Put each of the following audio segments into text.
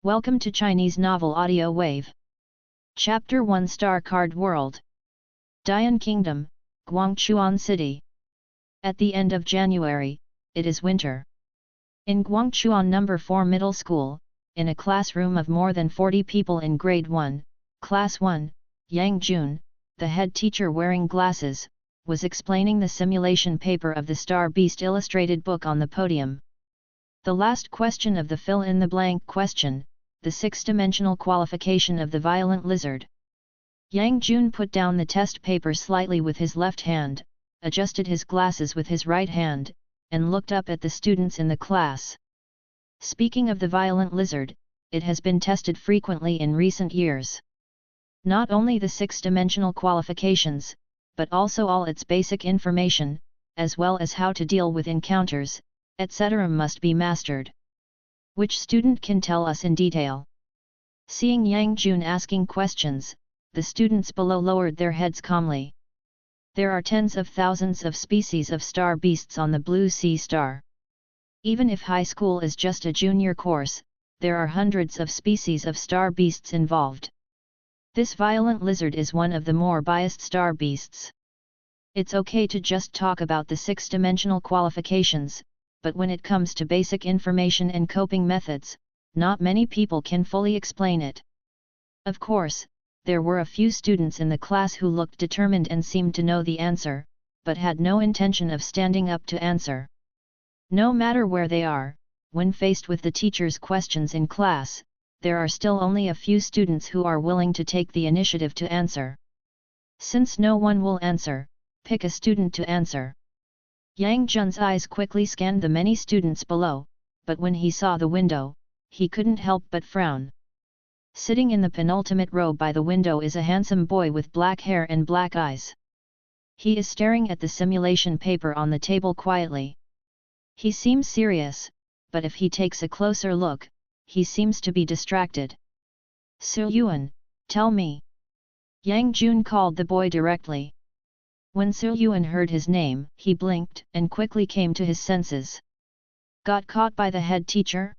Welcome to Chinese Novel Audio Wave. Chapter 1 Star Card World. Dian Kingdom, Guangchuan City. At the end of January, it is winter. In Guangchuan No. 4 Middle School, in a classroom of more than 40 people in Grade 1, Class 1, Yang Jun, the head teacher wearing glasses, was explaining the simulation paper of the Star Beast illustrated book on the podium. The last question of the fill-in-the-blank question, the six-dimensional qualification of the violent lizard. Yang Jun put down the test paper slightly with his left hand, adjusted his glasses with his right hand, and looked up at the students in the class. Speaking of the violent lizard, it has been tested frequently in recent years. Not only the six-dimensional qualifications, but also all its basic information, as well as how to deal with encounters, etc. must be mastered. Which student can tell us in detail? Seeing Yang Jun asking questions, the students below lowered their heads calmly. There are tens of thousands of species of star beasts on the blue sea star. Even if high school is just a junior course, there are hundreds of species of star beasts involved. This violent lizard is one of the more biased star beasts. It's okay to just talk about the six-dimensional qualifications, but when it comes to basic information and coping methods, not many people can fully explain it. Of course, there were a few students in the class who looked determined and seemed to know the answer, but had no intention of standing up to answer. No matter where they are, when faced with the teacher's questions in class, there are still only a few students who are willing to take the initiative to answer. Since no one will answer, pick a student to answer. Yang Jun's eyes quickly scanned the many students below, but when he saw the window, he couldn't help but frown. Sitting in the penultimate row by the window is a handsome boy with black hair and black eyes. He is staring at the simulation paper on the table quietly. He seems serious, but if he takes a closer look, he seems to be distracted. Yuan, tell me. Yang Jun called the boy directly. When Yuan heard his name, he blinked and quickly came to his senses. Got caught by the head teacher?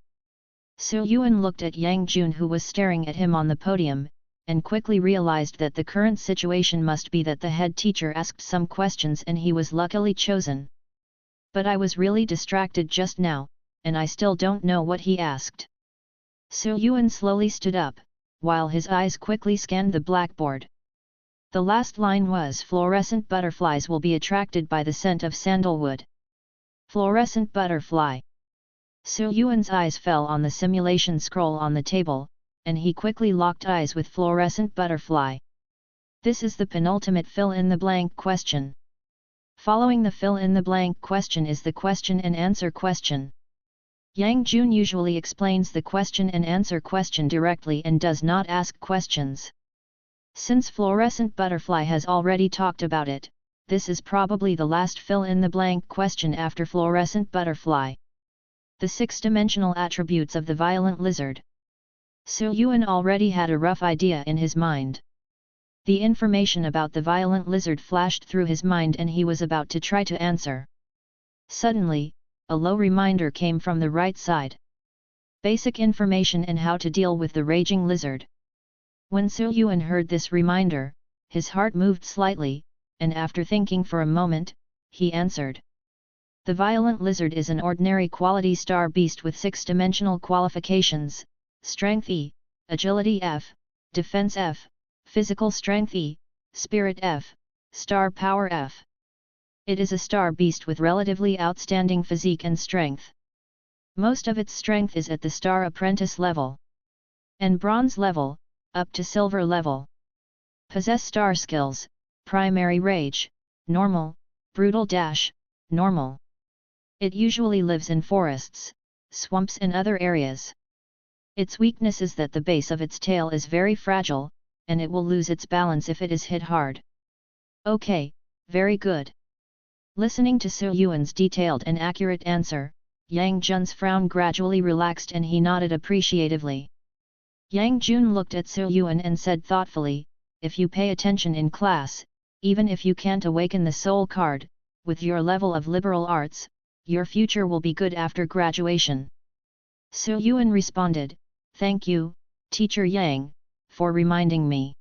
Yuan looked at Yang Jun, who was staring at him on the podium, and quickly realized that the current situation must be that the head teacher asked some questions and he was luckily chosen. But I was really distracted just now, and I still don't know what he asked. Yuan slowly stood up, while his eyes quickly scanned the blackboard. The last line was fluorescent butterflies will be attracted by the scent of sandalwood. Fluorescent butterfly. Yuan's eyes fell on the simulation scroll on the table, and he quickly locked eyes with fluorescent butterfly. This is the penultimate fill-in-the-blank question. Following the fill-in-the-blank question is the question and answer question. Yang Jun usually explains the question and answer question directly and does not ask questions. Since fluorescent butterfly has already talked about it, this is probably the last fill-in-the-blank question after fluorescent butterfly. The six-dimensional attributes of the violent lizard. Yuan already had a rough idea in his mind. The information about the violent lizard flashed through his mind and he was about to try to answer. Suddenly, a low reminder came from the right side. Basic information and how to deal with the raging lizard. When Yuan heard this reminder, his heart moved slightly, and after thinking for a moment, he answered. The violent lizard is an ordinary quality star beast with six-dimensional qualifications: Strength E, Agility F, Defense F, Physical Strength E, Spirit F, Star Power F. It is a star beast with relatively outstanding physique and strength. Most of its strength is at the Star Apprentice level and Bronze level, up to Silver level. Possess star skills: Primary Rage, Normal, Brutal Dash, Normal. It usually lives in forests, swamps and other areas. Its weakness is that the base of its tail is very fragile, and it will lose its balance if it is hit hard. Okay, very good. Listening to Yuan's detailed and accurate answer, Yang Jun's frown gradually relaxed and he nodded appreciatively. Yang Jun looked at Yuan and said thoughtfully, if you pay attention in class, even if you can't awaken the soul card, with your level of liberal arts, your future will be good after graduation. Yuan responded, Thank you, Teacher Yang, for reminding me.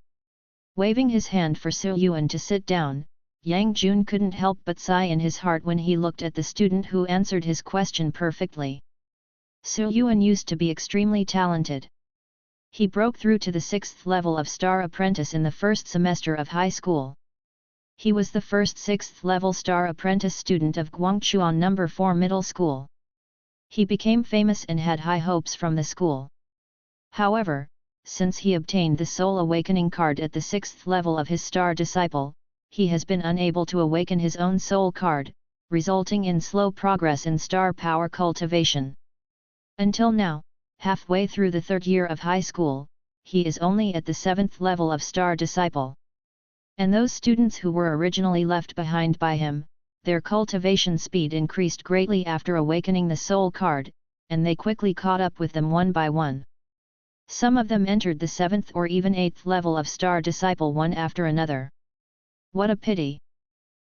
Waving his hand for Su Yuan to sit down, Yang Jun couldn't help but sigh in his heart when he looked at the student who answered his question perfectly. Su Yuan used to be extremely talented. He broke through to the 6th level of Star Apprentice in the first semester of high school. He was the first 6th level Star Apprentice student of Guangchuan No. 4 Middle School. He became famous and had high hopes from the school. However, since he obtained the Soul Awakening card at the 6th level of his Star Disciple, he has been unable to awaken his own Soul card, resulting in slow progress in star power cultivation. Until now, halfway through the 3rd year of high school, he is only at the 7th level of Star Disciple. And those students who were originally left behind by him, their cultivation speed increased greatly after awakening the Soul card, and they quickly caught up with them one by one. Some of them entered the 7th or even 8th level of Star Disciple one after another. What a pity!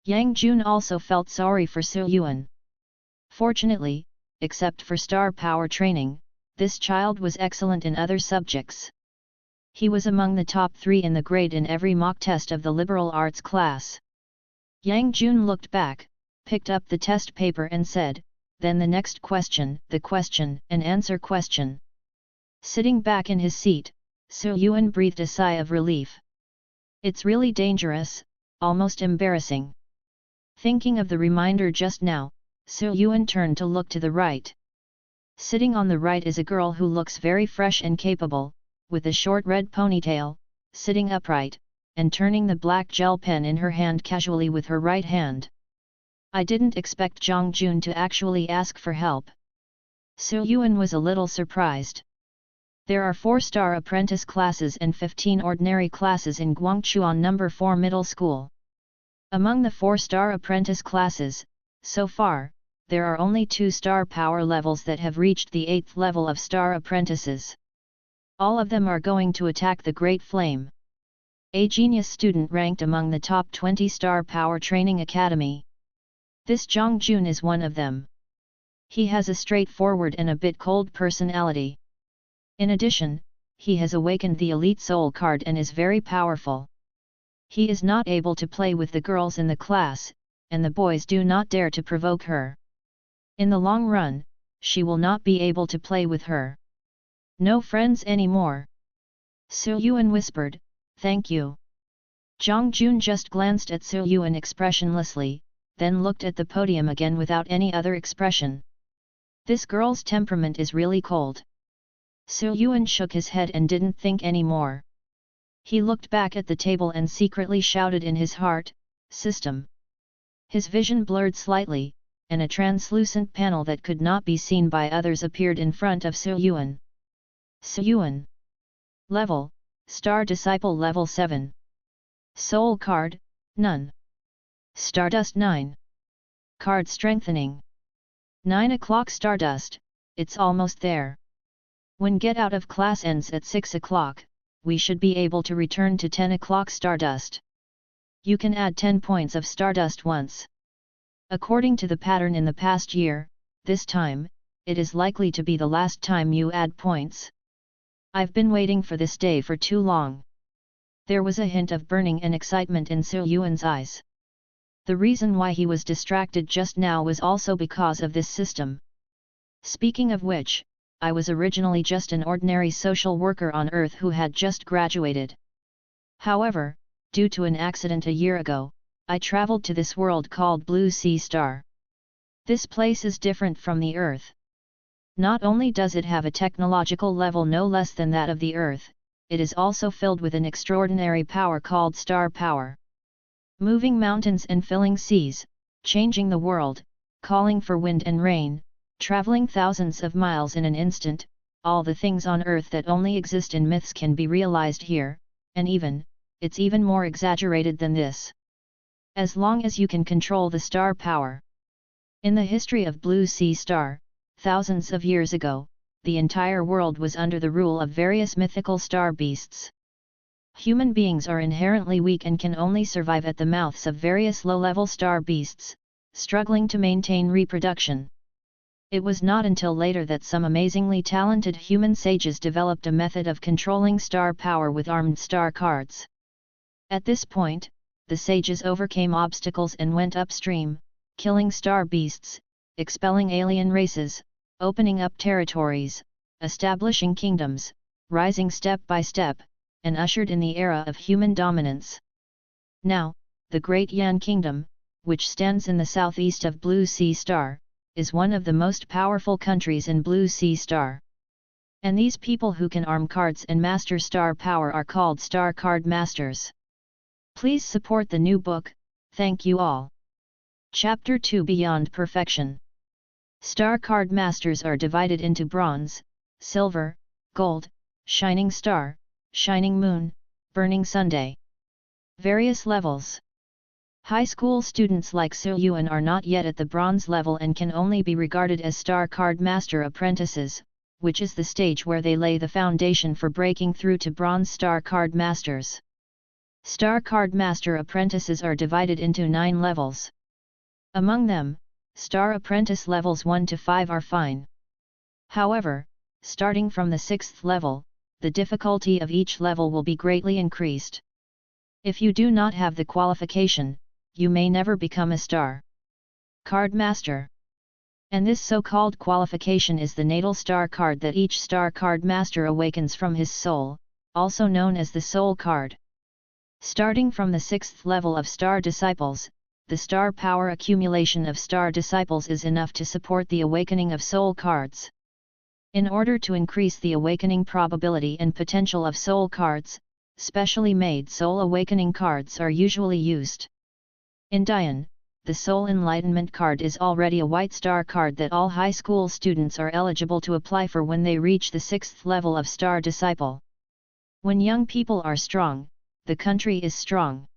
Yang Jun also felt sorry for Su Yuan. Fortunately, except for star power training, this child was excellent in other subjects. He was among the top 3 in the grade in every mock test of the liberal arts class. Yang Jun looked back, picked up the test paper and said, "Then the next question, the question and answer question." Sitting back in his seat, Su Yuan breathed a sigh of relief. It's really dangerous, almost embarrassing. Thinking of the reminder just now, Su Yuan turned to look to the right. Sitting on the right is a girl who looks very fresh and capable, with a short red ponytail, sitting upright, and turning the black gel pen in her hand casually with her right hand. I didn't expect Zhang Jun to actually ask for help. Su Yuan was a little surprised. There are 4 Star Apprentice classes and 15 ordinary classes in Guangchuan No. 4 Middle School. Among the 4 Star Apprentice classes, so far, there are only 2 star power levels that have reached the 8th level of Star Apprentices. All of them are going to attack the Great Flame. A genius student ranked among the top 20 Star Power Training Academy. This Zhang Jun is one of them. He has a straightforward and a bit cold personality. In addition, he has awakened the Elite Soul card and is very powerful. He is not able to play with the girls in the class, and the boys do not dare to provoke her. In the long run, she will not be able to play with her. No friends anymore. Su Yuan whispered, "Thank you." Zhang Jun just glanced at Su Yuan expressionlessly, then looked at the podium again without any other expression. This girl's temperament is really cold. Su Yuan shook his head and didn't think any more. He looked back at the table and secretly shouted in his heart, "System." His vision blurred slightly, and a translucent panel that could not be seen by others appeared in front of Su Yuan. Su Yuan. Level, Star Disciple Level 7. Soul Card, None. Stardust 9. Card Strengthening. 9 o'clock Stardust, it's almost there. When get out of class ends at 6 o'clock, we should be able to return to 10 o'clock Stardust. You can add 10 points of Stardust once. According to the pattern in the past year, this time, it is likely to be the last time you add points. I've been waiting for this day for too long. There was a hint of burning and excitement in Su Yuan's eyes. The reason why he was distracted just now was also because of this system. Speaking of which, I was originally just an ordinary social worker on Earth who had just graduated. However, due to an accident a year ago, I traveled to this world called Blue Sea Star. This place is different from the Earth. Not only does it have a technological level no less than that of the Earth, it is also filled with an extraordinary power called star power. Moving mountains and filling seas, changing the world, calling for wind and rain, traveling thousands of miles in an instant, all the things on Earth that only exist in myths can be realized here, and it's even more exaggerated than this. As long as you can control the star power. In the history of Blue Sea Star, thousands of years ago, the entire world was under the rule of various mythical star beasts. Human beings are inherently weak and can only survive at the mouths of various low-level star beasts, struggling to maintain reproduction. It was not until later that some amazingly talented human sages developed a method of controlling star power with armed star cards. At this point, the sages overcame obstacles and went upstream, killing star beasts, expelling alien races, opening up territories, establishing kingdoms, rising step by step, and ushered in the era of human dominance. Now, the Great Yan Kingdom, which stands in the southeast of Blue Sea Star, is one of the most powerful countries in Blue Sea Star. And these people who can arm cards and master star power are called Star Card Masters. Please support the new book, thank you all. Chapter 2 Beyond Perfection. Star Card Masters are divided into Bronze, Silver, Gold, Shining Star, Shining Moon, Burning Sunday. Various levels. High school students like Yuan are not yet at the Bronze level and can only be regarded as Star Card Master apprentices, which is the stage where they lay the foundation for breaking through to Bronze Star Card Masters. Star Card Master apprentices are divided into 9 levels. Among them, Star Apprentice levels 1 to 5 are fine. However, starting from the 6th level, the difficulty of each level will be greatly increased. If you do not have the qualification, you may never become a Star Card Master. And this so-called qualification is the natal star card that each Star Card Master awakens from his soul, also known as the soul card. Starting from the 6th level of Star Disciples, the star power accumulation of Star Disciples is enough to support the awakening of soul cards. In order to increase the awakening probability and potential of soul cards, specially made soul awakening cards are usually used. In Dian, the Soul Enlightenment card is already a white star card that all high school students are eligible to apply for when they reach the 6th level of Star Disciple. When young people are strong, the country is strong.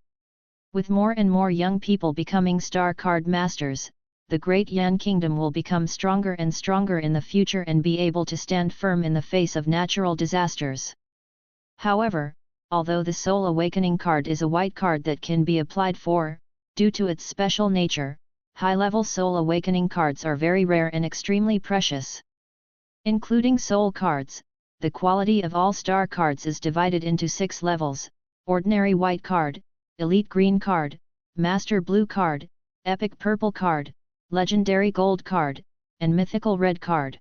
With more and more young people becoming Star Card Masters, the Great Yan Kingdom will become stronger and stronger in the future and be able to stand firm in the face of natural disasters. However, although the Soul Awakening card is a white card that can be applied for, due to its special nature, high-level Soul Awakening cards are very rare and extremely precious. Including Soul cards, the quality of all star cards is divided into 6 levels: Ordinary White card, Elite Green card, Master Blue card, Epic Purple card, Legendary Gold card, and Mythical Red card.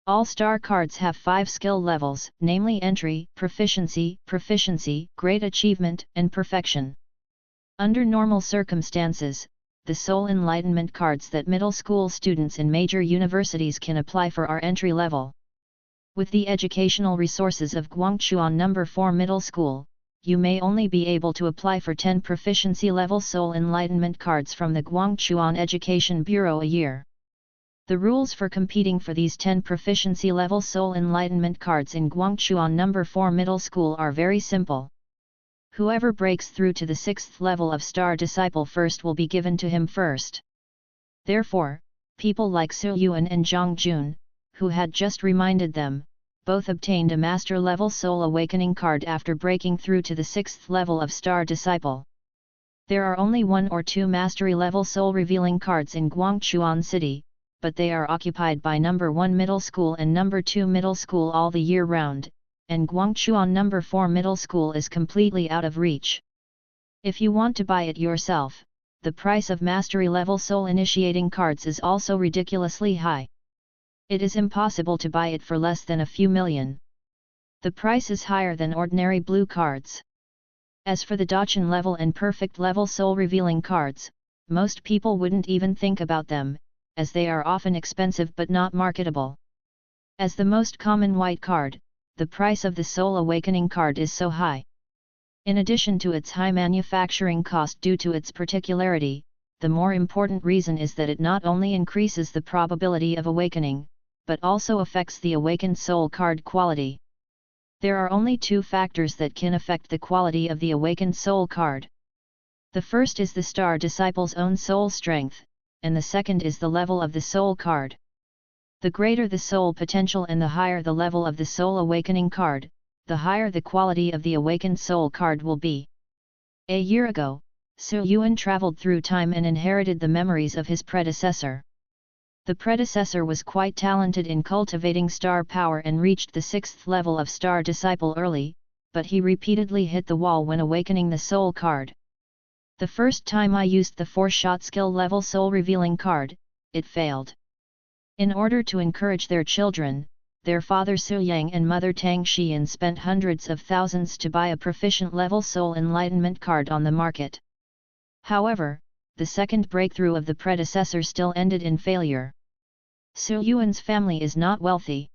All star cards have 5 skill levels, namely Entry, Proficiency, Proficiency, Great Achievement, and Perfection. Under normal circumstances, the Soul Enlightenment cards that middle school students in major universities can apply for are entry level. With the educational resources of Guangchuan No. 4 Middle School, you may only be able to apply for 10 proficiency level Soul Enlightenment cards from the Guangchuan Education Bureau a year. The rules for competing for these 10 proficiency level Soul Enlightenment cards in Guangchuan No. 4 Middle School are very simple. Whoever breaks through to the 6th level of Star Disciple first will be given to him first. Therefore, people like Su Yuan and Zhang Jun, who had just reminded them, both obtained a Master level Soul Awakening card after breaking through to the 6th level of Star Disciple. There are only 1 or 2 Mastery level Soul Revealing cards in Guangchuan City, but they are occupied by No. 1 Middle School and No. 2 Middle School all the year round, and Guangchuan No. 4 Middle School is completely out of reach. If you want to buy it yourself, the price of Mastery level Soul Initiating cards is also ridiculously high. It is impossible to buy it for less than a few million. The price is higher than ordinary blue cards. As for the Dachan level and perfect level Soul Revealing cards, most people wouldn't even think about them, as they are often expensive but not marketable. As the most common white card, the price of the Soul Awakening card is so high. In addition to its high manufacturing cost due to its particularity, the more important reason is that it not only increases the probability of awakening, but also affects the awakened soul card quality. There are only 2 factors that can affect the quality of the awakened soul card. The first is the Star Disciple's own soul strength, and the second is the level of the soul card. The greater the soul potential and the higher the level of the Soul Awakening card, the higher the quality of the awakened soul card will be. A year ago, Su Yuan traveled through time and inherited the memories of his predecessor. The predecessor was quite talented in cultivating star power and reached the 6th level of star disciple early, but he repeatedly hit the wall when awakening the soul card. The first time I used the 4-shot skill level soul revealing card, it failed. In order to encourage their children, their father Su Yang and mother Tang Xian spent hundreds of thousands to buy a proficient level soul enlightenment card on the market. However, the second breakthrough of the predecessor still ended in failure. Su Yuan's family is not wealthy.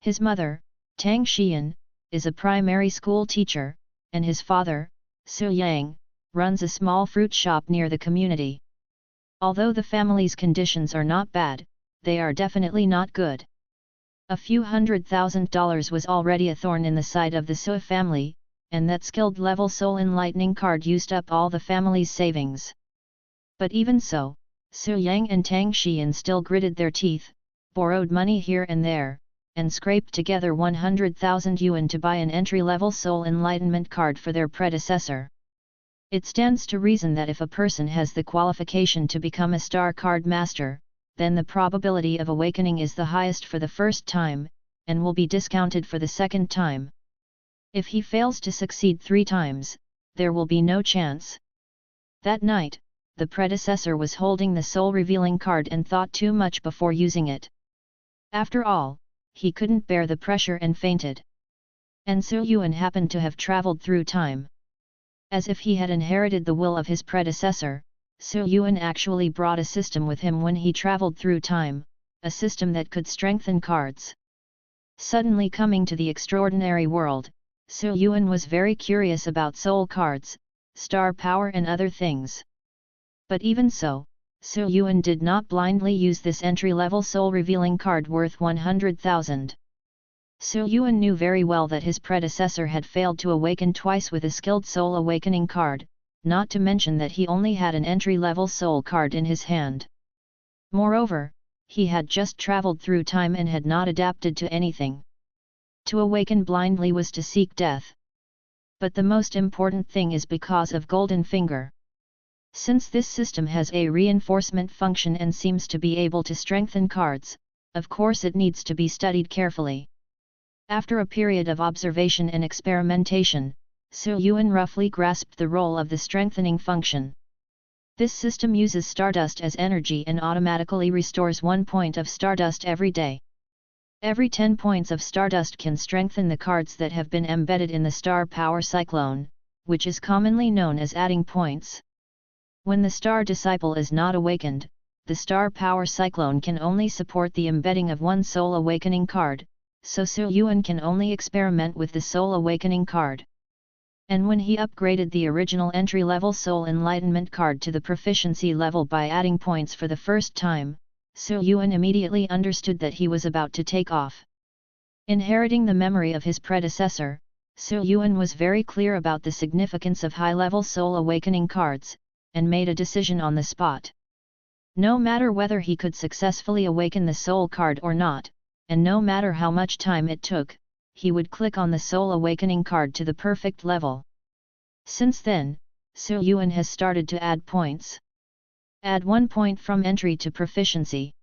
His mother, Tang Xian, is a primary school teacher, and his father, Su Yang, runs a small fruit shop near the community. Although the family's conditions are not bad, they are definitely not good. A few $100,000 was already a thorn in the side of the Su family, and that skilled level soul enlightening card used up all the family's savings. But even so, Su Yang and Tang Xian still gritted their teeth, borrowed money here and there, and scraped together 100,000 yuan to buy an entry-level soul enlightenment card for their predecessor. It stands to reason that if a person has the qualification to become a star card master, then the probability of awakening is the highest for the first time, and will be discounted for the second time. If he fails to succeed 3 times, there will be no chance. That night, the predecessor was holding the soul revealing card and thought too much before using it. After all, he couldn't bear the pressure and fainted. And Su Yuan happened to have traveled through time. As if he had inherited the will of his predecessor, Su Yuan actually brought a system with him when he traveled through time, a system that could strengthen cards. Suddenly coming to the extraordinary world, Su Yuan was very curious about soul cards, star power and other things. But even so, Su Yuan did not blindly use this entry-level soul revealing card worth 100,000. Su Yuan knew very well that his predecessor had failed to awaken twice with a skilled soul awakening card, not to mention that he only had an entry-level soul card in his hand. Moreover, he had just traveled through time and had not adapted to anything. To awaken blindly was to seek death. But the most important thing is because of Golden Finger. Since this system has a reinforcement function and seems to be able to strengthen cards, of course it needs to be studied carefully. After a period of observation and experimentation, Su Yuan roughly grasped the role of the strengthening function. This system uses stardust as energy and automatically restores 1 point of stardust every day. Every 10 points of stardust can strengthen the cards that have been embedded in the star power cyclone, which is commonly known as adding points. When the star disciple is not awakened, the star power cyclone can only support the embedding of 1 soul awakening card, so Su Yuan can only experiment with the soul awakening card. And when he upgraded the original entry-level soul enlightenment card to the proficiency level by adding points for the first time, Su Yuan immediately understood that he was about to take off. Inheriting the memory of his predecessor, Su Yuan was very clear about the significance of high-level soul awakening cards, and made a decision on the spot. No matter whether he could successfully awaken the soul card or not, and no matter how much time it took, he would click on the soul awakening card to the perfect level. Since then, Su Yuan has started to add points. Add 1 point from entry to proficiency.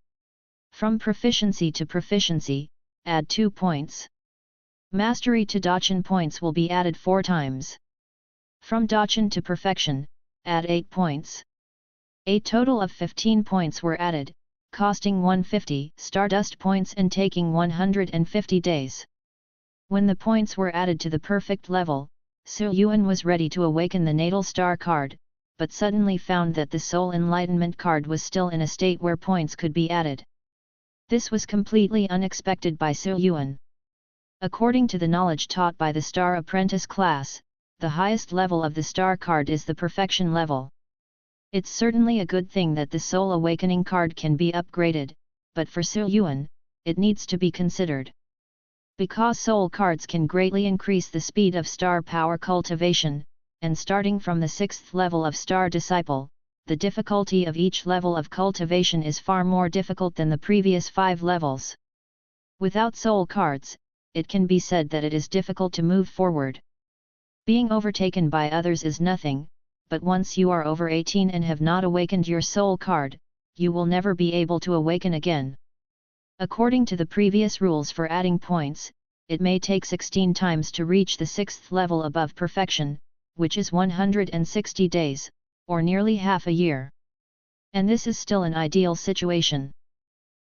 From proficiency to proficiency, add 2 points. Mastery to Dachin points will be added 4 times. From Dachin to perfection, add 8 points. A total of 15 points were added, costing 150 stardust points and taking 150 days. When the points were added to the perfect level, Su Yuan was ready to awaken the natal star card, but suddenly found that the soul enlightenment card was still in a state where points could be added. This was completely unexpected by Su Yuan. According to the knowledge taught by the star apprentice class, the highest level of the star card is the perfection level. It's certainly a good thing that the soul awakening card can be upgraded, but for Su Yuan, it needs to be considered. Because soul cards can greatly increase the speed of star power cultivation, and starting from the 6th level of star disciple, the difficulty of each level of cultivation is far more difficult than the previous 5 levels. Without soul cards, it can be said that it is difficult to move forward. Being overtaken by others is nothing, but once you are over 18 and have not awakened your soul card, you will never be able to awaken again. According to the previous rules for adding points, it may take 16 times to reach the 6th level above perfection, which is 160 days, or nearly half a year. And this is still an ideal situation.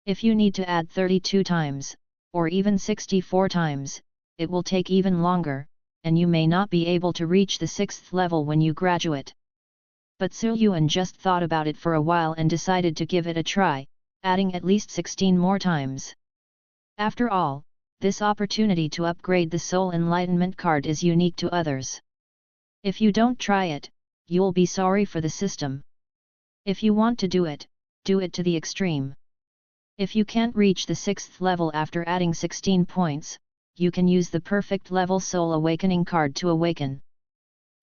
If you need to add 32 times, or even 64 times, it will take even longer, and you may not be able to reach the 6th level when you graduate. But Su Yuan just thought about it for a while and decided to give it a try, adding at least 16 more times. After all, this opportunity to upgrade the Soul Enlightenment card is unique to others. If you don't try it, you'll be sorry for the system. If you want to do it to the extreme. If you can't reach the 6th level after adding 16 points, you can use the perfect level Soul Awakening card to awaken.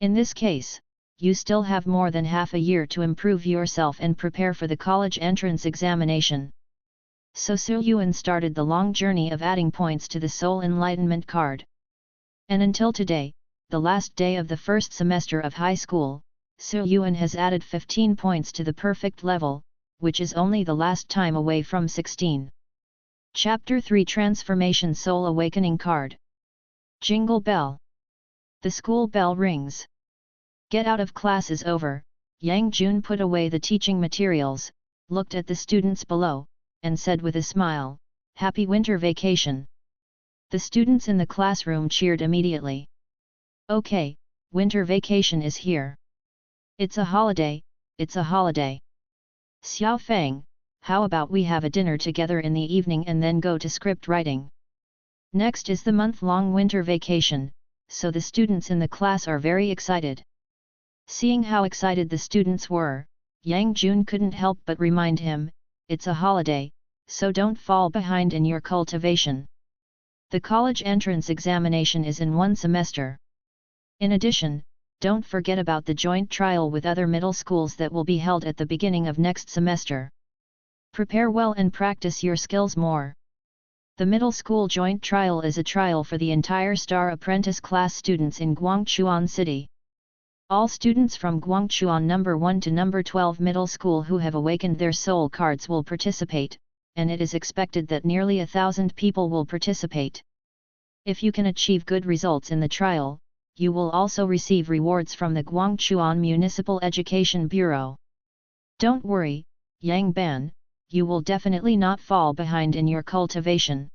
In this case, you still have more than half a year to improve yourself and prepare for the college entrance examination. So Su Yuan started the long journey of adding points to the Soul Enlightenment card. And until today, the last day of the first semester of high school, Su Yuan has added 15 points to the perfect level, which is only the last time away from 16. Chapter 3 Transformation Soul Awakening Card. Jingle Bell. The school bell rings. Get out of class is over. Yang Jun put away the teaching materials, looked at the students below, and said with a smile, "Happy winter vacation." The students in the classroom cheered immediately. "Okay, winter vacation is here. It's a holiday, it's a holiday. Xiao Feng, how about we have a dinner together in the evening and then go to script writing? Next is the month-long winter vacation, so the students in the class are very excited." Seeing how excited the students were, Yang Jun couldn't help but remind him, "It's a holiday, so don't fall behind in your cultivation. The college entrance examination is in 1 semester. In addition, don't forget about the joint trial with other middle schools that will be held at the beginning of next semester. Prepare well and practice your skills more." The middle school joint trial is a trial for the entire Star Apprentice class students in Guangchuan City. All students from Guangchuan number 1 to number 12 middle school who have awakened their soul cards will participate, and it is expected that nearly 1,000 people will participate. If you can achieve good results in the trial, you will also receive rewards from the Guangchuan Municipal Education Bureau. Don't worry, Yang Ban, you will definitely not fall behind in your cultivation.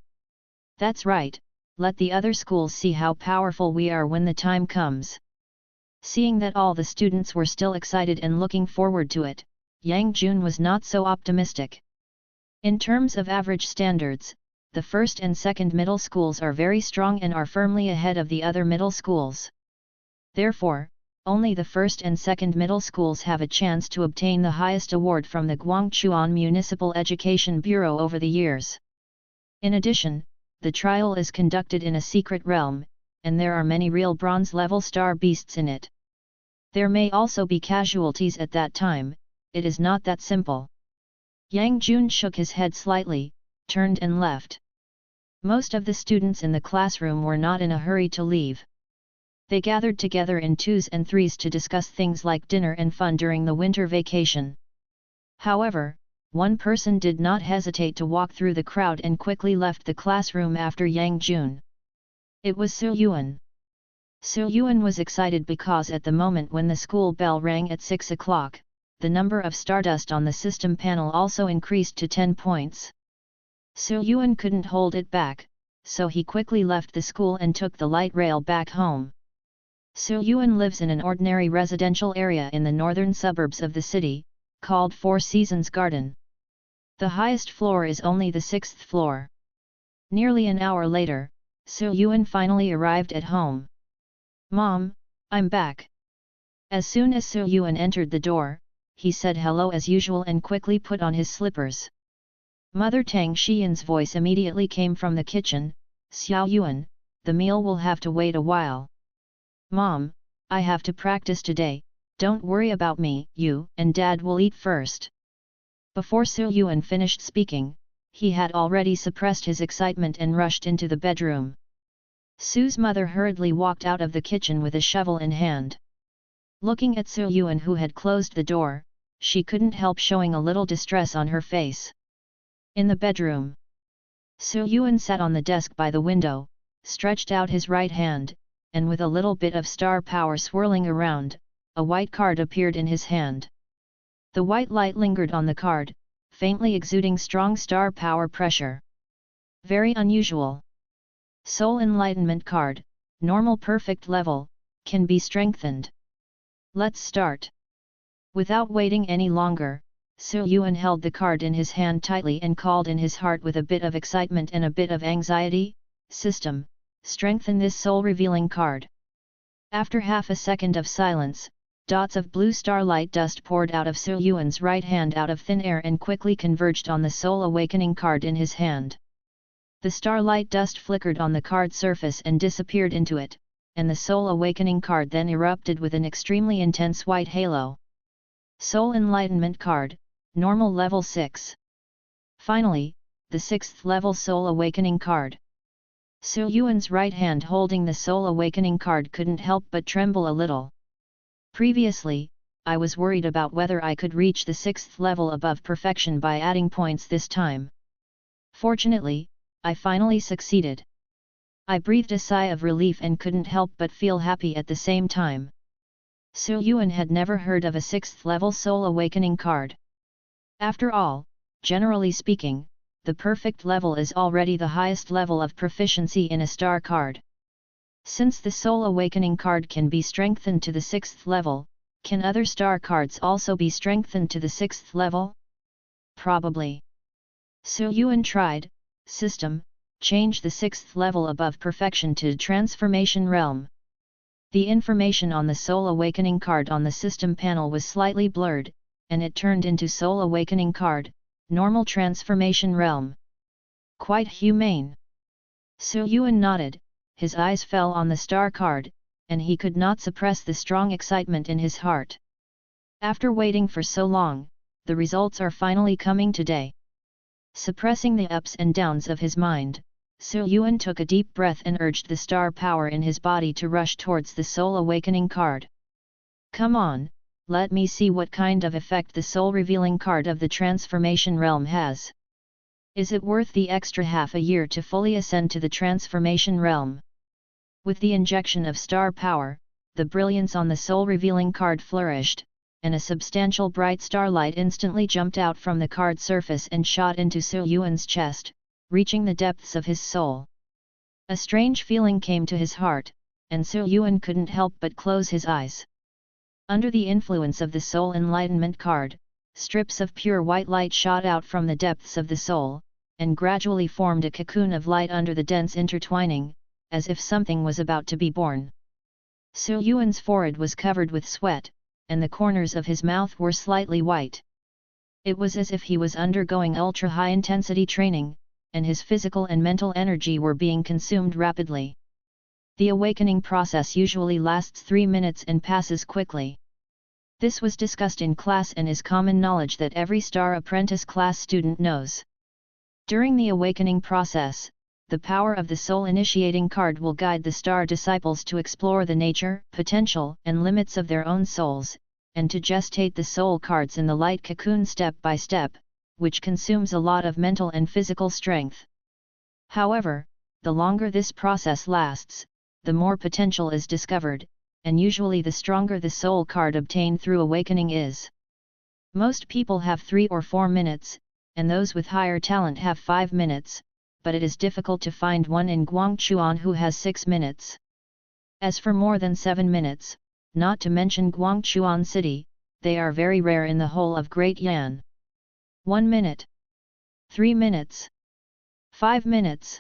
That's right, let the other schools see how powerful we are when the time comes. Seeing that all the students were still excited and looking forward to it, Yang Jun was not so optimistic. In terms of average standards, the first and second middle schools are very strong and are firmly ahead of the other middle schools. Therefore, only the first and second middle schools have a chance to obtain the highest award from the Guangchuan Municipal Education Bureau over the years. In addition, the trial is conducted in a secret realm, and there are many real bronze-level star beasts in it. There may also be casualties at that time, it is not that simple. Yang Jun shook his head slightly, turned and left. Most of the students in the classroom were not in a hurry to leave. They gathered together in 2s and 3s to discuss things like dinner and fun during the winter vacation. However, one person did not hesitate to walk through the crowd and quickly left the classroom after Yang Jun. It was Su Yuan. Su Yuan was excited because at the moment when the school bell rang at 6 o'clock, the number of stardust on the system panel also increased to 10 points. Su Yuan couldn't hold it back, so he quickly left the school and took the light rail back home. Su Yuan lives in an ordinary residential area in the northern suburbs of the city, called Four Seasons Garden. The highest floor is only the 6th floor. Nearly an hour later, Su Yuan finally arrived at home. "Mom, I'm back." As soon as Su Yuan entered the door, he said hello as usual and quickly put on his slippers. Mother Tang Xian's voice immediately came from the kitchen, "Xiao Yuan, the meal will have to wait a while." "Mom, I have to practice today, don't worry about me, you and Dad will eat first." Before Su Yuan finished speaking, he had already suppressed his excitement and rushed into the bedroom. Su's mother hurriedly walked out of the kitchen with a shovel in hand. Looking at Su Yuan who had closed the door, she couldn't help showing a little distress on her face. In the bedroom, Yuan sat on the desk by the window, stretched out his right hand, and with a little bit of star power swirling around, a white card appeared in his hand. The white light lingered on the card, faintly exuding strong star power pressure. Very unusual. Soul Enlightenment card, normal perfect level, can be strengthened. Let's start. Without waiting any longer, Yuan held the card in his hand tightly and called in his heart with a bit of excitement and a bit of anxiety, "System, strengthen this soul-revealing card." After half a second of silence, dots of blue starlight dust poured out of Yuan's right hand out of thin air and quickly converged on the soul awakening card in his hand. The starlight dust flickered on the card surface and disappeared into it, and the soul awakening card then erupted with an extremely intense white halo. Soul Enlightenment card, normal level 6. Finally, the 6th level soul awakening card. Yuan's right hand holding the soul awakening card couldn't help but tremble a little. Previously, I was worried about whether I could reach the 6th level above perfection by adding points this time. Fortunately, I finally succeeded. I breathed a sigh of relief and couldn't help but feel happy at the same time. Yuan had never heard of a 6th level soul awakening card. After all, generally speaking, the perfect level is already the highest level of proficiency in a star card. Since the soul awakening card can be strengthened to the 6th level, can other star cards also be strengthened to the 6th level? Probably. Yuan tried, "System, change the 6th level above perfection to Transformation Realm." The information on the Soul Awakening card on the system panel was slightly blurred, and it turned into Soul Awakening card, Normal Transformation Realm. Quite humane. Yuan nodded, his eyes fell on the star card, and he could not suppress the strong excitement in his heart. After waiting for so long, the results are finally coming today. Suppressing the ups and downs of his mind, Yuan took a deep breath and urged the star power in his body to rush towards the Soul Awakening card. "Come on, let me see what kind of effect the Soul Revealing card of the Transformation Realm has. Is it worth the extra half a year to fully ascend to the Transformation Realm?" With the injection of star power, the brilliance on the Soul Revealing card flourished, and a substantial bright starlight instantly jumped out from the card surface and shot into Yuan's chest, reaching the depths of his soul. A strange feeling came to his heart, and Yuan couldn't help but close his eyes. Under the influence of the Soul Enlightenment card, strips of pure white light shot out from the depths of the soul, and gradually formed a cocoon of light under the dense intertwining, as if something was about to be born. Yuan's forehead was covered with sweat, and the corners of his mouth were slightly white. It was as if he was undergoing ultra-high-intensity training, and his physical and mental energy were being consumed rapidly. The awakening process usually lasts 3 minutes and passes quickly. This was discussed in class and is common knowledge that every Star Apprentice class student knows. During the awakening process, the power of the Soul Initiating card will guide the Star Disciples to explore the nature, potential, and limits of their own souls, and to gestate the soul cards in the light cocoon step by step, which consumes a lot of mental and physical strength. However, the longer this process lasts, the more potential is discovered, and usually the stronger the soul card obtained through awakening is. Most people have 3 or 4 minutes, and those with higher talent have 5 minutes, but it is difficult to find one in Guangchuan who has 6 minutes. As for more than 7 minutes, not to mention Guangchuan City, they are very rare in the whole of Great Yan. 1 minute. 3 minutes. 5 minutes.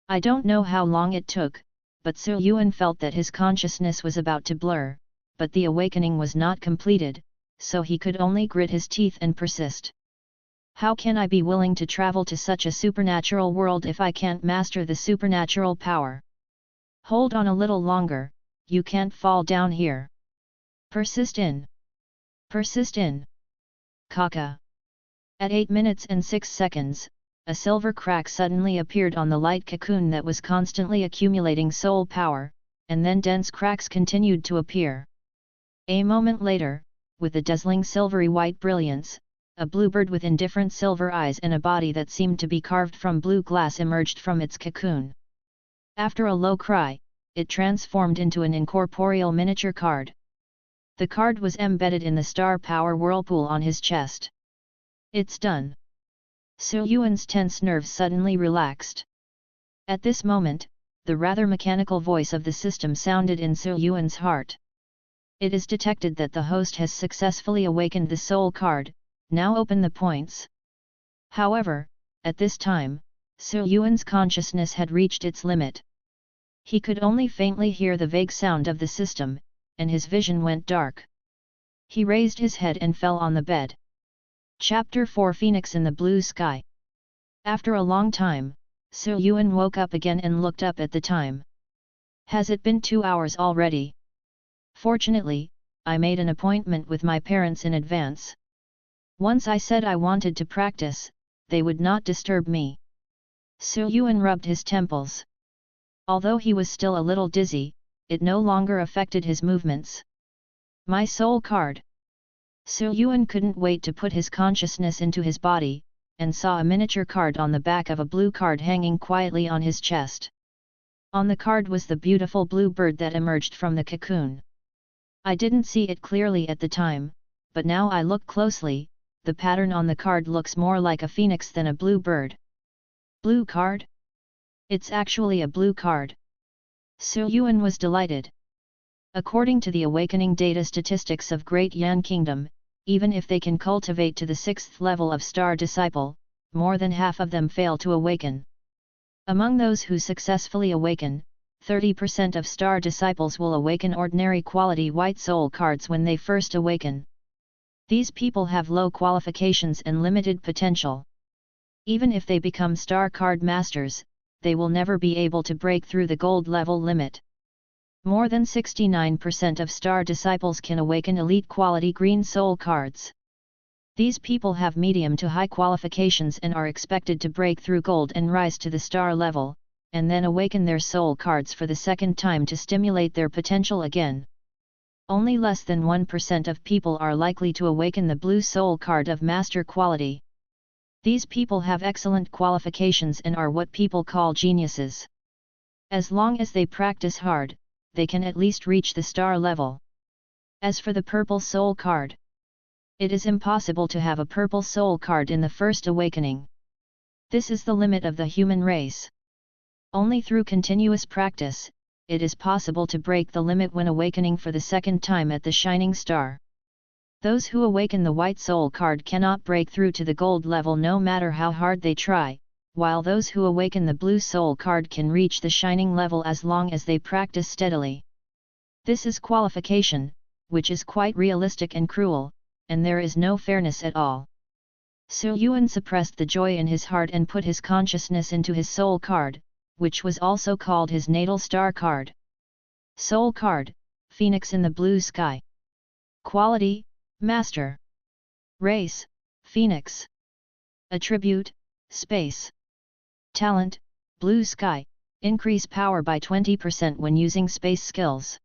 I don't know how long it took, but Yuan felt that his consciousness was about to blur, but the awakening was not completed, so he could only grit his teeth and persist. How can I be willing to travel to such a supernatural world if I can't master the supernatural power? Hold on a little longer, you can't fall down here. Persist in. Persist in. Kaka. At 8 minutes and 6 seconds, a silver crack suddenly appeared on the light cocoon that was constantly accumulating soul power, and then dense cracks continued to appear. A moment later, with a dazzling silvery white brilliance, a bluebird with indifferent silver eyes and a body that seemed to be carved from blue glass emerged from its cocoon. After a low cry, it transformed into an incorporeal miniature card. The card was embedded in the star power whirlpool on his chest. It's done. Su Yuan's tense nerves suddenly relaxed. At this moment, the rather mechanical voice of the system sounded in Su Yuan's heart. It is detected that the host has successfully awakened the soul card, now open the points. However, at this time, Su Yuan's consciousness had reached its limit. He could only faintly hear the vague sound of the system, and his vision went dark. He raised his head and fell on the bed. Chapter 4 Phoenix in the Blue Sky. After a long time, Su Yuan woke up again and looked up at the time. Has it been 2 hours already? Fortunately, I made an appointment with my parents in advance. Once I said I wanted to practice, they would not disturb me. Su Yuan rubbed his temples. Although he was still a little dizzy, it no longer affected his movements. My soul card. Su Yuan couldn't wait to put his consciousness into his body, and saw a miniature card on the back of a blue card hanging quietly on his chest. On the card was the beautiful blue bird that emerged from the cocoon. I didn't see it clearly at the time, but now I look closely, the pattern on the card looks more like a phoenix than a blue bird. Blue card? It's actually a blue card. Su Yuan was delighted. According to the awakening data statistics of Great Yan Kingdom, even if they can cultivate to the 6th level of Star Disciple, more than half of them fail to awaken. Among those who successfully awaken, 30% of Star Disciples will awaken ordinary quality white soul cards when they first awaken. These people have low qualifications and limited potential. Even if they become Star Card Masters, they will never be able to break through the gold level limit. More than 69% of Star Disciples can awaken elite quality green soul cards. These people have medium to high qualifications and are expected to break through gold and rise to the star level, and then awaken their soul cards for the second time to stimulate their potential again. Only less than 1% of people are likely to awaken the blue soul card of master quality. These people have excellent qualifications and are what people call geniuses. As long as they practice hard, they can at least reach the star level. As for the purple soul card, it is impossible to have a purple soul card in the first awakening. This is the limit of the human race. Only through continuous practice, it is possible to break the limit when awakening for the second time at the shining star. Those who awaken the white soul card cannot break through to the gold level no matter how hard they try, while those who awaken the blue soul card can reach the shining level as long as they practice steadily. This is qualification, which is quite realistic and cruel, and there is no fairness at all. Su Yuan suppressed the joy in his heart and put his consciousness into his soul card, which was also called his natal star card. Soul card, Phoenix in the Blue Sky. Quality, Master. Race, Phoenix. Attribute, Space. Talent, Blue Sky, increase power by 20% when using space skills.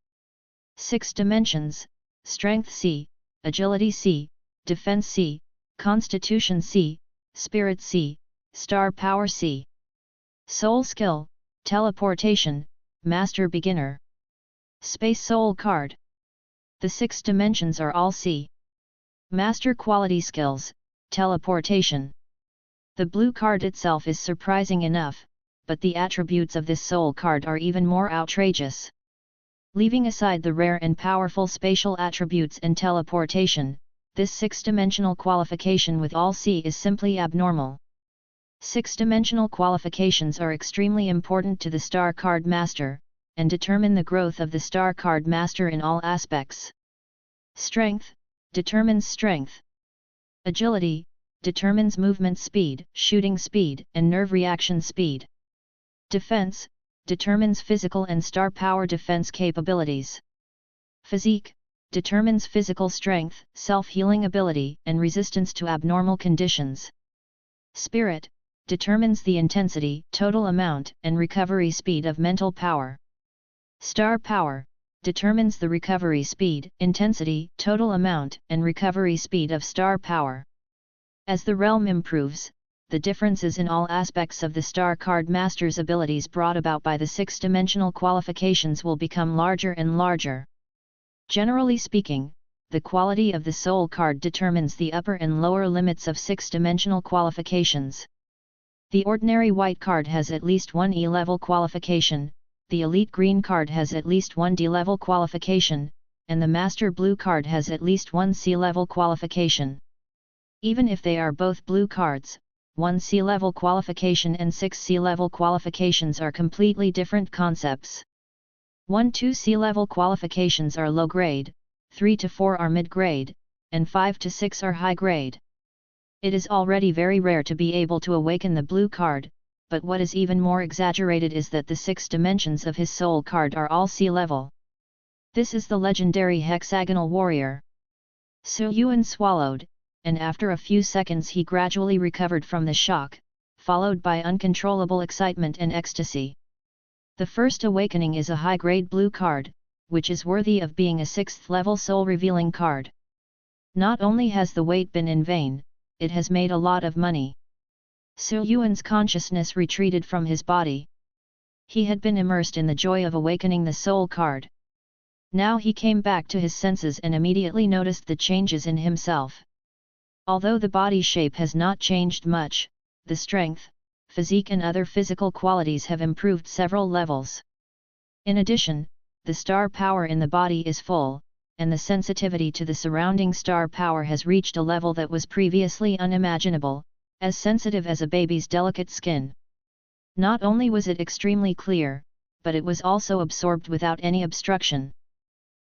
6 dimensions, Strength C, Agility C, Defense C, Constitution C, Spirit C, Star Power C. Soul Skill, Teleportation, Master Beginner. Space Soul Card. The 6 dimensions are all C. Master Quality Skills, Teleportation. The blue card itself is surprising enough, but the attributes of this soul card are even more outrageous. Leaving aside the rare and powerful spatial attributes and teleportation, this 6-dimensional qualification with all C is simply abnormal. 6-dimensional qualifications are extremely important to the Star Card Master, and determine the growth of the Star Card Master in all aspects. Strength determines strength. Agility determines movement speed, shooting speed, and nerve reaction speed. Defense determines physical and star power defense capabilities. Physique determines physical strength, self-healing ability, and resistance to abnormal conditions. Spirit determines the intensity, total amount, and recovery speed of mental power. Star power determines the recovery speed, intensity, total amount, and recovery speed of star power. As the realm improves, the differences in all aspects of the Star Card Master's abilities brought about by the six-dimensional qualifications will become larger and larger. Generally speaking, the quality of the soul card determines the upper and lower limits of six-dimensional qualifications. The ordinary white card has at least one E-level qualification, the elite green card has at least one D-level qualification, and the master blue card has at least one C-level qualification. Even if they are both blue cards, one C-level qualification and 6 C-level qualifications are completely different concepts. 1–2 C-level qualifications are low grade, 3–4 are mid grade, and 5–6 are high grade. It is already very rare to be able to awaken the blue card, but what is even more exaggerated is that the 6 dimensions of his soul card are all C-level. This is the legendary hexagonal warrior. Su Yuan swallowed, and after a few seconds he gradually recovered from the shock, followed by uncontrollable excitement and ecstasy. The first awakening is a high-grade blue card, which is worthy of being a 6th-level soul-revealing card. Not only has the wait been in vain, it has made a lot of money. Su Yuan's consciousness retreated from his body. He had been immersed in the joy of awakening the soul card. Now he came back to his senses and immediately noticed the changes in himself. Although the body shape has not changed much, the strength, physique and other physical qualities have improved several levels. In addition, the star power in the body is full, and the sensitivity to the surrounding star power has reached a level that was previously unimaginable, as sensitive as a baby's delicate skin. Not only was it extremely clear, but it was also absorbed without any obstruction.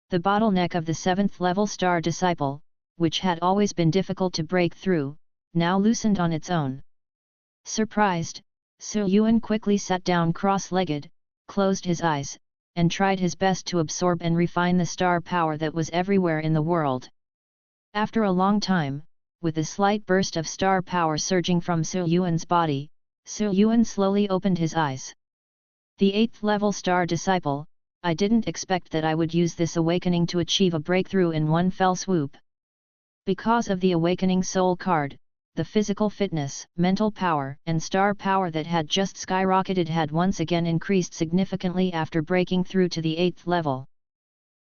The bottleneck of the 7th-level star disciple, which had always been difficult to break through, now loosened on its own. Surprised, Su Yuan quickly sat down cross-legged, closed his eyes, and tried his best to absorb and refine the star power that was everywhere in the world. After a long time, with a slight burst of star power surging from Su Yuan's body, Su Yuan slowly opened his eyes. The 8th-level star disciple, I didn't expect that I would use this awakening to achieve a breakthrough in one fell swoop. Because of the awakening soul card, the physical fitness, mental power, and star power that had just skyrocketed had once again increased significantly after breaking through to the 8th level.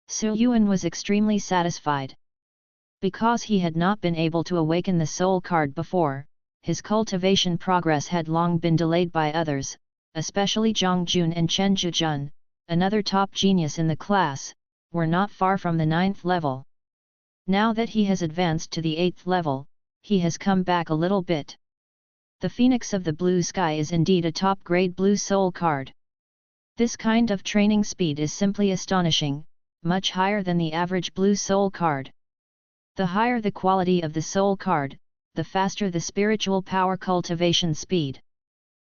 Su Yuan was extremely satisfied. Because he had not been able to awaken the soul card before, his cultivation progress had long been delayed by others, especially Zhang Jun and Chen Zhuzhen, another top genius in the class, were not far from the 9th level. Now that he has advanced to the 8th level, he has come back a little bit. The Phoenix of the Blue Sky is indeed a top-grade blue soul card. This kind of training speed is simply astonishing, much higher than the average blue soul card. The higher the quality of the soul card, the faster the spiritual power cultivation speed.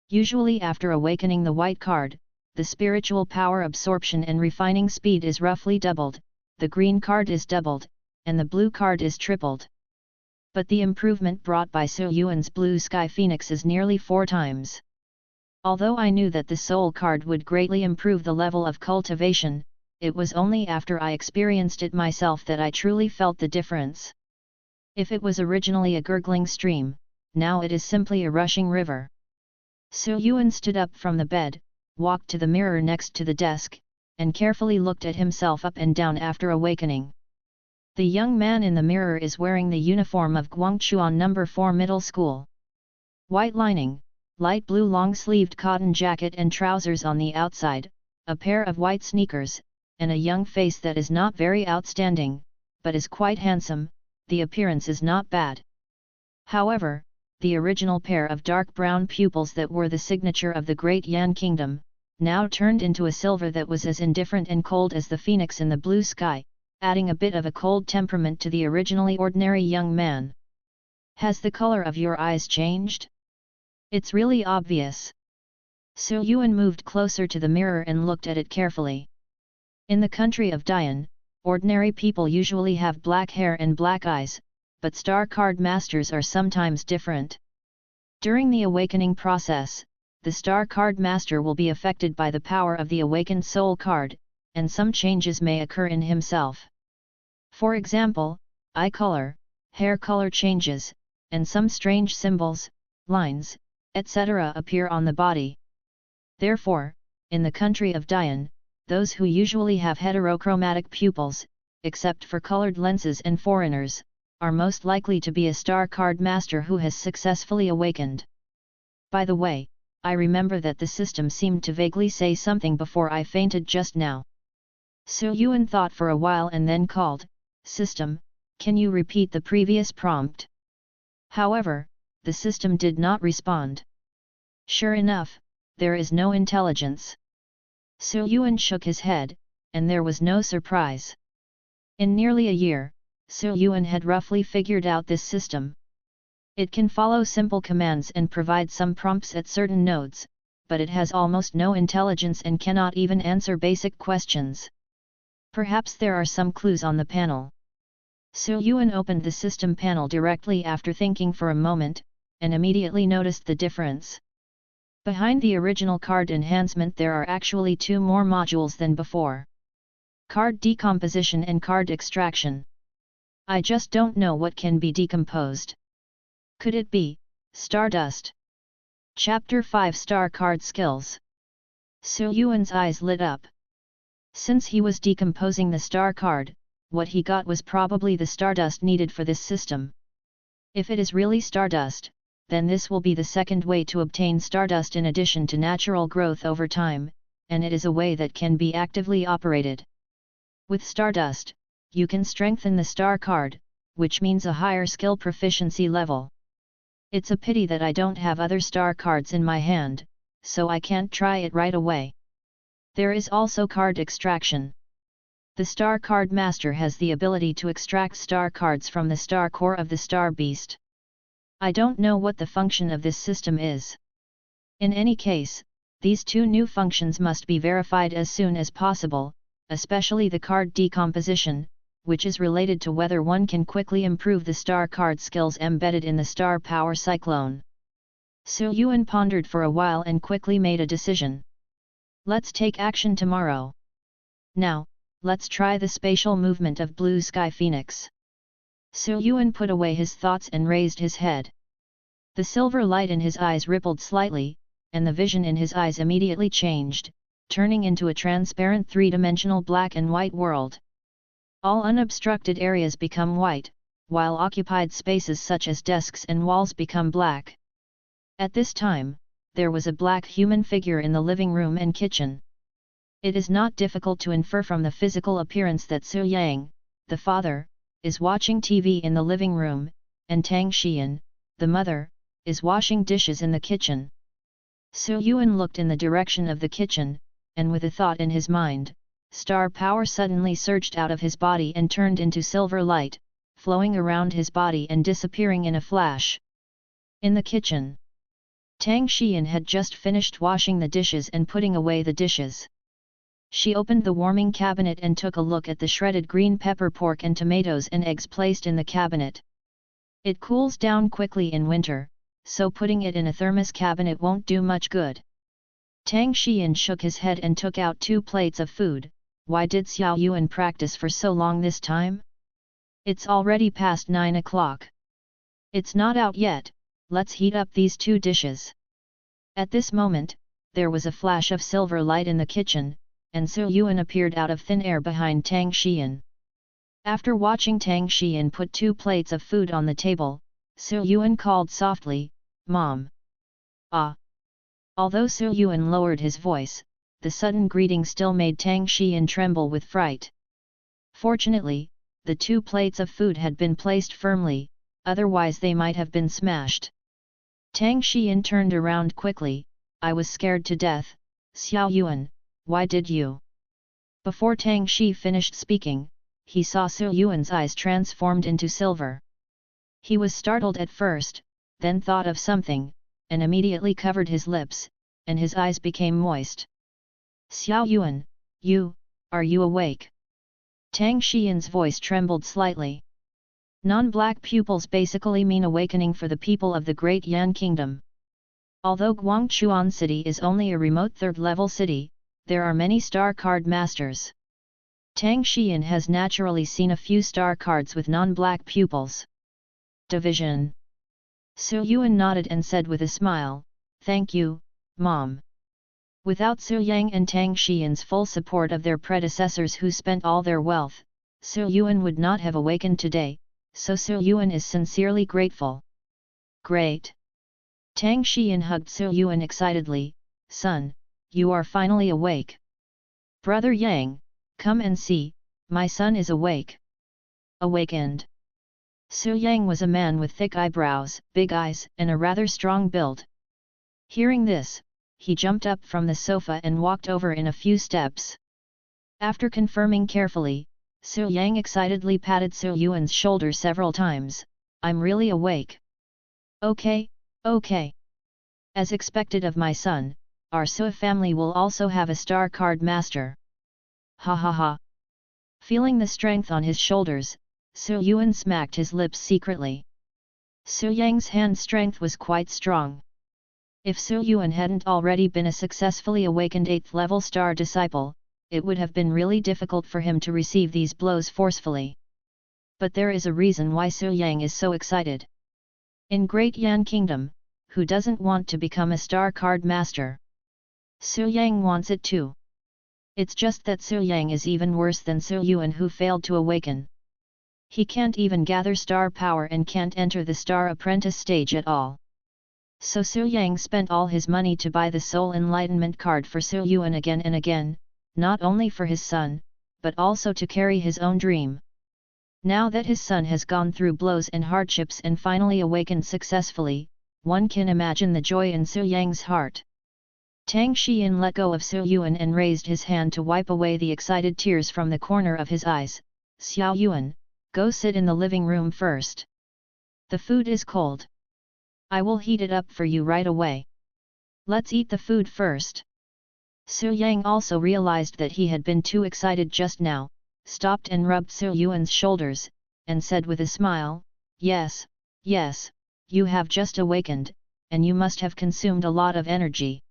Usually after awakening the white card, the spiritual power absorption and refining speed is roughly doubled, the green card is doubled, and the blue card is tripled. But the improvement brought by Su Yuan's Blue Sky Phoenix is nearly 4 times. Although I knew that the soul card would greatly improve the level of cultivation, it was only after I experienced it myself that I truly felt the difference. If it was originally a gurgling stream, now it is simply a rushing river. Su Yuan stood up from the bed, walked to the mirror next to the desk, and carefully looked at himself up and down after awakening. The young man in the mirror is wearing the uniform of Guangchuan No. 4 Middle School. White lining, light blue long-sleeved cotton jacket and trousers on the outside, a pair of white sneakers, and a young face that is not very outstanding, but is quite handsome. The appearance is not bad. However, the original pair of dark brown pupils that were the signature of the great Yan kingdom, now turned into a silver that was as indifferent and cold as the phoenix in the blue sky, adding a bit of a cold temperament to the originally ordinary young man. Has the color of your eyes changed? It's really obvious. Su Yuan moved closer to the mirror and looked at it carefully. In the country of Dian, ordinary people usually have black hair and black eyes, but star card masters are sometimes different. During the awakening process, the star card master will be affected by the power of the awakened soul card, and some changes may occur in himself. For example, eye color, hair color changes, and some strange symbols, lines, etc. appear on the body. Therefore, in the country of Dian, those who usually have heterochromatic pupils, except for colored lenses and foreigners, are most likely to be a star card master who has successfully awakened. By the way, I remember that the system seemed to vaguely say something before I fainted just now. Su Yuan thought for a while and then called, "System, can you repeat the previous prompt?" However, the system did not respond. Sure enough, there is no intelligence. Su Yuan shook his head, and there was no surprise. In nearly a year, Su Yuan had roughly figured out this system. It can follow simple commands and provide some prompts at certain nodes, but it has almost no intelligence and cannot even answer basic questions. Perhaps there are some clues on the panel. Su Yuan opened the system panel directly after thinking for a moment, and immediately noticed the difference. Behind the original card enhancement there are actually 2 more modules than before. Card decomposition and card extraction. I just don't know what can be decomposed. Could it be Stardust? Chapter 5 Star Card Skills. Su Yuan's eyes lit up. Since he was decomposing the star card, what he got was probably the stardust needed for this system. If it is really stardust, then this will be the second way to obtain stardust in addition to natural growth over time, and it is a way that can be actively operated. With stardust, you can strengthen the star card, which means a higher skill proficiency level. It's a pity that I don't have other star cards in my hand, so I can't try it right away. There is also card extraction. The star card master has the ability to extract star cards from the star core of the star beast. I don't know what the function of this system is. In any case, these 2 new functions must be verified as soon as possible, especially the card decomposition, which is related to whether one can quickly improve the star card skills embedded in the star power cyclone. Su Yuan pondered for a while and quickly made a decision. Let's take action tomorrow. Now, let's try the spatial movement of Blue Sky Phoenix. Su Yuan put away his thoughts and raised his head. The silver light in his eyes rippled slightly, and the vision in his eyes immediately changed, turning into a transparent 3-dimensional black and white world. All unobstructed areas become white, while occupied spaces such as desks and walls become black. At this time, there was a black human figure in the living room and kitchen. It is not difficult to infer from the physical appearance that Su Yang, the father, is watching TV in the living room, and Tang Xian, the mother, is washing dishes in the kitchen. Su Yuan looked in the direction of the kitchen, and with a thought in his mind, star power suddenly surged out of his body and turned into silver light, flowing around his body and disappearing in a flash. In the kitchen, Tang Xian had just finished washing the dishes and putting away the dishes. She opened the warming cabinet and took a look at the shredded green pepper pork and tomatoes and eggs placed in the cabinet. It cools down quickly in winter, so putting it in a thermos cabinet won't do much good. Tang Xian shook his head and took out 2 plates of food. Why did Xiao Yuan practice for so long this time? It's already past 9 o'clock. It's not out yet, let's heat up these 2 dishes. At this moment, there was a flash of silver light in the kitchen, and Su Yuan appeared out of thin air behind Tang Xian. After watching Tang Xian put 2 plates of food on the table, Su Yuan called softly, "Mom." Ah! Although Su Yuan lowered his voice, the sudden greeting still made Tang Xian tremble with fright. Fortunately, the 2 plates of food had been placed firmly, otherwise they might have been smashed. Tang Xian turned around quickly. "I was scared to death, Xiao Yuan, why did you?" Before Tang Xi finished speaking, he saw Su Yuan's eyes transformed into silver. He was startled at first, then thought of something, and immediately covered his lips, and his eyes became moist. "Xiao Yuan, are you awake?" Tang Xian's voice trembled slightly. Non-black pupils basically mean awakening for the people of the Great Yan Kingdom. Although Guangchuan City is only a remote 3rd-level city, there are many star card masters. Tang Xian has naturally seen a few star cards with non-black pupils. Division. Su Yuan nodded and said with a smile, "Thank you, Mom." Without Su Yang and Tang Xian's full support of their predecessors who spent all their wealth, Su Yuan would not have awakened today, so Su Yuan is sincerely grateful. Great! Tang Xian hugged Su Yuan excitedly, "Son, you are finally awake. Brother Yang, come and see, my son is awake." Awakened. Su Yang was a man with thick eyebrows, big eyes, and a rather strong build. Hearing this, he jumped up from the sofa and walked over in a few steps. After confirming carefully, Su Yang excitedly patted Su Yuan's shoulder several times. "I'm really awake." "Okay, okay. As expected of my son, our Su family will also have a star card master." Ha ha ha. Feeling the strength on his shoulders, Su Yuan smacked his lips secretly. Su Yang's hand strength was quite strong. If Su Yuan hadn't already been a successfully awakened 8th level star disciple, it would have been really difficult for him to receive these blows forcefully. But there is a reason why Su Yang is so excited. In Great Yan Kingdom, who doesn't want to become a star card master? Su Yang wants it too. It's just that Su Yang is even worse than Su Yuan who failed to awaken. He can't even gather star power and can't enter the star apprentice stage at all. So Su Yang spent all his money to buy the soul enlightenment card for Su Yuan again and again, not only for his son, but also to carry his own dream. Now that his son has gone through blows and hardships and finally awakened successfully, one can imagine the joy in Su Yang's heart. Tang Xian let go of Su Yuan and raised his hand to wipe away the excited tears from the corner of his eyes. "Xiao Yuan, go sit in the living room first. The food is cold. I will heat it up for you right away. Let's eat the food first." Su Yang also realized that he had been too excited just now, stopped and rubbed Su Yuan's shoulders, and said with a smile, "Yes, yes, you have just awakened, and you must have consumed a lot of energy.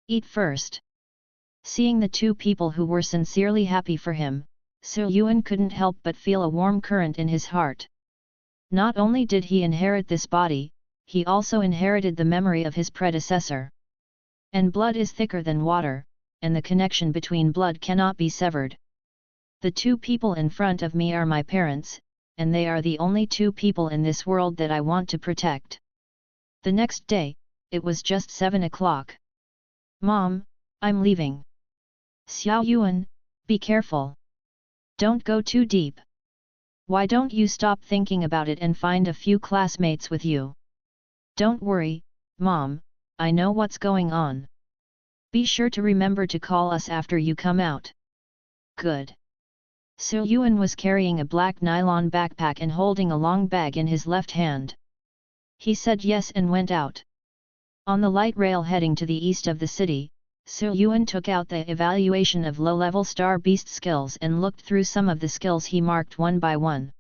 Eat first." Seeing the two people who were sincerely happy for him, Su Yuan couldn't help but feel a warm current in his heart. Not only did he inherit this body, he also inherited the memory of his predecessor. And blood is thicker than water, and the connection between blood cannot be severed. The two people in front of me are my parents, and they are the only two people in this world that I want to protect. The next day, it was just 7 o'clock. "Mom, I'm leaving." "Xiao Yuan, be careful. Don't go too deep. Why don't you stop thinking about it and find a few classmates with you?" "Don't worry, Mom, I know what's going on. Be sure to remember to call us after you come out." "Good." Su Yuan was carrying a black nylon backpack and holding a long bag in his left hand. He said yes and went out. On the light rail heading to the east of the city, Su Yuan took out the evaluation of low-level star beast skills and looked through some of the skills he marked one by one.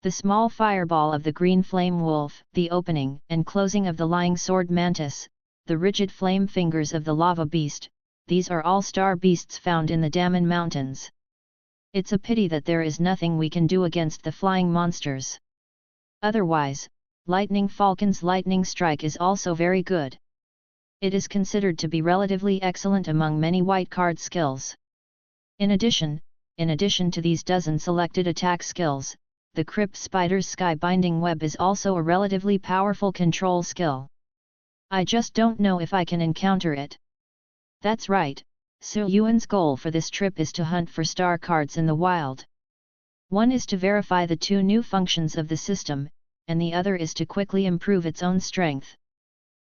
The small fireball of the green flame wolf, the opening and closing of the lying sword mantis, the rigid flame fingers of the lava beast, these are all star beasts found in the Daman Mountains. It's a pity that there is nothing we can do against the flying monsters. Otherwise, Lightning Falcon's lightning strike is also very good. It is considered to be relatively excellent among many white card skills. In addition to these dozen selected attack skills, the Crypt Spider's Sky-Binding Web is also a relatively powerful control skill. I just don't know if I can encounter it. That's right, Su Yuan's goal for this trip is to hunt for star cards in the wild. One is to verify the two new functions of the system, and the other is to quickly improve its own strength.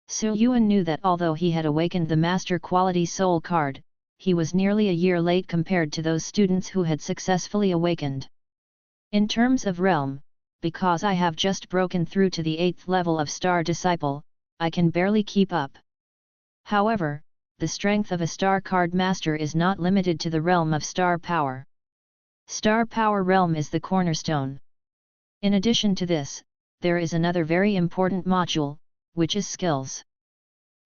Su Yuan knew that although he had awakened the Master Quality Soul card, he was nearly a year late compared to those students who had successfully awakened. In terms of realm, because I have just broken through to the 8th level of Star Disciple, I can barely keep up. However, the strength of a Star Card Master is not limited to the realm of Star Power. Star Power realm is the cornerstone. In addition to this, there is another very important module, which is skills.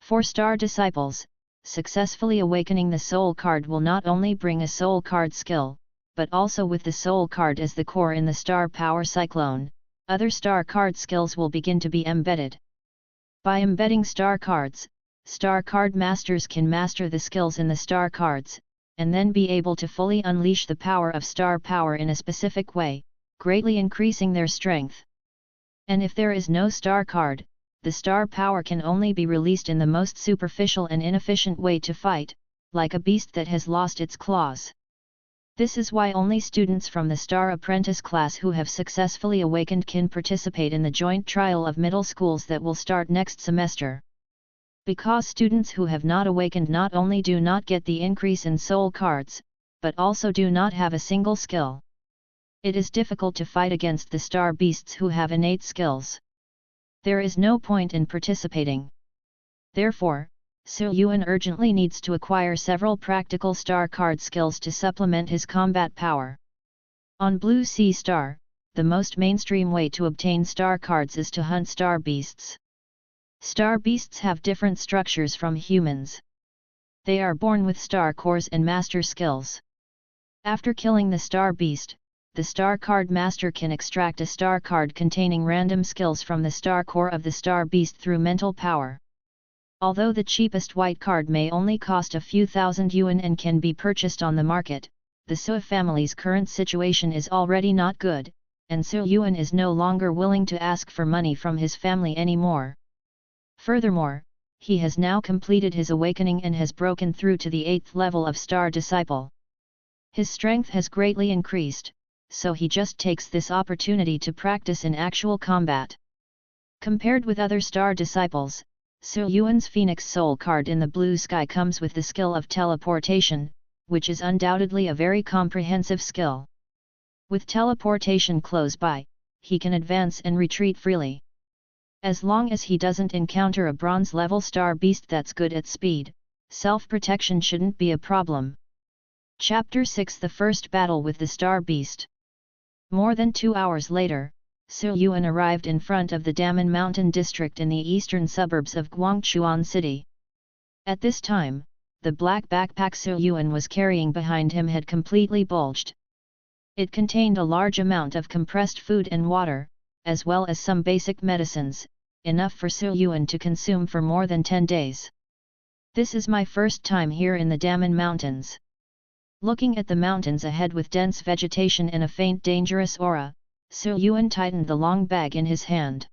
For Star Disciples, successfully awakening the Soul card will not only bring a Soul card skill, but also with the soul card as the core in the star power cyclone, other star card skills will begin to be embedded. By embedding star cards, star card masters can master the skills in the star cards, and then be able to fully unleash the power of star power in a specific way, greatly increasing their strength. And if there is no star card, the star power can only be released in the most superficial and inefficient way to fight, like a beast that has lost its claws. This is why only students from the Star Apprentice class who have successfully awakened can participate in the joint trial of middle schools that will start next semester. Because students who have not awakened not only do not get the increase in soul cards, but also do not have a single skill. It is difficult to fight against the star beasts who have innate skills. There is no point in participating. Therefore, Yuan urgently needs to acquire several practical star card skills to supplement his combat power. On Blue Sea Star, the most mainstream way to obtain star cards is to hunt star beasts. Star beasts have different structures from humans. They are born with star cores and master skills. After killing the star beast, the star card master can extract a star card containing random skills from the star core of the star beast through mental power. Although the cheapest white card may only cost a few thousand yuan and can be purchased on the market, the Sui family's current situation is already not good, and Yuan is no longer willing to ask for money from his family anymore. Furthermore, he has now completed his awakening and has broken through to the 8th level of Star Disciple. His strength has greatly increased, so he just takes this opportunity to practice in actual combat. Compared with other Star Disciples, Yuan's Phoenix Soul card in the blue sky comes with the skill of teleportation, which is undoubtedly a very comprehensive skill. With teleportation close by, he can advance and retreat freely. As long as he doesn't encounter a bronze-level star beast that's good at speed, self-protection shouldn't be a problem. Chapter 6: The First Battle with the Star Beast. More than 2 hours later, Yuan arrived in front of the Damen Mountain district in the eastern suburbs of Guangchuan City. At this time, the black backpack Yuan was carrying behind him had completely bulged. It contained a large amount of compressed food and water, as well as some basic medicines, enough for Yuan to consume for more than 10 days. This is my first time here in the Damen Mountains. Looking at the mountains ahead with dense vegetation and a faint dangerous aura, Yuan tightened the long bag in his hand.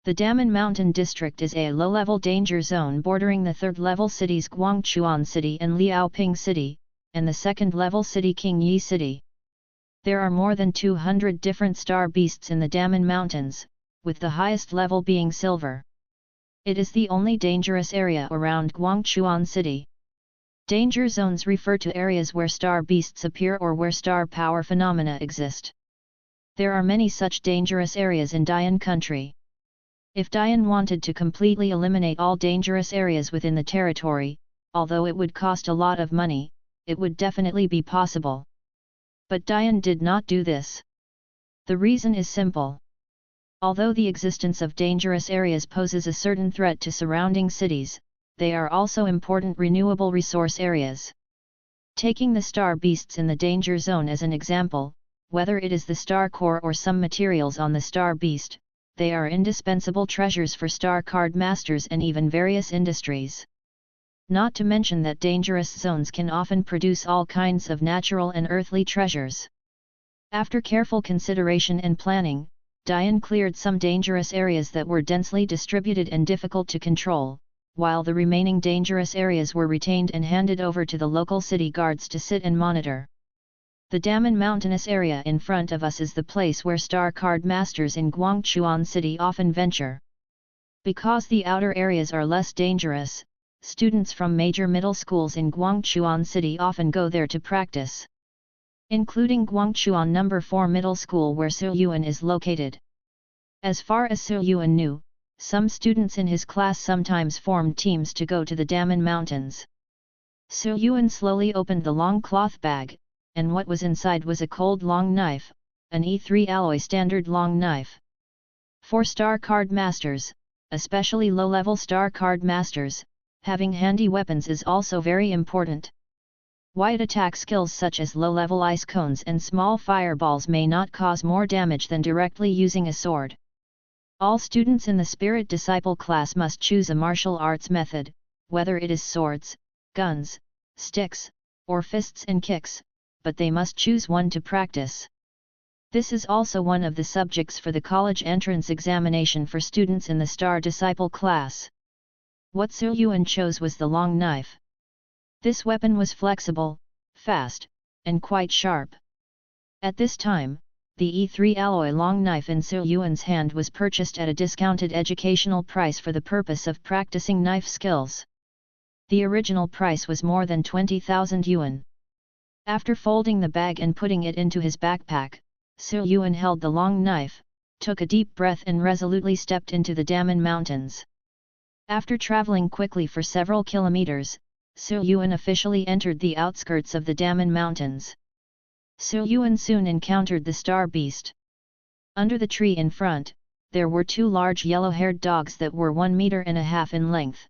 The Damen Mountain District is a low-level danger zone bordering the third-level cities Guangchuan City and Liaoping City, and the second-level city Qingyi City. There are more than 200 different star beasts in the Damen Mountains, with the highest level being silver. It is the only dangerous area around Guangchuan City. Danger zones refer to areas where star beasts appear or where star power phenomena exist. There are many such dangerous areas in Dian country. If Dian wanted to completely eliminate all dangerous areas within the territory, although it would cost a lot of money, it would definitely be possible. But Dian did not do this. The reason is simple. Although the existence of dangerous areas poses a certain threat to surrounding cities, they are also important renewable resource areas. Taking the star beasts in the danger zone as an example, whether it is the star core or some materials on the star beast, they are indispensable treasures for star card masters and even various industries. Not to mention that dangerous zones can often produce all kinds of natural and earthly treasures. After careful consideration and planning, Dian cleared some dangerous areas that were densely distributed and difficult to control, while the remaining dangerous areas were retained and handed over to the local city guards to sit and monitor. The Damen mountainous area in front of us is the place where star card masters in Guangchuan City often venture. Because the outer areas are less dangerous, students from major middle schools in Guangchuan City often go there to practice. Including Guangchuan No. 4 Middle School where Yuan is located. As far as Yuan knew, some students in his class sometimes formed teams to go to the Damen Mountains. Yuan slowly opened the long cloth bag, and what was inside was a cold long knife, an E3 alloy standard long knife. For star card masters, especially low-level star card masters, having handy weapons is also very important. Wide attack skills such as low-level ice cones and small fireballs may not cause more damage than directly using a sword. All students in the Spirit Disciple class must choose a martial arts method, whether it is swords, guns, sticks, or fists and kicks, but they must choose one to practice. This is also one of the subjects for the college entrance examination for students in the Star Disciple class. What Sir Yuan chose was the long knife. This weapon was flexible, fast, and quite sharp. At this time, the E3 alloy long knife in Sir Yuan's hand was purchased at a discounted educational price for the purpose of practicing knife skills. The original price was more than 20,000 yuan. After folding the bag and putting it into his backpack, Sir Yuan held the long knife, took a deep breath and resolutely stepped into the Daman Mountains. After traveling quickly for several kilometers, Sir Yuan officially entered the outskirts of the Daman Mountains. Sir Yuan soon encountered the star beast. Under the tree in front, there were two large yellow-haired dogs that were 1.5 meters in length.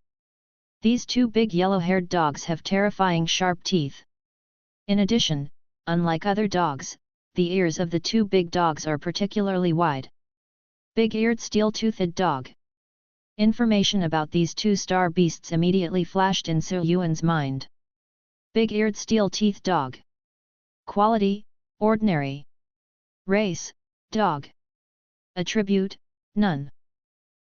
These two big yellow-haired dogs have terrifying sharp teeth. In addition, unlike other dogs, the ears of the two big dogs are particularly wide. Big-eared steel-toothed dog. Information about these two star beasts immediately flashed in Sir Yuan's mind. Big-eared steel-teeth dog. Quality, ordinary. Race, dog. Attribute, none.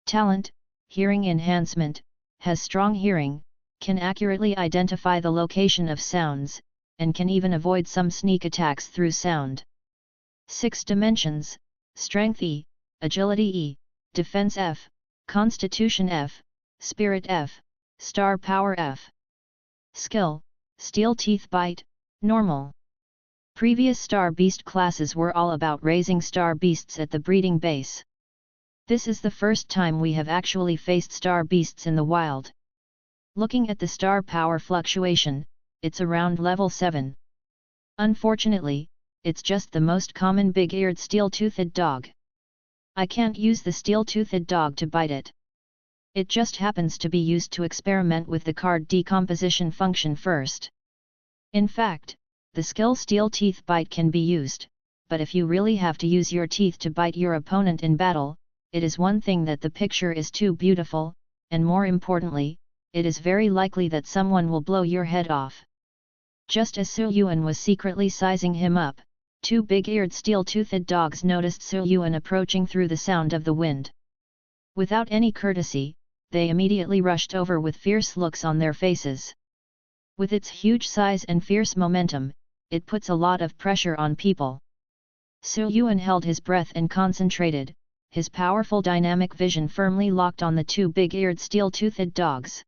Talent, hearing enhancement, has strong hearing, can accurately identify the location of sounds, and can even avoid some sneak attacks through sound. 6 dimensions, Strength E, Agility E, Defense F, Constitution F, Spirit F, Star Power F. Skill, Steel Teeth Bite, Normal. Previous Star Beast classes were all about raising Star Beasts at the breeding base. This is the first time we have actually faced Star Beasts in the wild. Looking at the Star Power fluctuation, it's around level 7. Unfortunately, it's just the most common big-eared steel-toothed dog. I can't use the steel-toothed dog to bite it. It just happens to be used to experiment with the card decomposition function first. In fact, the skill Steel Teeth Bite can be used, but if you really have to use your teeth to bite your opponent in battle, it is one thing that the picture is too beautiful, and more importantly, it is very likely that someone will blow your head off. Just as Sir Yuan was secretly sizing him up, two big-eared steel-toothed dogs noticed Sir Yuan approaching through the sound of the wind. Without any courtesy, they immediately rushed over with fierce looks on their faces. With its huge size and fierce momentum, it puts a lot of pressure on people. Sir Yuan held his breath and concentrated, his powerful dynamic vision firmly locked on the two big-eared steel-toothed dogs.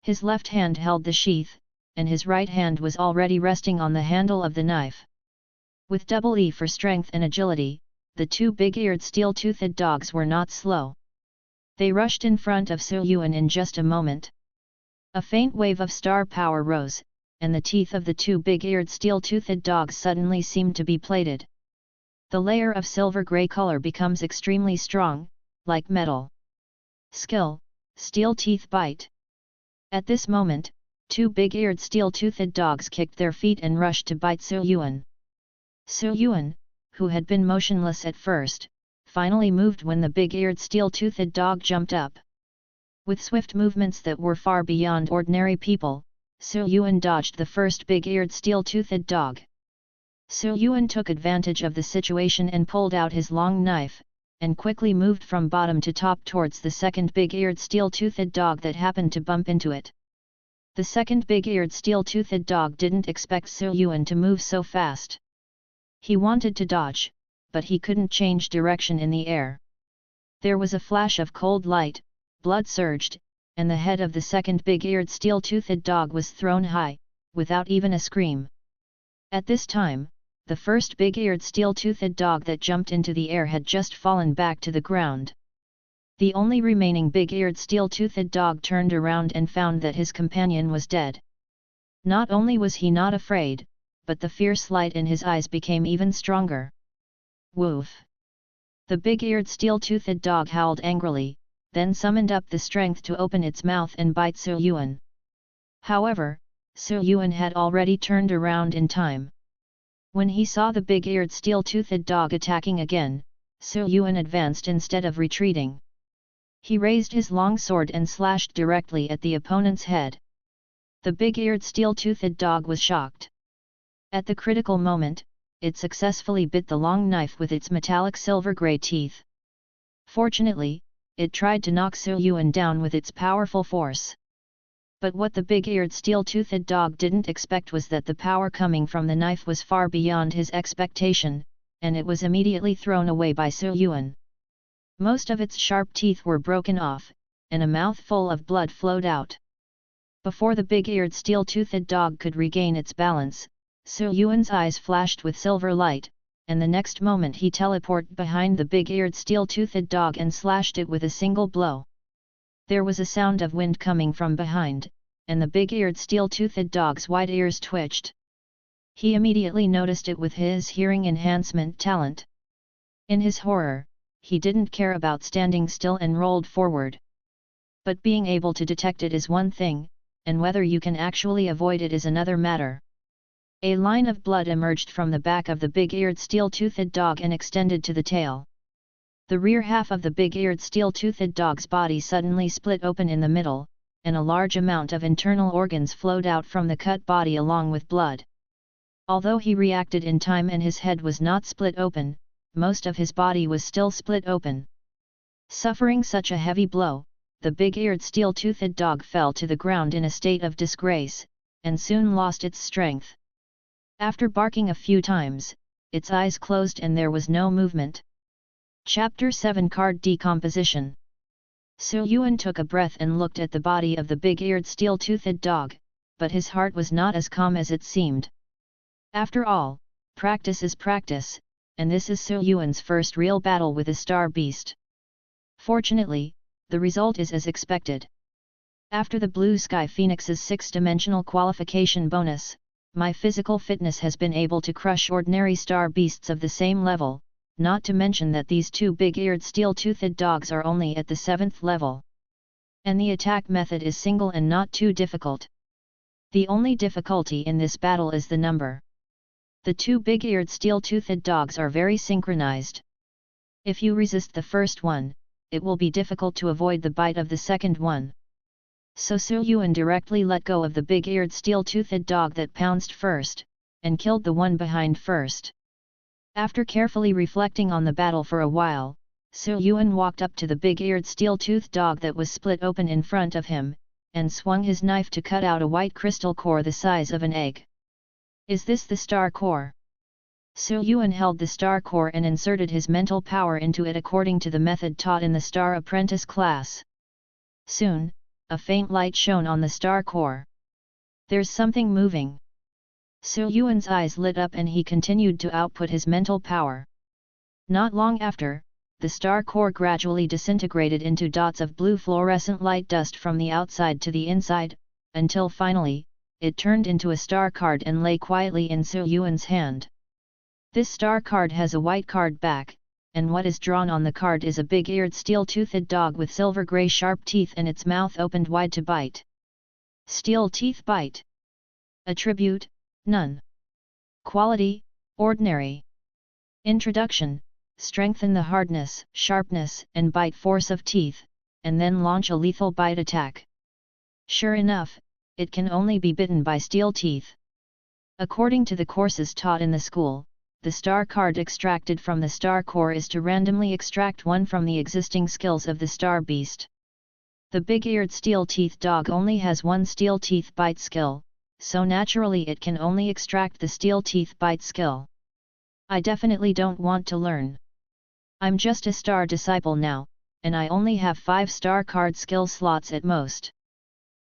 His left hand held the sheath, and his right hand was already resting on the handle of the knife. With double E for strength and agility, the two big-eared steel-toothed dogs were not slow. They rushed in front of Sir Yuan in just a moment. A faint wave of star power rose, and the teeth of the two big-eared steel-toothed dogs suddenly seemed to be plated. The layer of silver-gray color becomes extremely strong, like metal. Skill, Steel Teeth Bite. At this moment, two big-eared steel-toothed dogs kicked their feet and rushed to bite Sir Yuan. Sir Yuan, who had been motionless at first, finally moved when the big-eared steel-toothed dog jumped up. With swift movements that were far beyond ordinary people, Sir Yuan dodged the first big-eared steel-toothed dog. Sir Yuan took advantage of the situation and pulled out his long knife, and quickly moved from bottom to top towards the second big-eared steel-toothed dog that happened to bump into it. The second big-eared steel-toothed dog didn't expect Sir Yuan to move so fast. He wanted to dodge, but he couldn't change direction in the air. There was a flash of cold light, blood surged, and the head of the second big-eared steel-toothed dog was thrown high, without even a scream. At this time, the first big-eared steel-toothed dog that jumped into the air had just fallen back to the ground. The only remaining big-eared steel-toothed dog turned around and found that his companion was dead. Not only was he not afraid, but the fierce light in his eyes became even stronger. Woof! The big-eared steel-toothed dog howled angrily, then summoned up the strength to open its mouth and bite Sir Yuan. However, Yuan had already turned around in time. When he saw the big-eared steel-toothed dog attacking again, Yuan advanced instead of retreating. He raised his long sword and slashed directly at the opponent's head. The big-eared steel-toothed dog was shocked. At the critical moment, it successfully bit the long knife with its metallic silver-grey teeth. Fortunately, it tried to knock Yuan down with its powerful force. But what the big-eared steel-toothed dog didn't expect was that the power coming from the knife was far beyond his expectation, and it was immediately thrown away by Yuan. Most of its sharp teeth were broken off, and a mouthful of blood flowed out. Before the big-eared steel-toothed dog could regain its balance, Yuan's eyes flashed with silver light, and the next moment he teleported behind the big-eared steel-toothed dog and slashed it with a single blow. There was a sound of wind coming from behind, and the big-eared steel-toothed dog's wide ears twitched. He immediately noticed it with his hearing enhancement talent. In his horror, he didn't care about standing still and rolled forward. But being able to detect it is one thing, and whether you can actually avoid it is another matter. A line of blood emerged from the back of the big-eared steel-toothed dog and extended to the tail. The rear half of the big-eared steel-toothed dog's body suddenly split open in the middle, and a large amount of internal organs flowed out from the cut body along with blood. Although he reacted in time and his head was not split open, most of his body was still split open. Suffering such a heavy blow, the big-eared steel-toothed dog fell to the ground in a state of disgrace, and soon lost its strength. After barking a few times, its eyes closed and there was no movement. Chapter 7 Card Decomposition. Yuan took a breath and looked at the body of the big-eared steel-toothed dog, but his heart was not as calm as it seemed. After all, practice is practice, and this is Yuan's first real battle with a star beast. Fortunately, the result is as expected. After the Blue Sky Phoenix's 6-dimensional qualification bonus, my physical fitness has been able to crush ordinary star beasts of the same level, not to mention that these two big-eared steel-toothed dogs are only at the 7th level. And the attack method is single and not too difficult. The only difficulty in this battle is the number. The two big-eared steel-toothed dogs are very synchronized. If you resist the first one, it will be difficult to avoid the bite of the second one. So Yuan directly let go of the big-eared steel-toothed dog that pounced first, and killed the one behind first. After carefully reflecting on the battle for a while, Yuan walked up to the big-eared steel-toothed dog that was split open in front of him, and swung his knife to cut out a white crystal core the size of an egg. Is this the star core? Yuan held the star core and inserted his mental power into it according to the method taught in the Star Apprentice class. Soon, a faint light shone on the star core. There's something moving. Yuan's eyes lit up and he continued to output his mental power. Not long after, the star core gradually disintegrated into dots of blue fluorescent light dust from the outside to the inside, until finally, it turned into a star card and lay quietly in Yuan's hand. This star card has a white card back, and what is drawn on the card is a big-eared steel-toothed dog with silver-grey sharp teeth and its mouth opened wide to bite. Steel teeth bite. Attribute: none. Quality: ordinary. Introduction: strengthen the hardness, sharpness, and bite force of teeth, and then launch a lethal bite attack. Sure enough, it can only be bitten by steel teeth. According to the courses taught in the school, the star card extracted from the star core is to randomly extract one from the existing skills of the star beast. The big-eared steel teeth dog only has one steel teeth bite skill, so naturally it can only extract the steel teeth bite skill. I definitely don't want to learn. I'm just a star disciple now, and I only have 5 star card skill slots at most.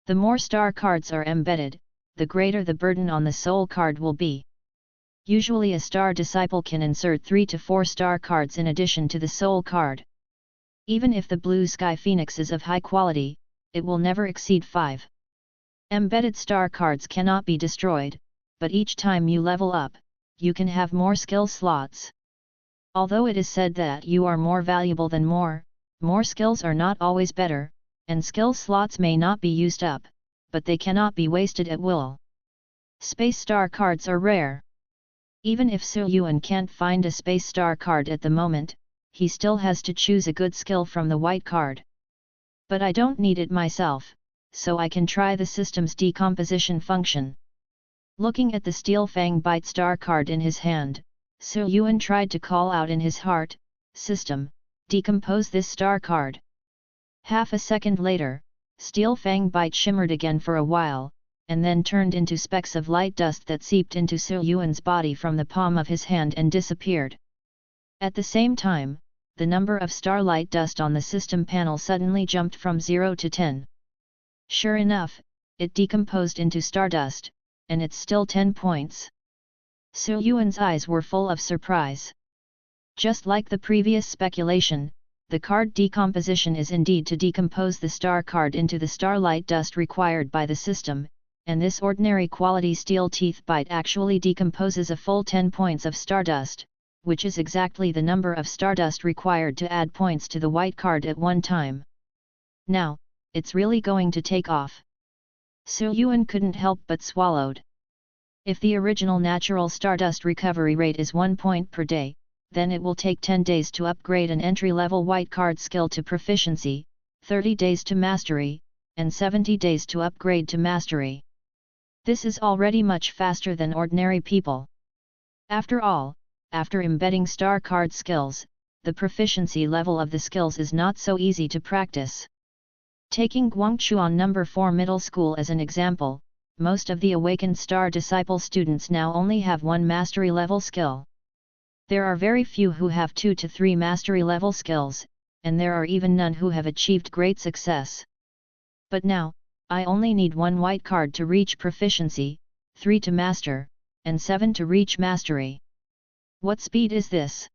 The more star cards are embedded, the greater the burden on the soul card will be. Usually a star disciple can insert 3 to 4 star cards in addition to the soul card. Even if the Blue Sky Phoenix is of high quality, it will never exceed 5. Embedded star cards cannot be destroyed, but each time you level up, you can have more skill slots. Although it is said that you are more valuable than more skills are not always better, and skill slots may not be used up, but they cannot be wasted at will. Space star cards are rare. Even if Su Yuan can't find a space star card at the moment, he still has to choose a good skill from the white card. But I don't need it myself, so I can try the system's decomposition function. Looking at the Steel Fang Bite star card in his hand, Su Yuan tried to call out in his heart, "System, decompose this star card." Half a second later, Steel Fang Bite shimmered again for a while, and then turned into specks of light dust that seeped into Su Yuan's body from the palm of his hand and disappeared. At the same time, the number of starlight dust on the system panel suddenly jumped from 0 to 10. Sure enough, it decomposed into stardust, and it's still 10 points. Su Yuan's eyes were full of surprise. Just like the previous speculation, the card decomposition is indeed to decompose the star card into the starlight dust required by the system, and this ordinary quality steel teeth bite actually decomposes a full 10 points of stardust, which is exactly the number of stardust required to add points to the white card at one time. Now, it's really going to take off. Su Yuan couldn't help but swallowed. If the original natural stardust recovery rate is 1 point per day, then it will take 10 days to upgrade an entry-level white card skill to proficiency, 30 days to mastery, and 70 days to upgrade to mastery. This is already much faster than ordinary people. After all, after embedding star card skills, the proficiency level of the skills is not so easy to practice. Taking Guangchuan No. 4 Middle School as an example, most of the awakened star disciple students now only have one mastery level skill. There are very few who have 2 to 3 mastery level skills, and there are even none who have achieved great success. But now, I only need 1 white card to reach proficiency, 3 to master, and 7 to reach mastery. What speed is this?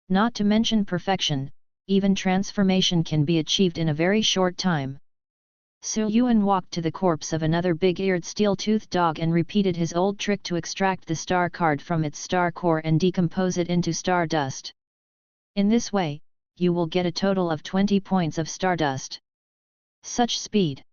Not to mention perfection, even transformation can be achieved in a very short time. Su Yuan walked to the corpse of another big-eared steel-toothed dog and repeated his old trick to extract the star card from its star core and decompose it into stardust. In this way, you will get a total of 20 points of stardust. Such speed!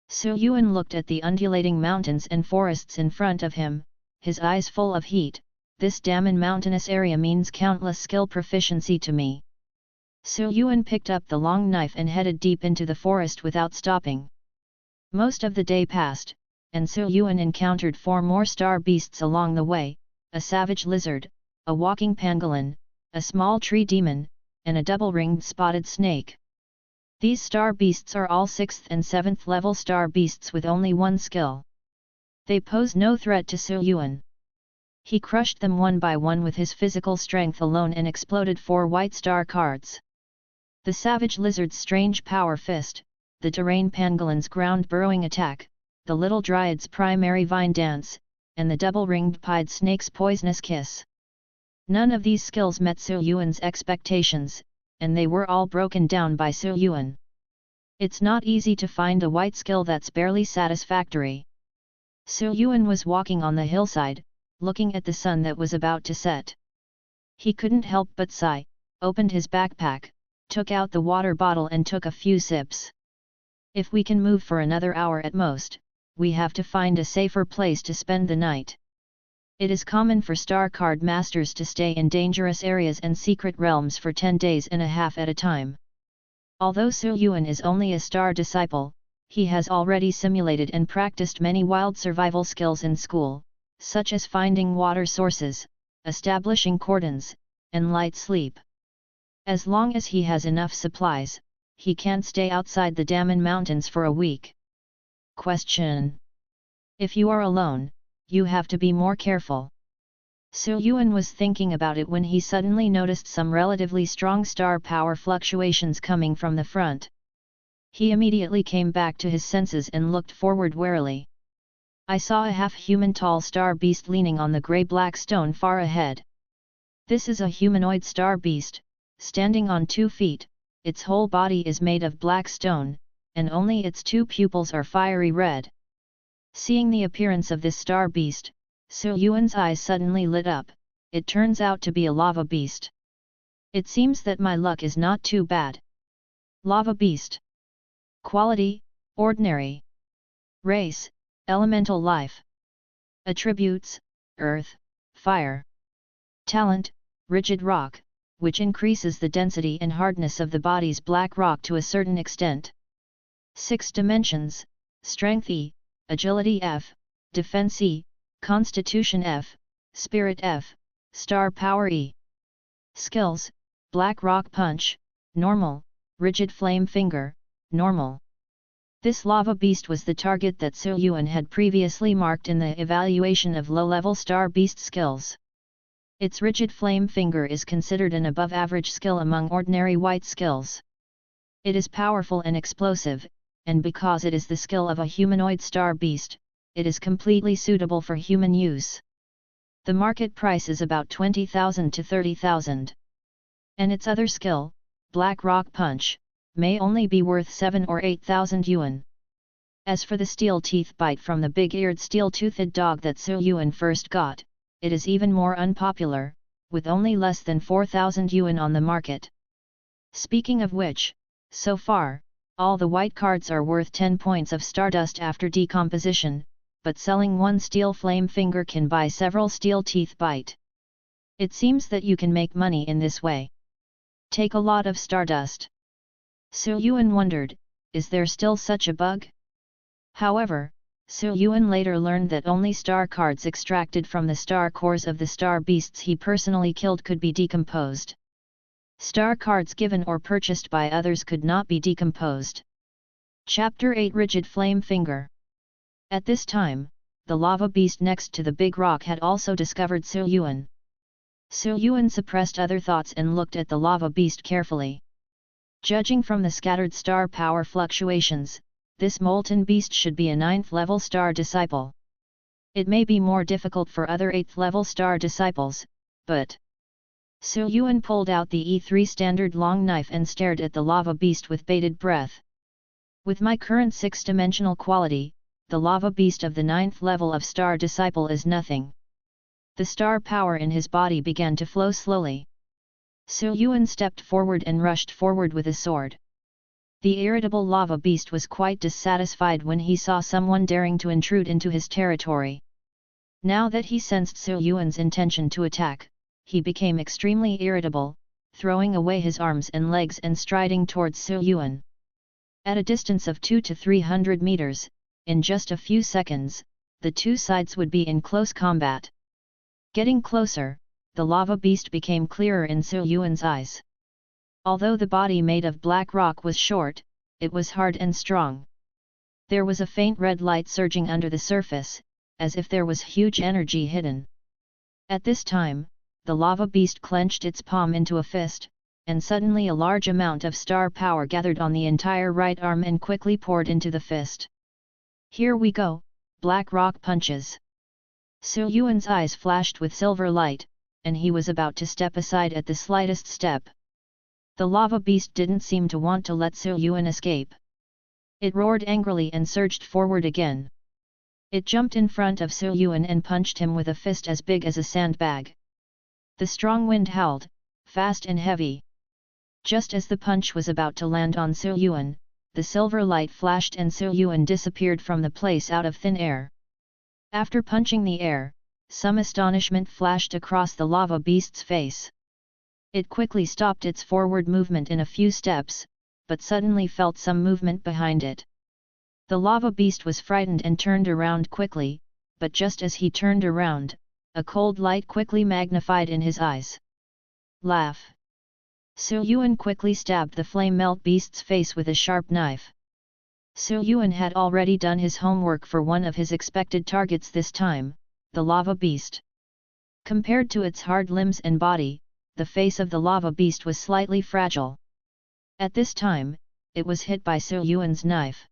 Su Yuan looked at the undulating mountains and forests in front of him, his eyes full of heat. This damn mountainous area means countless skill proficiency to me. Su Yuan picked up the long knife and headed deep into the forest without stopping. Most of the day passed, and Su Yuan encountered 4 more star beasts along the way, a savage lizard, a walking pangolin, a small tree demon, and a double-ringed spotted snake. These star beasts are all 6th and 7th level star beasts with only 1 skill. They pose no threat to Su Yuan. He crushed them one by one with his physical strength alone and exploded 4 white star cards. The savage lizard's strange power fist, the terrain pangolin's ground-burrowing attack, the little dryad's primary vine dance, and the double-ringed pied snake's poisonous kiss. None of these skills met Su Yuan's expectations, and they were all broken down by Su Yuan. It's not easy to find a white skill that's barely satisfactory. Su Yuan was walking on the hillside, looking at the sun that was about to set. He couldn't help but sigh, opened his backpack, took out the water bottle and took a few sips. If we can move for another hour at most, we have to find a safer place to spend the night. It is common for star card masters to stay in dangerous areas and secret realms for 10 days and a half at a time. Although Su Yuan is only a star disciple, he has already simulated and practiced many wild survival skills in school, such as finding water sources, establishing cordons, and light sleep. As long as he has enough supplies, he can't stay outside the Daman Mountains for a week. Question: if you are alone, you have to be more careful. Su Yuan was thinking about it when he suddenly noticed some relatively strong star power fluctuations coming from the front. He immediately came back to his senses and looked forward warily. I saw a half-human tall star beast leaning on the grey-black stone far ahead. This is a humanoid star beast, standing on 2 feet, its whole body is made of black stone, and only its 2 pupils are fiery red. Seeing the appearance of this star beast, Su Yuan's eyes suddenly lit up. It turns out to be a lava beast. It seems that my luck is not too bad. Lava beast. Quality: ordinary. Race: elemental life. Attributes: Earth, Fire. Talent: Rigid rock, which increases the density and hardness of the body's black rock to a certain extent. 6 dimensions: Strength E, Agility F, Defense E, Constitution F, Spirit F, Star Power E. Skills: Black Rock Punch, Normal, Rigid Flame Finger, Normal. This lava beast was the target that Yuan had previously marked in the evaluation of low-level star beast skills. Its rigid flame finger is considered an above-average skill among ordinary white skills. It is powerful and explosive, and because it is the skill of a humanoid star beast, it is completely suitable for human use. The market price is about 20,000 to 30,000. And its other skill, Black Rock Punch, may only be worth 7 or 8,000 yuan. As for the steel teeth bite from the big-eared steel-toothed dog that Yuan first got, it is even more unpopular, with only less than 4,000 yuan on the market. Speaking of which, so far, all the white cards are worth 10 points of stardust after decomposition, but selling one steel flame finger can buy several steel teeth bite. It seems that you can make money in this way. Take a lot of stardust. Yuan wondered, is there still such a bug? However, Yuan later learned that only star cards extracted from the star cores of the star beasts he personally killed could be decomposed. Star cards given or purchased by others could not be decomposed. Chapter 8: Rigid Flame Finger. At this time, the lava beast next to the big rock had also discovered Yuan. Yuan suppressed other thoughts and looked at the lava beast carefully. Judging from the scattered star power fluctuations, this molten beast should be a 9th-level star disciple. It may be more difficult for other 8th-level star disciples, but... Yuan pulled out the E3 standard long knife and stared at the lava beast with bated breath. With my current 6-dimensional quality, the lava beast of the 9th level of star disciple is nothing. The star power in his body began to flow slowly. Yuan stepped forward and rushed forward with a sword. The irritable lava beast was quite dissatisfied when he saw someone daring to intrude into his territory. Now that he sensed Yuan's intention to attack, he became extremely irritable, throwing away his arms and legs and striding towards Yuan. At a distance of 200 to 300 meters, in just a few seconds, the two sides would be in close combat. Getting closer, the lava beast became clearer in Yuan's eyes. Although the body made of black rock was short, it was hard and strong. There was a faint red light surging under the surface, as if there was huge energy hidden. At this time, the lava beast clenched its palm into a fist, and suddenly a large amount of star power gathered on the entire right arm and quickly poured into the fist. Here we go, Black Rock Punches. Yuan's eyes flashed with silver light, and he was about to step aside at the slightest step. The lava beast didn't seem to want to let Yuan escape. It roared angrily and surged forward again. It jumped in front of Yuan and punched him with a fist as big as a sandbag. The strong wind howled, fast and heavy. Just as the punch was about to land on Yuan, the silver light flashed and Yuan disappeared from the place out of thin air. After punching the air, some astonishment flashed across the lava beast's face. It quickly stopped its forward movement in a few steps, but suddenly felt some movement behind it. The lava beast was frightened and turned around quickly, but just as he turned around, a cold light quickly magnified in his eyes. Laugh! Yuan quickly stabbed the flame melt beast's face with a sharp knife. Yuan had already done his homework for one of his expected targets this time, the lava beast. Compared to its hard limbs and body, the face of the lava beast was slightly fragile. At this time, it was hit by Yuan's knife.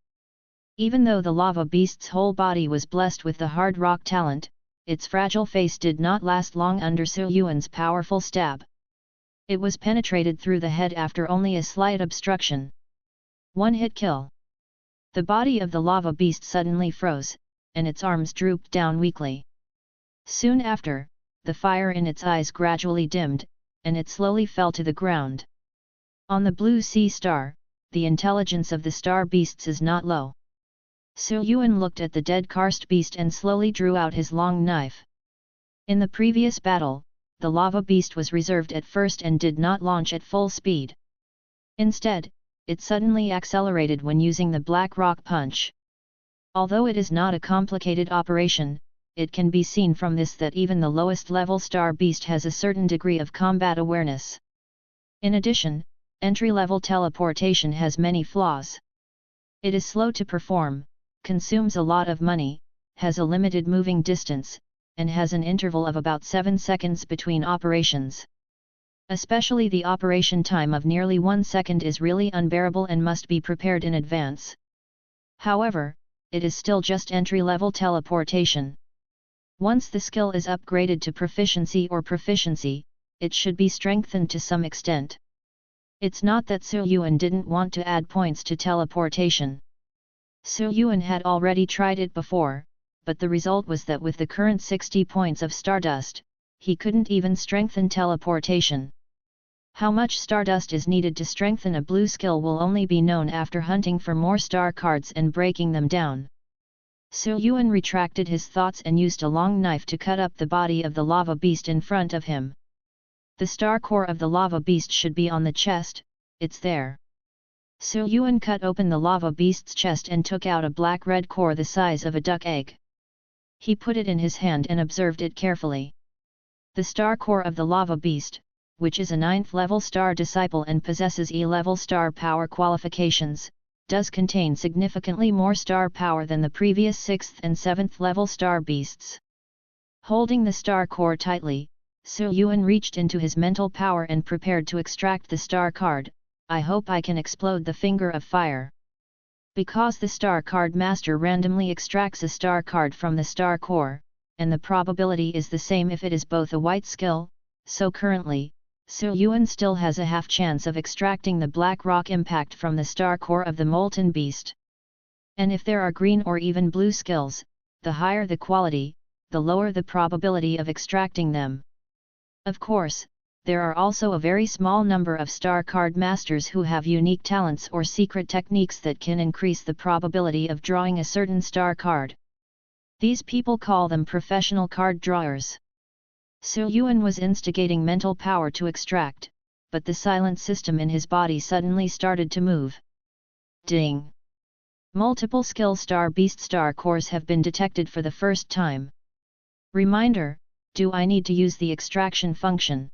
Even though the lava beast's whole body was blessed with the hard rock talent, its fragile face did not last long under Yuan's powerful stab. It was penetrated through the head after only a slight obstruction. One-hit kill. The body of the lava beast suddenly froze, and its arms drooped down weakly. Soon after, the fire in its eyes gradually dimmed, and it slowly fell to the ground. On the blue sea star, the intelligence of the star beasts is not low. Su Yuan looked at the dead karst beast and slowly drew out his long knife. In the previous battle, the lava beast was reserved at first and did not launch at full speed. Instead, it suddenly accelerated when using the black rock punch. Although it is not a complicated operation, it can be seen from this that even the lowest level star beast has a certain degree of combat awareness. In addition, entry-level teleportation has many flaws. It is slow to perform, consumes a lot of money, has a limited moving distance, and has an interval of about 7 seconds between operations. Especially the operation time of nearly 1 second is really unbearable and must be prepared in advance. However, it is still just entry-level teleportation. Once the skill is upgraded to proficiency or proficiency, it should be strengthened to some extent. It's not that Su Yuan didn't want to add points to teleportation. Su Yuan had already tried it before, but the result was that with the current 60 points of Stardust, he couldn't even strengthen teleportation. How much Stardust is needed to strengthen a blue skill will only be known after hunting for more star cards and breaking them down. Su Yuan retracted his thoughts and used a long knife to cut up the body of the lava beast in front of him. The star core of the lava beast should be on the chest, it's there. Su Yuan cut open the lava beast's chest and took out a black-red core the size of a duck egg. He put it in his hand and observed it carefully. The star core of the lava beast, which is a 9th level star disciple and possesses E-level star power qualifications, does contain significantly more star power than the previous 6th and 7th level star beasts. Holding the star core tightly, Su Yuan reached into his mental power and prepared to extract the star card. I hope I can explode the finger of fire. Because the star card master randomly extracts a star card from the star core, and the probability is the same if it is both a white skill, so currently, Su Yuan still has a half chance of extracting the black rock impact from the star core of the molten beast. And if there are green or even blue skills, the higher the quality, the lower the probability of extracting them. Of course, there are also a very small number of star card masters who have unique talents or secret techniques that can increase the probability of drawing a certain star card. These people call them professional card drawers. Su Yuan was instigating mental power to extract, but the silent system in his body suddenly started to move. Ding! Multiple skill star beast star cores have been detected for the first time. Reminder, do I need to use the extraction function?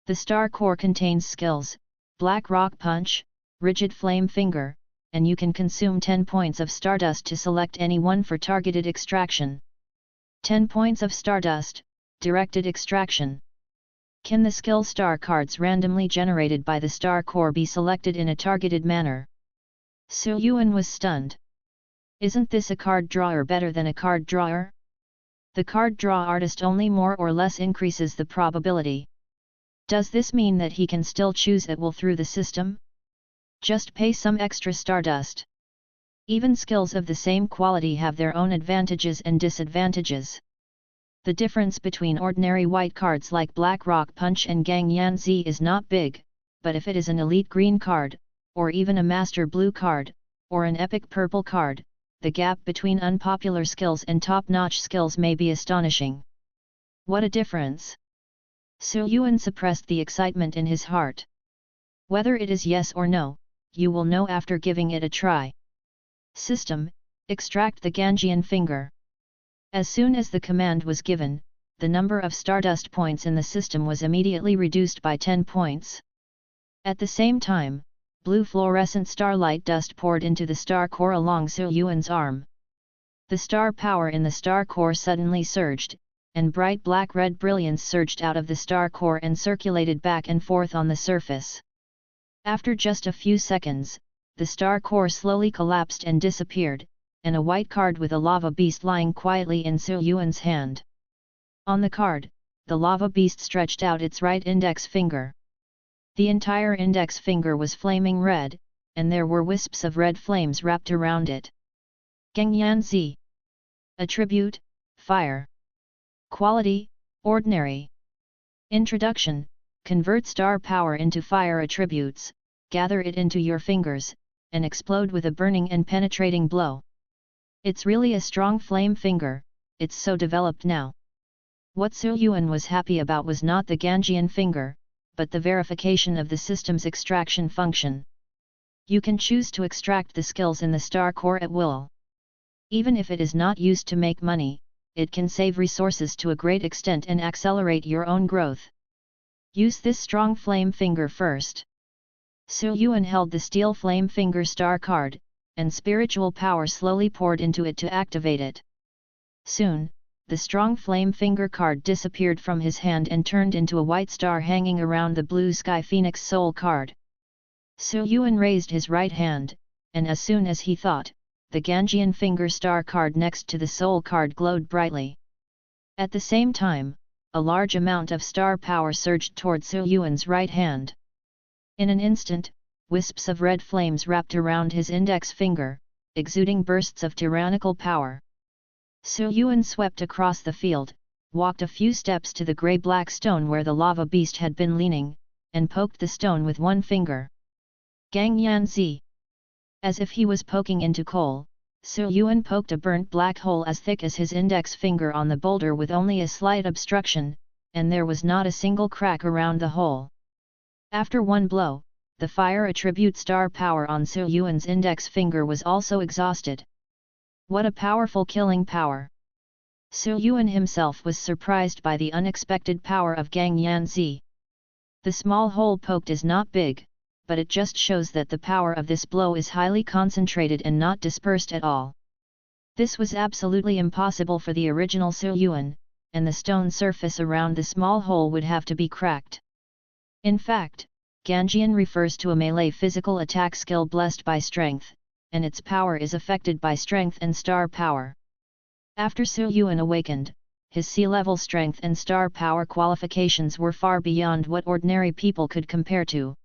The star core contains skills, Black Rock Punch, Rigid Flame Finger, and you can consume 10 points of Stardust to select any one for targeted extraction. 10 points of Stardust, Directed Extraction. Can the skill star cards randomly generated by the star core be selected in a targeted manner? Su Yuan was stunned. Isn't this a card drawer better than a card drawer? The card draw artist only more or less increases the probability. Does this mean that he can still choose at will through the system? Just pay some extra Stardust. Even skills of the same quality have their own advantages and disadvantages. The difference between ordinary white cards like Black Rock Punch and Cang Yan Z is not big, but if it is an elite green card, or even a master blue card, or an epic purple card, the gap between unpopular skills and top-notch skills may be astonishing. What a difference! Su Yuan suppressed the excitement in his heart. Whether it is yes or no, you will know after giving it a try. System, extract the Ganjian finger. As soon as the command was given, the number of Stardust points in the system was immediately reduced by 10 points. At the same time, blue fluorescent starlight dust poured into the star core along Su Yuan's arm. The star power in the star core suddenly surged, and bright black-red brilliance surged out of the star core and circulated back and forth on the surface. After just a few seconds, the star core slowly collapsed and disappeared, and a white card with a lava beast lying quietly in Su Yuan's hand. On the card, the lava beast stretched out its right index finger. The entire index finger was flaming red, and there were wisps of red flames wrapped around it. Cang Yan Z. Attribute, Fire. Quality, Ordinary. Introduction, convert star power into fire attributes, gather it into your fingers, and explode with a burning and penetrating blow. It's really a strong flame finger, it's so developed now. What Su Yuan was happy about was not the Ganjian finger, but the verification of the system's extraction function. You can choose to extract the skills in the star core at will. Even if it is not used to make money, it can save resources to a great extent and accelerate your own growth. Use this strong flame finger first. Su Yuan held the steel flame finger star card, and spiritual power slowly poured into it to activate it. Soon, the strong flame finger card disappeared from his hand and turned into a white star hanging around the blue sky phoenix soul card. Su Yuan raised his right hand, and as soon as he thought, the Ganjian finger star card next to the soul card glowed brightly. At the same time, a large amount of star power surged toward Su Yuan's right hand. In an instant, wisps of red flames wrapped around his index finger, exuding bursts of tyrannical power. Su Yuan swept across the field, walked a few steps to the grey-black stone where the lava beast had been leaning, and poked the stone with one finger. Cang Yan Strike. As if he was poking into coal, Su Yuan poked a burnt black hole as thick as his index finger on the boulder with only a slight obstruction, and there was not a single crack around the hole. After one blow, the fire attribute star power on Su Yuan's index finger was also exhausted. What a powerful killing power! Su Yuan himself was surprised by the unexpected power of Cang Yan Strike. The small hole poked is not big, but it just shows that the power of this blow is highly concentrated and not dispersed at all. This was absolutely impossible for the original Su Yuan, and the stone surface around the small hole would have to be cracked. In fact, Ganjian refers to a melee physical attack skill blessed by strength, and its power is affected by strength and star power. After Su Yuan awakened, his sea-level strength and star power qualifications were far beyond what ordinary people could compare to.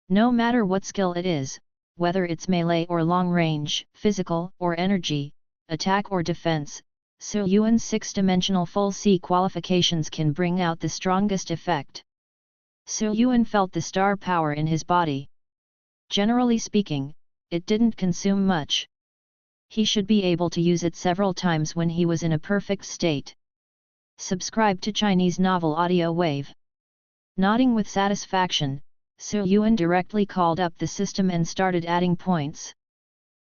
No matter what skill it is, whether it's melee or long-range, physical or energy, attack or defense, Su Yuan's six-dimensional full sea qualifications can bring out the strongest effect. Su Yuan felt the star power in his body. Generally speaking, it didn't consume much. He should be able to use it several times when he was in a perfect state. Subscribe to Chinese Novel Audio Wave. Nodding with satisfaction, Su Yuan directly called up the system and started adding points.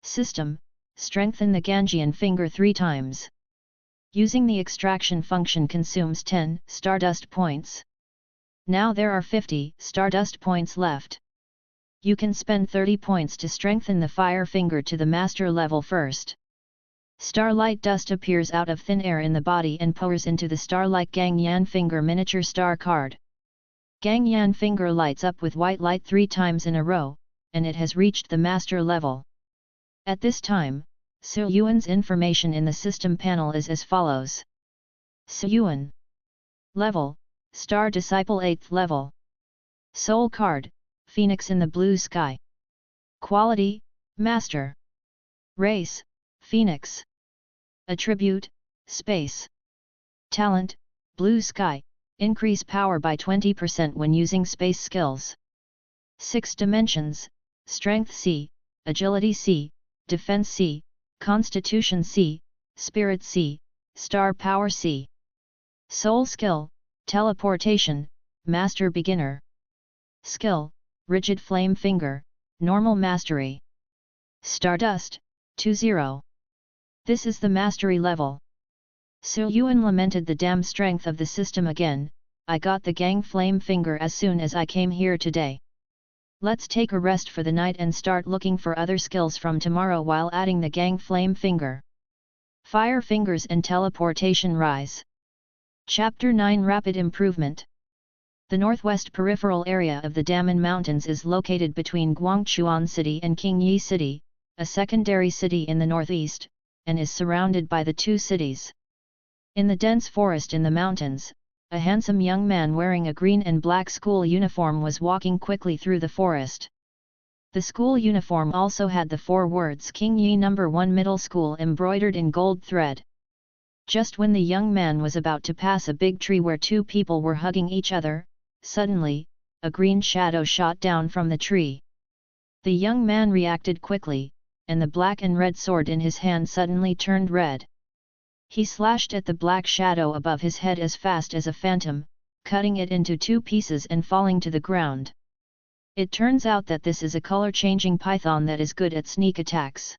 System, strengthen the Ganjian finger 3 times. Using the extraction function consumes 10 Stardust points. Now there are 50 Stardust points left. You can spend 30 points to strengthen the fire finger to the master level first. Starlight dust appears out of thin air in the body and pours into the Starlight Cang Yan finger miniature star card. Cang Yan finger lights up with white light 3 times in a row, and it has reached the master level. At this time, Su Yuan's information in the system panel is as follows. Su Yuan. Level, Star Disciple 8th level. Soul card, Phoenix in the blue sky. Quality, Master. Race, Phoenix. Attribute, Space. Talent, Blue sky, increase power by 20% when using space skills. 6 dimensions, Strength C, Agility C, Defense C, Constitution C, Spirit C, Star Power C. Soul skill, Teleportation, Master Beginner. Skill, Rigid Flame Finger, Normal Mastery. Stardust, 2-0. This is the mastery level. Su Yuan lamented the damn strength of the system again. I got the Gang Flame Finger as soon as I came here today. Let's take a rest for the night and start looking for other skills from tomorrow while adding the Gang Flame Finger. Fire Fingers and Teleportation Rise. Chapter 9 Rapid Improvement. The northwest peripheral area of the Daman Mountains is located between Guangchuan City and Qingyi City, a secondary city in the northeast, and is surrounded by the 2 cities. In the dense forest in the mountains, a handsome young man wearing a green and black school uniform was walking quickly through the forest. The school uniform also had the 4 words Qingyi No. 1 Middle School embroidered in gold thread. Just when the young man was about to pass a big tree where 2 people were hugging each other, suddenly, a green shadow shot down from the tree. The young man reacted quickly, and the black and red sword in his hand suddenly turned red. He slashed at the black shadow above his head as fast as a phantom, cutting it into 2 pieces and falling to the ground. It turns out that this is a color-changing python that is good at sneak attacks.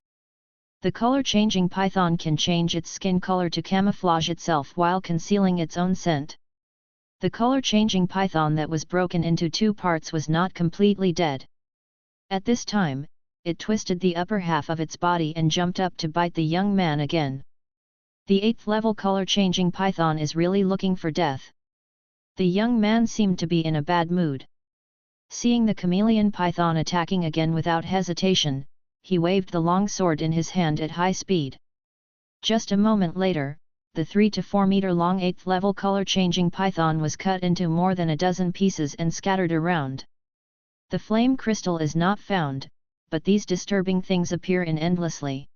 The color-changing python can change its skin color to camouflage itself while concealing its own scent. The color-changing python that was broken into 2 parts was not completely dead. At this time, it twisted the upper half of its body and jumped up to bite the young man again. The 8th level color-changing python is really looking for death. The young man seemed to be in a bad mood. Seeing the chameleon python attacking again without hesitation, he waved the long sword in his hand at high speed. Just a moment later, the 3 to 4 meter long 8th level color-changing python was cut into more than a dozen pieces and scattered around. The flame crystal is not found, but these disturbing things appear in endlessly.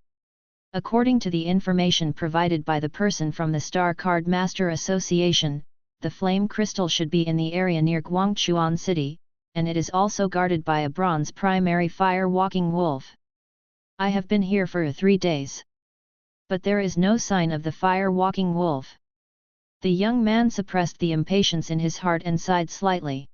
According to the information provided by the person from the Star Card Master Association, the flame crystal should be in the area near Guangchuan City, and it is also guarded by a bronze primary fire-walking wolf. I have been here for 3 days. But there is no sign of the fire-walking wolf. The young man suppressed the impatience in his heart and sighed slightly.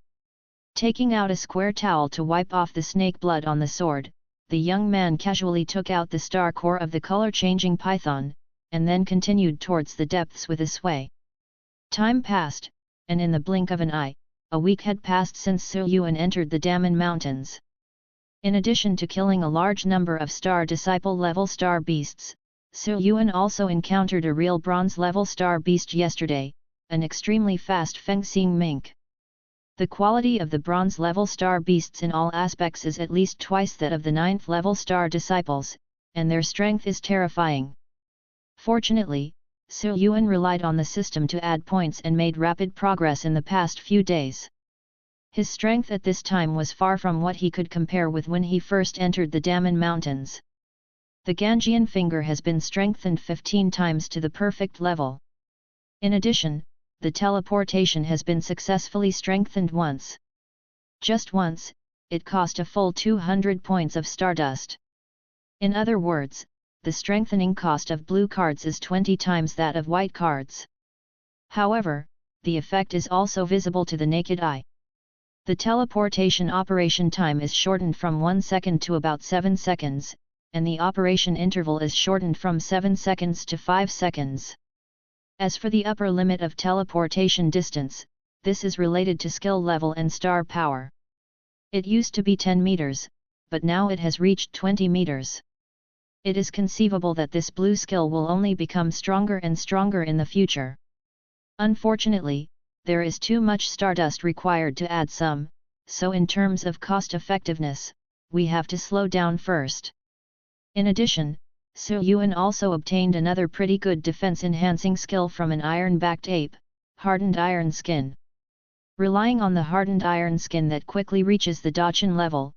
Taking out a square towel to wipe off the snake blood on the sword, the young man casually took out the star core of the color-changing python, and then continued towards the depths with a sway. Time passed, and in the blink of an eye, a week had passed since Yuan entered the Daman Mountains. In addition to killing a large number of Star Disciple level star beasts, Yuan also encountered a real bronze level star beast yesterday, an extremely fast Fengxing mink. The quality of the bronze level star beasts in all aspects is at least twice that of the 9th level star disciples, and their strength is terrifying. Fortunately, Yuan relied on the system to add points and made rapid progress in the past few days. His strength at this time was far from what he could compare with when he first entered the Daman Mountains. The Ganjian finger has been strengthened 15 times to the perfect level. In addition, the teleportation has been successfully strengthened once. Just once, it cost a full 200 points of stardust. In other words, the strengthening cost of blue cards is 20 times that of white cards. However, the effect is also visible to the naked eye. The teleportation operation time is shortened from 1 second to about 7 seconds, and the operation interval is shortened from 7 seconds to 5 seconds. As for the upper limit of teleportation distance, this is related to skill level and star power. It used to be 10 meters, but now it has reached 20 meters. It is conceivable that this blue skill will only become stronger and stronger in the future. Unfortunately, there is too much stardust required to add some, so in terms of cost effectiveness, we have to slow down first. In addition, Yuan also obtained another pretty good defense-enhancing skill from an iron-backed ape, hardened iron skin. Relying on the hardened iron skin that quickly reaches the Dachan level,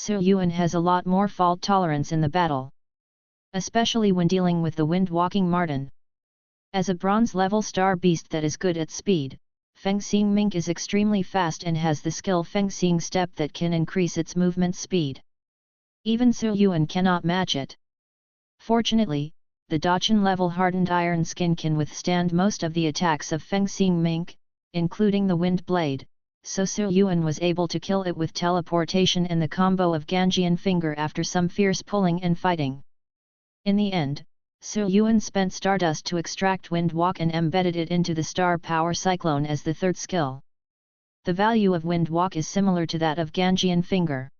Yuan has a lot more fault tolerance in the battle. Especially when dealing with the wind-walking marten. As a bronze-level star beast that is good at speed, Fengxing mink is extremely fast and has the skill Fengxing step that can increase its movement speed. Even Yuan cannot match it. Fortunately, the Dachan level hardened iron skin can withstand most of the attacks of Fengxing mink, including the wind blade, so Yuan was able to kill it with teleportation and the combo of Ganjian finger after some fierce pulling and fighting. In the end, Yuan spent stardust to extract wind walk and embedded it into the star power cyclone as the third skill. The value of wind walk is similar to that of Ganjian finger.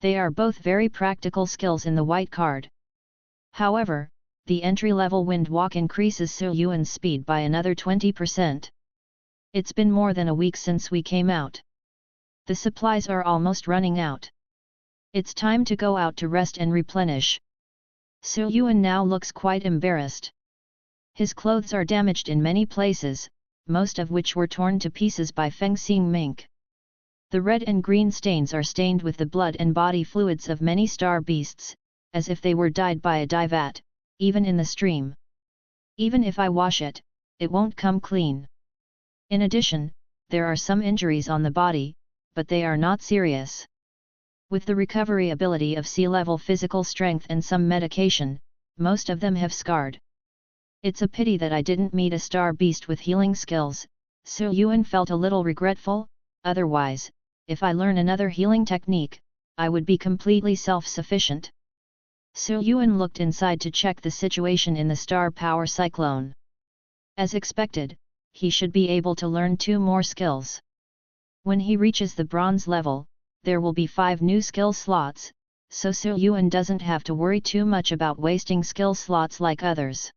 They are both very practical skills in the white card. However, the entry-level wind walk increases Yuan's speed by another 20%. It's been more than a week since we came out. The supplies are almost running out. It's time to go out to rest and replenish. Yuan now looks quite embarrassed. His clothes are damaged in many places, most of which were torn to pieces by Fengxing mink. The red and green stains are stained with the blood and body fluids of many star beasts, as if they were dyed by a dye vat, even in the stream. Even if I wash it, it won't come clean. In addition, there are some injuries on the body, but they are not serious. With the recovery ability of sea-level physical strength and some medication, most of them have scarred. It's a pity that I didn't meet a star beast with healing skills, Su Yuan felt a little regretful. Otherwise, if I learn another healing technique, I would be completely self-sufficient. Su Yuan looked inside to check the situation in the star power cyclone. As expected, he should be able to learn 2 more skills. When he reaches the bronze level, there will be 5 new skill slots, so Su Yuan doesn't have to worry too much about wasting skill slots like others.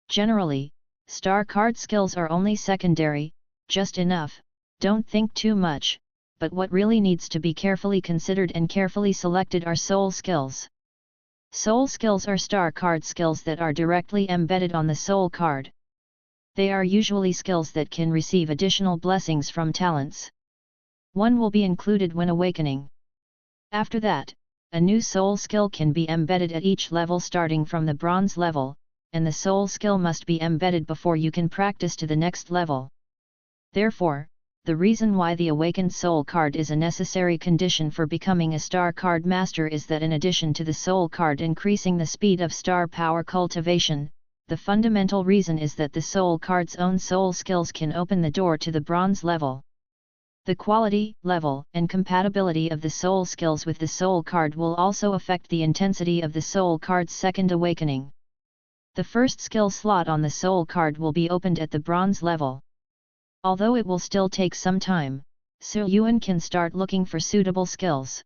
Generally, star card skills are only secondary, just enough, don't think too much, but what really needs to be carefully considered and carefully selected are soul skills. Soul skills are star card skills that are directly embedded on the soul card. They are usually skills that can receive additional blessings from talents. One will be included when awakening. After that, a new soul skill can be embedded at each level starting from the bronze level, and the soul skill must be embedded before you can practice to the next level. Therefore, the reason why the awakened soul card is a necessary condition for becoming a star card master is that in addition to the soul card increasing the speed of star power cultivation, the fundamental reason is that the soul card's own soul skills can open the door to the bronze level. The quality, level, and compatibility of the soul skills with the soul card will also affect the intensity of the soul card's second awakening. The first skill slot on the soul card will be opened at the bronze level. Although it will still take some time, Su Yuan can start looking for suitable skills.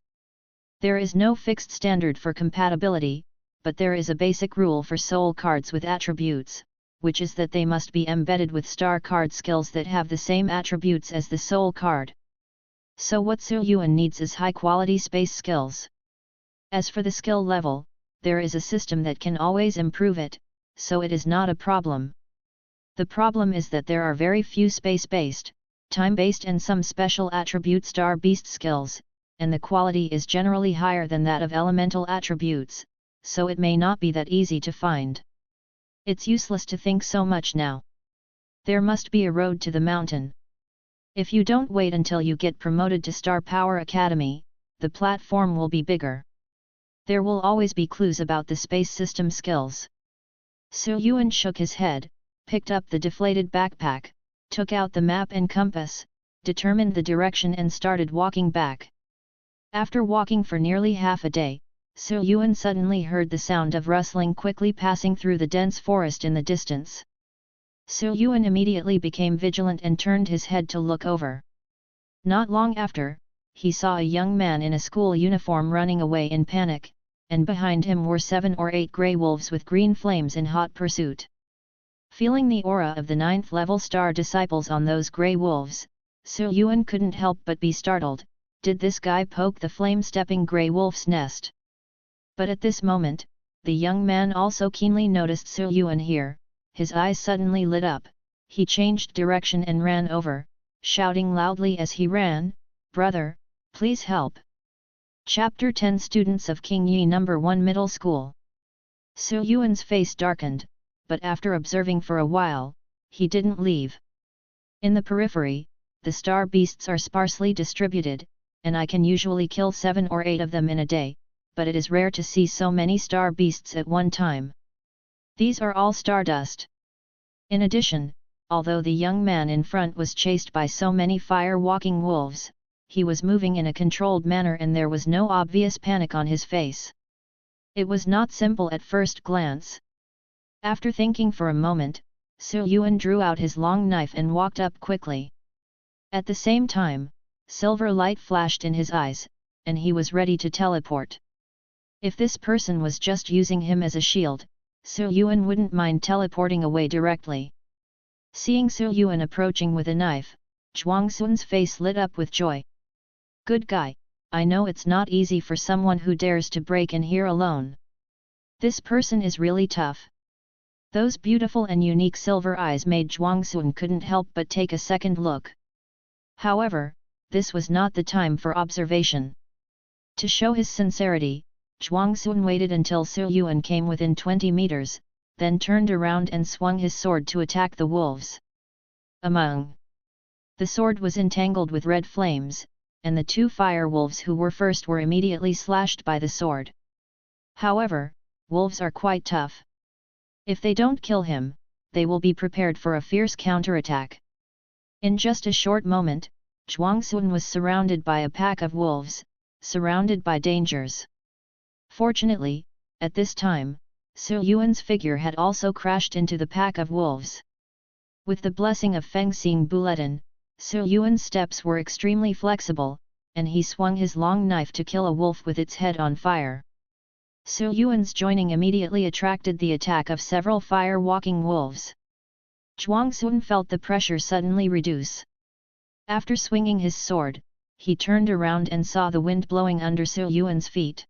There is no fixed standard for compatibility, but there is a basic rule for soul cards with attributes, which is that they must be embedded with star card skills that have the same attributes as the soul card. So what Su Yuan needs is high-quality space skills. As for the skill level, there is a system that can always improve it, so it is not a problem. The problem is that there are very few space-based, time-based and some special attribute star beast skills, and the quality is generally higher than that of elemental attributes, so it may not be that easy to find. It's useless to think so much now. There must be a road to the mountain. If you don't wait until you get promoted to Star Power Academy, the platform will be bigger. There will always be clues about the space system skills. Su Yuan shook his head, picked up the deflated backpack, took out the map and compass, determined the direction and started walking back. After walking for nearly half a day, Su Yuan suddenly heard the sound of rustling quickly passing through the dense forest in the distance. Su Yuan immediately became vigilant and turned his head to look over. Not long after, he saw a young man in a school uniform running away in panic, and behind him were 7 or 8 grey wolves with green flames in hot pursuit. Feeling the aura of the 9th level star disciples on those grey wolves, Su Yuan couldn't help but be startled. Did this guy poke the flame-stepping grey wolf's nest? But at this moment, the young man also keenly noticed Su Yuan here. His eyes suddenly lit up, he changed direction and ran over, shouting loudly as he ran, "Brother, please help!" Chapter 10 Students of King Yi No. 1 Middle School. Su Yuan's face darkened, but after observing for a while, he didn't leave. In the periphery, the star beasts are sparsely distributed, and I can usually kill 7 or 8 of them in a day, but it is rare to see so many star beasts at one time. These are all stardust. In addition, although the young man in front was chased by so many fire-walking wolves, he was moving in a controlled manner and there was no obvious panic on his face. It was not simple at first glance. After thinking for a moment, Su Yuan drew out his long knife and walked up quickly. At the same time, silver light flashed in his eyes, and he was ready to teleport. If this person was just using him as a shield, Su Yuan wouldn't mind teleporting away directly. Seeing Su Yuan approaching with a knife, Zhuangxun's face lit up with joy. "Good guy, I know it's not easy for someone who dares to break in here alone. This person is really tough." Those beautiful and unique silver eyes made Zhuangxun couldn't help but take a second look. However, this was not the time for observation. To show his sincerity, Zhuangxun waited until Su Yuan came within 20 meters, then turned around and swung his sword to attack the wolves. The sword was entangled with red flames, and the 2 fire wolves who were first were immediately slashed by the sword. However, wolves are quite tough. If they don't kill him, they will be prepared for a fierce counterattack. In just a short moment, Zhuangxun was surrounded by a pack of wolves, surrounded by dangers. Fortunately, at this time, Su Yuan's figure had also crashed into the pack of wolves. With the blessing of Feng Xing Bulletin, Su Yuan's steps were extremely flexible, and he swung his long knife to kill a wolf with its head on fire. Su Yuan's joining immediately attracted the attack of several fire-walking wolves. Zhuangxun felt the pressure suddenly reduce. After swinging his sword, he turned around and saw the wind blowing under Su Yuan's feet.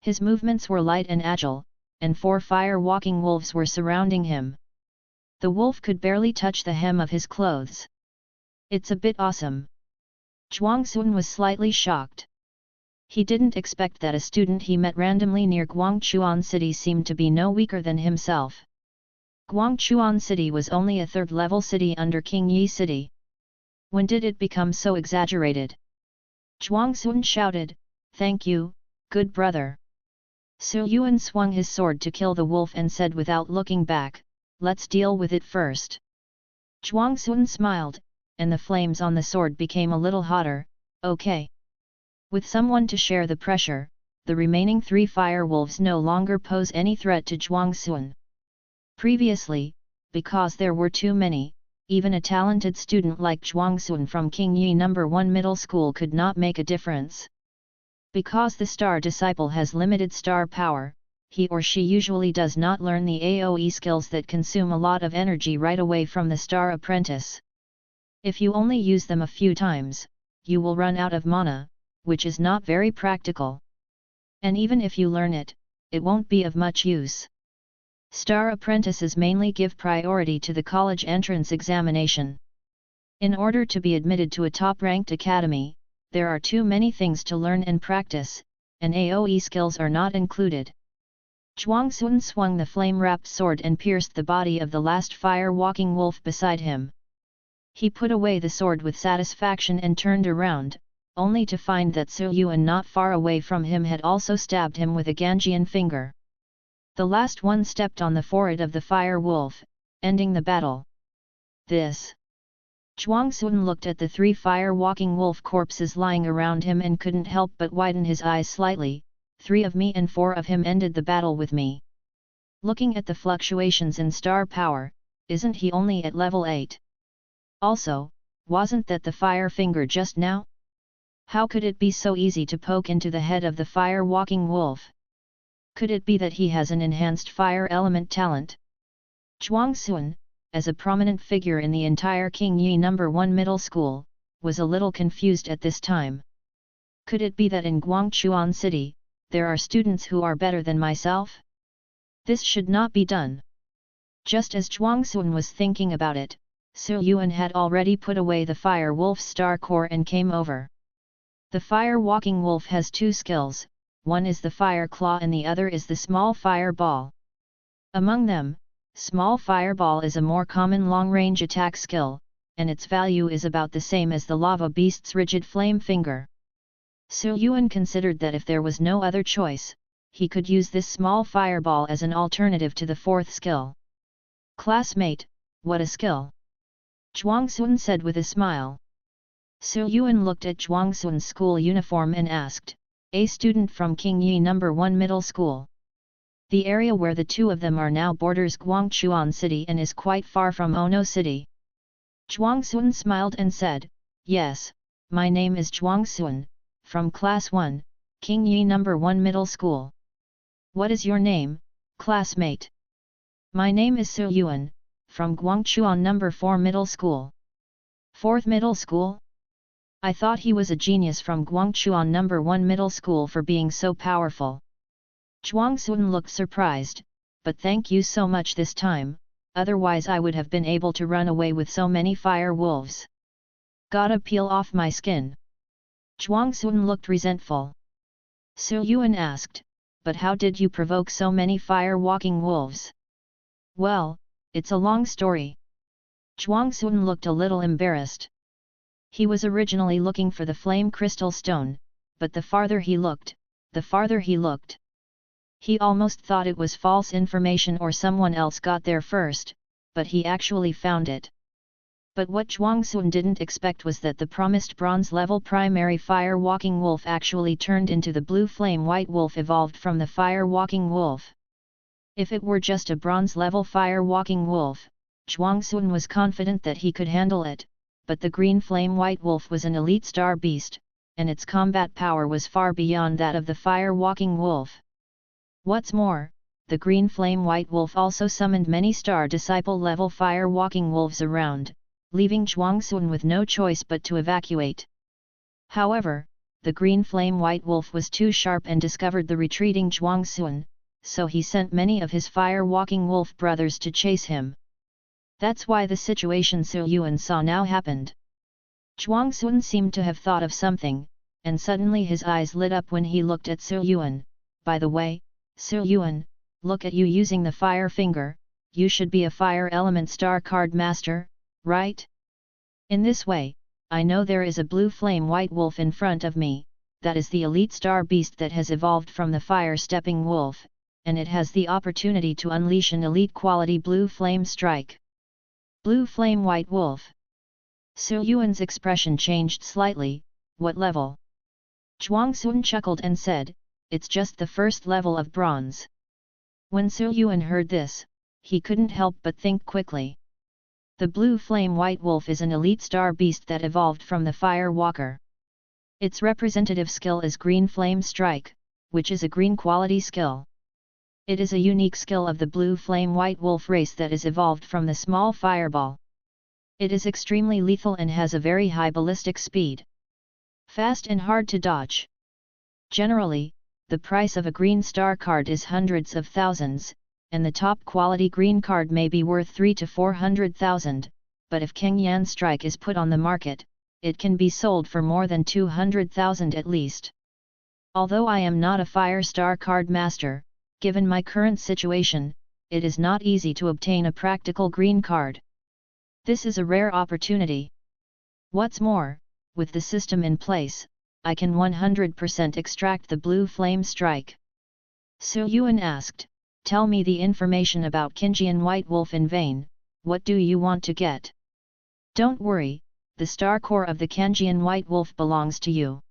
His movements were light and agile, and 4 fire-walking wolves were surrounding him. The wolf could barely touch the hem of his clothes. It's a bit awesome. Zhuangxun was slightly shocked. He didn't expect that a student he met randomly near Guangchuan City seemed to be no weaker than himself. Guangchuan City was only a 3rd-level city under Qingyi City. When did it become so exaggerated? Zhuangxun shouted, "Thank you, good brother." Su Yuan swung his sword to kill the wolf and said without looking back, "Let's deal with it first." Zhuangxun smiled, and the flames on the sword became a little hotter. "Okay." With someone to share the pressure, the remaining 3 fire wolves no longer pose any threat to Zhuangxun. Previously, because there were too many, even a talented student like Zhuangxun from Qingyi No. 1 Middle School could not make a difference. Because the star disciple has limited star power, he or she usually does not learn the AoE skills that consume a lot of energy right away from the star apprentice. If you only use them a few times, you will run out of mana, which is not very practical. And even if you learn it, it won't be of much use. Star apprentices mainly give priority to the college entrance examination. In order to be admitted to a top-ranked academy, there are too many things to learn and practice, and AoE skills are not included. Zhuangxun swung the flame-wrapped sword and pierced the body of the last fire-walking wolf beside him. He put away the sword with satisfaction and turned around, only to find that Su Yuan not far away from him had also stabbed him with a Ganjian finger. The last one stepped on the forehead of the fire wolf, ending the battle. This. Zhuangxun looked at the 3 fire-walking wolf corpses lying around him and couldn't help but widen his eyes slightly. 3 of me and 4 of him ended the battle with me. Looking at the fluctuations in star power, isn't he only at level 8? Also, wasn't that the fire finger just now? How could it be so easy to poke into the head of the fire-walking wolf? Could it be that he has an enhanced fire element talent? Zhuangxun, as a prominent figure in the entire Qingyi No. 1 Middle School, was a little confused at this time. Could it be that in Guangchuan City, there are students who are better than myself? This should not be done. Just as Zhuangxun was thinking about it, Su Yuan had already put away the fire wolf's star core and came over. The fire-walking wolf has 2 skills, one is the fire claw and the other is the small fireball. Among them, small fireball is a more common long-range attack skill, and its value is about the same as the lava beast's rigid flame finger. Su Yuan considered that if there was no other choice, he could use this small fireball as an alternative to the 4th skill. "Classmate, what a skill!" Zhuangxun said with a smile. Su Yuan looked at Zhuangxun's school uniform and asked, "A student from Qingyi No. 1 Middle School. The area where the 2 of them are now borders Guangchuan City and is quite far from Ono City." Zhuangxun smiled and said, "Yes, my name is Zhuangxun, from Class 1, Qingyi No. 1 Middle School. What is your name, classmate?" "My name is Su Yuan, from Guangchuan No. 4 Middle School." "4th Middle School? I thought he was a genius from Guangchuan No. 1 Middle School for being so powerful." Zhuangxun looked surprised, "But thank you so much this time, otherwise I would have been able to run away with so many fire wolves. Gotta peel off my skin." Zhuangxun looked resentful. Su Yuan asked, "But how did you provoke so many fire-walking wolves?" "Well, it's a long story." Zhuangxun looked a little embarrassed. He was originally looking for the flame crystal stone, but the farther he looked, he almost thought it was false information or someone else got there first, but he actually found it. But what Zhuangxun didn't expect was that the promised bronze-level primary fire-walking wolf actually turned into the blue flame-white wolf evolved from the fire-walking wolf. If it were just a bronze-level fire-walking wolf, Zhuangxun was confident that he could handle it, but the green flame-white wolf was an elite star beast, and its combat power was far beyond that of the fire-walking wolf. What's more, the green flame-white wolf also summoned many star disciple-level fire-walking wolves around, leaving Zhuangxun with no choice but to evacuate. However, the green flame-white wolf was too sharp and discovered the retreating Zhuangxun, so he sent many of his fire-walking wolf brothers to chase him. That's why the situation Yuan saw now happened. Zhuangxun seemed to have thought of something, and suddenly his eyes lit up when he looked at Yuan. By the way, Yuan, look at you using the fire finger, you should be a fire element star card master, right? In this way, I know there is a blue flame white wolf in front of me, that is the elite star beast that has evolved from the fire-stepping wolf, and it has the opportunity to unleash an elite quality blue flame strike. Blue flame white wolf. Yuan's expression changed slightly. What level? Zhuangxun chuckled and said, it's just the first level of bronze. When Yuan heard this, he couldn't help but think quickly. The blue flame white wolf is an elite star beast that evolved from the fire walker. Its representative skill is green flame strike, which is a green quality skill. It is a unique skill of the blue flame white wolf race that is evolved from the small fireball. It is extremely lethal and has a very high ballistic speed. Fast and hard to dodge. Generally, the price of a green star card is hundreds of thousands, and the top quality green card may be worth 300,000 to 400,000, but if Cang Yan Strike is put on the market, it can be sold for more than 200,000 at least. Although I am not a fire star card master, given my current situation, it is not easy to obtain a practical green card. This is a rare opportunity. What's more, with the system in place, I can 100% extract the blue flame strike. Yuan asked, tell me the information about Cang Yan White Wolf in vain, what do you want to get? Don't worry, the star core of the Cang Yan White Wolf belongs to you.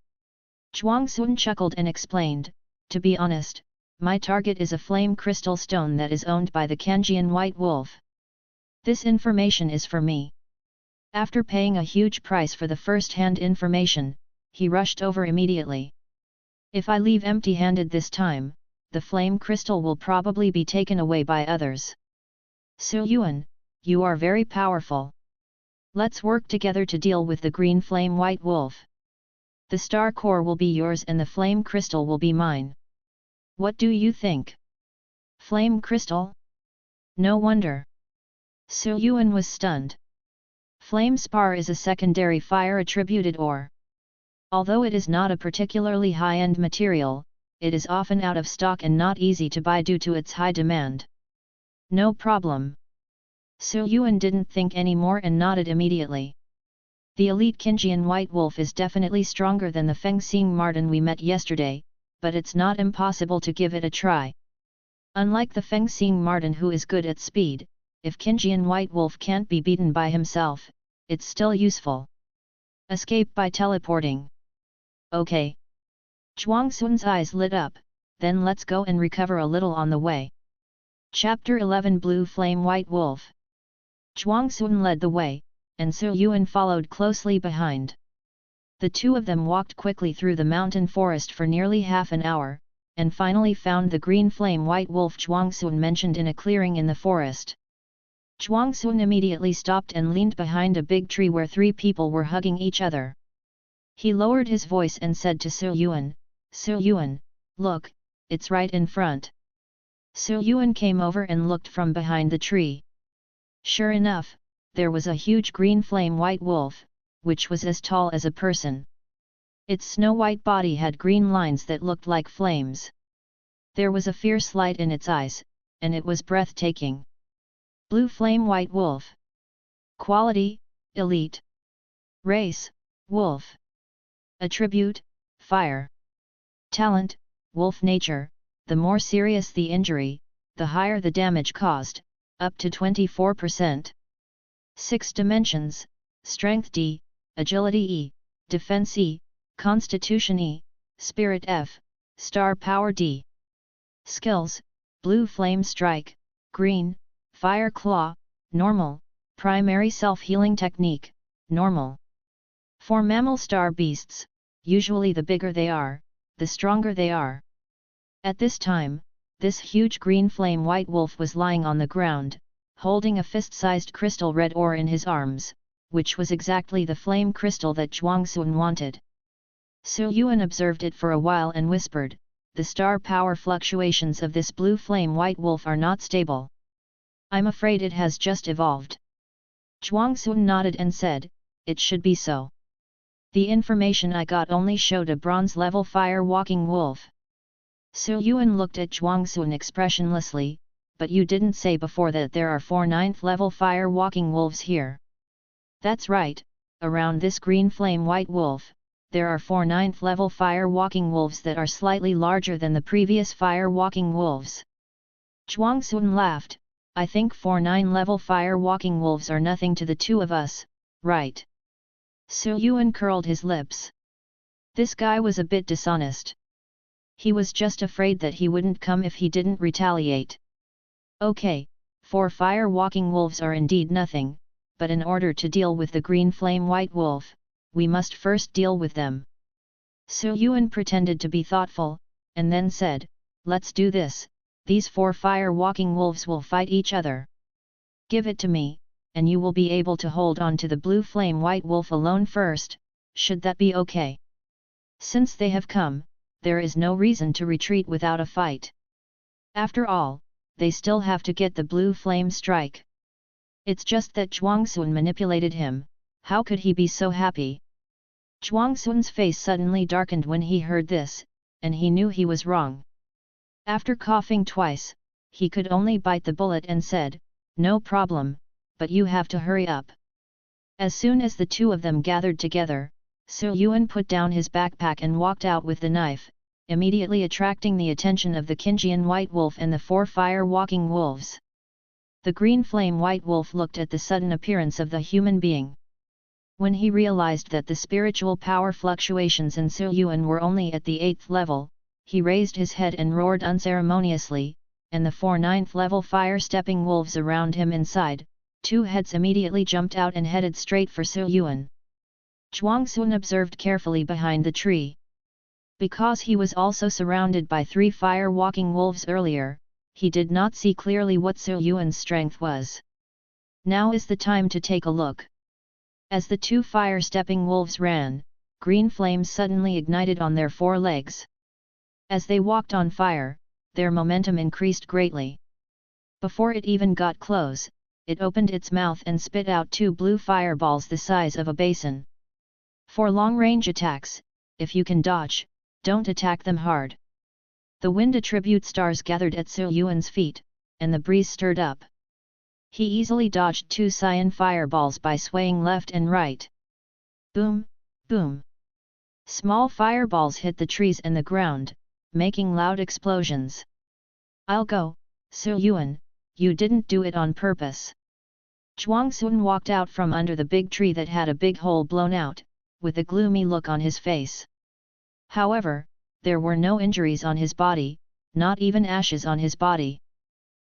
Zhuangxun chuckled and explained, to be honest, my target is a flame crystal stone that is owned by the Cang Yan White Wolf. This information is for me. After paying a huge price for the first-hand information, he rushed over immediately. If I leave empty-handed this time, the flame crystal will probably be taken away by others. Yuan, you are very powerful. Let's work together to deal with the green flame white wolf. The star core will be yours and the flame crystal will be mine. What do you think? Flame crystal? No wonder. Yuan was stunned. Flame spar is a secondary fire-attributed ore. Although it is not a particularly high-end material, it is often out of stock and not easy to buy due to its high demand. No problem. Yuan didn't think any more and nodded immediately. The elite Cang Yan White Wolf is definitely stronger than the Fengxing Marten we met yesterday, but it's not impossible to give it a try. Unlike the Fengxing Marten who is good at speed, if Cang Yan White Wolf can't be beaten by himself, it's still useful. Escape by teleporting. Okay. Zhuangxun's eyes lit up, then let's go and recover a little on the way. Chapter 11 Blue Flame White Wolf. Zhuangxun led the way, and Yuan followed closely behind. The two of them walked quickly through the mountain forest for nearly half an hour, and finally found the green flame white wolf Zhuangxun mentioned in a clearing in the forest. Zhuangxun immediately stopped and leaned behind a big tree where three people were hugging each other. He lowered his voice and said to Yuan, Yuan, look, it's right in front. Yuan came over and looked from behind the tree. Sure enough, there was a huge green flame white wolf, which was as tall as a person. Its snow-white body had green lines that looked like flames. There was a fierce light in its eyes, and it was breathtaking. Blue flame white wolf. Quality, elite. Race, Wolf. Attribute, fire. Talent, wolf nature. The more serious the injury, the higher the damage caused, up to 24%. 6 dimensions: Strength D, Agility E, Defense E, Constitution E, Spirit F, Star Power D. Skills: Blue Flame Strike, Green, Fire Claw, Normal, Primary Self-Healing Technique, Normal. For mammal star beasts, usually the bigger they are, the stronger they are. At this time, this huge green flame white wolf was lying on the ground, holding a fist-sized crystal red ore in his arms, which was exactly the flame crystal that Zhuangxun wanted. Su Yuan observed it for a while and whispered, "The star power fluctuations of this blue flame white wolf are not stable. I'm afraid it has just evolved." Zhuangxun nodded and said, "It should be so. The information I got only showed a bronze-level fire-walking wolf." Su Yuan looked at Zhuangxun expressionlessly, "But you didn't say before that there are 4 9th-level fire-walking wolves here." "That's right, around this green flame white wolf, there are 4 9th-level fire-walking wolves that are slightly larger than the previous fire-walking wolves." Zhuangxun laughed, "I think 4 9th-level fire-walking wolves are nothing to the two of us, right?" Su Yuan curled his lips. This guy was a bit dishonest. He was just afraid that he wouldn't come if he didn't retaliate. "Okay, 4 fire-walking wolves are indeed nothing, but in order to deal with the green flame white wolf, we must first deal with them." Su Yuan pretended to be thoughtful, and then said, "Let's do this, these 4 fire-walking wolves will fight each other. Give it to me, and you will be able to hold on to the blue flame white wolf alone first, should that be okay? Since they have come, there is no reason to retreat without a fight. After all, they still have to get the blue flame strike." It's just that Zhuangxun manipulated him. How could he be so happy? Zhuangxun's face suddenly darkened when he heard this, and he knew he was wrong. After coughing twice, he could only bite the bullet and said, "No problem, but you have to hurry up." As soon as the two of them gathered together, Su Yuan put down his backpack and walked out with the knife, immediately attracting the attention of the Qingjian white wolf and the 4 fire-walking wolves. The green flame white wolf looked at the sudden appearance of the human being. When he realized that the spiritual power fluctuations in Su Yuan were only at the 8th level, he raised his head and roared unceremoniously, and the 4 9th-level fire-stepping wolves around him inside, 2 heads immediately jumped out and headed straight for Su Yuan. Zhuangxun observed carefully behind the tree. Because he was also surrounded by 3 fire-walking wolves earlier, he did not see clearly what Su Yuan's strength was. Now is the time to take a look. As the 2 fire-stepping wolves ran, green flames suddenly ignited on their 4 legs. As they walked on fire, their momentum increased greatly. Before it even got close, it opened its mouth and spit out 2 blue fireballs the size of a basin. For long-range attacks, if you can dodge, don't attack them hard. The wind attribute stars gathered at Su Yuan's feet, and the breeze stirred up. He easily dodged 2 cyan fireballs by swaying left and right. Boom, boom. Small fireballs hit the trees and the ground, making loud explosions. "I'll go, Su Yuan, you didn't do it on purpose." Zhuangxun walked out from under the big tree that had a big hole blown out, with a gloomy look on his face. However, there were no injuries on his body, not even ashes on his body.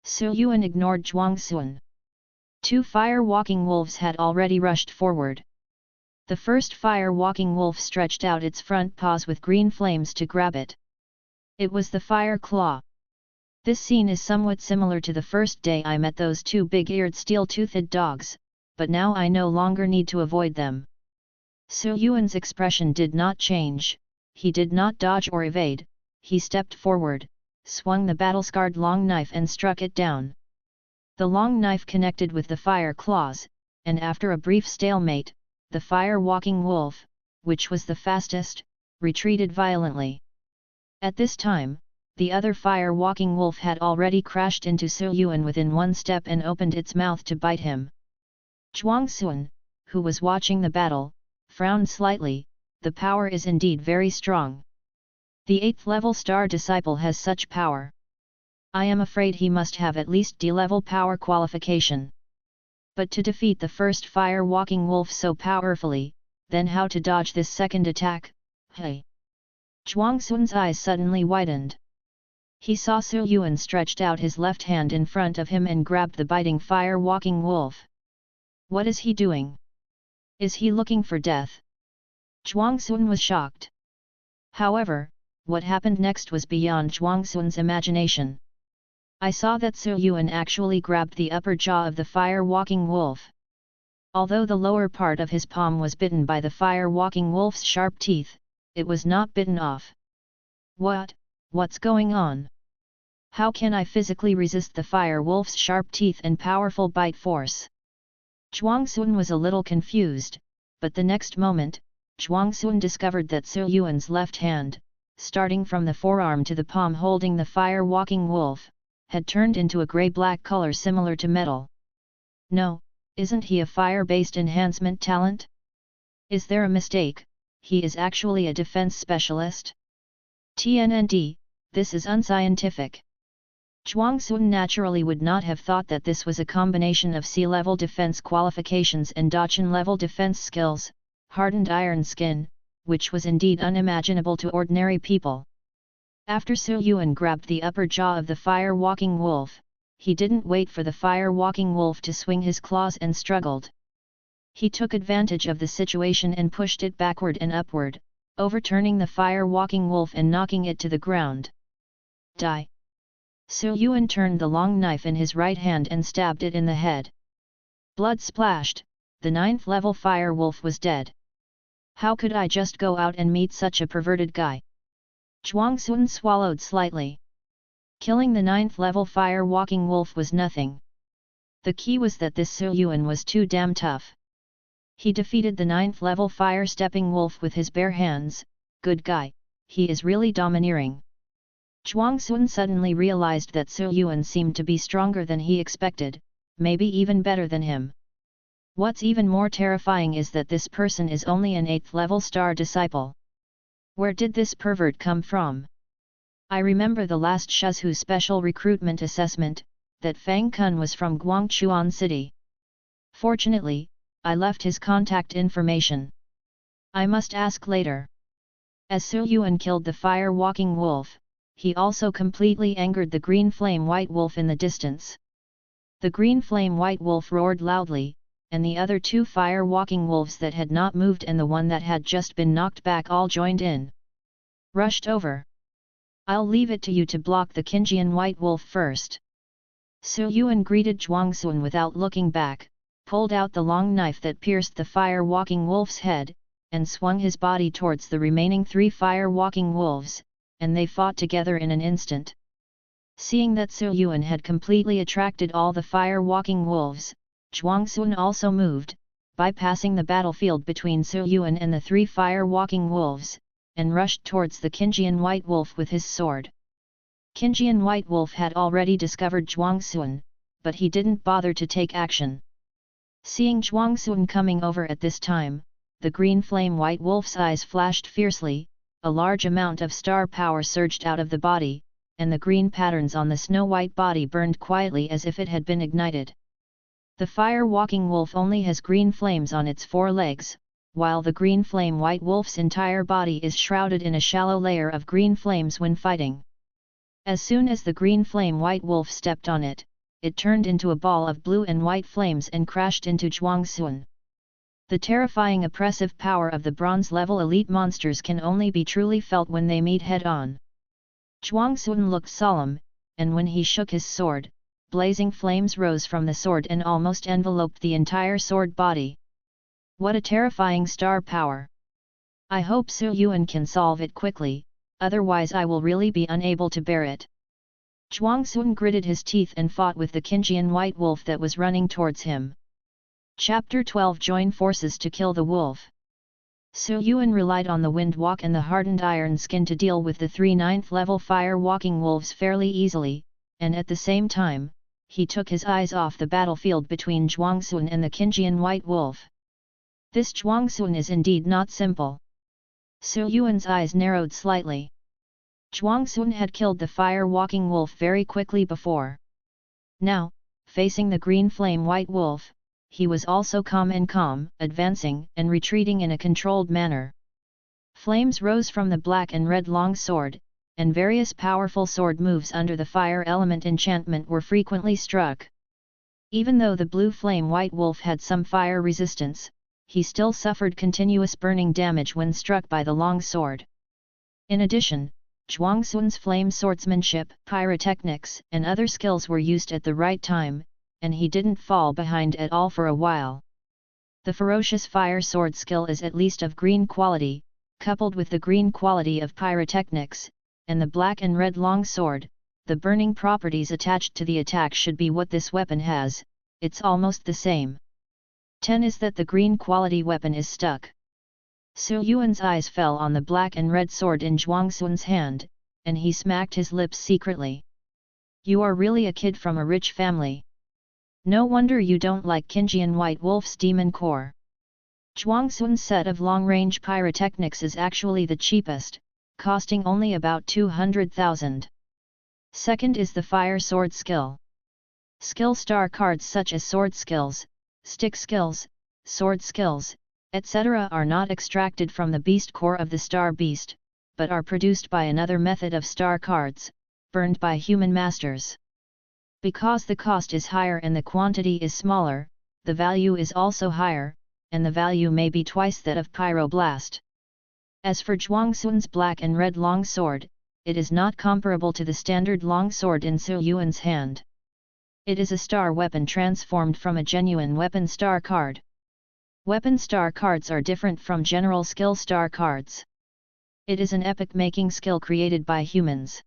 Su Yuan ignored Zhuangxun. 2 fire-walking wolves had already rushed forward. The first fire-walking wolf stretched out its front paws with green flames to grab it. It was the fire claw. This scene is somewhat similar to the first day I met those 2 big-eared steel-toothed dogs, but now I no longer need to avoid them. Su Yuan's expression did not change. He did not dodge or evade, he stepped forward, swung the battle-scarred long knife and struck it down. The long knife connected with the fire claws, and after a brief stalemate, the fire-walking wolf, which was the fastest, retreated violently. At this time, the other fire-walking wolf had already crashed into Su Yuan within 1 step and opened its mouth to bite him. Zhuangxun, who was watching the battle, frowned slightly. The power is indeed very strong. The 8th level star disciple has such power. I am afraid he must have at least D-level power qualification. But to defeat the first fire-walking wolf so powerfully, then how to dodge this second attack? Hey! Zhuangxun's eyes suddenly widened. He saw Su Yuan stretched out his left hand in front of him and grabbed the biting fire-walking wolf. What is he doing? Is he looking for death? Zhuangxun was shocked. However, what happened next was beyond Zhuangxun's imagination. I saw that Su Yuan actually grabbed the upper jaw of the fire-walking wolf. Although the lower part of his palm was bitten by the fire-walking wolf's sharp teeth, it was not bitten off. What's going on? How can I physically resist the fire wolf's sharp teeth and powerful bite force? Zhuangxun was a little confused, but the next moment, Zhuangxun discovered that Su Yuan's left hand, starting from the forearm to the palm holding the fire-walking wolf, had turned into a grey-black color similar to metal. No, isn't he a fire-based enhancement talent? Is there a mistake? He is actually a defense specialist? TNND, this is unscientific. Zhuangxun naturally would not have thought that this was a combination of C-level defense qualifications and Dachan-level defense skills, hardened iron skin, which was indeed unimaginable to ordinary people. After Su Yuan grabbed the upper jaw of the fire-walking wolf, he didn't wait for the fire-walking wolf to swing his claws and struggled. He took advantage of the situation and pushed it backward and upward, overturning the fire-walking wolf and knocking it to the ground. Die! Su Yuan turned the long knife in his right hand and stabbed it in the head. Blood splashed, the 9th level fire wolf was dead. How could I just go out and meet such a perverted guy? Zhuangxun swallowed slightly. Killing the 9th level fire-walking wolf was nothing. The key was that this Su Yuan was too damn tough. He defeated the 9th level fire-stepping wolf with his bare hands. Good guy, he is really domineering. Zhuangxun suddenly realized that Su Yuan seemed to be stronger than he expected, maybe even better than him. What's even more terrifying is that this person is only an 8th level star disciple. Where did this pervert come from? I remember the last Shuzhu special recruitment assessment, that Fang Kun was from Guangchuan City. Fortunately, I left his contact information. I must ask later. As Su Yuan killed the fire-walking wolf, he also completely angered the green flame-white wolf in the distance. The green flame-white wolf roared loudly, and the other 2 fire-walking wolves that had not moved and the one that had just been knocked back all joined in. Rushed over. I'll leave it to you to block the Qingjian white wolf first. Su Yuan greeted Zhuangxun without looking back, pulled out the long knife that pierced the fire-walking wolf's head, and swung his body towards the remaining 3 fire-walking wolves, and they fought together in an instant. Seeing that Su Yuan had completely attracted all the fire-walking wolves, Zhuangxun also moved, bypassing the battlefield between Su Yuan and the 3 fire-walking wolves, and rushed towards the Qingjian white wolf with his sword. Qingjian white wolf had already discovered Zhuangxun, but he didn't bother to take action. Seeing Zhuangxun coming over at this time, the green flame white wolf's eyes flashed fiercely, a large amount of star power surged out of the body, and the green patterns on the snow-white body burned quietly as if it had been ignited. The fire-walking wolf only has green flames on its 4 legs, while the green flame-white wolf's entire body is shrouded in a shallow layer of green flames when fighting. As soon as the green flame-white wolf stepped on it, it turned into a ball of blue and white flames and crashed into Zhuangxun. The terrifying oppressive power of the bronze-level elite monsters can only be truly felt when they meet head-on. Zhuangxun looked solemn, and when he shook his sword, blazing flames rose from the sword and almost enveloped the entire sword body. What a terrifying star power! I hope Su Yuan can solve it quickly, otherwise I will really be unable to bear it. Zhuangxun gritted his teeth and fought with the Qingjian white wolf that was running towards him. Chapter 12 Join forces to kill the wolf. Su Yuan relied on the wind walk and the hardened iron skin to deal with the 3 9th level fire-walking wolves fairly easily, and at the same time, he took his eyes off the battlefield between Zhuangxun and the Qingjian white wolf. This Zhuangxun is indeed not simple. Su Yuan's eyes narrowed slightly. Zhuangxun had killed the fire-walking wolf very quickly before. Now, facing the green flame-white wolf, he was also calm, advancing and retreating in a controlled manner. Flames rose from the black and red long sword, and various powerful sword moves under the fire element enchantment were frequently struck. Even though the blue flame-white wolf had some fire resistance, he still suffered continuous burning damage when struck by the long sword. In addition, Zhuangxun's flame swordsmanship, pyrotechnics, and other skills were used at the right time, and he didn't fall behind at all for a while. The ferocious fire sword skill is at least of green quality, coupled with the green quality of pyrotechnics, and the black and red long sword, the burning properties attached to the attack should be what this weapon has, it's almost the same. 10 is that the green quality weapon is stuck. Su Yuan's eyes fell on the black and red sword in Zhuangxun's hand, and he smacked his lips secretly. You are really a kid from a rich family. No wonder you don't like Qingjian White Wolf's demon core. Zhuangxun's set of long-range pyrotechnics is actually the cheapest, costing only about 200,000. Second is the fire sword skill. Skill star cards such as sword skills, stick skills, sword skills, etc. are not extracted from the beast core of the star beast, but are produced by another method of star cards, burned by human masters. Because the cost is higher and the quantity is smaller, the value is also higher, and the value may be twice that of pyroblast. As for Zhuangxun's black and red long sword, it is not comparable to the standard long sword in Su Yuan's hand. It is a star weapon transformed from a genuine weapon star card. Weapon star cards are different from general skill star cards. It is an epoch-making skill created by humans.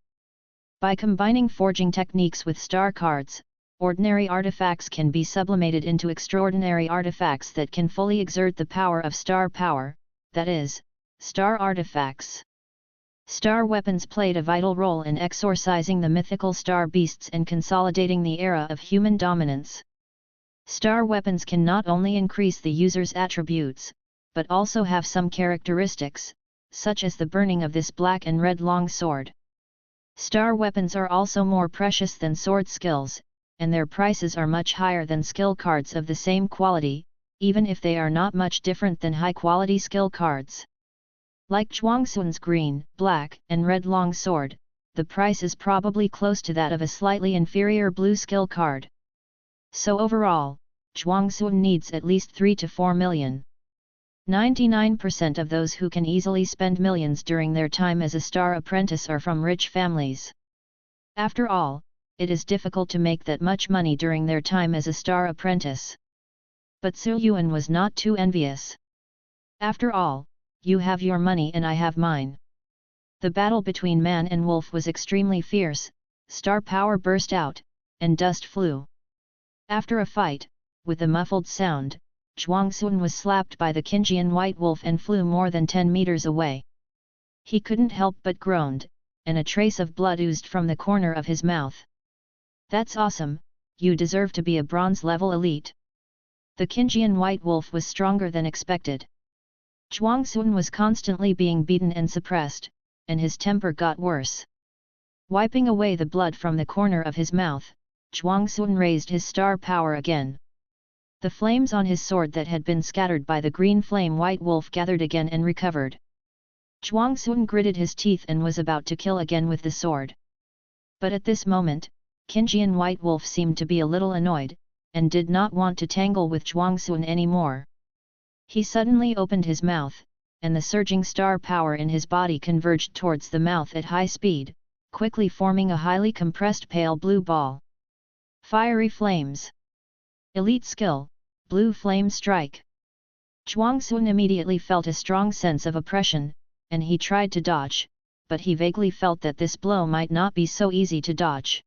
By combining forging techniques with star cards, ordinary artifacts can be sublimated into extraordinary artifacts that can fully exert the power of star power, that is, star artifacts. Star weapons played a vital role in exorcising the mythical star beasts and consolidating the era of human dominance. Star weapons can not only increase the user's attributes, but also have some characteristics, such as the burning of this black and red long sword. Star weapons are also more precious than sword skills, and their prices are much higher than skill cards of the same quality, even if they are not much different than high-quality skill cards. Like Zhuangxun's green, black, and red long sword, the price is probably close to that of a slightly inferior blue skill card. So overall, Zhuangxun needs at least 3 to 4 million. 99% of those who can easily spend millions during their time as a star apprentice are from rich families. After all, it is difficult to make that much money during their time as a star apprentice. But Su Yuan was not too envious. After all, you have your money and I have mine. The battle between man and wolf was extremely fierce, star power burst out, and dust flew. After a fight, with a muffled sound, Zhuangxun was slapped by the Qingjian white wolf and flew more than 10 meters away. He couldn't help but groaned, and a trace of blood oozed from the corner of his mouth. That's awesome, you deserve to be a bronze-level elite. The Qingjian white wolf was stronger than expected. Zhuangxun was constantly being beaten and suppressed, and his temper got worse. Wiping away the blood from the corner of his mouth, Zhuangxun raised his star power again. The flames on his sword that had been scattered by the green flame white wolf gathered again and recovered. Zhuangxun gritted his teeth and was about to kill again with the sword. But at this moment, Qingjian white wolf seemed to be a little annoyed, and did not want to tangle with Zhuangxun anymore. He suddenly opened his mouth, and the surging star power in his body converged towards the mouth at high speed, quickly forming a highly compressed pale blue ball. Fiery flames. Elite skill, Blue Flame Strike. Zhuangxun immediately felt a strong sense of oppression, and he tried to dodge, but he vaguely felt that this blow might not be so easy to dodge.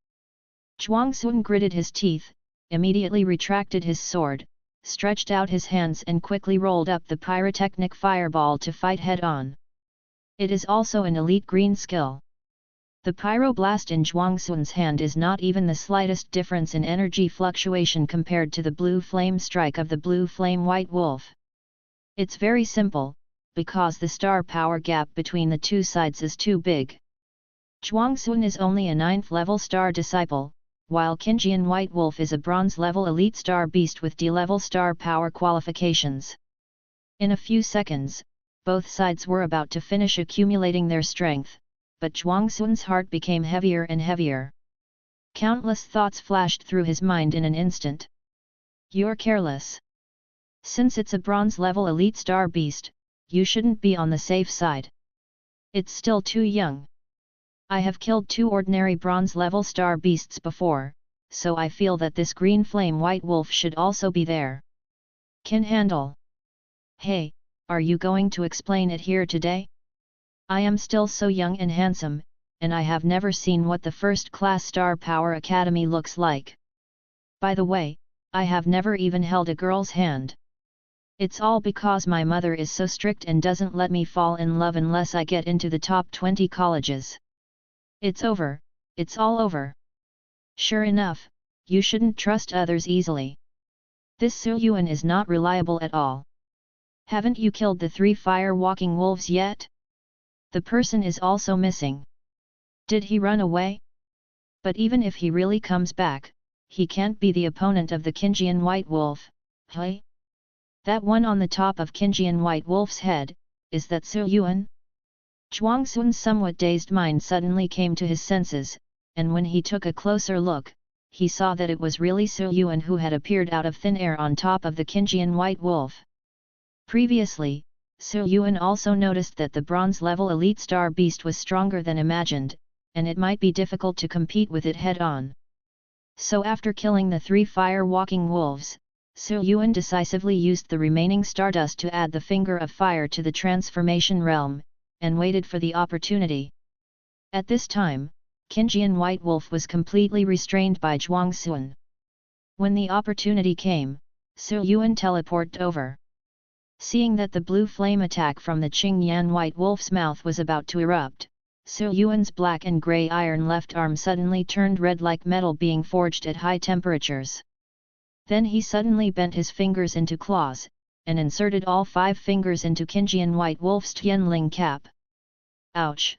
Zhuangxun gritted his teeth, immediately retracted his sword, stretched out his hands and quickly rolled up the pyrotechnic fireball to fight head-on. It is also an elite green skill. The pyroblast in Zhuangxun's hand is not even the slightest difference in energy fluctuation compared to the blue flame strike of the blue flame white wolf. It's very simple, because the star power gap between the two sides is too big. Zhuangxun is only a 9th level star disciple, while Cang Yan White Wolf is a bronze level elite star beast with D-level star power qualifications. In a few seconds, both sides were about to finish accumulating their strength, but Zhuangxun's heart became heavier and heavier. Countless thoughts flashed through his mind in an instant. You're careless. Since it's a bronze level elite star beast, you shouldn't be on the safe side. It's still too young. I have killed 2 ordinary bronze level star beasts before, so I feel that this green flame white wolf should also be there. Can handle. Hey, are you going to explain it here today? I am still so young and handsome, and I have never seen what the first-class Star Power Academy looks like. By the way, I have never even held a girl's hand. It's all because my mother is so strict and doesn't let me fall in love unless I get into the top 20 colleges. It's over, it's all over. Sure enough, you shouldn't trust others easily. This Su Yuan is not reliable at all. Haven't you killed the 3 fire-walking wolves yet? The person is also missing. Did he run away? But even if he really comes back, he can't be the opponent of the Cang Yan White Wolf, hey? That one on the top of Cang Yan White Wolf's head, is that Su Yuan? Zhuangxun's somewhat dazed mind suddenly came to his senses, and when he took a closer look, he saw that it was really Su Yuan who had appeared out of thin air on top of the Cang Yan White Wolf. Previously, Su Yuan also noticed that the bronze-level elite star beast was stronger than imagined, and it might be difficult to compete with it head-on. So after killing the 3 fire-walking wolves, Su Yuan decisively used the remaining stardust to add the finger of fire to the transformation realm, and waited for the opportunity. At this time, Cang Yan White Wolf was completely restrained by Zhuangxun. When the opportunity came, Su Yuan teleported over. Seeing that the blue flame attack from the Cang Yan White Wolf's mouth was about to erupt, Su Yuan's black and grey iron left arm suddenly turned red like metal being forged at high temperatures. Then he suddenly bent his fingers into claws, and inserted all 5 fingers into Cang Yan White Wolf's Tianling cap. Ouch!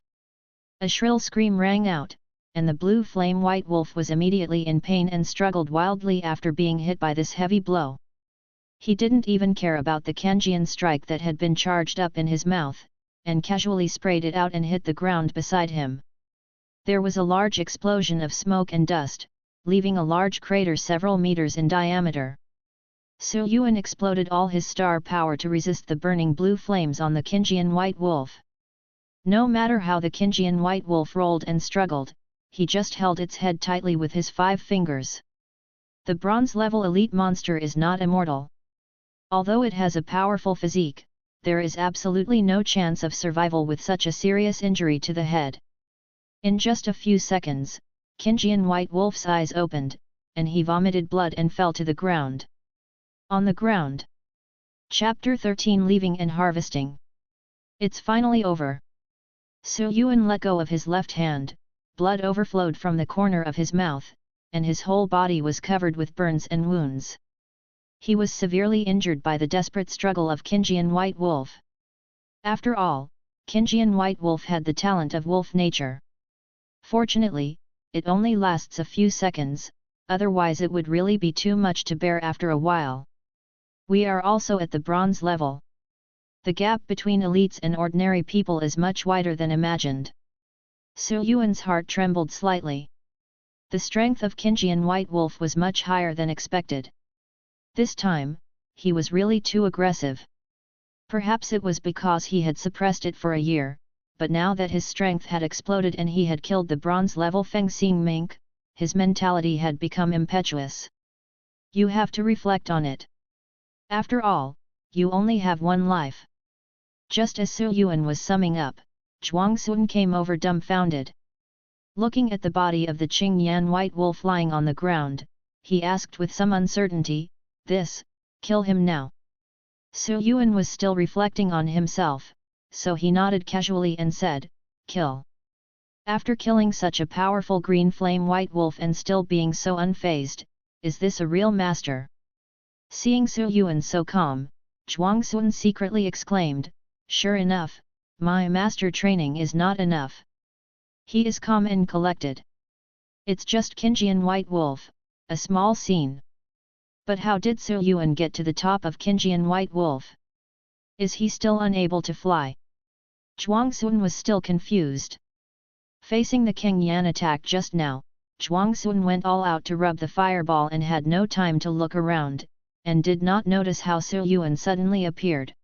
A shrill scream rang out, and the blue flame white wolf was immediately in pain and struggled wildly after being hit by this heavy blow. He didn't even care about the Cang Yan Strike that had been charged up in his mouth, and casually sprayed it out and hit the ground beside him. There was a large explosion of smoke and dust, leaving a large crater several meters in diameter. Su Yuan exploded all his star power to resist the burning blue flames on the Cang Yan White Wolf. No matter how the Cang Yan White Wolf rolled and struggled, he just held its head tightly with his 5 fingers. The bronze-level elite monster is not immortal. Although it has a powerful physique, there is absolutely no chance of survival with such a serious injury to the head. In just a few seconds, Cang Yan White Wolf's eyes opened, and he vomited blood and fell to the ground. On the ground. Chapter 13 Leaving and Harvesting. It's finally over. Su Yuan let go of his left hand, blood overflowed from the corner of his mouth, and his whole body was covered with burns and wounds. He was severely injured by the desperate struggle of Cang Yan White Wolf. After all, Cang Yan White Wolf had the talent of wolf nature. Fortunately, it only lasts a few seconds, otherwise it would really be too much to bear after a while. We are also at the bronze level. The gap between elites and ordinary people is much wider than imagined. Su Yuan's heart trembled slightly. The strength of Cang Yan White Wolf was much higher than expected. This time, he was really too aggressive. Perhaps it was because he had suppressed it for a year, but now that his strength had exploded and he had killed the bronze-level Feng Xing Mink, his mentality had become impetuous. You have to reflect on it. After all, you only have one life. Just as Su Yuan was summing up, Zhuangxun came over dumbfounded. Looking at the body of the Cang Yan White Wolf lying on the ground, he asked with some uncertainty, kill him now. Su Yuan was still reflecting on himself, so he nodded casually and said, kill. After killing such a powerful green flame white wolf and still being so unfazed, is this a real master? Seeing Su Yuan so calm, Zhuangxun secretly exclaimed, "Sure enough, my master training is not enough. He is calm and collected. It's just Qingjian White Wolf, a small scene. But how did Su Yuan get to the top of Qingjian White Wolf? Is he still unable to fly?" Zhuangxun was still confused. Facing the Cang Yan attack just now, Zhuangxun went all out to rub the fireball and had no time to look around, and did not notice how Su Yuan suddenly appeared.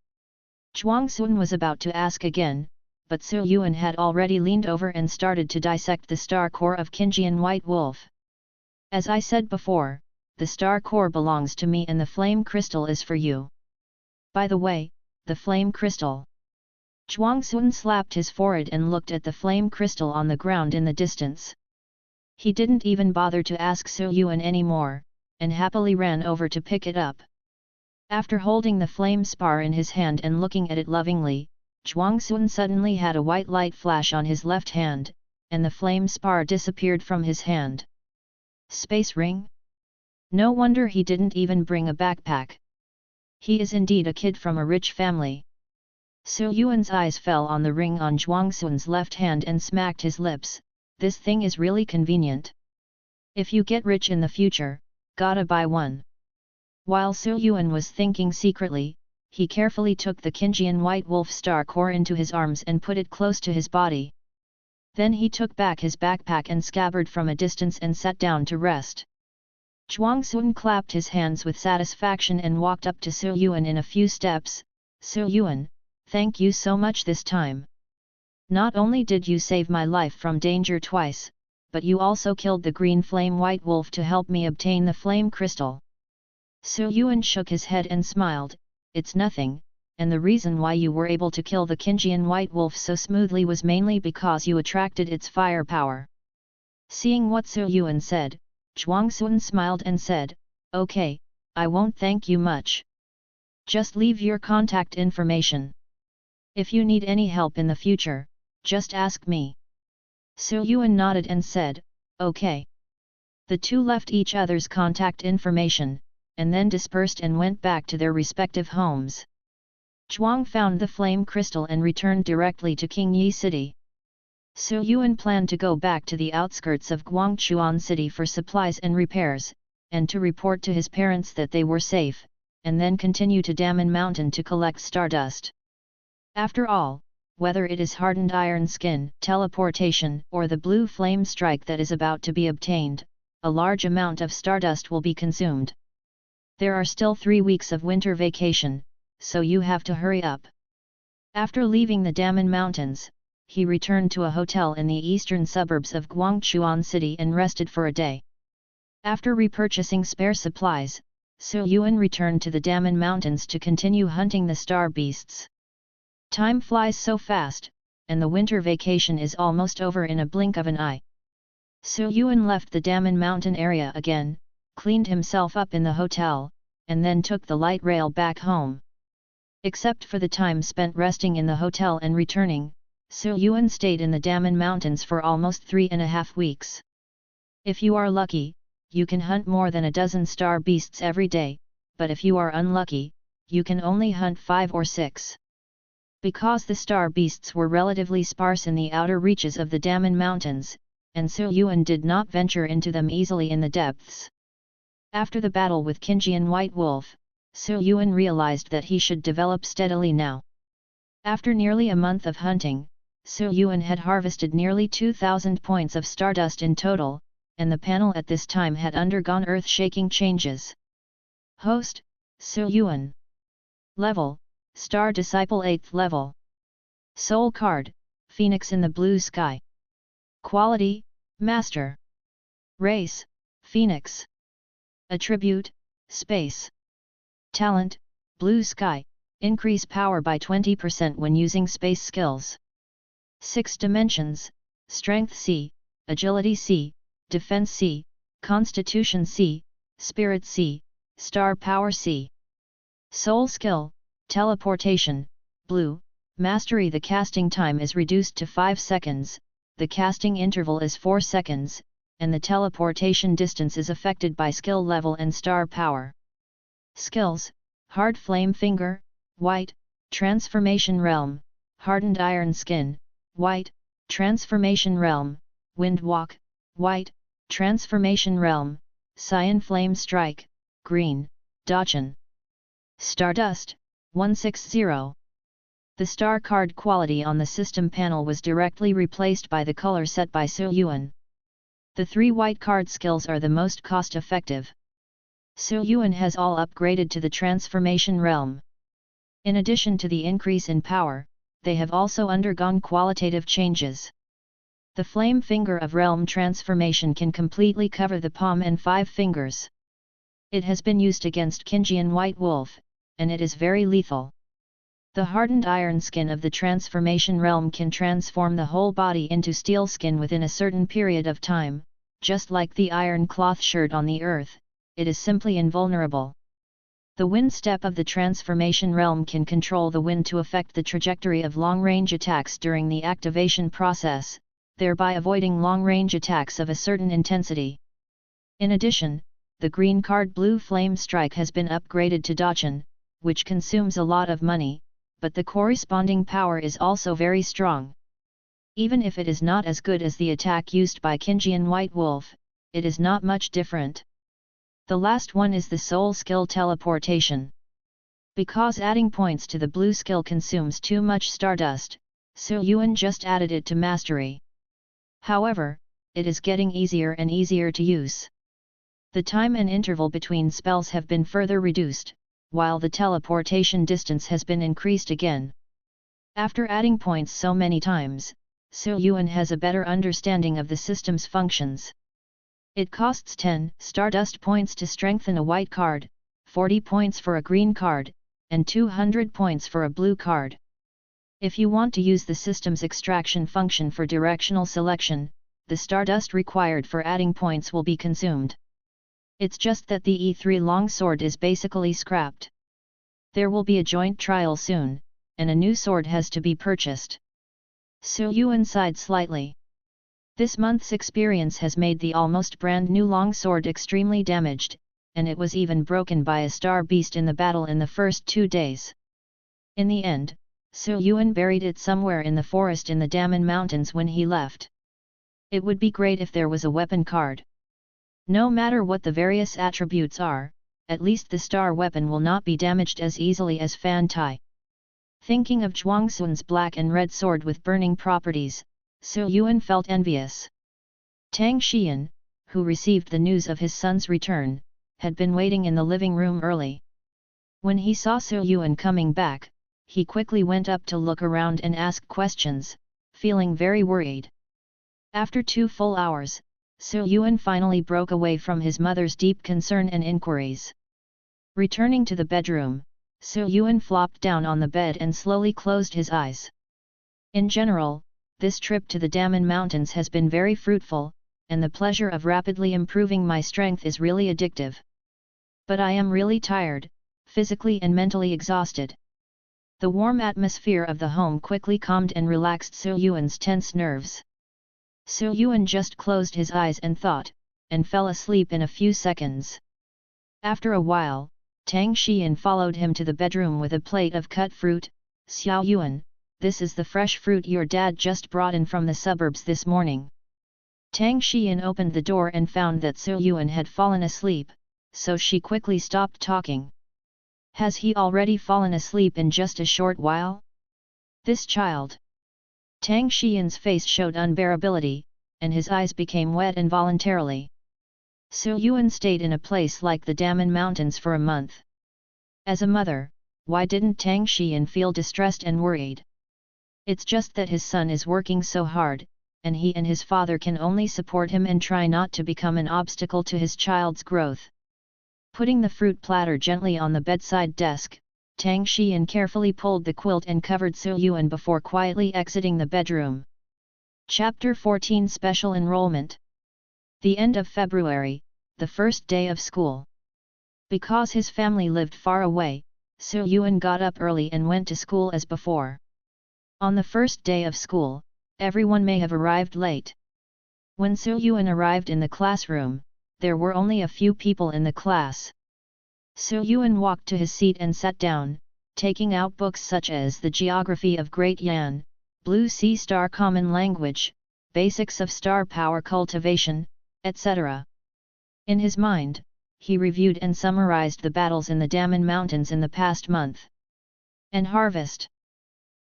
Zhuangxun was about to ask again, but Su Yuan had already leaned over and started to dissect the star core of Qingjian White Wolf. "As I said before, the star core belongs to me and the flame crystal is for you. By the way, the flame crystal." Zhuangxun slapped his forehead and looked at the flame crystal on the ground in the distance. He didn't even bother to ask Su Yuan anymore, and happily ran over to pick it up. After holding the flame spar in his hand and looking at it lovingly, Zhuangxun suddenly had a white light flash on his left hand, and the flame spar disappeared from his hand. Space ring? No wonder he didn't even bring a backpack. He is indeed a kid from a rich family. Su Yuan's eyes fell on the ring on Zhuangxun's left hand and smacked his lips. This thing is really convenient. If you get rich in the future, gotta buy one. While Su Yuan was thinking secretly, he carefully took the Qingjian White Wolf star core into his arms and put it close to his body. Then he took back his backpack and scabbard from a distance and sat down to rest. Zhuangxun clapped his hands with satisfaction and walked up to Su Yuan in a few steps. "Su Yuan, thank you so much this time. Not only did you save my life from danger twice, but you also killed the green flame white wolf to help me obtain the flame crystal." Su Yuan shook his head and smiled, "It's nothing, and the reason why you were able to kill the Qingjian White Wolf so smoothly was mainly because you attracted its firepower." Seeing what Su Yuan said, Zhuangxun smiled and said, "Okay, I won't thank you much. Just leave your contact information. If you need any help in the future, just ask me." Su Yuan nodded and said, "Okay." The two left each other's contact information, and then dispersed and went back to their respective homes. Zhuang found the flame crystal and returned directly to Qingyi City. Su Yuan planned to go back to the outskirts of Guangchuan City for supplies and repairs, and to report to his parents that they were safe, and then continue to Damen Mountain to collect stardust. After all, whether it is hardened iron skin, teleportation, or the blue flame strike that is about to be obtained, a large amount of stardust will be consumed. There are still 3 weeks of winter vacation, so you have to hurry up. After leaving the Damen Mountains, he returned to a hotel in the eastern suburbs of Guangchuan City and rested for a day. After repurchasing spare supplies, Su Yuan returned to the Damen Mountains to continue hunting the star beasts. Time flies so fast, and the winter vacation is almost over in a blink of an eye. Su Yuan left the Damen Mountain area again, cleaned himself up in the hotel, and then took the light rail back home. Except for the time spent resting in the hotel and returning, Su Yuan stayed in the Damen Mountains for almost 3.5 weeks. If you are lucky, you can hunt more than a dozen star beasts every day, but if you are unlucky, you can only hunt 5 or 6. Because the star beasts were relatively sparse in the outer reaches of the Damen Mountains, and Su Yuan did not venture into them easily in the depths. After the battle with Qingjian White Wolf, Su Yuan realized that he should develop steadily now. After nearly a month of hunting, Su Yuan had harvested nearly 2,000 points of stardust in total, and the panel at this time had undergone earth-shaking changes. Host, Su Yuan. Level, Star Disciple 8th level. Soul card, Phoenix in the blue sky. Quality, Master. Race, Phoenix. Attribute, Space. Talent, Blue Sky, increase power by 20% when using space skills. 6 dimensions, Strength C, Agility C, Defense C, Constitution C, Spirit C, Star Power C. Soul skill, Teleportation, Blue, Mastery. The casting time is reduced to 5 seconds, the casting interval is 4 seconds, and the teleportation distance is affected by skill level and star power. Skills, Hard Flame Finger, white, transformation realm, hardened iron skin, white, transformation realm, wind walk, white, transformation realm, cyan flame strike, green, Dachan. Stardust, 160. The star card quality on the system panel was directly replaced by the color set by Yuan. The 3 white card skills are the most cost-effective. Yuan has all upgraded to the transformation realm. In addition to the increase in power, they have also undergone qualitative changes. The flame finger of realm transformation can completely cover the palm and 5 fingers. It has been used against Qingjian White Wolf, and it is very lethal. The hardened iron skin of the transformation realm can transform the whole body into steel skin within a certain period of time, just like the iron cloth shirt on the earth, it is simply invulnerable. The wind step of the transformation realm can control the wind to affect the trajectory of long-range attacks during the activation process, thereby avoiding long-range attacks of a certain intensity. In addition, the green card blue flame strike has been upgraded to Dachan, which consumes a lot of money, but the corresponding power is also very strong. Even if it is not as good as the attack used by Qingjian White Wolf, it is not much different. The last one is the soul skill teleportation. Because adding points to the blue skill consumes too much stardust, Yuan just added it to mastery. However, it is getting easier and easier to use. The time and interval between spells have been further reduced, while the teleportation distance has been increased again. After adding points so many times, Yuan has a better understanding of the system's functions. It costs 10 stardust points to strengthen a white card, 40 points for a green card, and 200 points for a blue card. If you want to use the system's extraction function for directional selection, the stardust required for adding points will be consumed. It's just that the E3 longsword is basically scrapped. There will be a joint trial soon, and a new sword has to be purchased. Yuan sighed slightly. This month's experience has made the almost brand new longsword extremely damaged, and it was even broken by a star beast in the battle in the first 2 days. In the end, Yuan buried it somewhere in the forest in the Daman Mountains when he left. It would be great if there was a weapon card. No matter what the various attributes are, at least the star weapon will not be damaged as easily as Fan Tai. Thinking of Zhuangxun's black and red sword with burning properties, Yuan felt envious. Tang Xian, who received the news of his son's return, had been waiting in the living room early. When he saw Yuan coming back, he quickly went up to look around and ask questions, feeling very worried. After 2 full hours, Yuan finally broke away from his mother's deep concern and inquiries. Returning to the bedroom, Yuan flopped down on the bed and slowly closed his eyes. In general, this trip to the Daman Mountains has been very fruitful, and the pleasure of rapidly improving my strength is really addictive. But I am really tired, physically and mentally exhausted. The warm atmosphere of the home quickly calmed and relaxed Yuan's tense nerves. Yuan just closed his eyes and thought, and fell asleep in a few seconds. After a while, Tang Xian followed him to the bedroom with a plate of cut fruit. "Xiao Yuan, this is the fresh fruit your dad just brought in from the suburbs this morning." Tang Xian opened the door and found that Yuan had fallen asleep, so she quickly stopped talking. Has he already fallen asleep in just a short while? This child. Tang Xian's face showed unbearability, and his eyes became wet involuntarily. Yuan stayed in a place like the Daman Mountains for a month. As a mother, why didn't Tang Xian feel distressed and worried? It's just that his son is working so hard, and he and his father can only support him and try not to become an obstacle to his child's growth. Putting the fruit platter gently on the bedside desk, Tang Xian carefully pulled the quilt and covered Yuan before quietly exiting the bedroom. Chapter 14 Special Enrollment. The end of February, the first day of school. Because his family lived far away, Yuan got up early and went to school as before. On the first day of school, everyone may have arrived late. When Yuan arrived in the classroom, there were only a few people in the class. Yuan walked to his seat and sat down, taking out books such as The Geography of Great Yan, Blue Sea Star Common Language, Basics of Star Power Cultivation, etc. In his mind, he reviewed and summarized the battles in the Daman Mountains in the past month. And harvest.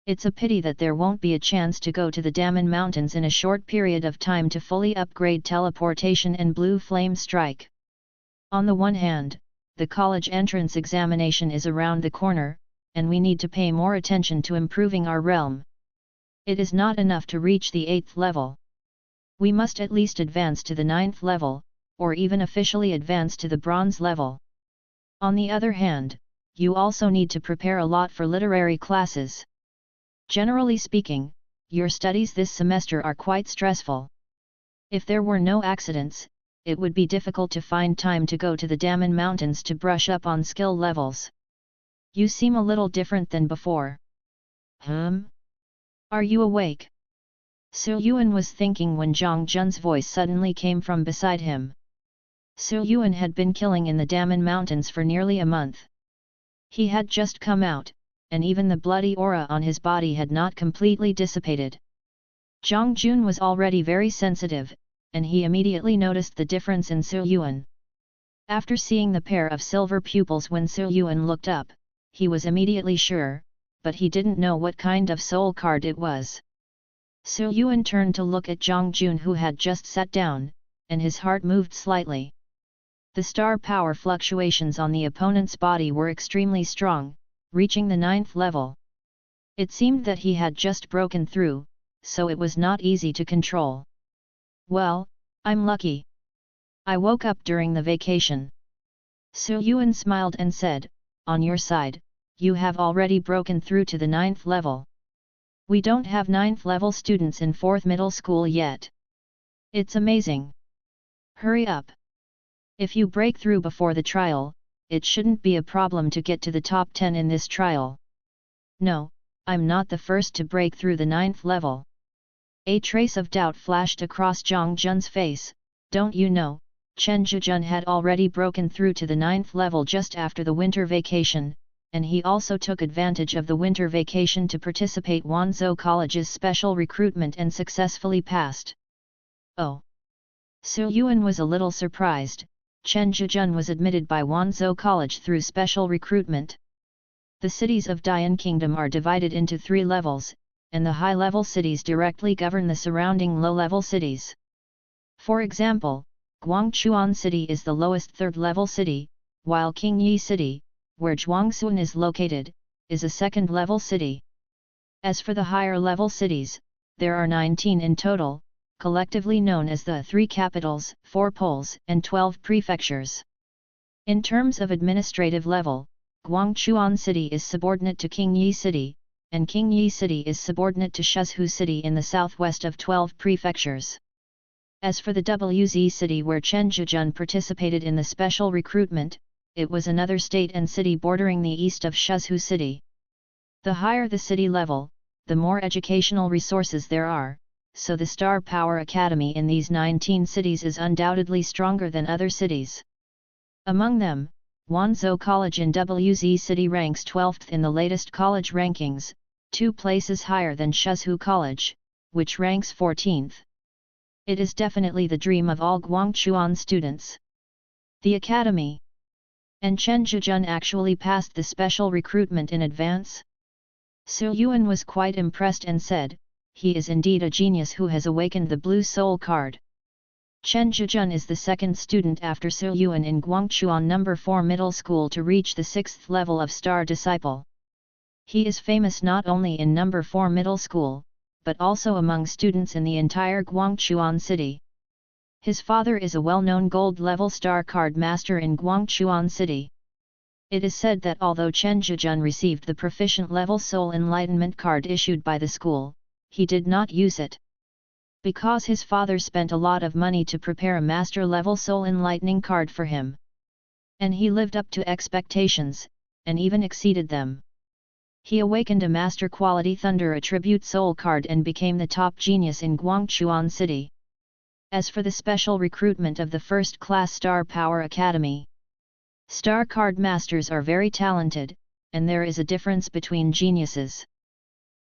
It's a pity that there won't be a chance to go to the Daman Mountains in a short period of time to fully upgrade teleportation and Blue Flame Strike. On the one hand, the college entrance examination is around the corner, and we need to pay more attention to improving our realm. It is not enough to reach the 8th level. We must at least advance to the 9th level, or even officially advance to the bronze level. On the other hand, you also need to prepare a lot for literary classes. Generally speaking, your studies this semester are quite stressful. If there were no accidents, it would be difficult to find time to go to the Daman Mountains to brush up on skill levels. You seem a little different than before. Are you awake? Su Yuan was thinking when Zhang Jun's voice suddenly came from beside him. Su Yuan had been killing in the Daman Mountains for nearly a month. He had just come out, and even the bloody aura on his body had not completely dissipated. Zhang Jun was already very sensitive, and he immediately noticed the difference in Su Yuan. After seeing the pair of silver pupils when Su Yuan looked up, he was immediately sure, but he didn't know what kind of soul card it was. Su Yuan turned to look at Zhang Jun, who had just sat down, and his heart moved slightly. The star power fluctuations on the opponent's body were extremely strong, reaching the 9th level. It seemed that he had just broken through, so it was not easy to control. Well, I'm lucky. I woke up during the vacation. Su Yuan smiled and said, on your side, you have already broken through to the 9th level. We don't have 9th level students in 4th middle school yet. It's amazing. Hurry up. If you break through before the trial, it shouldn't be a problem to get to the top 10 in this trial. No, I'm not the first to break through the 9th level. A trace of doubt flashed across Zhang Jun's face. Don't you know, Chen Zhijun had already broken through to the 9th level just after the winter vacation, and he also took advantage of the winter vacation to participate Wanzhou College's special recruitment and successfully passed. Oh! Su Yuan was a little surprised. Chen Zhijun was admitted by Wanzhou College through special recruitment. The cities of Dian Kingdom are divided into 3 levels, and the high-level cities directly govern the surrounding low-level cities. For example, Guangchuan City is the lowest 3rd-level city, while Qingyi City, where Zhuangsuan is located, is a 2nd-level city. As for the higher-level cities, there are 19 in total, collectively known as the 3 capitals, 4 poles, and 12 prefectures. In terms of administrative level, Guangchuan City is subordinate to Qingyi City, and Qingyi City is subordinate to Shuzhou City in the southwest of 12 prefectures. As for the WZ City where Chen Zhijun participated in the special recruitment, it was another state and city bordering the east of Shuzhou City. The higher the city level, the more educational resources there are, so the Star Power Academy in these 19 cities is undoubtedly stronger than other cities. Among them, Wanzhou College in WZ City ranks 12th in the latest college rankings, 2 places higher than Shuzhou College, which ranks 14th. It is definitely the dream of all Guangchuan students. The academy. And Chen Zhijun actually passed the special recruitment in advance? Su Yuan was quite impressed and said, he is indeed a genius who has awakened the blue soul card. Chen Zhijun is the 2nd student after Su Yuan in Guangchuan No. 4 Middle School to reach the 6th level of Star Disciple. He is famous not only in No. 4 Middle School, but also among students in the entire Guangchuan City. His father is a well-known gold-level star card master in Guangchuan City. It is said that although Chen Zhijun received the proficient-level Soul Enlightenment card issued by the school, he did not use it. Because his father spent a lot of money to prepare a master-level Soul Enlightening card for him. And he lived up to expectations, and even exceeded them. He awakened a Master Quality Thunder Attribute Soul card and became the top genius in Guangchuan City. As for the special recruitment of the first-class Star Power Academy, Star Card Masters are very talented, and there is a difference between geniuses.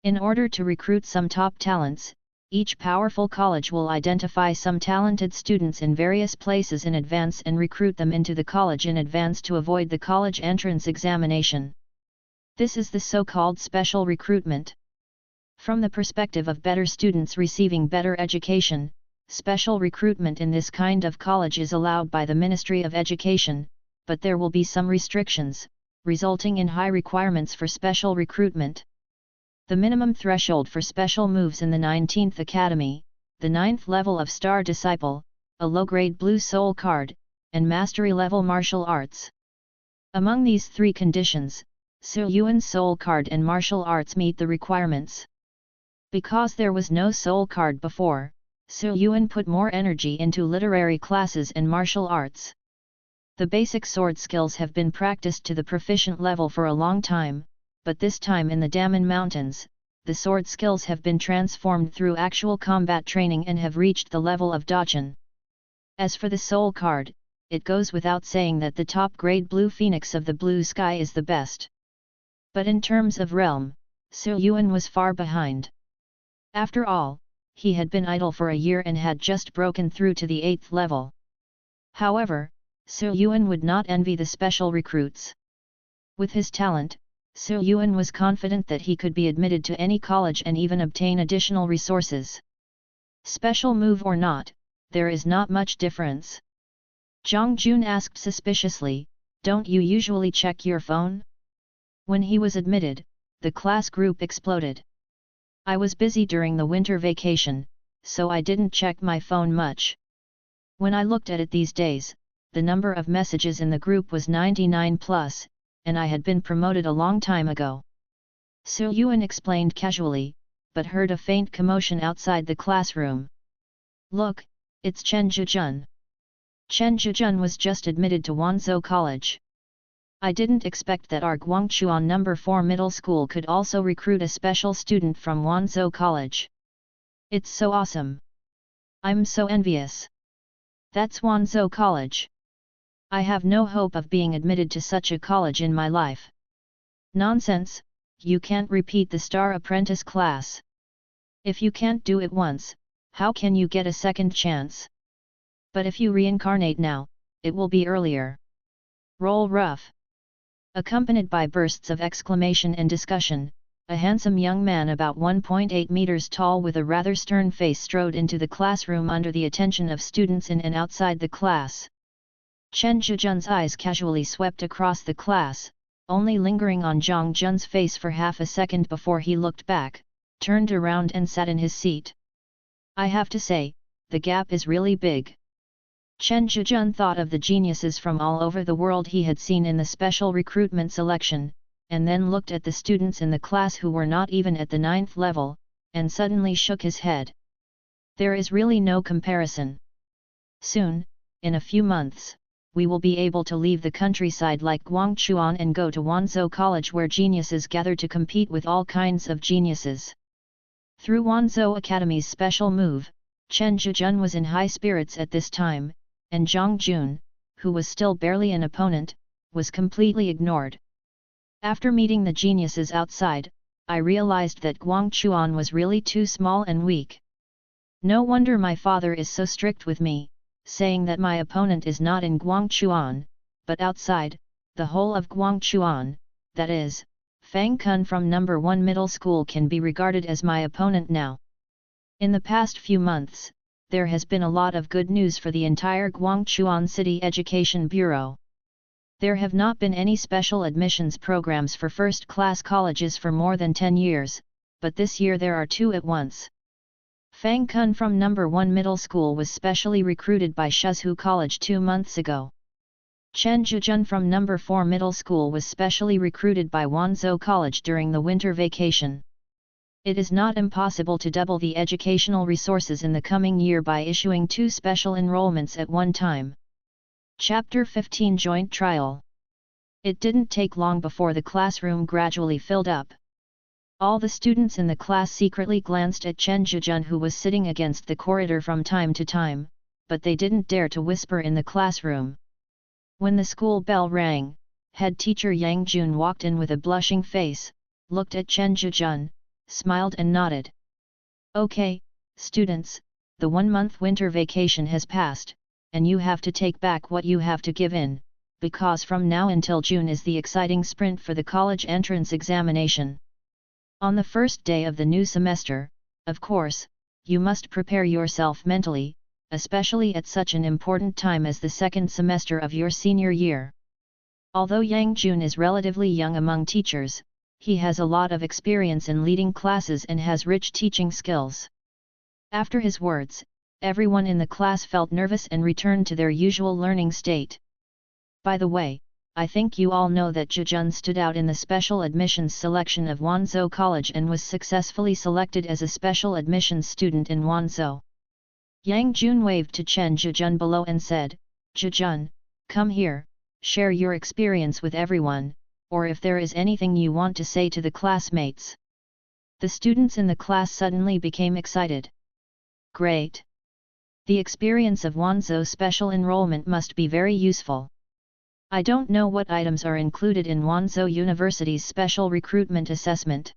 In order to recruit some top talents, each powerful college will identify some talented students in various places in advance and recruit them into the college in advance to avoid the college entrance examination. This is the so-called special recruitment. From the perspective of better students receiving better education, special recruitment in this kind of college is allowed by the Ministry of Education, but there will be some restrictions, resulting in high requirements for special recruitment. The minimum threshold for special moves in the 19th Academy, the 9th level of Star Disciple, a low-grade Blue Soul card, and Mastery-level Martial Arts. Among these three conditions, Yuan's Soul card and Martial Arts meet the requirements. Because there was no Soul card before, Yuan put more energy into literary classes and martial arts. The basic sword skills have been practiced to the proficient level for a long time, but this time in the Daman Mountains, the sword skills have been transformed through actual combat training and have reached the level of Dachan. As for the Soul card, it goes without saying that the top-grade Blue Phoenix of the Blue Sky is the best. But in terms of realm, Yuan was far behind. After all, he had been idle for a year and had just broken through to the 8th level. However, Yuan would not envy the special recruits. With his talent, Yuan was confident that he could be admitted to any college and even obtain additional resources. Special move or not, there is not much difference. Zhang Jun asked suspiciously, "Don't you usually check your phone?" When he was admitted, the class group exploded. "I was busy during the winter vacation, so I didn't check my phone much. When I looked at it these days, the number of messages in the group was 99 plus, and I had been promoted a long time ago." Yuan explained casually, but heard a faint commotion outside the classroom. "Look, it's Chen Zhijun. Chen Zhijun was just admitted to Wanzhou College. I didn't expect that our Guangchuan No. 4 middle school could also recruit a special student from Wanzhou College. It's so awesome. I'm so envious. That's Wanzhou College. I have no hope of being admitted to such a college in my life." "Nonsense, you can't repeat the Star Apprentice class. If you can't do it once, how can you get a second chance? But if you reincarnate now, it will be earlier." Roll rough. Accompanied by bursts of exclamation and discussion, a handsome young man about 1.8 meters tall with a rather stern face strode into the classroom under the attention of students in and outside the class. Chen Zhijun's eyes casually swept across the class, only lingering on Zhang Jun's face for half a second before he looked back, turned around and sat in his seat. "I have to say, the gap is really big." Chen Zhijun thought of the geniuses from all over the world he had seen in the special recruitment selection, and then looked at the students in the class who were not even at the 9th level, and suddenly shook his head. There is really no comparison. Soon, in a few months, we will be able to leave the countryside like Guangchuan and go to Wanzhou College where geniuses gather to compete with all kinds of geniuses. Through Wanzhou Academy's special move, Chen Zhijun was in high spirits at this time, and Zhang Jun, who was still barely an opponent, was completely ignored. After meeting the geniuses outside, I realized that Guangchuan was really too small and weak. No wonder my father is so strict with me, saying that my opponent is not in Guangchuan, but outside, the whole of Guangchuan, that is, Fang Kun from No. 1 middle school can be regarded as my opponent now. In the past few months, there has been a lot of good news for the entire Guangchuan City Education Bureau. There have not been any special admissions programs for first-class colleges for more than 10 years, but this year there are 2 at once. Fang Kun from No. 1 middle school was specially recruited by Shuzhou College 2 months ago. Chen Zhijun from No. 4 middle school was specially recruited by Wanzhou College during the winter vacation. It is not impossible to double the educational resources in the coming year by issuing 2 special enrollments at one time. Chapter 15 Joint Trial. It didn't take long before the classroom gradually filled up. All the students in the class secretly glanced at Chen Zhijun, who was sitting against the corridor from time to time, but they didn't dare to whisper in the classroom. When the school bell rang, head teacher Yang Jun walked in with a blushing face, looked at Chen Zhijun, smiled and nodded. Okay, students, the 1-month winter vacation has passed, and you have to take back what you have to give in, because from now until June is the exciting sprint for the college entrance examination. On the first day of the new semester, of course, you must prepare yourself mentally, especially at such an important time as the second semester of your senior year. Although Yang Jun is relatively young among teachers, he has a lot of experience in leading classes and has rich teaching skills. After his words, everyone in the class felt nervous and returned to their usual learning state. By the way, I think you all know that Zhijun stood out in the special admissions selection of Wanzhou College and was successfully selected as a special admissions student in Wanzhou. Yang Jun waved to Chen Zhijun below and said, Zhijun, come here, share your experience with everyone, or if there is anything you want to say to the classmates. The students in the class suddenly became excited. Great! The experience of Wanzhou special enrollment must be very useful. I don't know what items are included in Wanzhou University's special recruitment assessment.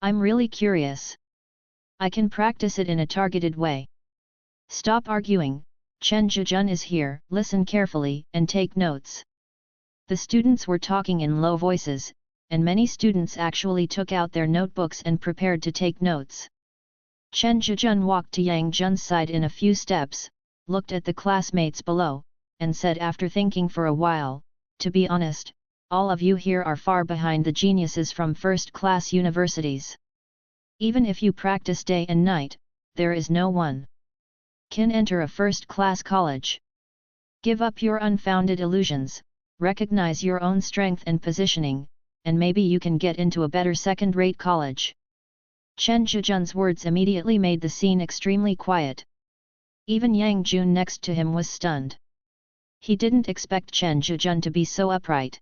I'm really curious. I can practice it in a targeted way. Stop arguing, Chen Zhijun is here, listen carefully and take notes. The students were talking in low voices, and many students actually took out their notebooks and prepared to take notes. Chen Zhijun walked to Yang Jun's side in a few steps, looked at the classmates below, and said after thinking for a while, to be honest, all of you here are far behind the geniuses from first-class universities. Even if you practice day and night, there is no one can enter a first-class college. Give up your unfounded illusions, recognize your own strength and positioning, and maybe you can get into a better second-rate college. Chen Zhijun's words immediately made the scene extremely quiet. Even Yang Jun next to him was stunned. He didn't expect Chen Zhijun to be so upright.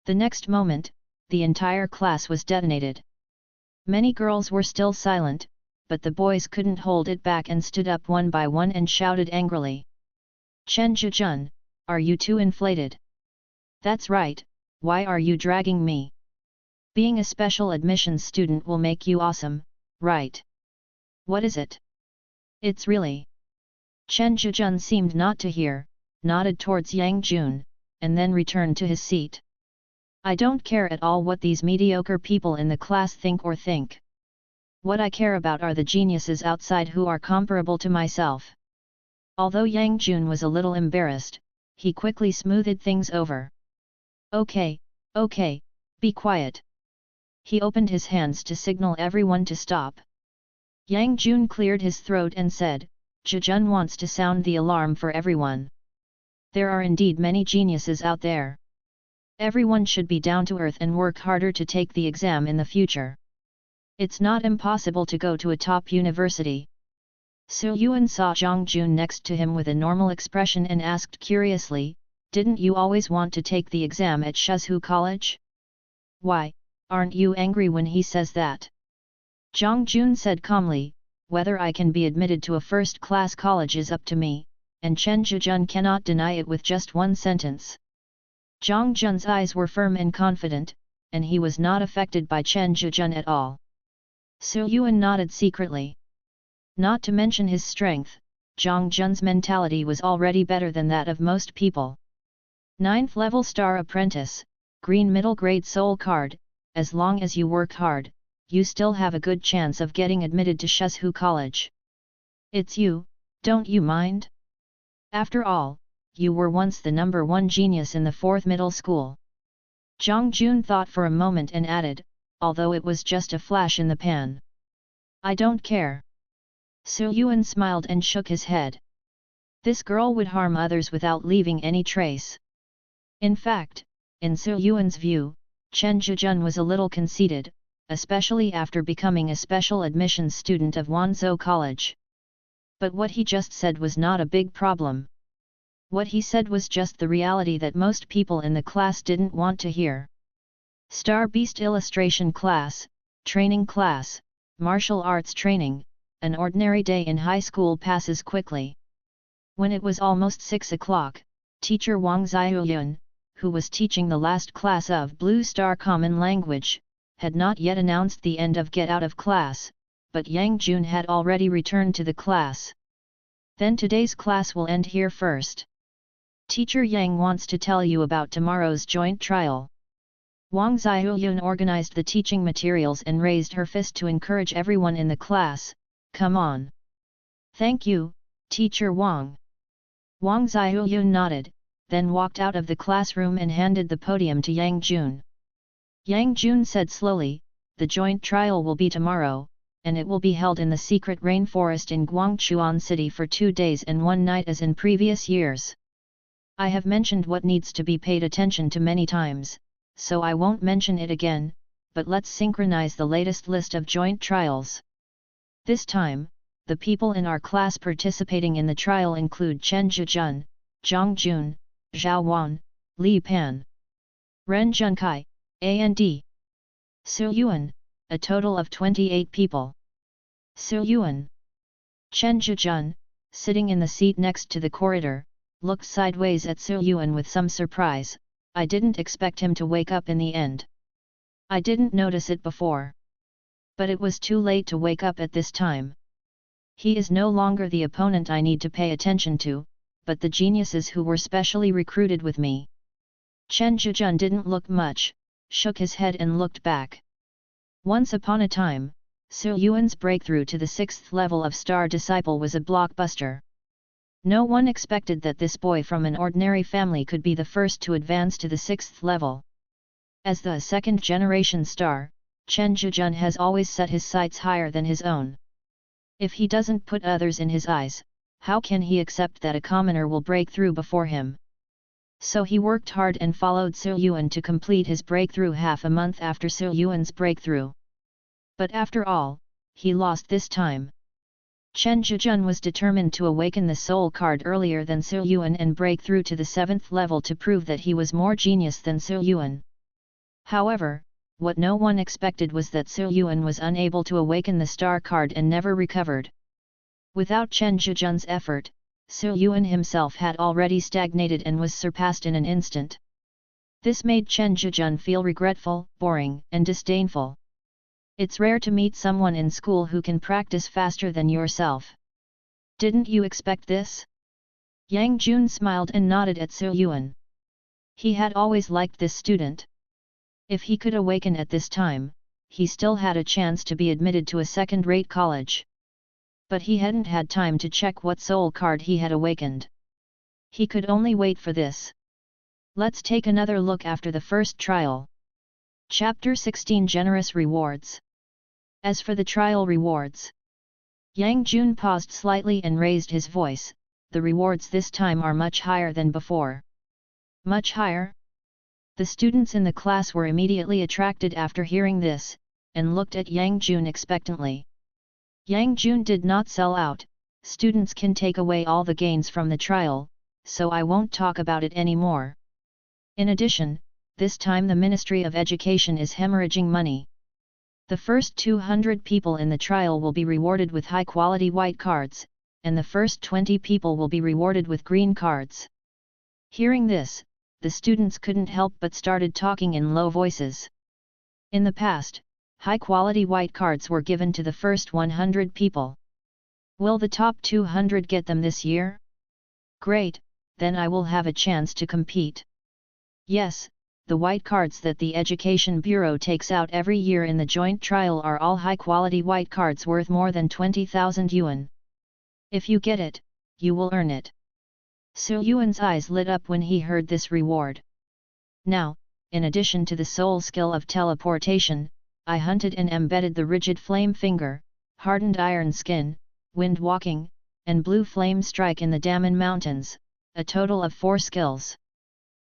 The next moment, the entire class was detonated. Many girls were still silent, but the boys couldn't hold it back and stood up one by one and shouted angrily. Chen Zhijun, are you too inflated? That's right, why are you dragging me? Being a special admissions student will make you awesome, right? What is it? It's really. Chen Zhijun seemed not to hear, nodded towards Yang Jun, and then returned to his seat. I don't care at all what these mediocre people in the class think or think. What I care about are the geniuses outside who are comparable to myself. Although Yang Jun was a little embarrassed, he quickly smoothed things over. Okay, be quiet. He opened his hands to signal everyone to stop. Yang Jun cleared his throat and said, Zhijun wants to sound the alarm for everyone. There are indeed many geniuses out there. Everyone should be down to earth and work harder to take the exam in the future. It's not impossible to go to a top university. Su Yuan saw Zhang Jun next to him with a normal expression and asked curiously, didn't you always want to take the exam at Shuzhou College? Why, aren't you angry when he says that? Zhang Jun said calmly, whether I can be admitted to a first-class college is up to me, and Chen Zhijun cannot deny it with just one sentence. Zhang Jun's eyes were firm and confident, and he was not affected by Chen Zhijun at all. Su Yuan nodded secretly. Not to mention his strength, Zhang Jun's mentality was already better than that of most people. 9th level star apprentice, green middle grade soul card, as long as you work hard, you still have a good chance of getting admitted to Shuzhou College. It's you, don't you mind? After all, you were once the number 1 genius in the 4th middle school. Zhang Jun thought for a moment and added, although it was just a flash in the pan. I don't care. Su Yuan smiled and shook his head. This girl would harm others without leaving any trace. In fact, in Su Yuan's view, Chen Zhijun was a little conceited, especially after becoming a special admissions student of Wanzhou College. But what he just said was not a big problem. What he said was just the reality that most people in the class didn't want to hear. Star Beast illustration class, training class, martial arts training, an ordinary day in high school passes quickly. When it was almost 6 o'clock, teacher Wang Ziyuan, who was teaching the last class of Blue Star Common Language, had not yet announced the end of get out of class, but Yang Jun had already returned to the class. Then today's class will end here first. Teacher Yang wants to tell you about tomorrow's joint trial. Wang Ziyuyun organized the teaching materials and raised her fist to encourage everyone in the class, come on. Thank you, Teacher Wang. Wang Ziyuyun nodded, then walked out of the classroom and handed the podium to Yang Jun. Yang Jun said slowly, the joint trial will be tomorrow, and it will be held in the secret rainforest in Guangchuan City for 2 days and 1 night as in previous years. I have mentioned what needs to be paid attention to many times, so I won't mention it again, but let's synchronize the latest list of joint trials. This time, the people in our class participating in the trial include Chen Zhijun, Zhang Jun, Zhao Wan, Li Pan, Ren Junkai, and Su Yuan, a total of 28 people. Su Yuan. Chen Zhijun, sitting in the seat next to the corridor, looked sideways at Su Yuan with some surprise. I didn't expect him to wake up in the end. I didn't notice it before. But it was too late to wake up at this time. He is no longer the opponent I need to pay attention to, but the geniuses who were specially recruited with me. Chen Zhijun didn't look much, shook his head and looked back. Once upon a time, Su Yuan's breakthrough to the 6th level of Star Disciple was a blockbuster. No one expected that this boy from an ordinary family could be the first to advance to the 6th level. As the second-generation star, Chen Zhijun has always set his sights higher than his own. If he doesn't put others in his eyes, how can he accept that a commoner will break through before him? So he worked hard and followed Su Yuan to complete his breakthrough half a month after Su Yuan's breakthrough. But after all, he lost this time. Chen Zhijun was determined to awaken the soul card earlier than Su Yuan and break through to the 7th level to prove that he was more genius than Su Yuan. However, what no one expected was that Su Yuan was unable to awaken the star card and never recovered. Without Chen Zhijun's effort, Su Yuan himself had already stagnated and was surpassed in an instant. This made Chen Zhijun feel regretful, boring, and disdainful. It's rare to meet someone in school who can practice faster than yourself. Didn't you expect this? Yang Jun smiled and nodded at Su Yuan. He had always liked this student. If he could awaken at this time, he still had a chance to be admitted to a second-rate college. But he hadn't had time to check what soul card he had awakened. He could only wait for this. Let's take another look after the first trial. Chapter 16 Generous Rewards. As for the trial rewards, Yang Jun paused slightly and raised his voice, the rewards this time are much higher than before. Much higher? The students in the class were immediately attracted after hearing this, and looked at Yang Jun expectantly. Yang Jun did not sell out, students can take away all the gains from the trial, so I won't talk about it anymore. In addition, this time the Ministry of Education is hemorrhaging money. The first 200 people in the trial will be rewarded with high-quality white cards, and the first 20 people will be rewarded with green cards. Hearing this, the students couldn't help but started talking in low voices. In the past, high-quality white cards were given to the first 100 people. Will the top 200 get them this year? Great, then I will have a chance to compete. Yes, the white cards that the Education Bureau takes out every year in the joint trial are all high-quality white cards worth more than 20,000 yuan. If you get it, you will earn it. Su Yuan's eyes lit up when he heard this reward. Now, in addition to the soul skill of teleportation, I hunted and embedded the rigid flame finger, hardened iron skin, wind walking, and blue flame strike in the Daman Mountains, a total of 4 skills.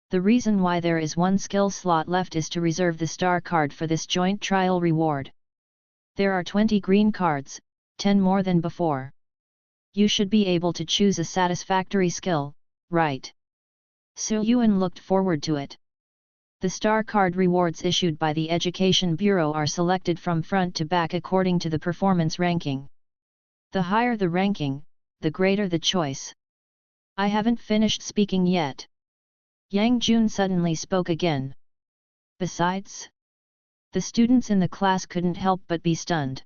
The reason why there is 1 skill slot left is to reserve the star card for this joint trial reward. There are 20 green cards, 10 more than before. You should be able to choose a satisfactory skill, right? Su Yuan looked forward to it. The star card rewards issued by the Education Bureau are selected from front to back according to the performance ranking. The higher the ranking, the greater the choice. I haven't finished speaking yet. Yang Jun suddenly spoke again. Besides, the students in the class couldn't help but be stunned.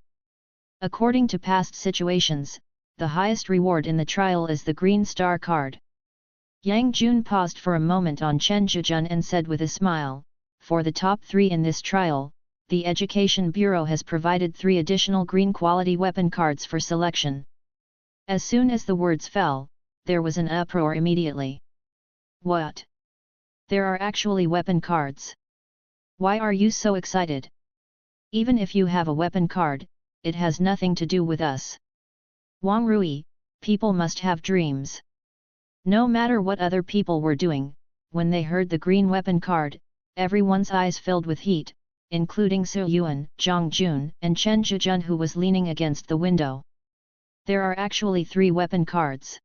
According to past situations, the highest reward in the trial is the green star card. Yang Jun paused for a moment on Chen Zhijun and said with a smile, for the top 3 in this trial, the Education Bureau has provided 3 additional green quality weapon cards for selection. As soon as the words fell, there was an uproar immediately. What? There are actually weapon cards? Why are you so excited? Even if you have a weapon card, it has nothing to do with us. Wang Rui, people must have dreams. No matter what other people were doing, when they heard the green weapon card, everyone's eyes filled with heat, including Su Yuan, Zhang Jun, and Chen Zhijun, who was leaning against the window. There are actually 3 weapon cards.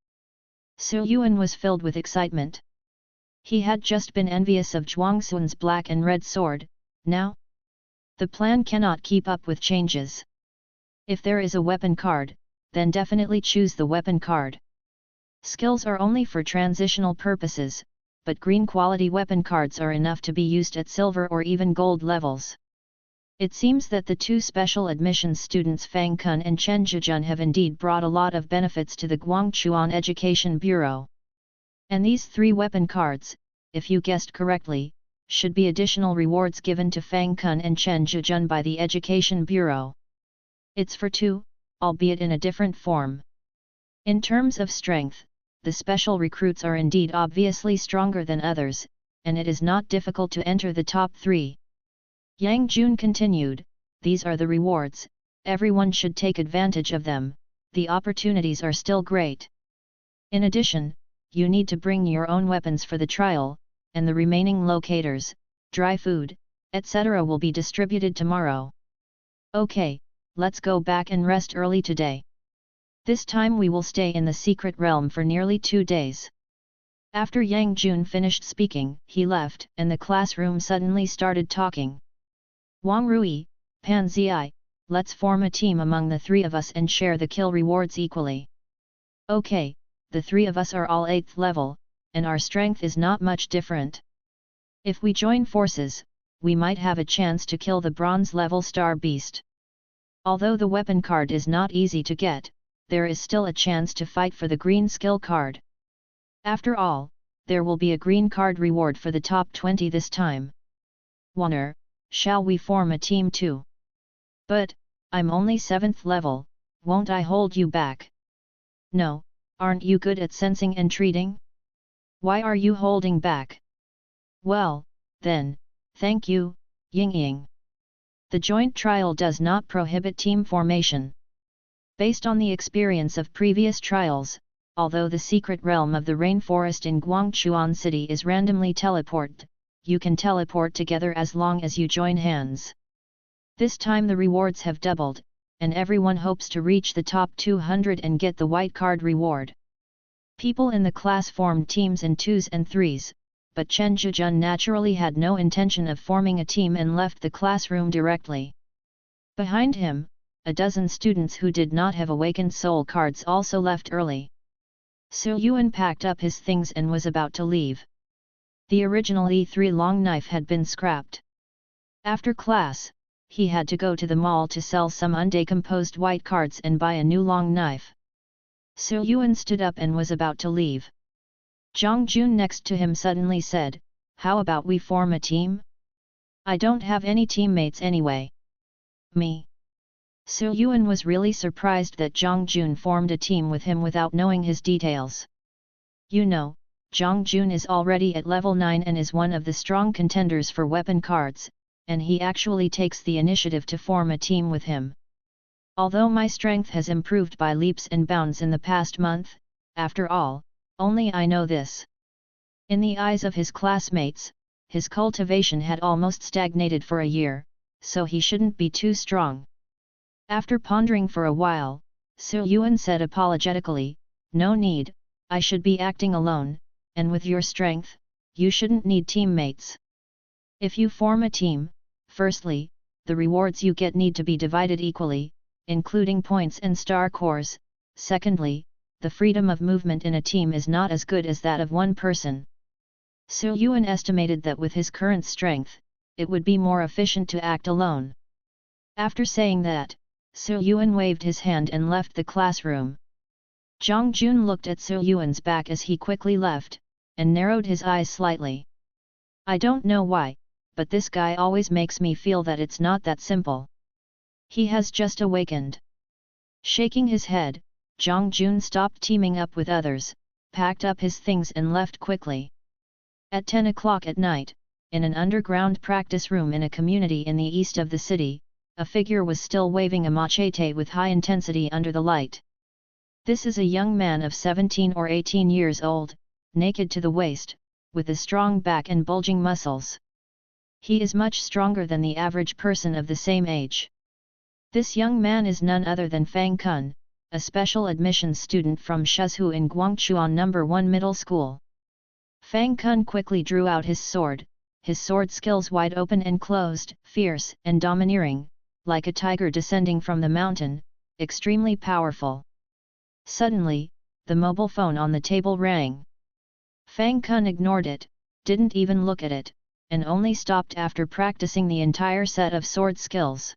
Su Yuan was filled with excitement. He had just been envious of Zhuang Sun's black and red sword. Now? The plan cannot keep up with changes. If there is a weapon card, then definitely choose the weapon card. Skills are only for transitional purposes, but green quality weapon cards are enough to be used at silver or even gold levels. It seems that the 2 special admissions students Fang Kun and Chen Zhijun have indeed brought a lot of benefits to the Guangchuan Education Bureau. And these 3 weapon cards, if you guessed correctly, should be additional rewards given to Fang Kun and Chen Zhijun by the Education Bureau. It's for 2, albeit in a different form. In terms of strength, the special recruits are indeed obviously stronger than others, and it is not difficult to enter the top 3. Yang Jun continued, these are the rewards, everyone should take advantage of them, the opportunities are still great. In addition, you need to bring your own weapons for the trial, and the remaining locators, dry food, etc. will be distributed tomorrow. Okay, let's go back and rest early today. This time we will stay in the secret realm for nearly 2 days. After Yang Jun finished speaking, he left, and the classroom suddenly started talking. Wang Rui, Pan Ziai, let's form a team among the 3 of us and share the kill rewards equally. Okay, the 3 of us are all 8th level, and our strength is not much different. If we join forces, we might have a chance to kill the bronze level star beast. Although the weapon card is not easy to get, there is still a chance to fight for the green skill card. After all, there will be a green card reward for the top 20 this time. Wanner, shall we form a team too? But, I'm only 7th level, won't I hold you back? No, aren't you good at sensing and treating? Why are you holding back? Well, then, thank you, Ying Ying. The joint trial does not prohibit team formation. Based on the experience of previous trials, although the secret realm of the rainforest in Guangchuan City is randomly teleported, you can teleport together as long as you join hands. This time the rewards have doubled, and everyone hopes to reach the top 200 and get the white card reward. People in the class formed teams in 2s and 3s, but Chen Zhijun naturally had no intention of forming a team and left the classroom directly. Behind him, a dozen students who did not have awakened soul cards also left early. Su Yuan packed up his things and was about to leave. The original E3 long knife had been scrapped. After class, he had to go to the mall to sell some undecomposed white cards and buy a new long knife. Su Yuan stood up and was about to leave. Zhang Jun next to him suddenly said, "How about we form a team? I don't have any teammates anyway." Me. Su Yuan was really surprised that Zhang Jun formed a team with him without knowing his details. You know, Zhang Jun is already at level 9 and is one of the strong contenders for weapon cards, and he actually takes the initiative to form a team with him. Although my strength has improved by leaps and bounds in the past month, after all, only I know this. In the eyes of his classmates, his cultivation had almost stagnated for a year, so he shouldn't be too strong. After pondering for a while, Su Yuan said apologetically, "No need, I should be acting alone, and with your strength, you shouldn't need teammates. If you form a team, firstly, the rewards you get need to be divided equally, including points and star cores, secondly, the freedom of movement in a team is not as good as that of one person. Yuan estimated that with his current strength, it would be more efficient to act alone. After saying that, Yuan waved his hand and left the classroom. Zhang Jun looked at Yuan's back as he quickly left, and narrowed his eyes slightly. I don't know why, but this guy always makes me feel that it's not that simple. He has just awakened. Shaking his head, Zhang Jun stopped teaming up with others, packed up his things and left quickly. At 10 o'clock at night, in an underground practice room in a community in the east of the city, a figure was still waving a machete with high intensity under the light. This is a young man of 17 or 18 years old, naked to the waist, with a strong back and bulging muscles. He is much stronger than the average person of the same age. This young man is none other than Fang Kun, a special admissions student from Shuzhou in Guangchuan No. 1 Middle School. Fang Kun quickly drew out his sword skills wide open and closed, fierce and domineering, like a tiger descending from the mountain, extremely powerful. Suddenly, the mobile phone on the table rang. Fang Kun ignored it, didn't even look at it, and only stopped after practicing the entire set of sword skills.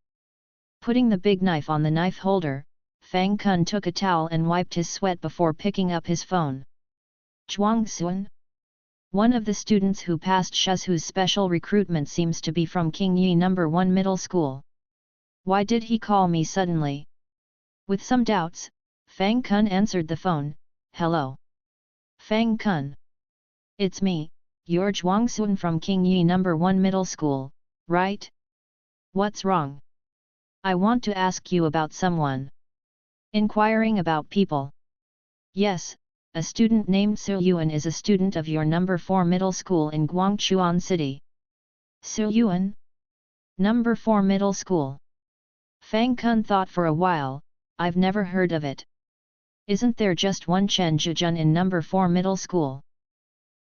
Putting the big knife on the knife holder, Fang Kun took a towel and wiped his sweat before picking up his phone. Zhuangxun? One of the students who passed Shuzhou's special recruitment seems to be from Qingyi No. 1 Middle School. Why did he call me suddenly? With some doubts, Fang Kun answered the phone. Hello. Fang Kun. It's me, you're Zhuangxun from Qingyi No. 1 Middle School, right? What's wrong? I want to ask you about someone. Inquiring about people. Yes, a student named Yuan is a student of your No. 4 Middle School in Guangchuan City. Yuan? No. 4 Middle School. Fang Kun thought for a while, I've never heard of it. Isn't there just one Chen Zhijun in No. 4 Middle School?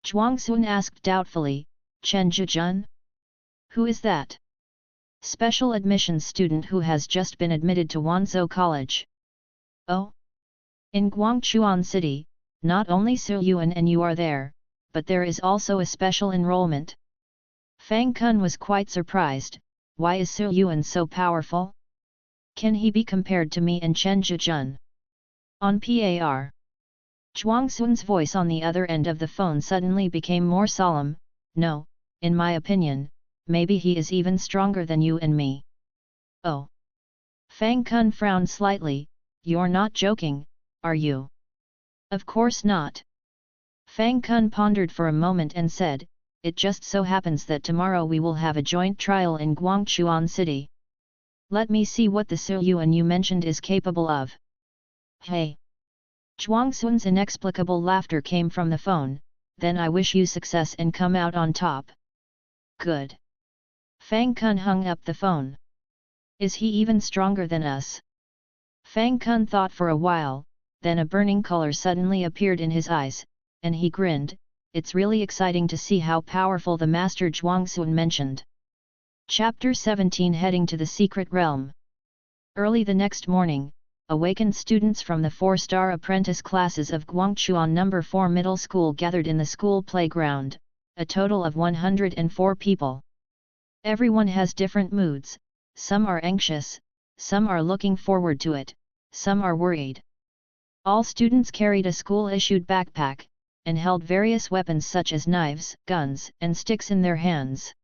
Zhuangxun asked doubtfully, Chen Zhijun? Who is that? Special admissions student who has just been admitted to Wanzhou College. Oh? In Guangchuan City, not only Yuan and you are there, but there is also a special enrollment. Fang Kun was quite surprised. Why is Yuan so powerful? Can he be compared to me and Chen Zhijun? On par. Zhuangxun's voice on the other end of the phone suddenly became more solemn. No, in my opinion, maybe he is even stronger than you and me. Oh. Fang Kun frowned slightly. You're not joking, are you? Of course not. Fang Kun pondered for a moment and said, it just so happens that tomorrow we will have a joint trial in Guangchuan City. Let me see what the Yuan you mentioned is capable of. Hey! Zhuangxun's inexplicable laughter came from the phone. Then I wish you success and come out on top. Good. Fang Kun hung up the phone. Is he even stronger than us? Fang Kun thought for a while, then a burning color suddenly appeared in his eyes, and he grinned. It's really exciting to see how powerful the master Zhuangxun mentioned. Chapter 17 Heading to the Secret Realm. Early the next morning, awakened students from the 4-star apprentice classes of Guangchuan No. 4 Middle School gathered in the school playground, a total of 104 people. Everyone has different moods, some are anxious, some are looking forward to it, some are worried. All students carried a school-issued backpack, and held various weapons such as knives, guns, and sticks in their hands.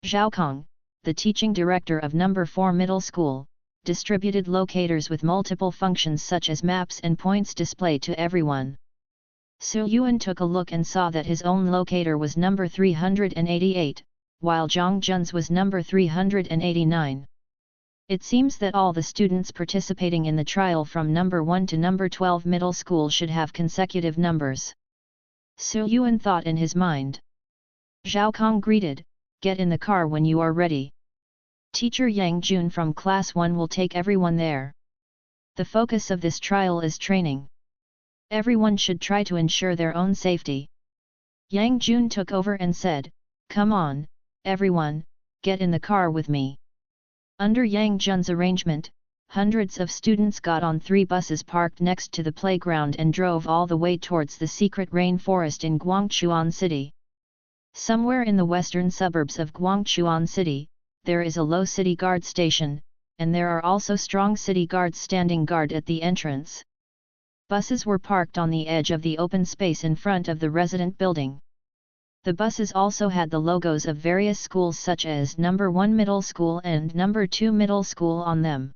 Zhao Kong, the teaching director of No. 4 Middle School, distributed locators with multiple functions such as maps and points displayed to everyone. Yuan took a look and saw that his own locator was No. 388, while Zhang Jun's was No. 389. It seems that all the students participating in the trial from No. 1 to No. 12 Middle School should have consecutive numbers. Yuan thought in his mind. Zhao Kong greeted, get in the car when you are ready. Teacher Yang Jun from Class 1 will take everyone there. The focus of this trial is training. Everyone should try to ensure their own safety. Yang Jun took over and said, come on, everyone, get in the car with me. Under Yang Jun's arrangement, hundreds of students got on 3 buses parked next to the playground and drove all the way towards the secret rainforest in Guangchuan City. Somewhere in the western suburbs of Guangchuan City, there is a low city guard station, and there are also strong city guards standing guard at the entrance. Buses were parked on the edge of the open space in front of the resident building. The buses also had the logos of various schools such as Number 1 Middle School and Number 2 Middle School on them.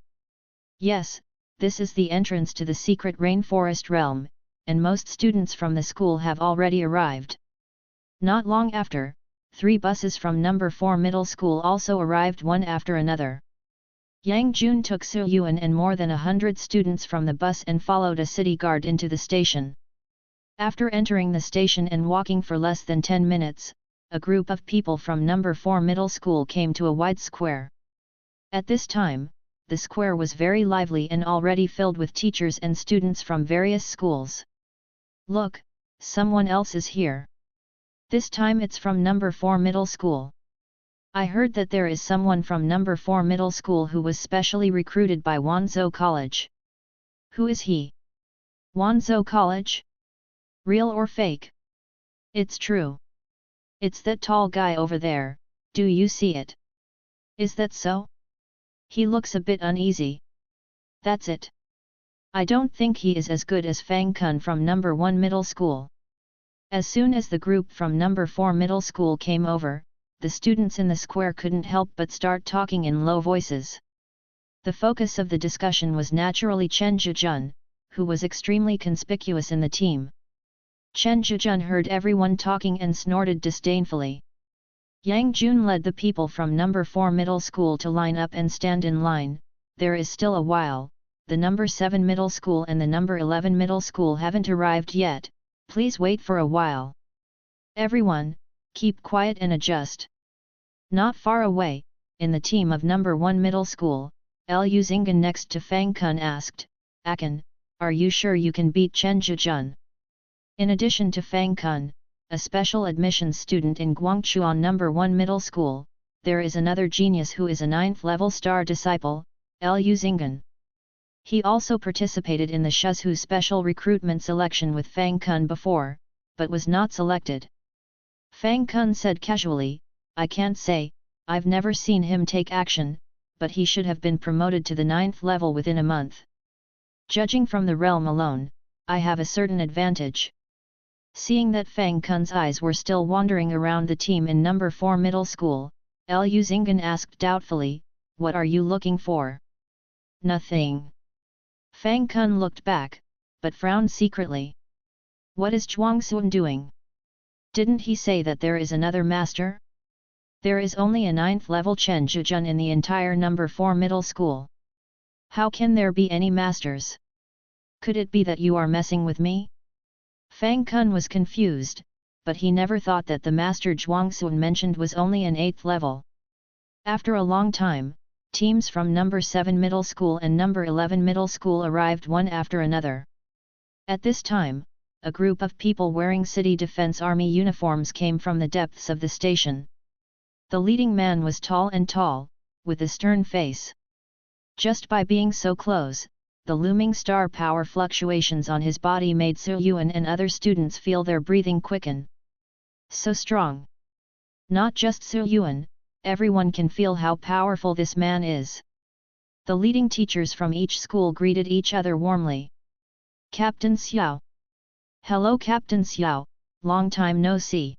Yes, this is the entrance to the secret rainforest realm, and most students from the school have already arrived. Not long after, 3 buses from Number 4 Middle School also arrived one after another. Yang Jun took Su Yuan and more than 100 students from the bus and followed a city guard into the station. After entering the station and walking for less than 10 minutes, a group of people from Number 4 Middle School came to a wide square. At this time, the square was very lively and already filled with teachers and students from various schools. Look, someone else is here. This time it's from Number 4 Middle School. I heard that there is someone from Number 4 Middle School who was specially recruited by Wanzhou College. Who is he? Wanzhou College? Real or fake? It's true. It's that tall guy over there, do you see it? Is that so? He looks a bit uneasy. That's it. I don't think he is as good as Fang Kun from Number 1 Middle School. As soon as the group from Number 4 Middle School came over, the students in the square couldn't help but start talking in low voices. The focus of the discussion was naturally Chen Zhijun, who was extremely conspicuous in the team. Chen Zhijun heard everyone talking and snorted disdainfully. Yang Jun led the people from Number 4 Middle School to line up and stand in line. There is still a while, the Number 7 Middle School and the Number 11 Middle School haven't arrived yet, please wait for a while. Everyone, keep quiet and adjust. Not far away, in the team of Number 1 Middle School, Lu Xingan next to Fang Kun asked, Akan, are you sure you can beat Chen Zhijun? In addition to Fang Kun, a special admissions student in Guangchuan Number 1 Middle School, there is another genius who is a 9th level star disciple, Lu Xingan. He also participated in the Shuzhou special recruitment selection with Fang Kun before, but was not selected. Fang Kun said casually, I can't say, I've never seen him take action, but he should have been promoted to the 9th level within a month. Judging from the realm alone, I have a certain advantage. Seeing that Fang Kun's eyes were still wandering around the team in Number 4 Middle School, Lu Xingan asked doubtfully, what are you looking for? Nothing. Fang Kun looked back, but frowned secretly. What is Zhuang Xuan doing? Didn't he say that there is another master? There is only a 9th level Chen Zhijun in the entire Number 4 Middle School. How can there be any masters? Could it be that you are messing with me? Fang Kun was confused, but he never thought that the master Zhuang Xuan mentioned was only an 8th level. After a long time, teams from Number 7 Middle School and Number 11 Middle School arrived one after another. At this time, a group of people wearing City Defense Army uniforms came from the depths of the station. The leading man was tall, with a stern face. Just by being so close, the looming star power fluctuations on his body made Su Yuan and other students feel their breathing quicken. So strong. Not just Su Yuan, everyone can feel how powerful this man is. The leading teachers from each school greeted each other warmly. Captain Xiao. Hello Captain Xiao, long time no see.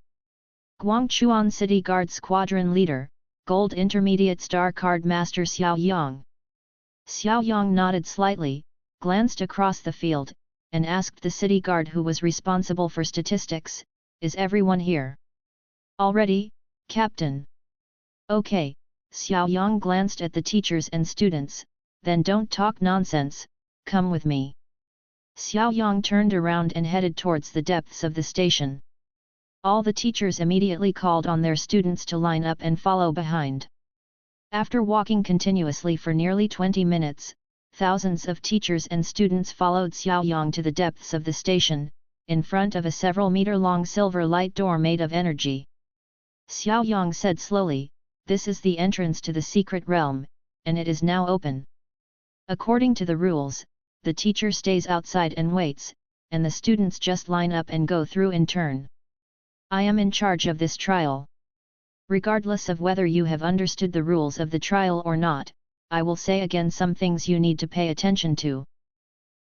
Guangchuan City Guard Squadron Leader, Gold Intermediate Star Card Master Xiao Yang. Xiao Yang nodded slightly, glanced across the field, and asked the city guard who was responsible for statistics, is everyone here? Already, Captain. Okay, Xiao Yang glanced at the teachers and students, then don't talk nonsense, come with me. Xiao Yang turned around and headed towards the depths of the station. All the teachers immediately called on their students to line up and follow behind. After walking continuously for nearly 20 minutes, thousands of teachers and students followed Xiao Yang to the depths of the station, in front of a several-meter-long silver light door made of energy. Xiao Yang said slowly, this is the entrance to the secret realm, and it is now open. According to the rules, the teacher stays outside and waits, and the students just line up and go through in turn. I am in charge of this trial. Regardless of whether you have understood the rules of the trial or not, I will say again some things you need to pay attention to.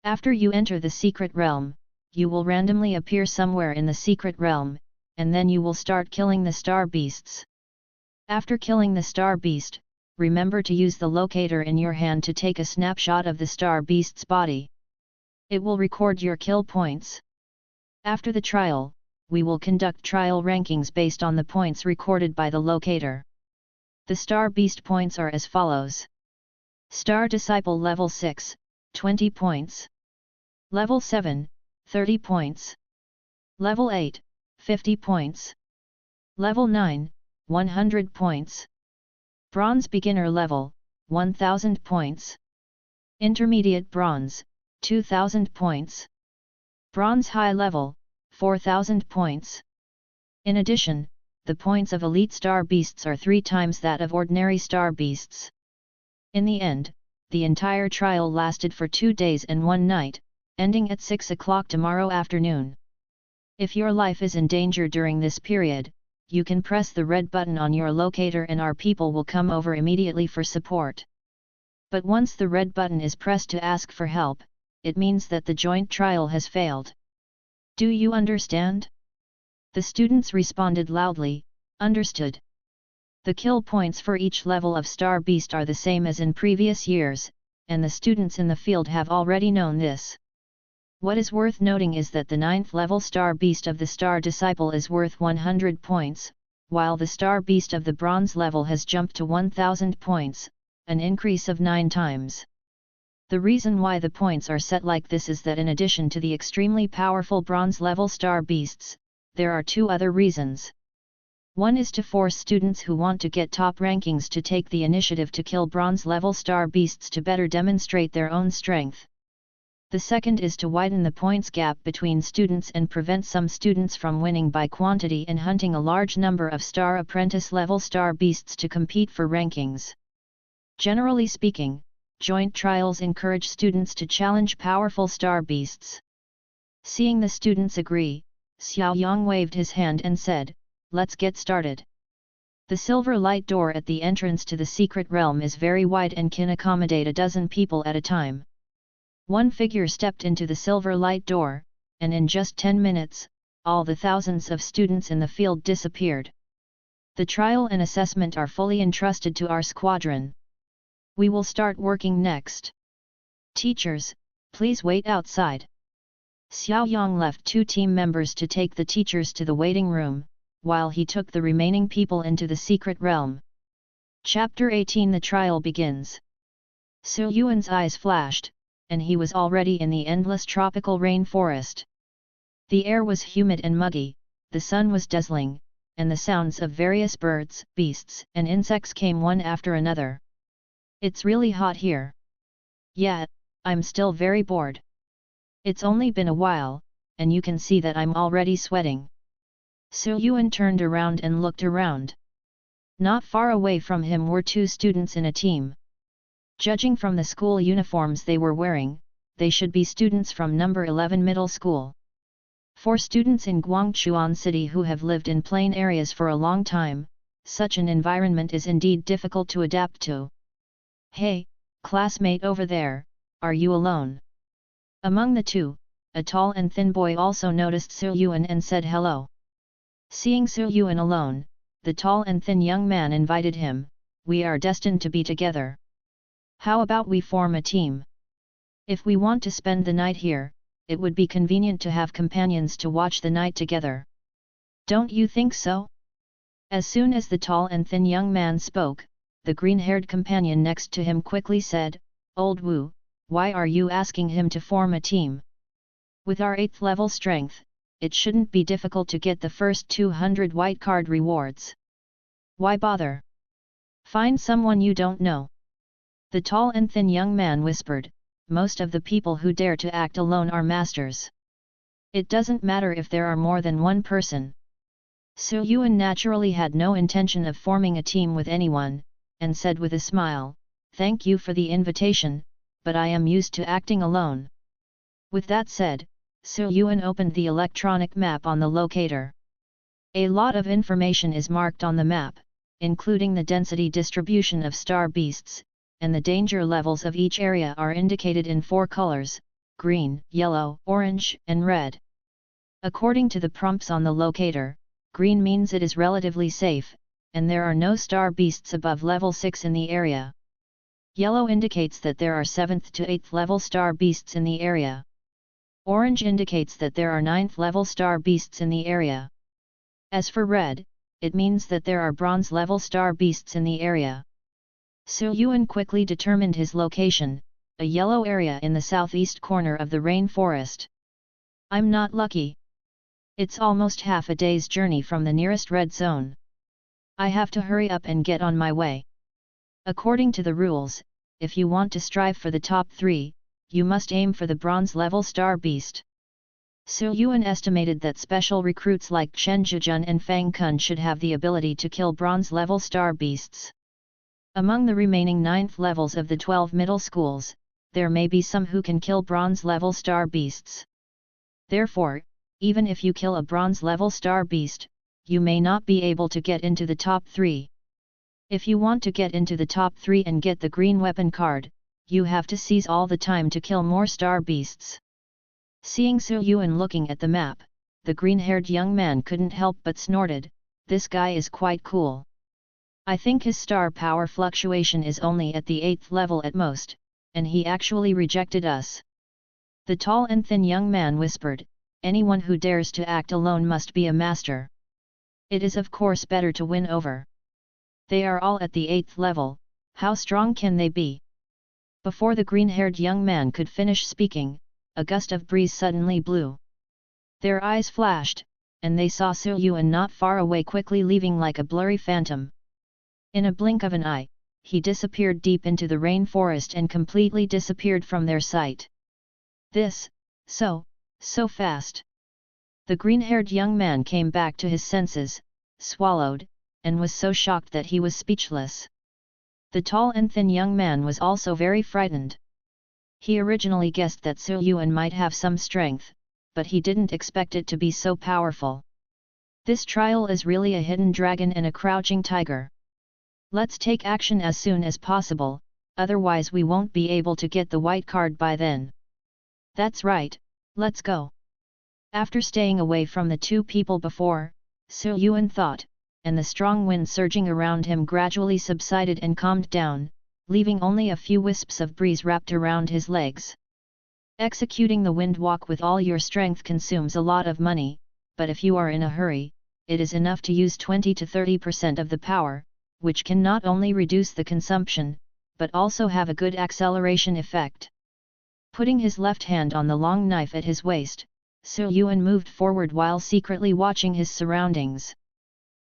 After you enter the secret realm, you will randomly appear somewhere in the secret realm, and then you will start killing the star beasts. After killing the star beast, remember to use the locator in your hand to take a snapshot of the star beast's body. It will record your kill points. After the trial, we will conduct trial rankings based on the points recorded by the locator. The star beast points are as follows. Star Disciple Level 6, 20 points. Level 7, 30 points. Level 8, 50 points. Level 9, 100 points. Bronze Beginner Level, 1000 points. Intermediate Bronze, 2000 points. Bronze High Level, 4000 points. In addition, the points of Elite Star Beasts are 3 times that of ordinary Star Beasts. In the end, the entire trial lasted for 2 days and 1 night, ending at 6 o'clock tomorrow afternoon. If your life is in danger during this period, you can press the red button on your locator and our people will come over immediately for support. But once the red button is pressed to ask for help, it means that the joint trial has failed. Do you understand? The students responded loudly, understood. The kill points for each level of Star Beast are the same as in previous years, and the students in the field have already known this. What is worth noting is that the 9th level Star Beast of the Star Disciple is worth 100 points, while the Star Beast of the Bronze level has jumped to 1000 points, an increase of 9 times. The reason why the points are set like this is that in addition to the extremely powerful Bronze level Star Beasts, there are 2 other reasons. One is to force students who want to get top rankings to take the initiative to kill Bronze level Star Beasts to better demonstrate their own strength. The second is to widen the points gap between students and prevent some students from winning by quantity and hunting a large number of Star Apprentice level Star Beasts to compete for rankings. Generally speaking, joint trials encourage students to challenge powerful Star Beasts. Seeing the students agree, Xiao Yang waved his hand and said, "Let's get started." The silver light door at the entrance to the secret realm is very wide and can accommodate a dozen people at a time. One figure stepped into the silver light door, and in just 10 minutes, all the thousands of students in the field disappeared. The trial and assessment are fully entrusted to our squadron. We will start working next. Teachers, please wait outside. Xiao Yang left 2 team members to take the teachers to the waiting room, while he took the remaining people into the secret realm. Chapter 18 The trial begins. Su Yuan's eyes flashed, and he was already in the endless tropical rainforest. The air was humid and muggy, the sun was dazzling, and the sounds of various birds, beasts, and insects came one after another. It's really hot here. Yeah, I'm still very bored. It's only been a while, and you can see that I'm already sweating. Su Yuan turned around and looked around. Not far away from him were 2 students in a team. Judging from the school uniforms they were wearing, they should be students from number 11 middle school. For students in Guangchuan City who have lived in plain areas for a long time, such an environment is indeed difficult to adapt to. "Hey, classmate over there, are you alone?" Among the 2, a tall and thin boy also noticed Su Yuan and said hello. Seeing Su Yuan alone, the tall and thin young man invited him, "We are destined to be together. How about we form a team? If we want to spend the night here, it would be convenient to have companions to watch the night together. Don't you think so?" As soon as the tall and thin young man spoke, the green-haired companion next to him quickly said, "Old Wu, why are you asking him to form a team? With our 8th level strength, it shouldn't be difficult to get the first 200 white card rewards. Why bother? Find someone you don't know." The tall and thin young man whispered, "Most of the people who dare to act alone are masters. It doesn't matter if there are more than one person." Su Yuan naturally had no intention of forming a team with anyone, and said with a smile, "Thank you for the invitation, but I am used to acting alone." With that said, Su Yuan opened the electronic map on the locator. A lot of information is marked on the map, including the density distribution of star beasts, and the danger levels of each area are indicated in 4 colors: green, yellow, orange, and red. According to the prompts on the locator, green means it is relatively safe, and there are no star beasts above level 6 in the area. Yellow indicates that there are 7th to 8th level star beasts in the area. Orange indicates that there are 9th level star beasts in the area. As for red, it means that there are bronze level star beasts in the area. So Yuan quickly determined his location, a yellow area in the southeast corner of the rainforest. I'm not lucky. It's almost half a day's journey from the nearest red zone. I have to hurry up and get on my way. According to the rules, if you want to strive for the top 3, you must aim for the bronze level star beast. So Yuan estimated that special recruits like Chen Zhijun and Fang Kun should have the ability to kill bronze level star beasts. Among the remaining 9th levels of the 12 middle schools, there may be some who can kill bronze level star beasts. Therefore, even if you kill a bronze level star beast, you may not be able to get into the top 3. If you want to get into the top 3 and get the green weapon card, you have to seize all the time to kill more star beasts. Seeing Su Yuan looking at the map, the green-haired young man couldn't help but snorted, "This guy is quite cool. I think his star power fluctuation is only at the 8th level at most, and he actually rejected us." The tall and thin young man whispered, "Anyone who dares to act alone must be a master. It is of course better to win over. They are all at the 8th level, how strong can they be?" Before the green-haired young man could finish speaking, a gust of breeze suddenly blew. Their eyes flashed, and they saw Su Yuan not far away quickly leaving like a blurry phantom. In a blink of an eye, he disappeared deep into the rainforest and completely disappeared from their sight. "This, so fast." The green-haired young man came back to his senses, swallowed, and was so shocked that he was speechless. The tall and thin young man was also very frightened. He originally guessed that Su Yuan might have some strength, but he didn't expect it to be so powerful. This trial is really a hidden dragon and a crouching tiger. Let's take action as soon as possible, otherwise we won't be able to get the white card by then. That's right, let's go. After staying away from the 2 people before, Su Yuan thought, and the strong wind surging around him gradually subsided and calmed down, leaving only a few wisps of breeze wrapped around his legs. Executing the wind walk with all your strength consumes a lot of money, but if you are in a hurry, it is enough to use 20 to 30% of the power, which can not only reduce the consumption, but also have a good acceleration effect. Putting his left hand on the long knife at his waist, Su Yuan moved forward while secretly watching his surroundings.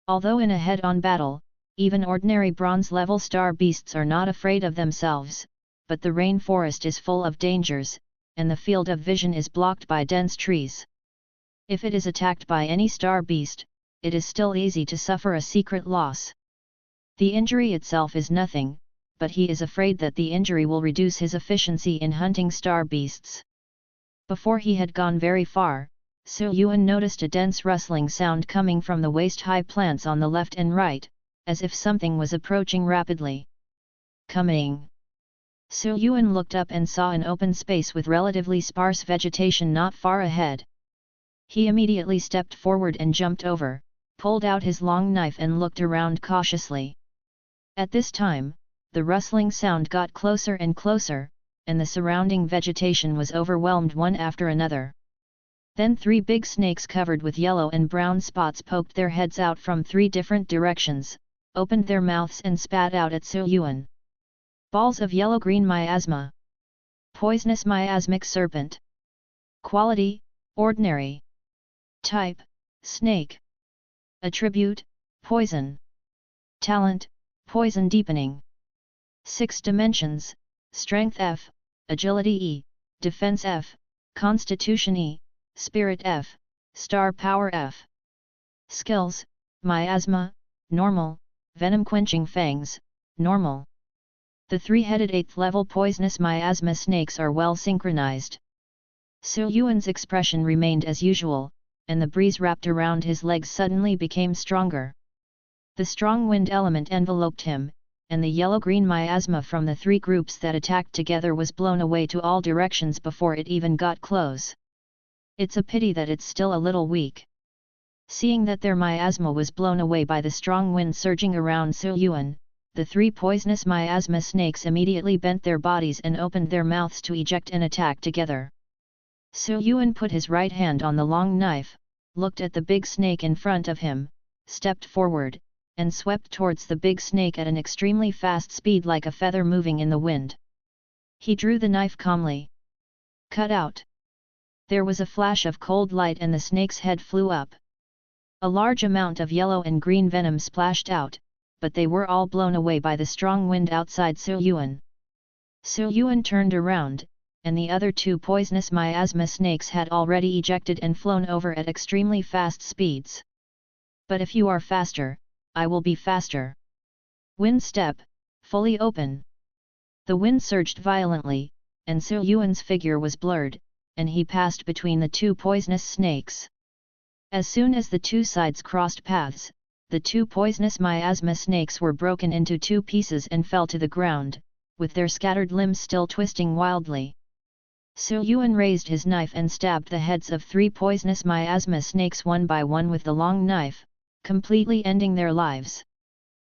Although in a head-on battle, even ordinary bronze-level star beasts are not afraid of themselves, but the rainforest is full of dangers, and the field of vision is blocked by dense trees. If it is attacked by any star beast, it is still easy to suffer a secret loss. The injury itself is nothing, but he is afraid that the injury will reduce his efficiency in hunting star beasts. Before he had gone very far, Su Yuan noticed a dense rustling sound coming from the waist-high plants on the left and right, as if something was approaching rapidly. Coming! Su Yuan looked up and saw an open space with relatively sparse vegetation not far ahead. He immediately stepped forward and jumped over, pulled out his long knife and looked around cautiously. At this time, the rustling sound got closer and closer, and the surrounding vegetation was overwhelmed one after another. Then 3 big snakes covered with yellow and brown spots poked their heads out from 3 different directions, opened their mouths and spat out at Su Yuan. Balls of yellow-green miasma. Poisonous miasmic serpent. Quality, ordinary. Type, snake. Attribute, poison. Talent, poison deepening. 6 dimensions, strength F, agility E, defense F, constitution E, spirit F, star power F. Skills, miasma, normal, venom-quenching fangs, normal. The 3-headed 8th level poisonous miasma snakes are well synchronized. Su Yuan's expression remained as usual, and the breeze wrapped around his legs suddenly became stronger. The strong wind element enveloped him, and the yellow-green miasma from the three groups that attacked together was blown away to all directions before it even got close. It's a pity that it's still a little weak. Seeing that their miasma was blown away by the strong wind surging around Su Yuan, the three poisonous miasma snakes immediately bent their bodies and opened their mouths to eject and attack together. Su Yuan put his right hand on the long knife, looked at the big snake in front of him, stepped forward, and swept towards the big snake at an extremely fast speed like a feather moving in the wind. He drew the knife calmly. Cut out. There was a flash of cold light and the snake's head flew up. A large amount of yellow and green venom splashed out, but they were all blown away by the strong wind outside Su Yuan. Su Yuan turned around, and the other two poisonous miasma snakes had already ejected and flown over at extremely fast speeds. But if you are faster, I will be faster. Wind step, fully open. The wind surged violently, and Su Yuan's figure was blurred, and he passed between the two poisonous snakes. As soon as the two sides crossed paths, the two poisonous miasma snakes were broken into two pieces and fell to the ground, with their scattered limbs still twisting wildly. Su Yuan raised his knife and stabbed the heads of three poisonous miasma snakes one by one with the long knife, completely ending their lives.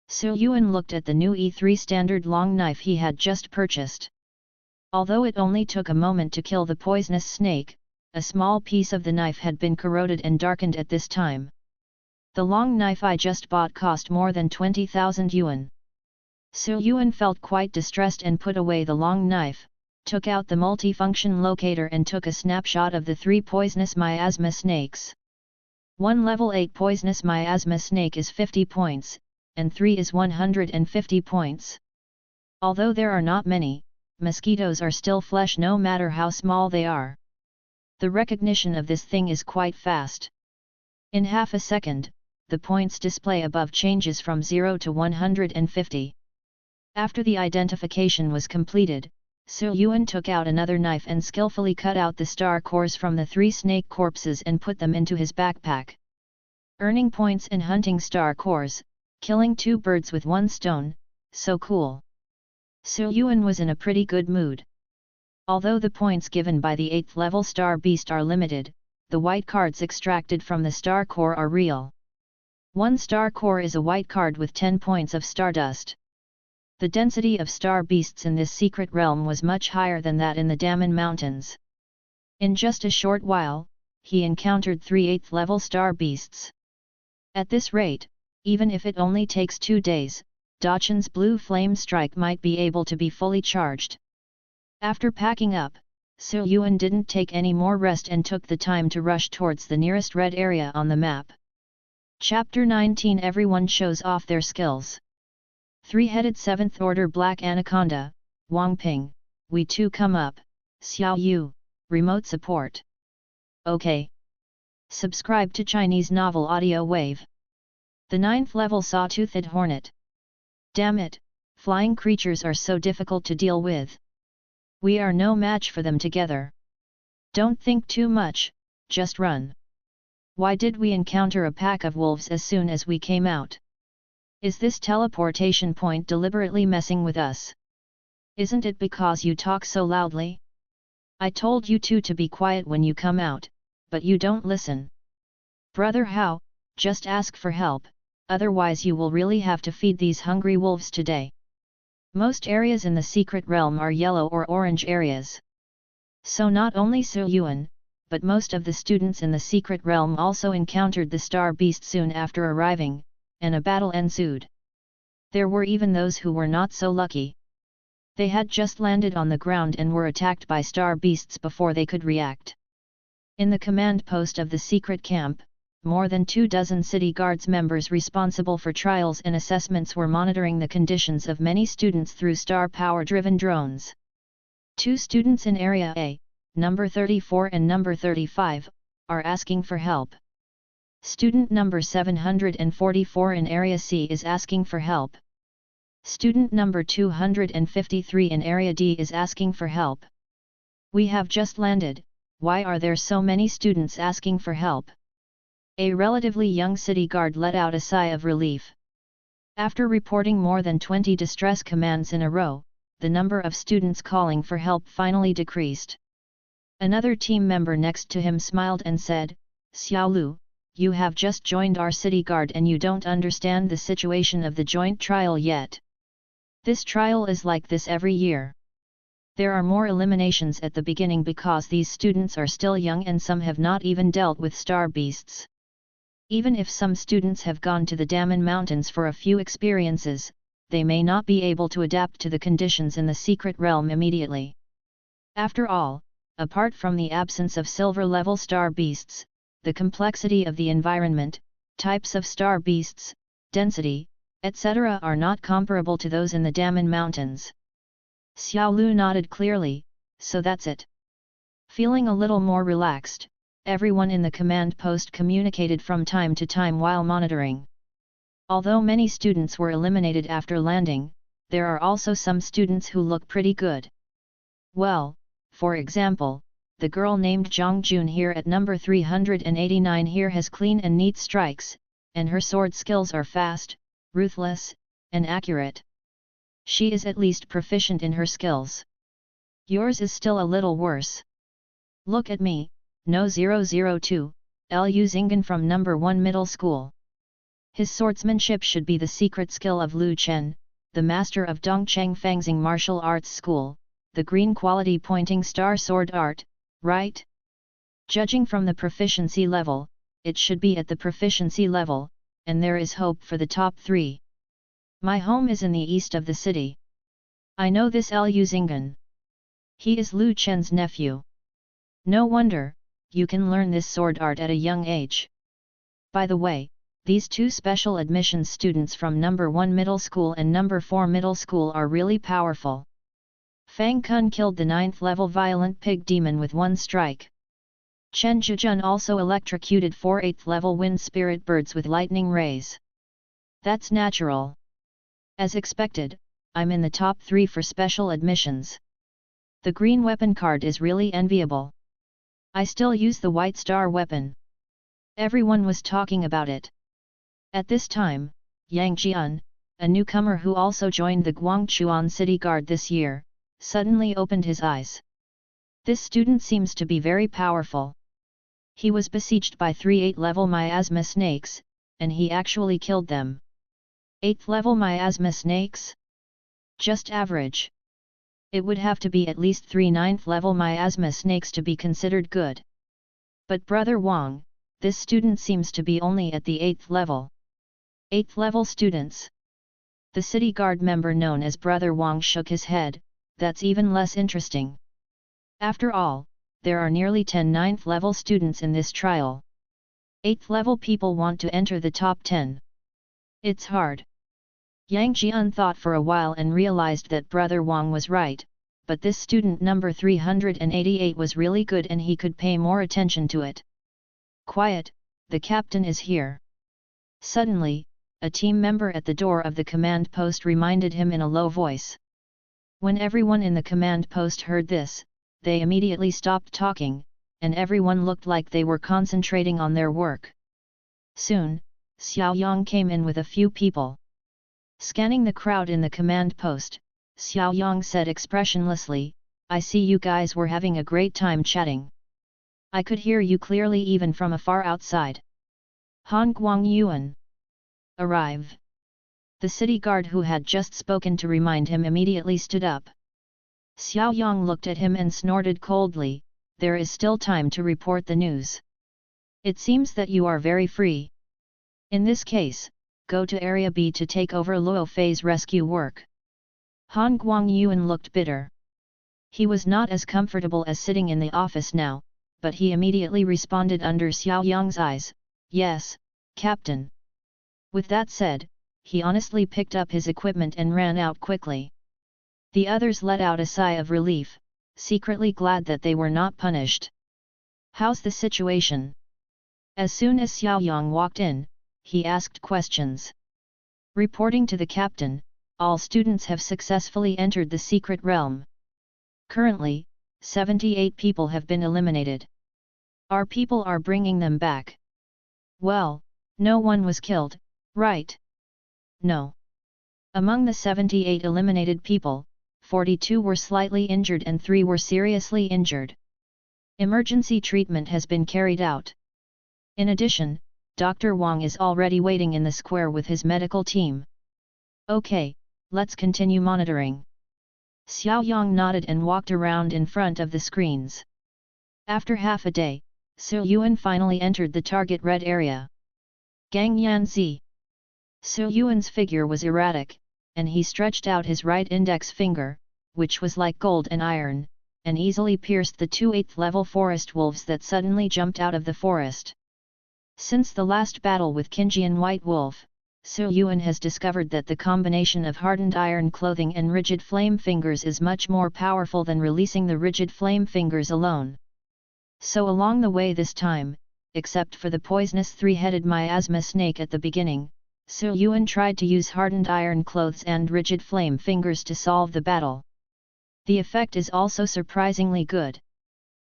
Su Yuan looked at the new E3 standard long knife he had just purchased. Although it only took a moment to kill the poisonous snake, a small piece of the knife had been corroded and darkened at this time. The long knife I just bought cost more than 20,000 yuan. Su Yuan felt quite distressed and put away the long knife, took out the multifunction locator and took a snapshot of the three poisonous miasma snakes. One level 8 poisonous miasma snake is 50 points, and 3 is 150 points. Although there are not many, mosquitoes are still flesh no matter how small they are. The recognition of this thing is quite fast. In half a second, the points display above changes from 0 to 150. After the identification was completed, Su Yuan took out another knife and skillfully cut out the star cores from the three snake corpses and put them into his backpack. Earning points and hunting star cores, killing two birds with one stone, so cool. Su Yuan was in a pretty good mood. Although the points given by the 8th level star beast are limited, the white cards extracted from the star core are real. One star core is a white card with 10 points of stardust. The density of star beasts in this secret realm was much higher than that in the Daman Mountains. In just a short while, he encountered 3 8th level star beasts. At this rate, even if it only takes 2 days, Dachan's blue flame strike might be able to be fully charged. After packing up, Su Yuan didn't take any more rest and took the time to rush towards the nearest red area on the map. Chapter 19 Everyone shows off their skills. Three-headed 7th order black anaconda, Wang Ping, we too come up, Xiao Yu, remote support. OK. Subscribe to Chinese novel audio wave. The 9th level saw-toothed hornet. Damn it, flying creatures are so difficult to deal with. We are no match for them together. Don't think too much, just run. Why did we encounter a pack of wolves as soon as we came out? Is this teleportation point deliberately messing with us? Isn't it because you talk so loudly? I told you two to be quiet when you come out, but you don't listen. Brother Hao, just ask for help, otherwise you will really have to feed these hungry wolves today. Most areas in the secret realm are yellow or orange areas. So not only Su Yuan, but most of the students in the secret realm also encountered the star beast soon after arriving, and a battle ensued. There were even those who were not so lucky. They had just landed on the ground and were attacked by star beasts before they could react. In the command post of the secret camp, more than 24 city guards members responsible for trials and assessments were monitoring the conditions of many students through star power-driven drones. 2 students in Area A, number 34 and number 35, are asking for help. Student number 744 in Area C is asking for help. Student number 253 in Area D is asking for help. We have just landed, why are there so many students asking for help? A relatively young city guard let out a sigh of relief. After reporting more than 20 distress commands in a row, the number of students calling for help finally decreased. Another team member next to him smiled and said, "Xiao Lu, you have just joined our city guard and you don't understand the situation of the joint trial yet. This trial is like this every year. There are more eliminations at the beginning because these students are still young and some have not even dealt with star beasts. Even if some students have gone to the Daman Mountains for a few experiences, they may not be able to adapt to the conditions in the secret realm immediately. After all, apart from the absence of silver-level star beasts, the complexity of the environment, types of star beasts, density, etc. are not comparable to those in the Daman Mountains." Xiao Lu nodded clearly, "So that's it." Feeling a little more relaxed, everyone in the command post communicated from time to time while monitoring. Although many students were eliminated after landing, there are also some students who look pretty good. Well, for example, the girl named Zhang Jun here at number 389 here has clean and neat strikes, and her sword skills are fast, ruthless, and accurate. She is at least proficient in her skills. Yours is still a little worse. Look at me, No 002, Lu Xinggan from number 1 middle school. His swordsmanship should be the secret skill of Lu Chen, the master of Dongcheng Fangxing martial arts school, the green quality pointing star sword art, right? Judging from the proficiency level, it should be at the proficiency level, and there is hope for the top 3. My home is in the east of the city. I know this Lu Xinggan. He is Lu Chen's nephew. No wonder, you can learn this sword art at a young age. By the way, these two special admissions students from number 1 middle school and number 4 middle school are really powerful. Fang Kun killed the 9th level violent pig demon with 1 strike. Chen Zhijun also electrocuted 4 8th level wind spirit birds with lightning rays. That's natural. As expected, I'm in the top 3 for special admissions. The green weapon card is really enviable. I still use the white star weapon. Everyone was talking about it. At this time, Yang Jian, a newcomer who also joined the Guangchuan City Guard this year, suddenly opened his eyes. This student seems to be very powerful. He was besieged by 3 8th-level miasma snakes, and he actually killed them. 8th-level miasma snakes? Just average. It would have to be at least 3 9th-level miasma snakes to be considered good. But Brother Wang, this student seems to be only at the 8th level. 8th level students. The city guard member known as Brother Wang shook his head, that's even less interesting. After all, there are nearly 10 9th level students in this trial. 8th level people want to enter the top 10. It's hard. Yang Jian thought for a while and realized that Brother Wang was right, but this student number 388 was really good and he could pay more attention to it. Quiet, the captain is here. Suddenly, a team member at the door of the command post reminded him in a low voice. When everyone in the command post heard this, they immediately stopped talking, and everyone looked like they were concentrating on their work. Soon, Xiao Yang came in with a few people. Scanning the crowd in the command post, Xiao Yang said expressionlessly, "I see you guys were having a great time chatting. I could hear you clearly even from afar outside. Han Guang Yuan. Arrive." The city guard who had just spoken to remind him immediately stood up. Xiao Yang looked at him and snorted coldly, "There is still time to report the news. It seems that you are very free. In this case, go to Area B to take over Luo Fei's rescue work." Han Guang Yuan looked bitter. He was not as comfortable as sitting in the office now, but he immediately responded under Xiao Yang's eyes, "Yes, Captain." With that said, he honestly picked up his equipment and ran out quickly. The others let out a sigh of relief, secretly glad that they were not punished. "How's the situation?" As soon as Xiao Yang walked in, he asked questions. Reporting to the captain, all students have successfully entered the secret realm. Currently, 78 people have been eliminated. Our people are bringing them back. Well, no one was killed, right? No. Among the 78 eliminated people, 42 were slightly injured and 3 were seriously injured. Emergency treatment has been carried out. In addition, Dr. Wang is already waiting in the square with his medical team. Okay, let's continue monitoring. Xiao Yang nodded and walked around in front of the screens. After half a day, Su Yuan finally entered the target red area. Cang Yan Z. Su Yuan's figure was erratic, and he stretched out his right index finger, which was like gold and iron, and easily pierced the 2 8th level forest wolves that suddenly jumped out of the forest. Since the last battle with Qingjian White Wolf, Su Yuan has discovered that the combination of hardened iron clothing and rigid flame fingers is much more powerful than releasing the rigid flame fingers alone. So along the way this time, except for the poisonous three-headed miasma snake at the beginning, Su Yuan tried to use hardened iron clothes and rigid flame fingers to solve the battle. The effect is also surprisingly good.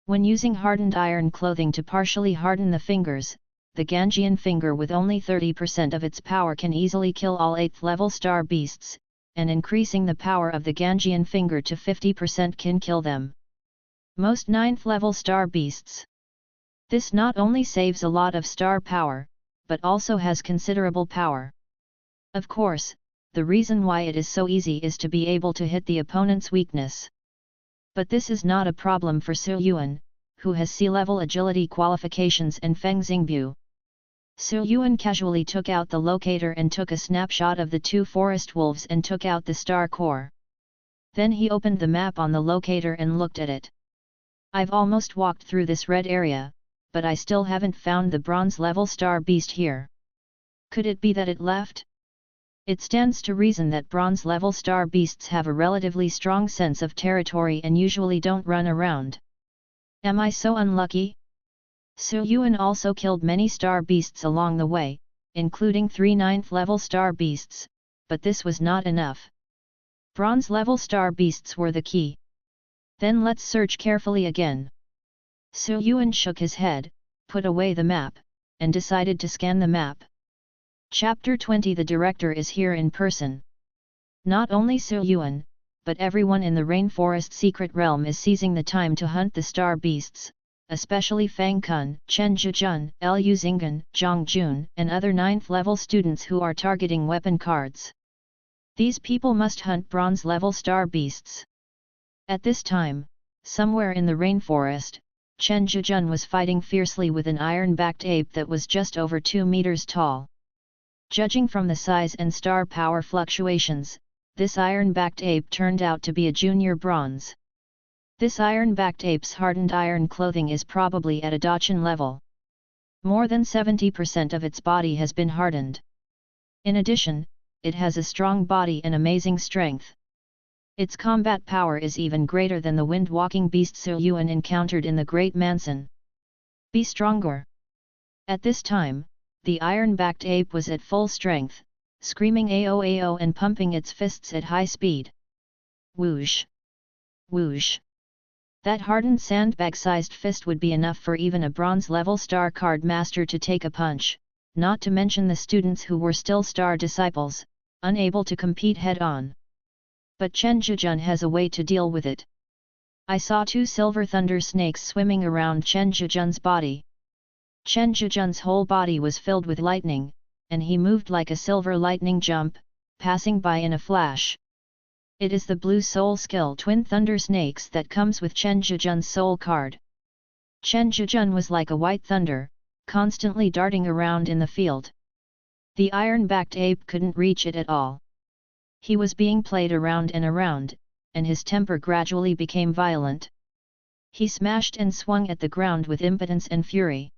When using hardened iron clothing to partially harden the fingers, the Ganjian finger with only 30% of its power can easily kill all 8th level star beasts, and increasing the power of the Ganjian finger to 50% can kill them. Most 9th level star beasts. This not only saves a lot of star power, but also has considerable power. Of course, the reason why it is so easy is to be able to hit the opponent's weakness. But this is not a problem for Su Yuan, who has sea-level agility qualifications and Feng Xingbu. Su Yuan casually took out the locator and took a snapshot of the 2 forest wolves and took out the star core. Then he opened the map on the locator and looked at it. I've almost walked through this red area, but I still haven't found the bronze-level star beast here. Could it be that it left? It stands to reason that bronze-level star beasts have a relatively strong sense of territory and usually don't run around. Am I so unlucky? Su Yuan also killed many star beasts along the way, including 3 9th level star beasts, but this was not enough. Bronze-level star beasts were the key. Then let's search carefully again. Su Yuan shook his head, put away the map, and decided to scan the map. Chapter 20. The director is here in person. Not only Su Yuan, but everyone in the rainforest secret realm is seizing the time to hunt the star beasts, especially Fang Kun, Chen Zhijun, Lu Xinggan, Zhang Jun, and other 9th level students who are targeting weapon cards. These people must hunt bronze-level star beasts. At this time, somewhere in the rainforest, Chen Zhijun was fighting fiercely with an iron-backed ape that was just over 2 meters tall. Judging from the size and star power fluctuations, this iron-backed ape turned out to be a junior bronze. This iron-backed ape's hardened iron clothing is probably at a Dachan level. More than 70% of its body has been hardened. In addition, it has a strong body and amazing strength. Its combat power is even greater than the wind-walking beast Su Yuan encountered in the Great Mansion. Be stronger! At this time, the iron-backed ape was at full strength, screaming "Ao Ao" and pumping its fists at high speed. Whoosh! Whoosh! That hardened sandbag-sized fist would be enough for even a bronze-level star card master to take a punch, not to mention the students who were still star disciples, unable to compete head-on. But Chen Zhijun has a way to deal with it. I saw 2 silver thunder snakes swimming around Chen Zhijun's body. Chen Zhijun's whole body was filled with lightning, and he moved like a silver lightning jump, passing by in a flash. It is the Blue Soul Skill Twin Thunder Snakes that comes with Chen Zhijun's soul card. Chen Zhijun was like a white thunder, constantly darting around in the field. The iron-backed ape couldn't reach it at all. He was being played around, and his temper gradually became violent. He smashed and swung at the ground with impotence and fury.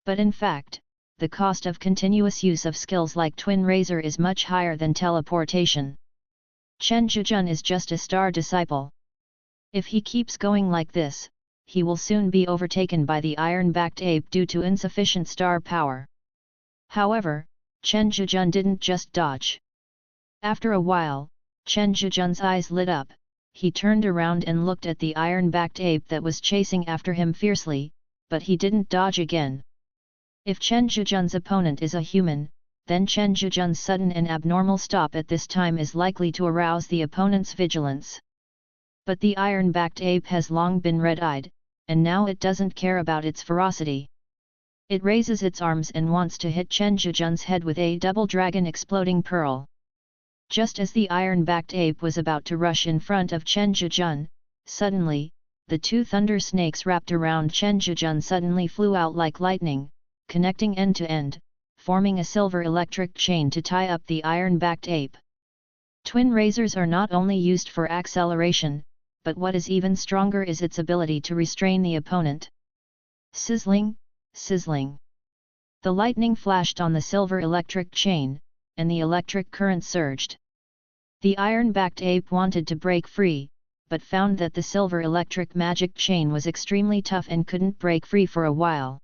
But in fact, the cost of continuous use of skills like Twin Razor is much higher than teleportation. Chen Zhijun is just a star disciple. If he keeps going like this, he will soon be overtaken by the iron-backed ape due to insufficient star power. However, Chen Zhijun didn't just dodge. After a while, Chen Zhijun's eyes lit up, he turned around and looked at the iron-backed ape that was chasing after him fiercely, but he didn't dodge again. If Chen Zhizhen's opponent is a human, then Chen Zhizhen's sudden and abnormal stop at this time is likely to arouse the opponent's vigilance. But the iron-backed ape has long been red-eyed, and now it doesn't care about its ferocity. It raises its arms and wants to hit Chen Zhizhen's head with a double dragon exploding pearl. Just as the iron-backed ape was about to rush in front of Chen Zhizhen, suddenly, the two thunder snakes wrapped around Chen Zhizhen suddenly flew out like lightning, connecting end to end, forming a silver electric chain to tie up the iron-backed ape. Twin razors are not only used for acceleration, but what is even stronger is its ability to restrain the opponent. Sizzling, sizzling. The lightning flashed on the silver electric chain, and the electric current surged. The iron-backed ape wanted to break free, but found that the silver electric magic chain was extremely tough and couldn't break free for a while.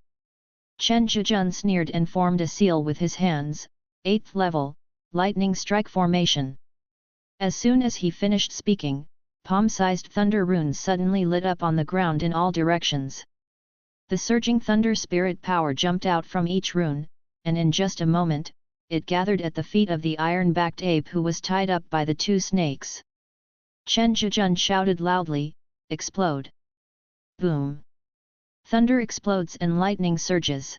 Chen Zhizhen sneered and formed a seal with his hands, 8th level, lightning strike formation. As soon as he finished speaking, palm-sized thunder runes suddenly lit up on the ground in all directions. The surging thunder spirit power jumped out from each rune, and in just a moment, it gathered at the feet of the iron-backed ape who was tied up by the two snakes. Chen Zhizhen shouted loudly, "Explode!" Boom! Thunder explodes and lightning surges.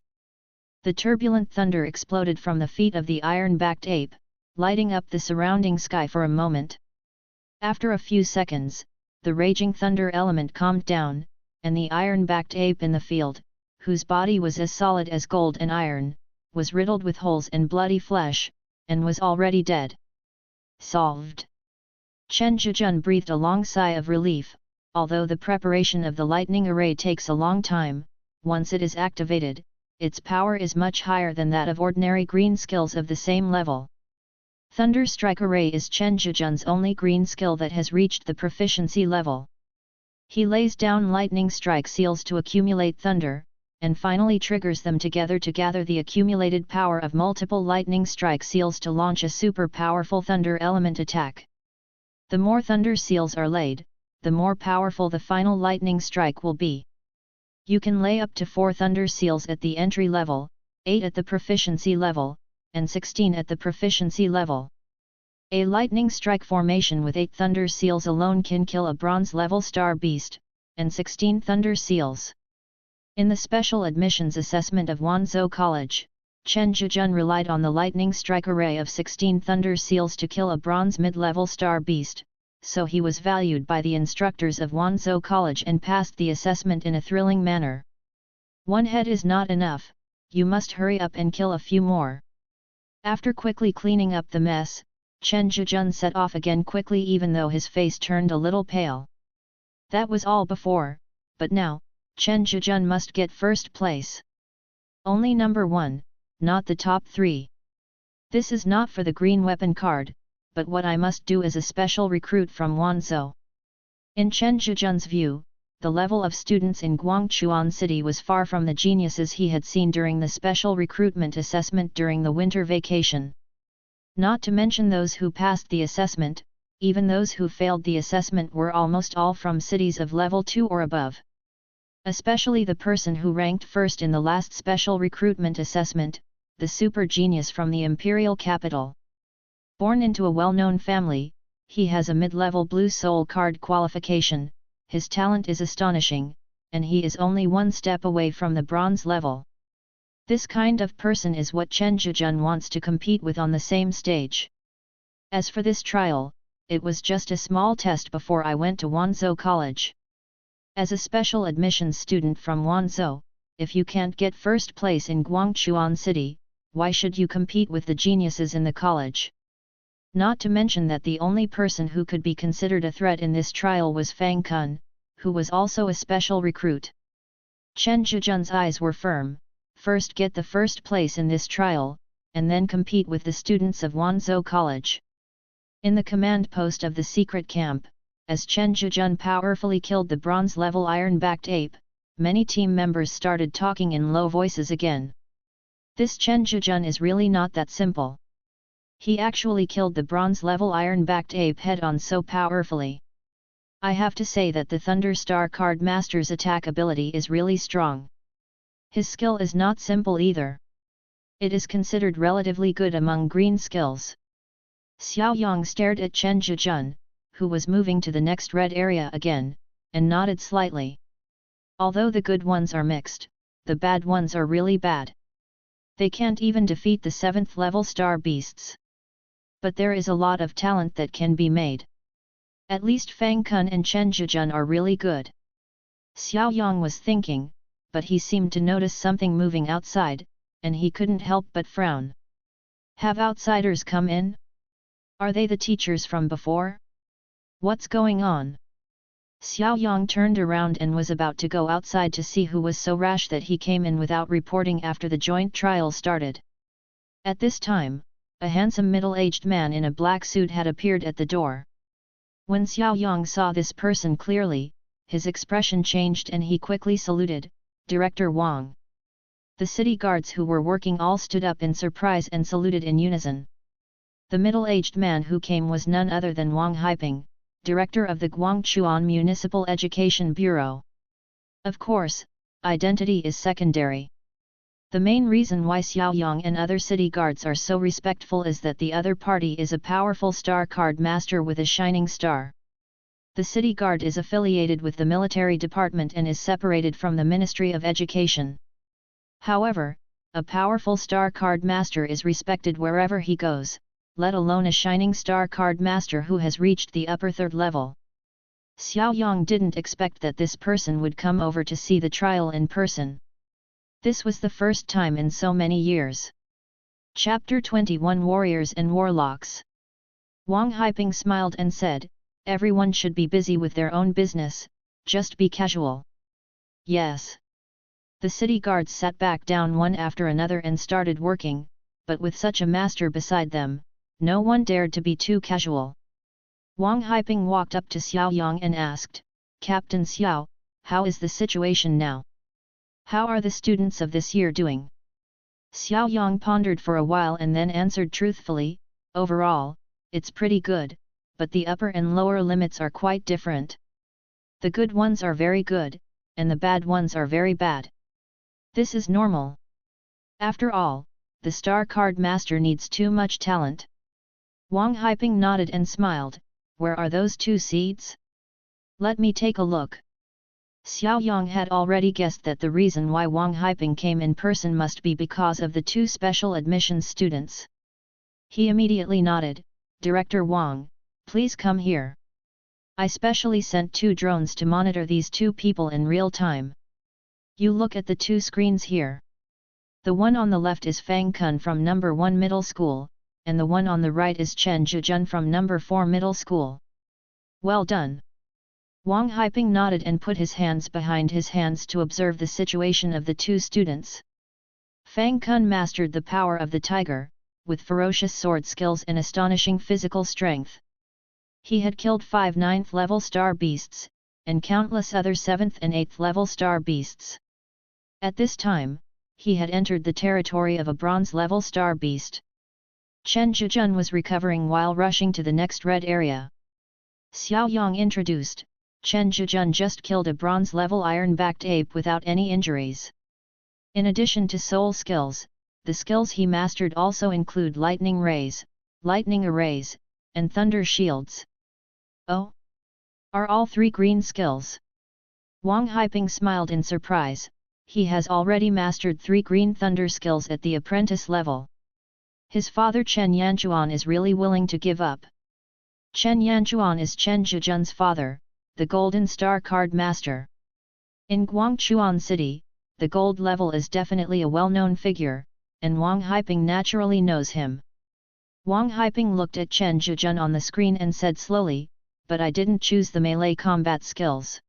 The turbulent thunder exploded from the feet of the iron-backed ape, lighting up the surrounding sky for a moment. After a few seconds, the raging thunder element calmed down, and the iron-backed ape in the field, whose body was as solid as gold and iron, was riddled with holes and bloody flesh, and was already dead. Solved. Chen Zhizhen breathed a long sigh of relief. Although the preparation of the lightning array takes a long time, once it is activated, its power is much higher than that of ordinary green skills of the same level. Thunder Strike Array is Chen Zhizhen's only green skill that has reached the proficiency level. He lays down lightning strike seals to accumulate thunder, and finally triggers them together to gather the accumulated power of multiple lightning strike seals to launch a super powerful thunder element attack. The more thunder seals are laid, the more powerful the final lightning strike will be. You can lay up to 4 thunder seals at the entry level, 8 at the proficiency level, and 16 at the proficiency level. A lightning strike formation with 8 thunder seals alone can kill a bronze level star beast, and 16 thunder seals. In the special admissions assessment of Wanzhou College, Chen Zhizhen relied on the lightning strike array of 16 thunder seals to kill a bronze mid-level star beast, so he was valued by the instructors of Wanzhou College and passed the assessment in a thrilling manner. One head is not enough, you must hurry up and kill a few more. After quickly cleaning up the mess, Chen Zhizhen set off again quickly even though his face turned a little pale. That was all before, but now, Chen Zhizhen must get first place. Only number 1, not the top 3. This is not for the green weapon card, but what I must do as a special recruit from Wanzhou. In Chen Zhizhen's view, the level of students in Guangchuan City was far from the geniuses he had seen during the special recruitment assessment during the winter vacation. Not to mention those who passed the assessment, even those who failed the assessment were almost all from cities of level 2 or above. Especially the person who ranked first in the last special recruitment assessment, the super genius from the imperial capital. Born into a well-known family, he has a mid-level blue soul card qualification, his talent is astonishing, and he is only one step away from the bronze level. This kind of person is what Chen Zhizhen wants to compete with on the same stage. As for this trial, it was just a small test before I went to Wanzhou College. As a special admissions student from Wanzhou, if you can't get first place in Guangchuan City, why should you compete with the geniuses in the college? Not to mention that the only person who could be considered a threat in this trial was Fang Kun, who was also a special recruit. Chen Zhizhen's eyes were firm: first get the first place in this trial, and then compete with the students of Wanzhou College. In the command post of the secret camp, as Chen Zhizhen powerfully killed the bronze-level iron-backed ape, many team members started talking in low voices again. This Chen Zhizhen is really not that simple. He actually killed the bronze-level iron-backed ape head-on so powerfully. I have to say that the Thunder Star Card Master's attack ability is really strong. His skill is not simple either. It is considered relatively good among green skills. Xiao Yang stared at Chen Zhizhen, who was moving to the next red area again, and nodded slightly. Although the good ones are mixed, the bad ones are really bad. They can't even defeat the 7th level star beasts. But there is a lot of talent that can be made. At least Fang Kun and Chen Zhizhen are really good. Xiao Yang was thinking, but he seemed to notice something moving outside, and he couldn't help but frown. Have outsiders come in? Are they the teachers from before? What's going on? Xiao Yang turned around and was about to go outside to see who was so rash that he came in without reporting after the joint trial started. At this time, a handsome middle-aged man in a black suit had appeared at the door. When Xiao Yang saw this person clearly, his expression changed and he quickly saluted, "Director Wang." The city guards who were working all stood up in surprise and saluted in unison. The middle-aged man who came was none other than Wang Haiping, director of the Guangchuan Municipal Education Bureau. Of course, identity is secondary. The main reason why Xiao Yang and other city guards are so respectful is that the other party is a powerful star card master with a shining star. The city guard is affiliated with the military department and is separated from the Ministry of Education. However, a powerful star card master is respected wherever he goes, let alone a shining star card master who has reached the upper 3rd level. Xiao Yang didn't expect that this person would come over to see the trial in person. This was the first time in so many years. Chapter 21 Warriors and Warlocks. Wang Haiping smiled and said, "Everyone should be busy with their own business, just be casual." Yes. The city guards sat back down one after another and started working, but with such a master beside them, no one dared to be too casual. Wang Haiping walked up to Xiao Yang and asked, "Captain Xiao, how is the situation now? How are the students of this year doing?" Xiao Yang pondered for a while and then answered truthfully, "Overall, it's pretty good, but the upper and lower limits are quite different. The good ones are very good, and the bad ones are very bad. This is normal. After all, the star card master needs too much talent." Wang Haiping nodded and smiled, "Where are those 2 seeds? Let me take a look." Xiao Yang had already guessed that the reason why Wang Haiping came in person must be because of the 2 special admissions students. He immediately nodded, "Director Wang, please come here. I specially sent 2 drones to monitor these 2 people in real time. You look at the 2 screens here. The one on the left is Fang Kun from number 1 middle school, and the one on the right is Chen Zhizhen from number 4 middle school." "Well done." Wang Haiping nodded and put his hands behind his hands to observe the situation of the 2 students. Fang Kun mastered the power of the tiger, with ferocious sword skills and astonishing physical strength. He had killed 5 9th level star beasts, and countless other 7th and 8th level star beasts. At this time, he had entered the territory of a bronze level star beast. Chen Zhizhen was recovering while rushing to the next red area. Xiao Yang introduced, "Chen Zhizhen just killed a bronze level iron-backed ape without any injuries." In addition to soul skills, the skills he mastered also include lightning rays, lightning arrays, and thunder shields. "Oh? Are all 3 green skills?" Wang Haiping smiled in surprise. He has already mastered 3 green thunder skills at the apprentice level. His father Chen Yanchuan is really willing to give up. Chen Yanchuan is Chen Zhizhen's father, the Golden Star Card Master. In Guangchuan City, the gold level is definitely a well-known figure, and Wang Haiping naturally knows him. Wang Haiping looked at Chen Zhizhen on the screen and said slowly, "But I didn't choose the melee combat skills.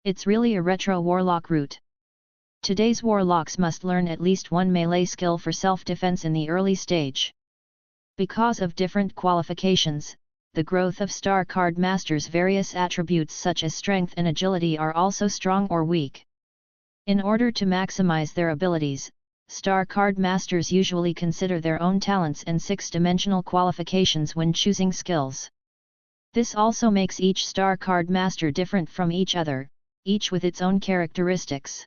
It's really a retro warlock route. Today's warlocks must learn at least 1 melee skill for self-defense in the early stage." Because of different qualifications, the growth of star card masters' various attributes such as strength and agility are also strong or weak. In order to maximize their abilities, star card masters usually consider their own talents and 6-dimensional qualifications when choosing skills. This also makes each star card master different from each other, each with its own characteristics.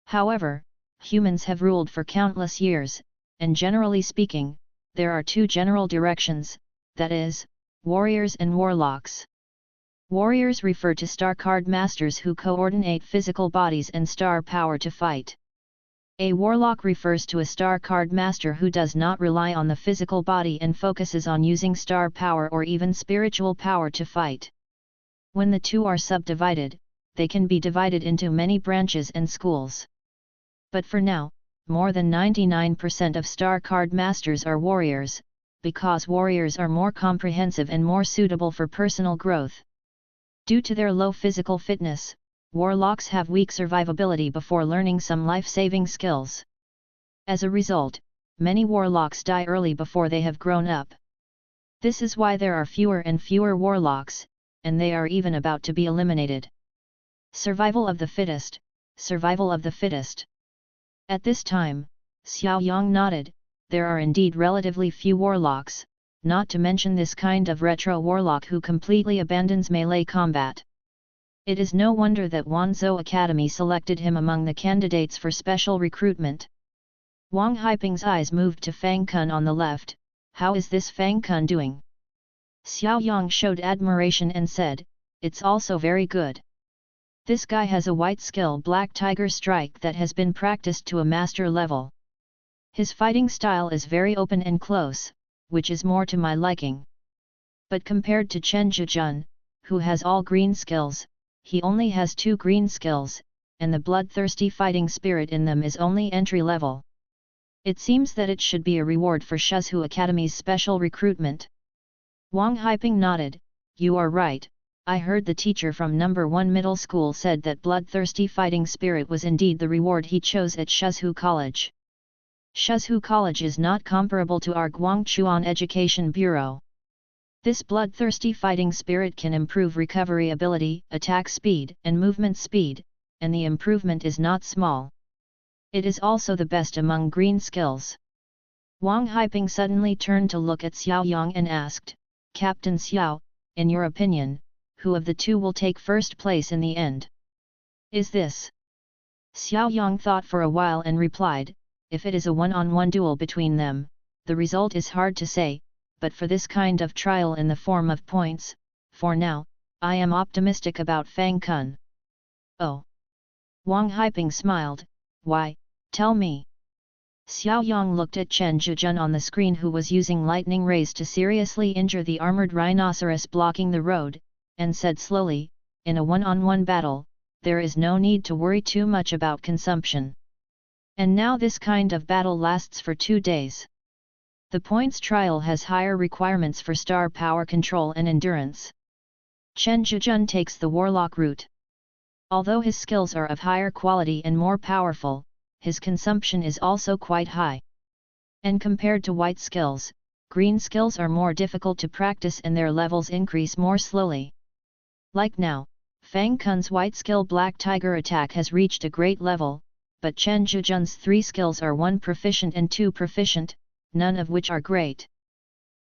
However, humans have ruled for countless years, and generally speaking, there are two general directions, that is, warriors and warlocks. Warriors refer to star card masters who coordinate physical bodies and star power to fight. A warlock refers to a star card master who does not rely on the physical body and focuses on using star power or even spiritual power to fight. When the two are subdivided, they can be divided into many branches and schools. But for now, more than 99% of star card masters are warriors, because warriors are more comprehensive and more suitable for personal growth. Due to their low physical fitness, warlocks have weak survivability before learning some life-saving skills. As a result, many warlocks die early before they have grown up. This is why there are fewer and fewer warlocks, and they are even about to be eliminated. Survival of the fittest, survival of the fittest. At this time, Xiao Yang nodded, there are indeed relatively few warlocks, not to mention this kind of retro warlock who completely abandons melee combat. It is no wonder that Wanzhou Academy selected him among the candidates for special recruitment. Wang Haiping's eyes moved to Fang Kun on the left. How is this Fang Kun doing? Xiao Yang showed admiration and said, it's also very good. This guy has a white skill Black Tiger Strike that has been practiced to a master level. His fighting style is very open and close, which is more to my liking. But compared to Chen Zhijun, who has all green skills, he only has 2 green skills, and the bloodthirsty fighting spirit in them is only entry level. It seems that it should be a reward for Shuzhou Academy's special recruitment. Wang Haiping nodded, you are right. I heard the teacher from number 1 middle school said that bloodthirsty fighting spirit was indeed the reward he chose at Shuzhou College. Shuzhou College is not comparable to our Guangchuan Education Bureau. This bloodthirsty fighting spirit can improve recovery ability, attack speed, and movement speed, and the improvement is not small. It is also the best among green skills. Wang Haiping suddenly turned to look at Xiao Yang and asked, Captain Xiao, in your opinion, who of the two will take first place in the end? Is this? Xiao Yang thought for a while and replied, if it is a one-on-one duel between them, the result is hard to say, but for this kind of trial in the form of points, for now, I am optimistic about Fang Kun. Oh! Wang Haiping smiled, why, tell me. Xiao Yang looked at Chen Zhijun on the screen who was using lightning rays to seriously injure the armored rhinoceros blocking the road, and said slowly, in a one-on-one battle, there is no need to worry too much about consumption. And now this kind of battle lasts for 2 days. The points trial has higher requirements for star power control and endurance. Chen Zhijun takes the warlock route. Although his skills are of higher quality and more powerful, his consumption is also quite high. And compared to white skills, green skills are more difficult to practice and their levels increase more slowly. Like now, Fang Kun's white skill Black Tiger attack has reached a great level, but Chen Zhijun's 3 skills are 1 proficient and 2 proficient, none of which are great.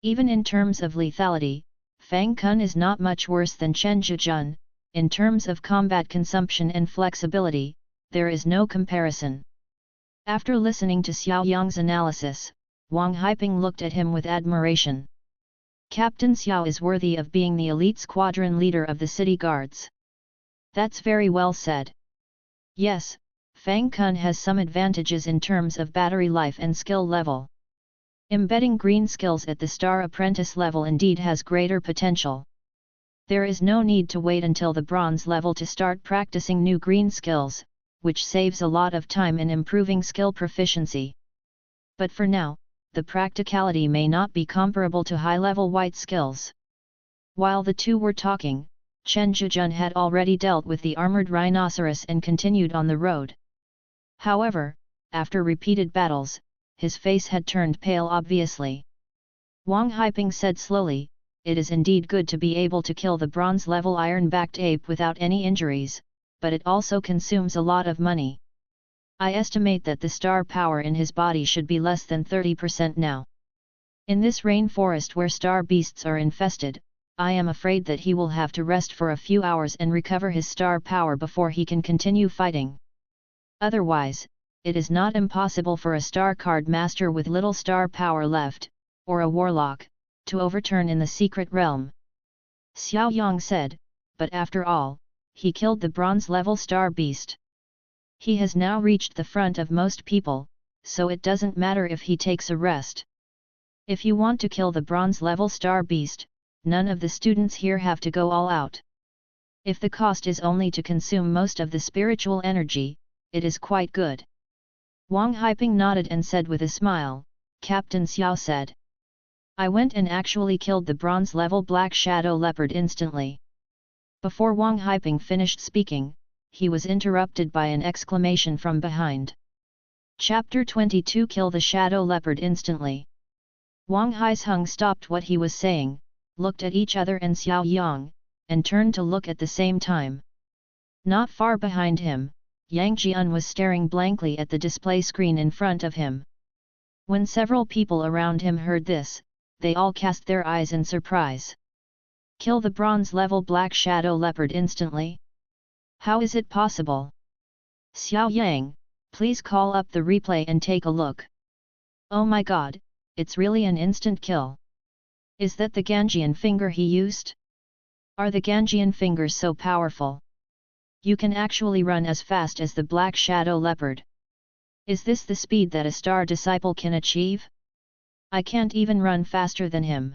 Even in terms of lethality, Fang Kun is not much worse than Chen Zhijun. In terms of combat consumption and flexibility, there is no comparison. After listening to Xiao Yang's analysis, Wang Haiping looked at him with admiration. Captain Xiao is worthy of being the elite squadron leader of the city guards. That's very well said. Yes, Fang Kun has some advantages in terms of battery life and skill level. Embedding green skills at the Star Apprentice level indeed has greater potential. There is no need to wait until the bronze level to start practicing new green skills, which saves a lot of time in improving skill proficiency. But for now, the practicality may not be comparable to high-level white skills. While the two were talking, Chen Zhijun had already dealt with the armored rhinoceros and continued on the road. However, after repeated battles, his face had turned pale obviously. Wang Haiping said slowly, it is indeed good to be able to kill the bronze-level iron-backed ape without any injuries, but it also consumes a lot of money. I estimate that the star power in his body should be less than 30% now. In this rainforest where star beasts are infested, I am afraid that he will have to rest for a few hours and recover his star power before he can continue fighting. Otherwise, it is not impossible for a star card master with little star power left, or a warlock, to overturn in the secret realm. Xiao Yang said, but after all, he killed the bronze-level star beast. He has now reached the front of most people, so it doesn't matter if he takes a rest. If you want to kill the bronze-level star beast, none of the students here have to go all out. If the cost is only to consume most of the spiritual energy, it is quite good. Wang Haiping nodded and said with a smile, Captain Xiao said. I went and actually killed the bronze-level black shadow leopard instantly. Before Wang Haiping finished speaking, he was interrupted by an exclamation from behind. Chapter 22 Kill the shadow leopard instantly. Wang Haisheng stopped what he was saying, looked at each other and Xiao Yang, and turned to look at the same time. Not far behind him, Yang Jian was staring blankly at the display screen in front of him. When several people around him heard this, they all cast their eyes in surprise. Kill the bronze-level black shadow leopard instantly? How is it possible? Xiao Yang, please call up the replay and take a look. Oh my god, it's really an instant kill. Is that the Ganjian finger he used? Are the Ganjian fingers so powerful? You can actually run as fast as the black shadow leopard. Is this the speed that a star disciple can achieve? I can't even run faster than him.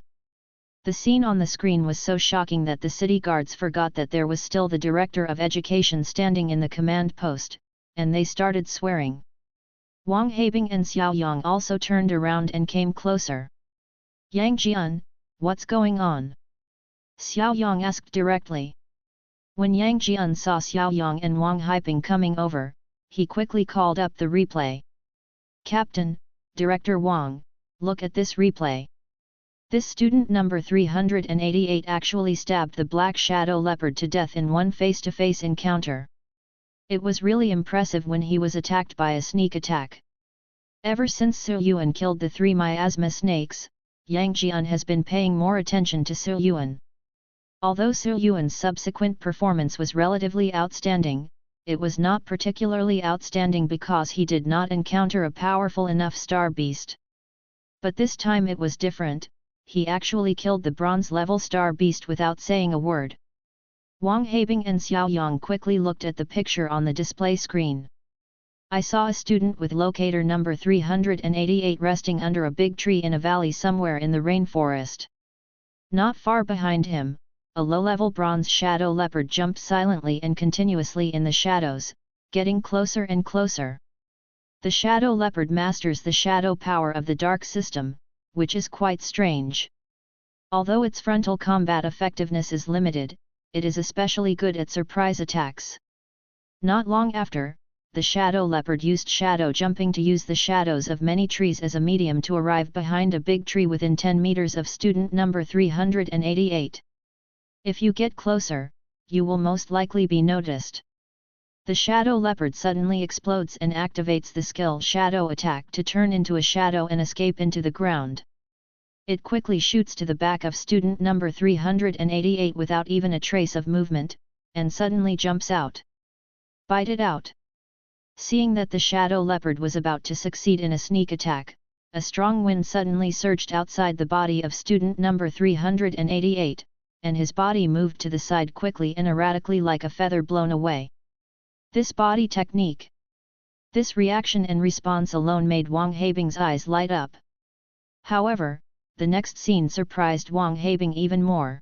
The scene on the screen was so shocking that the city guards forgot that there was still the director of education standing in the command post, and they started swearing. Wang Haiping and Xiao Yang also turned around and came closer. Yang Jian, what's going on? Xiao Yang asked directly. When Yang Jian saw Xiao Yang and Wang Haiping coming over, he quickly called up the replay. Captain, Director Wang, look at this replay. This student number 388 actually stabbed the black shadow leopard to death in one face-to-face encounter. It was really impressive when he was attacked by a sneak attack. Ever since Su Yuan killed the 3 miasma snakes, Yang Jian has been paying more attention to Su Yuan. Although Su Yuan's subsequent performance was relatively outstanding, it was not particularly outstanding because he did not encounter a powerful enough star beast. But this time it was different. He actually killed the bronze-level star beast without saying a word. Wang Haiping and Xiao Yang quickly looked at the picture on the display screen. I saw a student with locator number 388 resting under a big tree in a valley somewhere in the rainforest. Not far behind him, a low-level bronze shadow leopard jumped silently and continuously in the shadows, getting closer and closer. The shadow leopard masters the shadow power of the dark system, which is quite strange. Although its frontal combat effectiveness is limited, it is especially good at surprise attacks. Not long after, the shadow leopard used shadow jumping to use the shadows of many trees as a medium to arrive behind a big tree within 10 meters of student number 388. If you get closer, you will most likely be noticed. The shadow leopard suddenly explodes and activates the skill shadow attack to turn into a shadow and escape into the ground. It quickly shoots to the back of student number 388 without even a trace of movement, and suddenly jumps out. Bite it out. Seeing that the shadow leopard was about to succeed in a sneak attack, a strong wind suddenly surged outside the body of student number 388, and his body moved to the side quickly and erratically like a feather blown away. This body technique. This reaction and response alone made Wang Haiping's eyes light up. However, the next scene surprised Wang Haiping even more.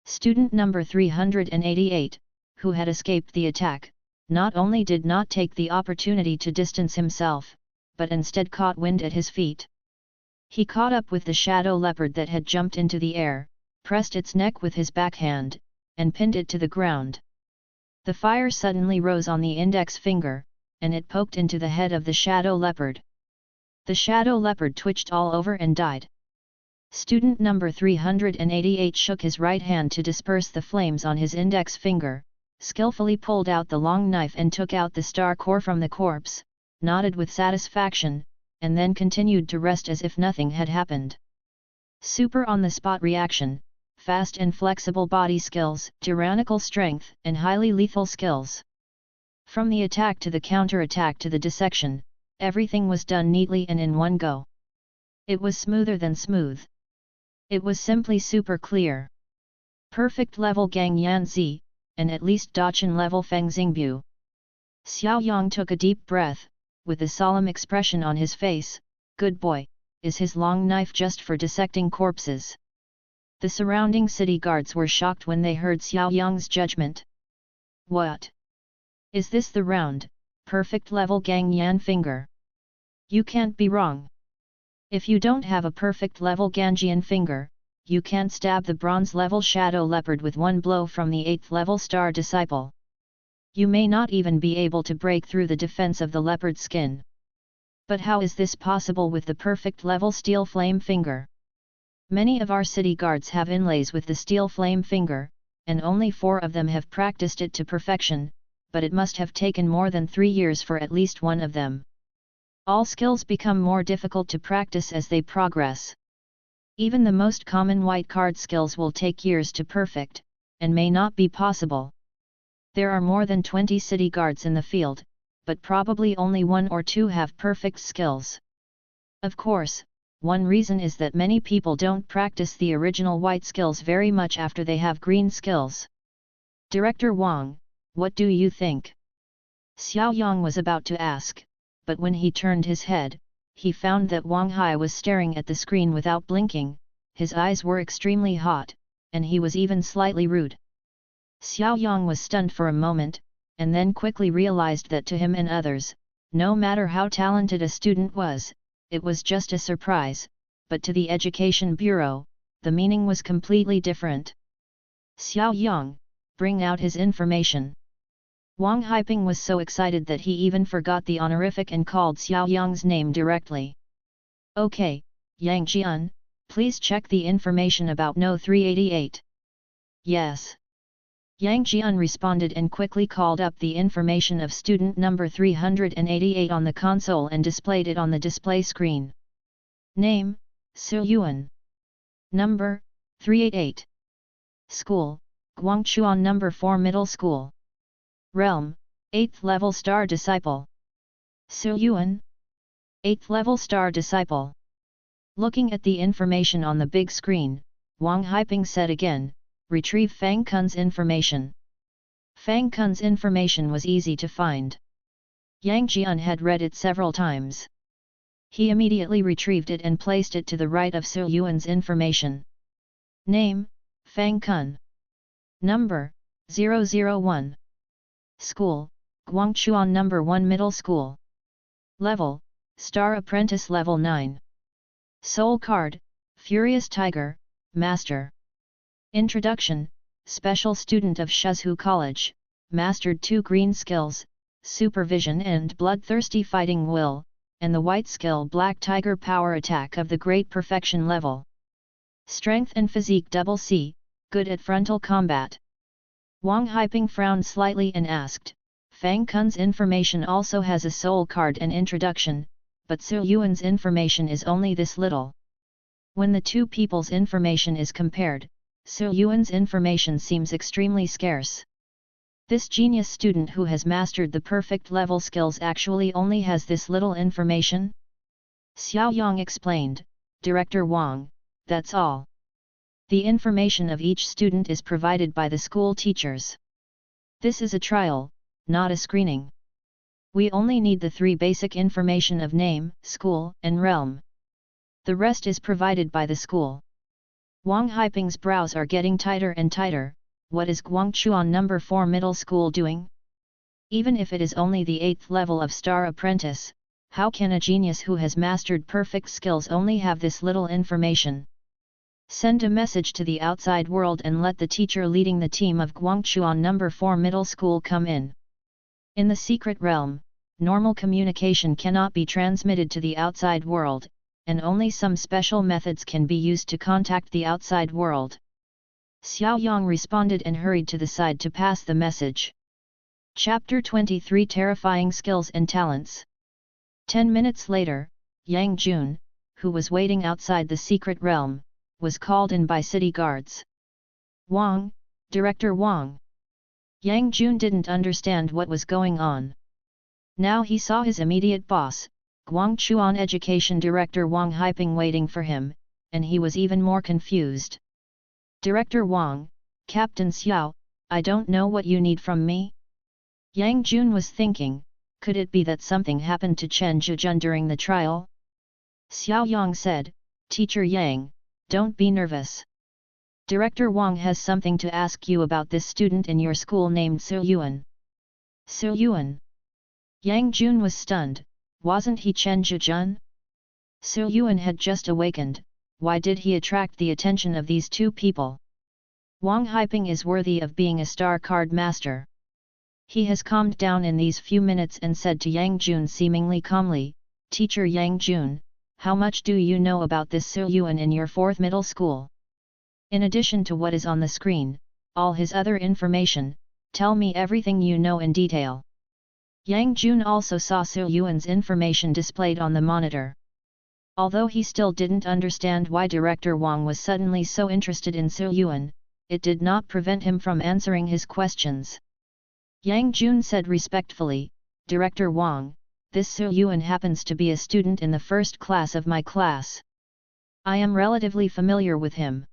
Student number 388, who had escaped the attack, not only did not take the opportunity to distance himself, but instead caught wind at his feet. He caught up with the shadow leopard that had jumped into the air, pressed its neck with his backhand, and pinned it to the ground. The fire suddenly rose on the index finger, and it poked into the head of the shadow leopard. The shadow leopard twitched all over and died. Student number 388 shook his right hand to disperse the flames on his index finger, skillfully pulled out the long knife and took out the star core from the corpse, nodded with satisfaction, and then continued to rest as if nothing had happened. Super on-the-spot reaction, fast and flexible body skills, tyrannical strength, and highly lethal skills. From the attack to the counter-attack to the dissection, everything was done neatly and in one go. It was smoother than smooth. It was simply super clear. Perfect level Cang Yan Zi, and at least Dachan level Feng Xingbu. Xiao Yang took a deep breath, with a solemn expression on his face. Good boy, is his long knife just for dissecting corpses? The surrounding city guards were shocked when they heard Xiao Yang's judgment. What? Is this the round, perfect level Cang Yan finger? You can't be wrong. If you don't have a perfect level Ganjian finger, you can't stab the bronze level shadow leopard with one blow from the 8th level star disciple. You may not even be able to break through the defense of the leopard skin. But how is this possible with the perfect level steel flame finger? Many of our city guards have inlays with the steel flame finger, and only 4 of them have practiced it to perfection, but it must have taken more than 3 years for at least one of them. All skills become more difficult to practice as they progress. Even the most common white card skills will take years to perfect, and may not be possible. There are more than 20 city guards in the field, but probably only 1 or 2 have perfect skills. Of course, one reason is that many people don't practice the original white skills very much after they have green skills. Director Wang, what do you think? Xiao Yang was about to ask, but when he turned his head, he found that Wang Hai was staring at the screen without blinking. His eyes were extremely hot, and he was even slightly rude. Xiao Yang was stunned for a moment, and then quickly realized that to him and others, no matter how talented a student was, it was just a surprise, but to the Education Bureau, the meaning was completely different. Xiao Yang, bring out his information. Wang Haiping was so excited that he even forgot the honorific and called Xiao Yang's name directly. Okay, Yang Jian, please check the information about No 388. Yes. Yang Jian responded and quickly called up the information of student number 388 on the console and displayed it on the display screen. Name, Su Yuan. Number, 388. School, Guangchuan Number 4 Middle School. Realm, 8th level star disciple. Su Yuan, 8th level star disciple. Looking at the information on the big screen, Wang Haiping said again, retrieve Fang Kun's information. Fang Kun's information was easy to find. Yang Jian had read it several times. He immediately retrieved it and placed it to the right of Su Yuan's information. Name, Fang Kun. Number, 001. School, Guangchuan Number 1 Middle School. Level, Star Apprentice Level 9. Soul Card, Furious Tiger, Master. Introduction, Special Student of Shuzhou College, mastered 2 green skills, Supervision and Bloodthirsty Fighting Will, and the white skill Black Tiger Power Attack of the Great Perfection level. Strength and Physique C, good at frontal combat. Wang Haiping frowned slightly and asked, Fang Kun's information also has a soul card and introduction, but Su Yuan's information is only this little. When the 2 people's information is compared, Su Yuan's information seems extremely scarce. This genius student who has mastered the perfect level skills actually only has this little information? Xiao Yang explained, Director Wang, that's all. The information of each student is provided by the school teachers. This is a trial, not a screening. We only need the 3 basic information of name, school, and realm. The rest is provided by the school. Wang Haiping's brows are getting tighter and tighter. What is Guangchuan Number 4 Middle School doing? Even if it is only the 8th level of Star Apprentice, how can a genius who has mastered perfect skills only have this little information? Send a message to the outside world and let the teacher leading the team of Guangchuan Number 4 Middle School come in. In the secret realm, normal communication cannot be transmitted to the outside world, and only some special methods can be used to contact the outside world. Xiao Yang responded and hurried to the side to pass the message. Chapter 23 Terrifying Skills and Talents. 10 minutes later, Yang Jun, who was waiting outside the secret realm, was called in by city guards. Wang, Director Wang. Yang Jun didn't understand what was going on. Now he saw his immediate boss, Guangchuan Education Director Wang Haiping waiting for him, and he was even more confused. Director Wang, Captain Xiao, I don't know what you need from me? Yang Jun was thinking, could it be that something happened to Chen Zhijun during the trial? Xiao Yang said, Teacher Yang, don't be nervous. Director Wang has something to ask you about this student in your school named Yuan. Yuan? Yang Jun was stunned, wasn't he Chen Zhijun? Yuan had just awakened, why did he attract the attention of these two people? Wang Haiping is worthy of being a star card master. He has calmed down in these few minutes and said to Yang Jun seemingly calmly, Teacher Yang Jun, how much do you know about this Yuan in your 4th middle school? In addition to what is on the screen, all his other information, tell me everything you know in detail. Yang Jun also saw Yuan's information displayed on the monitor. Although he still didn't understand why Director Wang was suddenly so interested in Yuan, it did not prevent him from answering his questions. Yang Jun said respectfully, Director Wang, this Yuan happens to be a student in the 1st class of my class. I am relatively familiar with him.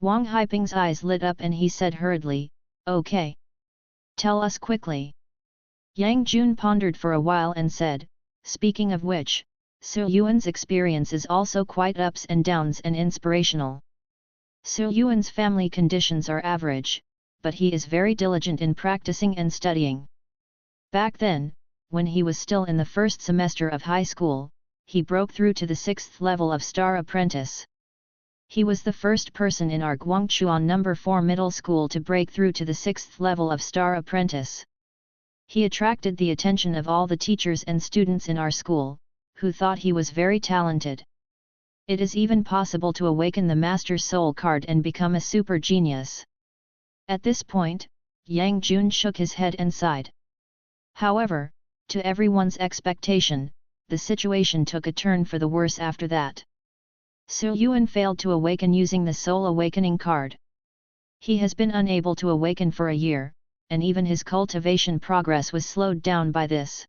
Wang Haiping's eyes lit up and he said hurriedly, okay. Tell us quickly. Yang Jun pondered for a while and said, speaking of which, Yuan's experience is also quite ups and downs and inspirational. Yuan's family conditions are average, but he is very diligent in practicing and studying. Back then, when he was still in the 1st semester of high school, he broke through to the 6th level of Star Apprentice. He was the first person in our Guangchuan No. 4 middle school to break through to the 6th level of Star Apprentice. He attracted the attention of all the teachers and students in our school, who thought he was very talented. It is even possible to awaken the Master Soul card and become a super genius. At this point, Yang Jun shook his head and sighed. However, to everyone's expectation, the situation took a turn for the worse after that. Yuan failed to awaken using the Soul Awakening card. He has been unable to awaken for a year, and even his cultivation progress was slowed down by this.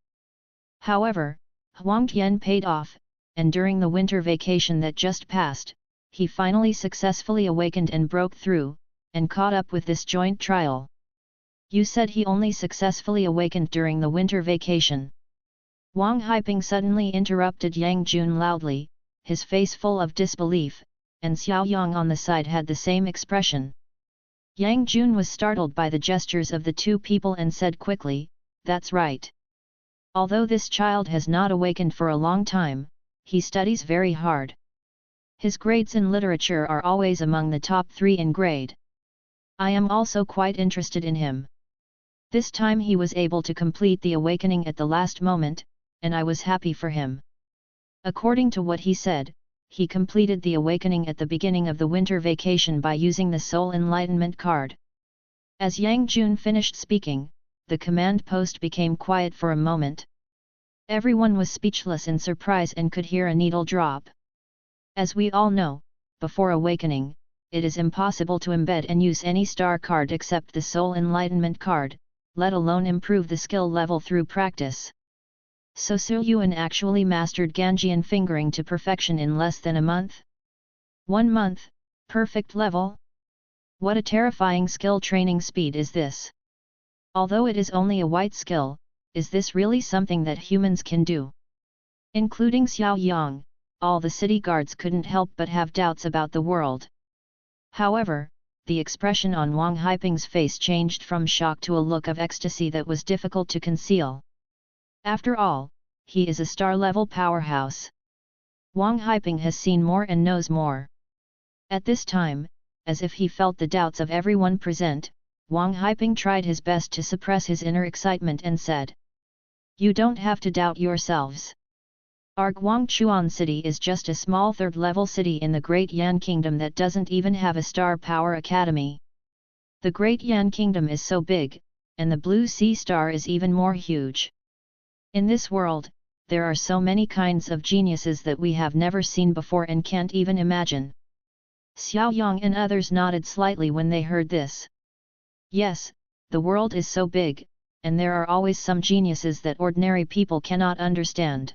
However, Huang Tian paid off, and during the winter vacation that just passed, he finally successfully awakened and broke through, and caught up with this joint trial. You said he only successfully awakened during the winter vacation. Wang Haiping suddenly interrupted Yang Jun loudly, his face full of disbelief, and Xiao Yang on the side had the same expression. Yang Jun was startled by the gestures of the two people and said quickly, that's right. Although this child has not awakened for a long time, he studies very hard. His grades in literature are always among the top 3 in grade. I am also quite interested in him. This time he was able to complete the awakening at the last moment, and I was happy for him. According to what he said, he completed the awakening at the beginning of the winter vacation by using the Soul Enlightenment card. As Yang Jun finished speaking, the command post became quiet for a moment. Everyone was speechless in surprise and could hear a needle drop. As we all know, before awakening, it is impossible to embed and use any star card except the Soul Enlightenment card, let alone improve the skill level through practice. So Yuan actually mastered Ganjian fingering to perfection in less than a month? 1 month, perfect level? What a terrifying skill training speed is this! Although it is only a white skill, is this really something that humans can do? Including Xiao Yang, all the city guards couldn't help but have doubts about the world. However, the expression on Wang Haiping's face changed from shock to a look of ecstasy that was difficult to conceal. After all, he is a star-level powerhouse. Wang Haiping has seen more and knows more. At this time, as if he felt the doubts of everyone present, Wang Haiping tried his best to suppress his inner excitement and said, "You don't have to doubt yourselves. Our Guangchuan city is just a small third-level city in the Great Yan Kingdom that doesn't even have a Star Power Academy. The Great Yan Kingdom is so big, and the Blue Sea Star is even more huge. In this world, there are so many kinds of geniuses that we have never seen before and can't even imagine." Xiao Yang and others nodded slightly when they heard this. Yes, the world is so big, and there are always some geniuses that ordinary people cannot understand.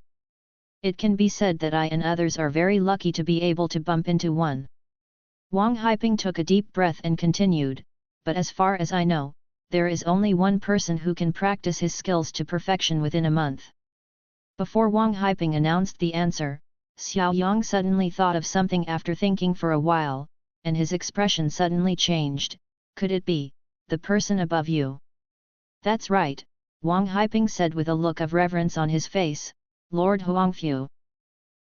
It can be said that I and others are very lucky to be able to bump into one. Wang Haiping took a deep breath and continued, but as far as I know, there is only one person who can practice his skills to perfection within a month. Before Wang Haiping announced the answer, Xiao Yang suddenly thought of something after thinking for a while, and his expression suddenly changed. Could it be the person above you? That's right, Wang Haiping said with a look of reverence on his face, Lord Huangfu.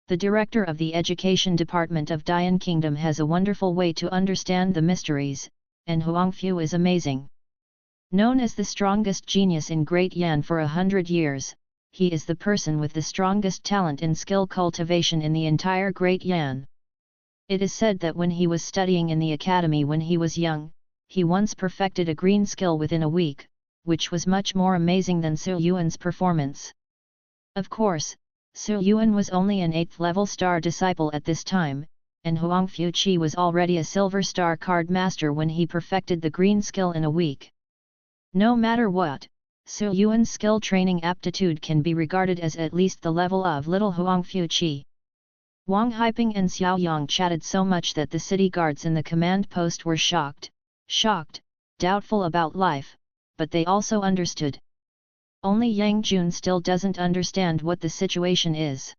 The director of the education department of Dian Kingdom has a wonderful way to understand the mysteries, and Huangfu is amazing. Known as the strongest genius in Great Yan for 100 years, he is the person with the strongest talent and skill cultivation in the entire Great Yan. It is said that when he was studying in the academy when he was young, he once perfected a green skill within a week, which was much more amazing than Su Yuan's performance. Of course, Su Yuan was only an 8th level star disciple at this time, and Huangfu Qi was already a silver star card master when he perfected the green skill in a week. No matter what, Su Yuan's skill training aptitude can be regarded as at least the level of little Huangfu Qi. Wang Haiping and Xiao Yang chatted so much that the city guards in the command post were shocked, doubtful about life, but they also understood. Only Yang Jun still doesn't understand what the situation is.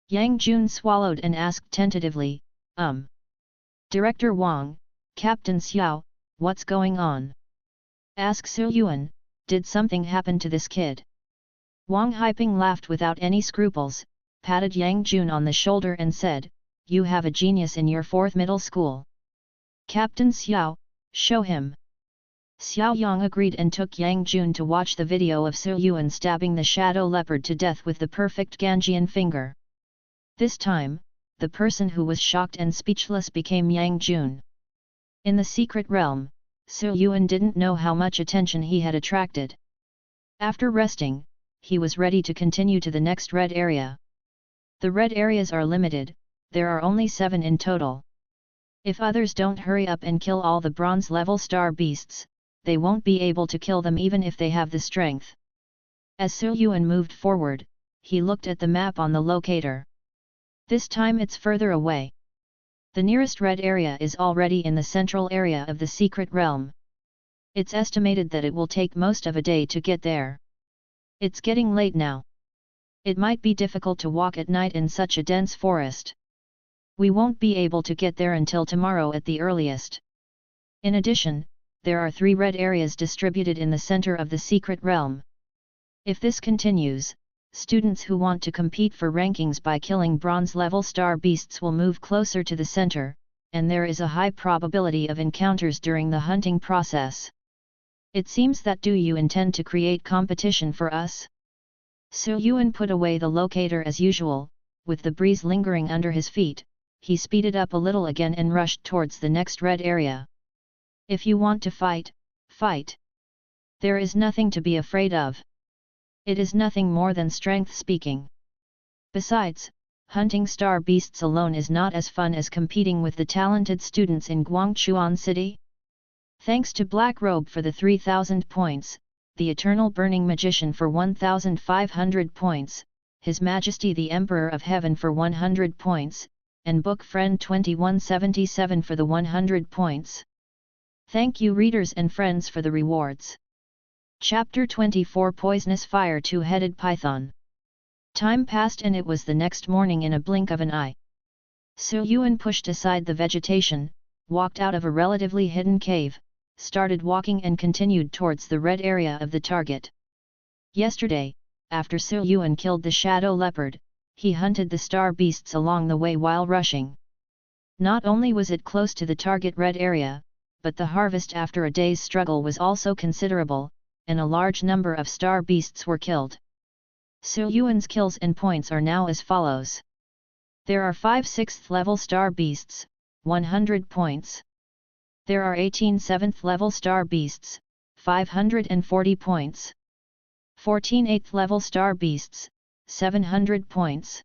Yang Jun swallowed and asked tentatively, Director Wang, Captain Xiao, what's going on? Ask Su Yuan, did something happen to this kid? Wang Haiping laughed without any scruples, patted Yang Jun on the shoulder and said, you have a genius in your 4th middle school. Captain Xiao, show him. Xiao Yang agreed and took Yang Jun to watch the video of Su Yuan stabbing the shadow leopard to death with the perfect Ganjian finger. This time, the person who was shocked and speechless became Yang Jun. In the secret realm, Su Yuan didn't know how much attention he had attracted. After resting, he was ready to continue to the next red area. The red areas are limited, there are only 7 in total. If others don't hurry up and kill all the bronze level star beasts, they won't be able to kill them even if they have the strength. As Su Yuan moved forward, he looked at the map on the locator. This time it's further away. The nearest red area is already in the central area of the secret realm. It's estimated that it will take most of a day to get there. It's getting late now. It might be difficult to walk at night in such a dense forest. We won't be able to get there until tomorrow at the earliest. In addition, there are 3 red areas distributed in the center of the secret realm. If this continues, students who want to compete for rankings by killing bronze-level star beasts will move closer to the center, and there is a high probability of encounters during the hunting process. It seems that do you intend to create competition for us? Su Yuan put away the locator as usual, with the breeze lingering under his feet, he speeded up a little again and rushed towards the next red area. If you want to fight, fight. There is nothing to be afraid of. It is nothing more than strength speaking. Besides, hunting star beasts alone is not as fun as competing with the talented students in Guangchuan City. Thanks to Black Robe for the 3,000 points, the Eternal Burning Magician for 1,500 points, His Majesty the Emperor of Heaven for 100 points, and Book Friend 2177 for the 100 points. Thank you readers and friends for the rewards. Chapter 24 Poisonous Fire Two-Headed Python. Time passed and it was the next morning in a blink of an eye. Su Yuan pushed aside the vegetation, walked out of a relatively hidden cave, started walking and continued towards the red area of the target. Yesterday, after Su Yuan killed the shadow leopard, he hunted the star beasts along the way while rushing. Not only was it close to the target red area, but the harvest after a day's struggle was also considerable, and a large number of star beasts were killed. Su Yuan's kills and points are now as follows. There are 5 6th level star beasts, 100 points. There are 18 7th level star beasts, 540 points. 14 8th level star beasts, 700 points.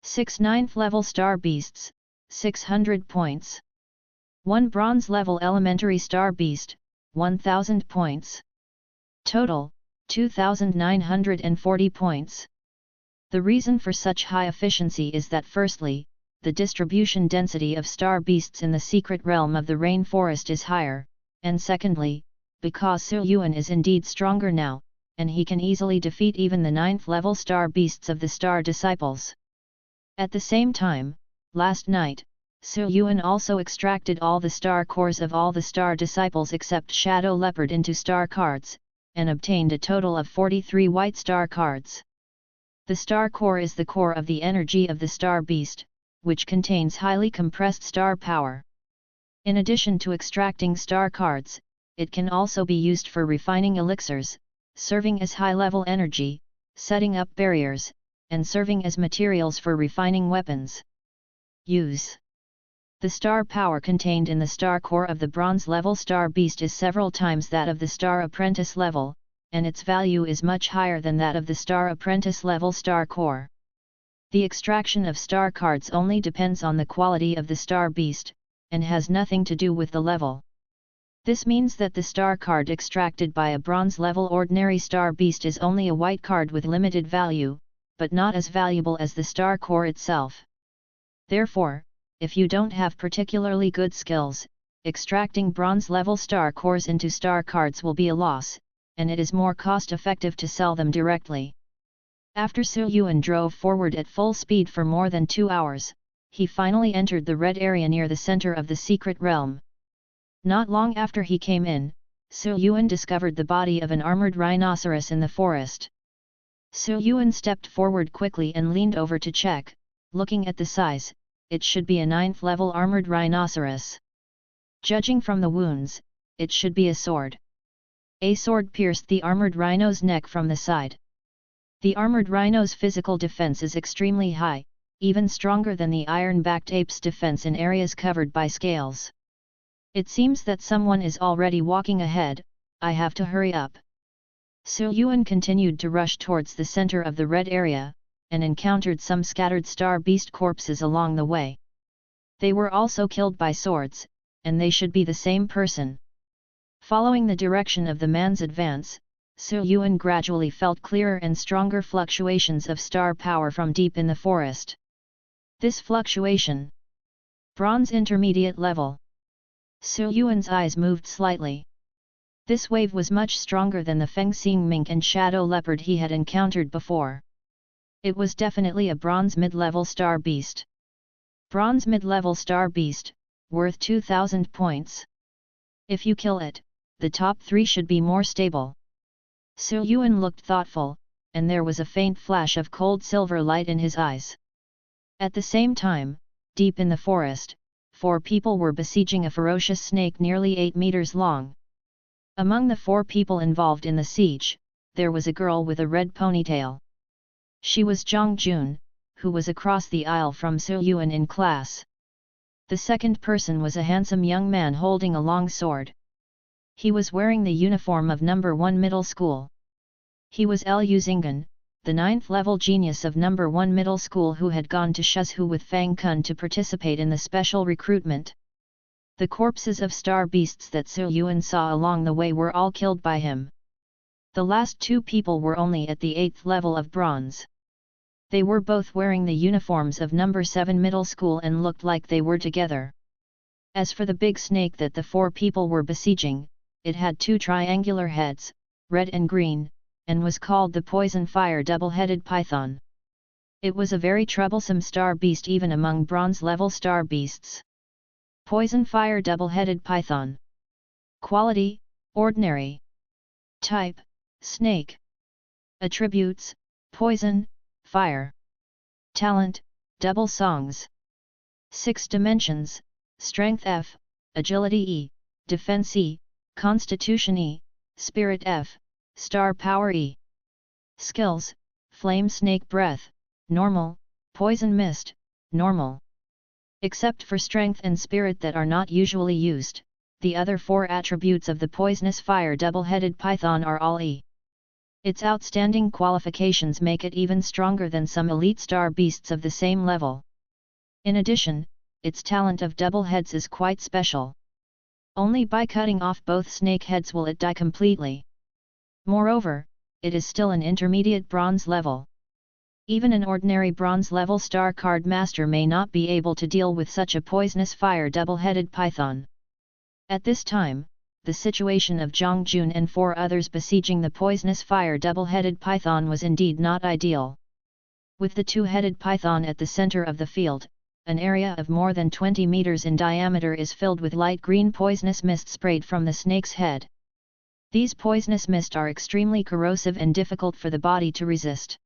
6 9th level star beasts, 600 points. 1 bronze level elementary star beast, 1000 points. Total, 2940 points. The reason for such high efficiency is that firstly, the distribution density of star beasts in the secret realm of the rainforest is higher, and secondly, because Su Yuan is indeed stronger now, and he can easily defeat even the 9th level star beasts of the star disciples. At the same time, last night, Su Yuan also extracted all the star cores of all the star disciples except Shadow Leopard into star cards, and obtained a total of 43 white star cards. The star core is the core of the energy of the star beast, which contains highly compressed star power. In addition to extracting star cards, it can also be used for refining elixirs, serving as high-level energy, setting up barriers, and serving as materials for refining weapons. Use. The star power contained in the star core of the bronze-level star beast is several times that of the star apprentice level, and its value is much higher than that of the star apprentice level star core. The extraction of star cards only depends on the quality of the star beast, and has nothing to do with the level. This means that the star card extracted by a bronze-level ordinary star beast is only a white card with limited value, but not as valuable as the star core itself. Therefore, if you don't have particularly good skills, extracting bronze-level star cores into star cards will be a loss, and it is more cost-effective to sell them directly. After Su Yuan drove forward at full speed for more than 2 hours, he finally entered the red area near the center of the secret realm. Not long after he came in, Su Yuan discovered the body of an armored rhinoceros in the forest. Su Yuan stepped forward quickly and leaned over to check. Looking at the size, it should be a 9th level armored rhinoceros. Judging from the wounds, it should be a sword. A sword pierced the armored rhino's neck from the side. The armored rhino's physical defense is extremely high, even stronger than the iron-backed ape's defense in areas covered by scales. It seems that someone is already walking ahead. I have to hurry up. Su Yuan continued to rush towards the center of the red area, and encountered some scattered star beast corpses along the way. They were also killed by swords, and they should be the same person. Following the direction of the man's advance, Su Yuan gradually felt clearer and stronger fluctuations of star power from deep in the forest. This fluctuation. Bronze intermediate level. Su Yuan's eyes moved slightly. This wave was much stronger than the Feng Xing mink and shadow leopard he had encountered before. It was definitely a bronze mid-level star beast. Bronze mid-level star beast, worth 2000 points. If you kill it, the top 3 should be more stable. Su Yuan looked thoughtful, and there was a faint flash of cold silver light in his eyes. At the same time, deep in the forest, 4 people were besieging a ferocious snake nearly 8 meters long. Among the 4 people involved in the siege, there was a girl with a red ponytail. She was Zhang Jun, who was across the aisle from Su Yuan in class. The second person was a handsome young man holding a long sword. He was wearing the uniform of number 1 middle school. He was Liu Xinggan, the 9th level genius of number 1 middle school who had gone to Shuzhou with Fang Kun to participate in the special recruitment. The corpses of star beasts that Su Yuan saw along the way were all killed by him. The last 2 people were only at the 8th level of bronze. They were both wearing the uniforms of number 7 middle school and looked like they were together. As for the big snake that the 4 people were besieging, it had 2 triangular heads, red and green, and was called the poison fire double-headed python. It was a very troublesome star beast even among bronze-level star beasts. Poison fire double-headed python. Quality, ordinary. Type, snake. Attributes, poison, fire. Talent, double songs. 6 dimensions, strength F, agility E, defense E, constitution E, spirit F, star power E. Skills, flame snake breath, normal, poison mist, normal. Except for strength and spirit that are not usually used, the other 4 attributes of the poisonous fire double-headed python are all E. Its outstanding qualifications make it even stronger than some elite star beasts of the same level. In addition, its talent of double heads is quite special. Only by cutting off both snake heads will it die completely. Moreover, it is still an intermediate bronze level. Even an ordinary bronze level star card master may not be able to deal with such a poisonous fire double-headed python. At this time, the situation of Zhang Jun and 4 others besieging the poisonous fire double-headed python was indeed not ideal. With the two-headed python at the center of the field, an area of more than 20 meters in diameter is filled with light green poisonous mist sprayed from the snake's head. These poisonous mist are extremely corrosive and difficult for the body to resist.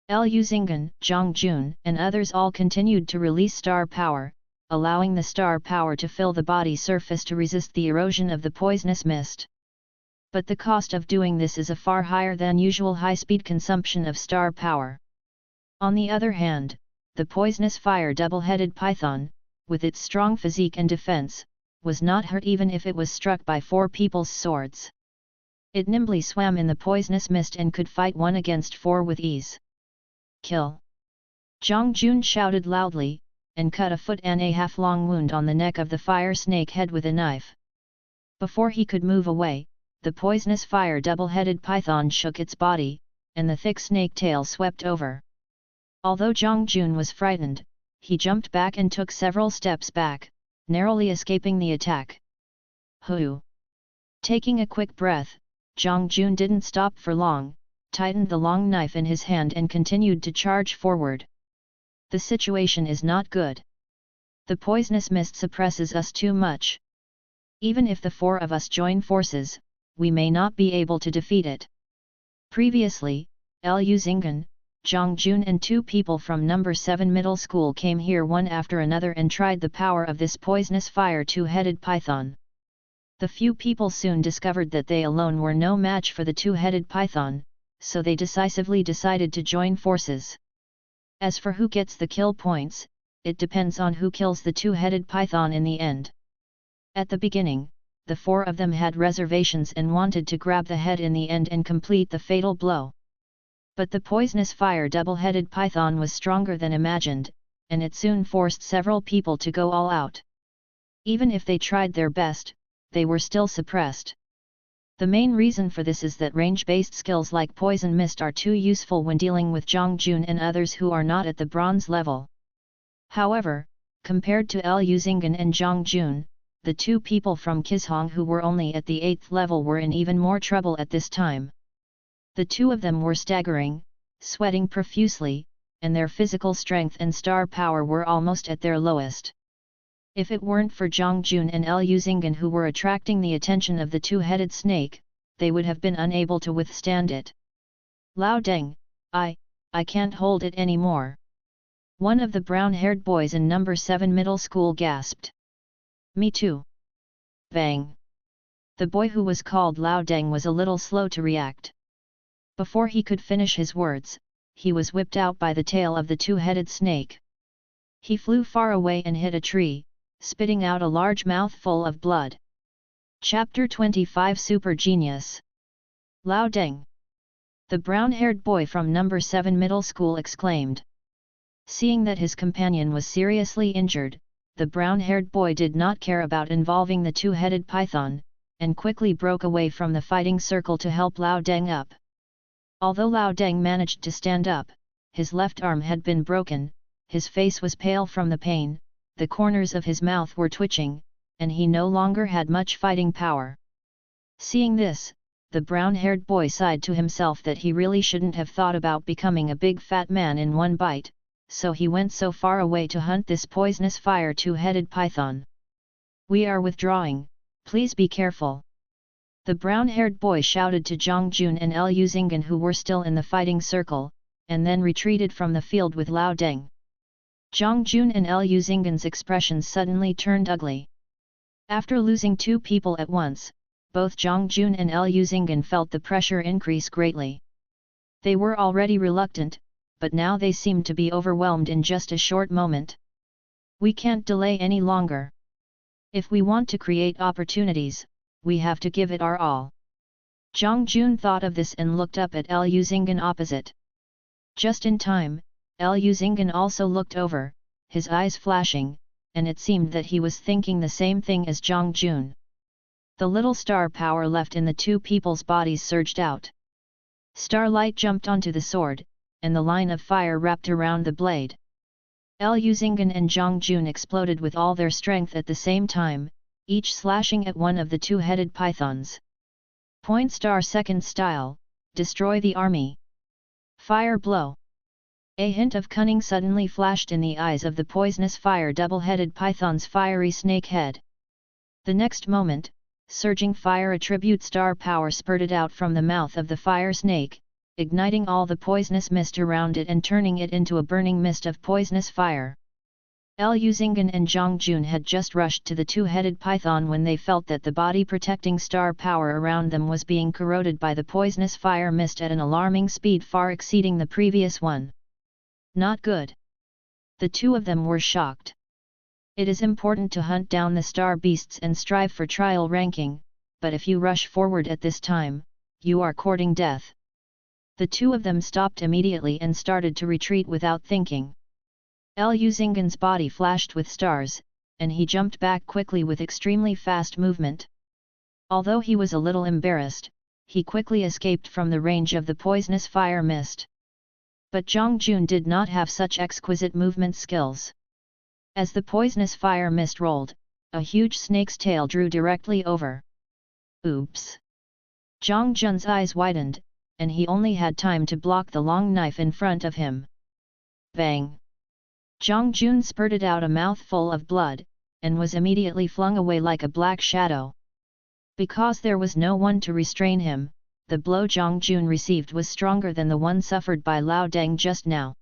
Liu Xinggan, Zhang Jun, and others all continued to release star power, allowing the star power to fill the body surface to resist the erosion of the poisonous mist. But the cost of doing this is a far higher than usual high-speed consumption of star power. On the other hand, the poisonous fire double-headed python, with its strong physique and defense, was not hurt even if it was struck by 4 people's swords. It nimbly swam in the poisonous mist and could fight 1 against 4 with ease. Kill! Zhang Jun shouted loudly, and cut a 1.5-foot long wound on the neck of the fire snake head with a knife. Before he could move away, the poisonous fire double-headed python shook its body, and the thick snake tail swept over. Although Zhang Jun was frightened, he jumped back and took several steps back, narrowly escaping the attack. Hoo! Taking a quick breath, Zhang Jun didn't stop for long, tightened the long knife in his hand and continued to charge forward. The situation is not good. The poisonous mist suppresses us too much. Even if the 4 of us join forces, we may not be able to defeat it. Previously, Liu Xinggan, Zhang Jun and 2 people from number 7 middle school came here one after another and tried the power of this poisonous fire two-headed python. The few people soon discovered that they alone were no match for the two-headed python, so they decisively decided to join forces. As for who gets the kill points, it depends on who kills the two-headed python in the end. At the beginning, the 4 of them had reservations and wanted to grab the head in the end and complete the fatal blow. But the poisonous fire double-headed python was stronger than imagined, and it soon forced several people to go all out. Even if they tried their best, they were still suppressed. The main reason for this is that range-based skills like Poison Mist are too useful when dealing with Zhang Jun and others who are not at the bronze level. However, compared to Liu Xinggan and Zhang Jun, the 2 people from Qizhong who were only at the 8th level were in even more trouble at this time. The 2 of them were staggering, sweating profusely, and their physical strength and star power were almost at their lowest. If it weren't for Zhang Jun and Liu Xinggan who were attracting the attention of the two-headed snake, they would have been unable to withstand it. Lao Deng, I can't hold it anymore. One of the brown-haired boys in number 7 middle school gasped. Me too. Bang! The boy who was called Lao Deng was a little slow to react. Before he could finish his words, he was whipped out by the tail of the two-headed snake. He flew far away and hit a tree, spitting out a large mouthful of blood. Chapter 25 Super Genius. Lao Deng! The brown-haired boy from number 7 middle school exclaimed. Seeing that his companion was seriously injured, the brown-haired boy did not care about involving the two-headed python, and quickly broke away from the fighting circle to help Lao Deng up. Although Lao Deng managed to stand up, his left arm had been broken, his face was pale from the pain, the corners of his mouth were twitching, and he no longer had much fighting power. Seeing this, the brown-haired boy sighed to himself that he really shouldn't have thought about becoming a big fat man in one bite, so he went so far away to hunt this poisonous fire two-headed python. We are withdrawing, please be careful. The brown-haired boy shouted to Zhang Jun and Liu Xinggan who were still in the fighting circle, and then retreated from the field with Lao Deng. Zhang Jun and Liu Xinggan's expressions suddenly turned ugly. After losing 2 people at once, both Zhang Jun and Liu Xinggan felt the pressure increase greatly. They were already reluctant, but now they seemed to be overwhelmed in just a short moment. We can't delay any longer. If we want to create opportunities, we have to give it our all. Zhang Jun thought of this and looked up at Liu Xinggan opposite. Just in time, Liu Xinggan also looked over, his eyes flashing, and it seemed that he was thinking the same thing as Zhang Jun. The little star power left in the two people's bodies surged out. Starlight jumped onto the sword, and the line of fire wrapped around the blade. Liu Xinggan and Zhang Jun exploded with all their strength at the same time, each slashing at one of the two-headed pythons. Point star second style, destroy the army. Fire blow. A hint of cunning suddenly flashed in the eyes of the poisonous fire double-headed python's fiery snake head. The next moment, surging fire attribute star power spurted out from the mouth of the fire snake, igniting all the poisonous mist around it and turning it into a burning mist of poisonous fire. Liu Xinggan and Zhang Jun had just rushed to the two-headed python when they felt that the body-protecting star power around them was being corroded by the poisonous fire mist at an alarming speed far exceeding the previous one. Not good. The two of them were shocked. It is important to hunt down the star beasts and strive for trial ranking, but if you rush forward at this time, you are courting death. The two of them stopped immediately and started to retreat without thinking. Liu Xinggan's body flashed with stars, and he jumped back quickly with extremely fast movement. Although he was a little embarrassed, he quickly escaped from the range of the poisonous fire mist. But Zhang Jun did not have such exquisite movement skills. As the poisonous fire mist rolled, a huge snake's tail drew directly over. Oops! Zhang Jun's eyes widened, and he only had time to block the long knife in front of him. Bang! Zhang Jun spurted out a mouthful of blood, and was immediately flung away like a black shadow. Because there was no one to restrain him, the blow Zhang Jun received was stronger than the one suffered by Lao Deng just now.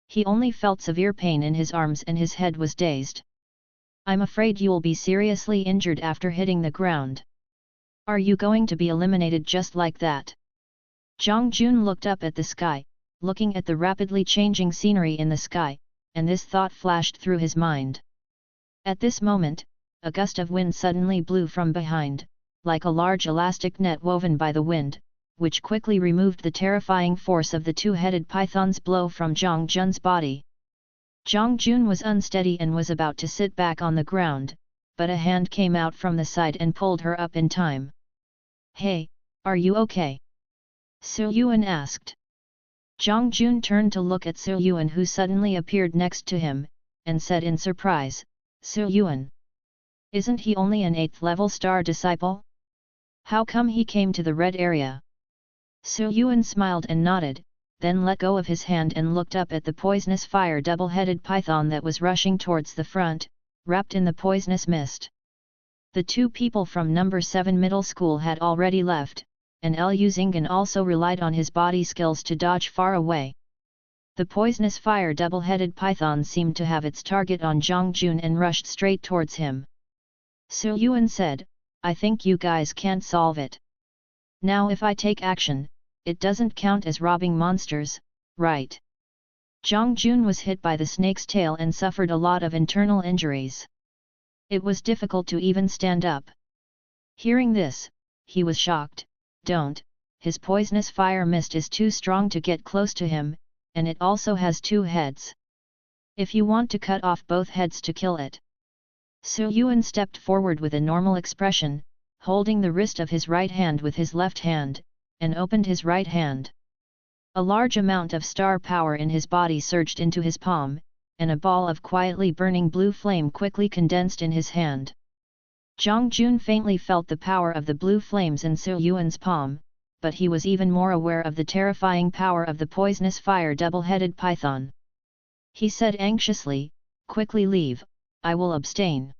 He only felt severe pain in his arms and his head was dazed. I'm afraid you'll be seriously injured after hitting the ground. Are you going to be eliminated just like that? Zhang Jun looked up at the sky, looking at the rapidly changing scenery in the sky, and this thought flashed through his mind. At this moment, a gust of wind suddenly blew from behind, like a large elastic net woven by the wind, which quickly removed the terrifying force of the two-headed python's blow from Zhang Jun's body. Zhang Jun was unsteady and was about to sit back on the ground, but a hand came out from the side and pulled her up in time. Hey, are you okay? Su Yuan asked. Zhang Jun turned to look at Su Yuan, who suddenly appeared next to him, and said in surprise, Su Yuan. Isn't he only an 8th level star disciple? How come he came to the red area? Su Yuan smiled and nodded, then let go of his hand and looked up at the poisonous fire double-headed python that was rushing towards the front, wrapped in the poisonous mist. The two people from number 7 middle school had already left, and Liu Xinggan also relied on his body skills to dodge far away. The poisonous fire double-headed python seemed to have its target on Zhang Jun and rushed straight towards him. Su Yuan said, I think you guys can't solve it. Now if I take action, it doesn't count as robbing monsters, right? Zhang Jun was hit by the snake's tail and suffered a lot of internal injuries. It was difficult to even stand up. Hearing this, he was shocked. Don't, his poisonous fire mist is too strong to get close to him, and it also has 2 heads. If you want to cut off both heads to kill it. Su Yuan stepped forward with a normal expression, holding the wrist of his right hand with his left hand, and opened his right hand. A large amount of star power in his body surged into his palm, and a ball of quietly burning blue flame quickly condensed in his hand. Zhang Jun faintly felt the power of the blue flames in Su Yuan's palm, but he was even more aware of the terrifying power of the poisonous fire double-headed python. He said anxiously, quickly leave, I will abstain.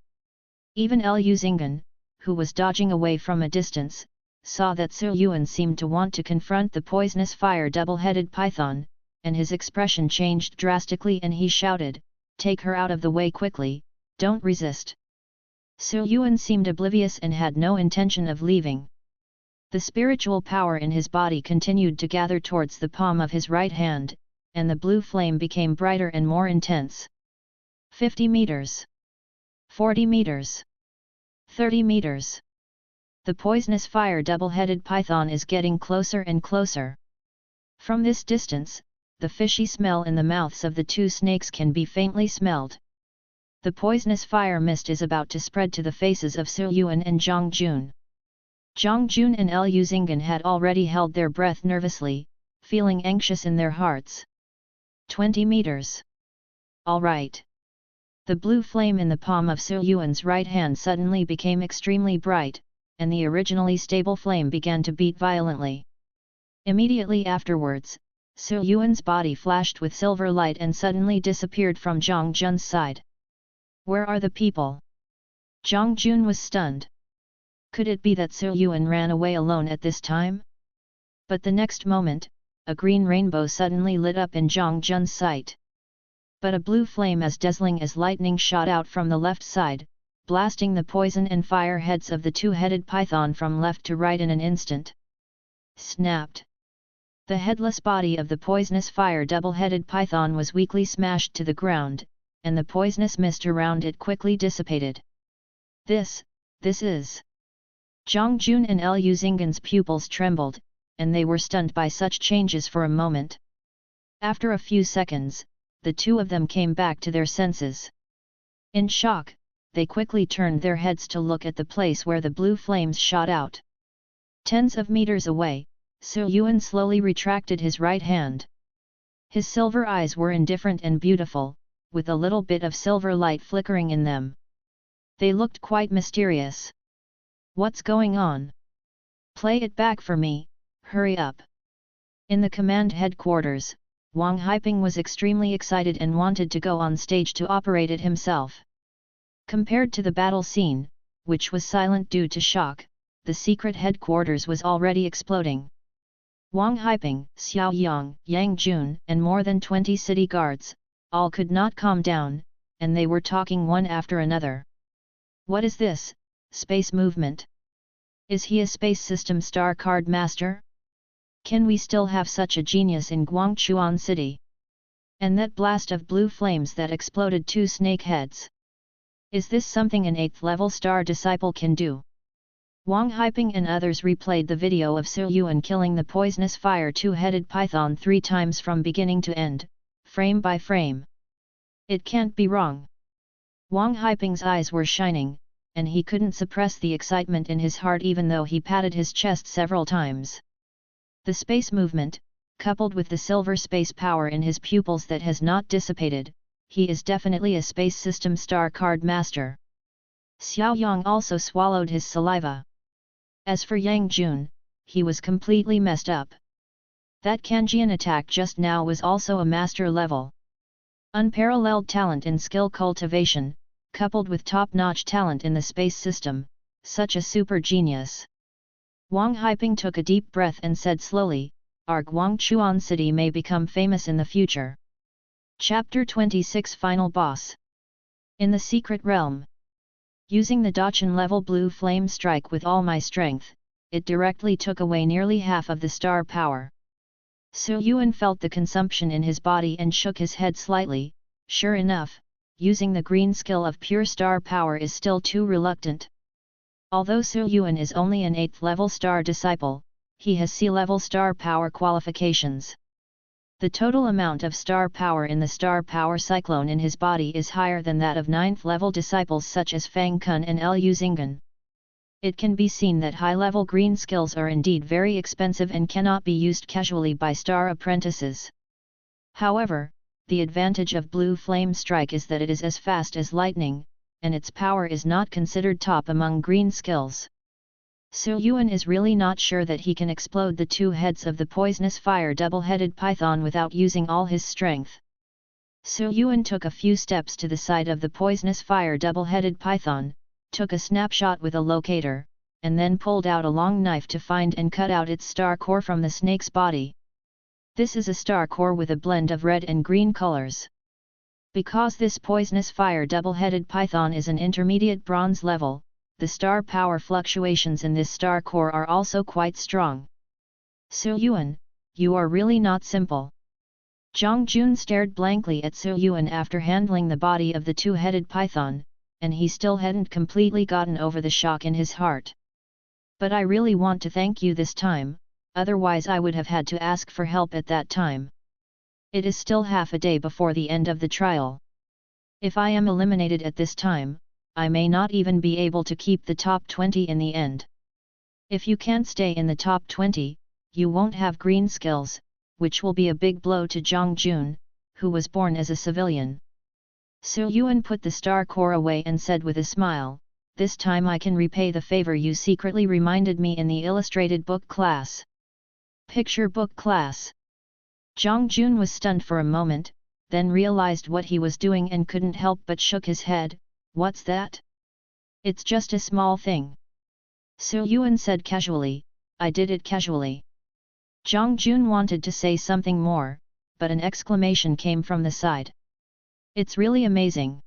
Even Liu Xinggan, who was dodging away from a distance, saw that Su Yuan seemed to want to confront the poisonous fire double-headed python, and his expression changed drastically and he shouted, take her out of the way quickly, don't resist. Su Yuan seemed oblivious and had no intention of leaving. The spiritual power in his body continued to gather towards the palm of his right hand, and the blue flame became brighter and more intense. 50 meters. 40 meters. 30 meters. The poisonous fire double-headed python is getting closer and closer. From this distance, the fishy smell in the mouths of the two snakes can be faintly smelled. The poisonous fire mist is about to spread to the faces of Su Yuan and Zhang Jun. Zhang Jun and Liu Xinggan had already held their breath nervously, feeling anxious in their hearts. 20 meters. All right. The blue flame in the palm of Su Yuan's right hand suddenly became extremely bright, and the originally stable flame began to beat violently. Immediately afterwards, Su Yuan's body flashed with silver light and suddenly disappeared from Zhang Jun's side. Where are the people? Zhang Jun was stunned. Could it be that Su Yuan ran away alone at this time? But the next moment, a green rainbow suddenly lit up in Zhang Jun's sight. But a blue flame as dazzling as lightning shot out from the left side, blasting the poison and fire heads of the two-headed python from left to right in an instant. Snapped. The headless body of the poisonous fire double-headed python was weakly smashed to the ground, and the poisonous mist around it quickly dissipated. This is... Zhang Jun and Liu Xinggan's pupils trembled, and they were stunned by such changes for a moment. After a few seconds, the two of them came back to their senses. In shock, they quickly turned their heads to look at the place where the blue flames shot out. Tens of meters away, Su Yuan slowly retracted his right hand. His silver eyes were indifferent and beautiful, with a little bit of silver light flickering in them. They looked quite mysterious. What's going on? Play it back for me, hurry up. In the command headquarters, Wang Haiping was extremely excited and wanted to go on stage to operate it himself. Compared to the battle scene, which was silent due to shock, the secret headquarters was already exploding. Wang Haiping, Xiao Yang, Yang Jun, and more than 20 city guards, all could not calm down, and they were talking one after another. What is this, space movement? Is he a space system star card master? Can we still have such a genius in Guangchuan City? And that blast of blue flames that exploded 2 snake heads. Is this something an 8th level star disciple can do? Wang Haiping and others replayed the video of Su Yuan killing the poisonous fire two-headed python 3 times from beginning to end, frame by frame. It can't be wrong. Wang Haiping's eyes were shining, and he couldn't suppress the excitement in his heart even though he patted his chest several times. The space movement, coupled with the silver space power in his pupils that has not dissipated, he is definitely a space system star card master. Xiao Yang also swallowed his saliva. As for Yang Jun, he was completely messed up. That Kanjian attack just now was also a master level. Unparalleled talent in skill cultivation, coupled with top-notch talent in the space system, such a super genius. Wang Haiping took a deep breath and said slowly, our Guangchuan City may become famous in the future. Chapter 26 Final Boss. In the Secret Realm. Using the Dachan-level blue flame strike with all my strength, it directly took away nearly half of the star power. Su Yuan felt the consumption in his body and shook his head slightly. Sure enough, using the green skill of pure star power is still too reluctant. Although Su Yuan is only an 8th level star disciple, he has C-level star power qualifications. The total amount of star power in the star power cyclone in his body is higher than that of 9th level disciples such as Fang Kun and Liu Xinggan. It can be seen that high-level green skills are indeed very expensive and cannot be used casually by star apprentices. However, the advantage of blue flame strike is that it is as fast as lightning, and its power is not considered top among green skills. Su Yuan is really not sure that he can explode the 2 heads of the poisonous fire double-headed python without using all his strength. Su Yuan took a few steps to the side of the poisonous fire double-headed python, took a snapshot with a locator, and then pulled out a long knife to find and cut out its star core from the snake's body. This is a star core with a blend of red and green colors. Because this poisonous fire double-headed python is an intermediate bronze level, the star power fluctuations in this star core are also quite strong. Su Yuan, you are really not simple. Zhang Jun stared blankly at Su Yuan after handling the body of the 2-headed python, and he still hadn't completely gotten over the shock in his heart. But I really want to thank you this time, otherwise I would have had to ask for help at that time. It is still half a day before the end of the trial. If I am eliminated at this time, I may not even be able to keep the top 20 in the end. If you can't stay in the top 20, you won't have green skills, which will be a big blow to Zhang Jun, who was born as a civilian. Su Yuan put the star core away and said with a smile, "This time I can repay the favor you secretly reminded me in the illustrated book class." Picture book class. Zhang Jun was stunned for a moment, then realized what he was doing and couldn't help but shook his head. "What's that?" "It's just a small thing," Su Yuan said casually. "I did it casually." Zhang Jun wanted to say something more, but an exclamation came from the side. "It's really amazing."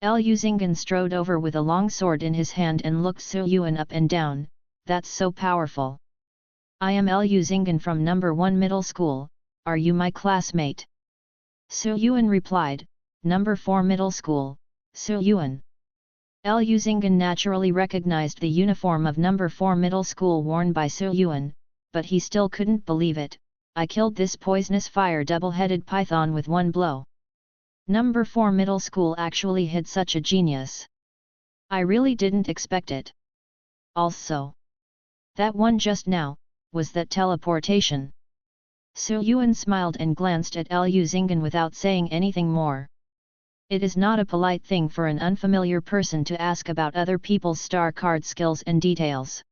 Liu Xinggan strode over with a long sword in his hand and looked Su Yuan up and down. "That's so powerful." "I am Liu Xinggan from number 1 middle school, are you my classmate?" Su Yuan replied, "Number 4 middle school, Su Yuan." Liu Xinggan naturally recognized the uniform of number 4 middle school worn by Su Yuan, but he still couldn't believe it. "I killed this poisonous fire double-headed python with one blow. Number 4 middle school actually hid such a genius. I really didn't expect it. Also, that one just now, was that teleportation?" Su Yuan smiled and glanced at Liu Xinggan without saying anything more. It is not a polite thing for an unfamiliar person to ask about other people's star card skills and details.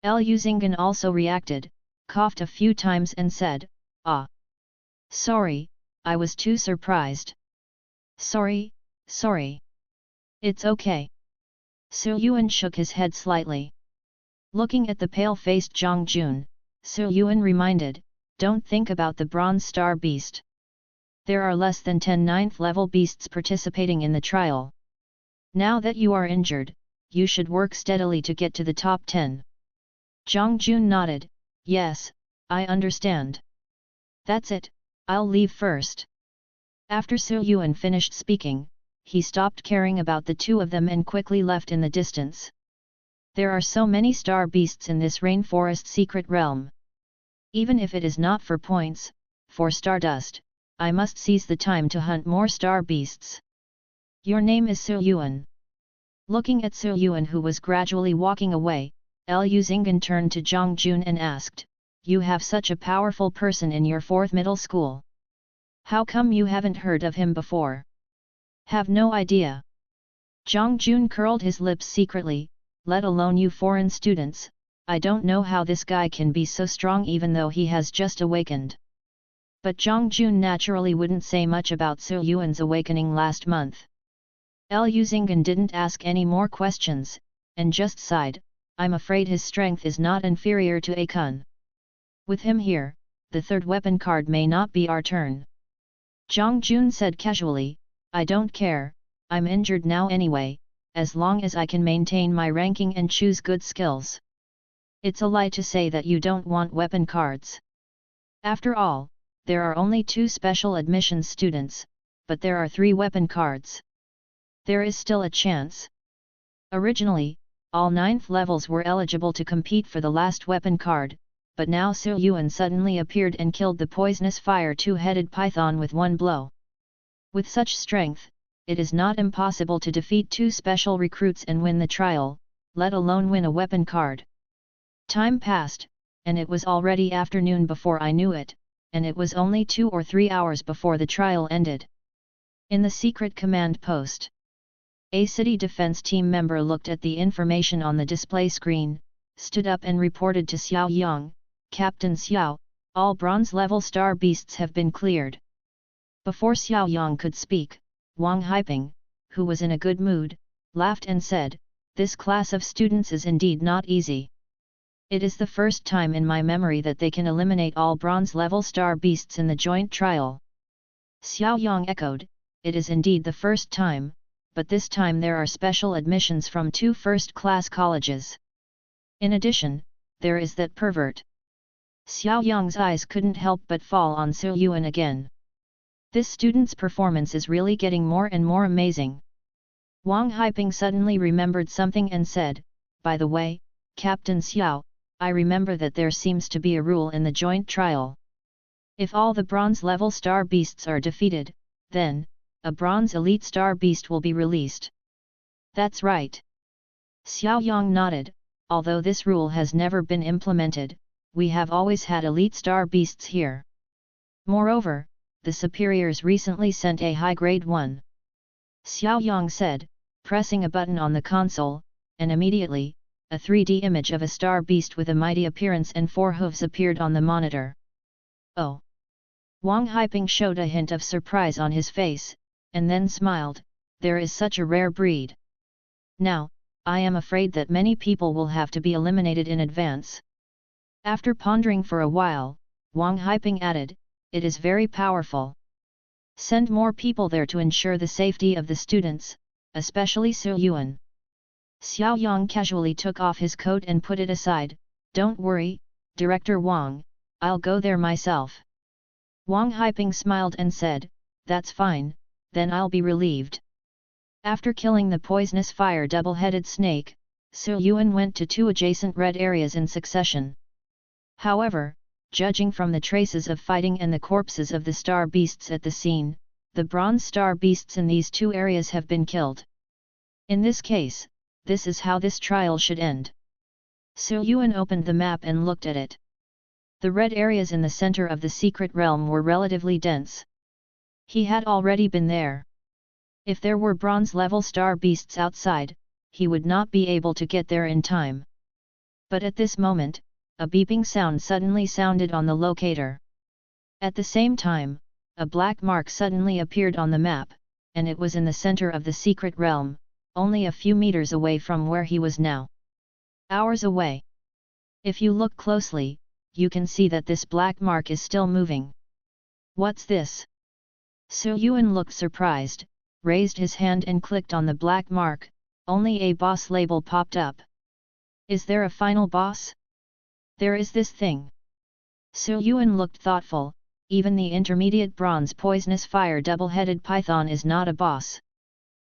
Liu Xinggan also reacted, coughed a few times and said, "Ah. Sorry, I was too surprised." Sorry. It's okay." Su Yuan shook his head slightly. Looking at the pale-faced Zhang Jun, Su Yuan reminded, "Don't think about the Bronze Star Beast. There are less than 10 9th-level beasts participating in the trial. Now that you are injured, you should work steadily to get to the top 10. Zhang Jun nodded, "Yes, I understand. That's it, I'll leave first." After Su Yuan finished speaking, he stopped caring about the two of them and quickly left in the distance. There are so many star beasts in this rainforest secret realm. Even if it is not for points, for stardust, I must seize the time to hunt more star beasts. Your name is Su Yuan." Looking at Su Yuan, who was gradually walking away, Liu Xinggan turned to Zhang Jun and asked, "You have such a powerful person in your 4th middle school. How come you haven't heard of him before?" "Have no idea." Zhang Jun curled his lips secretly, "Let alone you foreign students, I don't know how this guy can be so strong even though he has just awakened." But Zhang Jun naturally wouldn't say much about Su Yuan's awakening last month. Liu Xinggan didn't ask any more questions, and just sighed, "I'm afraid his strength is not inferior to Akun. With him here, the 3rd weapon card may not be our turn." Zhang Jun said casually, "I don't care, I'm injured now anyway, as long as I can maintain my ranking and choose good skills. It's a lie to say that you don't want weapon cards. After all, there are only 2 special admissions students, but there are 3 weapon cards. There is still a chance." Originally, all 9th levels were eligible to compete for the last weapon card, but now Su Yuan suddenly appeared and killed the poisonous fire 2-headed python with one blow. With such strength, it is not impossible to defeat 2 special recruits and win the trial, let alone win a weapon card. Time passed, and it was already afternoon before I knew it, and it was only 2 or 3 hours before the trial ended. In the secret command post, a city defense team member looked at the information on the display screen, stood up and reported to Xiao Yang, "Captain Xiao, all bronze-level star beasts have been cleared." Before Xiao Yang could speak, Wang Haiping, who was in a good mood, laughed and said, "This class of students is indeed not easy. It is the first time in my memory that they can eliminate all bronze-level star beasts in the joint trial." Xiao Yang echoed, "It is indeed the first time, but this time there are special admissions from 2 first-class colleges. In addition, there is that pervert." Xiao Yang's eyes couldn't help but fall on Su Yuan again. This student's performance is really getting more and more amazing. Wang Haiping suddenly remembered something and said, "By the way, Captain Xiao, I remember that there seems to be a rule in the joint trial. If all the bronze-level star beasts are defeated, then, a bronze elite star beast will be released." "That's right." Xiao Yang nodded, although this rule has never been implemented, we have always had elite star beasts here. Moreover, the superiors recently sent a high-grade one. Xiao Yang said, pressing a button on the console, and immediately, a 3D image of a star beast with a mighty appearance and 4 hooves appeared on the monitor. Oh! Wang Haiping showed a hint of surprise on his face, and then smiled, there is such a rare breed. Now, I am afraid that many people will have to be eliminated in advance. After pondering for a while, Wang Haiping added, it is very powerful. Send more people there to ensure the safety of the students, especially Su Yuan. Xiao Yang casually took off his coat and put it aside, don't worry, Director Wang, I'll go there myself. Wang Haiping smiled and said, that's fine, then I'll be relieved. After killing the poisonous fire double-headed snake, Su Yuan went to 2 adjacent red areas in succession. However, judging from the traces of fighting and the corpses of the star beasts at the scene, the bronze star beasts in these 2 areas have been killed. In this case, this is how this trial should end. Su Yuan opened the map and looked at it. The red areas in the center of the secret realm were relatively dense. He had already been there. If there were bronze-level star beasts outside, he would not be able to get there in time. But at this moment, a beeping sound suddenly sounded on the locator. At the same time, a black mark suddenly appeared on the map, and it was in the center of the secret realm, only a few meters away from where he was now. Hours away. If you look closely, you can see that this black mark is still moving. What's this? Su Yuan looked surprised, raised his hand and clicked on the black mark, only a boss label popped up. Is there a final boss? There is this thing. Su Yuan looked thoughtful, even the intermediate bronze poisonous fire double-headed python is not a boss.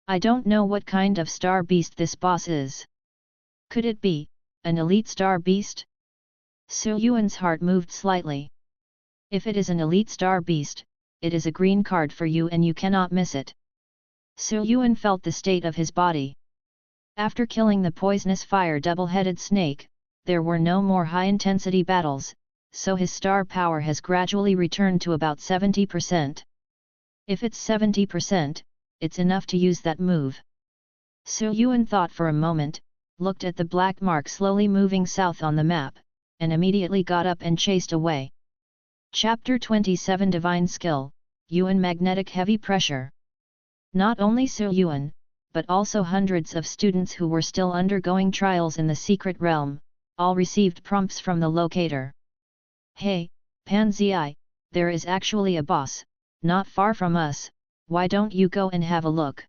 I don't know what kind of star beast this boss is. Could it be an elite star beast? Su Yuan's heart moved slightly. If it is an elite star beast, it is a green card for you and you cannot miss it. Su Yuan felt the state of his body. After killing the poisonous fire double-headed snake, there were no more high-intensity battles, so his star power has gradually returned to about 70%. If it's 70%, it's enough to use that move. Su Yuan thought for a moment, looked at the black mark slowly moving south on the map, and immediately got up and chased away. Chapter 27 Divine Skill, Yuan Magnetic Heavy Pressure. Not only Su Yuan, but also hundreds of students who were still undergoing trials in the secret realm, all received prompts from the locator. Hey, Panzi, there is actually a boss, not far from us, why don't you go and have a look?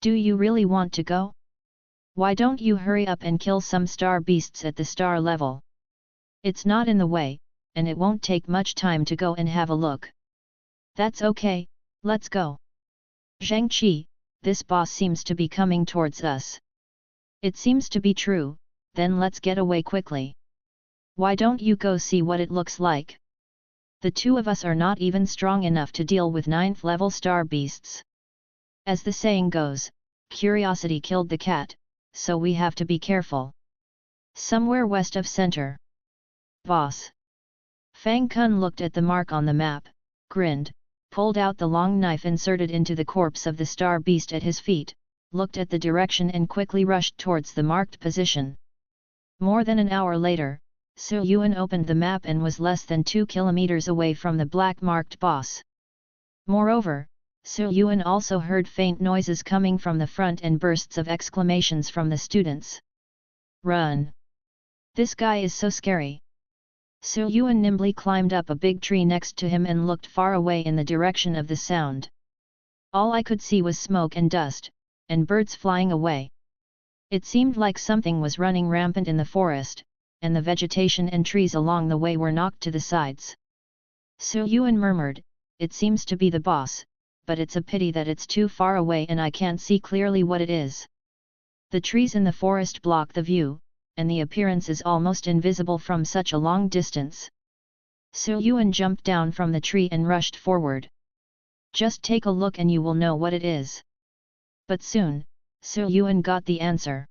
Do you really want to go? Why don't you hurry up and kill some star beasts at the star level? It's not in the way, and it won't take much time to go and have a look. That's okay, let's go. Zheng Qi, this boss seems to be coming towards us. It seems to be true, then let's get away quickly. Why don't you go see what it looks like? The 2 of us are not even strong enough to deal with 9th level star beasts. As the saying goes, curiosity killed the cat, so we have to be careful. Somewhere west of center. Boss. Fang Kun looked at the mark on the map, grinned, pulled out the long knife inserted into the corpse of the star beast at his feet, looked at the direction and quickly rushed towards the marked position. More than an hour later, Su Yuan opened the map and was less than 2 kilometers away from the black-marked boss. Moreover, Su Yuan also heard faint noises coming from the front and bursts of exclamations from the students. Run! This guy is so scary! Su Yuan nimbly climbed up a big tree next to him and looked far away in the direction of the sound. All I could see was smoke and dust, and birds flying away. It seemed like something was running rampant in the forest, and the vegetation and trees along the way were knocked to the sides. Su Yuan murmured, it seems to be the boss, but it's a pity that it's too far away and I can't see clearly what it is. The trees in the forest block the view, and the appearance is almost invisible from such a long distance. Su Yuan jumped down from the tree and rushed forward. Just take a look and you will know what it is. But soon, Su Yuan got the answer.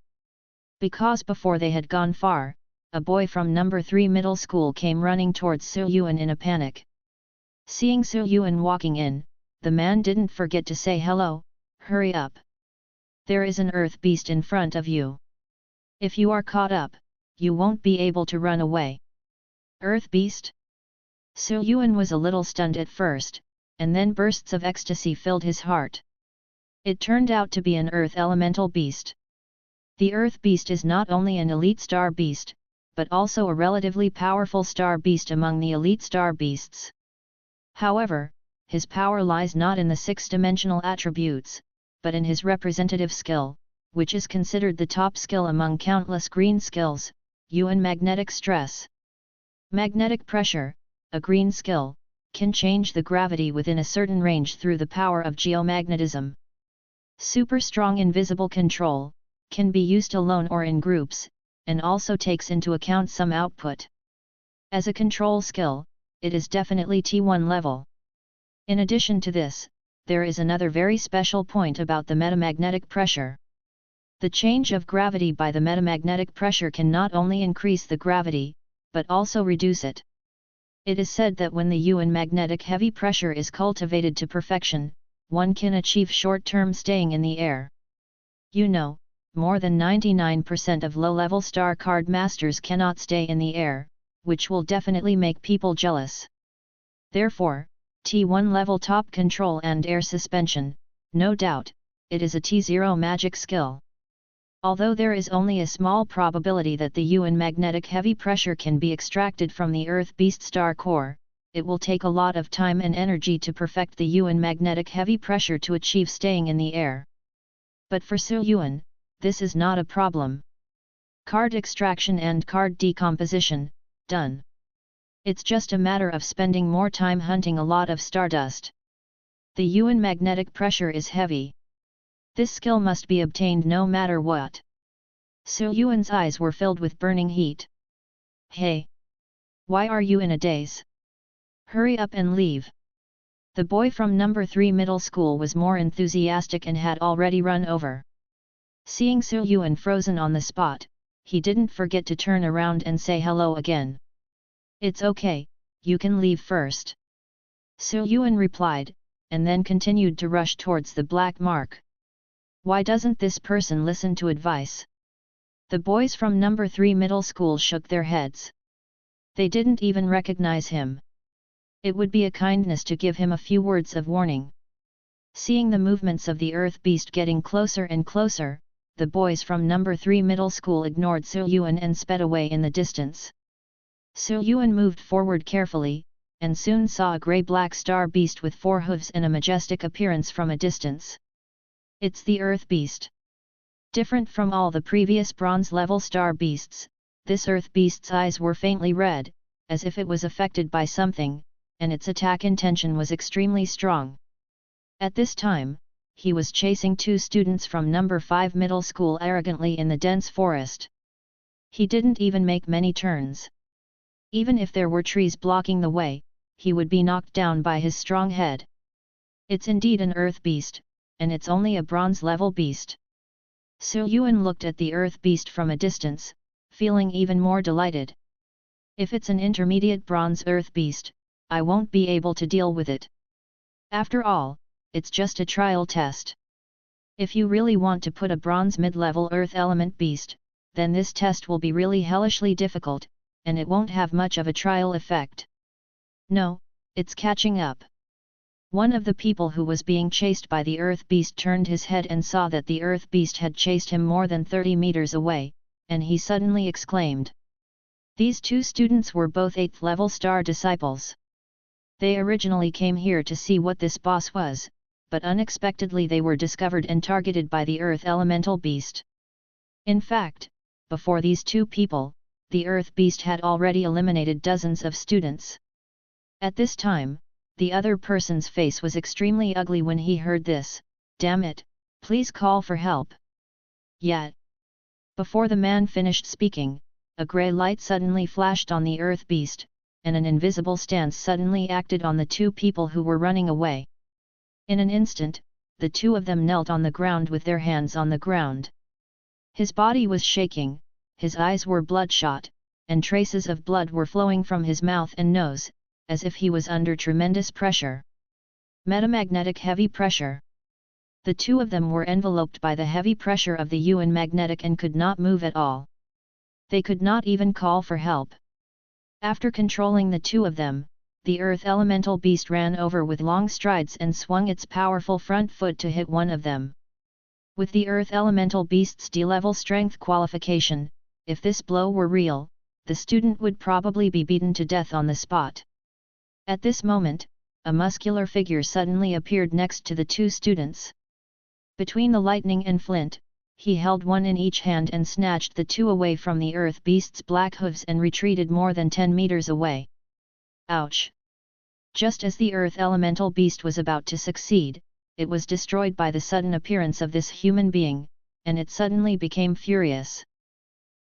Because before they had gone far, a boy from number 3 middle school came running towards Su Yuan in a panic. Seeing Su Yuan walking in, the man didn't forget to say hello, hurry up. There is an earth beast in front of you. If you are caught up, you won't be able to run away. Earth beast? Su Yuan was a little stunned at first, and then bursts of ecstasy filled his heart. It turned out to be an earth elemental beast. The earth beast is not only an elite star beast, but also a relatively powerful star beast among the elite star beasts. However, his power lies not in the six-dimensional attributes, but in his representative skill, which is considered the top skill among countless green skills, Yuan magnetic stress. Magnetic pressure, a green skill, can change the gravity within a certain range through the power of geomagnetism. Super strong invisible control, can be used alone or in groups, and also takes into account some output. As a control skill, it is definitely T1 level. In addition to this, there is another very special point about the metamagnetic pressure. The change of gravity by the metamagnetic pressure can not only increase the gravity, but also reduce it. It is said that when the Yuan magnetic heavy pressure is cultivated to perfection, one can achieve short-term staying in the air. You know, more than 99% of low-level star card masters cannot stay in the air, which will definitely make people jealous. Therefore, T1 level top control and air suspension, no doubt, it is a T0 magic skill. Although there is only a small probability that the Yuan magnetic heavy pressure can be extracted from the Earth Beast star core, it will take a lot of time and energy to perfect the Yuan magnetic heavy pressure to achieve staying in the air. But for Su Yuan, this is not a problem. Card extraction and card decomposition, done. It's just a matter of spending more time hunting a lot of stardust. The Yuan magnetic pressure is heavy. This skill must be obtained no matter what. Su Yuan's eyes were filled with burning heat. Hey! Why are you in a daze? Hurry up and leave. The boy from number 3 middle school was more enthusiastic and had already run over. Seeing Su Yuan frozen on the spot, he didn't forget to turn around and say hello again. It's okay, you can leave first. Su Yuan replied, and then continued to rush towards the black mark. Why doesn't this person listen to advice? The boys from number 3 middle school shook their heads. They didn't even recognize him. It would be a kindness to give him a few words of warning. Seeing the movements of the Earth Beast getting closer and closer, the boys from number 3 middle school ignored Su Yuan and sped away in the distance. Su Yuan moved forward carefully, and soon saw a grey-black star beast with 4 hooves and a majestic appearance from a distance. It's the Earth Beast. Different from all the previous bronze-level star beasts, this Earth Beast's eyes were faintly red, as if it was affected by something, and its attack intention was extremely strong. At this time, he was chasing 2 students from number 5 middle school arrogantly in the dense forest. He didn't even make many turns. Even if there were trees blocking the way, he would be knocked down by his strong head. It's indeed an Earth Beast, and it's only a bronze-level beast. Su Yuan looked at the Earth Beast from a distance, feeling even more delighted. If it's an intermediate bronze Earth Beast, I won't be able to deal with it. After all, it's just a trial test. If you really want to put a bronze mid-level Earth element beast, then this test will be really hellishly difficult, and it won't have much of a trial effect. No, it's catching up. One of the people who was being chased by the Earth Beast turned his head and saw that the Earth Beast had chased him more than 30 meters away, and he suddenly exclaimed. These 2 students were both 8th level star disciples. They originally came here to see what this boss was, but unexpectedly they were discovered and targeted by the Earth Elemental Beast. In fact, before these 2 people, the Earth Beast had already eliminated dozens of students. At this time, the other person's face was extremely ugly when he heard this. Damn it, please call for help. Yet. Before the man finished speaking, a grey light suddenly flashed on the Earth Beast, and an invisible stance suddenly acted on the 2 people who were running away. In an instant, the 2 of them knelt on the ground with their hands on the ground. His body was shaking, his eyes were bloodshot, and traces of blood were flowing from his mouth and nose, as if he was under tremendous pressure. Metamagnetic heavy pressure. The two of them were enveloped by the heavy pressure of the Yuan magnetic and could not move at all. They could not even call for help. After controlling the two of them, the earth elemental beast ran over with long strides and swung its powerful front foot to hit one of them. With the earth elemental beast's D-level strength qualification, if this blow were real, the student would probably be beaten to death on the spot. At this moment, a muscular figure suddenly appeared next to the two students. Between the lightning and flint, he held one in each hand and snatched the two away from the earth beast's black hooves and retreated more than 10 meters away. Ouch! Just as the earth elemental beast was about to succeed, it was destroyed by the sudden appearance of this human being, and it suddenly became furious.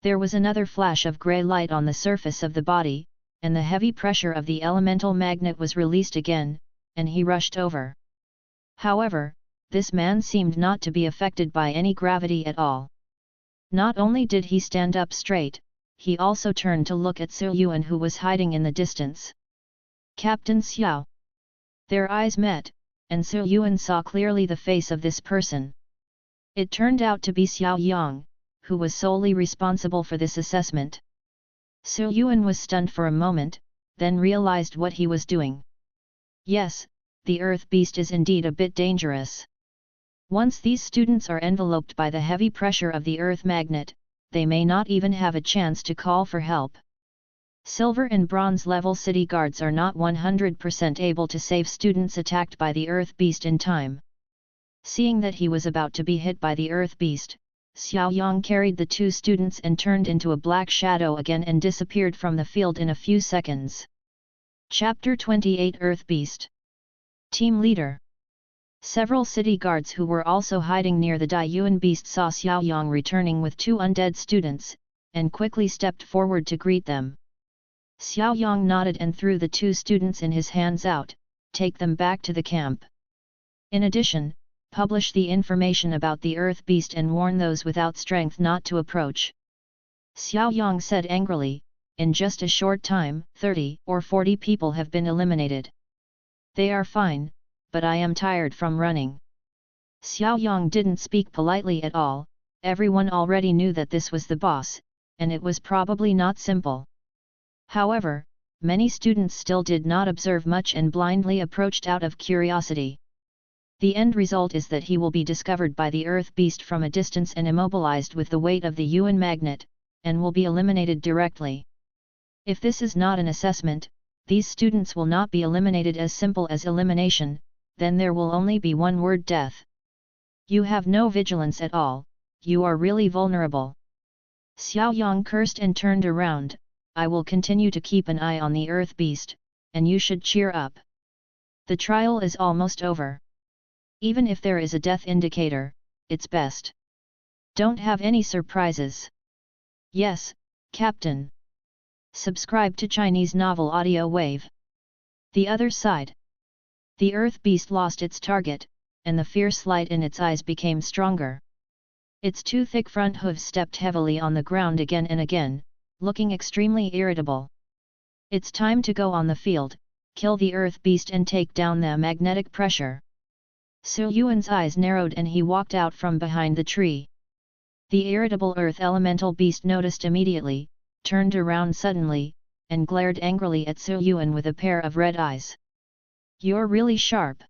There was another flash of grey light on the surface of the body, and the heavy pressure of the elemental magnet was released again, and he rushed over. However, this man seemed not to be affected by any gravity at all. Not only did he stand up straight, he also turned to look at Su Yuan, who was hiding in the distance. Captain Xiao. Their eyes met, and Su Yuan saw clearly the face of this person. It turned out to be Xiao Yang, who was solely responsible for this assessment. Su Yuan was stunned for a moment, then realized what he was doing. Yes, the earth beast is indeed a bit dangerous. Once these students are enveloped by the heavy pressure of the earth magnet, they may not even have a chance to call for help. Silver and bronze level city guards are not 100% able to save students attacked by the earth beast in time. Seeing that he was about to be hit by the earth beast, Xiao Yang carried the two students and turned into a black shadow again and disappeared from the field in a few seconds. Chapter 28 Earth Beast. Team Leader. Several city guards who were also hiding near the Yuan beast saw Xiao Yang returning with two undead students, and quickly stepped forward to greet them. Xiao Yang nodded and threw the two students in his hands out, take them back to the camp. In addition, publish the information about the earth beast and warn those without strength not to approach. Xiao Yang said angrily, in just a short time, 30 or 40 people have been eliminated. They are fine, but I am tired from running. Xiao Yang didn't speak politely at all, everyone already knew that this was the boss, and it was probably not simple. However, many students still did not observe much and blindly approached out of curiosity. The end result is that he will be discovered by the earth beast from a distance and immobilized with the weight of the Yuan magnet, and will be eliminated directly. If this is not an assessment, these students will not be eliminated as simple as elimination, then there will only be one word: death. You have no vigilance at all, you are really vulnerable. Xiao Yang cursed and turned around. I will continue to keep an eye on the earth beast, and you should cheer up. The trial is almost over. Even if there is a death indicator, it's best. Don't have any surprises. Yes, Captain. Subscribe to Chinese Novel Audio Wave. The other side. The earth beast lost its target, and the fierce light in its eyes became stronger. Its two thick front hooves stepped heavily on the ground again and again, looking extremely irritable. It's time to go on the field, kill the earth beast and take down the magnetic pressure. Su Yuan's eyes narrowed and he walked out from behind the tree. The irritable earth elemental beast noticed immediately, turned around suddenly, and glared angrily at Su Yuan with a pair of red eyes. You're really sharp.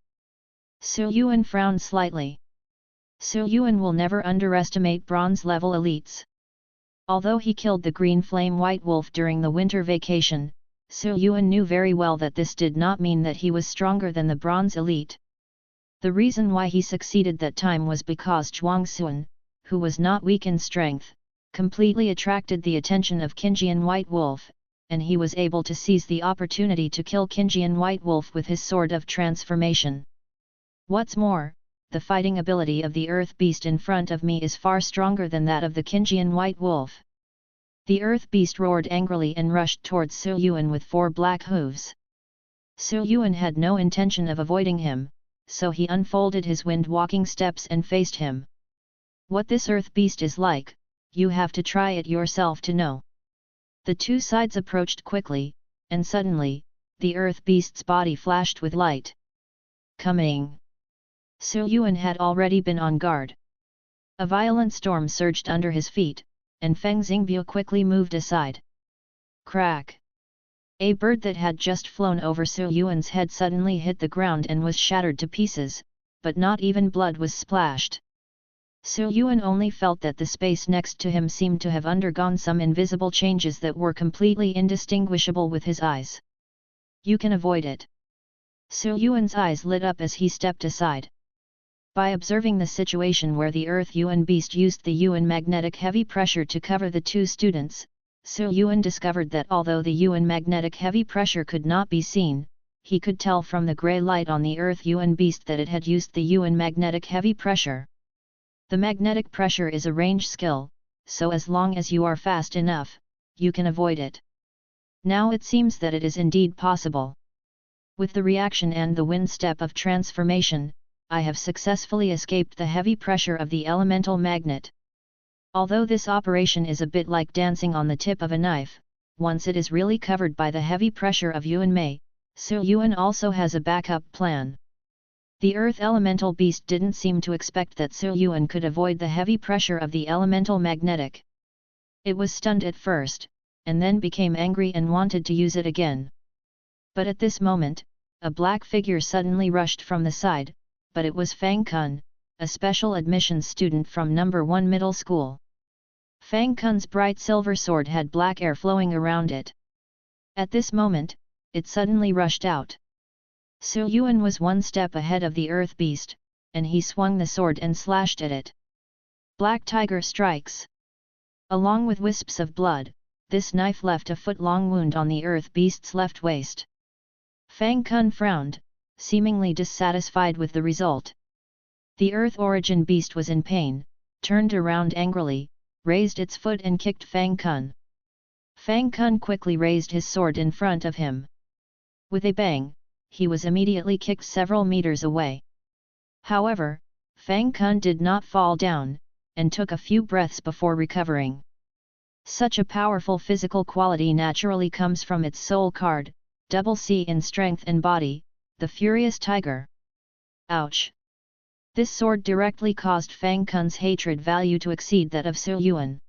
Su Yuan frowned slightly. Su Yuan will never underestimate bronze-level elites. Although he killed the green flame white wolf during the winter vacation, Su Yuan knew very well that this did not mean that he was stronger than the bronze elite. The reason why he succeeded that time was because Zhuang Xuan, who was not weak in strength, completely attracted the attention of Qingjian White Wolf, and he was able to seize the opportunity to kill Qingjian White Wolf with his sword of transformation. What's more, the fighting ability of the earth beast in front of me is far stronger than that of the Qingjian White Wolf. The earth beast roared angrily and rushed towards Su Yuan with 4 black hooves. Su Yuan had no intention of avoiding him, so he unfolded his wind-walking steps and faced him. What this earth beast is like, you have to try it yourself to know. The two sides approached quickly, and suddenly, the earth beast's body flashed with light. Coming! Yuan had already been on guard. A violent storm surged under his feet, and Feng Xingbu quickly moved aside. Crack! A bird that had just flown over Yuan's head suddenly hit the ground and was shattered to pieces, but not even blood was splashed. Yuan only felt that the space next to him seemed to have undergone some invisible changes that were completely indistinguishable with his eyes. You can avoid it. Yuan's eyes lit up as he stepped aside. By observing the situation where the Earth Yuan beast used the Yuan magnetic heavy pressure to cover the two students, Yuan discovered that although the Yuan magnetic heavy pressure could not be seen, he could tell from the grey light on the Earth Yuan beast that it had used the Yuan magnetic heavy pressure. The magnetic pressure is a range skill, so as long as you are fast enough, you can avoid it. Now it seems that it is indeed possible. With the reaction and the wind step of transformation, I have successfully escaped the heavy pressure of the elemental magnet. Although this operation is a bit like dancing on the tip of a knife, once it is really covered by the heavy pressure of Yuan Mei, Yuan also has a backup plan. The earth elemental beast didn't seem to expect that Yuan could avoid the heavy pressure of the elemental magnetic. It was stunned at first, and then became angry and wanted to use it again. But at this moment, a black figure suddenly rushed from the side, but it was Fang Kun, a special admissions student from No. 1 middle school. Fang Kun's bright silver sword had black air flowing around it. At this moment, it suddenly rushed out. Yuan was one step ahead of the earth beast, and he swung the sword and slashed at it. Black tiger strikes. Along with wisps of blood, this knife left a foot-long wound on the earth beast's left waist. Fang Kun frowned, seemingly dissatisfied with the result. The earth origin beast was in pain, turned around angrily, raised its foot and kicked Fang Kun. Fang Kun quickly raised his sword in front of him. With a bang, he was immediately kicked several meters away. However, Fang Kun did not fall down, and took a few breaths before recovering. Such a powerful physical quality naturally comes from its soul card, double C in strength and body, the Furious Tiger. Ouch! This sword directly caused Fang Kun's hatred value to exceed that of Yuan.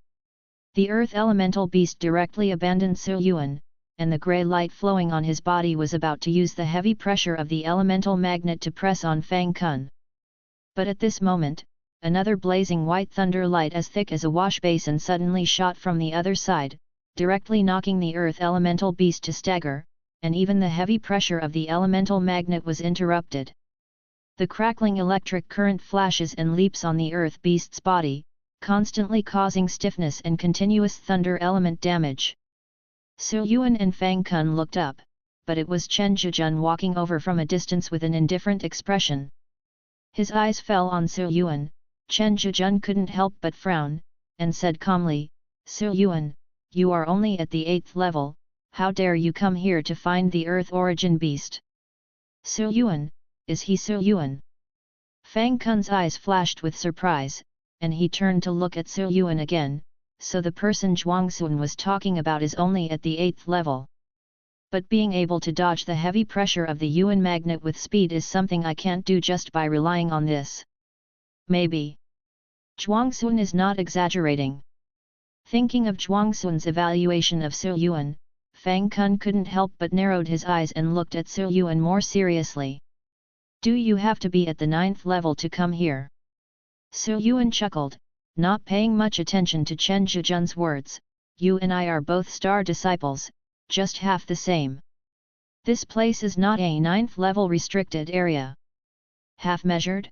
The earth elemental beast directly abandoned Yuan, and the grey light flowing on his body was about to use the heavy pressure of the elemental magnet to press on Fang Kun. But at this moment, another blazing white thunder light as thick as a wash basin suddenly shot from the other side, directly knocking the earth elemental beast to stagger, and even the heavy pressure of the elemental magnet was interrupted. The crackling electric current flashes and leaps on the earth beast's body, constantly causing stiffness and continuous thunder element damage. Yuan and Fang Kun looked up, but it was Chen Zhijun walking over from a distance with an indifferent expression. His eyes fell on Yuan. Chen Zhijun couldn't help but frown, and said calmly, Yuan, you are only at the 8th level, how dare you come here to find the earth origin beast? Yuan, is he Yuan? Fang Kun's eyes flashed with surprise, and he turned to look at Yuan again, so the person Zhuangxun was talking about is only at the 8th level. But being able to dodge the heavy pressure of the Yuan magnet with speed is something I can't do just by relying on this. Maybe Zhuangxun is not exaggerating. Thinking of Zhuangxun's evaluation of Yuan, Fang Kun couldn't help but narrowed his eyes and looked at Yuan more seriously. Do you have to be at the 9th level to come here? Yuan chuckled, not paying much attention to Chen Zhijun's words. You and I are both star disciples, just half the same. This place is not a 9th level restricted area. Half measured?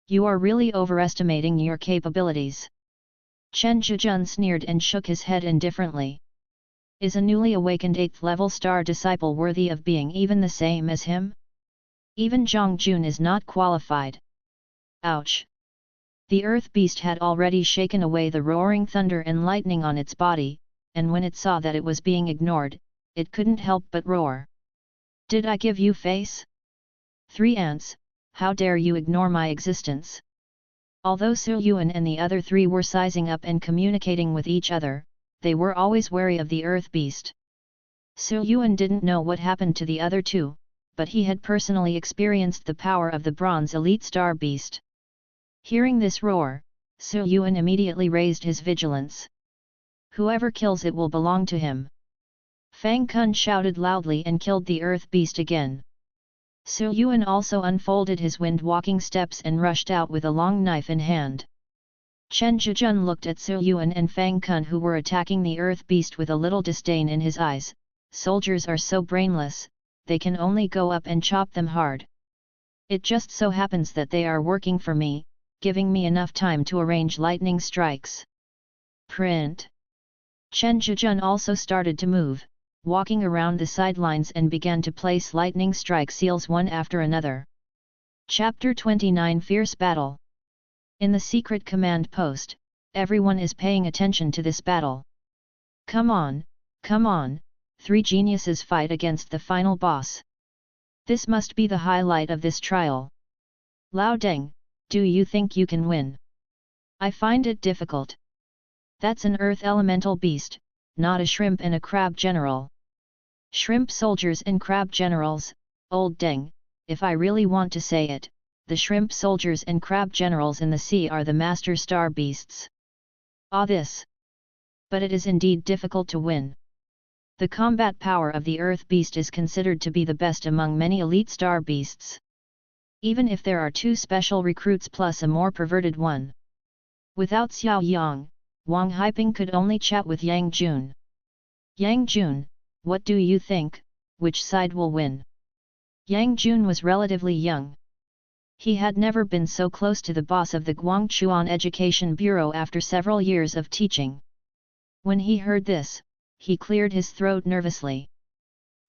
You are really overestimating your capabilities. Chen Zhijun sneered and shook his head indifferently. Is a newly awakened 8th level star disciple worthy of being even the same as him? Even Zhang Jun is not qualified. Ouch! The earth beast had already shaken away the roaring thunder and lightning on its body, and when it saw that it was being ignored, it couldn't help but roar. Did I give you face? 3 ants, how dare you ignore my existence? Although Su Yuan and the other three were sizing up and communicating with each other, they were always wary of the earth beast. Su Yuan didn't know what happened to the other two, but he had personally experienced the power of the bronze elite star beast. Hearing this roar, Su Yuan immediately raised his vigilance. Whoever kills it will belong to him. Fang Kun shouted loudly and killed the earth beast again. Su Yuan also unfolded his wind-walking steps and rushed out with a long knife in hand. Chen Zhijun looked at Su Yuan and Fang Kun, who were attacking the earth beast, with a little disdain in his eyes. Soldiers are so brainless, they can only go up and chop them hard. It just so happens that they are working for me, giving me enough time to arrange lightning strikes. Print. Chen Zhijun also started to move, walking around the sidelines, and began to place lightning strike seals one after another. Chapter 29 Fierce Battle. In the secret command post, everyone is paying attention to this battle. Come on, three geniuses fight against the final boss. This must be the highlight of this trial. Lao Deng, do you think you can win? I find it difficult. That's an earth elemental beast, not a shrimp and a crab general. Shrimp soldiers and crab generals, old Deng, if I really want to say it, the shrimp soldiers and crab generals in the sea are the master star beasts. This. But it is indeed difficult to win. The combat power of the earth beast is considered to be the best among many elite star beasts. Even if there are two special recruits plus a more perverted one. Without Xiao Yang, Wang Haiping could only chat with Yang Jun. Yang Jun, what do you think, which side will win? Yang Jun was relatively young. He had never been so close to the boss of the Guangchuan Education Bureau after several years of teaching. When he heard this, he cleared his throat nervously.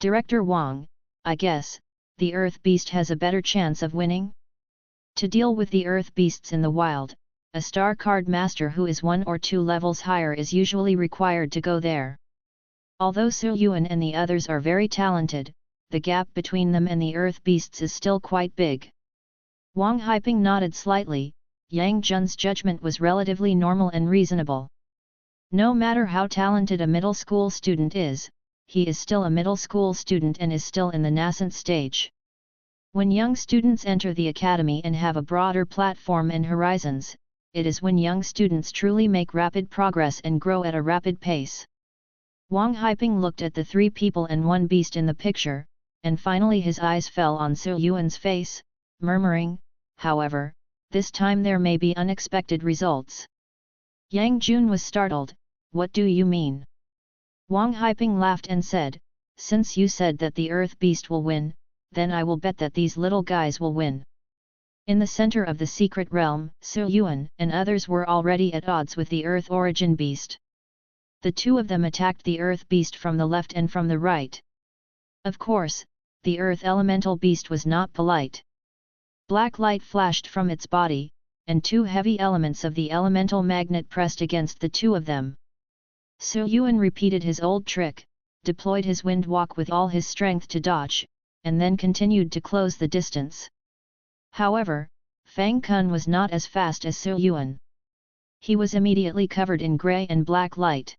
Director Wang, I guess, the earth beast has a better chance of winning? To deal with the earth beasts in the wild, a star card master who is 1 or 2 levels higher is usually required to go there. Although Su Yuan and the others are very talented, the gap between them and the earth beasts is still quite big. Wang Haiping nodded slightly. Yang Jun's judgment was relatively normal and reasonable. No matter how talented a middle school student is, he is still a middle school student and is still in the nascent stage. When young students enter the academy and have a broader platform and horizons, it is when young students truly make rapid progress and grow at a rapid pace. Wang Haiping looked at the 3 people and 1 beast in the picture, and finally his eyes fell on Su Yuan's face, murmuring, however, this time there may be unexpected results. Yang Jun was startled. What do you mean? Wang Haiping laughed and said, since you said that the earth beast will win, then I will bet that these little guys will win. In the center of the secret realm, Su Yuan and others were already at odds with the earth origin beast. The 2 of them attacked the earth beast from the left and from the right. Of course, the earth elemental beast was not polite. Black light flashed from its body, and 2 heavy elements of the elemental magnet pressed against the 2 of them. Su Yuan repeated his old trick, deployed his wind walk with all his strength to dodge, and then continued to close the distance. However, Fang Kun was not as fast as Su Yuan. He was immediately covered in grey and black light.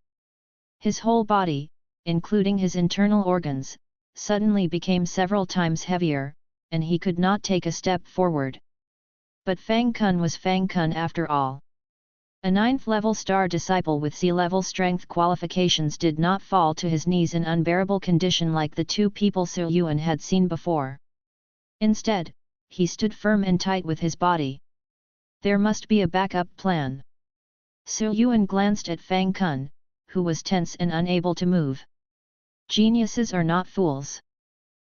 His whole body, including his internal organs, suddenly became several times heavier, and he could not take a step forward. But Fang Kun was Fang Kun after all. A 9th level star disciple with C-level strength qualifications did not fall to his knees in unbearable condition like the 2 people Su Yuan had seen before. Instead, he stood firm and tight with his body. There must be a backup plan. Su Yuan glanced at Fang Kun, who was tense and unable to move. Geniuses are not fools.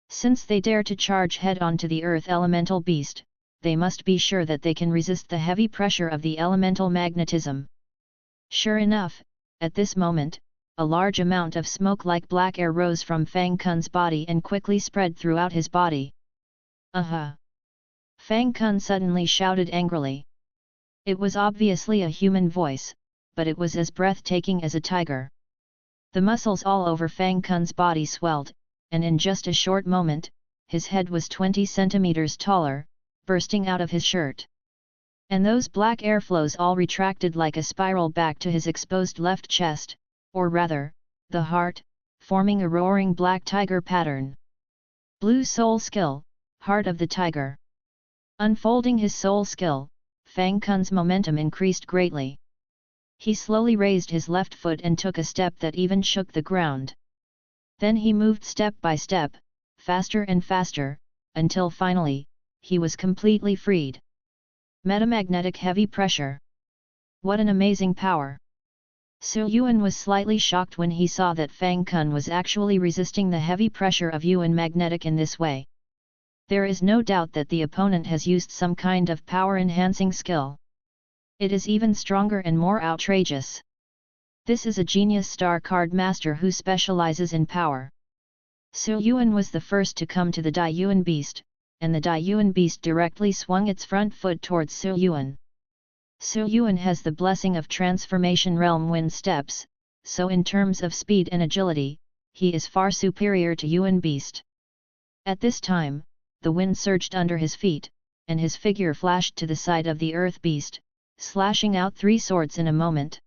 Since they dare to charge head-on to the earth elemental beast, they must be sure that they can resist the heavy pressure of the elemental magnetism. Sure enough, at this moment, a large amount of smoke like black air rose from Fang Kun's body and quickly spread throughout his body. Aha! Fang Kun suddenly shouted angrily. It was obviously a human voice, but it was as breathtaking as a tiger. The muscles all over Fang Kun's body swelled, and in just a short moment, his head was 20 centimeters taller, bursting out of his shirt. And those black airflows all retracted like a spiral back to his exposed left chest, or rather, the heart, forming a roaring black tiger pattern. Blue soul skill, heart of the tiger. Unfolding his soul skill, Fang Kun's momentum increased greatly. He slowly raised his left foot and took a step that even shook the ground. Then he moved step by step, faster and faster, until finally, he was completely freed. Metamagnetic heavy pressure. What an amazing power! Yuan was slightly shocked when he saw that Fang Kun was actually resisting the heavy pressure of Yuan magnetic in this way. There is no doubt that the opponent has used some kind of power-enhancing skill. It is even stronger and more outrageous. This is a genius star card master who specializes in power. Yuan was the first to come to the Dai Yuan beast, and the Dai Yuan beast directly swung its front foot towards Yuan. Yuan has the blessing of transformation realm wind steps, so in terms of speed and agility, he is far superior to Yuan beast. At this time, the wind surged under his feet, and his figure flashed to the side of the earth beast, slashing out 3 swords in a moment.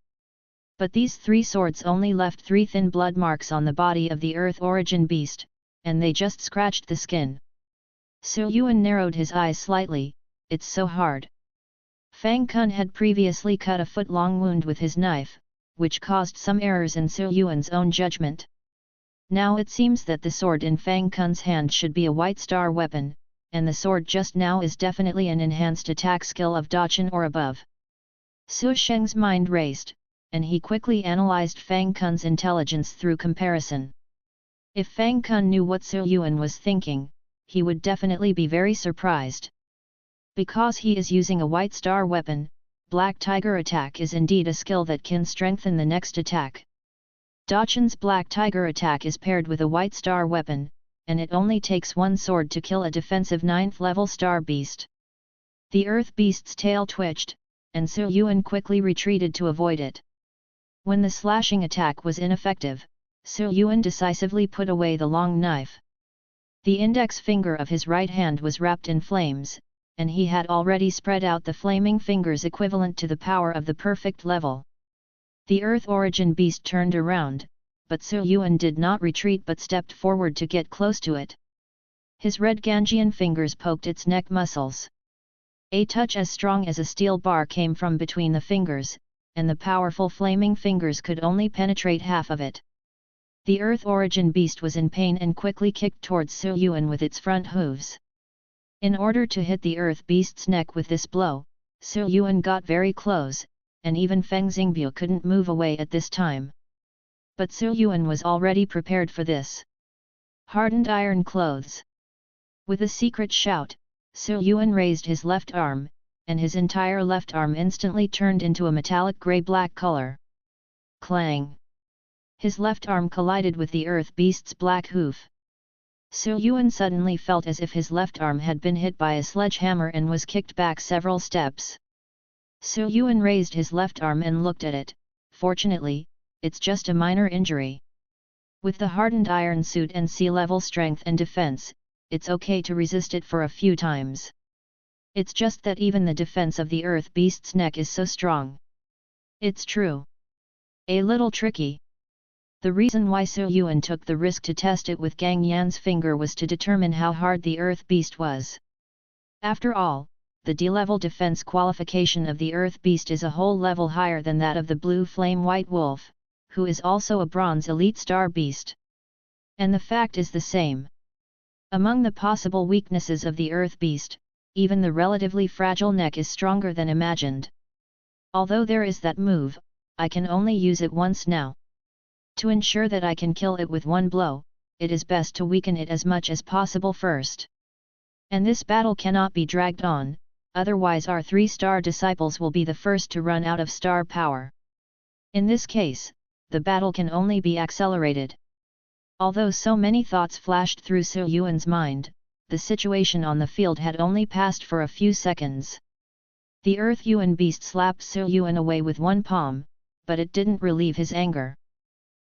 But these 3 swords only left 3 thin blood marks on the body of the earth origin beast, and they just scratched the skin. Yuan narrowed his eyes slightly, it's so hard. Fang Kun had previously cut a foot-long wound with his knife, which caused some errors in Yuan's own judgment. Now it seems that the sword in Fang Kun's hand should be a white star weapon, and the sword just now is definitely an enhanced attack skill of Dachan or above. Su Sheng's mind raced, and he quickly analyzed Fang Kun's intelligence through comparison. If Fang Kun knew what Yuan was thinking, he would definitely be very surprised. Because he is using a white star weapon, Black Tiger attack is indeed a skill that can strengthen the next attack. Dachan's Black Tiger attack is paired with a white star weapon, and it only takes 1 sword to kill a defensive 9th level star beast. The earth beast's tail twitched, and Yuan quickly retreated to avoid it. When the slashing attack was ineffective, Yuan decisively put away the long knife. The index finger of his right hand was wrapped in flames, and he had already spread out the flaming fingers equivalent to the power of the perfect level. The earth origin beast turned around, but Yuan did not retreat but stepped forward to get close to it. His red Ganjian fingers poked its neck muscles. A touch as strong as a steel bar came from between the fingers, and the powerful flaming fingers could only penetrate half of it. The earth origin beast was in pain and quickly kicked towards Yuan with its front hooves. In order to hit the earth beast's neck with this blow, Yuan got very close, and even Feng Xingbu couldn't move away at this time. But Yuan was already prepared for this. Hardened iron clothes. With a secret shout, Yuan raised his left arm, and his entire left arm instantly turned into a metallic grey-black color. Clang! His left arm collided with the earth beast's black hoof. Yuan suddenly felt as if his left arm had been hit by a sledgehammer and was kicked back several steps. Yuan raised his left arm and looked at it. Fortunately, it's just a minor injury. With the hardened iron suit and sea-level strength and defense, it's okay to resist it for a few times. It's just that even the defense of the earth beast's neck is so strong. It's true. A little tricky. The reason why Yuan took the risk to test it with Cang Yan's finger was to determine how hard the earth beast was. After all, the D-level defense qualification of the earth beast is a whole level higher than that of the blue flame white wolf, who is also a bronze elite star beast. And the fact is the same. Among the possible weaknesses of the earth beast, even the relatively fragile neck is stronger than imagined. Although there is that move, I can only use it once now. To ensure that I can kill it with one blow, it is best to weaken it as much as possible first. And this battle cannot be dragged on, otherwise our 3-star disciples will be the first to run out of star power. In this case, the battle can only be accelerated. Although so many thoughts flashed through Yuan's mind, the situation on the field had only passed for a few seconds. The earth Yuan beast slapped Yuan away with one palm, but it didn't relieve his anger.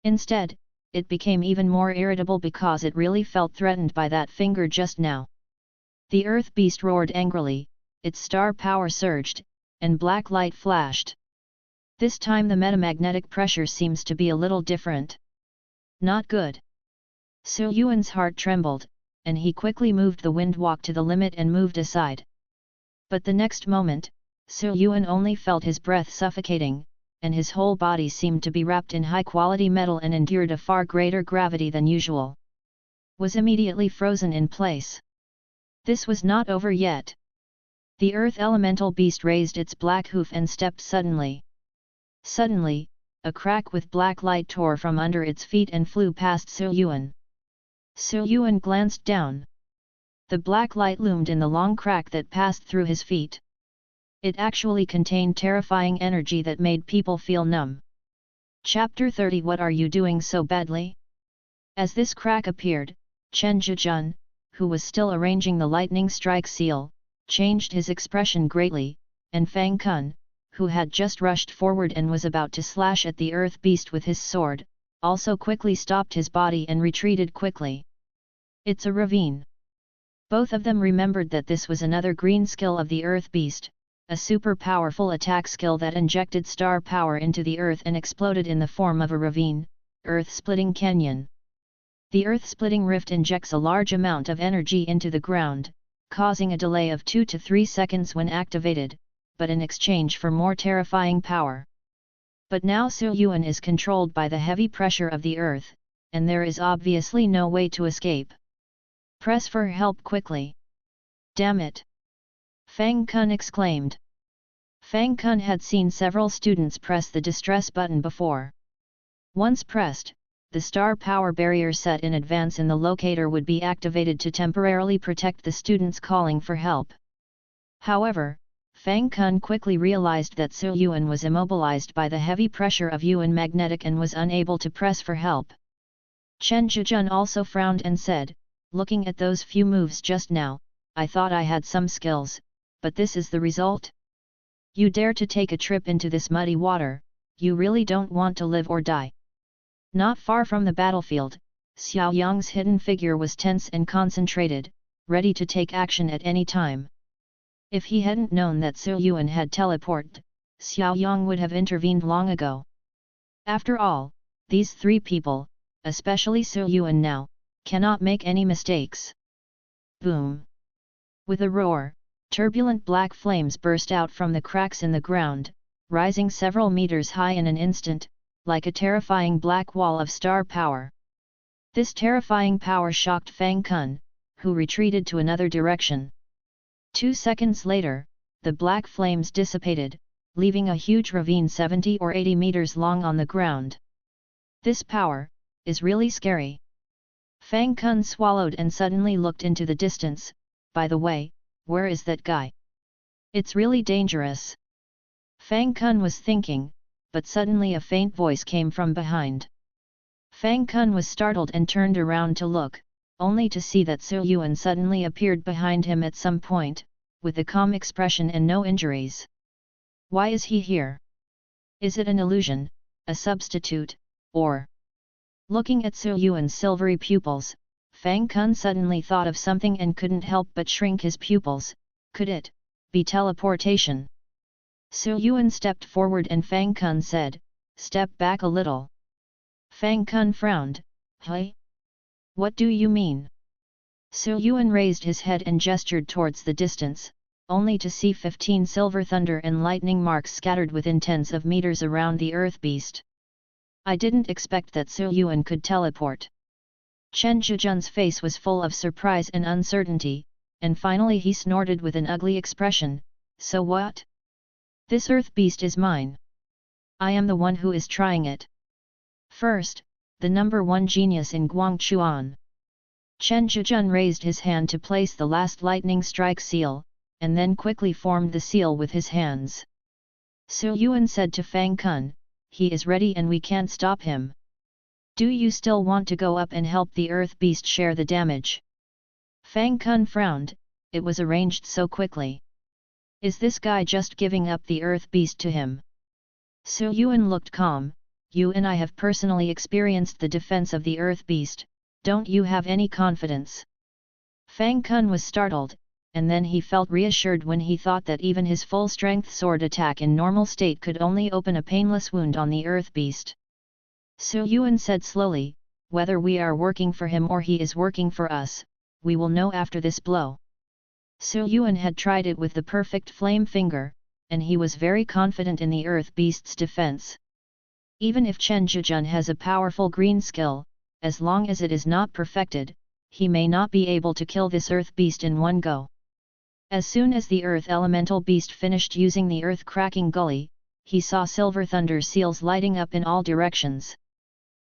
Instead, it became even more irritable because it really felt threatened by that finger just now. The earth beast roared angrily, its star power surged, and black light flashed. This time the metamagnetic pressure seems to be a little different. Not good. Su Yuan's heart trembled, and he quickly moved the wind walk to the limit and moved aside. But the next moment, Su Yuan only felt his breath suffocating, and his whole body seemed to be wrapped in high-quality metal and endured a far greater gravity than usual. Was immediately frozen in place. This was not over yet. The earth elemental beast raised its black hoof and stepped suddenly. Suddenly, a crack with black light tore from under its feet and flew past Su Yuan. Su Yuan glanced down. The black light loomed in the long crack that passed through his feet. It actually contained terrifying energy that made people feel numb. Chapter 30. What are you doing so badly? As this crack appeared, Chen Zhizhen, who was still arranging the lightning strike seal, changed his expression greatly, and Fang Kun, who had just rushed forward and was about to slash at the earth beast with his sword, also quickly stopped his body and retreated quickly. It's a ravine. Both of them remembered that this was another green skill of the earth beast, a super powerful attack skill that injected star power into the earth and exploded in the form of a ravine, earth-splitting canyon. The earth-splitting rift injects a large amount of energy into the ground, causing a delay of 2 to 3 seconds when activated, but in exchange for more terrifying power. But now Su Yuan is controlled by the heavy pressure of the earth, and there is obviously no way to escape. Press for help quickly. Damn it! Fang Kun exclaimed. Fang Kun had seen several students press the distress button before. Once pressed, the star power barrier set in advance in the locator would be activated to temporarily protect the students calling for help. However, Fang Kun quickly realized that Su Yuan was immobilized by the heavy pressure of Yuan magnetic and was unable to press for help. Chen Zhizhen also frowned and said, looking at those few moves just now, I thought I had some skills, but this is the result? You dare to take a trip into this muddy water, you really don't want to live or die. Not far from the battlefield, Xiao Yang's hidden figure was tense and concentrated, ready to take action at any time. If he hadn't known that Su Yuan had teleported, Xiao Yang would have intervened long ago. After all, these three people, especially Su Yuan now, cannot make any mistakes. Boom! With a roar, turbulent black flames burst out from the cracks in the ground, rising several meters high in an instant, like a terrifying black wall of star power. This terrifying power shocked Fang Kun, who retreated to another direction. 2 seconds later, the black flames dissipated, leaving a huge ravine 70 or 80 meters long on the ground. This power is really scary. Fang Kun swallowed and suddenly looked into the distance. By the way, where is that guy? It's really dangerous. Fang Kun was thinking, but suddenly a faint voice came from behind. Fang Kun was startled and turned around to look, only to see that Su Yuan suddenly appeared behind him at some point, with a calm expression and no injuries. Why is he here? Is it an illusion, a substitute, or... Looking at Su Yuan's silvery pupils, Fang Kun suddenly thought of something and couldn't help but shrink his pupils. Could it be teleportation? Su Yuan stepped forward and Fang Kun said, "Step back a little." Fang Kun frowned, "Hey? What do you mean?" Su Yuan raised his head and gestured towards the distance, only to see 15 silver thunder and lightning marks scattered within tens of meters around the earth beast. I didn't expect that Su Yuan could teleport. Chen Zhizhen's face was full of surprise and uncertainty, and finally he snorted with an ugly expression, "So what? This earth beast is mine. I am the one who is trying it. First, the number 1 genius in Guangchuan." Chen Zhizhen raised his hand to place the last lightning strike seal, and then quickly formed the seal with his hands. Su Yuan said to Fang Kun, "He is ready and we can't stop him. Do you still want to go up and help the earth beast share the damage?" Fang Kun frowned, it was arranged so quickly. Is this guy just giving up the earth beast to him? Su Yuan looked calm. You and I have personally experienced the defense of the earth beast, don't you have any confidence? Fang Kun was startled, and then he felt reassured when he thought that even his full-strength sword attack in normal state could only open a painless wound on the earth beast. Su Yuan said slowly, "Whether we are working for him or he is working for us, we will know after this blow." Su Yuan had tried it with the perfect flame finger, and he was very confident in the earth beast's defense. Even if Chen Zhijun has a powerful green skill, as long as it is not perfected, he may not be able to kill this earth beast in one go. As soon as the earth elemental beast finished using the earth cracking gully, he saw silver thunder seals lighting up in all directions.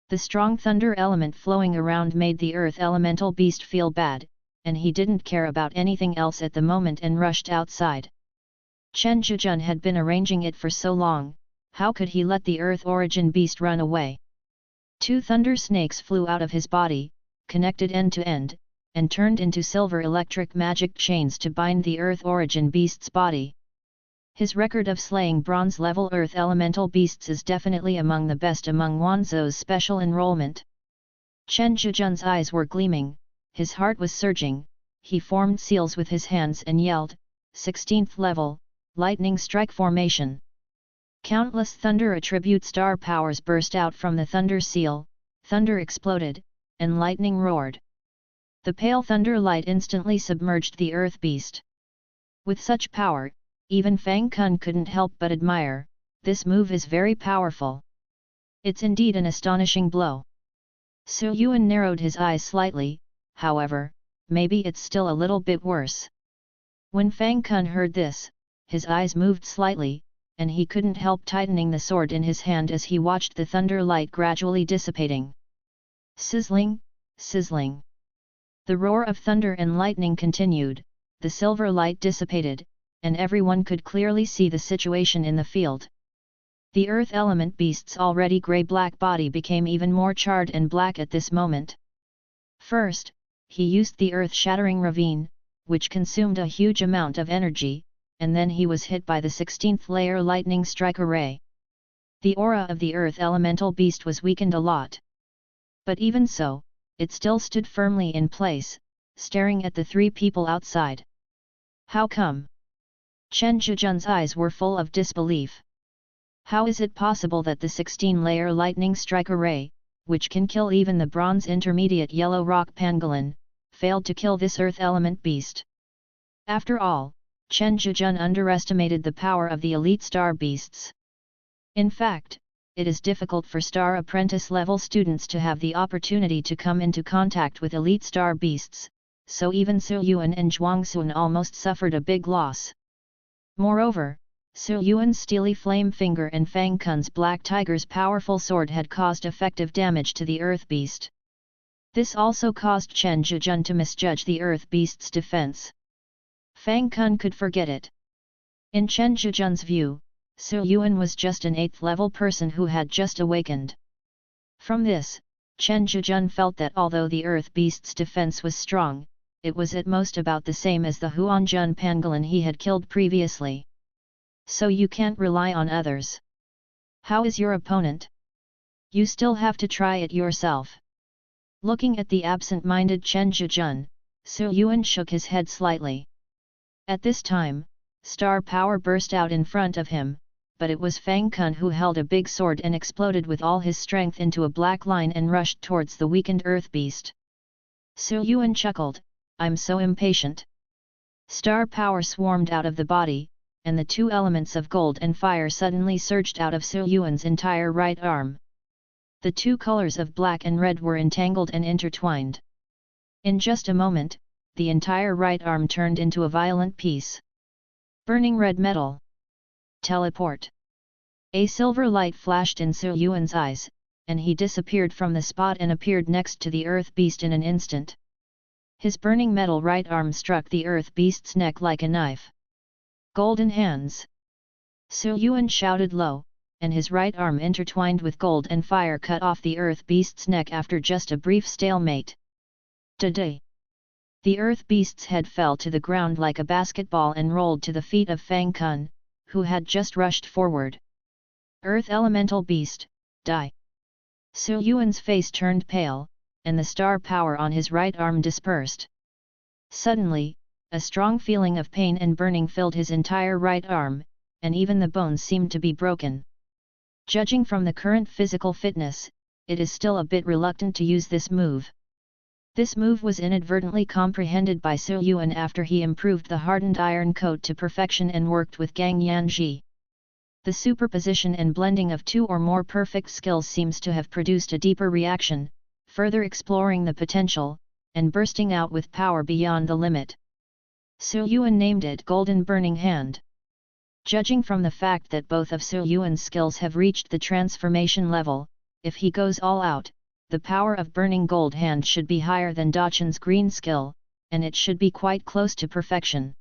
The strong thunder element flowing around made the earth elemental beast feel bad, and he didn't care about anything else at the moment and rushed outside. Chen Zhijun had been arranging it for so long, how could he let the earth origin beast run away? 2 thunder snakes flew out of his body, connected end to end, and turned into silver electric magic chains to bind the earth origin beast's body. His record of slaying bronze-level earth elemental beasts is definitely among the best among Wanzhou's special enrollment. Chen Zhijun's eyes were gleaming, his heart was surging, he formed seals with his hands and yelled, "16th level, lightning strike formation." Countless thunder attribute star powers burst out from the thunder seal, thunder exploded, and lightning roared. The pale thunder light instantly submerged the earth beast. With such power, even Fang Kun couldn't help but admire, this move is very powerful. It's indeed an astonishing blow. Su Yuan narrowed his eyes slightly, however, maybe it's still a little bit worse. When Fang Kun heard this, his eyes moved slightly, and he couldn't help tightening the sword in his hand as he watched the thunder light gradually dissipating. Sizzling, sizzling. The roar of thunder and lightning continued, the silver light dissipated, and everyone could clearly see the situation in the field. The earth element beast's already grey-black body became even more charred and black at this moment. First, he used the earth-shattering ravine, which consumed a huge amount of energy, and then he was hit by the 16th layer lightning strike array. The aura of the earth elemental beast was weakened a lot. But even so, it still stood firmly in place, staring at the 3 people outside. How come? Chen Zhijun's eyes were full of disbelief. How is it possible that the 16-layer lightning strike array, which can kill even the bronze intermediate yellow rock pangolin, failed to kill this earth element beast? After all, Chen Zhijun underestimated the power of the elite star beasts. In fact, it is difficult for star apprentice level students to have the opportunity to come into contact with elite star beasts, so even Su Yuan and Zhuangxun almost suffered a big loss. Moreover, Su Yuan's steely flame finger and Fang Kun's black tiger's powerful sword had caused effective damage to the earth beast. This also caused Chen Zhijun to misjudge the earth beast's defense. Fang Kun could forget it. In Chen Zhijun's view, Su Yuan was just an 8th level person who had just awakened. From this, Chen Zhijun felt that although the earth beast's defense was strong, it was at most about the same as the Huanjun pangolin he had killed previously. So you can't rely on others. How is your opponent? You still have to try it yourself. Looking at the absent-minded Chen Zhijun, Su Yuan shook his head slightly. At this time, star power burst out in front of him, but it was Fang Kun who held a big sword and exploded with all his strength into a black line and rushed towards the weakened earth beast. Su Yuan chuckled, "I'm so impatient." Star power swarmed out of the body, and the 2 elements of gold and fire suddenly surged out of Su Yuan's entire right arm. The 2 colors of black and red were entangled and intertwined. In just a moment, the entire right arm turned into a violent piece. Burning red metal. Teleport. A silver light flashed in Su Yuan's eyes, and he disappeared from the spot and appeared next to the earth beast in an instant. His burning metal right arm struck the earth beast's neck like a knife. Golden hands. Su Yuan shouted low, and his right arm intertwined with gold and fire cut off the earth beast's neck after just a brief stalemate. Da-da! The earth beast's head fell to the ground like a basketball and rolled to the feet of Fang Kun, who had just rushed forward. Earth elemental beast, die! Su Yuan's face turned pale, and the star power on his right arm dispersed. Suddenly, a strong feeling of pain and burning filled his entire right arm, and even the bones seemed to be broken. Judging from the current physical fitness, it is still a bit reluctant to use this move. This move was inadvertently comprehended by Su Yuan after he improved the hardened iron coat to perfection and worked with Cang Yan Strike. The superposition and blending of two or more perfect skills seems to have produced a deeper reaction, further exploring the potential, and bursting out with power beyond the limit. Su Yuan named it Golden Burning Hand. Judging from the fact that both of Su Yuan's skills have reached the transformation level, if he goes all out, the power of Burning Gold Hand should be higher than Dachen's green skill, and it should be quite close to perfection.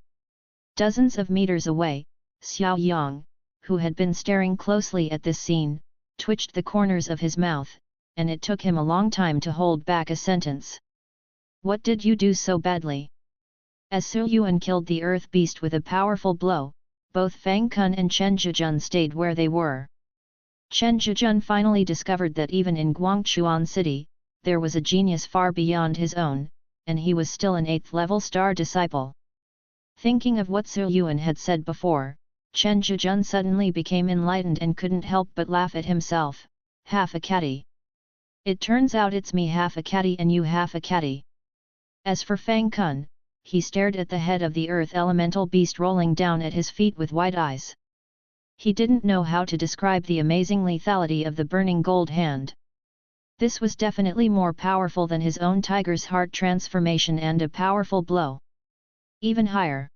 Dozens of meters away, Xiao Yang, who had been staring closely at this scene, twitched the corners of his mouth, and it took him a long time to hold back a sentence. What did you do so badly? As Su Yuan killed the earth beast with a powerful blow, both Fang Kun and Chen Zhijun stayed where they were. Chen Zhijun finally discovered that even in Guangchuan City, there was a genius far beyond his own, and he was still an 8th level star disciple. Thinking of what Su Yuan had said before, Chen Zhijun suddenly became enlightened and couldn't help but laugh at himself. Half a catty. It turns out it's me half a catty and you half a catty. As for Fang Kun, he stared at the head of the earth elemental beast rolling down at his feet with wide eyes. He didn't know how to describe the amazing lethality of the burning gold hand. This was definitely more powerful than his own tiger's heart transformation and a powerful blow. Even higher.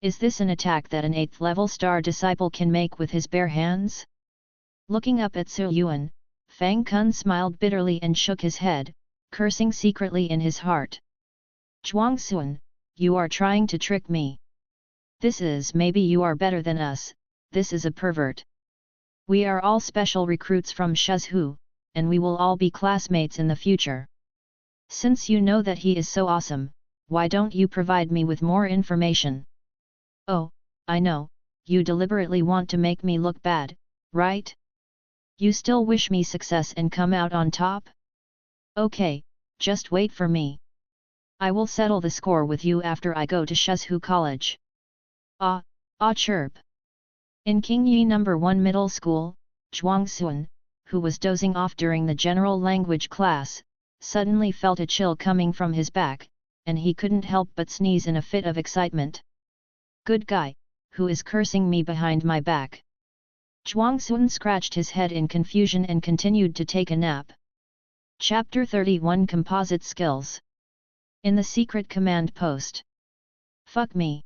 Is this an attack that an 8th level star disciple can make with his bare hands? Looking up at Su Yuan, Fang Kun smiled bitterly and shook his head, cursing secretly in his heart. Zhuangxuan, you are trying to trick me. This is maybe you are better than us, this is a pervert. We are all special recruits from Shizhu, and we will all be classmates in the future. Since you know that he is so awesome, why don't you provide me with more information? Oh, I know, you deliberately want to make me look bad, right? You still wish me success and come out on top? Okay, just wait for me. I will settle the score with you after I go to Shizhu College. Chirp. In Qingyi No. 1 Middle School, Zhuangxuan, who was dozing off during the general language class, suddenly felt a chill coming from his back, and he couldn't help but sneeze in a fit of excitement. Good guy, who is cursing me behind my back? Zhuangxuan scratched his head in confusion and continued to take a nap. Chapter 31 Composite Skills. In the secret command post. Fuck me.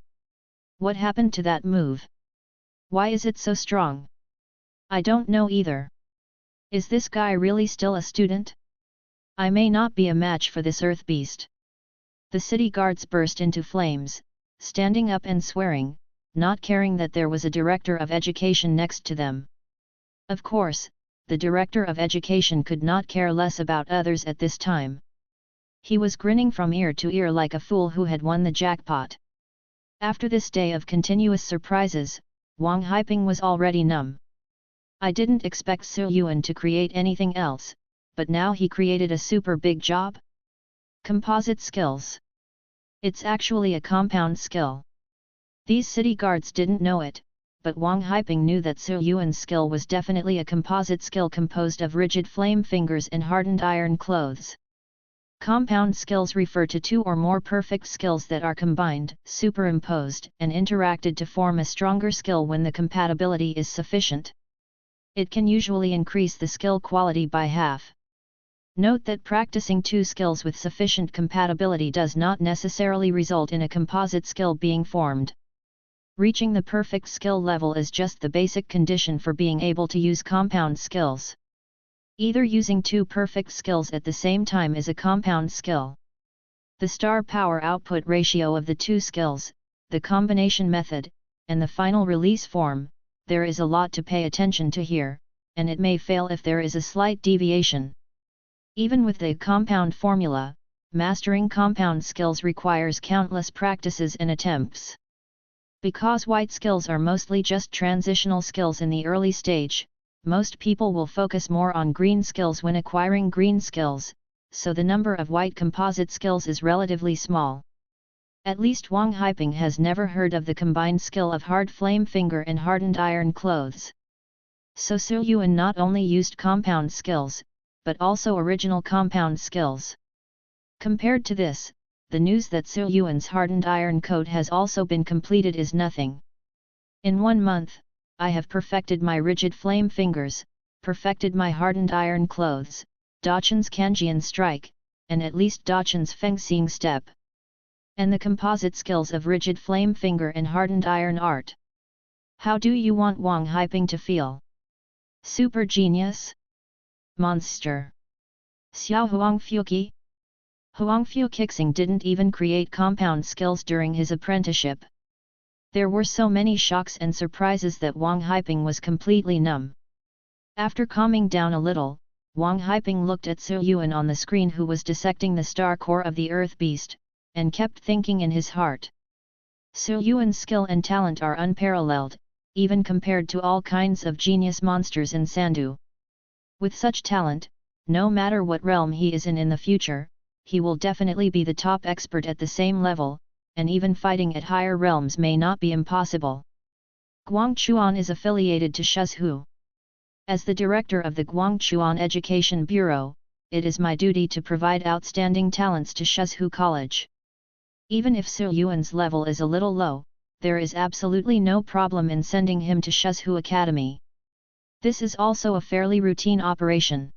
What happened to that move? Why is it so strong? I don't know either. Is this guy really still a student? I may not be a match for this earth beast. The city guards burst into flames, standing up and swearing, not caring that there was a director of education next to them. Of course, the director of education could not care less about others at this time. He was grinning from ear to ear like a fool who had won the jackpot. After this day of continuous surprises, Wang Haiping was already numb. I didn't expect Su Yuan to create anything else, but now he created a super big job? Composite skills. It's actually a compound skill. These city guards didn't know it, but Wang Haiping knew that Su Yuan's skill was definitely a composite skill composed of rigid flame fingers and hardened iron clothes. Compound skills refer to two or more perfect skills that are combined, superimposed, and interacted to form a stronger skill when the compatibility is sufficient. It can usually increase the skill quality by half. Note that practicing two skills with sufficient compatibility does not necessarily result in a composite skill being formed. Reaching the perfect skill level is just the basic condition for being able to use compound skills. Either using two perfect skills at the same time is a compound skill. The star power output ratio of the two skills, the combination method, and the final release form, there is a lot to pay attention to here, and it may fail if there is a slight deviation. Even with the compound formula, mastering compound skills requires countless practices and attempts. Because white skills are mostly just transitional skills in the early stage, most people will focus more on green skills when acquiring green skills, so the number of white composite skills is relatively small. At least Wang Haiping has never heard of the combined skill of hard flame finger and hardened iron clothes. So Sir Yuan not only used compound skills, but also original compound skills. Compared to this, the news that Sir Yuan's hardened iron code has also been completed is nothing. In 1 month, I have perfected my rigid flame fingers, perfected my hardened iron clothes, Dachan's Cang Yan Strike, and at least Dachan's Feng Xing step. And the composite skills of rigid flame finger and hardened iron art. How do you want Wang Haiping to feel? Super genius? Monster? Xiao Huangfuqi? Huangfu Qixing didn't even create compound skills during his apprenticeship. There were so many shocks and surprises that Wang Haiping was completely numb. After calming down a little, Wang Haiping looked at Sir Yuan on the screen, who was dissecting the star core of the earth beast, and kept thinking in his heart. Sir Yuan's skill and talent are unparalleled, even compared to all kinds of genius monsters in Sandu. With such talent, no matter what realm he is in the future, he will definitely be the top expert at the same level, and even fighting at higher realms may not be impossible. Guangchuan is affiliated to Shuzhou. As the director of the Guangchuan Education Bureau, it is my duty to provide outstanding talents to Shuzhou College. Even if Sir Yuan's level is a little low, there is absolutely no problem in sending him to Shuzhou Academy. This is also a fairly routine operation.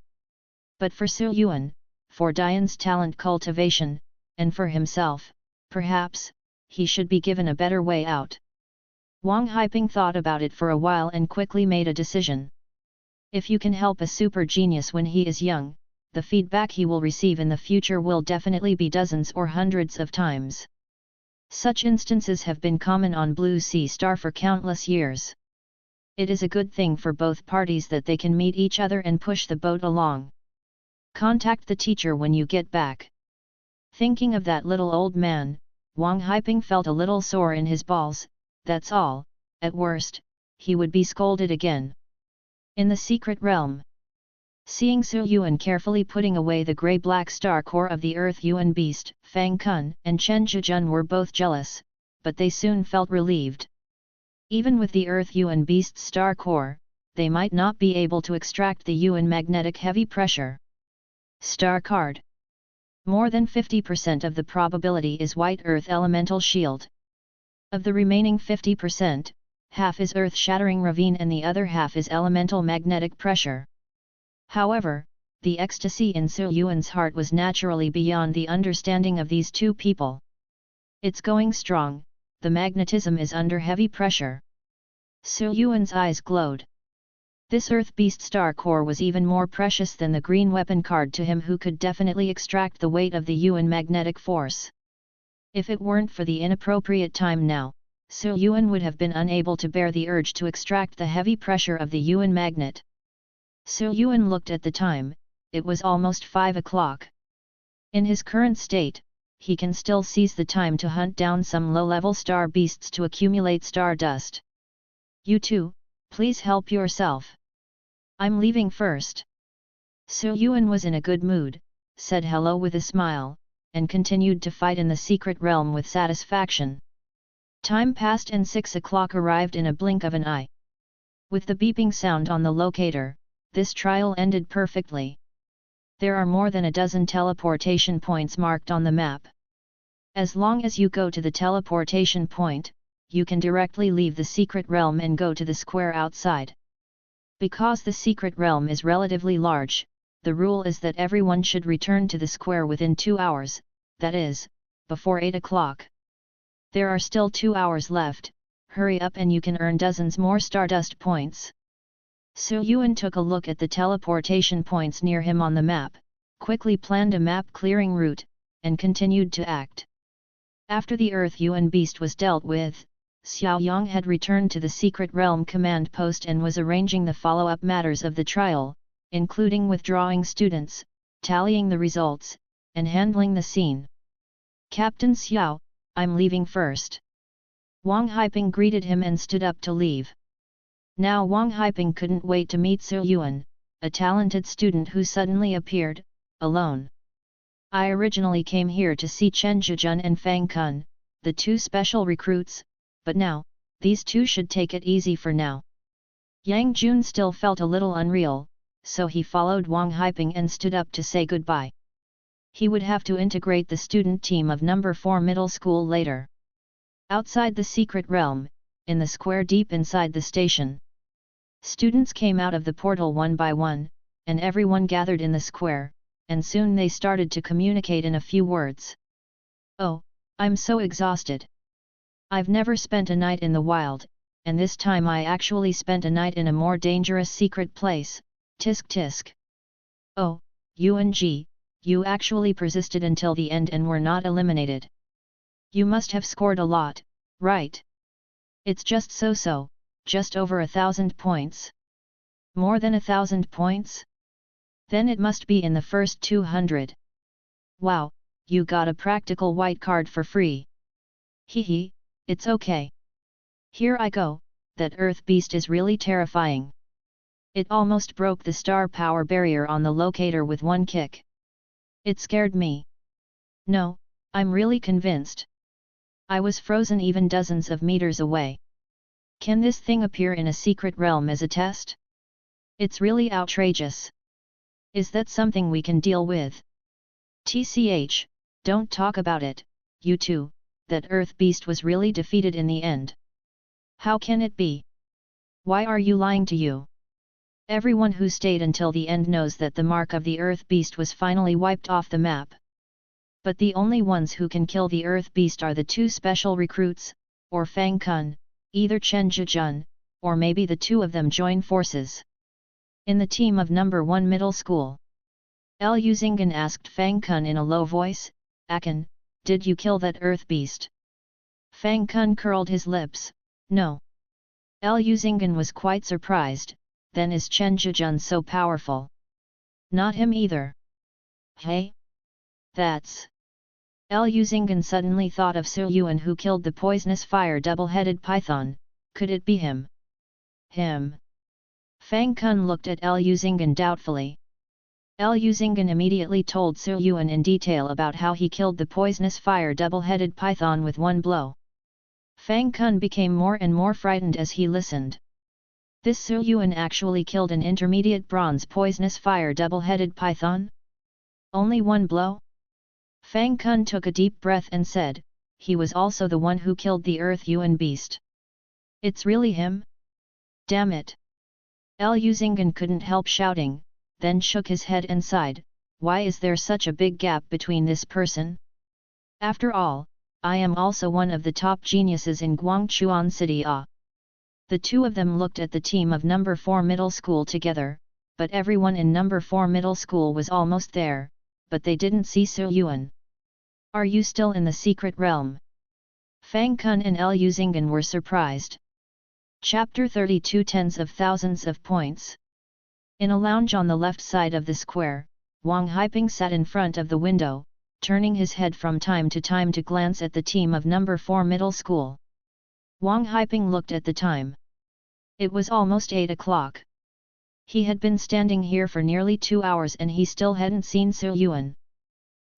But for Sir Yuan, for Dian's talent cultivation, and for himself, perhaps, he should be given a better way out. Wang Haiping thought about it for a while and quickly made a decision. If you can help a super genius when he is young, the feedback he will receive in the future will definitely be dozens or hundreds of times. Such instances have been common on Blue Sea Star for countless years. It is a good thing for both parties that they can meet each other and push the boat along. Contact the teacher when you get back. Thinking of that little old man, Wang Haiping felt a little sore in his balls. That's all, at worst, he would be scolded again. In the secret realm. Seeing Sir Yuan carefully putting away the grey-black star core of the earth, Yuan Beast, Fang Kun and Chen Zhijun were both jealous, but they soon felt relieved. Even with the earth Yuan Beast's star core, they might not be able to extract the Yuan magnetic heavy pressure. Star card. More than 50% of the probability is white earth elemental shield. Of the remaining 50%, half is earth-shattering ravine and the other half is elemental magnetic pressure. However, the ecstasy in Sir Yuan's heart was naturally beyond the understanding of these two people. It's going strong, the magnetism is under heavy pressure. Sir Yuan's eyes glowed. This Earth Beast Star Core was even more precious than the green weapon card to him, who could definitely extract the weight of the Yuan magnetic force. If it weren't for the inappropriate time now, Sir Yuan would have been unable to bear the urge to extract the heavy pressure of the Yuan magnet. Sir Yuan looked at the time, it was almost 5 o'clock. In his current state, he can still seize the time to hunt down some low-level star beasts to accumulate star dust. You two, please help yourself. I'm leaving first. Sir Yuan was in a good mood, said hello with a smile, and continued to fight in the secret realm with satisfaction. Time passed and 6 o'clock arrived in a blink of an eye. With the beeping sound on the locator, this trial ended perfectly. There are more than a dozen teleportation points marked on the map. As long as you go to the teleportation point, you can directly leave the secret realm and go to the square outside. Because the secret realm is relatively large, the rule is that everyone should return to the square within 2 hours, that is, before 8 o'clock. There are still 2 hours left, hurry up and you can earn dozens more Stardust points. Sir Yuan took a look at the teleportation points near him on the map, quickly planned a map-clearing route, and continued to act. After the Earth Yuan Beast was dealt with, Xiao Yang had returned to the Secret Realm command post and was arranging the follow-up matters of the trial, including withdrawing students, tallying the results, and handling the scene. Captain Xiao, I'm leaving first. Wang Haiping greeted him and stood up to leave. Now Wang Haiping couldn't wait to meet Sir Yuan, a talented student who suddenly appeared, alone. I originally came here to see Chen Zhijun and Fang Kun, the two special recruits, but now, these two should take it easy for now. Yang Jun still felt a little unreal, so he followed Wang Haiping and stood up to say goodbye. He would have to integrate the student team of number 4 middle school later. Outside the secret realm, in the square deep inside the station. Students came out of the portal one by one, and everyone gathered in the square, and soon they started to communicate in a few words. Oh, I'm so exhausted. I've never spent a night in the wild, and this time I actually spent a night in a more dangerous secret place, tisk tisk. Oh, Yuan, you actually persisted until the end and were not eliminated. You must have scored a lot, right? It's just so, just over 1,000 points. More than 1,000 points? Then it must be in the first 200. Wow, you got a practical white card for free. Hehe, it's okay. Here I go, that earth beast is really terrifying. It almost broke the star power barrier on the locator with one kick. It scared me. No, I'm really convinced. I was frozen even dozens of meters away. Can this thing appear in a secret realm as a test? It's really outrageous. Is that something we can deal with? TCH, don't talk about it, you two, that earth beast was really defeated in the end. How can it be? Why are you lying to you? Everyone who stayed until the end knows that the mark of the earth beast was finally wiped off the map. But the only ones who can kill the earth beast are the two special recruits, or Fang Kun, either Chen Zhijun, or maybe the two of them join forces. In the team of number 1 middle school, Lu Xinggan asked Fang Kun in a low voice, Akin, did you kill that earth beast? Fang Kun curled his lips, no. Lu Xinggan was quite surprised, then is Chen Zhijun so powerful? Not him either. Hey? That's... Lu Xinggan suddenly thought of Su Yuan who killed the poisonous fire double-headed python, could it be him? Him? Fang Kun looked at Lu Xinggan doubtfully. Lu Xinggan immediately told Su Yuan in detail about how he killed the poisonous fire double-headed python with one blow. Fang Kun became more and more frightened as he listened. This Su Yuan actually killed an intermediate bronze poisonous fire double-headed python? Only one blow? Fang Kun took a deep breath and said, he was also the one who killed the Earth Yuan beast. It's really him? Damn it! Lu Xinggan couldn't help shouting, then shook his head and sighed, why is there such a big gap between this person? After all, I am also one of the top geniuses in Guangchuan City. The two of them looked at the team of number 4 middle school together, but everyone in number 4 middle school was almost there, but they didn't see Su Yuan. Are you still in the secret realm? Fang Kun and Lu Xinggan were surprised. Chapter 32 Tens of thousands of points. In a lounge on the left side of the square, Wang Haiping sat in front of the window, turning his head from time to time to glance at the team of number 4 middle school. Wang Haiping looked at the time. It was almost 8 o'clock. He had been standing here for nearly 2 hours and he still hadn't seen Su Yuan.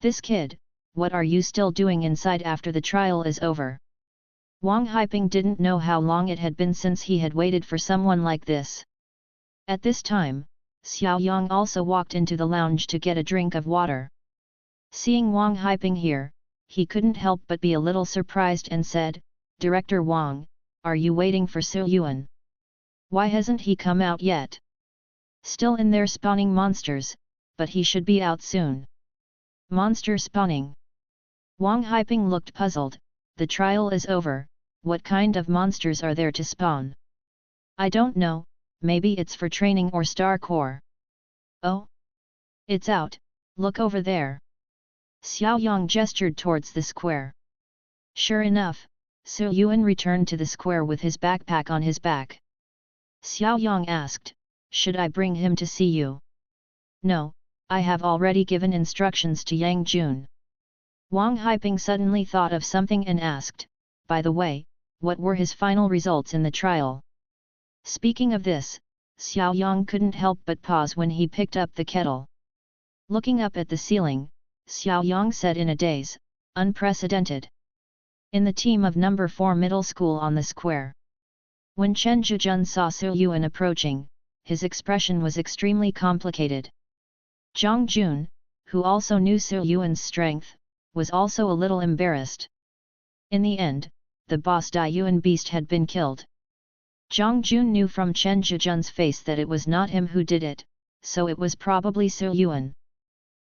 This kid, what are you still doing inside after the trial is over? Wang Haiping didn't know how long it had been since he had waited for someone like this. At this time, Xiao Yang also walked into the lounge to get a drink of water. Seeing Wang Haiping here, he couldn't help but be a little surprised and said, Director Wang, are you waiting for Su Yuan? Why hasn't he come out yet? Still in there spawning monsters, but he should be out soon. Monster spawning. Wang Haiping looked puzzled, the trial is over, what kind of monsters are there to spawn? I don't know, maybe it's for training or star core. Oh? It's out, look over there. Xiao Yang gestured towards the square. Sure enough, Su Yuan returned to the square with his backpack on his back. Xiao Yang asked, should I bring him to see you? No, I have already given instructions to Yang Jun. Wang Haiping suddenly thought of something and asked, by the way, what were his final results in the trial? Speaking of this, Xiao Yang couldn't help but pause when he picked up the kettle. Looking up at the ceiling, Xiao Yang said in a daze, unprecedented. in the team of number 4 middle school on the square. When Chen Zhijun saw Su Yuan approaching, his expression was extremely complicated. Zhang Jun, who also knew Su Yuan's strength, was also a little embarrassed. In the end, the boss Dai Yuan beast had been killed. Zhang Jun knew from Chen Zhijun's face that it was not him who did it, so it was probably Su Yuan.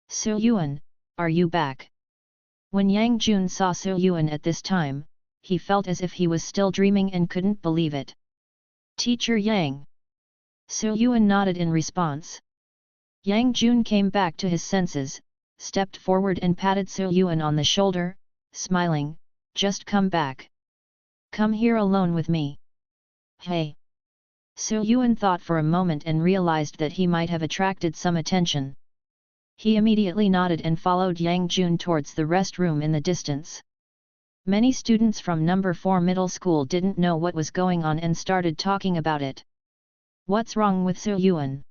Su Yuan, are you back? When Yang Jun saw Su Yuan at this time, he felt as if he was still dreaming and couldn't believe it. Teacher Yang. Su Yuan nodded in response. Yang Jun came back to his senses, stepped forward and patted Su Yuan on the shoulder, smiling, just come back. Come here alone with me. Hey! Su Yuan thought for a moment and realized that he might have attracted some attention. He immediately nodded and followed Yang Jun towards the restroom in the distance. Many students from number 4 middle school didn't know what was going on and started talking about it. What's wrong with Su Yuan?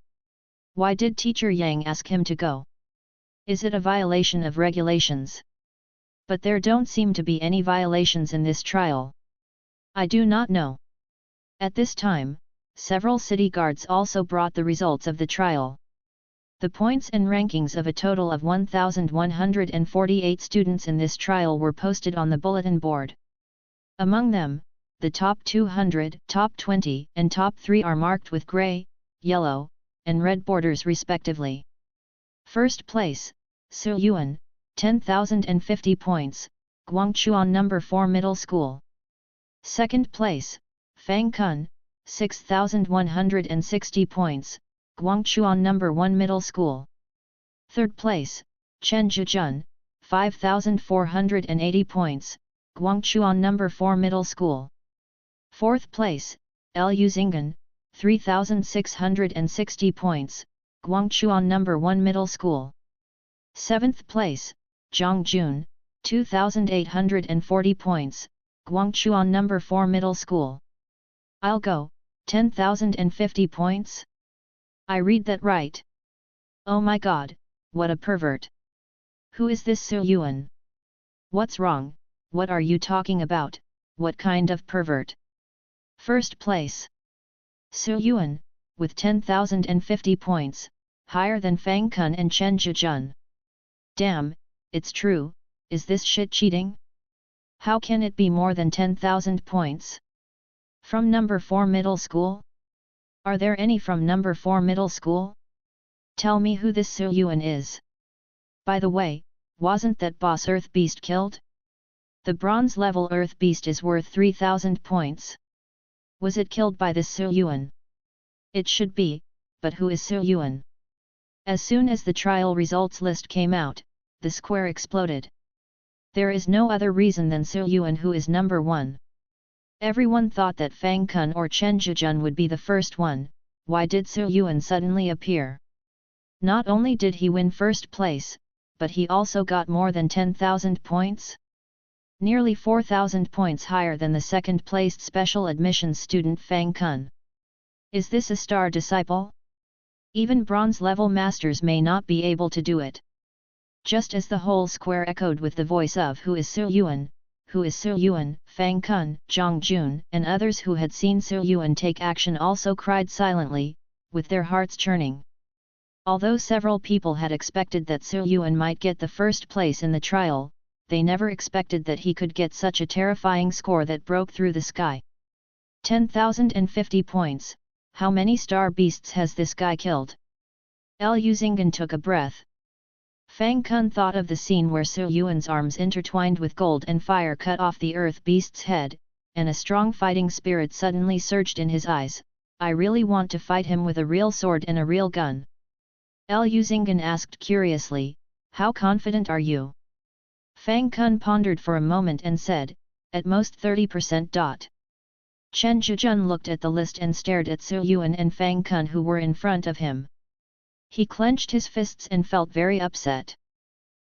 Why did teacher Yang ask him to go? Is it a violation of regulations? But there don't seem to be any violations in this trial. I do not know. At this time, several city guards also brought the results of the trial. The points and rankings of a total of 1,148 students in this trial were posted on the bulletin board. Among them, the top 200, top 20, and top 3 are marked with gray, yellow, and red borders respectively. First place, Su Yuan, 10,050 points, Guangchuan number 4 middle school. Second place, Fang Kun, 6,160 points, Guangchuan number 1 middle school. Third place, Chen Zhijun, 5,480 points, Guangchuan number 4 middle school. Fourth place, Lu Xinggan, 3,660 points, Guangchuan number 1 middle school. Seventh place, Zhang Jun, 2,840 points, Guangchuan number 4 middle school. I'll go, 10,050 points? I read that right? Oh my god, what a pervert! Who is this Su Yuan? What's wrong, what are you talking about, what kind of pervert? First place. Su Yuan, with 10,050 points, higher than Fang Kun and Chen Zhijun. Damn, it's true, is this shit cheating? How can it be more than 10,000 points? From number 4 middle school? Are there any from number 4 middle school? Tell me who this Su Yuan is. By the way, wasn't that boss Earth Beast killed? The bronze level Earth Beast is worth 3,000 points. Was it killed by this Su Yuan? It should be, but who is Su Yuan? As soon as the trial results list came out, the square exploded. There is no other reason than Su Yuan who is number 1. Everyone thought that Fang Kun or Chen Zhijun would be the first one. Why did Su Yuan suddenly appear? Not only did he win first place, but he also got more than 10,000 points? Nearly 4,000 points higher than the second-placed special admissions student Fang Kun. Is this a star disciple? Even bronze-level masters may not be able to do it. Just as the whole square echoed with the voice of who is Su Yuan, who is Su Yuan, Fang Kun, Zhang Jun, and others who had seen Su Yuan take action also cried silently, with their hearts churning. Although several people had expected that Su Yuan might get the first place in the trial, they never expected that he could get such a terrifying score that broke through the sky. 10,050 points, how many star beasts has this guy killed? Lu Xinggan took a breath. Fang Kun thought of the scene where Su Yuan's arms intertwined with gold and fire cut off the earth beast's head, and a strong fighting spirit suddenly surged in his eyes. I really want to fight him with a real sword and a real gun. Lu Xinggan asked curiously, how confident are you? Fang Kun pondered for a moment and said, at most 30%. Chen Zhijun looked at the list and stared at Su Yuan and Fang Kun who were in front of him. He clenched his fists and felt very upset.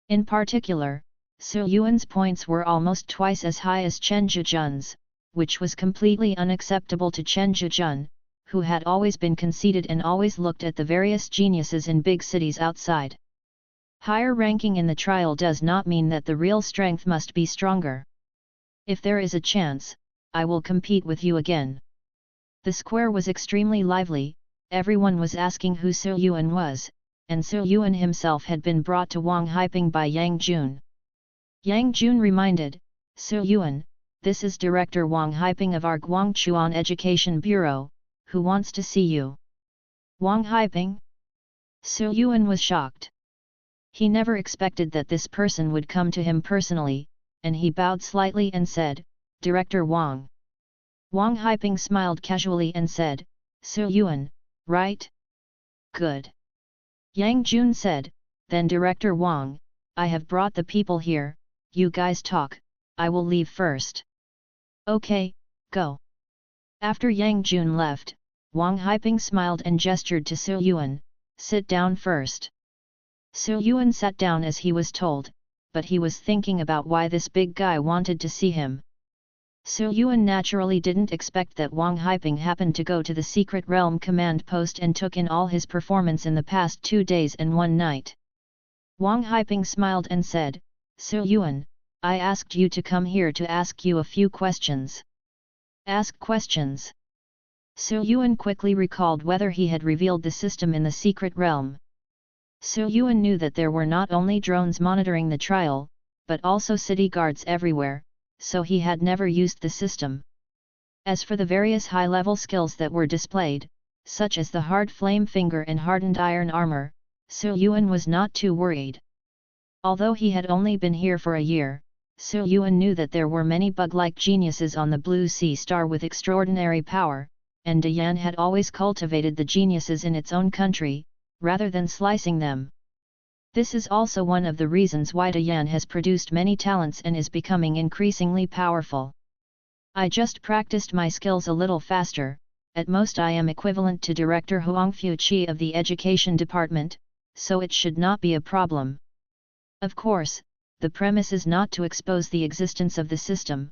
In particular, Su Yuan's points were almost twice as high as Chen Zhijun's, which was completely unacceptable to Chen Zhijun, who had always been conceited and always looked at the various geniuses in big cities outside. Higher ranking in the trial does not mean that the real strength must be stronger. If there is a chance, I will compete with you again. The square was extremely lively, everyone was asking who Sir Yuan was, and Sir Yuan himself had been brought to Wang Haiping by Yang Jun. Yang Jun reminded, Sir Yuan, this is Director Wang Haiping of our Guangchuan Education Bureau, who wants to see you. Wang Haiping? Sir Yuan was shocked. He never expected that this person would come to him personally, and he bowed slightly and said, Director Wang. Wang Haiping smiled casually and said, Sir Yuan, right? Good. Yang Jun said, then Director Wang, I have brought the people here, you guys talk, I will leave first. Okay, go. After Yang Jun left, Wang Haiping smiled and gestured to Sir Yuan, sit down first. Sir Yuan sat down as he was told, but he was thinking about why this big guy wanted to see him. Sir Yuan naturally didn't expect that Wang Haiping happened to go to the Secret Realm command post and took in all his performance in the past 2 days and 1 night. Wang Haiping smiled and said, Sir Yuan, I asked you to come here to ask you a few questions. Ask questions. Sir Yuan quickly recalled whether he had revealed the system in the Secret Realm. Sir Yuan knew that there were not only drones monitoring the trial, but also city guards everywhere, so he had never used the system. As for the various high-level skills that were displayed, such as the hard flame finger and hardened iron armor, Sir Yuan was not too worried. Although he had only been here for a year, Sir Yuan knew that there were many bug-like geniuses on the Blue Sea Star with extraordinary power, and Yan had always cultivated the geniuses in its own country, rather than slicing them. This is also one of the reasons why Yan has produced many talents and is becoming increasingly powerful. I just practiced my skills a little faster, at most I am equivalent to Director Huangfu Qi of the Education Department, so it should not be a problem. Of course, the premise is not to expose the existence of the system.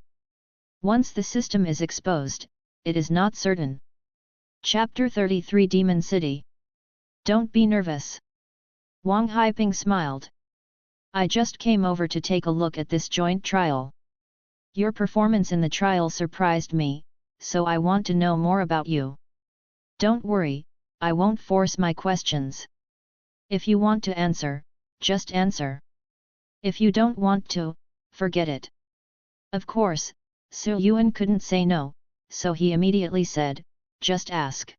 Once the system is exposed, it is not certain. Chapter 33 Demon City. Don't be nervous. Wang Haiping smiled. I just came over to take a look at this joint trial. Your performance in the trial surprised me, so I want to know more about you. Don't worry, I won't force my questions. If you want to answer, just answer. If you don't want to, forget it. Of course, Sir Yuan couldn't say no, so he immediately said, just ask.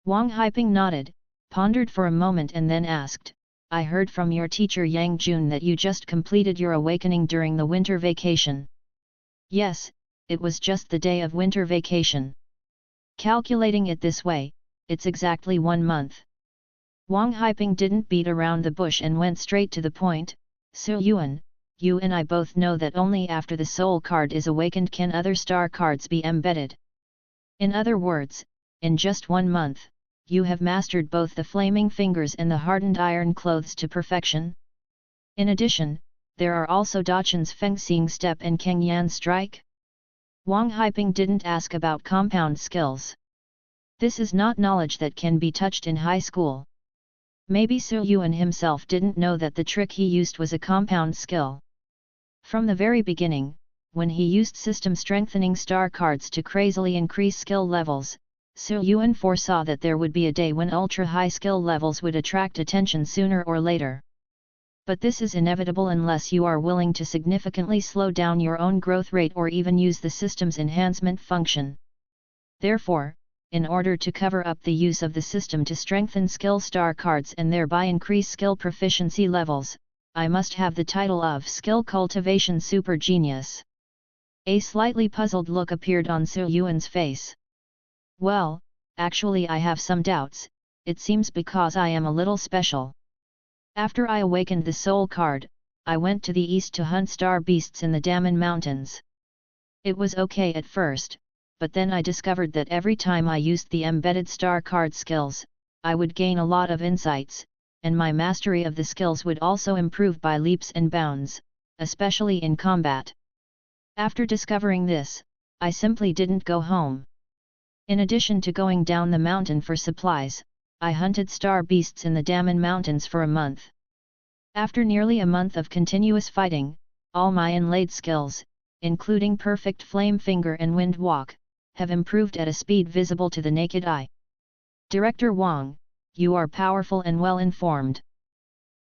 Wang Haiping nodded, pondered for a moment and then asked, I heard from your teacher Yang Jun that you just completed your awakening during the winter vacation. Yes, it was just the day of winter vacation. Calculating it this way, it's exactly 1 month. Wang Haiping didn't beat around the bush and went straight to the point, Sir Yuan, you and I both know that only after the soul card is awakened can other star cards be embedded. In other words, in just 1 month, you have mastered both the flaming fingers and the hardened iron clothes to perfection. In addition, there are also Dachan's Fengxing Step and Cang Yan Strike. Wang Haiping didn't ask about compound skills. This is not knowledge that can be touched in high school. Maybe Sir Yuan himself didn't know that the trick he used was a compound skill. From the very beginning, when he used system strengthening star cards to crazily increase skill levels, Sir Yuan foresaw that there would be a day when ultra-high skill levels would attract attention sooner or later. But this is inevitable unless you are willing to significantly slow down your own growth rate or even use the system's enhancement function. Therefore, in order to cover up the use of the system to strengthen skill star cards and thereby increase skill proficiency levels, I must have the title of Skill Cultivation Super Genius. A slightly puzzled look appeared on Sir Yuan's face. Well, actually I have some doubts, it seems because I am a little special. After I awakened the soul card, I went to the east to hunt star beasts in the Daman Mountains. It was okay at first, but then I discovered that every time I used the embedded star card skills, I would gain a lot of insights, and my mastery of the skills would also improve by leaps and bounds, especially in combat. After discovering this, I simply didn't go home. In addition to going down the mountain for supplies, I hunted star beasts in the Daman Mountains for a month. After nearly a month of continuous fighting, all my inlaid skills, including perfect flame finger and wind walk, have improved at a speed visible to the naked eye. Director Wang, you are powerful and well informed.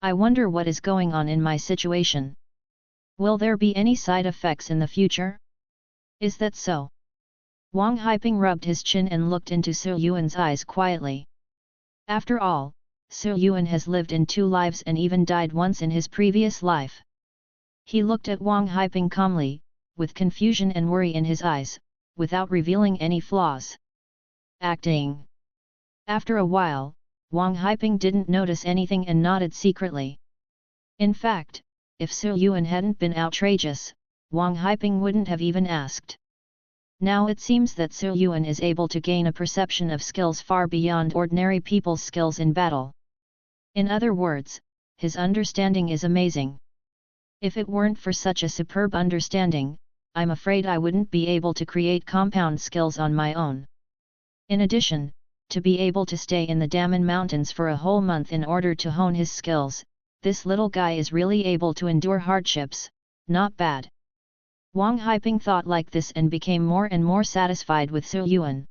I wonder what is going on in my situation. Will there be any side effects in the future? Is that so? Wang Haiping rubbed his chin and looked into Su Yuan's eyes quietly. After all, Su Yuan has lived in 2 lives and even died once in his previous life. He looked at Wang Haiping calmly, with confusion and worry in his eyes, without revealing any flaws. Acting. After a while, Wang Haiping didn't notice anything and nodded secretly. In fact, if Su Yuan hadn't been outrageous, Wang Haiping wouldn't have even asked. Now it seems that Su Yuan is able to gain a perception of skills far beyond ordinary people's skills in battle. In other words, his understanding is amazing. If it weren't for such a superb understanding, I'm afraid I wouldn't be able to create compound skills on my own. In addition, to be able to stay in the Daman Mountains for a whole month in order to hone his skills, this little guy is really able to endure hardships. Not bad. Wang Haiping thought like this and became more and more satisfied with Su Yuan.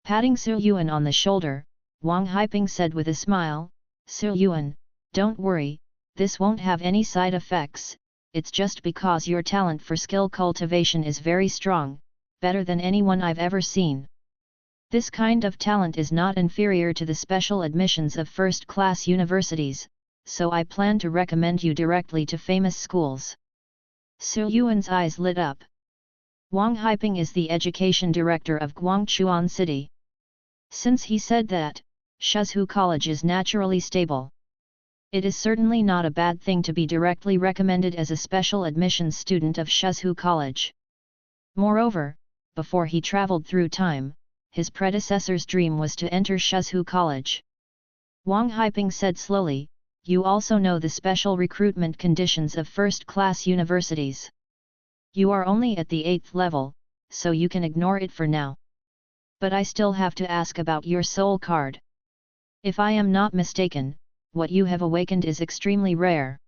Patting Su Yuan on the shoulder, Wang Haiping said with a smile, Su Yuan, don't worry, this won't have any side effects, it's just because your talent for skill cultivation is very strong, better than anyone I've ever seen. This kind of talent is not inferior to the special admissions of first-class universities, so I plan to recommend you directly to famous schools. Su Yuan's eyes lit up. Wang Haiping is the education director of Guangchuan City. Since he said that, Shuzhou College is naturally stable. It is certainly not a bad thing to be directly recommended as a special admissions student of Shuzhou College. Moreover, before he traveled through time, his predecessor's dream was to enter Shuzhou College. Wang Haiping said slowly, you also know the special recruitment conditions of first-class universities. You are only at the 8th level, so you can ignore it for now. But I still have to ask about your soul card. If I am not mistaken, what you have awakened is extremely rare.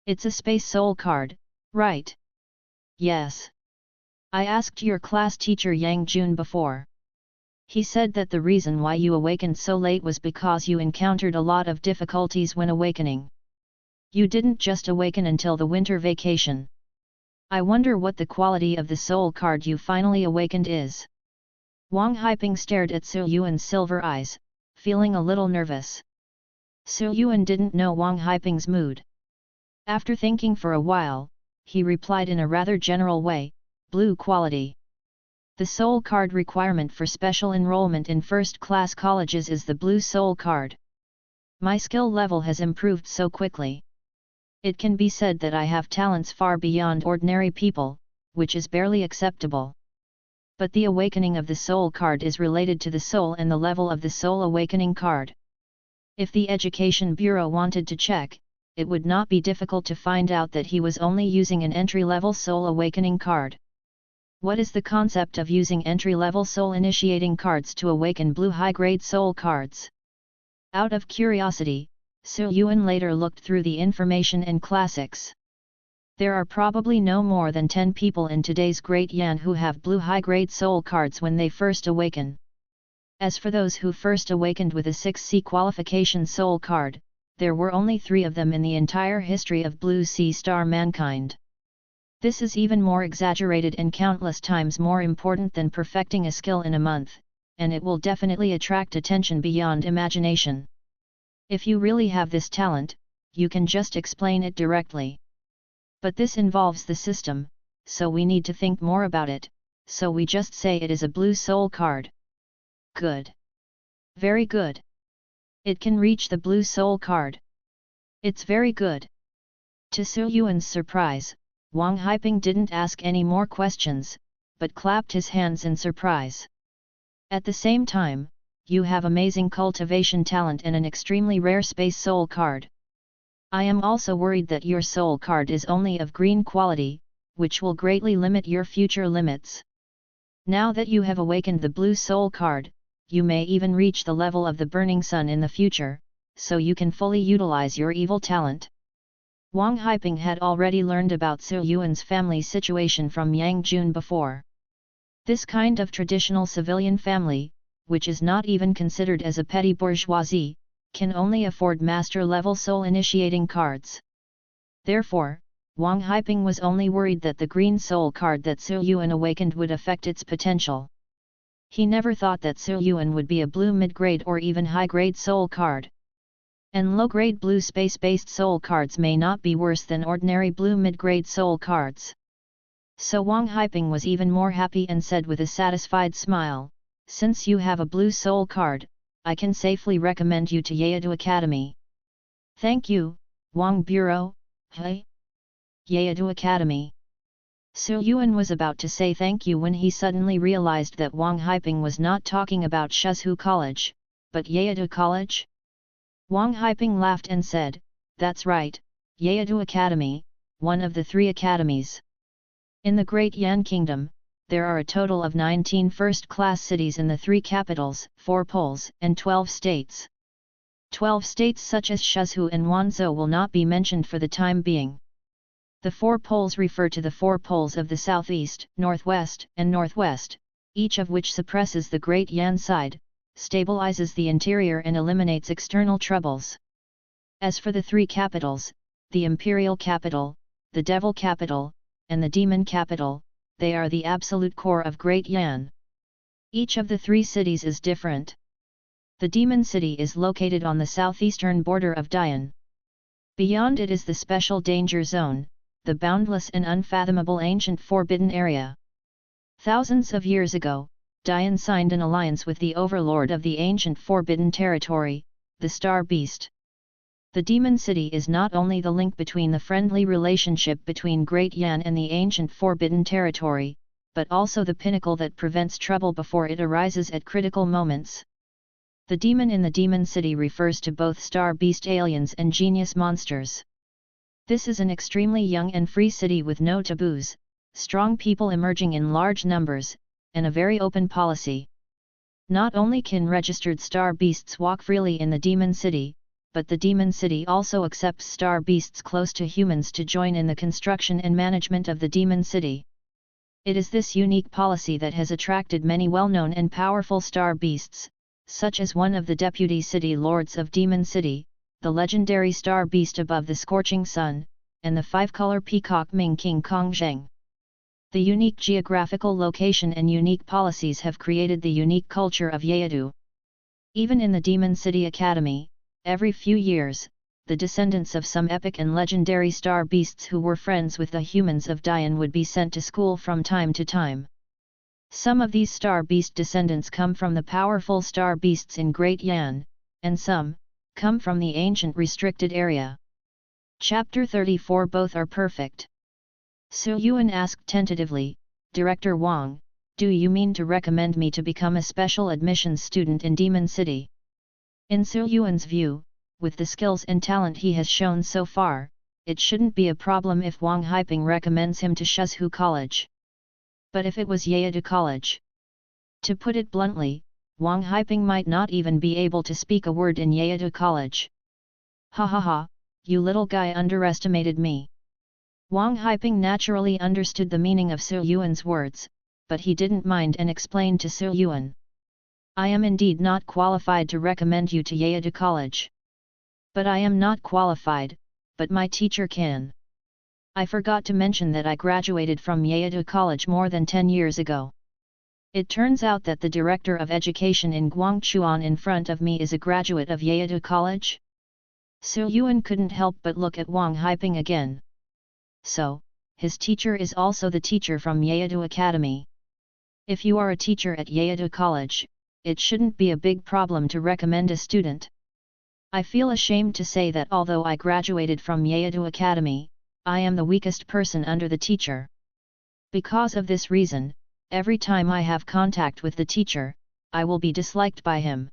It's a space soul card, right? Yes. I asked your class teacher Yang Jun before. He said that the reason why you awakened so late was because you encountered a lot of difficulties when awakening. You didn't just awaken until the winter vacation. I wonder what the quality of the soul card you finally awakened is. Wang Haiping stared at Su Yuan's silver eyes, feeling a little nervous. Su Yuan didn't know Wang Haiping's mood. After thinking for a while, he replied in a rather general way, blue quality. The soul card requirement for special enrollment in first-class colleges is the blue soul card. My skill level has improved so quickly. It can be said that I have talents far beyond ordinary people, which is barely acceptable. But the awakening of the soul card is related to the soul and the level of the soul awakening card. If the Education Bureau wanted to check, it would not be difficult to find out that he was only using an entry-level soul awakening card. What is the concept of using entry-level soul initiating cards to awaken blue high-grade soul cards? Out of curiosity, Su Yuan later looked through the information and classics. There are probably no more than 10 people in today's Great Yan who have blue high-grade soul cards when they first awaken. As for those who first awakened with a 6C qualification soul card, there were only 3 of them in the entire history of Blue Sea Star mankind. This is even more exaggerated and countless times more important than perfecting a skill in a month, and it will definitely attract attention beyond imagination. If you really have this talent, you can just explain it directly. But this involves the system, so we need to think more about it, so we just say it is a blue soul card. Good. Very good. It can reach the blue soul card. It's very good. To Su Yuan's surprise, Wang Haiping didn't ask any more questions, but clapped his hands in surprise. At the same time, you have amazing cultivation talent and an extremely rare space soul card. I am also worried that your soul card is only of green quality, which will greatly limit your future limits. Now that you have awakened the blue soul card, you may even reach the level of the burning sun in the future, so you can fully utilize your evil talent. Wang Haiping had already learned about Su Yuan's family situation from Yang Jun before. This kind of traditional civilian family, which is not even considered as a petty bourgeoisie, can only afford master-level soul-initiating cards. Therefore, Wang Haiping was only worried that the green soul card that Su Yuan awakened would affect its potential. He never thought that Su Yuan would be a blue mid-grade or even high-grade soul card. And low-grade blue space-based soul cards may not be worse than ordinary blue mid-grade soul cards. So Wang Haiping was even more happy and said with a satisfied smile, "Since you have a blue soul card, I can safely recommend you to Yeadu Academy." "Thank you, Wang Bureau." "Hey? Yeadu Academy?" Su Yuan was about to say thank you when he suddenly realized that Wang Haiping was not talking about Shuzhou College, but Yeadu College. Wang Haiping laughed and said, "That's right, Yeadu Academy, one of the 3 academies. In the Great Yan Kingdom, there are a total of 19 first-class cities in the 3 capitals, 4 poles, and 12 states. 12 states such as Shuzhou and Wanzhou will not be mentioned for the time being. The 4 poles refer to the 4 poles of the southeast, northwest, and northwest, each of which suppresses the Great Yan side, stabilizes the interior and eliminates external troubles. As for the 3 capitals, the imperial capital, the devil capital, and the demon capital, they are the absolute core of Great Yan. Each of the 3 cities is different. The demon city is located on the southeastern border of Dian. Beyond it is the special danger zone, the boundless and unfathomable ancient forbidden area. Thousands of years ago, Dian signed an alliance with the overlord of the ancient forbidden territory, the Star Beast. The Demon City is not only the link between the friendly relationship between Great Yan and the ancient forbidden territory, but also the pinnacle that prevents trouble before it arises at critical moments. The demon in the Demon City refers to both Star Beast aliens and genius monsters. This is an extremely young and free city with no taboos, strong people emerging in large numbers, and a very open policy. Not only can registered star beasts walk freely in the Demon City, but the Demon City also accepts star beasts close to humans to join in the construction and management of the Demon City. It is this unique policy that has attracted many well-known and powerful star beasts, such as one of the deputy city lords of Demon City, the legendary star beast above the scorching sun, and the 5-color peacock Ming King Kong Zheng. The unique geographical location and unique policies have created the unique culture of Yeadu. Even in the Demon City Academy, every few years, the descendants of some epic and legendary star beasts who were friends with the humans of Dian would be sent to school from time to time. Some of these star beast descendants come from the powerful star beasts in Great Yan, and some come from the ancient restricted area. Chapter 34 Both are perfect. Su Yuan asked tentatively, "Director Wang, do you mean to recommend me to become a special admissions student in Demon City?" In Su Yuan's view, with the skills and talent he has shown so far, it shouldn't be a problem if Wang Haiping recommends him to Shuzhou College. But if it was Yeadu College? To put it bluntly, Wang Haiping might not even be able to speak a word in Yeadu College. "Ha ha ha, you little guy underestimated me." Wang Haiping naturally understood the meaning of Su Yuan's words, but he didn't mind and explained to Su Yuan. "I am indeed not qualified to recommend you to Yeadu College. But I am not qualified, but my teacher can. I forgot to mention that I graduated from Yeadu College more than 10 years ago. It turns out that the director of education in Guangchuan in front of me is a graduate of Yeadu College." Su Yuan couldn't help but look at Wang Haiping again. So, his teacher is also the teacher from Yeadu Academy. If you are a teacher at Yeadu College, it shouldn't be a big problem to recommend a student. I feel ashamed to say that although I graduated from Yeadu Academy, I am the weakest person under the teacher. Because of this reason, every time I have contact with the teacher, I will be disliked by him."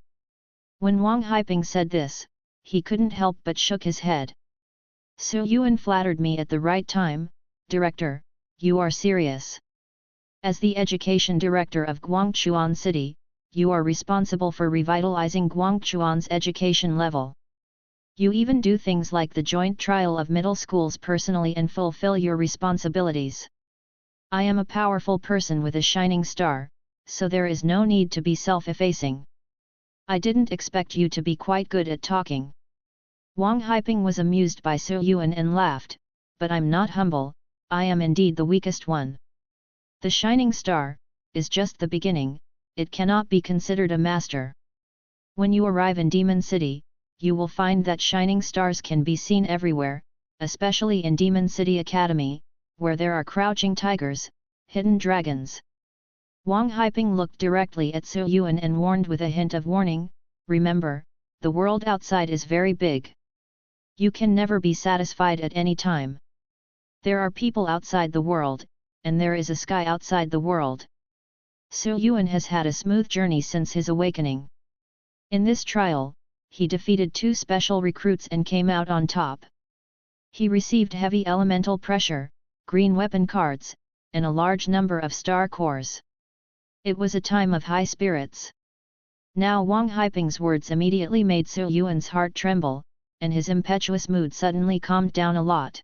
When Wang Haiping said this, he couldn't help but shook his head. "Su Yuan flattered me at the right time, Director, you are serious. As the education director of Guangchuan City, you are responsible for revitalizing Guangchuan's education level. You even do things like the joint trial of middle schools personally and fulfill your responsibilities. I am a powerful person with a shining star, so there is no need to be self-effacing. I didn't expect you to be quite good at talking. Wang Haiping was amused by Su Yuan and laughed, but I'm not humble, I am indeed the weakest one. The shining star is just the beginning, it cannot be considered a master. When you arrive in Demon City, you will find that shining stars can be seen everywhere, especially in Demon City Academy, where there are crouching tigers, hidden dragons. Wang Haiping looked directly at Su Yuan and warned with a hint of warning, remember, the world outside is very big. You can never be satisfied at any time. There are people outside the world, and there is a sky outside the world. Su Yuan has had a smooth journey since his awakening. In this trial, he defeated 2 special recruits and came out on top. He received heavy elemental pressure, green weapon cards, and a large number of star cores. It was a time of high spirits. Now Wang Haiping's words immediately made Su Yuan's heart tremble, and his impetuous mood suddenly calmed down a lot.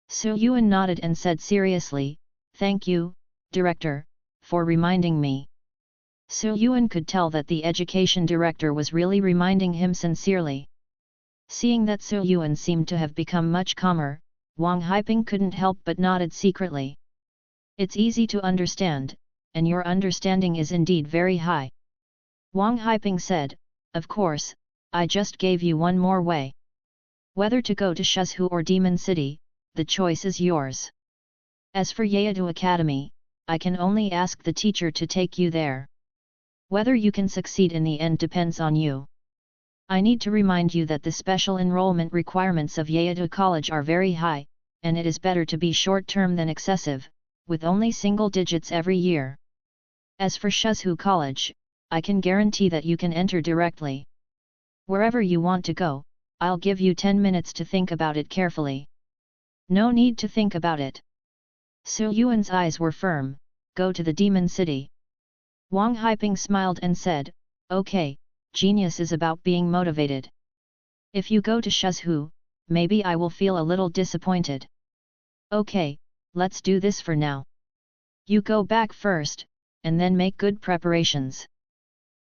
Su Yuan nodded and said seriously, "Thank you, Director, for reminding me." Su Yuan could tell that the education director was really reminding him sincerely. Seeing that Su Yuan seemed to have become much calmer, Wang Haiping couldn't help but nodded secretly. It's easy to understand, and your understanding is indeed very high. Wang Haiping said, "Of course, I just gave you one more way. Whether to go to Shizhu or Demon City, the choice is yours. As for Yeadu Academy, I can only ask the teacher to take you there. Whether you can succeed in the end depends on you. I need to remind you that the special enrollment requirements of Yeadu College are very high, and it is better to be short-term than excessive, with only single digits every year. As for Shizhu College, I can guarantee that you can enter directly. Wherever you want to go, I'll give you 10 minutes to think about it carefully." "No need to think about it." Su Yuan's eyes were firm, "Go to the Demon City." Wang Haiping smiled and said, "Okay, genius is about being motivated. If you go to Shizhu, maybe I will feel a little disappointed. Okay, let's do this for now. You go back first, and then make good preparations.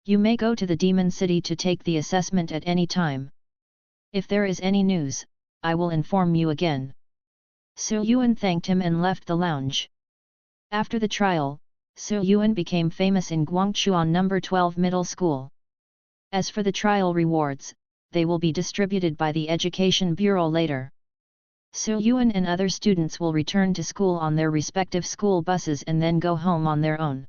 You may go to the Demon City to take the assessment at any time. If there is any news, I will inform you again." Su Yuan thanked him and left the lounge. After the trial, Su Yuan became famous in Guangchuan No. 12 Middle School. As for the trial rewards, they will be distributed by the Education Bureau later. Su Yuan and other students will return to school on their respective school buses and then go home on their own.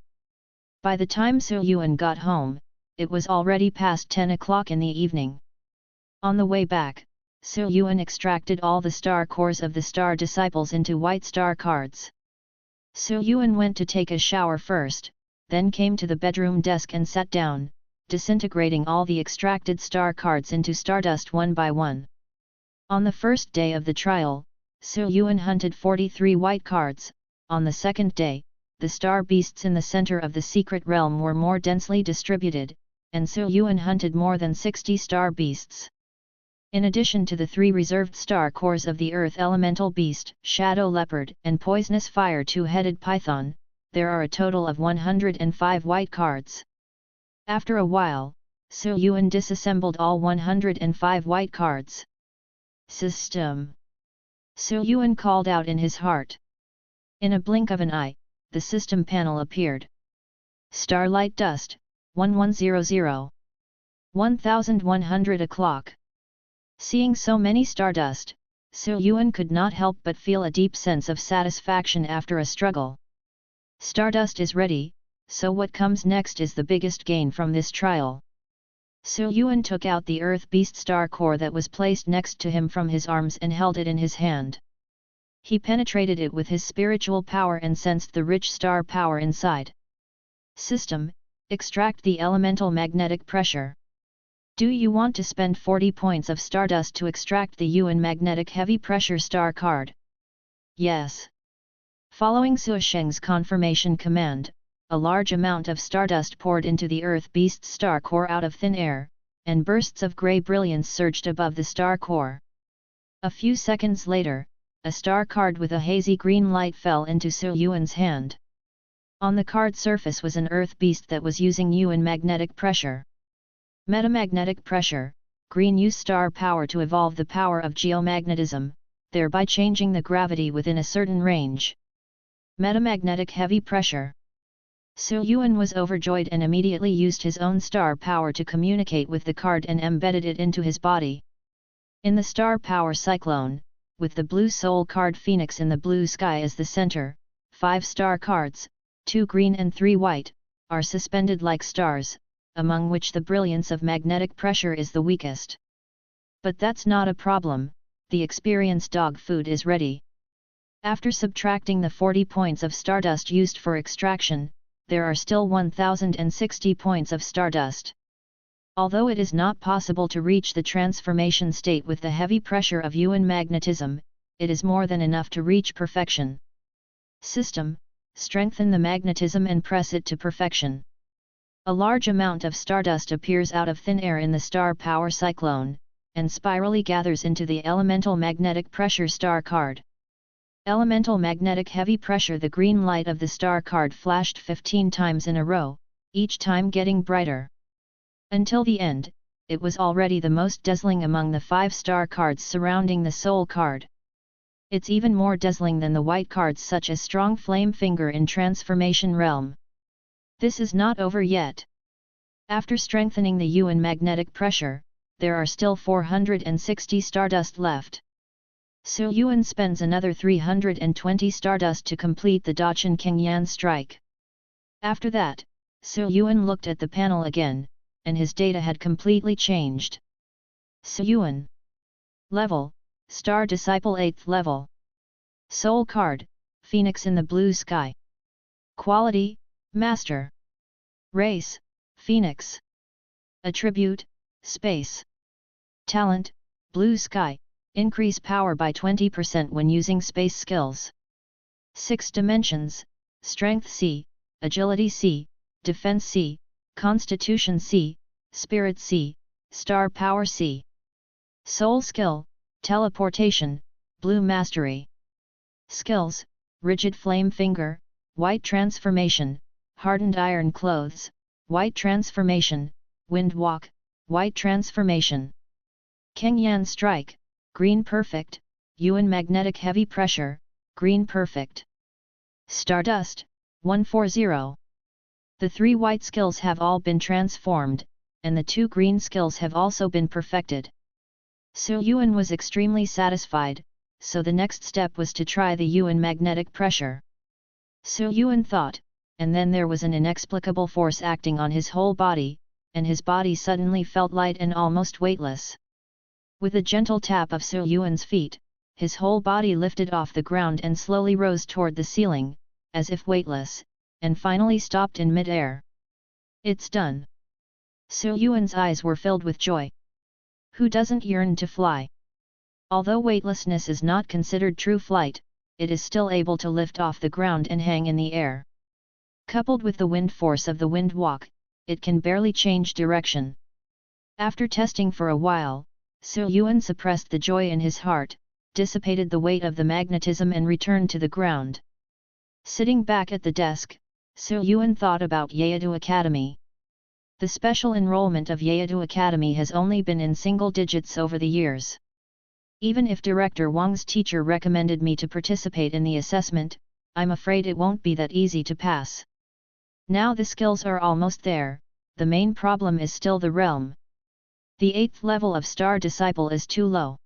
By the time Su Yuan got home, it was already past 10 o'clock in the evening. On the way back, Su Yuan extracted all the star cores of the star disciples into white star cards. Su Yuan went to take a shower first, then came to the bedroom desk and sat down, disintegrating all the extracted star cards into stardust one by one. On the first day of the trial, Su Yuan hunted 43 white cards. On the second day, the star beasts in the center of the secret realm were more densely distributed, and Su Yuan hunted more than 60 star beasts. In addition to the 3 reserved star cores of the earth elemental beast, shadow leopard and poisonous fire two-headed python, there are a total of 105 white cards. After a while, Su Yuan disassembled all 105 white cards. "System!" Su Yuan called out in his heart. In a blink of an eye, the system panel appeared. Starlight dust, 1100. 1100 o'clock. Seeing so many stardust, Su Yuan could not help but feel a deep sense of satisfaction after a struggle. Stardust is ready, so what comes next is the biggest gain from this trial. Su Yuan took out the Earth Beast star core that was placed next to him from his arms and held it in his hand. He penetrated it with his spiritual power and sensed the rich star power inside. System, extract the elemental magnetic pressure. Do you want to spend 40 points of stardust to extract the Yuan magnetic heavy pressure star card? Yes. Following Su Sheng's confirmation command, a large amount of stardust poured into the Earth Beast star core out of thin air, and bursts of grey brilliance surged above the star core. A few seconds later, a star card with a hazy green light fell into Su Yuan's hand. On the card surface was an earth beast that was using Yuan magnetic pressure. Metamagnetic pressure, green use star power to evolve the power of geomagnetism, thereby changing the gravity within a certain range. Metamagnetic heavy pressure. Su Yuan was overjoyed and immediately used his own star power to communicate with the card and embedded it into his body. In the star power cyclone, with the blue soul card Phoenix in the blue sky as the center, 5 star cards, 2 green and 3 white, are suspended like stars, among which the brilliance of magnetic pressure is the weakest. But that's not a problem, the experienced dog food is ready. After subtracting the 40 points of stardust used for extraction, there are still 1060 points of stardust. Although it is not possible to reach the transformation state with the heavy pressure of Yuan magnetism, it is more than enough to reach perfection. System: strengthen the magnetism and press it to perfection. A large amount of stardust appears out of thin air in the star power cyclone, and spirally gathers into the elemental magnetic pressure star card. Elemental magnetic heavy pressure. The green light of the star card flashed 15 times in a row, each time getting brighter. Until the end, it was already the most dazzling among the 5 star cards surrounding the soul card. It's even more dazzling than the white cards such as Strong Flame Finger in Transformation Realm. This is not over yet. After strengthening the Yuan magnetic pressure, there are still 460 stardust left. Su Yuan spends another 320 stardust to complete the Dachan Cang Yan Strike. After that, Su Yuan looked at the panel again, and his data had completely changed. Su Yuan. Level: Star Disciple 8th level. Soul card: Phoenix in the blue sky. Quality: Master. Race: Phoenix. Attribute: Space. Talent: Blue sky, increase power by 20% when using space skills. 6 dimensions: Strength C, Agility C, Defense C, Constitution C, Spirit C, Star Power C. Soul skill: Teleportation, Blue Mastery. Skills: Rigid Flame Finger, White Transformation, Hardened Iron Clothes, White Transformation, Wind Walk, White Transformation. Cang Yan Strike, Green Perfect, Yuan Magnetic Heavy Pressure, Green Perfect. Stardust, 140. The 3 white skills have all been transformed, and the 2 green skills have also been perfected. Su Yuan was extremely satisfied, so the next step was to try the Yuan magnetic pressure. Su Yuan thought, and then there was an inexplicable force acting on his whole body, and his body suddenly felt light and almost weightless. With a gentle tap of Su Yuan's feet, his whole body lifted off the ground and slowly rose toward the ceiling, as if weightless, and finally stopped in mid-air. It's done. Su Yuan's eyes were filled with joy. Who doesn't yearn to fly? Although weightlessness is not considered true flight, it is still able to lift off the ground and hang in the air. Coupled with the wind force of the wind walk, it can barely change direction. After testing for a while, Su Yuan suppressed the joy in his heart, dissipated the weight of the magnetism and returned to the ground. Sitting back at the desk, Su Yuan thought about Yeadu Academy. The special enrollment of Yeadu Academy has only been in single digits over the years. Even if Director Wang's teacher recommended me to participate in the assessment, I'm afraid it won't be that easy to pass. Now the skills are almost there, the main problem is still the realm. The 8th level of Star Disciple is too low.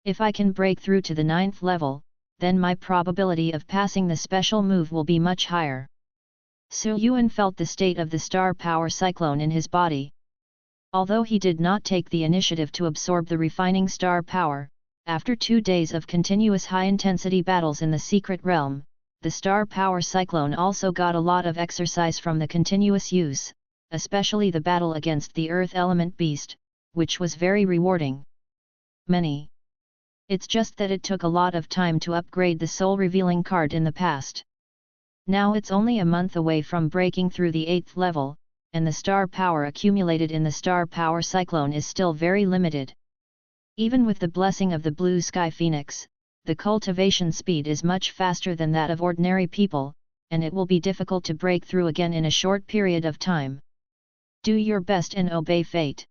If I can break through to the 9th level, then my probability of passing the special move will be much higher. Su Yuan felt the state of the star power cyclone in his body. Although he did not take the initiative to absorb the refining star power, after 2 days of continuous high-intensity battles in the secret realm, the star power cyclone also got a lot of exercise from the continuous use, especially the battle against the earth element beast, which was very rewarding. It's just that it took a lot of time to upgrade the soul revealing card in the past. Now it's only a month away from breaking through the 8th level, and the star power accumulated in the star power cyclone is still very limited. Even with the blessing of the blue sky phoenix, the cultivation speed is much faster than that of ordinary people, and it will be difficult to break through again in a short period of time. Do your best and obey fate.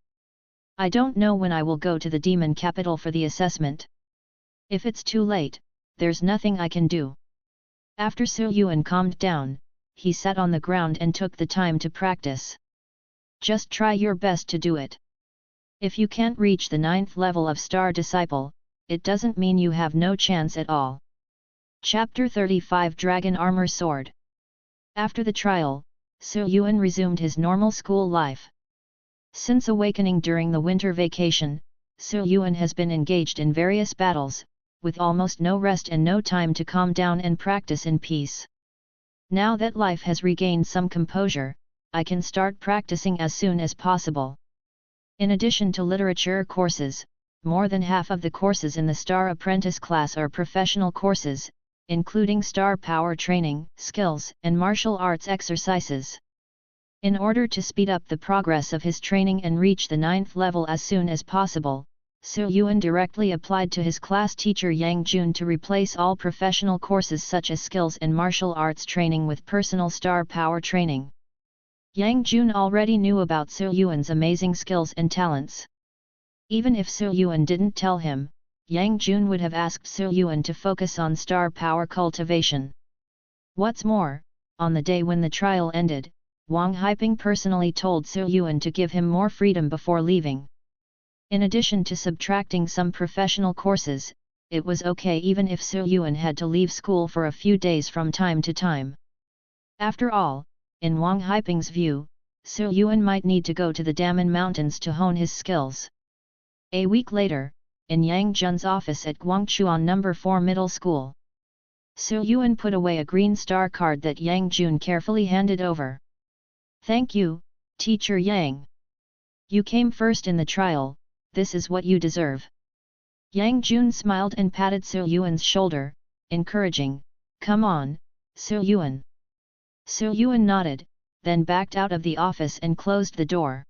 I don't know when I will go to the demon capital for the assessment. If it's too late, there's nothing I can do. After Su Yuan calmed down, he sat on the ground and took the time to practice. Just try your best to do it. If you can't reach the 9th level of Star Disciple, it doesn't mean you have no chance at all. Chapter 35 Dragon Armor Sword. After the trial, Su Yuan resumed his normal school life. Since awakening during the winter vacation, Su Yuan has been engaged in various battles, with almost no rest and no time to calm down and practice in peace. Now that life has regained some composure, I can start practicing as soon as possible. In addition to literature courses, more than half of the courses in the Star Apprentice class are professional courses, including star power training, skills, and martial arts exercises. In order to speed up the progress of his training and reach the 9th level as soon as possible, Su Yuan directly applied to his class teacher Yang Jun to replace all professional courses such as skills and martial arts training with personal star power training. Yang Jun already knew about Su Yuan's amazing skills and talents. Even if Su Yuan didn't tell him, Yang Jun would have asked Su Yuan to focus on star power cultivation. What's more, on the day when the trial ended, Wang Haiping personally told Su Yuan to give him more freedom before leaving. In addition to subtracting some professional courses, it was okay even if Su Yuan had to leave school for a few days from time to time. After all, in Wang Haiping's view, Su Yuan might need to go to the Daman Mountains to hone his skills. A week later, in Yang Jun's office at Guangchuan No. 4 Middle School, Su Yuan put away a green star card that Yang Jun carefully handed over. Thank you, Teacher Yang. You came first in the trial, this is what you deserve. Yang Jun smiled and patted Su Yuan's shoulder, encouraging, come on, Su Yuan. Su Yuan nodded, then backed out of the office and closed the door.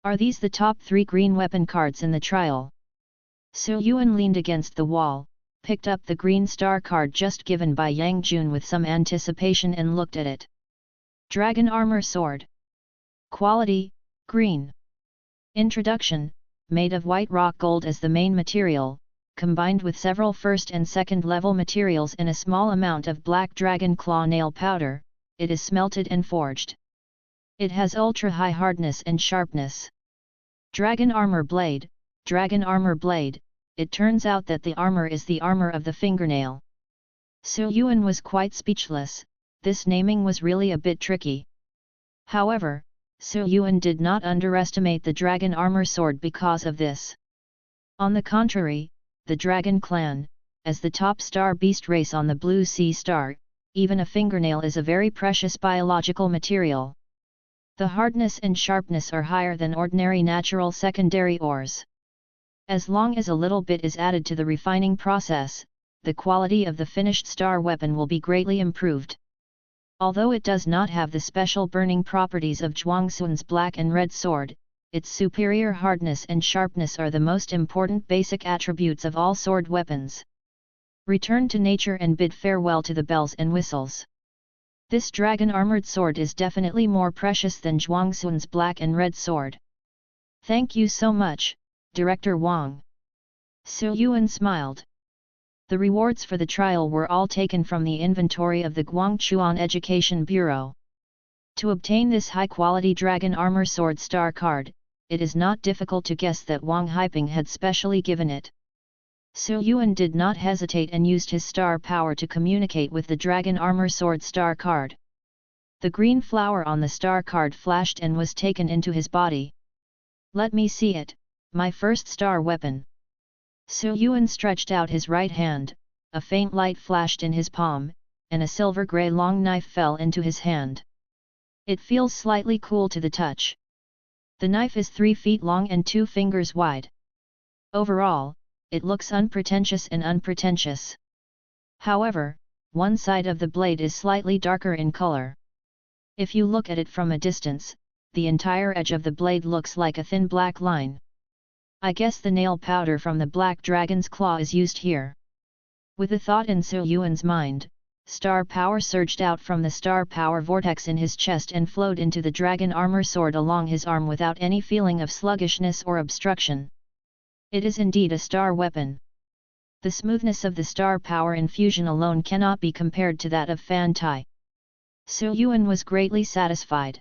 Are these the top 3 green weapon cards in the trial? Su Yuan leaned against the wall, picked up the green star card just given by Yang Jun with some anticipation and looked at it. Dragon Armor Sword. Quality, green. Introduction, made of white rock gold as the main material, combined with several first and second level materials and a small amount of black dragon claw nail powder, it is smelted and forged. It has ultra-high hardness and sharpness. Dragon Armor Blade. Dragon Armor Blade, it turns out that the armor is the armor of the fingernail. Su Yuan was quite speechless, this naming was really a bit tricky. However, Su Yuan did not underestimate the Dragon Armor Sword because of this. On the contrary, the Dragon Clan, as the top star beast race on the Blue Sea Star, even a fingernail is a very precious biological material. The hardness and sharpness are higher than ordinary natural secondary ores. As long as a little bit is added to the refining process, the quality of the finished star weapon will be greatly improved. Although it does not have the special burning properties of Zhuangxun's black and red sword, its superior hardness and sharpness are the most important basic attributes of all sword weapons. Return to nature and bid farewell to the bells and whistles. This dragon armored sword is definitely more precious than Zhuangxun's black and red sword. Thank you so much, Director Wang. Su Yuan smiled. The rewards for the trial were all taken from the inventory of the Guangchuan Education Bureau. To obtain this high-quality Dragon Armor Sword star card, it is not difficult to guess that Wang Haiping had specially given it. Su Yuan did not hesitate and used his star power to communicate with the Dragon Armor Sword star card. The green flower on the star card flashed and was taken into his body. Let me see it, my first star weapon. Su Yuan stretched out his right hand, a faint light flashed in his palm, and a silver-grey long knife fell into his hand. It feels slightly cool to the touch. The knife is 3 feet long and 2 fingers wide. Overall, it looks unpretentious and unpretentious. However, one side of the blade is slightly darker in color. If you look at it from a distance, the entire edge of the blade looks like a thin black line. I guess the nail powder from the black dragon's claw is used here. With a thought in Su Yuan's mind, star power surged out from the star power vortex in his chest and flowed into the dragon armor sword along his arm without any feeling of sluggishness or obstruction. It is indeed a star weapon. The smoothness of the star power infusion alone cannot be compared to that of Fan Tai. Su Yuan was greatly satisfied.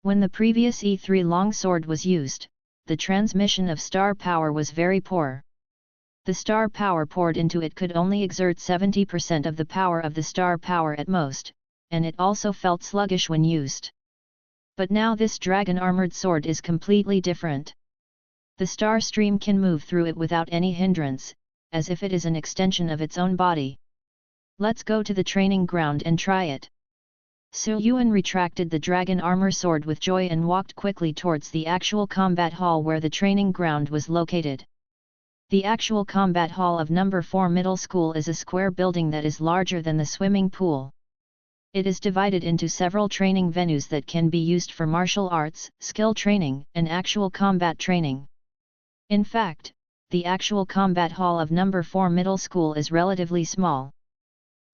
When the previous E3 longsword was used, the transmission of star power was very poor. The star power poured into it could only exert 70% of the power of the star power at most, and it also felt sluggish when used. But now this dragon armored sword is completely different. The star stream can move through it without any hindrance, as if it is an extension of its own body. Let's go to the training ground and try it. Su Yuan retracted the dragon armor sword with joy and walked quickly towards the actual combat hall where the training ground was located. The actual combat hall of No. 4 Middle School is a square building that is larger than the swimming pool. It is divided into several training venues that can be used for martial arts, skill training, and actual combat training. In fact, the actual combat hall of No. 4 Middle School is relatively small.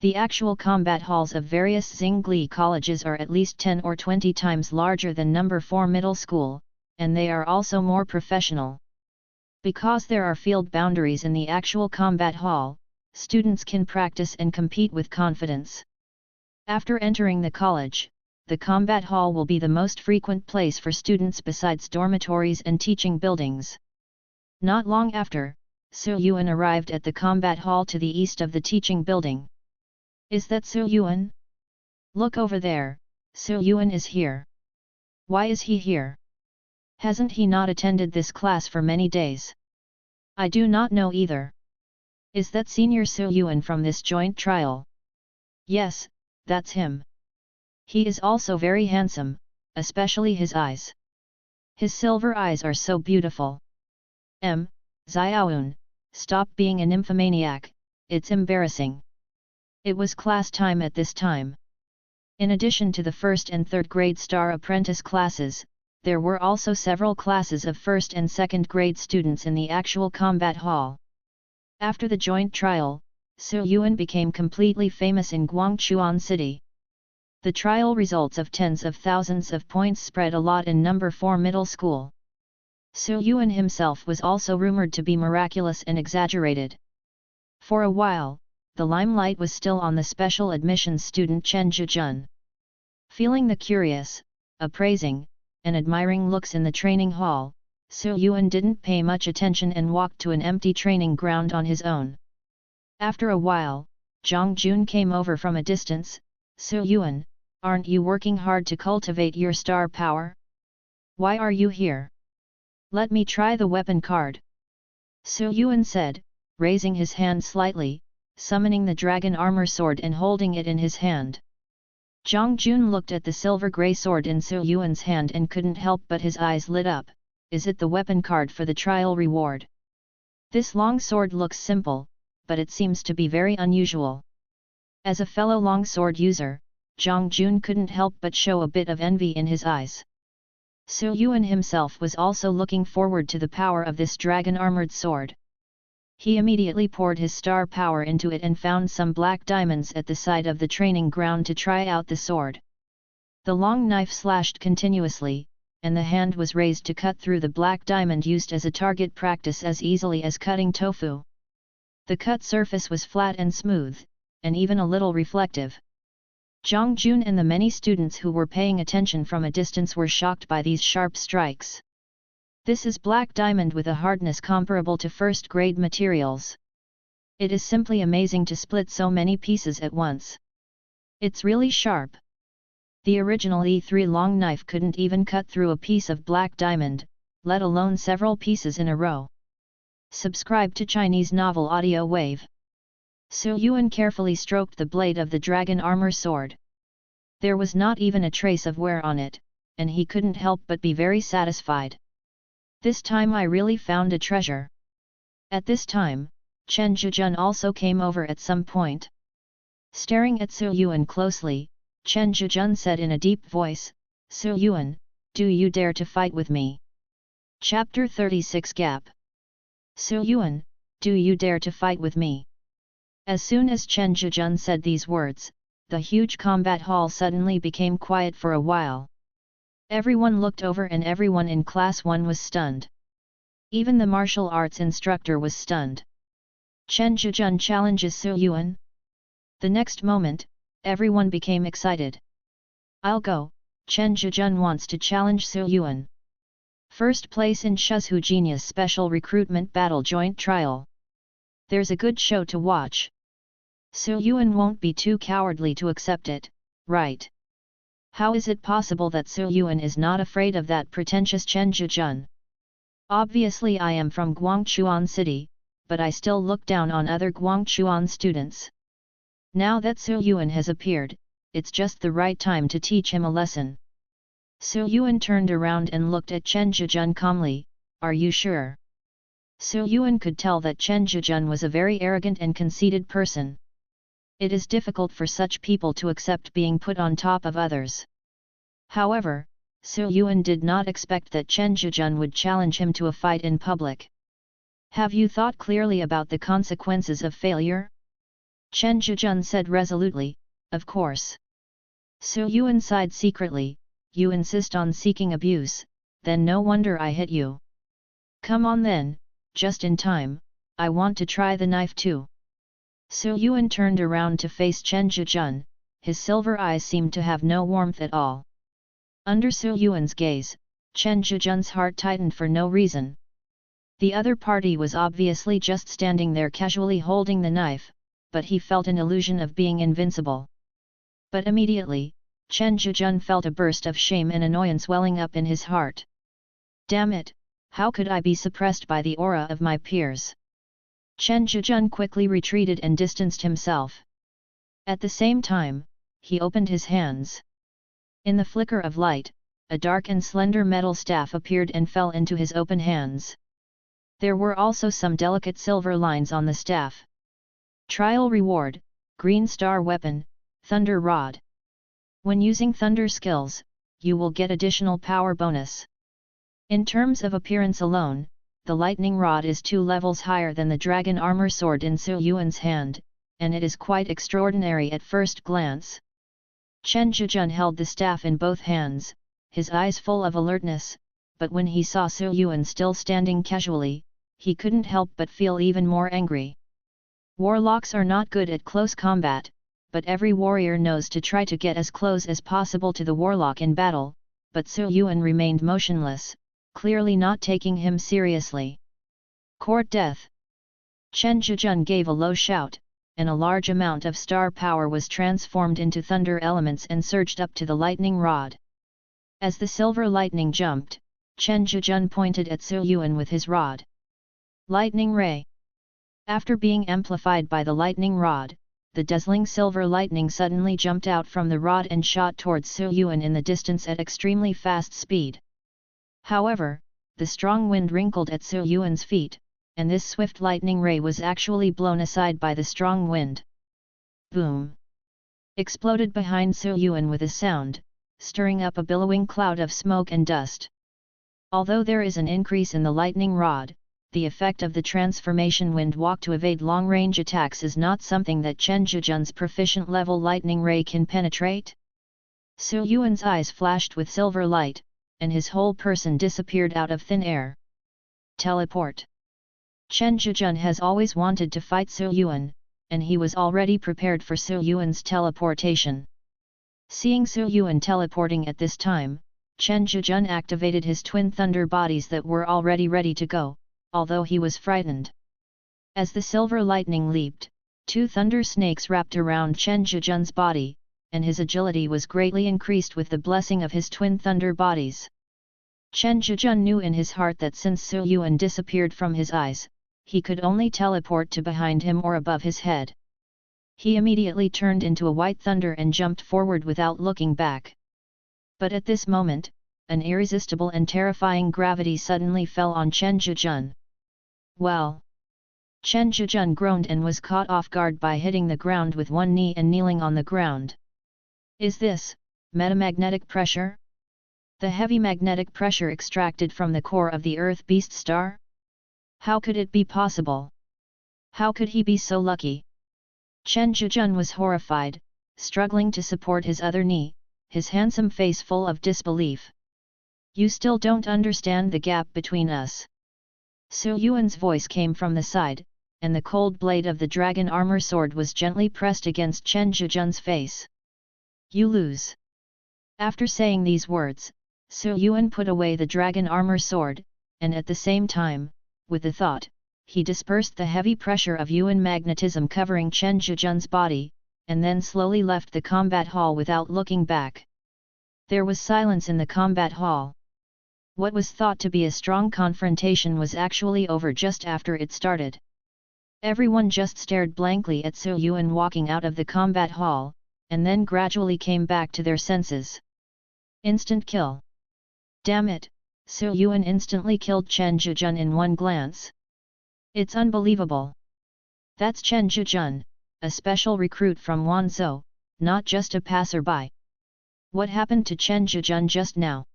The actual combat halls of various Zingli colleges are at least 10 or 20 times larger than No. 4 Middle School, and they are also more professional. Because there are field boundaries in the actual combat hall, students can practice and compete with confidence. After entering the college, the combat hall will be the most frequent place for students besides dormitories and teaching buildings. Not long after, Su Yuan arrived at the combat hall to the east of the teaching building. Is that Su Yuan? Look over there, Su Yuan is here. Why is he here? Hasn't he not attended this class for many days? I do not know either. Is that Senior Su Yuan from this joint trial? Yes, that's him. He is also very handsome, especially his eyes. His silver eyes are so beautiful. Xiaoyun, stop being a nymphomaniac, it's embarrassing. It was class time at this time. In addition to the first and third grade star apprentice classes, there were also several classes of first and second grade students in the actual combat hall. After the joint trial, Su Yuan became completely famous in Guangchuan City. The trial results of tens of thousands of points spread a lot in No. 4 Middle School. Su Yuan himself was also rumored to be miraculous and exaggerated. For a while, the limelight was still on the special admissions student Chen Zhijun. Feeling the curious, appraising, and admiring looks in the training hall, Su Yuan didn't pay much attention and walked to an empty training ground on his own. After a while, Zhang Jun came over from a distance. Su Yuan, aren't you working hard to cultivate your star power? Why are you here? Let me try the weapon card. Su Yuan said, raising his hand slightly, summoning the dragon armor sword and holding it in his hand. Zhang Jun looked at the silver-grey sword in Su Yuan's hand and couldn't help but his eyes lit up. Is it the weapon card for the trial reward? This long sword looks simple, but it seems to be very unusual. As a fellow longsword user, Zhang Jun couldn't help but show a bit of envy in his eyes. Su Yuan himself was also looking forward to the power of this dragon-armored sword. He immediately poured his star power into it and found some black diamonds at the side of the training ground to try out the sword. The long knife slashed continuously, and the hand was raised to cut through the black diamond used as a target practice as easily as cutting tofu. The cut surface was flat and smooth, and even a little reflective. Zhang Jun and the many students who were paying attention from a distance were shocked by these sharp strikes. This is black diamond with a hardness comparable to first-grade materials. It is simply amazing to split so many pieces at once. It's really sharp. The original E3 long knife couldn't even cut through a piece of black diamond, let alone several pieces in a row. Subscribe to Chinese Novel Audio Wave. Su Yuan carefully stroked the blade of the dragon armor sword. There was not even a trace of wear on it, and he couldn't help but be very satisfied. This time I really found a treasure. At this time, Chen Zhijun also came over at some point. Staring at Su Yuan closely, Chen Zhijun said in a deep voice, Su Yuan, do you dare to fight with me? Chapter 36 Gap. Su Yuan, do you dare to fight with me? As soon as Chen Zhijun said these words, the huge combat hall suddenly became quiet for a while. Everyone looked over and everyone in Class 1 was stunned. Even the martial arts instructor was stunned. Chen Zhijun challenges Su Yuan? The next moment, everyone became excited. I'll go, Chen Zhijun wants to challenge Su Yuan. First place in Shuzhou Genius Special Recruitment Battle Joint Trial. There's a good show to watch. Su Yuan won't be too cowardly to accept it, right? How is it possible that Su Yuan is not afraid of that pretentious Chen Zhijun? Obviously I am from Guangchuan City, but I still look down on other Guangchuan students. Now that Su Yuan has appeared, it's just the right time to teach him a lesson. Su Yuan turned around and looked at Chen Zhijun calmly, are you sure? Su Yuan could tell that Chen Zhijun was a very arrogant and conceited person. It is difficult for such people to accept being put on top of others. However, Su Yuan did not expect that Chen Zhijun would challenge him to a fight in public. Have you thought clearly about the consequences of failure? Chen Zhijun said resolutely, of course. Su Yuan sighed secretly, you insist on seeking abuse, then no wonder I hit you. Come on then, just in time, I want to try the knife too. Su Yuan turned around to face Chen Zhijun, his silver eyes seemed to have no warmth at all. Under Su Yuan's gaze, Chen Zhijun's heart tightened for no reason. The other party was obviously just standing there casually holding the knife, but he felt an illusion of being invincible. But immediately, Chen Zhijun felt a burst of shame and annoyance welling up in his heart. Damn it, how could I be suppressed by the aura of my peers? Chen Zhijun quickly retreated and distanced himself. At the same time, he opened his hands. In the flicker of light, a dark and slender metal staff appeared and fell into his open hands. There were also some delicate silver lines on the staff. Trial reward, Green Star Weapon, Thunder Rod. When using Thunder skills, you will get additional power bonus. In terms of appearance alone, the lightning rod is 2 levels higher than the dragon armor sword in Su Yuan's hand, and it is quite extraordinary at first glance. Chen Zhijun held the staff in both hands, his eyes full of alertness, but when he saw Su Yuan still standing casually, he couldn't help but feel even more angry. Warlocks are not good at close combat, but every warrior knows to try to get as close as possible to the warlock in battle, but Su Yuan remained motionless, clearly not taking him seriously. Court death! Chen Zhijun gave a low shout, and a large amount of star power was transformed into thunder elements and surged up to the lightning rod. As the silver lightning jumped, Chen Zhijun pointed at Su Yuan with his rod. Lightning ray! After being amplified by the lightning rod, the dazzling silver lightning suddenly jumped out from the rod and shot towards Su Yuan in the distance at extremely fast speed. However, the strong wind wrinkled at Su Yuan's feet, and this swift lightning ray was actually blown aside by the strong wind. Boom! Exploded behind Su Yuan with a sound, stirring up a billowing cloud of smoke and dust. Although there is an increase in the lightning rod, the effect of the transformation wind walk to evade long-range attacks is not something that Chen Zhijun's proficient level lightning ray can penetrate. Su Yuan's eyes flashed with silver light, and his whole person disappeared out of thin air. Teleport. Chen Zhijun has always wanted to fight Su Yuan, and he was already prepared for Su Yuan's teleportation. Seeing Su Yuan teleporting at this time, Chen Zhijun activated his twin thunder bodies that were already ready to go, although he was frightened. As the silver lightning leaped, 2 thunder snakes wrapped around Chen Zhijun's body, and his agility was greatly increased with the blessing of his twin thunder bodies. Chen Zhijun knew in his heart that since Su Yuan disappeared from his eyes, he could only teleport to behind him or above his head. He immediately turned into a white thunder and jumped forward without looking back. But at this moment, an irresistible and terrifying gravity suddenly fell on Chen Zhijun. Well! Chen Zhijun groaned and was caught off guard by hitting the ground with one knee and kneeling on the ground. Is this metamagnetic pressure? The heavy magnetic pressure extracted from the core of the Earth Beast star? How could it be possible? How could he be so lucky? Chen Zhijun was horrified, struggling to support his other knee, his handsome face full of disbelief. You still don't understand the gap between us. Su Yuan's voice came from the side, and the cold blade of the dragon armor sword was gently pressed against Chen Zhijun's face. You lose. After saying these words, Su Yuan put away the dragon armor sword, and at the same time, with the thought, he dispersed the heavy pressure of Yuan magnetism covering Chen Zhijun's body, and then slowly left the combat hall without looking back. There was silence in the combat hall. What was thought to be a strong confrontation was actually over just after it started. Everyone just stared blankly at Su Yuan walking out of the combat hall, and then gradually came back to their senses. Instant kill. Damn it, Su Yuan instantly killed Chen Zhijun in one glance. It's unbelievable. That's Chen Zhijun, a special recruit from Wanzhou, not just a passerby. What happened to Chen Zhijun just now?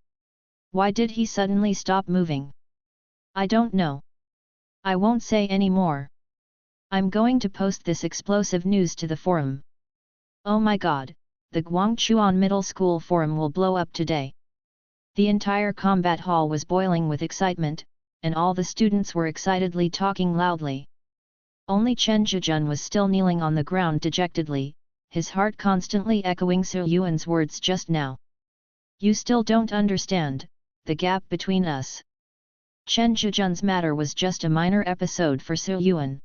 Why did he suddenly stop moving? I don't know. I won't say any more. I'm going to post this explosive news to the forum. Oh my god, the Guangchuan Middle School forum will blow up today. The entire combat hall was boiling with excitement, and all the students were excitedly talking loudly. Only Chen Zhijun was still kneeling on the ground dejectedly, his heart constantly echoing Su Yuan's words just now. You still don't understand, the gap between us. Chen Zhijun's matter was just a minor episode for Su Yuan.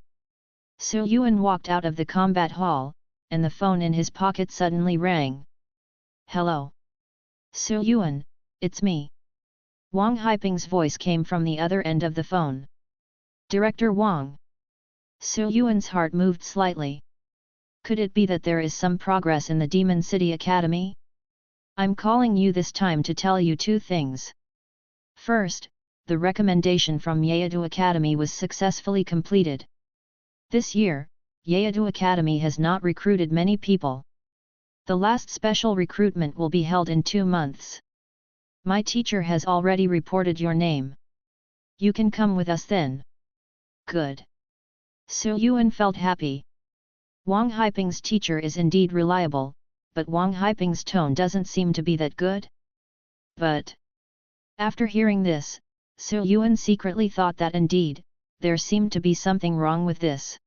Su Yuan walked out of the combat hall, and the phone in his pocket suddenly rang. Hello. Su Yuan, it's me. Wang Haiping's voice came from the other end of the phone. Director Wang. Su Yuan's heart moved slightly. Could it be that there is some progress in the Demon City Academy? I'm calling you this time to tell you two things. First, the recommendation from Yeadu Academy was successfully completed. This year, Yeadu Academy has not recruited many people. The last special recruitment will be held in 2 months. My teacher has already reported your name. You can come with us then. Good. Su Yuan felt happy. Wang Haiping's teacher is indeed reliable, but Wang Haiping's tone doesn't seem to be that good. But after hearing this, Su Yuan secretly thought that indeed, there seemed to be something wrong with this.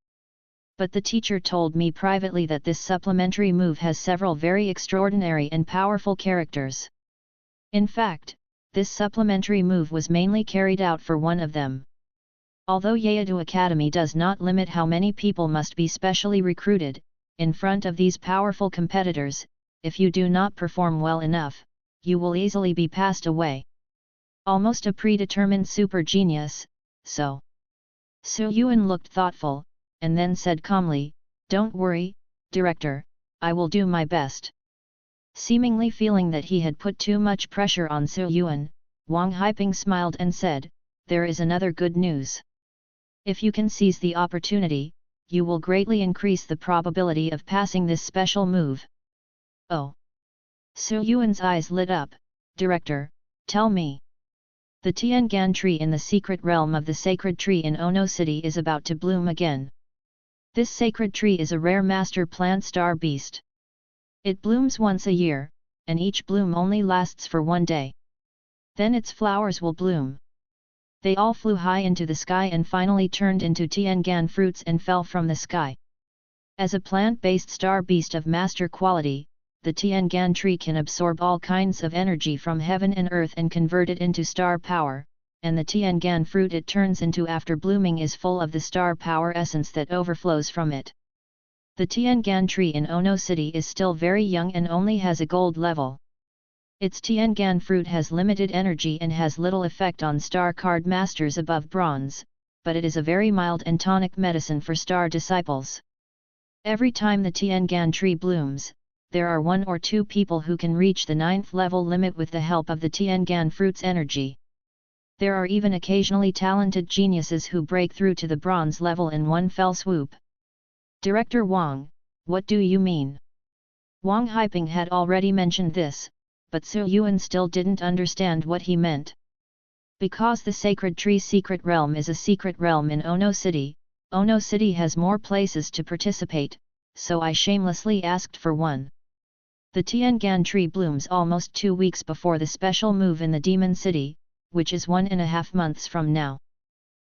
But the teacher told me privately that this supplementary move has several very extraordinary and powerful characters. In fact, this supplementary move was mainly carried out for one of them. Although Yeadu Academy does not limit how many people must be specially recruited, in front of these powerful competitors, if you do not perform well enough, you will easily be passed away. Almost a predetermined super genius, so. Su Yuan looked thoughtful, and then said calmly, "Don't worry, Director, I will do my best." Seemingly feeling that he had put too much pressure on Su Yuan, Wang Haiping smiled and said, "There is another good news. If you can seize the opportunity, you will greatly increase the probability of passing this special move." Oh! Su Yuan's eyes lit up. "Director, tell me. The Tiangan tree in the secret realm of the sacred tree in Ono City is about to bloom again. This sacred tree is a rare master plant star beast. It blooms once a year, and each bloom only lasts for 1 day. Then its flowers will bloom." They all flew high into the sky and finally turned into Tiangan fruits and fell from the sky. As a plant-based star beast of master quality, the Tiangan tree can absorb all kinds of energy from heaven and earth and convert it into star power, and the Tiangan fruit it turns into after blooming is full of the star power essence that overflows from it. The Tiangan tree in Ono City is still very young and only has a gold level. Its Tiangan fruit has limited energy and has little effect on star card masters above bronze, but it is a very mild and tonic medicine for star disciples. Every time the Tiangan tree blooms, there are 1 or 2 people who can reach the 9th level limit with the help of the Tiangan fruit's energy. There are even occasionally talented geniuses who break through to the bronze level in one fell swoop. Director Wang, what do you mean? Wang Haiping had already mentioned this, but Su Yuan still didn't understand what he meant. Because the Sacred Tree Secret Realm is a secret realm in Ono City has more places to participate, so I shamelessly asked for one. The Tiangan tree blooms almost 2 weeks before the special move in the Demon City, which is 1.5 months from now.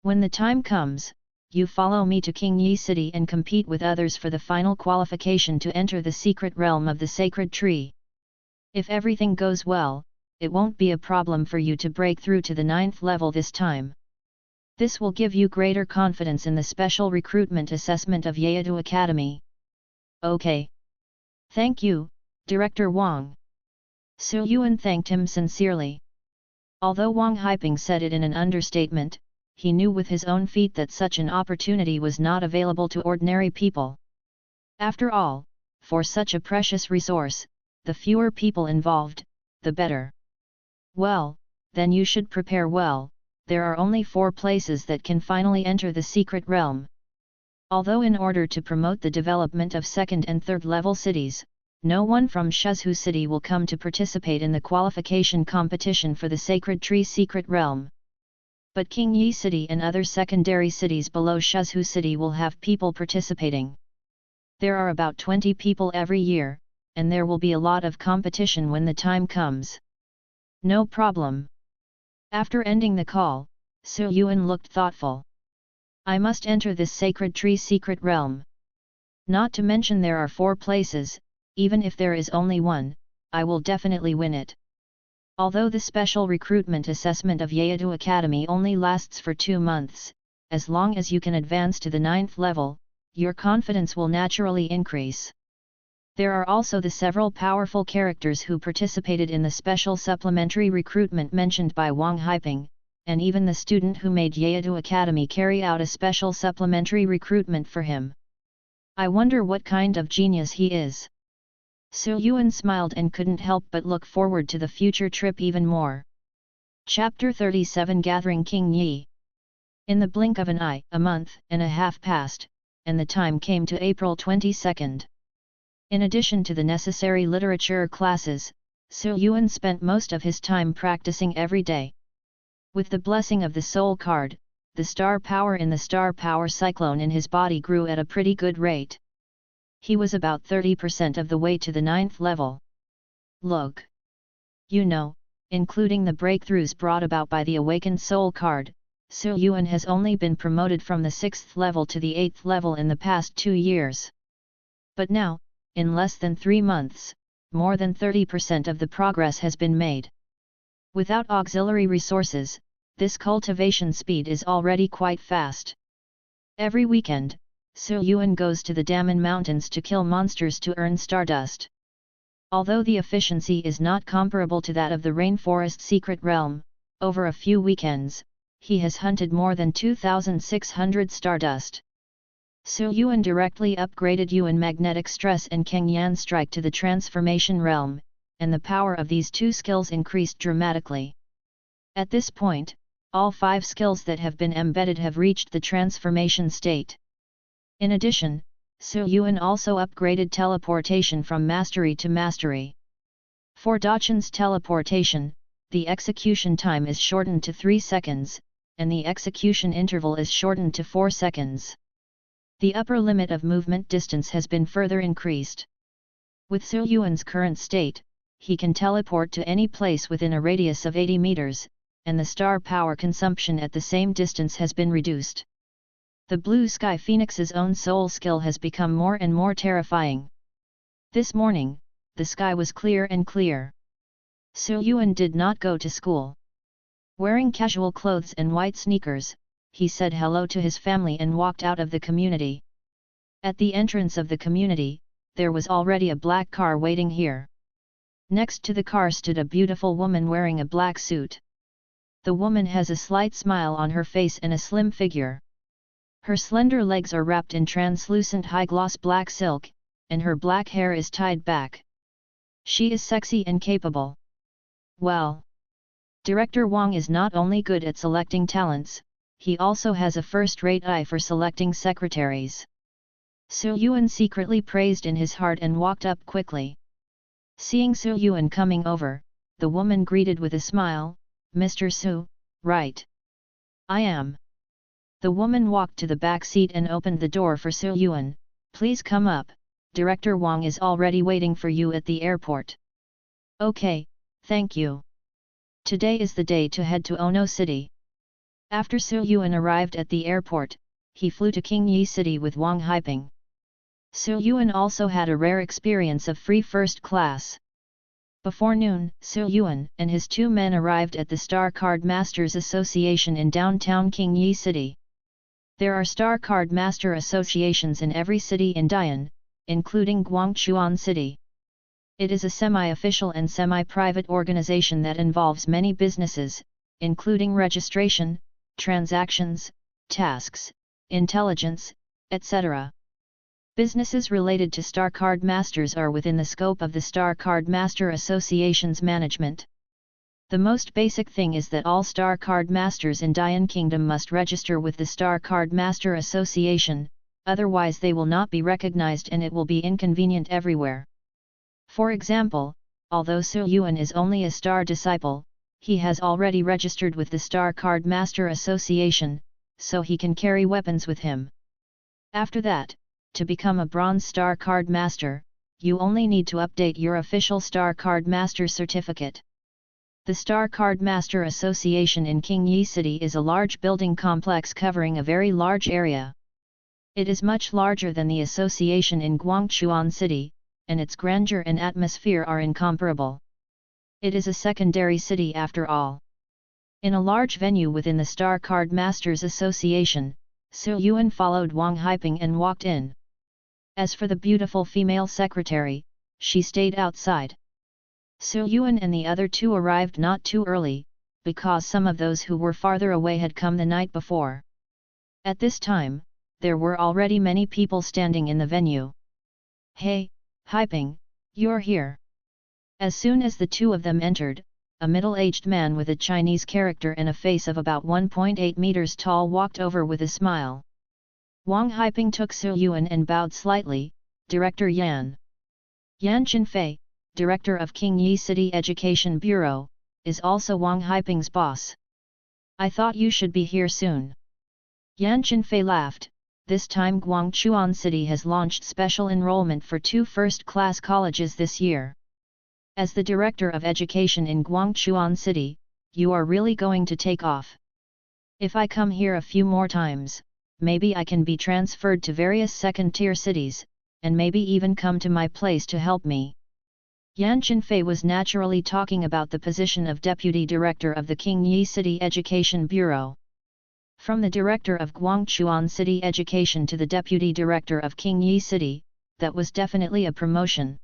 When the time comes, you follow me to King Yi City and compete with others for the final qualification to enter the secret realm of the Sacred Tree. If everything goes well, it won't be a problem for you to break through to the 9th level this time. This will give you greater confidence in the special recruitment assessment of Yeadu Academy. Okay. Thank you, Director Wang. Su Yuan thanked him sincerely. Although Wang Haiping said it in an understatement, he knew with his own feet that such an opportunity was not available to ordinary people. After all, for such a precious resource, the fewer people involved, the better. Well, then you should prepare well. There are only 4 places that can finally enter the secret realm. Although in order to promote the development of 2nd and 3rd level cities, no one from Shuzhou City will come to participate in the qualification competition for the Sacred Tree Secret Realm. But King Yi City and other secondary cities below Shuzhou City will have people participating. There are about 20 people every year, and there will be a lot of competition when the time comes. No problem. After ending the call, Su Yuan looked thoughtful. I must enter this Sacred Tree Secret Realm. Not to mention there are 4 places, even if there is only one, I will definitely win it. Although the special recruitment assessment of Yeadu Academy only lasts for 2 months, as long as you can advance to the 9th level, your confidence will naturally increase. There are also the several powerful characters who participated in the special supplementary recruitment mentioned by Wang Haiping, and even the student who made Yeadu Academy carry out a special supplementary recruitment for him. I wonder what kind of genius he is. Su Yuan smiled and couldn't help but look forward to the future trip even more. Chapter 37 Gathering King Yi. In the blink of an eye, a month and a half passed, and the time came to April 22nd. In addition to the necessary literature classes, Su Yuan spent most of his time practicing every day. With the blessing of the soul card, the star power in the star power cyclone in his body grew at a pretty good rate. He was about 30% of the way to the 9th level. Look. You know, including the breakthroughs brought about by the awakened soul card, Su Yuan has only been promoted from the 6th level to the 8th level in the past 2 years. But now, in less than 3 months, more than 30% of the progress has been made. Without auxiliary resources, this cultivation speed is already quite fast. Every weekend, Su Yuan goes to the Daman Mountains to kill monsters to earn stardust. Although the efficiency is not comparable to that of the Rainforest Secret Realm, over a few weekends, he has hunted more than 2,600 stardust. Su Yuan directly upgraded Yuan Magnetic Stress and Cang Yan Strike to the Transformation Realm, and the power of these 2 skills increased dramatically. At this point, all 5 skills that have been embedded have reached the transformation state. In addition, Su Yuan also upgraded teleportation from mastery to mastery. For Dachan's teleportation, the execution time is shortened to 3 seconds, and the execution interval is shortened to 4 seconds. The upper limit of movement distance has been further increased. With Su Yuan's current state, he can teleport to any place within a radius of 80 meters, and the star power consumption at the same distance has been reduced. The Blue Sky Phoenix's own soul skill has become more and more terrifying. This morning, the sky was clear and clear. Su Yuan did not go to school. Wearing casual clothes and white sneakers, he said hello to his family and walked out of the community. At the entrance of the community, there was already a black car waiting here. Next to the car stood a beautiful woman wearing a black suit. The woman has a slight smile on her face and a slim figure. Her slender legs are wrapped in translucent high-gloss black silk, and her black hair is tied back. She is sexy and capable. Well, Director Wang is not only good at selecting talents, he also has a first-rate eye for selecting secretaries. Su Yuan secretly praised in his heart and walked up quickly. Seeing Su Yuan coming over, the woman greeted with a smile, "Mr. Su, right? I am." The woman walked to the back seat and opened the door for Su Yuan. "Please come up, Director Wang is already waiting for you at the airport." "Okay, thank you. Today is the day to head to Ono City." After Su Yuan arrived at the airport, he flew to Qingyi City with Wang Haiping. Su Yuan also had a rare experience of free first class. Before noon, Su Yuan and his 2 men arrived at the Star Card Masters Association in downtown Qingyi City. There are Star Card Master Associations in every city in Dian, including Guangchuan City. It is a semi-official and semi-private organization that involves many businesses, including registration, transactions, tasks, intelligence, etc. Businesses related to Star Card Masters are within the scope of the Star Card Master Association's management. The most basic thing is that all Star Card Masters in Dian Kingdom must register with the Star Card Master Association, otherwise they will not be recognized and it will be inconvenient everywhere. For example, although Su Yuan is only a Star Disciple, he has already registered with the Star Card Master Association, so he can carry weapons with him. After that, to become a Bronze Star Card Master, you only need to update your official Star Card Master certificate. The Star Card Master Association in Qingyi City is a large building complex covering a very large area. It is much larger than the association in Guangchuan City, and its grandeur and atmosphere are incomparable. It is a secondary city after all. In a large venue within the Star Card Masters Association, Su Yuan followed Wang Haiping and walked in. As for the beautiful female secretary, she stayed outside. Su Yuan and the other 2 arrived not too early, because some of those who were farther away had come the night before. At this time, there were already many people standing in the venue. "Hey, Haiping, you're here." As soon as the 2 of them entered, a middle-aged man with a Chinese character and a face of about 1.8 meters tall walked over with a smile. Wang Haiping took Su Yuan and bowed slightly. "Director Yan." Yan Qinfei, Director of Qingyi City Education Bureau, is also Wang Haiping's boss. "I thought you should be here soon." Yan Qinfei laughed. This time Guangchuan City has launched special enrollment for 2 first-class colleges this year. As the Director of Education in Guangchuan City, you are really going to take off. If I come here a few more times, maybe I can be transferred to various second-tier cities, and maybe even come to my place to help me. Yan Qinfei was naturally talking about the position of Deputy Director of the Qingyi City Education Bureau. From the Director of Guangchuan City Education to the Deputy Director of Qingyi City, that was definitely a promotion.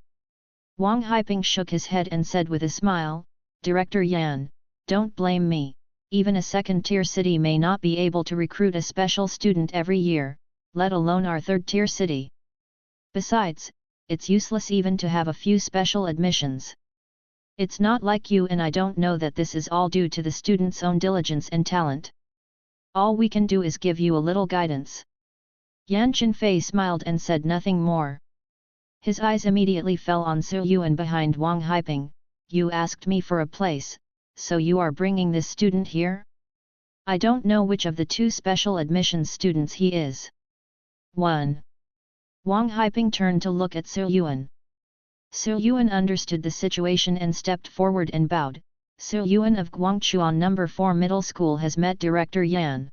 Wang Haiping shook his head and said with a smile, "Director Yan, don't blame me, even a second-tier city may not be able to recruit a special student every year, let alone our third-tier city. Besides, it's useless even to have a few special admissions. It's not like you and I don't know that this is all due to the student's own diligence and talent. All we can do is give you a little guidance." Yan Qinfei smiled and said nothing more. His eyes immediately fell on Su Yuan behind Wang Haiping. "You asked me for a place, so you are bringing this student here? I don't know which of the 2 special admissions students he is." 1. Wang Haiping turned to look at Su Yuan. Su Yuan understood the situation and stepped forward and bowed. "Su Yuan of Guangchuan No. 4 Middle School has met Director Yan."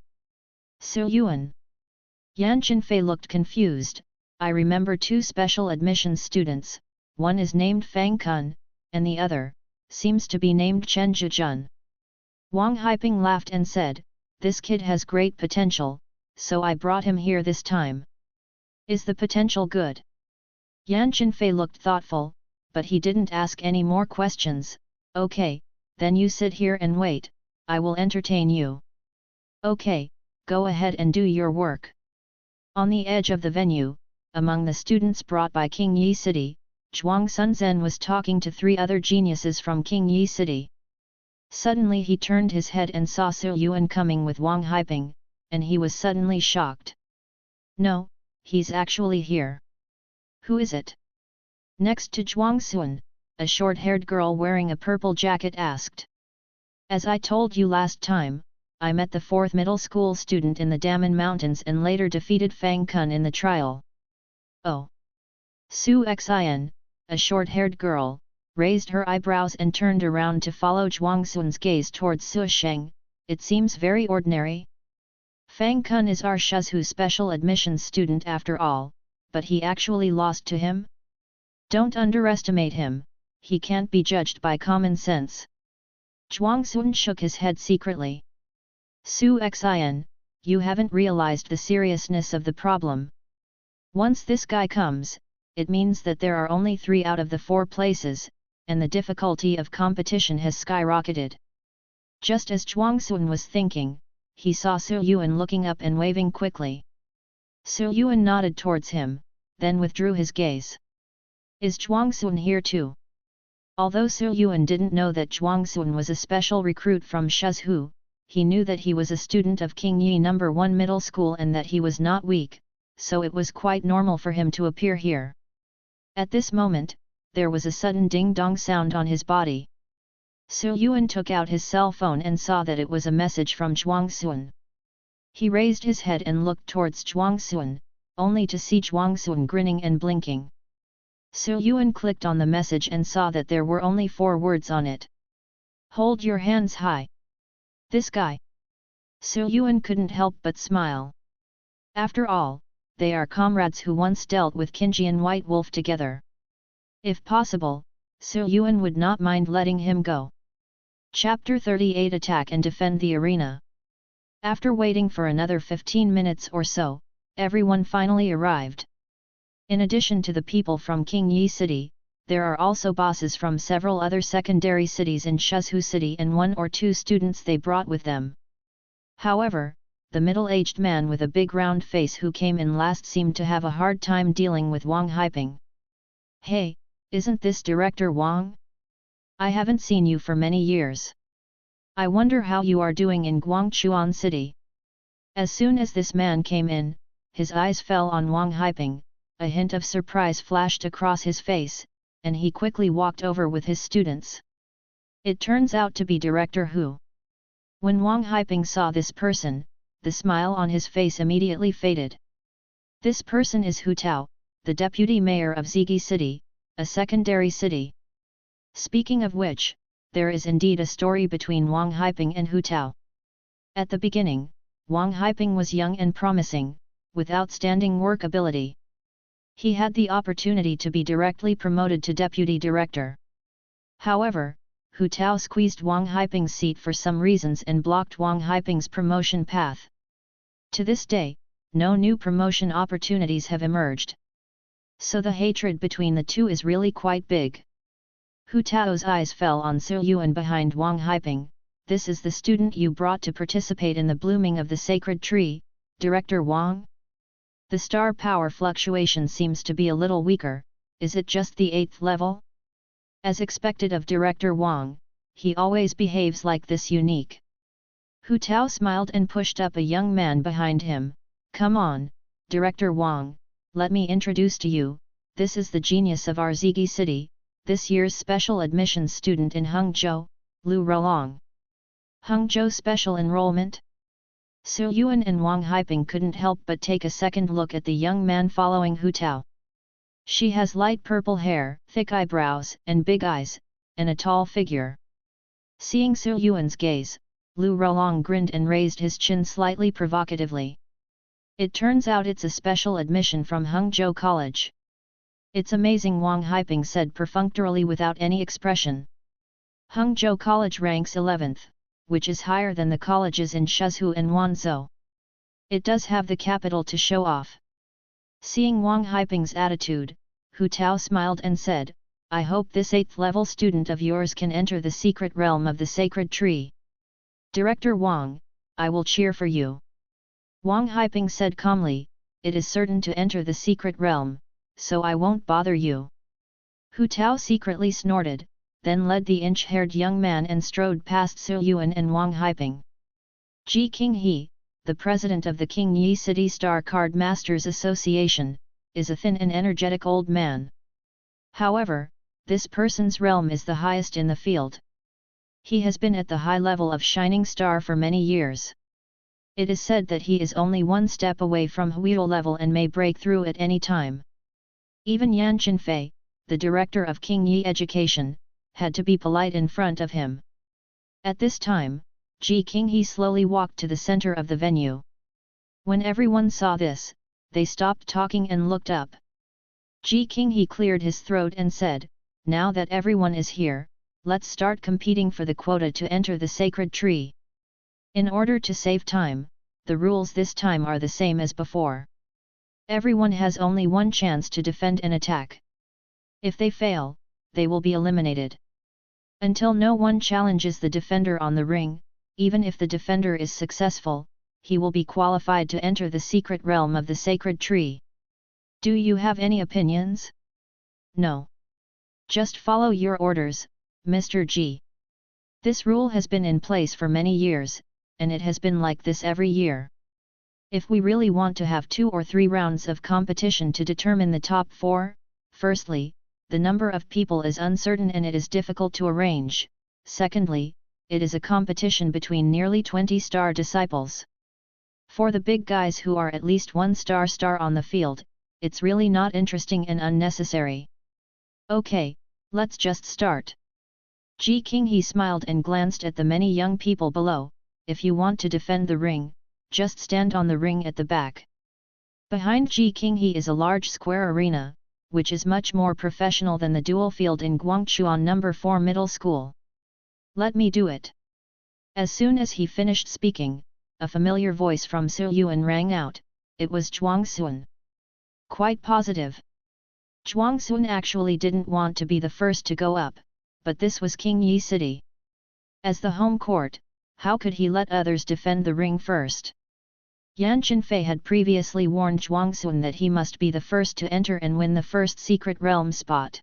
"Su Yuan?" Yan Qinfei looked confused. "I remember 2 special admissions students, one is named Fang Kun, and the other, seems to be named Chen Zhijun." Wang Haiping laughed and said, "This kid has great potential, so I brought him here this time." "Is the potential good?" Yan Qinfei looked thoughtful, but he didn't ask any more questions. "Okay, then you sit here and wait, I will entertain you." "Okay, go ahead and do your work." On the edge of the venue, among the students brought by Qingyi City, Zhuang Sunzhen was talking to 3 other geniuses from Qingyi City. Suddenly he turned his head and saw Su Yuan coming with Wang Haiping, and he was suddenly shocked. "No, he's actually here. Who is it?" Next to Zhuang Xuan, a short-haired girl wearing a purple jacket asked. As I told you last time, I met the 4th middle school student in the Daman Mountains and later defeated Fang Kun in the trial. Oh! Su Xian, a short-haired girl, raised her eyebrows and turned around to follow Zhuangxun's gaze towards Su Sheng. It seems very ordinary. Fang Kun is our Shuzhou special admissions student after all, but he actually lost to him? Don't underestimate him, he can't be judged by common sense. Zhuangxun shook his head secretly. Su Xian, you haven't realized the seriousness of the problem. Once this guy comes, it means that there are only 3 out of the 4 places, and the difficulty of competition has skyrocketed. Just as Zhuangxun was thinking, he saw Su Yuan looking up and waving quickly. Su Yuan nodded towards him, then withdrew his gaze. Is Zhuangxun here too? Although Su Yuan didn't know that Zhuangxun was a special recruit from Shuzhou, he knew that he was a student of King Yi No. 1 middle school and that he was not weak, so it was quite normal for him to appear here. At this moment, there was a sudden ding-dong sound on his body. Su Yuan took out his cell phone and saw that it was a message from Zhuangxun. He raised his head and looked towards Zhuangxun, only to see Zhuangxun grinning and blinking. Su Yuan clicked on the message and saw that there were only 4 words on it. Hold your hands high. This guy. Su Yuan couldn't help but smile. After all, they are comrades who once dealt with Qingjian White Wolf together. If possible, Su Yuan would not mind letting him go. Chapter 38 Attack and Defend the Arena. After waiting for another 15 minutes or so, everyone finally arrived. In addition to the people from King Yi City, there are also bosses from several other secondary cities in Shuzhou City and 1 or 2 students they brought with them. However, the middle-aged man with a big round face who came in last seemed to have a hard time dealing with Wang Haiping. Hey, isn't this Director Wang? I haven't seen you for many years. I wonder how you are doing in Guangchuan City. As soon as this man came in, his eyes fell on Wang Haiping, a hint of surprise flashed across his face, and he quickly walked over with his students. It turns out to be Director Hu. When Wang Haiping saw this person, the smile on his face immediately faded. This person is Hu Tao, the deputy mayor of Zigi City, a secondary city. Speaking of which, there is indeed a story between Wang Haiping and Hu Tao. At the beginning, Wang Haiping was young and promising, with outstanding work ability. He had the opportunity to be directly promoted to deputy director. However, Hu Tao squeezed Wang Haiping's seat for some reasons and blocked Wang Haiping's promotion path. To this day, no new promotion opportunities have emerged. So the hatred between the two is really quite big. Hu Tao's eyes fell on Su Yuan behind Wang Haiping. This is the student you brought to participate in the blooming of the sacred tree, Director Wang? The star power fluctuation seems to be a little weaker, is it just the 8th level? As expected of Director Wang, he always behaves like this unique. Hu Tao smiled and pushed up a young man behind him. Come on, Director Wang, let me introduce to you, this is the genius of our Zigi City, this year's special admissions student in Hangzhou, Lu Rolong. Hangzhou special enrollment? Su Yuan and Wang Haiping couldn't help but take a second look at the young man following Hu Tao. She has light purple hair, thick eyebrows and big eyes, and a tall figure. Seeing Su Yuan's gaze, Lu Rolong grinned and raised his chin slightly provocatively. It turns out it's a special admission from Hangzhou College. It's amazing, Wang Haiping said perfunctorily without any expression. Hangzhou College ranks 11th, which is higher than the colleges in Shuzhou and Wanzhou. It does have the capital to show off. Seeing Wang Haiping's attitude, Hu Tao smiled and said, I hope this 8th level student of yours can enter the secret realm of the sacred tree. Director Wang, I will cheer for you. Wang Haiping said calmly, it is certain to enter the secret realm, so I won't bother you. Hu Tao secretly snorted, then led the inch-haired young man and strode past Su Yuan and Wang Haiping. Ji King He, the president of the King Yi City Star Card Masters Association, is a thin and energetic old man. However, this person's realm is the highest in the field. He has been at the high level of Shining Star for many years. It is said that he is only one step away from Huido level and may break through at any time. Even Yan Qinfei, the director of King Yi Education, had to be polite in front of him. At this time, Ji Qinghe slowly walked to the center of the venue. When everyone saw this, they stopped talking and looked up. Ji Qinghe cleared his throat and said, "Now that everyone is here, let's start competing for the quota to enter the sacred tree." In order to save time, the rules this time are the same as before. Everyone has only one chance to defend and attack. If they fail, they will be eliminated. Until no one challenges the defender on the ring, even if the defender is successful, he will be qualified to enter the secret realm of the sacred tree. Do you have any opinions? No. Just follow your orders, Mr. G. This rule has been in place for many years, and it has been like this every year. If we really want to have 2 or 3 rounds of competition to determine the top 4, firstly, the number of people is uncertain and it is difficult to arrange. Secondly, it is a competition between nearly 20 star disciples. For the big guys who are at least 1 star on the field, it's really not interesting and unnecessary. Okay, let's just start. Ji Qinghe smiled and glanced at the many young people below. If you want to defend the ring, just stand on the ring at the back. Behind Ji Qinghe is a large square arena, which is much more professional than the dual field in Guangchuan No. 4 Middle School. Let me do it. As soon as he finished speaking, a familiar voice from Yuan rang out. It was Zhuang Sun. Quite positive. Zhuang Sun actually didn't want to be the first to go up, but this was King Yi City. As the home court, how could he let others defend the ring first? Yan Qinfei had previously warned Zhuang Sun that he must be the first to enter and win the first secret realm spot.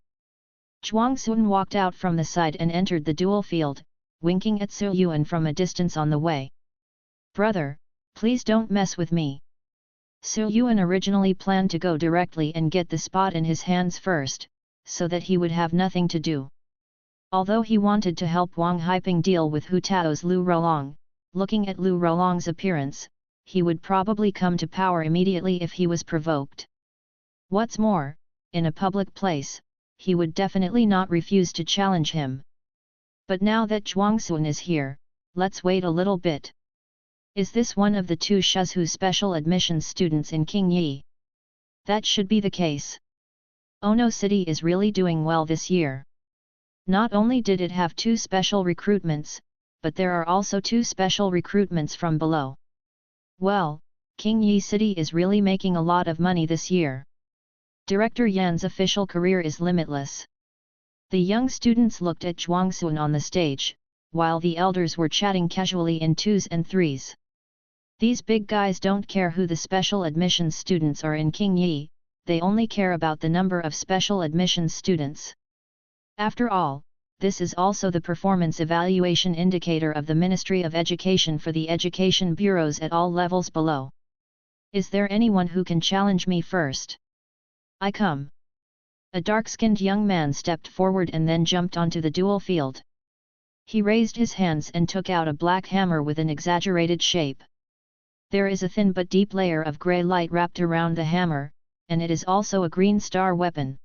Zhuang Sun walked out from the side and entered the dual field, winking at Yuan from a distance on the way. "Brother, please don't mess with me." Yuan originally planned to go directly and get the spot in his hands first, so that he would have nothing to do. Although he wanted to help Wang Haiping deal with Hu Tao's Lu Rolong, looking at Lu Rolong's appearance, he would probably come to power immediately if he was provoked. What's more, in a public place, he would definitely not refuse to challenge him. But now that Zhuang Sun is here, let's wait a little bit. Is this one of the 2 Shuzhou special admissions students in King Yi? That should be the case. Ono City is really doing well this year. Not only did it have 2 special recruitments, but there are also 2 special recruitments from below. Well, King Yi City is really making a lot of money this year. Director Yan's official career is limitless. The young students looked at Zhuang Sun on the stage, while the elders were chatting casually in 2s and 3s. These big guys don't care who the special admissions students are in King Yi, they only care about the number of special admissions students. After all, this is also the performance evaluation indicator of the Ministry of Education for the education bureaus at all levels below. Is there anyone who can challenge me first? I come. A dark-skinned young man stepped forward and then jumped onto the dual field. He raised his hands and took out a black hammer with an exaggerated shape. There is a thin but deep layer of grey light wrapped around the hammer, and it is also a green star weapon.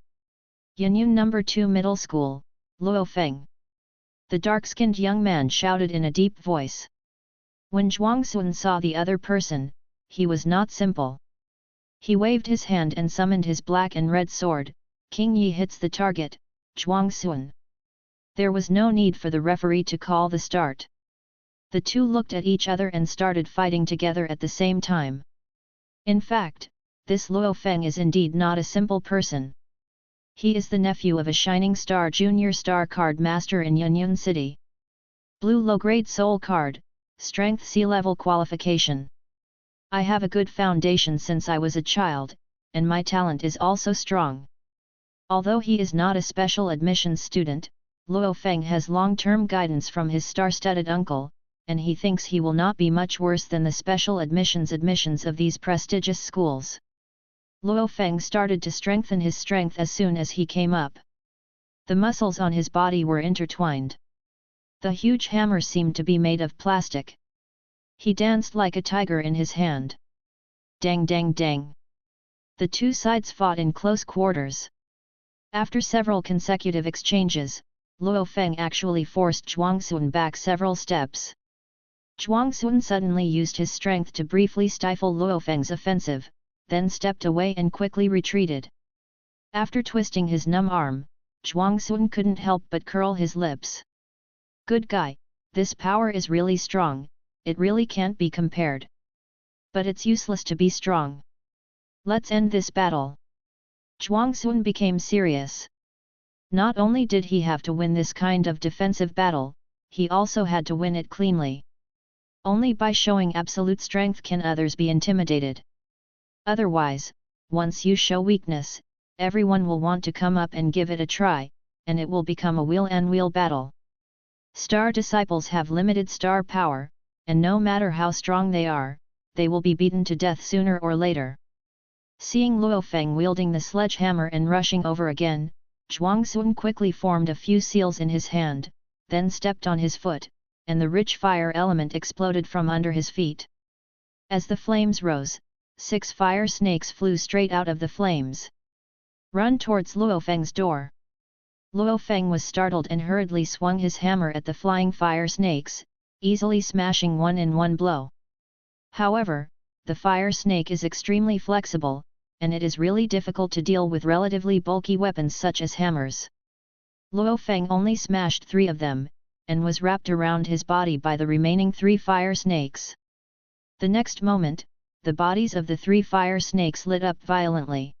Yanyun No. 2 Middle School, Luo Feng. The dark-skinned young man shouted in a deep voice. When Zhuang Sun saw the other person, he was not simple. He waved his hand and summoned his black and red sword. King Yi hits the target, Zhuang Sun. There was no need for the referee to call the start. The 2 looked at each other and started fighting together at the same time. In fact, this Luo Feng is indeed not a simple person. He is the nephew of a Shining Star Junior Star Card Master in Yunyun City. Blue low-grade Soul Card, Strength C-level Qualification. I have a good foundation since I was a child, and my talent is also strong. Although he is not a special admissions student, Luo Feng has long-term guidance from his star-studded uncle, and he thinks he will not be much worse than the special admissions of these prestigious schools. Luo Feng started to strengthen his strength as soon as he came up. The muscles on his body were intertwined. The huge hammer seemed to be made of plastic. He danced like a tiger in his hand. Dang dang dang. The two sides fought in close quarters. After several consecutive exchanges, Luo Feng actually forced Zhuangxun back several steps. Zhuangxun suddenly used his strength to briefly stifle Luo Feng's offensive, then stepped away and quickly retreated. After twisting his numb arm, Zhuangxun couldn't help but curl his lips. Good guy, this power is really strong, it really can't be compared. But it's useless to be strong. Let's end this battle. Zhuangxun became serious. Not only did he have to win this kind of defensive battle, he also had to win it cleanly. Only by showing absolute strength can others be intimidated. Otherwise, once you show weakness, everyone will want to come up and give it a try, and it will become a wheel-and-wheel battle. Star disciples have limited star power, and no matter how strong they will be beaten to death sooner or later. Seeing Luo Feng wielding the sledgehammer and rushing over again, Zhuangxun quickly formed a few seals in his hand, then stepped on his foot, and the rich fire element exploded from under his feet. As the flames rose, 6 fire snakes flew straight out of the flames. Run towards Luo Feng's door. Luo Feng was startled and hurriedly swung his hammer at the flying fire snakes, easily smashing one in one blow. However, the fire snake is extremely flexible, and it is really difficult to deal with relatively bulky weapons such as hammers. Luo Feng only smashed 3 of them, and was wrapped around his body by the remaining 3 fire snakes. The next moment, the bodies of the 3 fire snakes lit up violently.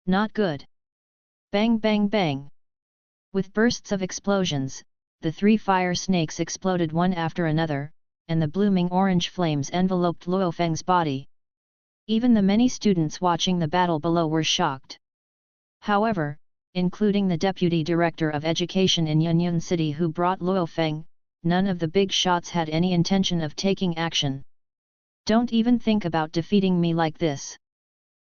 Not good. Bang bang bang. With bursts of explosions, the 3 fire snakes exploded one after another, and the blooming orange flames enveloped Luo Feng's body. Even the many students watching the battle below were shocked. However, including the Deputy Director of Education in Yunyun City who brought Luo Feng, none of the big shots had any intention of taking action. Don't even think about defeating me like this.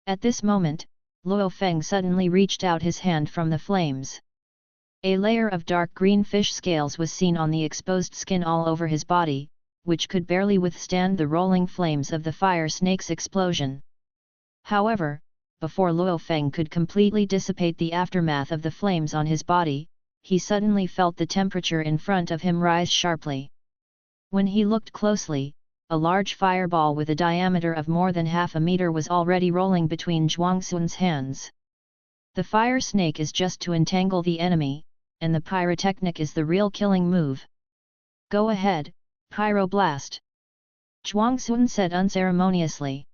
At this moment, Luo Feng suddenly reached out his hand from the flames. A layer of dark green fish scales was seen on the exposed skin all over his body, which could barely withstand the rolling flames of the fire snake's explosion. However, before Luo Feng could completely dissipate the aftermath of the flames on his body, he suddenly felt the temperature in front of him rise sharply. When he looked closely, a large fireball with a diameter of more than half a meter was already rolling between Zhuangxun's hands. The fire snake is just to entangle the enemy, and the pyrotechnic is the real killing move. Go ahead, pyroblast! Zhuangxun said unceremoniously.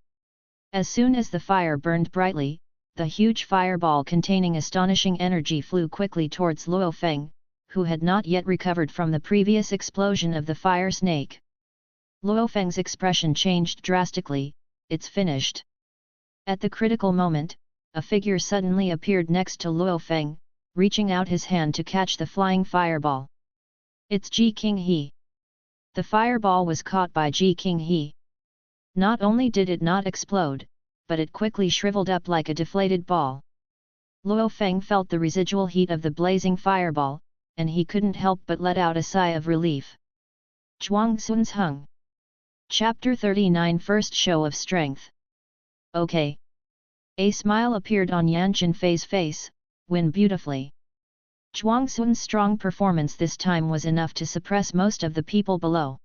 As soon as the fire burned brightly, the huge fireball containing astonishing energy flew quickly towards Luo Feng, who had not yet recovered from the previous explosion of the fire snake. Luo Feng's expression changed drastically. It's finished. At the critical moment, a figure suddenly appeared next to Luo Feng, reaching out his hand to catch the flying fireball. It's Ji Qinghe. The fireball was caught by Ji Qinghe. Not only did it not explode, but it quickly shriveled up like a deflated ball. Luo Feng felt the residual heat of the blazing fireball, and he couldn't help but let out a sigh of relief. Zhuangxun's hung. Chapter 39 First Show of Strength. Okay. A smile appeared on Yan Qinfei's face, win beautifully. Zhuangxun's strong performance this time was enough to suppress most of the people below.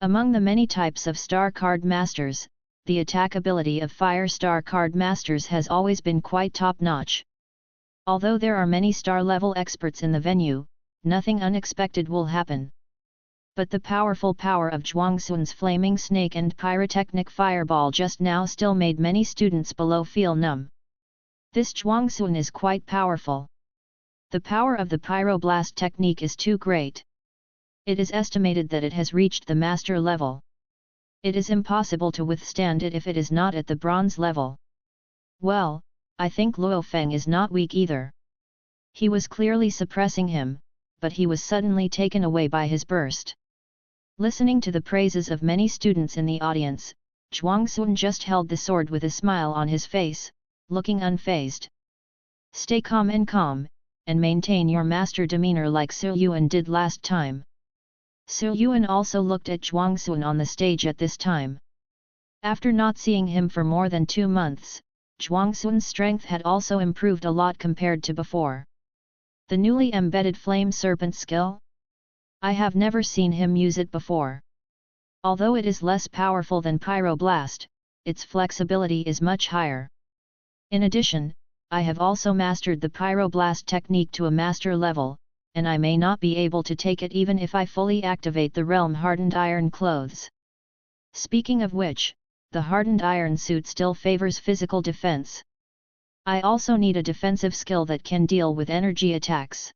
Among the many types of star card masters, the attack ability of Fire Star card masters has always been quite top-notch. Although there are many star-level experts in the venue, nothing unexpected will happen. But the powerful power of Zhuangxun's flaming snake and pyrotechnic fireball just now still made many students below feel numb. This Zhuangxun is quite powerful. The power of the pyroblast technique is too great. It is estimated that it has reached the master level. It is impossible to withstand it if it is not at the bronze level. Well, I think Luo Feng is not weak either. He was clearly suppressing him, but he was suddenly taken away by his burst. Listening to the praises of many students in the audience, Zhuangxun just held the sword with a smile on his face, looking unfazed. Stay calm, and maintain your master demeanor like Su Yuan did last time. Su Yuan also looked at Zhuangxun on the stage at this time. After not seeing him for more than 2 months, Zhuangxun's strength had also improved a lot compared to before. The newly embedded flame serpent skill? I have never seen him use it before. Although it is less powerful than Pyroblast, its flexibility is much higher. In addition, I have also mastered the Pyroblast technique to a master level, and I may not be able to take it even if I fully activate the realm hardened iron clothes. Speaking of which, the hardened iron suit still favors physical defense. I also need a defensive skill that can deal with energy attacks.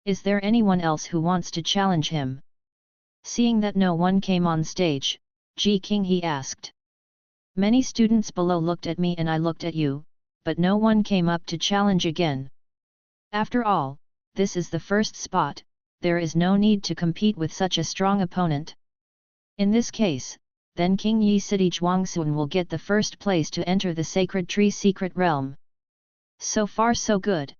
Is there anyone else who wants to challenge him? Seeing that no one came on stage, Ji King he asked. Many students below looked at me and I looked at you, but no one came up to challenge again. After all, this is the first spot, there is no need to compete with such a strong opponent. In this case, then King Yi City Zhuangxun will get the first place to enter the Sacred Tree Secret Realm. So far so good.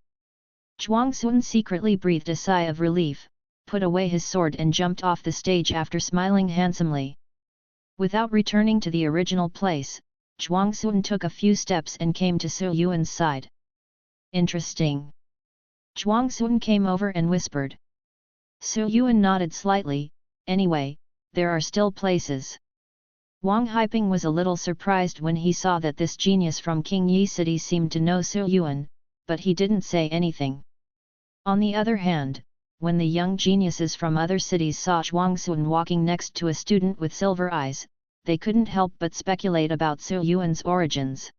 Zhuangxun secretly breathed a sigh of relief, put away his sword and jumped off the stage after smiling handsomely. Without returning to the original place, Zhuangxun took a few steps and came to Su Yuan's side. Interesting. Zhuangxun came over and whispered. Su Yuan nodded slightly. Anyway, there are still places. Wang Haiping was a little surprised when he saw that this genius from King Yi City seemed to know Su Yuan, but he didn't say anything. On the other hand, when the young geniuses from other cities saw Zhuangxun walking next to a student with silver eyes, they couldn't help but speculate about Su Yuan's origins.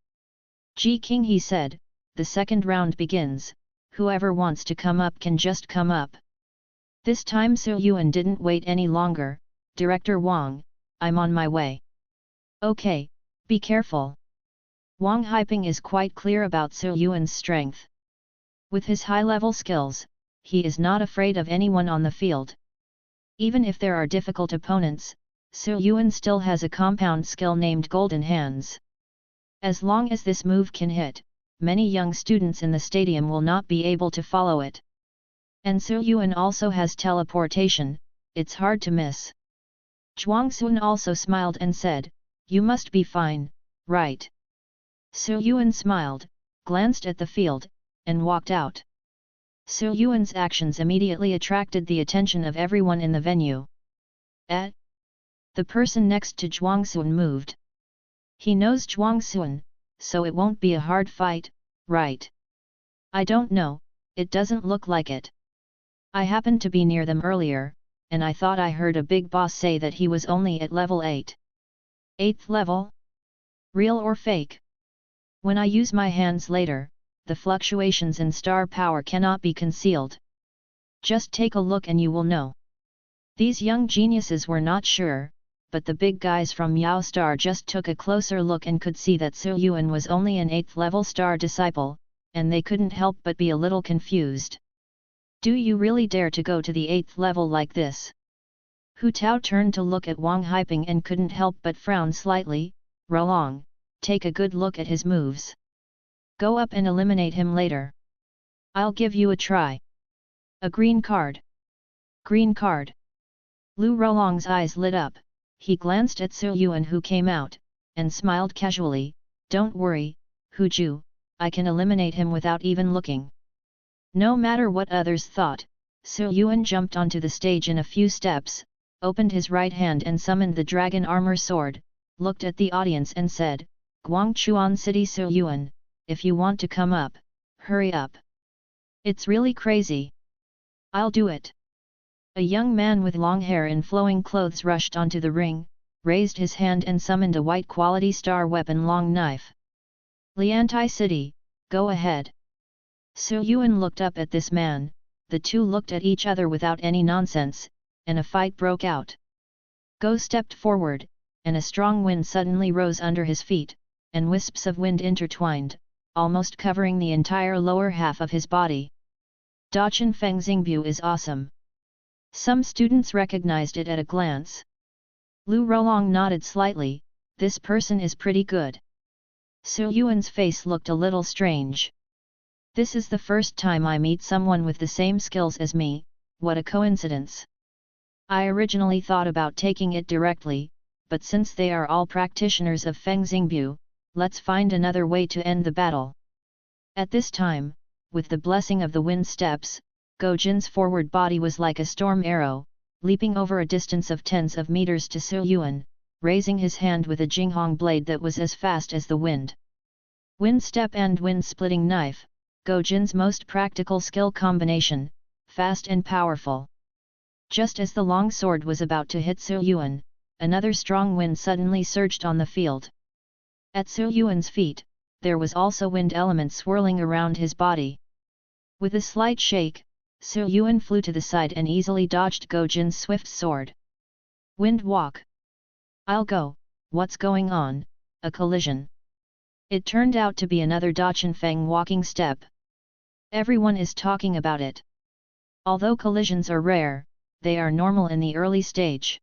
Ji King he said, the second round begins, whoever wants to come up can just come up. This time Su Yuan didn't wait any longer. Director Wang, I'm on my way. Okay, be careful. Wang Haiping is quite clear about Su Yuan's strength. With his high-level skills, he is not afraid of anyone on the field. Even if there are difficult opponents, Su Yuan still has a compound skill named Golden Hands. As long as this move can hit, many young students in the stadium will not be able to follow it. And Su Yuan also has teleportation, it's hard to miss. Zhuangxun also smiled and said, you must be fine, right? Su Yuan smiled, glanced at the field, and walked out. Su Yuan's actions immediately attracted the attention of everyone in the venue. The person next to Zhuangxun moved. He knows Zhuangxun, so it won't be a hard fight, right? I don't know, it doesn't look like it. I happened to be near them earlier, and I thought I heard a big boss say that he was only at level 8. 8th level? Real or fake? When I use my hands later, the fluctuations in star power cannot be concealed. Just take a look and you will know. These young geniuses were not sure, but the big guys from Yao Star just took a closer look and could see that Su Yuan was only an 8th level star disciple, and they couldn't help but be a little confused. Do you really dare to go to the 8th level like this? Hu Tao turned to look at Wang Haiping and couldn't help but frown slightly. Rolong, take a good look at his moves. Go up and eliminate him later. I'll give you a try. A green card. Green card. Lu Rolong's eyes lit up, he glanced at Su Yuan who came out, and smiled casually, don't worry, Hu Ju, I can eliminate him without even looking. No matter what others thought, Su Yuan jumped onto the stage in a few steps, opened his right hand and summoned the dragon armor sword, looked at the audience and said, Guangchuan City Su Yuan, if you want to come up, hurry up. It's really crazy. I'll do it. A young man with long hair and flowing clothes rushed onto the ring, raised his hand and summoned a white quality star weapon long knife. Liantai City, go ahead. Su Yuan looked up at this man, the two looked at each other without any nonsense, and a fight broke out. Go stepped forward, and a strong wind suddenly rose under his feet, and wisps of wind intertwined, almost covering the entire lower half of his body. Daqin Feng Xingbu is awesome. Some students recognized it at a glance. Lu Rolong nodded slightly, this person is pretty good. Su Yuan's face looked a little strange. This is the first time I meet someone with the same skills as me, what a coincidence. I originally thought about taking it directly, but since they are all practitioners of Feng Xingbu, let's find another way to end the battle. At this time, with the blessing of the wind steps, Go Jin's forward body was like a storm arrow, leaping over a distance of tens of meters to Su Yuan, raising his hand with a Jinghong blade that was as fast as the wind. Wind step and wind splitting knife, Go Jin's most practical skill combination, fast and powerful. Just as the long sword was about to hit Su Yuan, another strong wind suddenly surged on the field. At Su Yuan's feet, there was also wind element swirling around his body. With a slight shake, Su Yuan flew to the side and easily dodged Go Jin's swift sword. Wind walk. I'll go, what's going on, a collision. It turned out to be another Dachan Feng walking step. Everyone is talking about it. Although collisions are rare, they are normal in the early stage.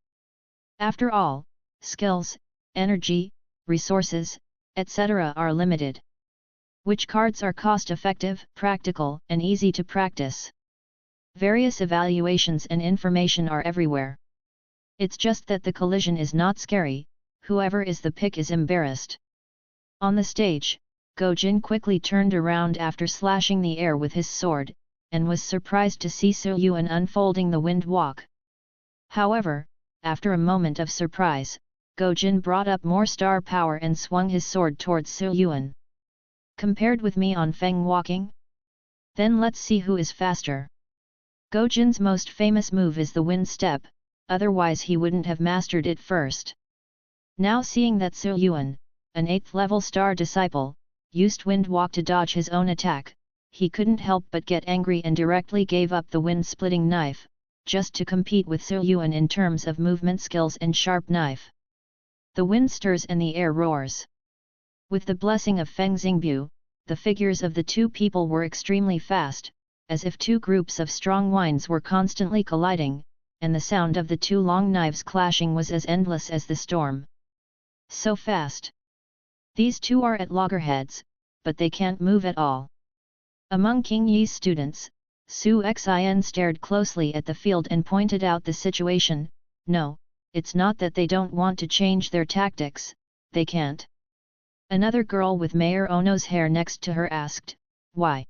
After all, skills, energy, resources, etc. are limited. Which cards are cost-effective, practical, and easy to practice? Various evaluations and information are everywhere. It's just that the collision is not scary, whoever is the pick is embarrassed. On the stage, Go Jin quickly turned around after slashing the air with his sword, and was surprised to see Su Yuan unfolding the wind walk. However, after a moment of surprise, Go Jin brought up more star power and swung his sword towards Su Yuan. Compared with me on Feng walking? Then let's see who is faster. Go Jin's most famous move is the wind step, otherwise he wouldn't have mastered it first. Now seeing that Su Yuan, an 8th level star disciple, used wind walk to dodge his own attack, he couldn't help but get angry and directly gave up the wind-splitting knife, just to compete with Su Yuan in terms of movement skills and sharp knife. The wind stirs and the air roars. With the blessing of Feng Xingbu, the figures of the two people were extremely fast, as if two groups of strong winds were constantly colliding, and the sound of the two long knives clashing was as endless as the storm. So fast! These two are at loggerheads, but they can't move at all. Among King Yi's students, Su Xin stared closely at the field and pointed out the situation. No, it's not that they don't want to change their tactics, they can't. Another girl with Mayor Ono's hair next to her asked, why?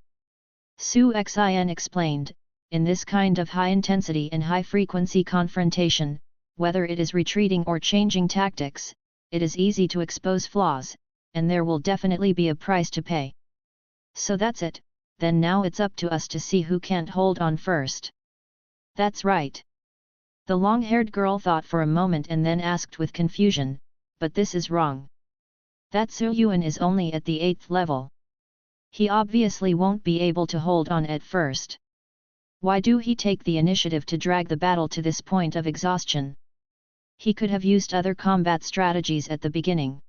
Su Xin explained, in this kind of high-intensity and high-frequency confrontation, whether it is retreating or changing tactics, it is easy to expose flaws, and there will definitely be a price to pay. So that's it, then now it's up to us to see who can't hold on first. That's right. The long-haired girl thought for a moment and then asked with confusion, but this is wrong. That Su Yuan is only at the 8th level. He obviously won't be able to hold on at first. Why do he take the initiative to drag the battle to this point of exhaustion? He could have used other combat strategies at the beginning.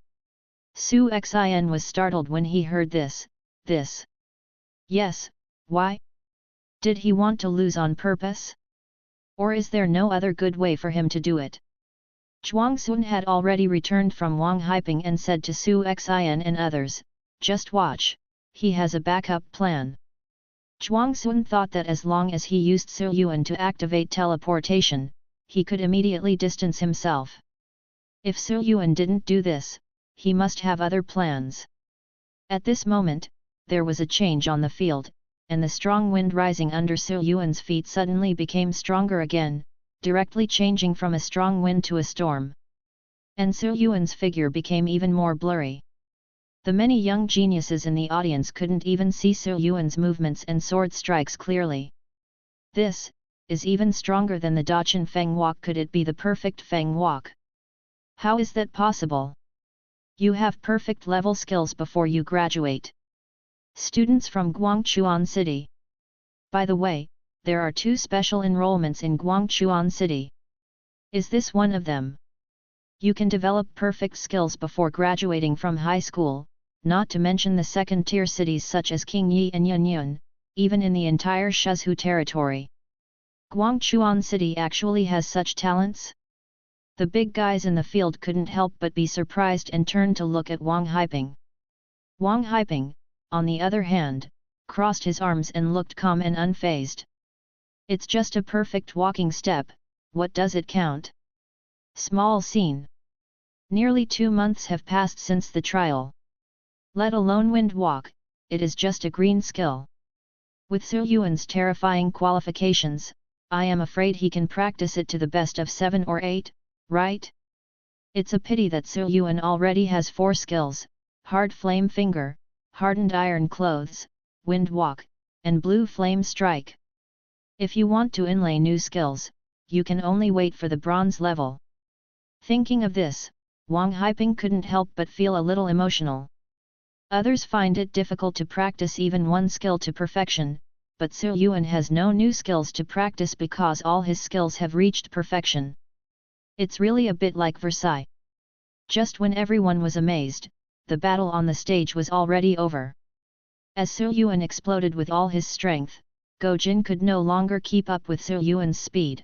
Su Xin was startled when he heard this. Yes, why? Did he want to lose on purpose? Or is there no other good way for him to do it? Zhuang Sun had already returned from Wang Haiping and said to Su Xin and others, just watch, he has a backup plan. Zhuang Sun thought that as long as he used Su Yuan to activate teleportation, he could immediately distance himself. If Su Yuan didn't do this, he must have other plans. At this moment, there was a change on the field, and the strong wind rising under Su Yuan's feet suddenly became stronger again, directly changing from a strong wind to a storm. And Su Yuan's figure became even more blurry. The many young geniuses in the audience couldn't even see Su Yuan's movements and sword strikes clearly. This is even stronger than the Dachan Feng walk. Could it be the perfect Feng walk? How is that possible? You have perfect level skills before you graduate. Students from Guangchuan City. By the way, there are 2 special enrollments in Guangchuan City. Is this one of them? You can develop perfect skills before graduating from high school, not to mention the second-tier cities such as Qingyi and Yunyun, even in the entire Shizhou territory. Guangchuan City actually has such talents? The big guys in the field couldn't help but be surprised and turned to look at Wang Haiping. Wang Haiping, on the other hand, crossed his arms and looked calm and unfazed. It's just a perfect walking step, what does it count? Small scene. Nearly 2 months have passed since the trial. Let alone wind walk, it is just a green skill. With Su Yuan's terrifying qualifications, I am afraid he can practice it to the best of 7 or 8, right? It's a pity that Su Yuan already has 4 skills, hard flame finger, hardened iron clothes, wind walk, and blue flame strike. If you want to inlay new skills, you can only wait for the bronze level. Thinking of this, Wang Haiping couldn't help but feel a little emotional. Others find it difficult to practice even one skill to perfection, but Su Yuan has no new skills to practice because all his skills have reached perfection. It's really a bit like Versailles. Just when everyone was amazed, the battle on the stage was already over. As Su Yuan exploded with all his strength, Go Jin could no longer keep up with Su Yuan's speed.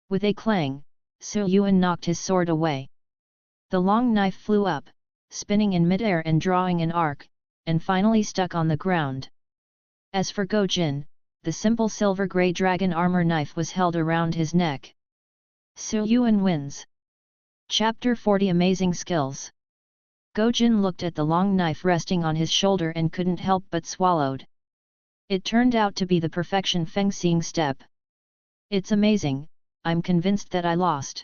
With a clang, Su Yuan knocked his sword away. The long knife flew up, spinning in midair and drawing an arc, and finally stuck on the ground. As for Go Jin, the simple silver-grey dragon armor knife was held around his neck. Su Yuan wins. Chapter 40 Amazing Skills. Go Jin looked at the long knife resting on his shoulder and couldn't help but swallowed. It turned out to be the perfection fencing step. It's amazing, I'm convinced that I lost.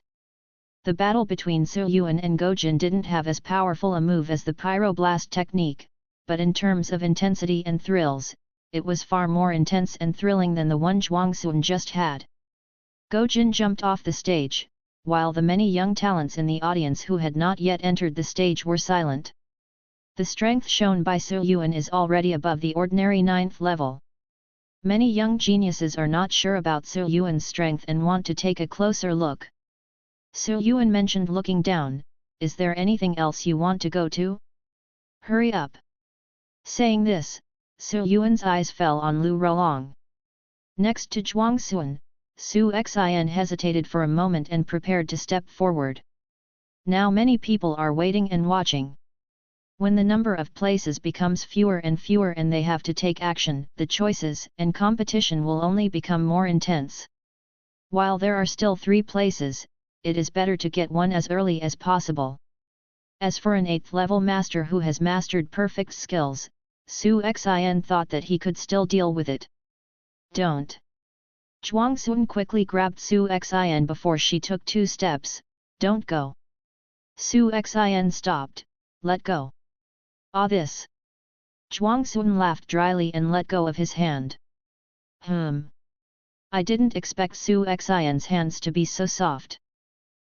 The battle between Su Yuan and Go Jin didn't have as powerful a move as the pyroblast technique, but in terms of intensity and thrills, it was far more intense and thrilling than the one Zhuangxun just had. Go Jin jumped off the stage, while the many young talents in the audience who had not yet entered the stage were silent. The strength shown by Su Yuan is already above the ordinary 9th level. Many young geniuses are not sure about Su Yuan's strength and want to take a closer look. Su Yuan mentioned looking down, "Is there anything else you want to go to? Hurry up." Saying this, Su Yuan's eyes fell on Lu Rolong. Next to Zhuangxun, Su Xin hesitated for a moment and prepared to step forward. Now many people are waiting and watching. When the number of places becomes fewer and fewer and they have to take action, the choices and competition will only become more intense. While there are still 3 places, it is better to get one as early as possible. As for an 8th level master who has mastered perfect skills, Su Xin thought that he could still deal with it. Don't. Zhuangxun quickly grabbed Su Xin before she took 2 steps. Don't go. Su Xin stopped. Let go. Ah, this. Zhuangxun laughed dryly and let go of his hand. I didn't expect Su Xin's hands to be so soft.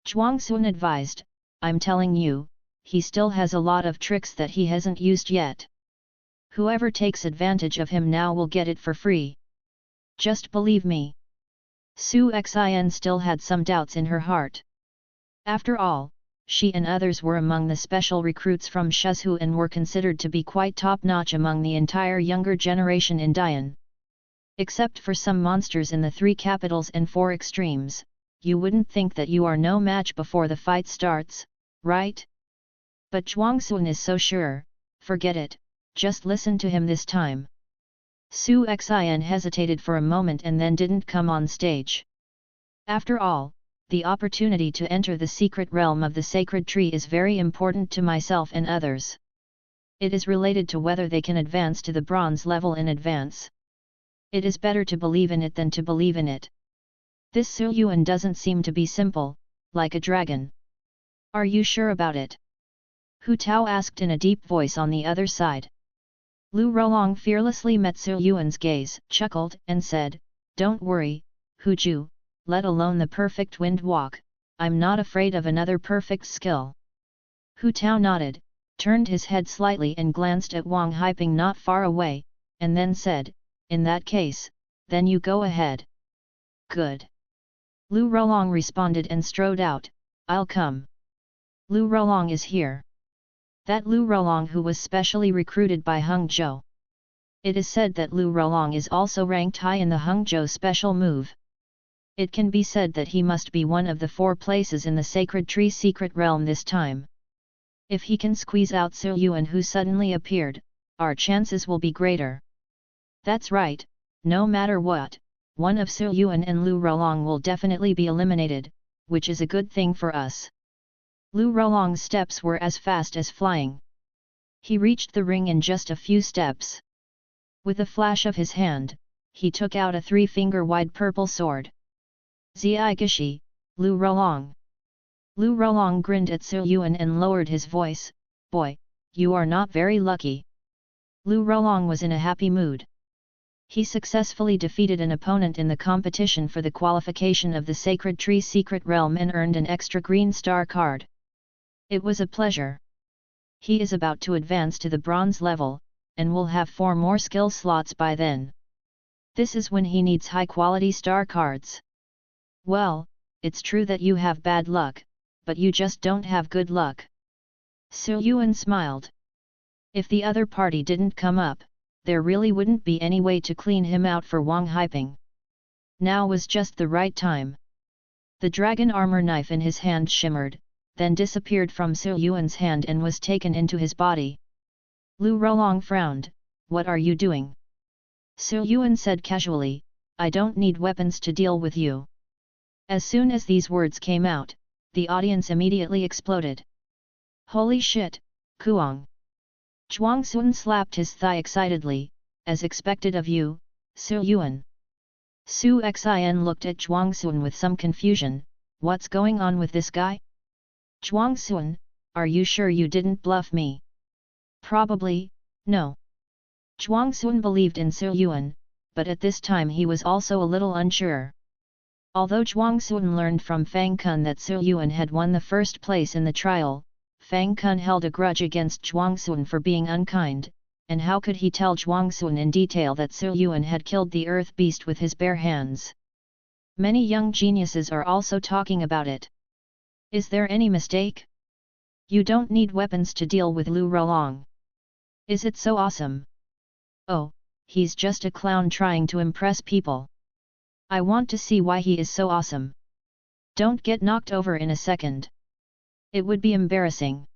Zhuangxun advised, I'm telling you, he still has a lot of tricks that he hasn't used yet. Whoever takes advantage of him now will get it for free. Just believe me. Su Xin still had some doubts in her heart. After all, she and others were among the special recruits from Shizhou and were considered to be quite top-notch among the entire younger generation in Dian. Except for some monsters in the 3 capitals and 4 extremes, you wouldn't think that you are no match before the fight starts, right? But Zhuangxun is so sure, forget it, just listen to him this time. Su Xin hesitated for a moment and then didn't come on stage. After all, the opportunity to enter the secret realm of the sacred tree is very important to myself and others. It is related to whether they can advance to the bronze level in advance. It is better to believe in it than to believe in it. This Su Yuan doesn't seem to be simple, like a dragon. Are you sure about it? Hu Tao asked in a deep voice on the other side. Lu Rolong fearlessly met Su Yuan's gaze, chuckled, and said, Don't worry, Hu Ju, let alone the perfect wind walk, I'm not afraid of another perfect skill. Hu Tao nodded, turned his head slightly and glanced at Wang Haiping not far away, and then said, In that case, then you go ahead. Good. Lu Rolong responded and strode out, I'll come. Lu Rolong is here. That Lu Rolong who was specially recruited by Hung Zhou. It is said that Lu Rolong is also ranked high in the Hung Zhou special move. It can be said that he must be one of the 4 places in the Sacred Tree secret realm this time. If he can squeeze out Su Yuan who suddenly appeared, our chances will be greater. That's right, no matter what, one of Su Yuan and Lu Rolong will definitely be eliminated, which is a good thing for us. Lu Rolong's steps were as fast as flying. He reached the ring in just a few steps. With a flash of his hand, he took out a 3-finger-wide purple sword. Zai Gishi, Lu Rolong. Lu Rolong grinned at Su Yuan and lowered his voice, "Boy, you are not very lucky." Lu Rolong was in a happy mood. He successfully defeated an opponent in the competition for the qualification of the Sacred Tree Secret Realm and earned an extra green star card. It was a pleasure. He is about to advance to the bronze level, and will have 4 more skill slots by then. This is when he needs high-quality star cards. Well, it's true that you have bad luck, but you just don't have good luck. Su Yuan smiled. If the other party didn't come up, there really wouldn't be any way to clean him out for Wang Haiping. Now was just the right time. The dragon armor knife in his hand shimmered, then disappeared from Su Yuan's hand and was taken into his body. Lu Rolong frowned, "What are you doing?" Su Yuan said casually, "I don't need weapons to deal with you." As soon as these words came out, the audience immediately exploded. "Holy shit, Kuang!" Zhuang Sun slapped his thigh excitedly, "As expected of you, Su Yuan." Su Xin looked at Zhuang Sun with some confusion, "What's going on with this guy?" "Zhuang Sun, are you sure you didn't bluff me?" "Probably, no." Zhuang Sun believed in Su Yuan, but at this time he was also a little unsure. Although Zhuang Sun learned from Fang Kun that Su Yuan had won the first place in the trial, Fang Kun held a grudge against Zhuang Sun for being unkind, and how could he tell Zhuang Sun in detail that Su Yuan had killed the earth beast with his bare hands? Many young geniuses are also talking about it. Is there any mistake? You don't need weapons to deal with Lu Rolong. Is it so awesome? Oh, he's just a clown trying to impress people. I want to see why he is so awesome. Don't get knocked over in a second. It would be embarrassing.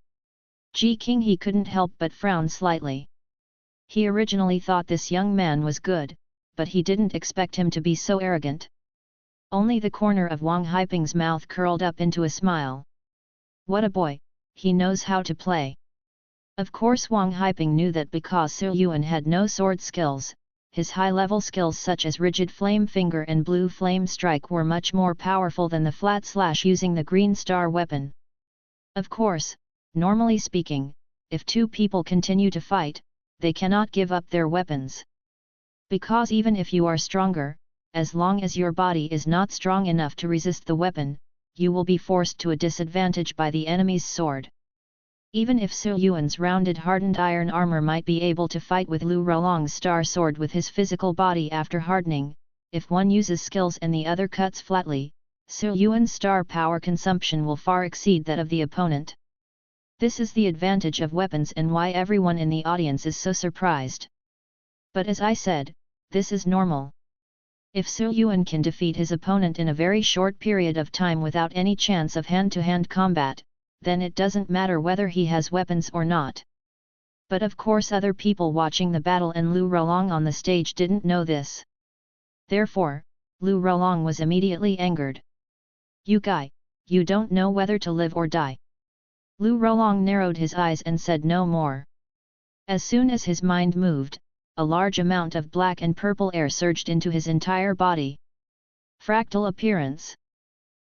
Ji King he couldn't help but frown slightly. He originally thought this young man was good, but he didn't expect him to be so arrogant. Only the corner of Wang Haiping's mouth curled up into a smile. What a boy, he knows how to play. Of course Wang Haiping knew that because Su Yuan had no sword skills, his high-level skills such as Rigid Flame Finger and Blue Flame Strike were much more powerful than the flat slash using the Green Star weapon. Of course, normally speaking, if 2 people continue to fight, they cannot give up their weapons. Because even if you are stronger, as long as your body is not strong enough to resist the weapon, you will be forced to a disadvantage by the enemy's sword. Even if Su Yuan's rounded hardened iron armor might be able to fight with Lu Rolong's star sword with his physical body after hardening, if one uses skills and the other cuts flatly, Su Yuan's star power consumption will far exceed that of the opponent. This is the advantage of weapons and why everyone in the audience is so surprised. But as I said, this is normal. If Su Yuan can defeat his opponent in a very short period of time without any chance of hand-to-hand combat, then it doesn't matter whether he has weapons or not. But of course other people watching the battle and Lu Rolong on the stage didn't know this. Therefore, Lu Rolong was immediately angered. "You guy, you don't know whether to live or die." Lu Rolong narrowed his eyes and said no more. As soon as his mind moved, a large amount of black and purple air surged into his entire body. Fractal appearance.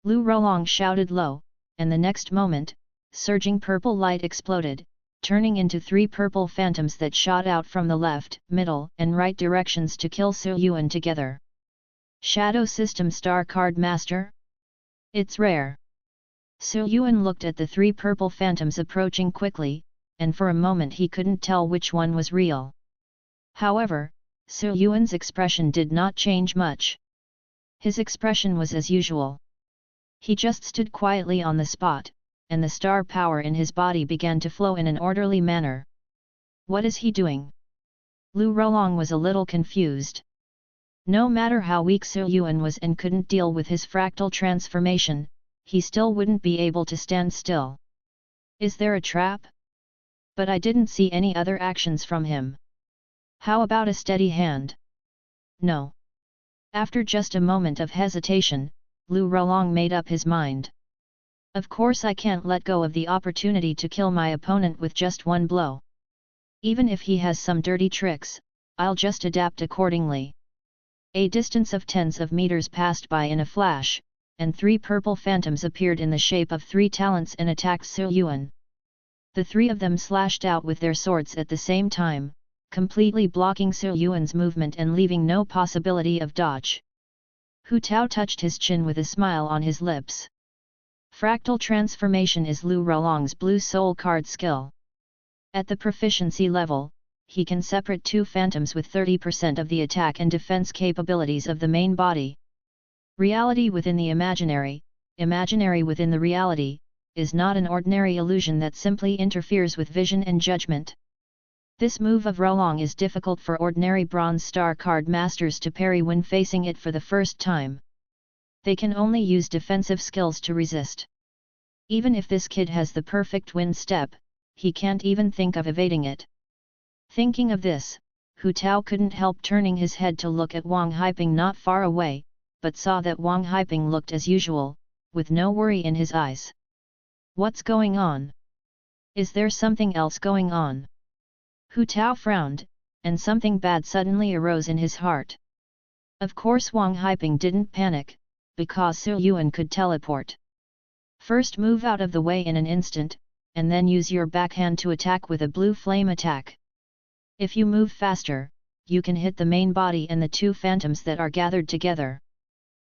Lu Rolong shouted low, and the next moment, surging purple light exploded, turning into 3 purple phantoms that shot out from the left, middle, and right directions to kill Su Yuan together. Shadow System Star Card Master? It's rare. Su Yuan looked at the 3 purple phantoms approaching quickly, and for a moment he couldn't tell which one was real. However, Su Yuan's expression did not change much. His expression was as usual. He just stood quietly on the spot, and the star power in his body began to flow in an orderly manner. What is he doing? Lu Rolong was a little confused. No matter how weak Su Yuan was and couldn't deal with his fractal transformation, he still wouldn't be able to stand still. Is there a trap? But I didn't see any other actions from him. How about a steady hand? No. After just a moment of hesitation, Lu Rolong made up his mind. Of course I can't let go of the opportunity to kill my opponent with just one blow. Even if he has some dirty tricks, I'll just adapt accordingly. A distance of tens of meters passed by in a flash, and 3 purple phantoms appeared in the shape of 3 talents and attacked Sir Yuan. The 3 of them slashed out with their swords at the same time, completely blocking Sir Yuan's movement and leaving no possibility of dodge. Hu Tao touched his chin with a smile on his lips. Fractal transformation is Lu Rolong's blue soul card skill. At the proficiency level, he can separate 2 phantoms with 30% of the attack and defense capabilities of the main body. Reality within the imaginary, imaginary within the reality, is not an ordinary illusion that simply interferes with vision and judgment. This move of Rolong is difficult for ordinary Bronze Star card masters to parry when facing it for the first time. They can only use defensive skills to resist. Even if this kid has the perfect wind step, he can't even think of evading it. Thinking of this, Hu Tao couldn't help turning his head to look at Wang Haiping not far away, but saw that Wang Haiping looked as usual, with no worry in his eyes. What's going on? Is there something else going on? Hu Tao frowned, and something bad suddenly arose in his heart. Of course Wang Haiping didn't panic, because Sir Yuan could teleport. First move out of the way in an instant, and then use your backhand to attack with a blue flame attack. If you move faster, you can hit the main body and the 2 phantoms that are gathered together.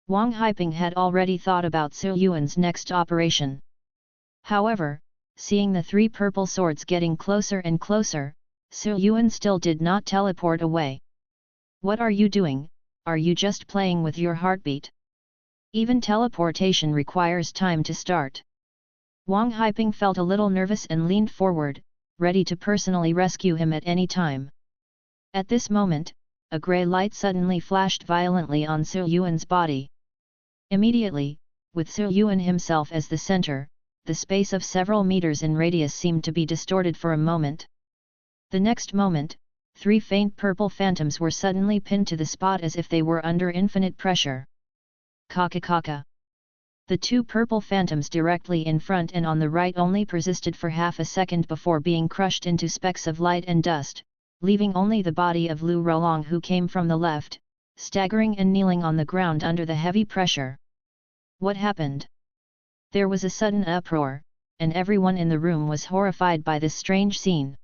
Wang Haiping had already thought about Sir Yuan's next operation. However, seeing the 3 purple swords getting closer and closer, Sir Yuan still did not teleport away. What are you doing? Are you just playing with your heartbeat? Even teleportation requires time to start. Wang Haiping felt a little nervous and leaned forward, ready to personally rescue him at any time. At this moment, a grey light suddenly flashed violently on Sir Yuan's body. Immediately, with Sir Yuan himself as the center, the space of several meters in radius seemed to be distorted for a moment. The next moment, 3 faint purple phantoms were suddenly pinned to the spot as if they were under infinite pressure. Kaka. The 2 purple phantoms directly in front and on the right only persisted for half a second before being crushed into specks of light and dust, leaving only the body of Lu Rolong, who came from the left, staggering and kneeling on the ground under the heavy pressure. What happened? There was a sudden uproar, and everyone in the room was horrified by this strange scene.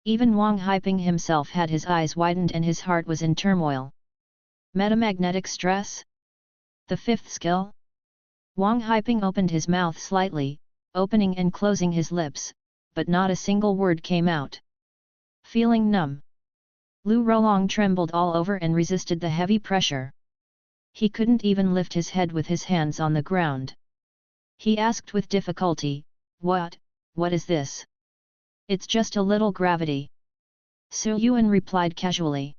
Even Wang Haiping himself had his eyes widened and his heart was in turmoil. Metamagnetic stress? The 5th skill? Wang Haiping opened his mouth slightly, opening and closing his lips, but not a single word came out. Feeling numb, Lu Rolong trembled all over and resisted the heavy pressure. He couldn't even lift his head with his hands on the ground. He asked with difficulty, What is this? It's just a little gravity. Sir Yuan replied casually.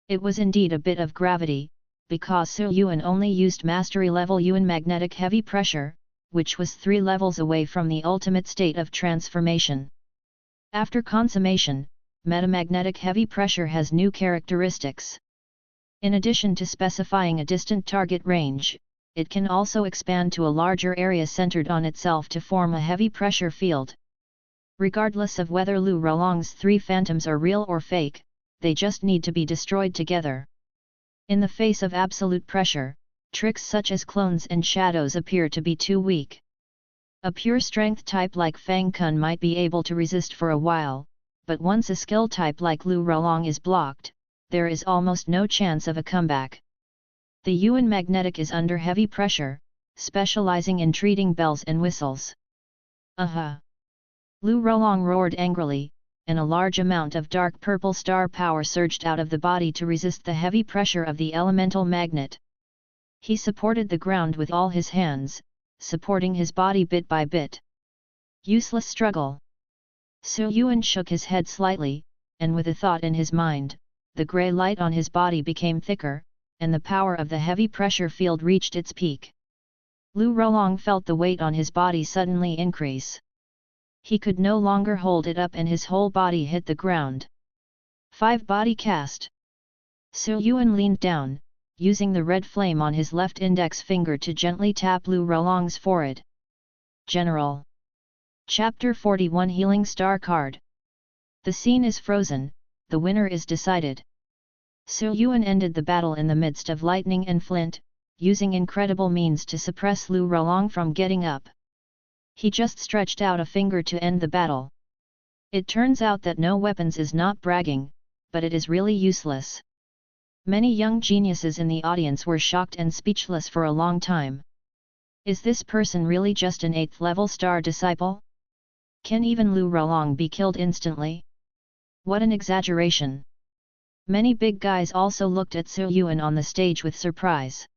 It was indeed a bit of gravity, because Sir Yuan only used mastery level Yuan magnetic heavy pressure, which was 3 levels away from the ultimate state of transformation. After consummation, metamagnetic heavy pressure has new characteristics. In addition to specifying a distant target range, it can also expand to a larger area centered on itself to form a heavy pressure field. Regardless of whether Lu Rolong's 3 phantoms are real or fake, they just need to be destroyed together. In the face of absolute pressure, tricks such as clones and shadows appear to be too weak. A pure strength type like Fang Kun might be able to resist for a while, but once a skill type like Lu Rolong is blocked, there is almost no chance of a comeback. The Yuan magnetic is under heavy pressure, specializing in treating bells and whistles. Aha! Lu Rolong roared angrily, and a large amount of dark purple star power surged out of the body to resist the heavy pressure of the elemental magnet. He supported the ground with all his hands, supporting his body bit by bit. Useless struggle. Sir Yuan shook his head slightly, and with a thought in his mind, the grey light on his body became thicker, and the power of the heavy pressure field reached its peak. Lu Rolong felt the weight on his body suddenly increase. He could no longer hold it up and his whole body hit the ground. 5 Body Cast. Su Yuan leaned down, using the red flame on his left index finger to gently tap Lu Rolong's forehead. General. Chapter 41 Healing Star Card. The scene is frozen, the winner is decided. Su Yuan ended the battle in the midst of lightning and flint, using incredible means to suppress Lu Rolong from getting up. He just stretched out a finger to end the battle. It turns out that no weapons is not bragging, but it is really useless. Many young geniuses in the audience were shocked and speechless for a long time. Is this person really just an 8th level star disciple? Can even Lu Rolong be killed instantly? What an exaggeration! Many big guys also looked at Su Yuan on the stage with surprise.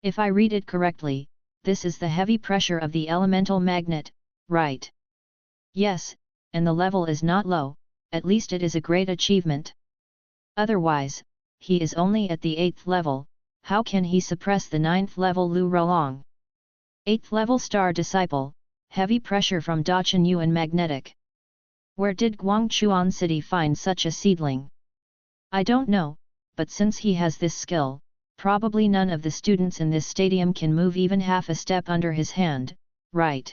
If I read it correctly, this is the heavy pressure of the elemental magnet, right? Yes, and the level is not low, at least it is a great achievement. Otherwise, he is only at the 8th level, how can he suppress the 9th level Lu Rolong? 8th level star disciple, heavy pressure from Daqin Yuan magnetic. Where did Guangchuan City find such a seedling? I don't know, but since he has this skill, probably none of the students in this stadium can move even half a step under his hand, right?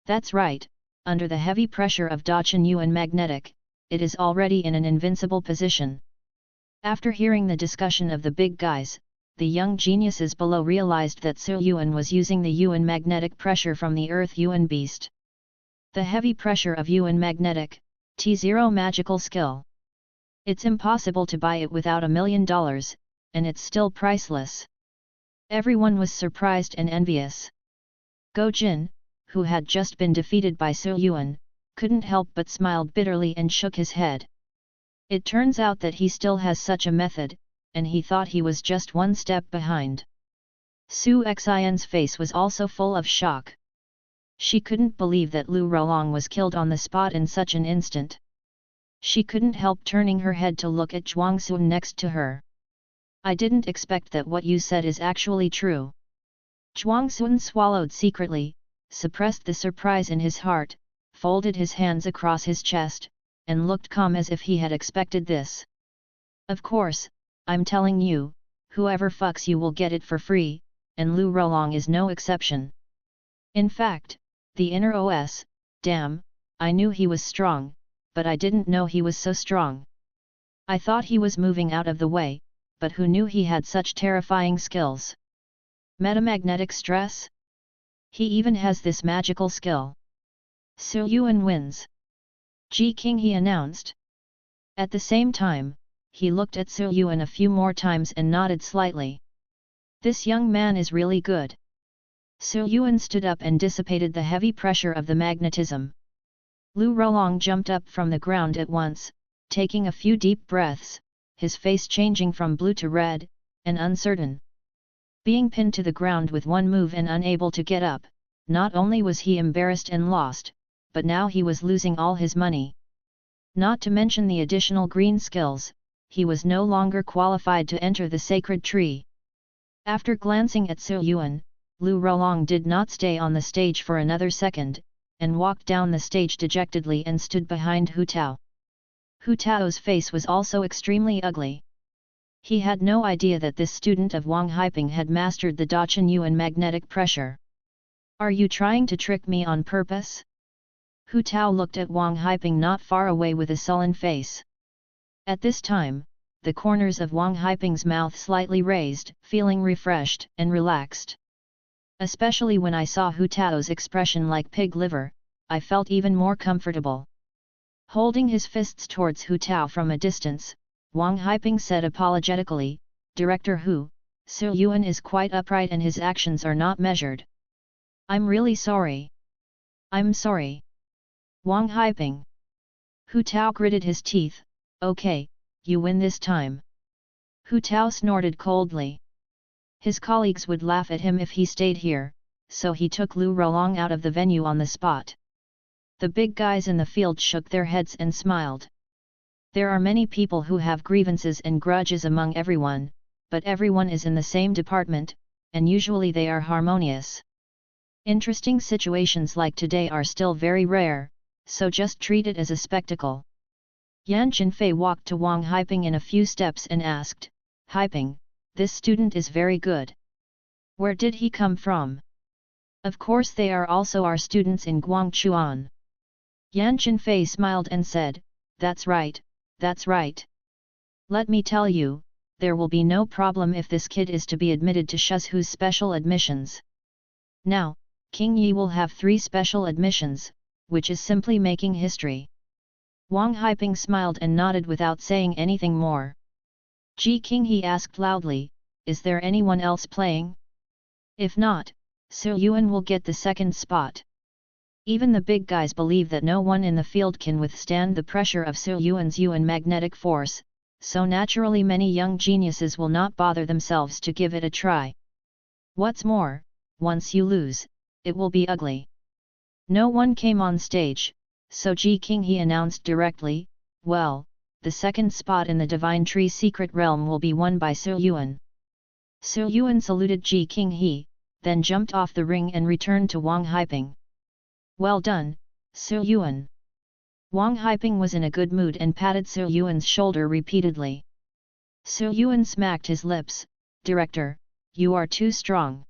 That's right, under the heavy pressure of Daqin Yuan magnetic, it is already in an invincible position. After hearing the discussion of the big guys, the young geniuses below realized that Su Yuan was using the Yuan magnetic pressure from the Earth Yuan beast. The heavy pressure of Yuan magnetic, T0 magical skill. It's impossible to buy it without $1 million, and it's still priceless. Everyone was surprised and envious. Go Jin, who had just been defeated by Su Yuan, couldn't help but smiled bitterly and shook his head. It turns out that he still has such a method, and he thought he was just one step behind. Su Xian's face was also full of shock. She couldn't believe that Lu Rolong was killed on the spot in such an instant. She couldn't help turning her head to look at Zhuangxun next to her. I didn't expect that what you said is actually true. Zhuangxun swallowed secretly, suppressed the surprise in his heart, folded his hands across his chest, and looked calm as if he had expected this. Of course, I'm telling you, whoever fucks you will get it for free, and Lu Rolong is no exception. In fact, the inner OS, damn, I knew he was strong, but I didn't know he was so strong. I thought he was moving out of the way, but who knew he had such terrifying skills? Metamagnetic stress? He even has this magical skill. Su Yuan wins. Ji King, he announced. At the same time, he looked at Su Yuan a few more times and nodded slightly. This young man is really good. Su Yuan stood up and dissipated the heavy pressure of the magnetism. Lu Rolong jumped up from the ground at once, taking a few deep breaths, his face changing from blue to red, and uncertain. Being pinned to the ground with one move and unable to get up, not only was he embarrassed and lost, but now he was losing all his money. Not to mention the additional green skills, he was no longer qualified to enter the sacred tree. After glancing at Su Yuan, Lu Rolong did not stay on the stage for another second, and walked down the stage dejectedly and stood behind Hu Tao. Hu Tao's face was also extremely ugly. He had no idea that this student of Wang Haiping had mastered the Daqin Yuan magnetic pressure. Are you trying to trick me on purpose? Hu Tao looked at Wang Haiping not far away with a sullen face. At this time, the corners of Wang Haiping's mouth slightly raised, feeling refreshed and relaxed. Especially when I saw Hu Tao's expression like pig liver, I felt even more comfortable. Holding his fists towards Hu Tao from a distance, Wang Haiping said apologetically, Director Hu, Su Yuan is quite upright and his actions are not measured. I'm really sorry. I'm sorry. Wang Haiping. Hu Tao gritted his teeth, okay, you win this time. Hu Tao snorted coldly. His colleagues would laugh at him if he stayed here, so he took Lu Rolong out of the venue on the spot. The big guys in the field shook their heads and smiled. There are many people who have grievances and grudges among everyone, but everyone is in the same department, and usually they are harmonious. Interesting situations like today are still very rare, so just treat it as a spectacle. Yan Chenfei walked to Wang Haiping in a few steps and asked, Haiping, this student is very good. Where did he come from? Of course they are also our students in Guangchuan. Yan Chenfei smiled and said, That's right, that's right. Let me tell you, there will be no problem if this kid is to be admitted to Shuzhu's special admissions. Now, King Yi will have 3 special admissions, which is simply making history. Wang Haiping smiled and nodded without saying anything more. Ji King He asked loudly, Is there anyone else playing? If not, Su Yuan will get the 2nd spot. Even the big guys believe that no one in the field can withstand the pressure of Su Yuan's Yuan magnetic force, so naturally many young geniuses will not bother themselves to give it a try. What's more, once you lose, it will be ugly. No one came on stage, so Ji King He announced directly, Well, the 2nd spot in the Divine Tree Secret Realm will be won by Su Yuan. Su Yuan saluted Ji King He, then jumped off the ring and returned to Wang Haiping. Well done, Su Yuan. Wang Haiping was in a good mood and patted Su Yuan's shoulder repeatedly. Su Yuan smacked his lips, Director, you are too strong.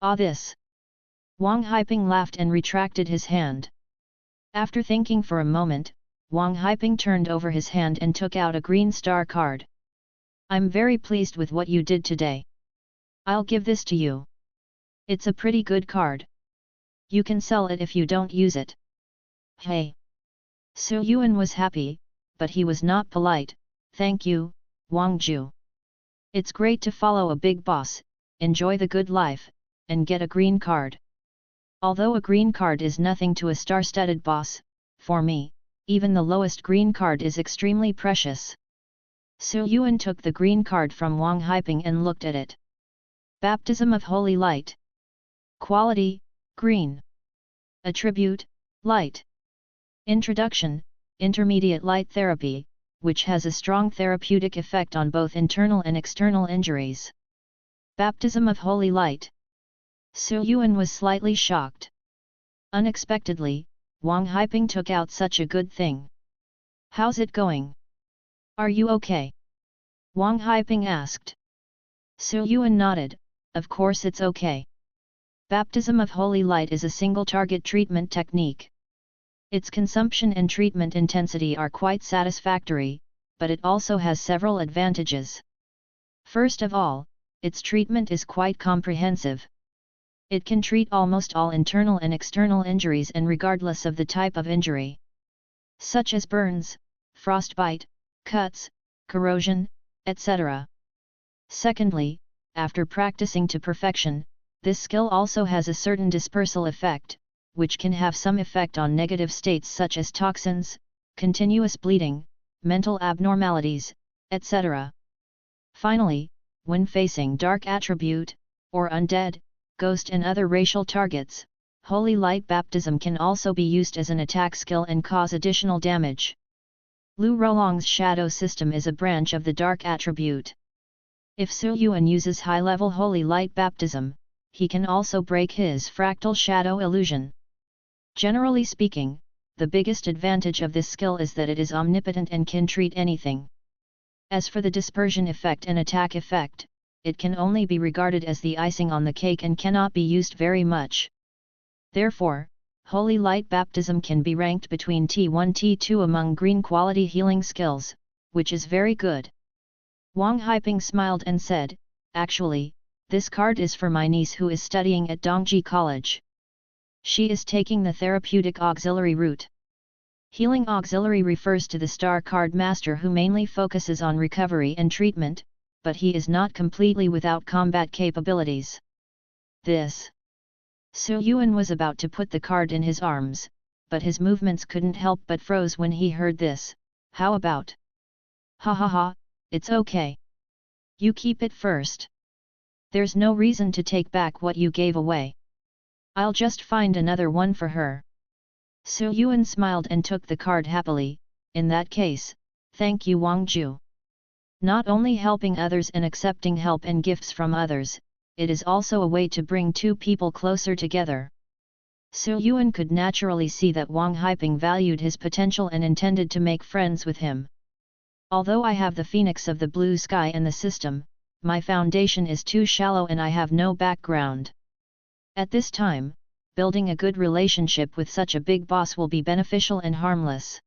Ah this. Wang Haiping laughed and retracted his hand. After thinking for a moment, Wang Haiping turned over his hand and took out a green star card. I'm very pleased with what you did today. I'll give this to you. It's a pretty good card. You can sell it if you don't use it. Hey! Su Yuan was happy, but he was not polite. Thank you, Wang Ju. It's great to follow a big boss, enjoy the good life, and get a green card. Although a green card is nothing to a star-studded boss, for me, even the lowest green card is extremely precious. Su Yuan took the green card from Wang Haiping and looked at it. Baptism of Holy Light. Quality, green. Attribute, light. Introduction, intermediate light therapy, which has a strong therapeutic effect on both internal and external injuries. Baptism of Holy Light. Su Yuan was slightly shocked. Unexpectedly, Wang Haiping took out such a good thing. How's it going? Are you okay? Wang Haiping asked. Su Yuan nodded, of course it's okay. Baptism of Holy Light is a single-target treatment technique. Its consumption and treatment intensity are quite satisfactory, but it also has several advantages. First of all, its treatment is quite comprehensive. It can treat almost all internal and external injuries and regardless of the type of injury, such as burns, frostbite, cuts, corrosion, etc. Secondly, after practicing to perfection, this skill also has a certain dispersal effect, which can have some effect on negative states such as toxins, continuous bleeding, mental abnormalities, etc. Finally, when facing dark attribute, or undead, ghost and other racial targets, Holy Light Baptism can also be used as an attack skill and cause additional damage. Lu Rolong's Shadow System is a branch of the Dark Attribute. If Su Yuan uses high-level Holy Light Baptism, he can also break his fractal shadow illusion. Generally speaking, the biggest advantage of this skill is that it is omnipotent and can treat anything. As for the dispersion effect and attack effect, it can only be regarded as the icing on the cake and cannot be used very much. Therefore, Holy Light Baptism can be ranked between T1 T2 among green quality healing skills, which is very good. Wang Haiping smiled and said, Actually, this card is for my niece who is studying at Dongji College. She is taking the therapeutic auxiliary route. Healing auxiliary refers to the star card master who mainly focuses on recovery and treatment, but he is not completely without combat capabilities. This. Su Yuan was about to put the card in his arms, but his movements couldn't help but froze when he heard this. How about? Ha ha ha, it's okay. You keep it first. There's no reason to take back what you gave away. I'll just find another one for her. Su Yuan smiled and took the card happily. In that case, thank you Wang Ju. Not only helping others and accepting help and gifts from others, it is also a way to bring two people closer together. Su Yuan could naturally see that Wang Haiping valued his potential and intended to make friends with him. Although I have the phoenix of the blue sky in the system, my foundation is too shallow and I have no background. At this time, building a good relationship with such a big boss will be beneficial and harmless.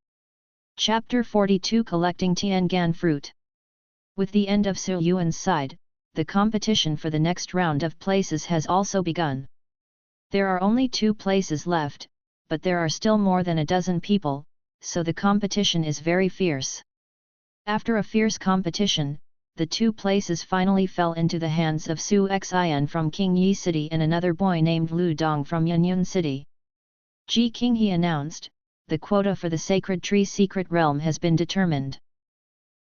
Chapter 42 Collecting Tiangan Fruit. With the end of Su Yuan's side, the competition for the next round of places has also begun. There are only 2 places left, but there are still more than a dozen people, so the competition is very fierce. After a fierce competition, the 2 places finally fell into the hands of Su Xian from Qingyi City and another boy named Lu Dong from Yunyun City. Ji Qinghe announced, the quota for the Sacred Tree Secret Realm has been determined.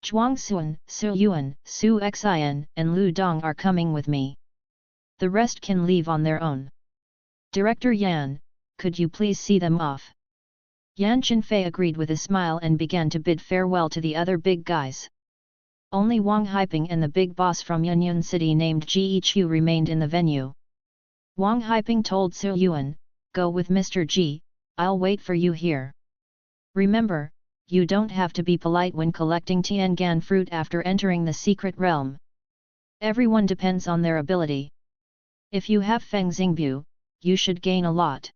Zhuangxuan, Su Yuan, Su Xian, and Lu Dong are coming with me. The rest can leave on their own. Director Yan, could you please see them off? Yan Qinfei agreed with a smile and began to bid farewell to the other big guys. Only Wang Haiping and the big boss from Yunyun City named Ji Chu remained in the venue. Wang Haiping told Su Yuan, go with Mr. Ji, I'll wait for you here. Remember, you don't have to be polite when collecting Tiangan fruit after entering the secret realm. Everyone depends on their ability. If you have Feng Xingbu, you should gain a lot.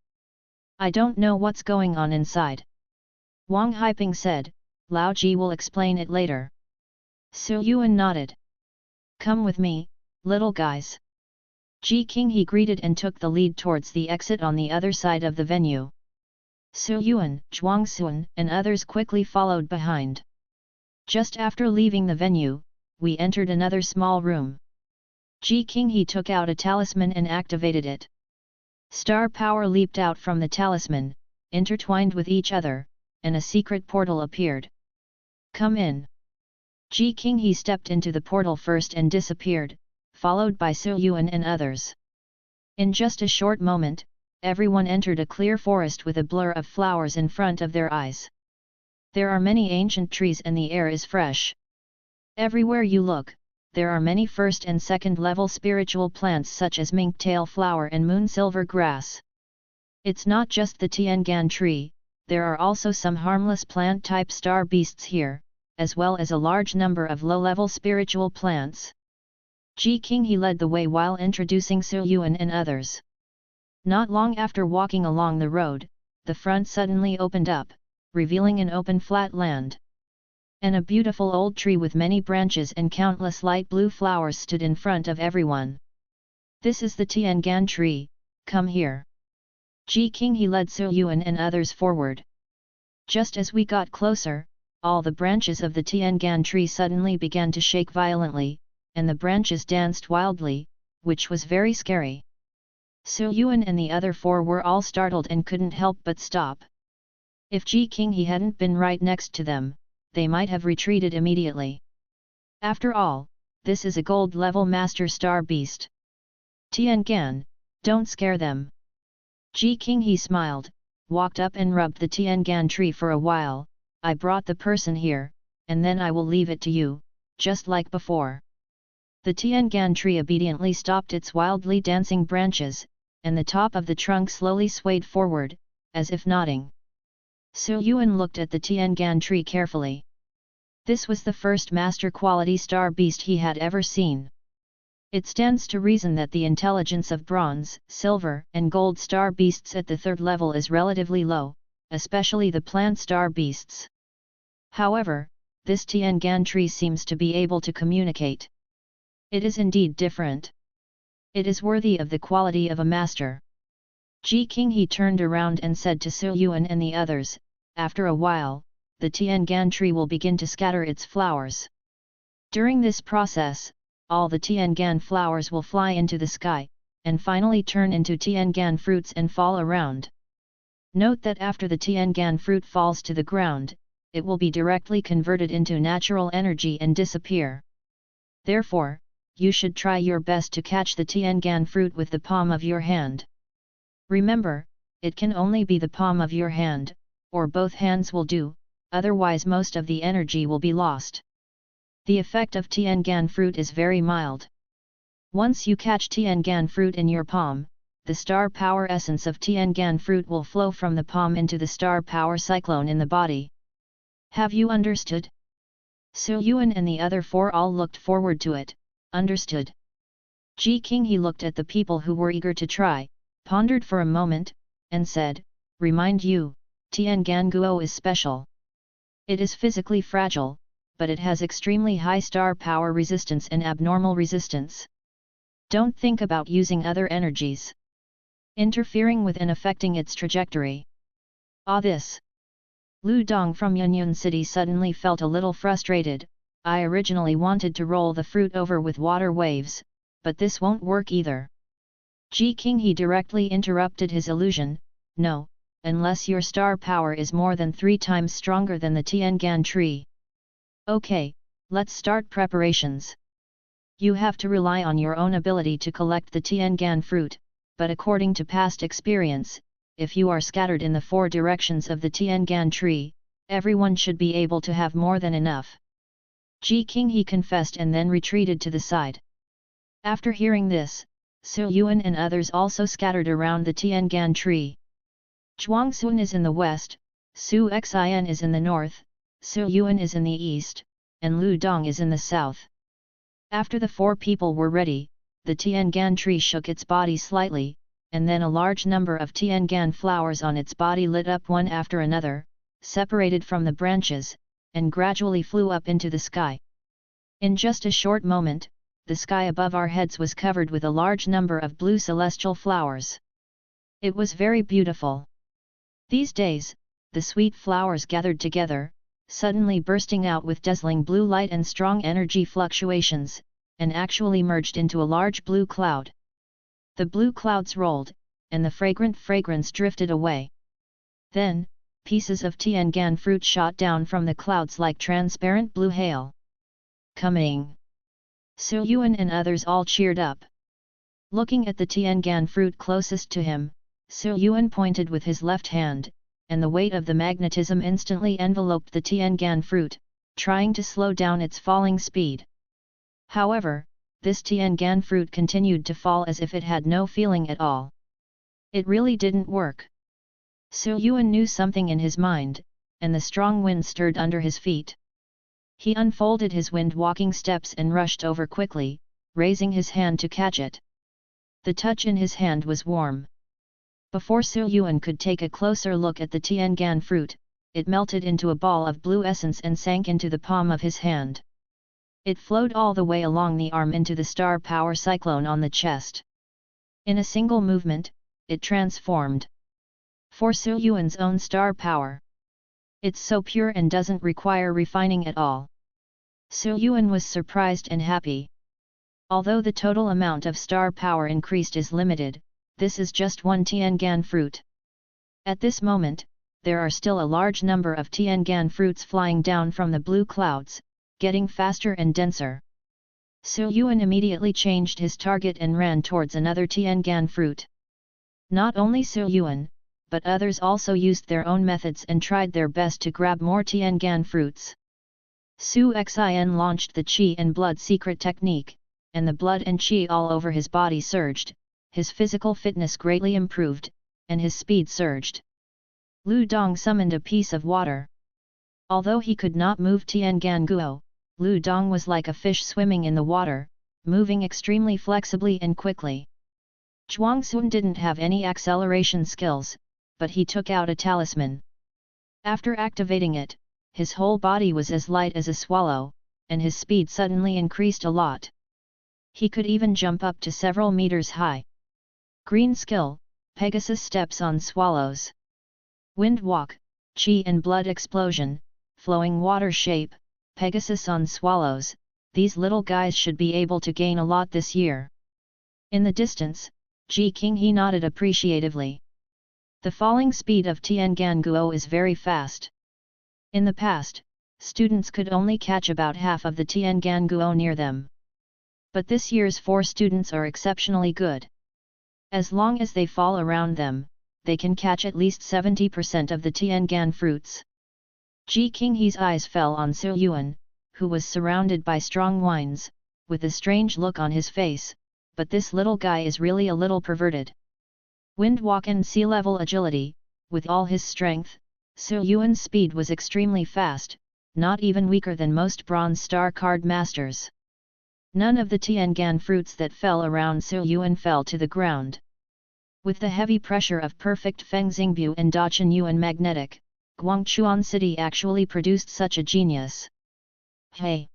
I don't know what's going on inside. Wang Haiping said, Lao Ji will explain it later. Su Yuan nodded. Come with me, little guys. Ji Qinghe greeted and took the lead towards the exit on the other side of the venue. Su Yuan, Zhuangxuan, and others quickly followed behind. Just after leaving the venue, we entered another small room. Ji Qinghe took out a talisman and activated it. Star power leaped out from the talisman, intertwined with each other, and a secret portal appeared. Come in. Ji Qinghe stepped into the portal first and disappeared, followed by Su Yuan and others. In just a short moment, everyone entered a clear forest with a blur of flowers in front of their eyes. There are many ancient trees and the air is fresh. Everywhere you look, there are many first and second level spiritual plants such as mink tail flower and moon silver grass. It's not just the Tiangan tree, there are also some harmless plant type star beasts here, as well as a large number of low-level spiritual plants. Ji Qinghe led the way while introducing Su Yuan and others. Not long after walking along the road, the front suddenly opened up, revealing an open flat land. And a beautiful old tree with many branches and countless light blue flowers stood in front of everyone. This is the Tiangan tree, come here. Ji Qinghe led Su Yuan and others forward. Just as we got closer, all the branches of the Tiangan tree suddenly began to shake violently, and the branches danced wildly, which was very scary. Su Yuan and the other 4 were all startled and couldn't help but stop. If Ji Qinghe hadn't been right next to them, they might have retreated immediately. After all, this is a gold-level master star beast. Tiangan, don't scare them. Ji Qinghe smiled, walked up and rubbed the Tiangan tree for a while. I brought the person here, and then I will leave it to you, just like before. The Tiangan tree obediently stopped its wildly dancing branches, and the top of the trunk slowly swayed forward, as if nodding. Su Yuan looked at the Tiangan tree carefully. This was the first master-quality star beast he had ever seen. It stands to reason that the intelligence of bronze, silver, and gold star beasts at the 3rd level is relatively low, especially the plant star beasts. However, this Tiangan tree seems to be able to communicate. It is indeed different. It is worthy of the quality of a master. Ji Qinghe turned around and said to Su Yuan and the others, after a while, the Tiangan tree will begin to scatter its flowers. During this process, all the Tiangan flowers will fly into the sky, and finally turn into Tiangan fruits and fall around. Note that after the Tiangan fruit falls to the ground, it will be directly converted into natural energy and disappear. Therefore, you should try your best to catch the Tiangan fruit with the palm of your hand. Remember, it can only be the palm of your hand, or both hands will do, otherwise most of the energy will be lost. The effect of Tiangan fruit is very mild. Once you catch Tiangan fruit in your palm, the star power essence of Tiangan fruit will flow from the palm into the star power cyclone in the body. Have you understood? Su Yuan and the other four all looked forward to it. Understood. Ji King he looked at the people who were eager to try, pondered for a moment, and said, "Remind you, Tiangan Guo is special. It is physically fragile, but it has extremely high star power resistance and abnormal resistance. Don't think about using other energies interfering with and affecting its trajectory." This. Lu Dong from Yunyun City suddenly felt a little frustrated. "I originally wanted to roll the fruit over with water waves, but this won't work either." Ji King he directly interrupted his illusion. "No, unless your star power is more than 3 times stronger than the Tiangan tree. Okay, let's start preparations. You have to rely on your own ability to collect the Tiangan fruit, but according to past experience, if you are scattered in the 4 directions of the Tiangan tree, everyone should be able to have more than enough." Ji King he confessed and then retreated to the side. After hearing this, Su Yuan and others also scattered around the Tiangan tree. Zhuang Sun is in the west, Su Xin is in the north, Su Yuan is in the east, and Lu Dong is in the south. After the 4 people were ready, the Tiangan tree shook its body slightly, and then a large number of Tiangan flowers on its body lit up one after another, separated from the branches, and gradually flew up into the sky. In just a short moment, the sky above our heads was covered with a large number of blue celestial flowers. It was very beautiful. These days, the sweet flowers gathered together, suddenly bursting out with dazzling blue light and strong energy fluctuations, and actually merged into a large blue cloud. The blue clouds rolled, and the fragrant fragrance drifted away. Then, pieces of Tiangan fruit shot down from the clouds like transparent blue hail. "Coming!" Su Yuan and others all cheered up. Looking at the Tiangan fruit closest to him, Su Yuan pointed with his left hand, and the weight of the magnetism instantly enveloped the Tiangan fruit, trying to slow down its falling speed. However, this Tiangan fruit continued to fall as if it had no feeling at all. It really didn't work. Su Yuan knew something in his mind, and the strong wind stirred under his feet. He unfolded his wind-walking steps and rushed over quickly, raising his hand to catch it. The touch in his hand was warm. Before Su Yuan could take a closer look at the Tiangan fruit, it melted into a ball of blue essence and sank into the palm of his hand. It flowed all the way along the arm into the star power cyclone on the chest. In a single movement, it transformed. For Su Yuan's own star power. It's so pure and doesn't require refining at all. Su Yuan was surprised and happy. Although the total amount of star power increased is limited, this is just one Tiangan fruit. At this moment, there are still a large number of Tiangan fruits flying down from the blue clouds, getting faster and denser. Su Yuan immediately changed his target and ran towards another Tiangan fruit. Not only Su Yuan, but others also used their own methods and tried their best to grab more Tiangan fruits. Su Xin launched the Qi and Blood secret technique, and the blood and Qi all over his body surged, his physical fitness greatly improved, and his speed surged. Lu Dong summoned a piece of water. Although he could not move Tiangan Guo, Lu Dong was like a fish swimming in the water, moving extremely flexibly and quickly. Zhuang Sun didn't have any acceleration skills, but he took out a talisman. After activating it, his whole body was as light as a swallow, and his speed suddenly increased a lot. He could even jump up to several meters high. Green skill, Pegasus steps on swallows. Wind walk, Qi and blood explosion, flowing water shape, Pegasus on swallows, these little guys should be able to gain a lot this year. In the distance, Ji King he nodded appreciatively. The falling speed of Tiangan Guo is very fast. In the past, students could only catch about half of the Tiangan Guo near them. But this year's 4 students are exceptionally good. As long as they fall around them, they can catch at least 70% of the Tiangan fruits. Ji King he's eyes fell on Su Yuan, who was surrounded by strong winds, with a strange look on his face, but this little guy is really a little perverted. wind walk and sea level agility. With all his strength, Su Yuan's speed was extremely fast, not even weaker than most Bronze Star card masters. None of the Tiangan fruits that fell around Su Yuan fell to the ground. With the heavy pressure of perfect Feng Xingbu and Daqin Yuan magnetic, Guangchuan City actually produced such a genius. Hey!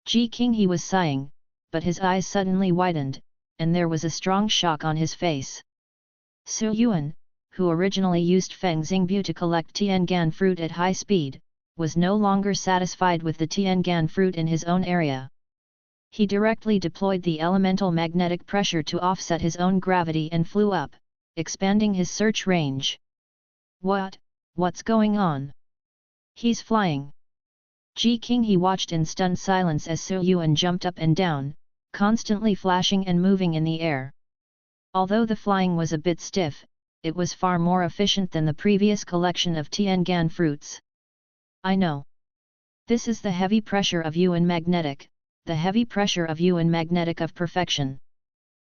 Ji King, he was sighing, but his eyes suddenly widened, and there was a strong shock on his face. Su Yuan, who originally used Feng Xingbu to collect Tiangan fruit at high speed, was no longer satisfied with the Tiangan fruit in his own area. He directly deployed the elemental magnetic pressure to offset his own gravity and flew up, expanding his search range. What's going on? He's flying. Ji King, he watched in stunned silence as Su Yuan jumped up and down, constantly flashing and moving in the air. Although the flying was a bit stiff, it was far more efficient than the previous collection of Tiangan fruits. I know. This is the heavy pressure of Yuan magnetic, the heavy pressure of Yuan magnetic of perfection.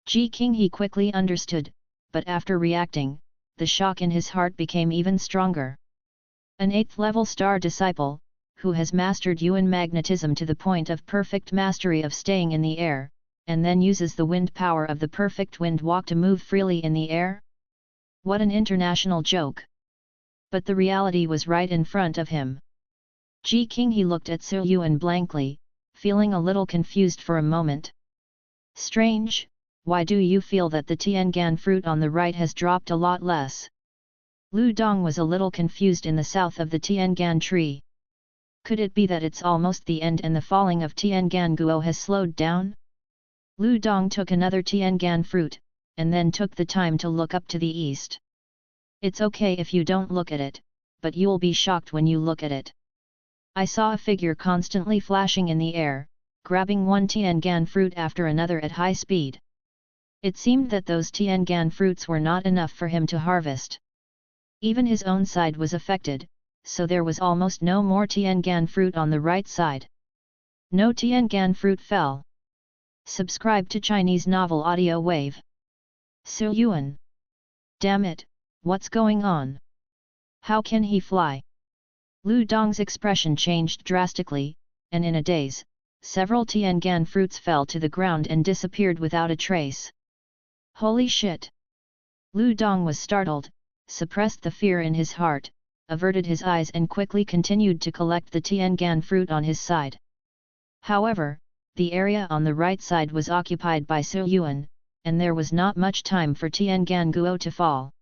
Ji King, he quickly understood, but after reacting, the shock in his heart became even stronger. An 8th level star disciple, who has mastered Yuan magnetism to the point of perfect mastery of staying in the air, and then uses the wind power of the perfect wind walk to move freely in the air? What an international joke! But the reality was right in front of him. Ji King, he looked at Su Yuan blankly, feeling a little confused for a moment. Strange, why do you feel that the Tiangan fruit on the right has dropped a lot less? Lu Dong was a little confused in the south of the Tiangan tree. Could it be that it's almost the end and the falling of Tiangan Guo has slowed down? Lu Dong took another Tiangan fruit, and then took the time to look up to the east. It's okay if you don't look at it, but you'll be shocked when you look at it. I saw a figure constantly flashing in the air, grabbing one Tiangan fruit after another at high speed. It seemed that those Tiangan fruits were not enough for him to harvest. Even his own side was affected, so there was almost no more Tiangan fruit on the right side. No Tiangan fruit fell. Subscribe to Chinese Novel Audio Wave. Su Yuan. Damn it, what's going on? How can he fly? Lu Dong's expression changed drastically, and in a daze, several Tiangan fruits fell to the ground and disappeared without a trace. Holy shit! Lu Dong was startled, suppressed the fear in his heart, averted his eyes and quickly continued to collect the Tiangan fruit on his side. However, the area on the right side was occupied by Su Yuan, and there was not much time for Tiangan Guo to fall.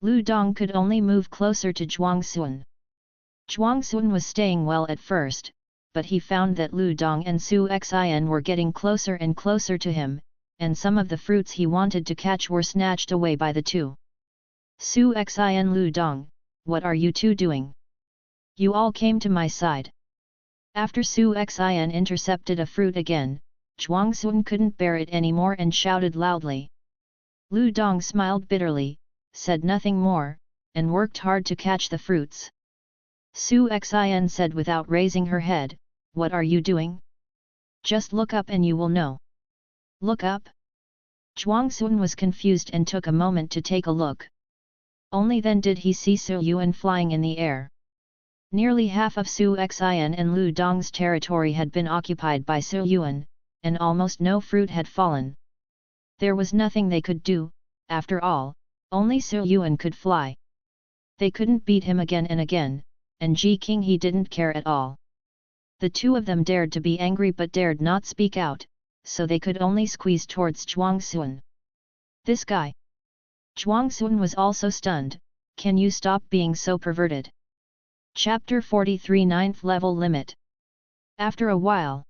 Lu Dong could only move closer to Zhuangxun. Zhuangxun was staying well at first, but he found that Lu Dong and Su Xin were getting closer and closer to him, and some of the fruits he wanted to catch were snatched away by the two. Su Xin, Lu Dong, what are you two doing? You all came to my side. After Su Xin intercepted a fruit again, Zhuangxun couldn't bear it anymore and shouted loudly. Lu Dong smiled bitterly, said nothing more, and worked hard to catch the fruits. Su Xin said without raising her head, what are you doing? Just look up and you will know. Look up? Zhuangxun was confused and took a moment to take a look. Only then did he see Su Yuan flying in the air. Nearly half of Su Xin and Lu Dong's territory had been occupied by Su Yuan, and almost no fruit had fallen. There was nothing they could do, after all, only Su Yuan could fly. They couldn't beat him again and again, and Ji King he didn't care at all. The two of them dared to be angry but dared not speak out, so they could only squeeze towards Zhuangxun. This guy! Zhuangxun was also stunned. Can you stop being so perverted? Chapter 43 9th Level Limit. After a while,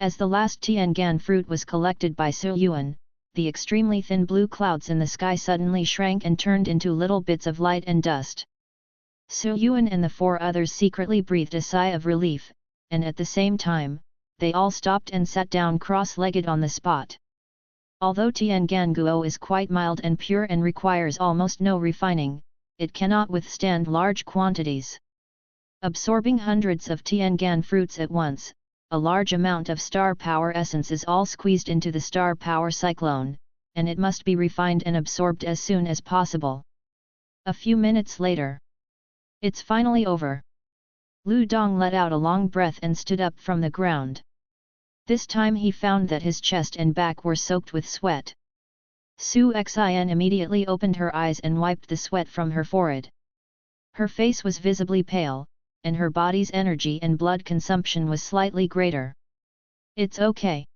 as the last Tiangan fruit was collected by Su Yuan, the extremely thin blue clouds in the sky suddenly shrank and turned into little bits of light and dust. Su Yuan and the four others secretly breathed a sigh of relief, and at the same time, they all stopped and sat down cross-legged on the spot. Although Tiangan Guo is quite mild and pure and requires almost no refining, it cannot withstand large quantities. Absorbing hundreds of Tiangan fruits at once, a large amount of star power essence is all squeezed into the star power cyclone, and it must be refined and absorbed as soon as possible. A few minutes later. It's finally over. Lu Dong let out a long breath and stood up from the ground. This time he found that his chest and back were soaked with sweat. Su Xin immediately opened her eyes and wiped the sweat from her forehead. Her face was visibly pale, and her body's energy and blood consumption was slightly greater. It's okay.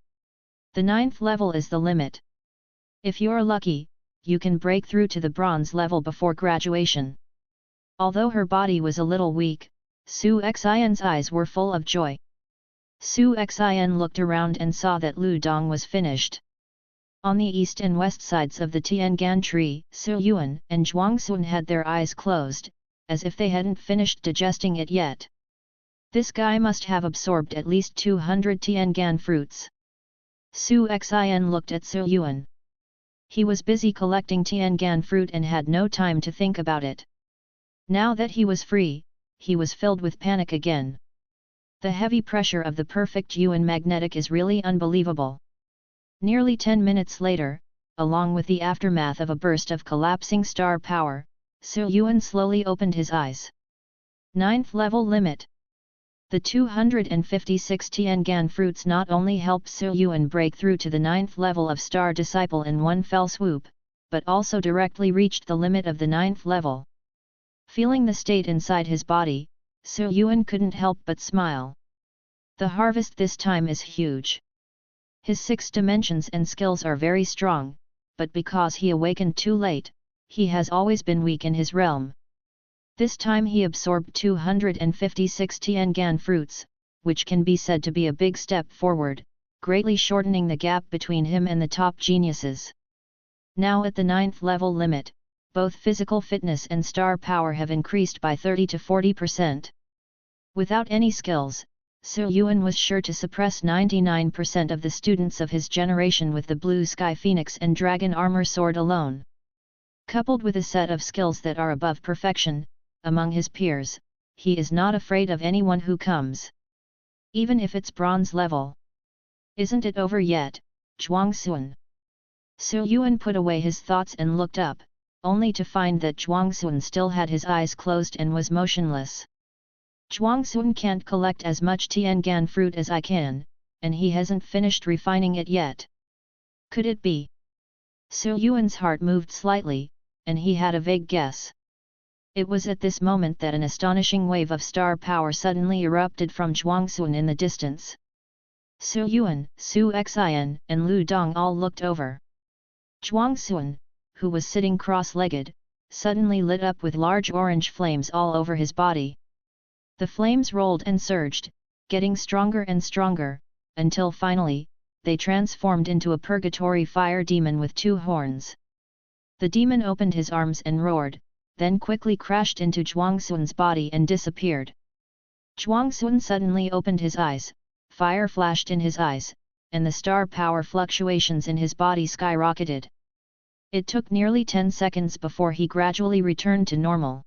The 9th level is the limit. If you're lucky, you can break through to the bronze level before graduation. Although her body was a little weak, Su Xin's eyes were full of joy. Su Xin looked around and saw that Lu Dong was finished. On the east and west sides of the Tiangan tree, Su Yuan and Zhuang Sun had their eyes closed, as if they hadn't finished digesting it yet. This guy must have absorbed at least 200 Tiangan fruits. Su Xin looked at Su Yuan. He was busy collecting Tiangan fruit and had no time to think about it. Now that he was free, he was filled with panic again. The heavy pressure of the perfect Yuan magnetic is really unbelievable. Nearly 10 minutes later, along with the aftermath of a burst of collapsing star power, Su Yuan slowly opened his eyes. 9th level limit. The 256 Tiangan fruits not only helped Su Yuan break through to the 9th level of Star Disciple in one fell swoop, but also directly reached the limit of the 9th level. Feeling the state inside his body, Su Yuan couldn't help but smile. The harvest this time is huge. His 6 dimensions and skills are very strong, but because he awakened too late, he has always been weak in his realm. This time he absorbed 256 Tiangan fruits, which can be said to be a big step forward, greatly shortening the gap between him and the top geniuses. Now at the 9th level limit, both physical fitness and star power have increased by 30 to 40%. Without any skills, Su Yuan was sure to suppress 99% of the students of his generation with the Blue Sky Phoenix and Dragon Armor Sword alone. Coupled with a set of skills that are above perfection, among his peers, he is not afraid of anyone who comes. Even if it's bronze level. Isn't it over yet, Zhuang Sun? Su Yuan put away his thoughts and looked up, only to find that Zhuang Sun still had his eyes closed and was motionless. Zhuang Sun can't collect as much Tiangan fruit as I can, and he hasn't finished refining it yet. Could it be? Su Yuan's heart moved slightly, and he had a vague guess. It was at this moment that an astonishing wave of star power suddenly erupted from Zhuang Sun in the distance. Su Yuan, Su Xin, and Lu Dong all looked over. Zhuang Sun, who was sitting cross-legged, suddenly lit up with large orange flames all over his body. The flames rolled and surged, getting stronger and stronger, until finally, they transformed into a purgatory fire demon with 2 horns. The demon opened his arms and roared, then quickly crashed into Zhuang Sun's body and disappeared. Zhuang Sun suddenly opened his eyes, fire flashed in his eyes, and the star power fluctuations in his body skyrocketed. It took nearly 10 seconds before he gradually returned to normal.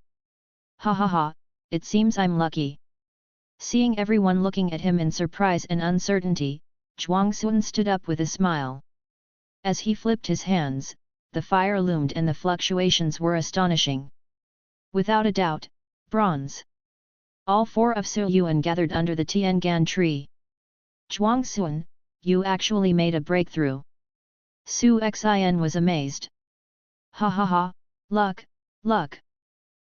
Ha ha ha, it seems I'm lucky. Seeing everyone looking at him in surprise and uncertainty, Zhuang Sun stood up with a smile. As he flipped his hands, the fire loomed and the fluctuations were astonishing. Without a doubt, bronze. All 4 of Su Yuan gathered under the Tiangan tree. Zhuang Sun, you actually made a breakthrough. Su Xin was amazed. Ha ha ha, luck, luck.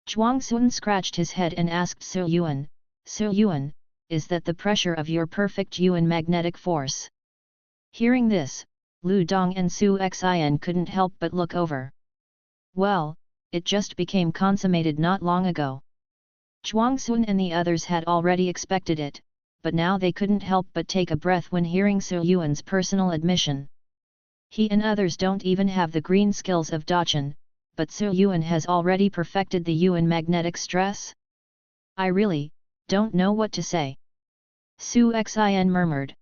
Zhuang Sun scratched his head and asked Su Yuan, is that the pressure of your perfect Yuan magnetic force? Hearing this, Lu Dong and Su Xin couldn't help but look over. Well, it just became consummated not long ago. Zhuang Sun and the others had already expected it, but now they couldn't help but take a breath when hearing Su Yuan's personal admission. He and others don't even have the green skills of Dacheng, but Su Yuan has already perfected the Yuan magnetic stress? I really don't know what to say. Su Xin murmured.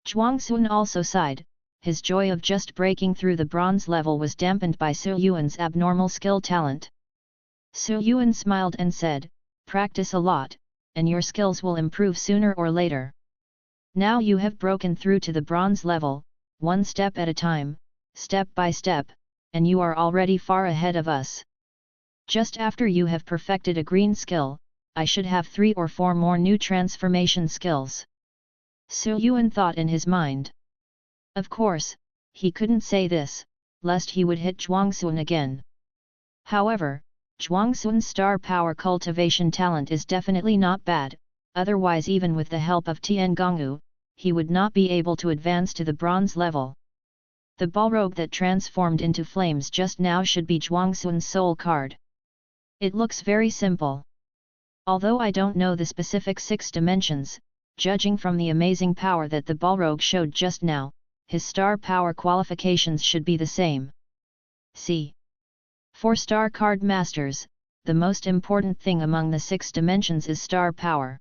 Zhuang Sun also sighed. His joy of just breaking through the bronze level was dampened by Su Yuan's abnormal skill talent. Su Yuan smiled and said, practice a lot, and your skills will improve sooner or later. Now you have broken through to the bronze level, one step at a time, step by step, and you are already far ahead of us. Just after you have perfected a green skill, I should have 3 or 4 more new transformation skills. Yuan thought in his mind. Of course, he couldn't say this, lest he would hit Zhuangxun again. However, Zhuangxun's star power cultivation talent is definitely not bad, otherwise even with the help of Tiangongwu, he would not be able to advance to the bronze level. The Balrog that transformed into flames just now should be Zhuangxun's soul card. It looks very simple. Although I don't know the specific 6 dimensions, judging from the amazing power that the Balrog showed just now, his star power qualifications should be the same. See. For star card masters, the most important thing among the 6 dimensions is star power.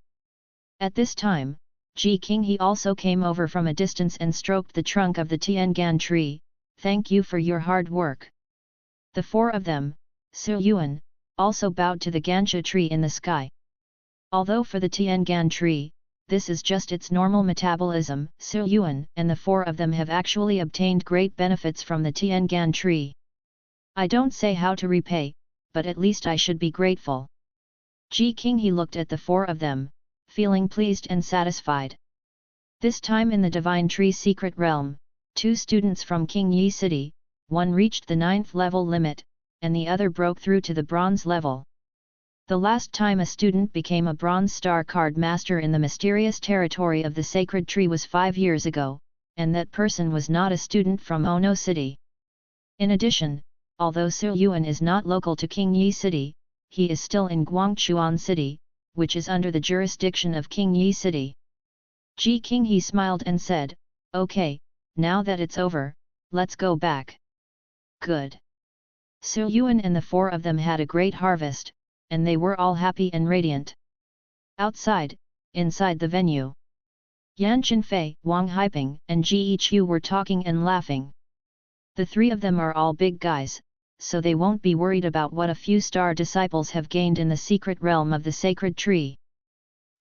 At this time, Ji Qinghe also came over from a distance and stroked the trunk of the Tiangan tree. Thank you for your hard work. The 4 of them, Yuan, also bowed to the Gansha tree in the sky. Although for the Tiangan tree, this is just its normal metabolism, Yuan and the 4 of them have actually obtained great benefits from the Tiangan tree. I don't say how to repay, but at least I should be grateful. Ji Qinghe looked at the 4 of them, feeling pleased and satisfied. This time in the Divine Tree Secret Realm, 2 students from Qingyi City, one reached the 9th level limit, and the other broke through to the bronze level. The last time a student became a bronze star card master in the mysterious territory of the sacred tree was 5 years ago, and that person was not a student from Ono City. In addition, although Yuan is not local to Qingyi City, he is still in Guangchuan City, which is under the jurisdiction of Qingyi City. Ji Qinghe smiled and said, "Okay, now that it's over, let's go back." Good. Yuan and the 4 of them had a great harvest, and they were all happy and radiant. Outside, inside the venue, Yan Qinfei, Wang Haiping, and Ji Yiqiu were talking and laughing. The 3 of them are all big guys, so they won't be worried about what a few star disciples have gained in the secret realm of the sacred tree.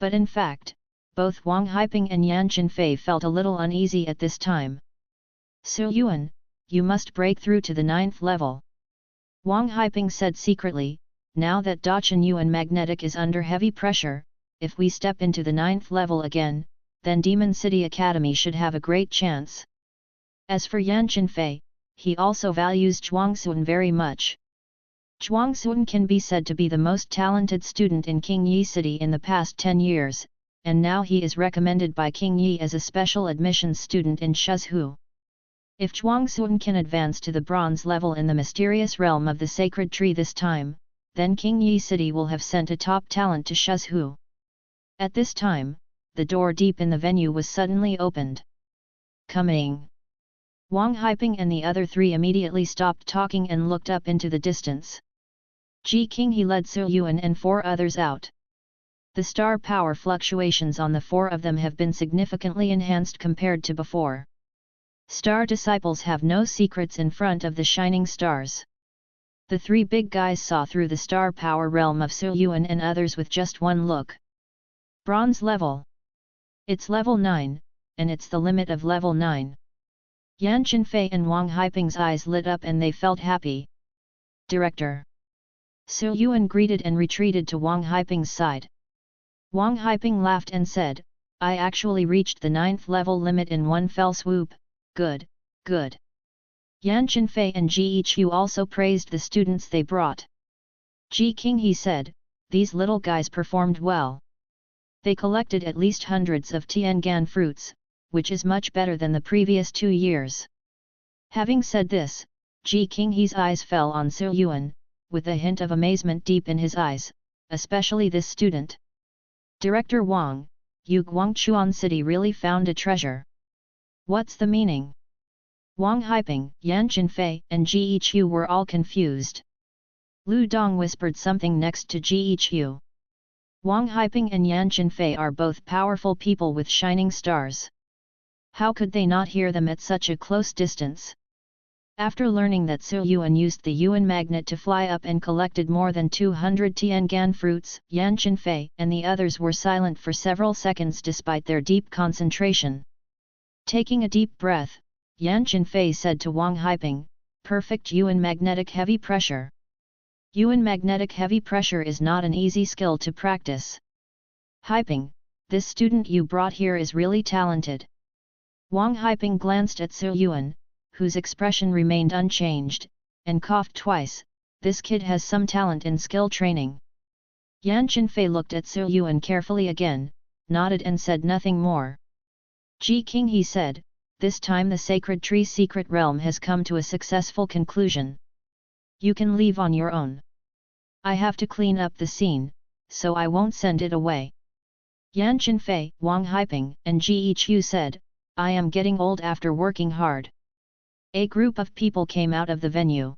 But in fact, both Wang Haiping and Yan Qinfei felt a little uneasy at this time. Yuan, you must break through to the 9th level. Wang Haiping said secretly, now that Daqin Yuan magnetic is under heavy pressure, if we step into the 9th level again, then Demon City Academy should have a great chance. As for Yan Qinfei, he also values Zhuangxun very much. Zhuangxun can be said to be the most talented student in Qingyi City in the past 10 years, and now he is recommended by Qingyi as a special admissions student in Shuzhou. If Zhuangxun can advance to the bronze level in the mysterious realm of the sacred tree this time, then Qingyi City will have sent a top talent to Shuzhou. At this time, the door deep in the venue was suddenly opened. Coming! Wang Haiping and the other 3 immediately stopped talking and looked up into the distance. Ji Qinghe led Yuan and 4 others out. The star power fluctuations on the 4 of them have been significantly enhanced compared to before. Star disciples have no secrets in front of the shining stars. The 3 big guys saw through the star power realm of Yuan and others with just one look. Bronze level. It's level 9, and it's the limit of level 9. Yan Qinfei and Wang Haiping's eyes lit up and they felt happy. Director. Yuan greeted and retreated to Wang Haiping's side. Wang Haiping laughed and said, I actually reached the 9th level limit in one fell swoop, good, good. Yan Qinfei and Ji Yiqiu also praised the students they brought. Ji Qinghe said, these little guys performed well. They collected at least hundreds of Tiangan fruits, which is much better than the previous 2 years. Having said this, Ji Qinghe's eyes fell on Yuan, with a hint of amazement deep in his eyes, especially this student. Director Wang, you Guangchuan City really found a treasure. What's the meaning? Wang Haiping, Yan Qinfei, and Ji Yiqiu were all confused. Lu Dong whispered something next to Ji Yiqiu. Wang Haiping and Yan Qinfei are both powerful people with shining stars. How could they not hear them at such a close distance? After learning that Yuan used the Yuan magnet to fly up and collected more than 200 Tiangan fruits, Yan Qinfei and the others were silent for several seconds despite their deep concentration. Taking a deep breath, Yan Qinfei said to Wang Haiping, perfect Yuan magnetic heavy pressure. Yuan magnetic heavy pressure is not an easy skill to practice. Haiping, this student you brought here is really talented. Wang Haiping glanced at Su Yuan, whose expression remained unchanged, and coughed twice. This kid has some talent in skill training. Yan Qinfei looked at Su Yuan carefully again, nodded and said nothing more. Ji King, he said, this time the sacred tree's secret realm has come to a successful conclusion. You can leave on your own. I have to clean up the scene, so I won't send it away. Yan Qinfei, Wang Haiping, and Ji Qiu said, I am getting old after working hard. A group of people came out of the venue.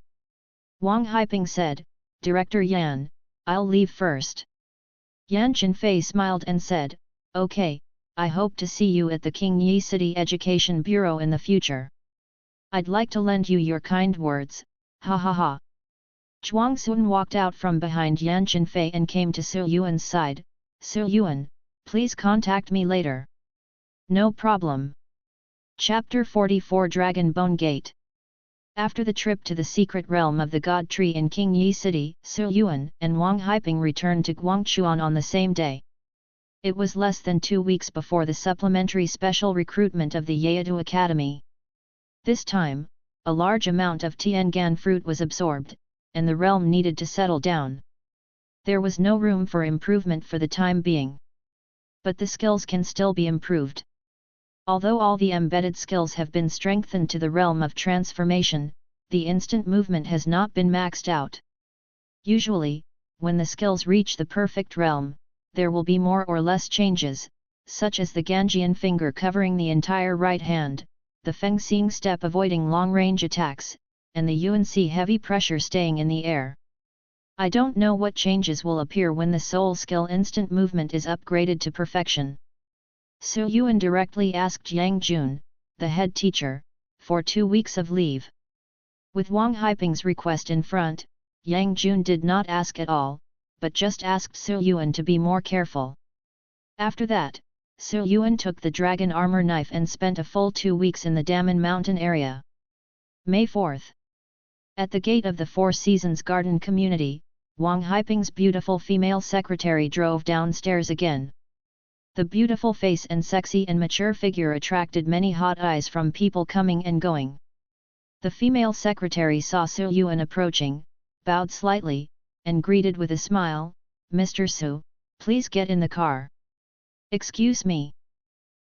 Wang Haiping said, Director Yan, I'll leave first. Yan Qinfei smiled and said, okay, I hope to see you at the Qingyi City Education Bureau in the future. I'd like to lend you your kind words, ha ha ha. Zhuang Sun walked out from behind Yan Qinfei and came to Su Yuan's side. Su Yuan, please contact me later. No problem. Chapter 44 Dragon Bone Gate. After the trip to the secret realm of the God Tree in Qingyi City, Su Yuan and Wang Haiping returned to Guangchuan on the same day. It was less than 2 weeks before the supplementary special recruitment of the Yeadu Academy. This time, a large amount of Tiangan fruit was absorbed, and the realm needed to settle down. There was no room for improvement for the time being. But the skills can still be improved. Although all the embedded skills have been strengthened to the realm of transformation, the instant movement has not been maxed out. Usually, when the skills reach the perfect realm, there will be more or less changes, such as the Ganjian finger covering the entire right hand, the Fengxing step avoiding long-range attacks, and the Yuan-Si heavy pressure staying in the air. I don't know what changes will appear when the soul skill instant movement is upgraded to perfection. Su Yuan directly asked Yang Jun, the head teacher, for 2 weeks of leave. With Wang Haiping's request in front, Yang Jun did not ask at all, but just asked Su Yuan to be more careful. After that, Su Yuan took the dragon armor knife and spent a full 2 weeks in the Daman mountain area. May 4th. At the gate of the Four Seasons Garden community, Wang Haiping's beautiful female secretary drove downstairs again. The beautiful face and sexy and mature figure attracted many hot eyes from people coming and going. The female secretary saw Su Yuan approaching, bowed slightly, and greeted with a smile, Mr. Su, please get in the car. Excuse me.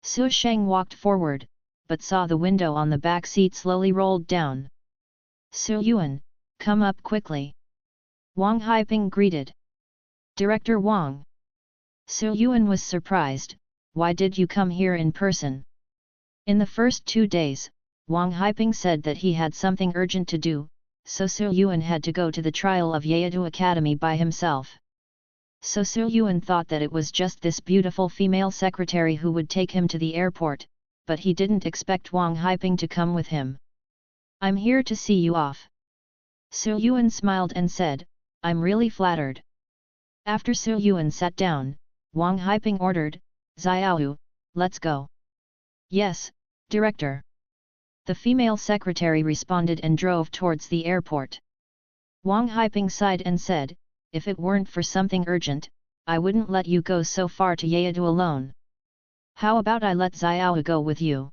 Su Sheng walked forward, but saw the window on the back seat slowly rolled down. Su Yuan, come up quickly. Wang Haiping greeted. Director Wang. Su Yuan was surprised, why did you come here in person? In the first 2 days, Wang Haiping said that he had something urgent to do, so Su Yuan had to go to the trial of Yeadu Academy by himself. So Su Yuan thought that it was just this beautiful female secretary who would take him to the airport, but he didn't expect Wang Haiping to come with him. I'm here to see you off. Su Yuan smiled and said, I'm really flattered. After Su Yuan sat down, Wang Haiping ordered, Xiaoyu, let's go. Yes, director. The female secretary responded and drove towards the airport. Wang Haiping sighed and said, if it weren't for something urgent, I wouldn't let you go so far to Yeadu alone. How about I let Xiaoyu go with you?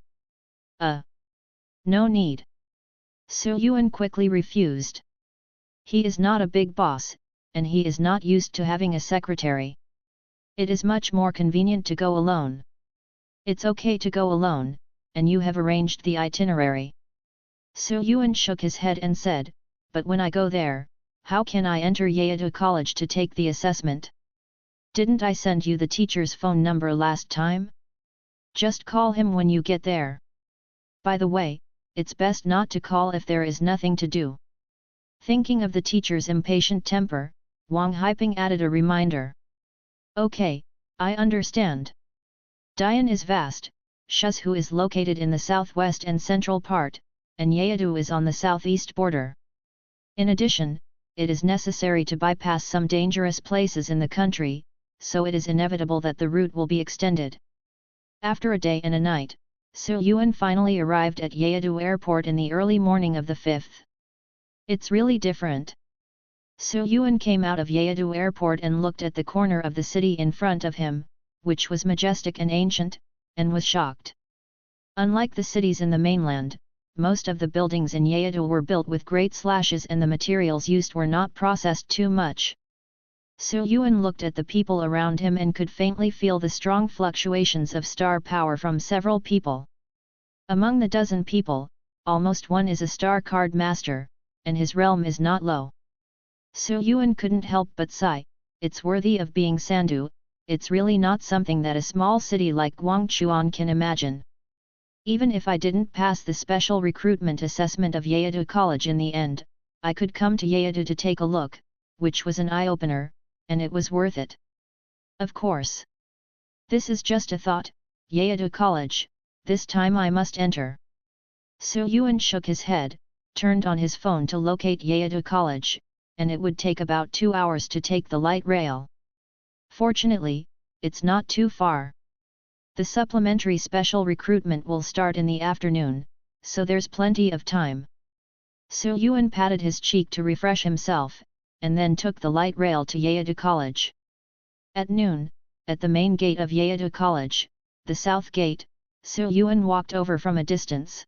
No need. Su Yuan quickly refused. He is not a big boss, and he is not used to having a secretary. It is much more convenient to go alone. It's okay to go alone, and you have arranged the itinerary. Su Yuan shook his head and said, but when I go there, how can I enter Yeadu College to take the assessment? Didn't I send you the teacher's phone number last time? Just call him when you get there. By the way, it's best not to call if there is nothing to do. Thinking of the teacher's impatient temper, Wang Haiping added a reminder. Okay, I understand. Dian is vast, Shuzhou is located in the southwest and central part, and Yeadu is on the southeast border. In addition, it is necessary to bypass some dangerous places in the country, so it is inevitable that the route will be extended. After a day and a night, Yuan finally arrived at Yeouido Airport in the early morning of the 5th. It's really different. Yuan came out of Yeouido Airport and looked at the corner of the city in front of him, which was majestic and ancient, and was shocked. Unlike the cities in the mainland, most of the buildings in Yeouido were built with great slashes and the materials used were not processed too much. Yuan looked at the people around him and could faintly feel the strong fluctuations of star power from several people. Among the dozen people, almost one is a star card master, and his realm is not low. Yuan couldn't help but sigh, it's worthy of being Sandu, it's really not something that a small city like Guangchuan can imagine. Even if I didn't pass the special recruitment assessment of Yeouido College in the end, I could come to Yeouido to take a look, which was an eye-opener, and it was worth it. Of course. This is just a thought, Yeouido College, this time I must enter. Yuan shook his head, turned on his phone to locate Yeouido College, and it would take about 2 hours to take the light rail. Fortunately, it's not too far. The supplementary special recruitment will start in the afternoon, so there's plenty of time. Yuan patted his cheek to refresh himself, and then took the light rail to Yeouido College. At noon, at the main gate of Yeouido College, the south gate, Yuan walked over from a distance.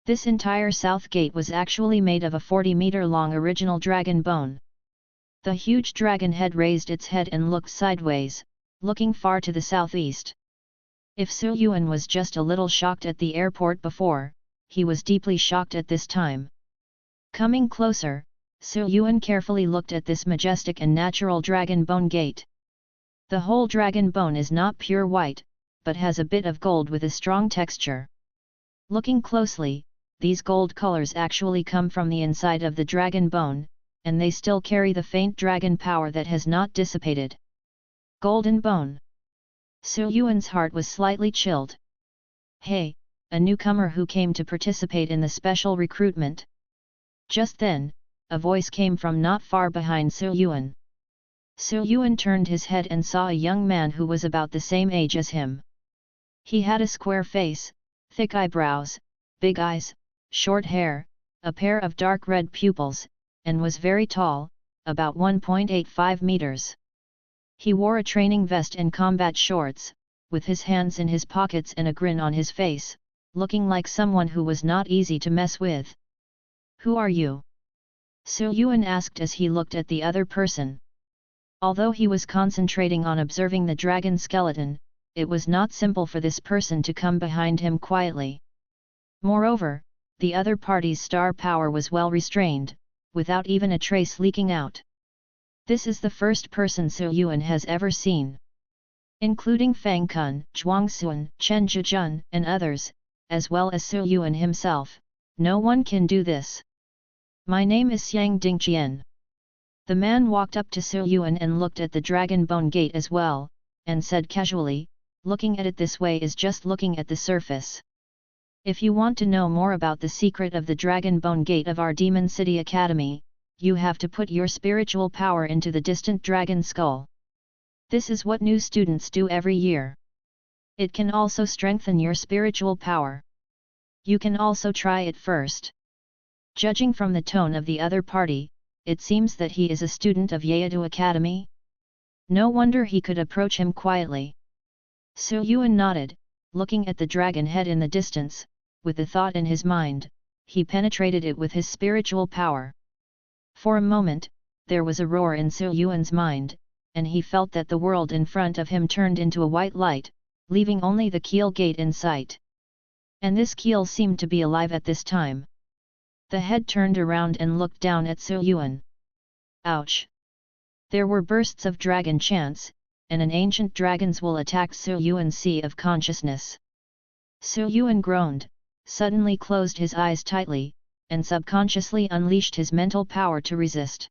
This entire south gate was actually made of a 40-meter-long original dragon bone. The huge dragon head raised its head and looked sideways, looking far to the southeast. If Yuan was just a little shocked at the airport before, he was deeply shocked at this time. Coming closer, Yuan carefully looked at this majestic and natural dragon bone gate. The whole dragon bone is not pure white, but has a bit of gold with a strong texture. Looking closely, these gold colors actually come from the inside of the dragon bone, and they still carry the faint dragon power that has not dissipated. Golden bone. Yuan's heart was slightly chilled. Hey, a newcomer who came to participate in the special recruitment. Just then, a voice came from not far behind Yuan. Yuan turned his head and saw a young man who was about the same age as him. He had a square face, thick eyebrows, big eyes, short hair, a pair of dark red pupils, and was very tall, about 1.85 meters. He wore a training vest and combat shorts, with his hands in his pockets and a grin on his face, looking like someone who was not easy to mess with. Who are you? Yuan asked as he looked at the other person. Although he was concentrating on observing the dragon skeleton, it was not simple for this person to come behind him quietly. Moreover, the other party's star power was well restrained, without even a trace leaking out. This is the first person Yuan has ever seen. Including Fang Kun, Zhuangxun, Chen Zhijun, and others, as well as Yuan himself, no one can do this. My name is Xiang Dingqian. The man walked up to Yuan and looked at the dragon bone gate as well, and said casually, looking at it this way is just looking at the surface. If you want to know more about the secret of the Dragon Bone Gate of our Demon City Academy, you have to put your spiritual power into the distant dragon skull. This is what new students do every year. It can also strengthen your spiritual power. You can also try it first. Judging from the tone of the other party, it seems that he is a student of Yeouido Academy. No wonder he could approach him quietly. Yuan nodded, looking at the dragon head in the distance. With a thought in his mind, he penetrated it with his spiritual power. For a moment, there was a roar in Yuan's mind, and he felt that the world in front of him turned into a white light, leaving only the keel gate in sight. And this keel seemed to be alive at this time. The head turned around and looked down at Yuan. Ouch! There were bursts of dragon chants, and an ancient dragon's will attacked Yuan's sea of consciousness. Yuan groaned, suddenly closed his eyes tightly, and subconsciously unleashed his mental power to resist.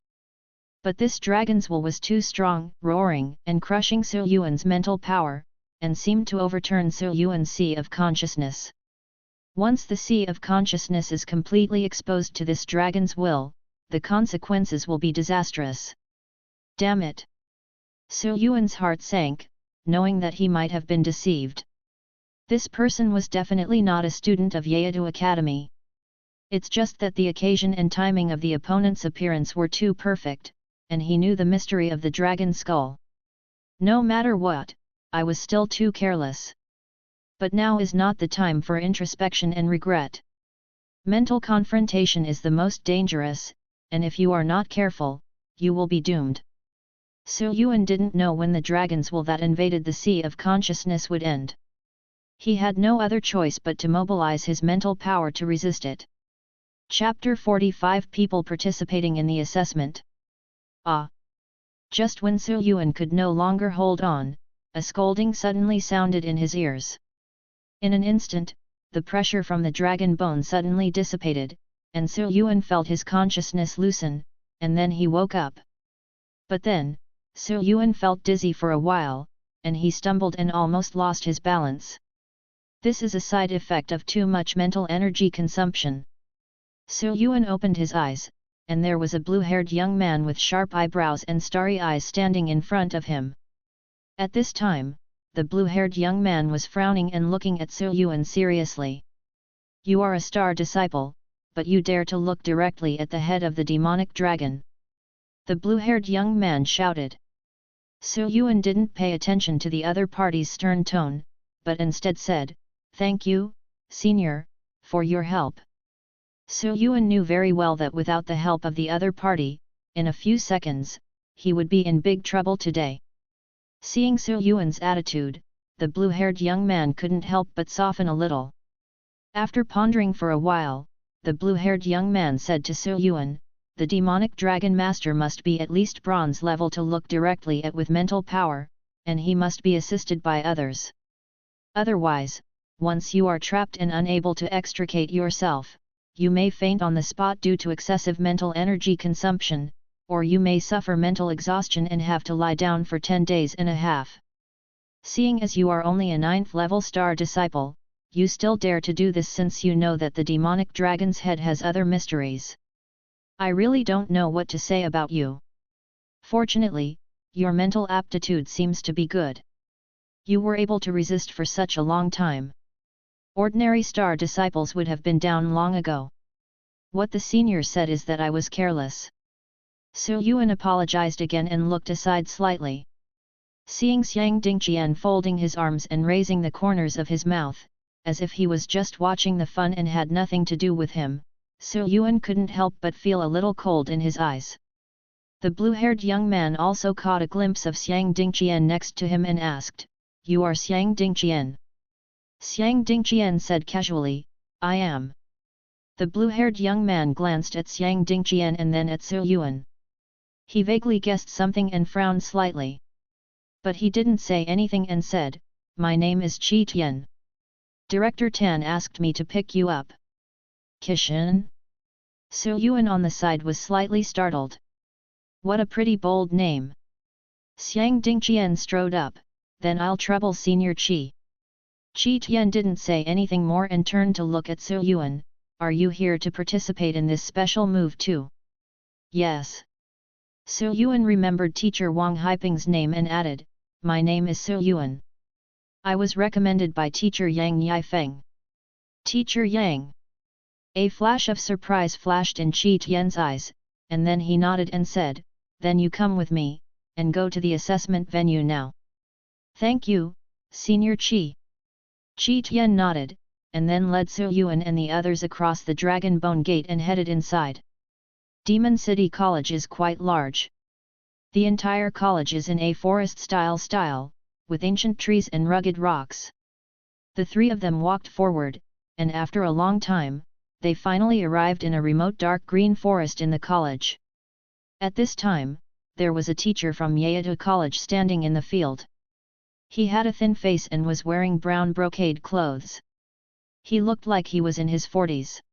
But this dragon's will was too strong, roaring and crushing Yuan's mental power, and seemed to overturn Yuan's sea of consciousness. Once the sea of consciousness is completely exposed to this dragon's will, the consequences will be disastrous. Damn it! Yuan's heart sank, knowing that he might have been deceived. This person was definitely not a student of Yeado Academy. It's just that the occasion and timing of the opponent's appearance were too perfect, and he knew the mystery of the dragon skull. No matter what, I was still too careless. But now is not the time for introspection and regret. Mental confrontation is the most dangerous, and if you are not careful, you will be doomed. So Yuan didn't know when the dragon's will that invaded the sea of consciousness would end. He had no other choice but to mobilize his mental power to resist it. Chapter 45 People participating in the assessment. Just when Su Yuan could no longer hold on, a scolding suddenly sounded in his ears. In an instant, the pressure from the dragon bone suddenly dissipated, and Su Yuan felt his consciousness loosen, and then he woke up. But then, Su Yuan felt dizzy for a while, and he stumbled and almost lost his balance. This is a side effect of too much mental energy consumption. Su Yuan opened his eyes, and there was a blue-haired young man with sharp eyebrows and starry eyes standing in front of him. At this time, the blue-haired young man was frowning and looking at Su Yuan seriously. "You are a star disciple, but you dare to look directly at the head of the demonic dragon?" the blue-haired young man shouted. Su Yuan didn't pay attention to the other party's stern tone, but instead said, "Thank you, senior, for your help." Su Yuan knew very well that without the help of the other party, in a few seconds, he would be in big trouble today. Seeing Su Yuan's attitude, the blue-haired young man couldn't help but soften a little. After pondering for a while, the blue-haired young man said to Su Yuan, "The demonic dragon master must be at least bronze level to look directly at with mental power, and he must be assisted by others. Otherwise, once you are trapped and unable to extricate yourself, you may faint on the spot due to excessive mental energy consumption, or you may suffer mental exhaustion and have to lie down for 10 days and a half. Seeing as you are only a 9th level star disciple, you still dare to do this since you know that the demonic dragon's head has other mysteries. I really don't know what to say about you. Fortunately, your mental aptitude seems to be good. You were able to resist for such a long time. Ordinary star disciples would have been down long ago. What the senior said is that I was careless." Su Yuan apologized again and looked aside slightly. Seeing Xiang Dingqian folding his arms and raising the corners of his mouth, as if he was just watching the fun and had nothing to do with him, Su Yuan couldn't help but feel a little cold in his eyes. The blue-haired young man also caught a glimpse of Xiang Dingqian next to him and asked, "You are Xiang Dingqian?" Xiang Dingqian said casually, "I am." The blue-haired young man glanced at Xiang Dingqian and then at Su Yuan. He vaguely guessed something and frowned slightly. But he didn't say anything and said, "My name is Qi Tian. Director Tan asked me to pick you up." "Kishin?" Su Yuan on the side was slightly startled. "What a pretty bold name." Xiang Dingqian strode up, "Then I'll trouble Senior Qi." Qi Tian didn't say anything more and turned to look at Su Yuan, "Are you here to participate in this special move too?" "Yes." Su Yuan remembered teacher Wang Haiping's name and added, "My name is Su Yuan. I was recommended by teacher Yang Yifeng." "Teacher Yang?" A flash of surprise flashed in Qi Tian's eyes, and then he nodded and said, "Then you come with me, and go to the assessment venue now." "Thank you, Senior Qi." Qi Tian nodded, and then led Su Yuan and the others across the Dragon Bone Gate and headed inside. Demon City College is quite large. The entire college is in a forest-style, with ancient trees and rugged rocks. The three of them walked forward, and after a long time, they finally arrived in a remote dark green forest in the college. At this time, there was a teacher from Yeado College standing in the field. He had a thin face and was wearing brown brocade clothes. He looked like he was in his 40s.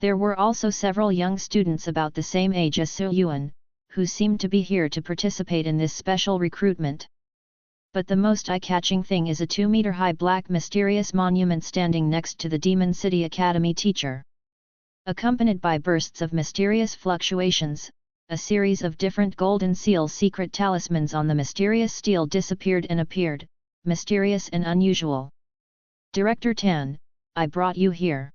There were also several young students about the same age as Su Yuan, who seemed to be here to participate in this special recruitment. But the most eye-catching thing is a 2-meter-high black mysterious monument standing next to the Demon City Academy teacher. Accompanied by bursts of mysterious fluctuations, a series of different golden seal secret talismans on the mysterious steel disappeared and appeared, mysterious and unusual. Director Tan, I brought you here.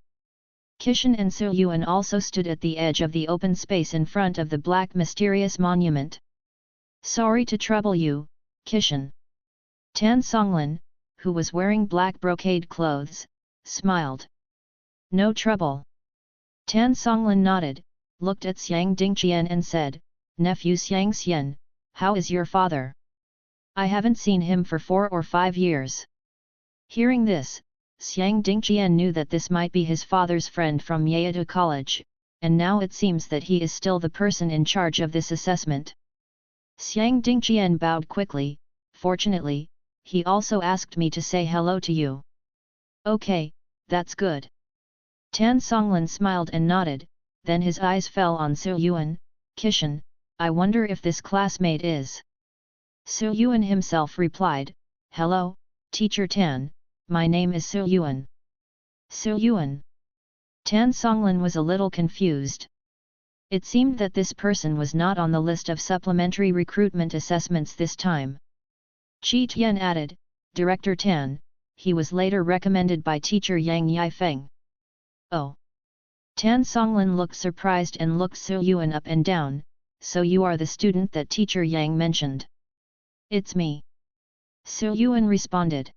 Kishan and Su Yuan also stood at the edge of the open space in front of the black mysterious monument. Sorry to trouble you, Kishan. Tan Songlin, who was wearing black brocade clothes, smiled. No trouble. Tan Songlin nodded, looked at Xiang Dingqian and said, Nephew Xiang Xian, how is your father? I haven't seen him for 4 or 5 years. Hearing this, Xiang Dingqian knew that this might be his father's friend from Yeado College, and now it seems that he is still the person in charge of this assessment. Xiang Dingqian bowed quickly. Fortunately, he also asked me to say hello to you. Okay, that's good. Tan Songlin smiled and nodded, then his eyes fell on Su Yuan. Kishan, I wonder if this classmate is. Su Yuan himself replied, Hello, Teacher Tan, my name is Su Yuan. Su Yuan. Tan Songlin was a little confused. It seemed that this person was not on the list of supplementary recruitment assessments this time. Qi Tian added, Director Tan, he was later recommended by teacher Yang Yifeng. Oh. Tan Songlin looked surprised and looked Su Yuan up and down, so you are the student that teacher Yang mentioned. It's me. Su Yuan responded.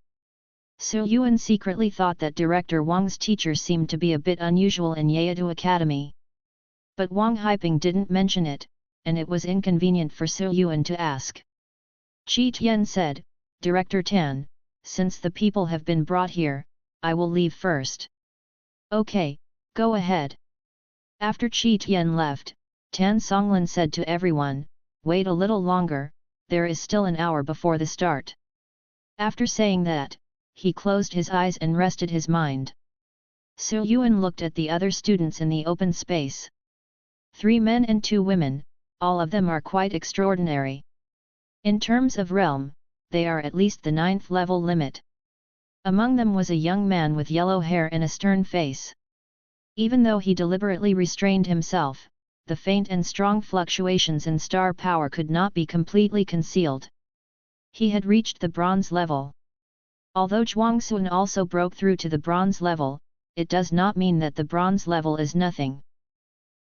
Su Yuan secretly thought that Director Wang's teacher seemed to be a bit unusual in Yeado Academy. But Wang Haiping didn't mention it, and it was inconvenient for Su Yuan to ask. Qi Tian said, Director Tan, since the people have been brought here, I will leave first. Okay, go ahead. After Qi Tian left, Tan Songlin said to everyone, wait a little longer, there is still an hour before the start. After saying that, he closed his eyes and rested his mind. Su Yuan looked at the other students in the open space. 3 men and 2 women, all of them are quite extraordinary. In terms of realm, they are at least the 9th level limit. Among them was a young man with yellow hair and a stern face. Even though he deliberately restrained himself, the faint and strong fluctuations in star power could not be completely concealed. He had reached the bronze level. Although Zhuangxun also broke through to the bronze level, it does not mean that the bronze level is nothing.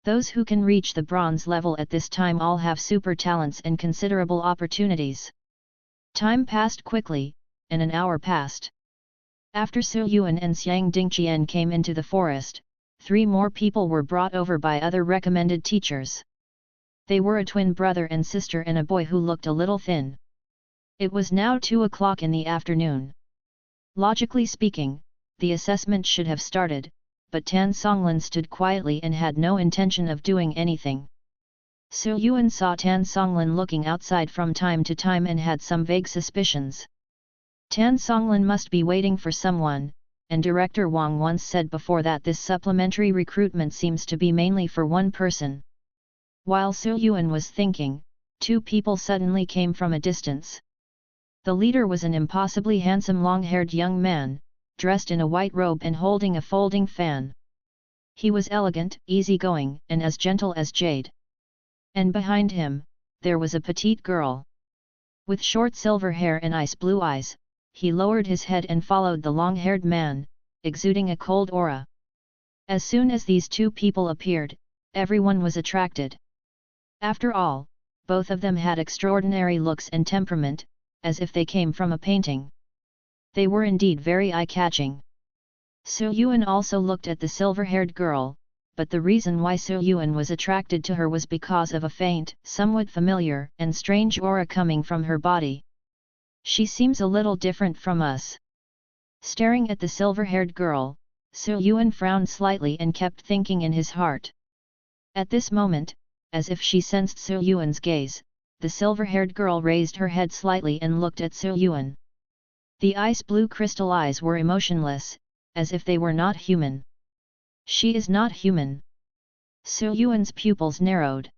Those who can reach the bronze level at this time all have super talents and considerable opportunities. Time passed quickly, and an hour passed. After Su Yuan and Xiang Dingqian came into the forest, 3 more people were brought over by other recommended teachers. They were a twin brother and sister and a boy who looked a little thin. It was now 2 o'clock in the afternoon. Logically speaking, the assessment should have started, but Tan Songlin stood quietly and had no intention of doing anything. Su Yuan saw Tan Songlin looking outside from time to time and had some vague suspicions. Tan Songlin must be waiting for someone, and Director Wang once said before that this supplementary recruitment seems to be mainly for one person. While Su Yuan was thinking, 2 people suddenly came from a distance. The leader was an impossibly handsome long-haired young man, dressed in a white robe and holding a folding fan. He was elegant, easygoing, and as gentle as jade. And behind him, there was a petite girl. With short silver hair and ice blue eyes, he lowered his head and followed the long-haired man, exuding a cold aura. As soon as these 2 people appeared, everyone was attracted. After all, both of them had extraordinary looks and temperament, as if they came from a painting. They were indeed very eye-catching. Su Yuan also looked at the silver-haired girl, but the reason why Su Yuan was attracted to her was because of a faint, somewhat familiar and strange aura coming from her body. She seems a little different from us. Staring at the silver-haired girl, Su Yuan frowned slightly and kept thinking in his heart. At this moment, as if she sensed Su Yuan's gaze, the silver-haired girl raised her head slightly and looked at Su Yuan. The ice-blue crystal eyes were emotionless, as if they were not human. She is not human. Su Yuan's pupils narrowed.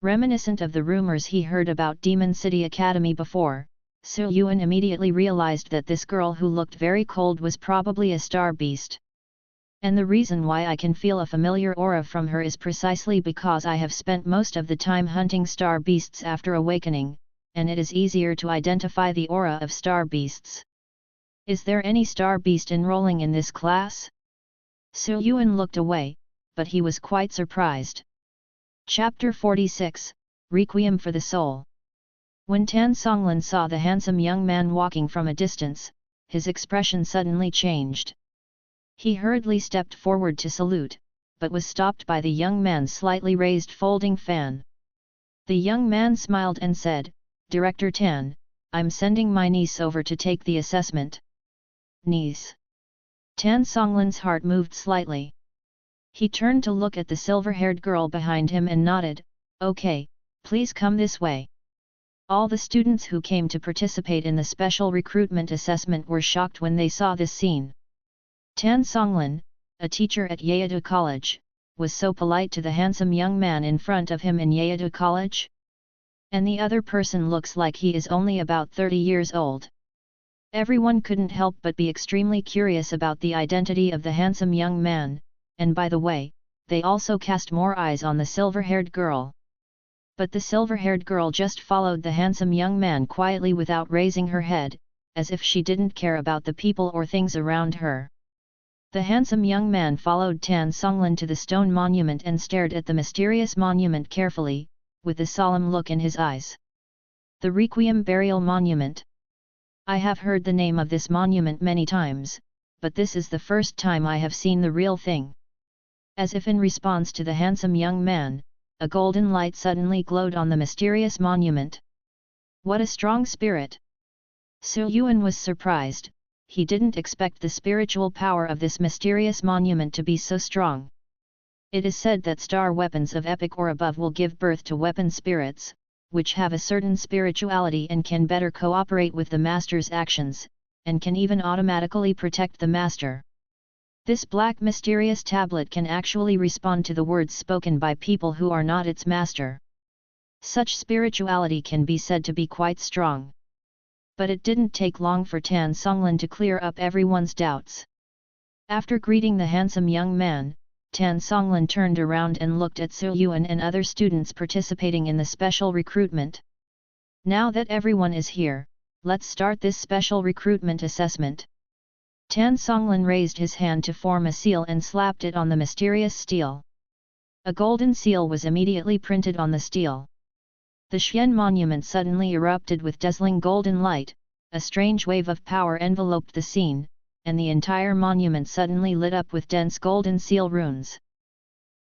Reminiscent of the rumors he heard about Demon City Academy before, Su Yuan immediately realized that this girl who looked very cold was probably a star beast. And the reason why I can feel a familiar aura from her is precisely because I have spent most of the time hunting star beasts after awakening, and it is easier to identify the aura of star beasts. Is there any star beast enrolling in this class? Yuan looked away, but he was quite surprised. Chapter 46, Requiem for the Soul. When Tan Songlin saw the handsome young man walking from a distance, his expression suddenly changed. He hurriedly stepped forward to salute, but was stopped by the young man's slightly raised folding fan. The young man smiled and said, "Director Tan, I'm sending my niece over to take the assessment." Niece? Tan Songlin's heart moved slightly. He turned to look at the silver-haired girl behind him and nodded, "Okay, please come this way." All the students who came to participate in the special recruitment assessment were shocked when they saw this scene. Tan Songlin, a teacher at Yeouido College, was so polite to the handsome young man in front of him in Yeouido College? And the other person looks like he is only about 30 years old. Everyone couldn't help but be extremely curious about the identity of the handsome young man, and by the way, they also cast more eyes on the silver-haired girl. But the silver-haired girl just followed the handsome young man quietly without raising her head, as if she didn't care about the people or things around her. The handsome young man followed Tan Songlin to the stone monument and stared at the mysterious monument carefully, with a solemn look in his eyes. The Requiem Burial Monument. I have heard the name of this monument many times, but this is the first time I have seen the real thing. As if in response to the handsome young man, a golden light suddenly glowed on the mysterious monument. What a strong spirit! Yuan was surprised. He didn't expect the spiritual power of this mysterious monument to be so strong. It is said that star weapons of epic or above will give birth to weapon spirits, which have a certain spirituality and can better cooperate with the master's actions, and can even automatically protect the master. This black mysterious tablet can actually respond to the words spoken by people who are not its master. Such spirituality can be said to be quite strong. But it didn't take long for Tan Songlin to clear up everyone's doubts. After greeting the handsome young man, Tan Songlin turned around and looked at Yuan and other students participating in the special recruitment. Now that everyone is here, let's start this special recruitment assessment. Tan Songlin raised his hand to form a seal and slapped it on the mysterious steel. A golden seal was immediately printed on the steel. The Xian monument suddenly erupted with dazzling golden light, a strange wave of power enveloped the scene, and the entire monument suddenly lit up with dense golden seal runes.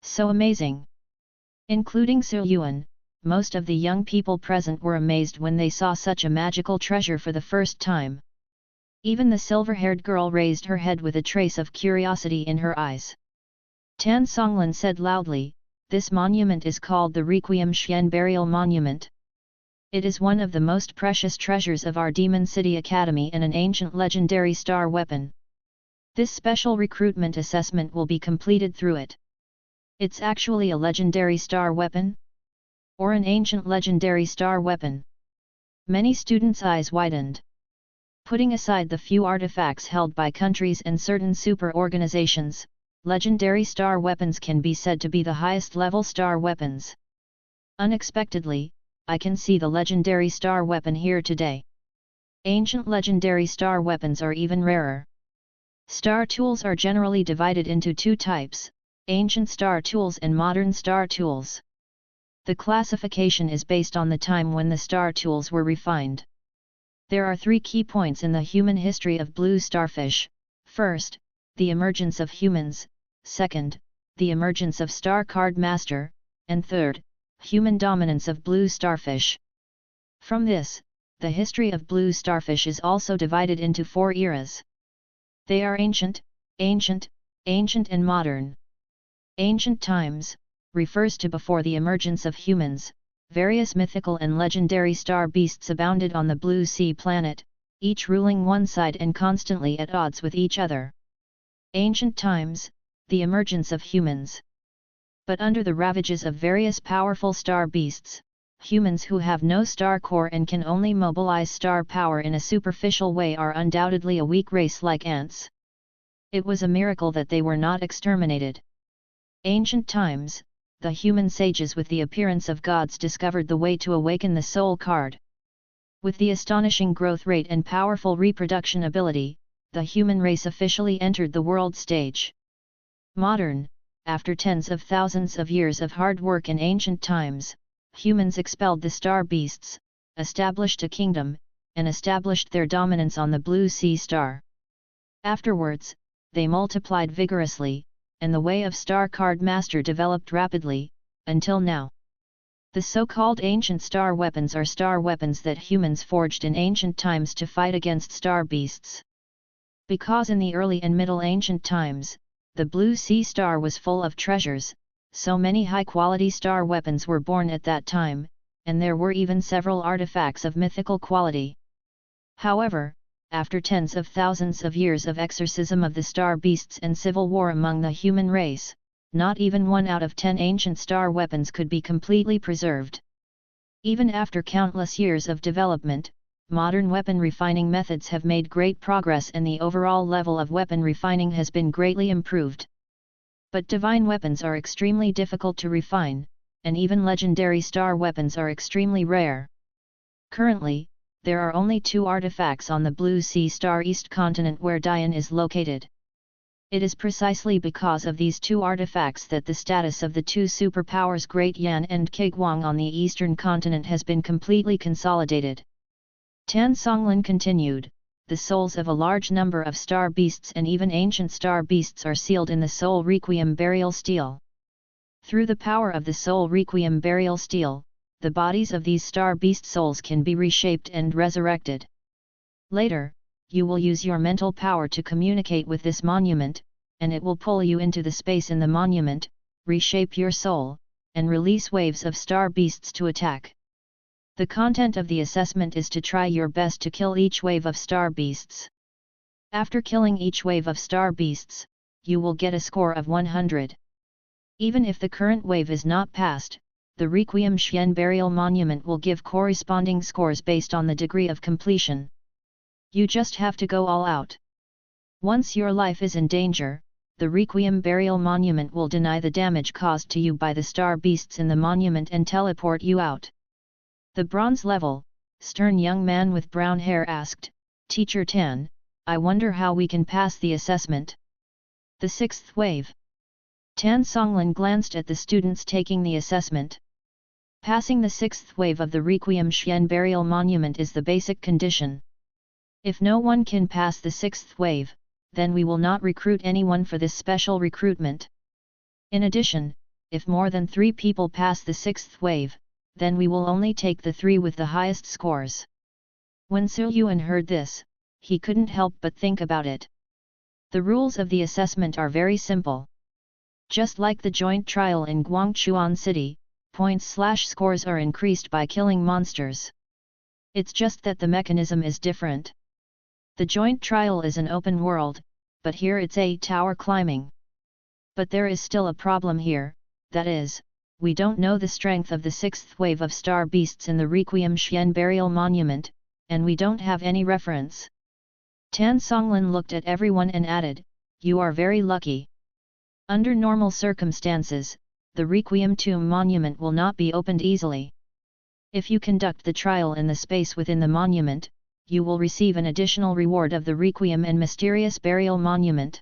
So amazing! Including Yuan, most of the young people present were amazed when they saw such a magical treasure for the first time. Even the silver-haired girl raised her head with a trace of curiosity in her eyes. Tan Songlin said loudly, "This monument is called the Requiem Xian Burial Monument. It is one of the most precious treasures of our Demon City Academy and an ancient legendary star weapon. This special recruitment assessment will be completed through it." It's actually a legendary star weapon? Or an ancient legendary star weapon? Many students' eyes widened. Putting aside the few artifacts held by countries and certain super organizations, legendary star weapons can be said to be the highest level star weapons. Unexpectedly, I can see the legendary star weapon here today. Ancient legendary star weapons are even rarer. Star tools are generally divided into two types, ancient star tools and modern star tools. The classification is based on the time when the star tools were refined. There are three key points in the human history of blue starfish. First, the emergence of humans, second, the emergence of Star Card Master, and third, human dominance of blue starfish. From this, the history of blue starfish is also divided into four eras. They are ancient, ancient, ancient and modern. Ancient times refers to before the emergence of humans. Various mythical and legendary star beasts abounded on the Blue Sea planet, each ruling one side and constantly at odds with each other. Ancient times, the emergence of humans. But under the ravages of various powerful star beasts, humans who have no star core and can only mobilize star power in a superficial way are undoubtedly a weak race like ants. It was a miracle that they were not exterminated. Ancient times, the human sages with the appearance of gods discovered the way to awaken the soul card. With the astonishing growth rate and powerful reproduction ability, the human race officially entered the world stage. Modern, after tens of thousands of years of hard work in ancient times, humans expelled the star beasts, established a kingdom, and established their dominance on the blue sea star. Afterwards, they multiplied vigorously, and the way of Star Card Master developed rapidly, until now. The so-called ancient star weapons are star weapons that humans forged in ancient times to fight against star beasts. Because in the early and middle ancient times, the blue sea star was full of treasures, so many high-quality star weapons were born at that time, and there were even several artifacts of mythical quality. However, after tens of thousands of years of exorcism of the star beasts and civil war among the human race, not even 1 out of 10 ancient star weapons could be completely preserved. Even after countless years of development, modern weapon refining methods have made great progress and the overall level of weapon refining has been greatly improved. But divine weapons are extremely difficult to refine, and even legendary star weapons are extremely rare. Currently, there are only 2 artifacts on the Blue Sea Star East continent where Dian is located. It is precisely because of these 2 artifacts that the status of the 2 superpowers Great Yan and Kigwang on the eastern continent has been completely consolidated. Tan Songlin continued, the souls of a large number of star beasts and even ancient star beasts are sealed in the Soul Requiem burial steel. Through the power of the Soul Requiem burial steel, the bodies of these star beast souls can be reshaped and resurrected. Later, you will use your mental power to communicate with this monument, and it will pull you into the space in the monument, reshape your soul, and release waves of star beasts to attack. The content of the assessment is to try your best to kill each wave of star beasts. After killing each wave of star beasts, you will get a score of 100. Even if the current wave is not passed, the Requiem Xian Burial Monument will give corresponding scores based on the degree of completion. You just have to go all out. Once your life is in danger, the Requiem Burial Monument will deny the damage caused to you by the star beasts in the monument and teleport you out. The bronze level, stern young man with brown hair asked, Teacher Tan, I wonder how we can pass the assessment. The 6th wave. Tan Songlin glanced at the students taking the assessment. Passing the 6th wave of the Requiem Xian Burial Monument is the basic condition. If no one can pass the 6th wave, then we will not recruit anyone for this special recruitment. In addition, if more than 3 people pass the 6th wave, then we will only take the 3 with the highest scores. When Su Yuan heard this, he couldn't help but think about it. The rules of the assessment are very simple. Just like the joint trial in Guangchuan City, points/scores are increased by killing monsters. It's just that the mechanism is different. The joint trial is an open world, but here it's a tower climbing. But there is still a problem here, that is, we don't know the strength of the 6th wave of star beasts in the Requiem Xian Burial Monument, and we don't have any reference. Tan Songlin looked at everyone and added, You are very lucky. Under normal circumstances, the Requiem Tomb Monument will not be opened easily. If you conduct the trial in the space within the monument, you will receive an additional reward of the Requiem and Mysterious Burial Monument.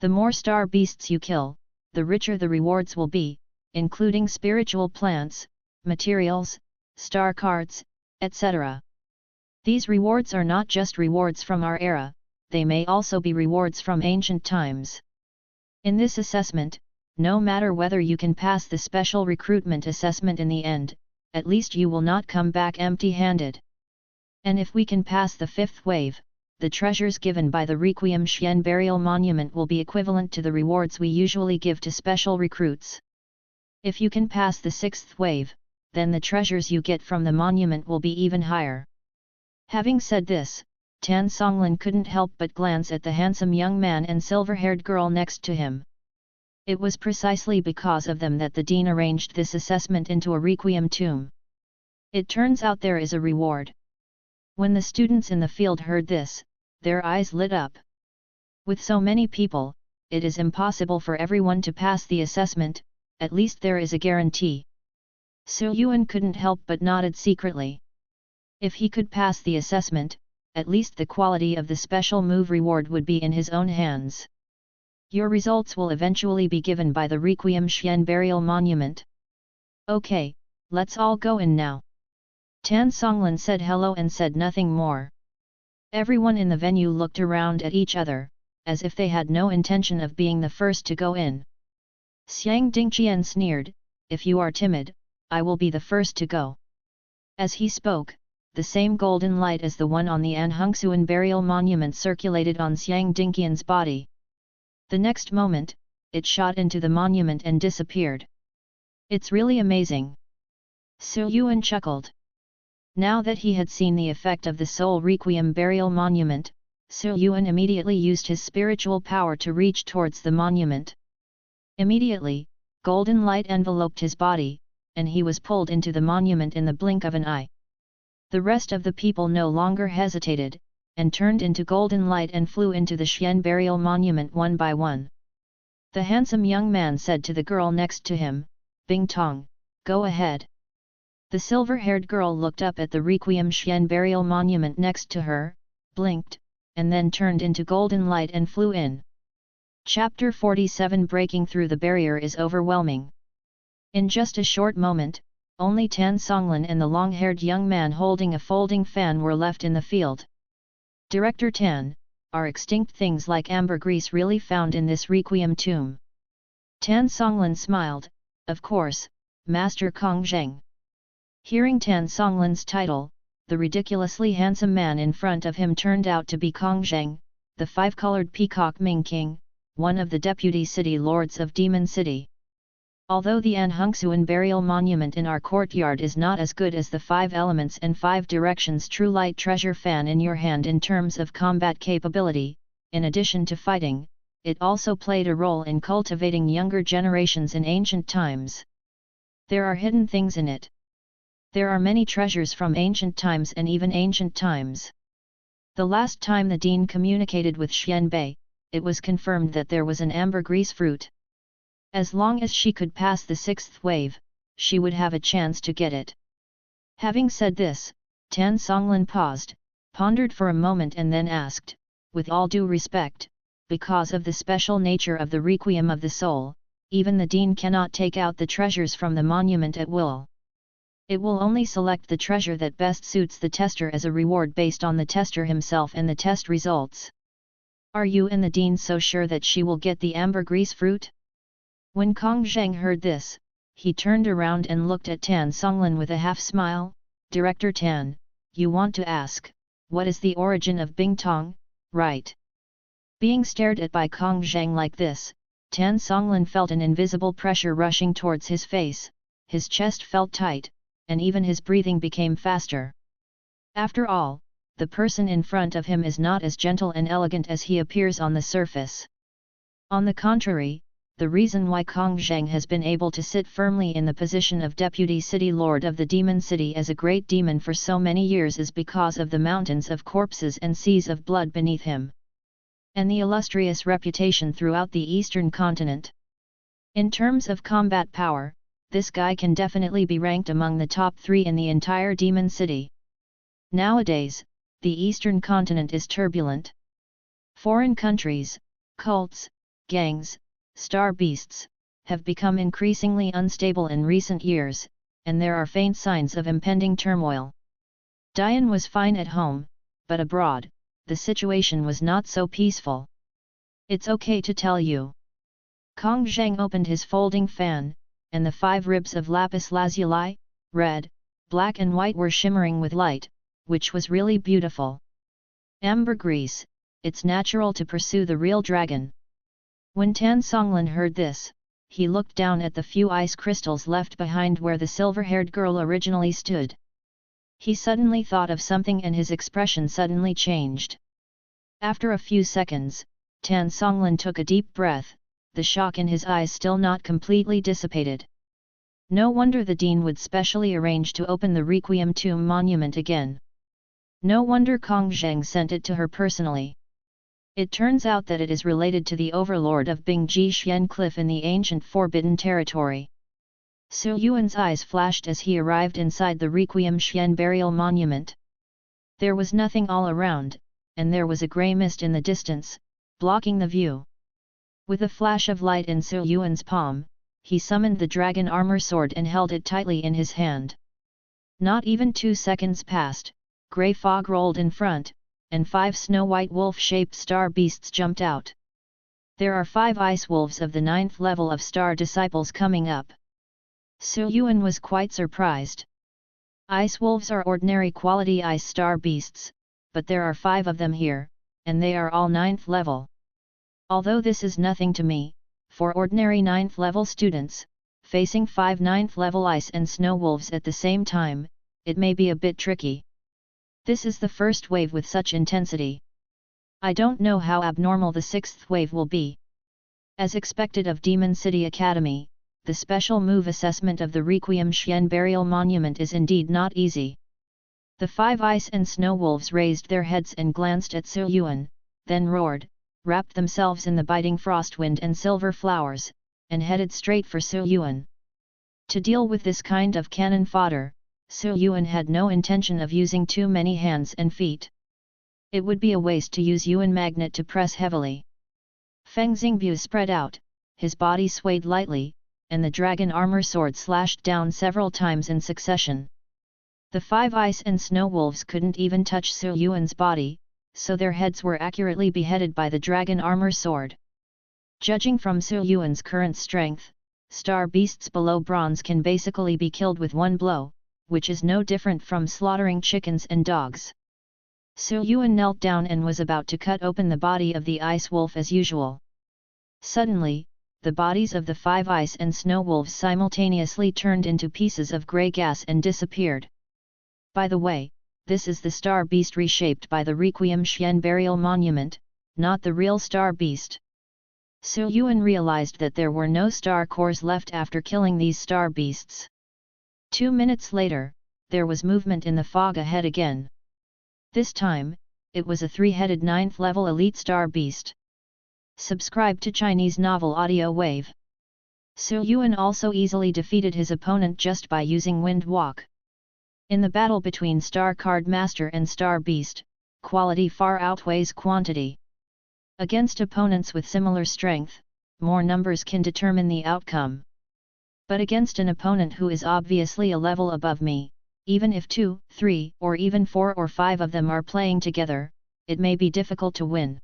The more star beasts you kill, the richer the rewards will be, including spiritual plants, materials, star cards, etc. These rewards are not just rewards from our era, they may also be rewards from ancient times. In this assessment, no matter whether you can pass the special recruitment assessment in the end, at least you will not come back empty-handed. And if we can pass the 5th wave, the treasures given by the Requiem Xian Burial Monument will be equivalent to the rewards we usually give to special recruits. If you can pass the 6th wave, then the treasures you get from the monument will be even higher. Having said this, Tan Songlin couldn't help but glance at the handsome young man and silver-haired girl next to him. It was precisely because of them that the dean arranged this assessment into a Requiem tomb. It turns out there is a reward. When the students in the field heard this, their eyes lit up. With so many people, it is impossible for everyone to pass the assessment, at least there is a guarantee. Su Yuan couldn't help but nodded secretly. If he could pass the assessment, at least the quality of the special move reward would be in his own hands. Your results will eventually be given by the Requiem Xian Burial Monument. Okay, let's all go in now. Tan Songlin said hello and said nothing more. Everyone in the venue looked around at each other, as if they had no intention of being the first to go in. Xiang Dingqian sneered, if you are timid, I will be the first to go. As he spoke, the same golden light as the one on the Anhungsuan burial monument circulated on Xiang Dingqian's body. The next moment, it shot into the monument and disappeared. It's really amazing. Su Yuan chuckled. Now that he had seen the effect of the Soul Requiem burial monument, Su Yuan immediately used his spiritual power to reach towards the monument. Immediately, golden light enveloped his body, and he was pulled into the monument in the blink of an eye. The rest of the people no longer hesitated, and turned into golden light and flew into the Xian burial monument one by one. The handsome young man said to the girl next to him, Bing Tong, go ahead. The silver-haired girl looked up at the Requiem Xian burial monument next to her, blinked, and then turned into golden light and flew in. Chapter 47 Breaking through the barrier is overwhelming. In just a short moment, only Tan Songlin and the long-haired young man holding a folding fan were left in the field. Director Tan, are extinct things like ambergris really found in this Requiem tomb? Tan Songlin smiled, of course, Master Kong Zheng. Hearing Tan Songlin's title, the ridiculously handsome man in front of him turned out to be Kong Zheng, the five-colored peacock Ming King, one of the deputy city lords of Demon City. Although the Anhungsuan burial monument in our courtyard is not as good as the 5 elements and 5 directions true light treasure fan in your hand in terms of combat capability, in addition to fighting, it also played a role in cultivating younger generations in ancient times. There are hidden things in it. There are many treasures from ancient times and even ancient times. The last time the Dean communicated with Xian Bei, it was confirmed that there was an ambergris fruit. As long as she could pass the 6th wave, she would have a chance to get it. Having said this, Tan Songlin paused, pondered for a moment and then asked, with all due respect, because of the special nature of the Requiem of the Soul, even the Dean cannot take out the treasures from the monument at will. It will only select the treasure that best suits the tester as a reward based on the tester himself and the test results. Are you and the Dean so sure that she will get the ambergris fruit? When Kong Zheng heard this, he turned around and looked at Tan Songlin with a half-smile. Director Tan, you want to ask, what is the origin of Bing Tong, right? Being stared at by Kong Zheng like this, Tan Songlin felt an invisible pressure rushing towards his face, his chest felt tight, and even his breathing became faster. After all, the person in front of him is not as gentle and elegant as he appears on the surface. On the contrary, the reason why Kong Zheng has been able to sit firmly in the position of Deputy City Lord of the Demon City as a great demon for so many years is because of the mountains of corpses and seas of blood beneath him, and the illustrious reputation throughout the eastern continent. In terms of combat power, this guy can definitely be ranked among the top 3 in the entire Demon City. Nowadays, the eastern continent is turbulent. Foreign countries, cults, gangs, star beasts, have become increasingly unstable in recent years, and there are faint signs of impending turmoil. Dian was fine at home, but abroad, the situation was not so peaceful. It's okay to tell you. Kong Zheng opened his folding fan, and the 5 ribs of lapis lazuli, red, black and white were shimmering with light, which was really beautiful. Ambergris, it's natural to pursue the real dragon. When Tan Songlin heard this, he looked down at the few ice crystals left behind where the silver-haired girl originally stood. He suddenly thought of something and his expression suddenly changed. After a few seconds, Tan Songlin took a deep breath, the shock in his eyes still not completely dissipated. No wonder the Dean would specially arrange to open the Requiem Tomb monument again. No wonder Kong Zheng sent it to her personally. It turns out that it is related to the overlord of Bingji Xian Cliff in the ancient Forbidden Territory. Su Yuan's eyes flashed as he arrived inside the Requiem Xian burial monument. There was nothing all around, and there was a grey mist in the distance, blocking the view. With a flash of light in Su Yuan's palm, he summoned the dragon armor sword and held it tightly in his hand. Not even 2 seconds passed, grey fog rolled in front, and 5 snow-white wolf-shaped star beasts jumped out. There are 5 ice wolves of the 9th level of star disciples coming up. Su Yuan was quite surprised. Ice wolves are ordinary quality ice star beasts, but there are 5 of them here, and they are all 9th level. Although this is nothing to me, for ordinary 9th level students, facing 5 9th level ice and snow wolves at the same time, it may be a bit tricky. This is the first wave with such intensity. I don't know how abnormal the 6th wave will be. As expected of Demon City Academy, the special move assessment of the Requiem Xian Burial Monument is indeed not easy. The 5 ice and snow wolves raised their heads and glanced at Su Yuan, then roared, wrapped themselves in the biting frostwind and silver flowers, and headed straight for Su Yuan. To deal with this kind of cannon fodder, Su Yuan had no intention of using too many hands and feet. It would be a waste to use Yuan magnet to press heavily. Feng Xingbu spread out, his body swayed lightly, and the dragon armor sword slashed down several times in succession. The 5 ice and snow wolves couldn't even touch Su Yuan's body, so their heads were accurately beheaded by the dragon armor sword. Judging from Su Yuan's current strength, star beasts below bronze can basically be killed with one blow, which is no different from slaughtering chickens and dogs. Su Yuan knelt down and was about to cut open the body of the ice wolf as usual. Suddenly, the bodies of the 5 ice and snow wolves simultaneously turned into pieces of grey gas and disappeared. By the way, this is the star beast reshaped by the Requiem Xian Burial Monument, not the real star beast. Su Yuan realized that there were no star cores left after killing these star beasts. 2 minutes later, there was movement in the fog ahead again. This time, it was a 3-headed 9th level elite star beast. Subscribe to Chinese Novel Audio Wave. Su Yuan also easily defeated his opponent just by using Wind Walk. In the battle between Star Card Master and Star Beast, quality far outweighs quantity. Against opponents with similar strength, more numbers can determine the outcome. But against an opponent who is obviously a level above me, even if 2, 3, or even 4 or 5 of them are playing together, it may be difficult to win.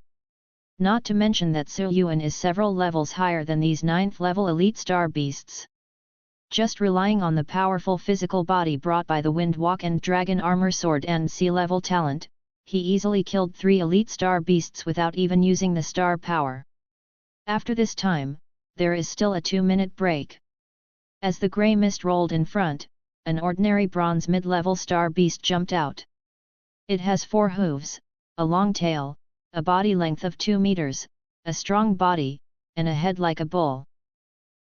Not to mention that Su Yuan is several levels higher than these 9th level elite star beasts. Just relying on the powerful physical body brought by the Wind Walk and Dragon Armor Sword and sea-level talent, he easily killed 3 elite star beasts without even using the star power. After this time, there is still a 2-minute break. As the grey mist rolled in front, an ordinary bronze mid-level star beast jumped out. It has 4 hooves, a long tail, a body length of 2 meters, a strong body, and a head like a bull.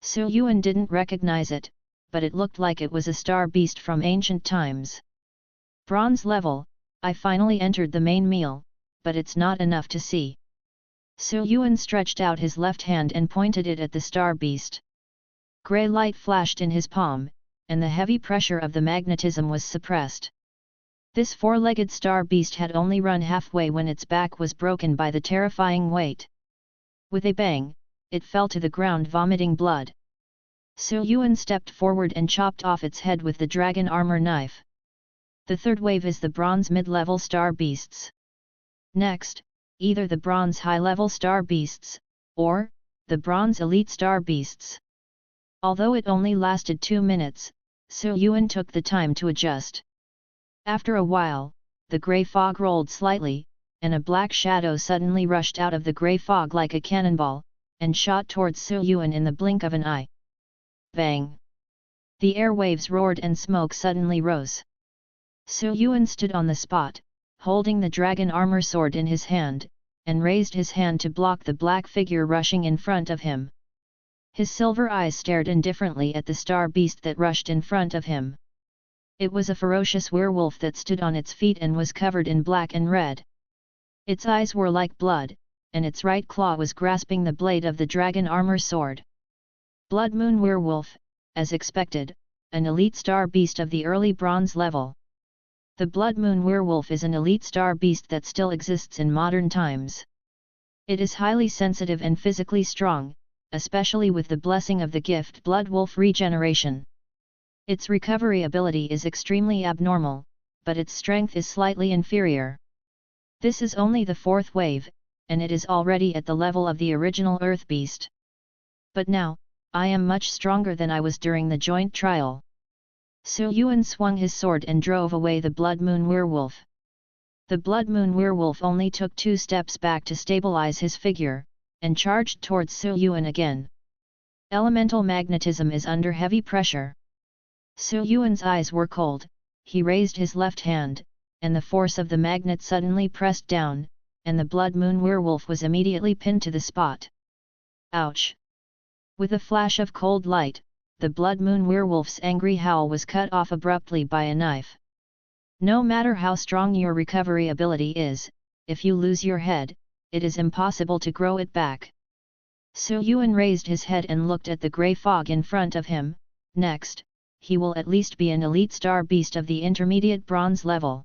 Su Yuan didn't recognize it, but it looked like it was a star beast from ancient times. Bronze level, I finally entered the main meal, but it's not enough to see. Su Yuan stretched out his left hand and pointed it at the star beast. Grey light flashed in his palm, and the heavy pressure of the magnetism was suppressed. This 4-legged star beast had only run halfway when its back was broken by the terrifying weight. With a bang, it fell to the ground vomiting blood. Su Yuan stepped forward and chopped off its head with the dragon armor knife. The 3rd wave is the bronze mid-level star beasts. Next, either the bronze high-level star beasts, or the bronze elite star beasts. Although it only lasted 2 minutes, Su Yuan took the time to adjust. After a while, the grey fog rolled slightly, and a black shadow suddenly rushed out of the grey fog like a cannonball, and shot towards Su Yuan in the blink of an eye. Bang! The airwaves roared and smoke suddenly rose. Su Yuan stood on the spot, holding the dragon armor sword in his hand, and raised his hand to block the black figure rushing in front of him. His silver eyes stared indifferently at the star beast that rushed in front of him. It was a ferocious werewolf that stood on its feet and was covered in black and red. Its eyes were like blood, and its right claw was grasping the blade of the dragon armor sword. Blood Moon Werewolf, as expected, an elite star beast of the early bronze level. The Blood Moon Werewolf is an elite star beast that still exists in modern times. It is highly sensitive and physically strong, especially with the blessing of the gift Blood Wolf Regeneration. Its recovery ability is extremely abnormal, but its strength is slightly inferior. This is only the fourth wave, and it is already at the level of the original Earth Beast. But now, I am much stronger than I was during the joint trial. Su Yuan swung his sword and drove away the Blood Moon Werewolf. The Blood Moon Werewolf only took 2 steps back to stabilize his figure, and charged towards Su Yuan again. Elemental magnetism is under heavy pressure. Su Yuan's eyes were cold, he raised his left hand, and the force of the magnet suddenly pressed down, and the Blood Moon Werewolf was immediately pinned to the spot. Ouch! With a flash of cold light, the Blood Moon Werewolf's angry howl was cut off abruptly by a knife. No matter how strong your recovery ability is, if you lose your head, it is impossible to grow it back. Su Yuan raised his head and looked at the grey fog in front of him. Next, he will at least be an elite star beast of the intermediate bronze level.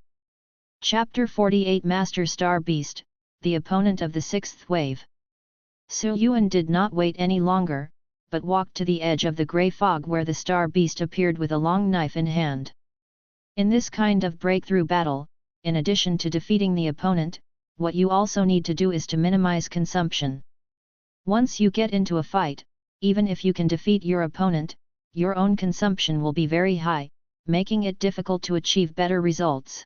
Chapter 48 Master Star Beast, the opponent of the 6th wave. Su Yuan did not wait any longer, but walked to the edge of the grey fog where the star beast appeared with a long knife in hand. In this kind of breakthrough battle, in addition to defeating the opponent, what you also need to do is to minimize consumption. Once you get into a fight, even if you can defeat your opponent, your own consumption will be very high, making it difficult to achieve better results.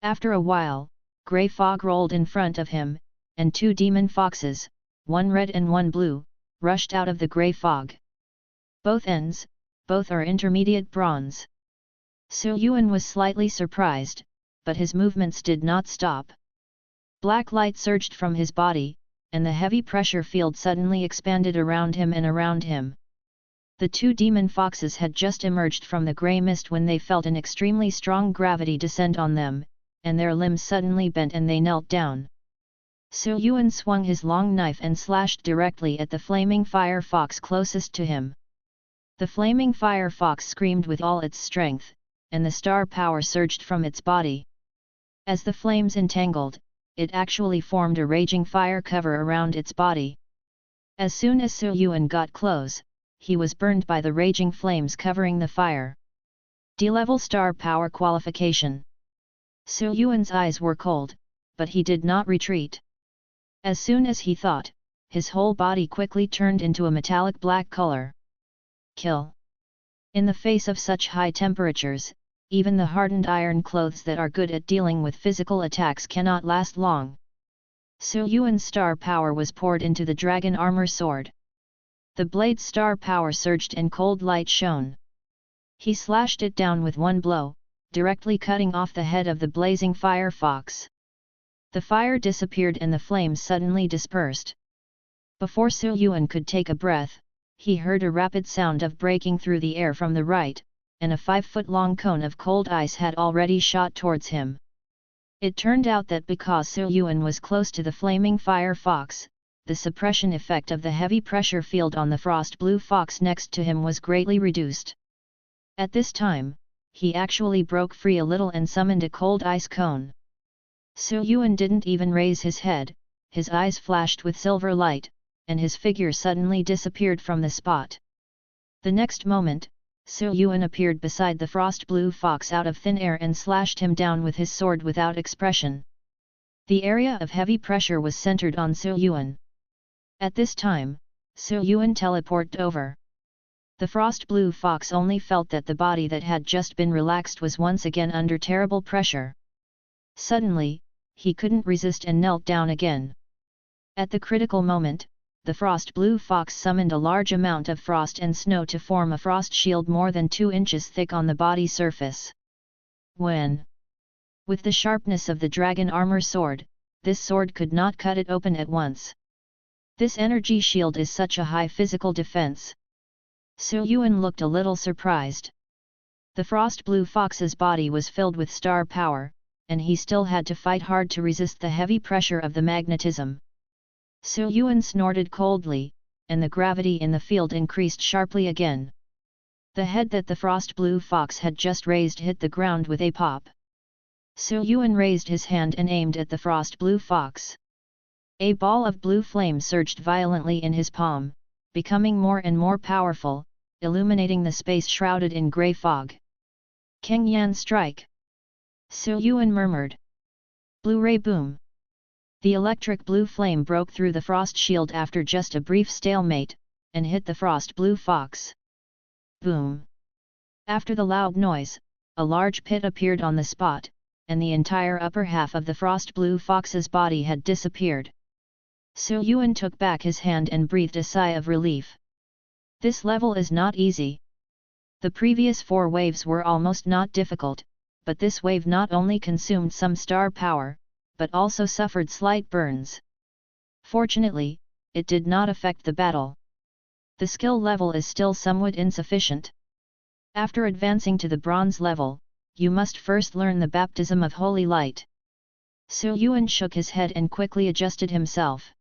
After a while, grey fog rolled in front of him, and 2 demon foxes, one red and one blue, rushed out of the grey fog. Both are intermediate bronze. Su Yuan was slightly surprised, but his movements did not stop. Black light surged from his body, and the heavy pressure field suddenly expanded around him and around him. The 2 demon foxes had just emerged from the grey mist when they felt an extremely strong gravity descend on them, and their limbs suddenly bent and they knelt down. Su Yuan swung his long knife and slashed directly at the flaming fire fox closest to him. The flaming fire fox screamed with all its strength, and the star power surged from its body. As the flames entangled, it actually formed a raging fire cover around its body. As soon as Su Yuan got close, he was burned by the raging flames covering the fire. D-level star power qualification. Su Yuan's eyes were cold, but he did not retreat. As soon as he thought, his whole body quickly turned into a metallic black color. Kill. In the face of such high temperatures, even the hardened iron clothes that are good at dealing with physical attacks cannot last long. Su Yuan's star power was poured into the dragon armor sword. The blade's star power surged and cold light shone. He slashed it down with one blow, directly cutting off the head of the blazing fire fox. The fire disappeared and the flames suddenly dispersed. Before Su Yuan could take a breath, he heard a rapid sound of breaking through the air from the right, and a 5-foot-long cone of cold ice had already shot towards him. It turned out that because Su Yuan was close to the flaming fire fox, the suppression effect of the heavy pressure field on the frost blue fox next to him was greatly reduced. At this time, he actually broke free a little and summoned a cold ice cone. Su Yuan didn't even raise his head, his eyes flashed with silver light, and his figure suddenly disappeared from the spot. The next moment, Su Yuan appeared beside the frost blue fox out of thin air and slashed him down with his sword without expression. The area of heavy pressure was centered on Su Yuan. At this time, Su Yuan teleported over. The frost blue fox only felt that the body that had just been relaxed was once again under terrible pressure. Suddenly, he couldn't resist and knelt down again. At the critical moment, the frost blue fox summoned a large amount of frost and snow to form a frost shield more than 2 inches thick on the body surface. With the sharpness of the dragon armor sword, this sword could not cut it open at once. This energy shield is such a high physical defense. Su Yuan looked a little surprised. The frost blue fox's body was filled with star power, and he still had to fight hard to resist the heavy pressure of the magnetism. Su Yuan snorted coldly, and the gravity in the field increased sharply again. The head that the frost blue fox had just raised hit the ground with a pop. Yuan raised his hand and aimed at the frost blue fox. A ball of blue flame surged violently in his palm, becoming more and more powerful, illuminating the space shrouded in grey fog. Cang Yan Strike! Yuan murmured. Blue ray boom! The electric blue flame broke through the frost shield after just a brief stalemate, and hit the frost blue fox. Boom! After the loud noise, a large pit appeared on the spot, and the entire upper half of the frost blue fox's body had disappeared. Yuan took back his hand and breathed a sigh of relief. This level is not easy. The previous 4 waves were almost not difficult, but this wave not only consumed some star power, but also suffered slight burns. Fortunately, it did not affect the battle. The skill level is still somewhat insufficient. After advancing to the bronze level, you must first learn the baptism of holy light. Yuan shook his head and quickly adjusted himself.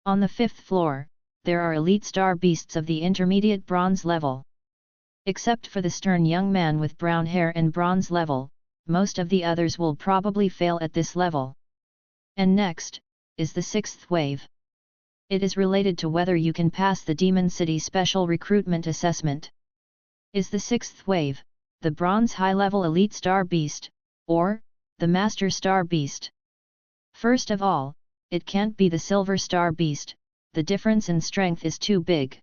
On the 5th floor, there are elite star beasts of the intermediate bronze level. Except for the stern young man with brown hair and bronze level, most of the others will probably fail at this level. And next, is the 6th wave. It is related to whether you can pass the Demon City Special Recruitment Assessment. Is the 6th wave, the Bronze High-Level Elite Star Beast, or the Master Star Beast? First of all, it can't be the Silver Star Beast, the difference in strength is too big.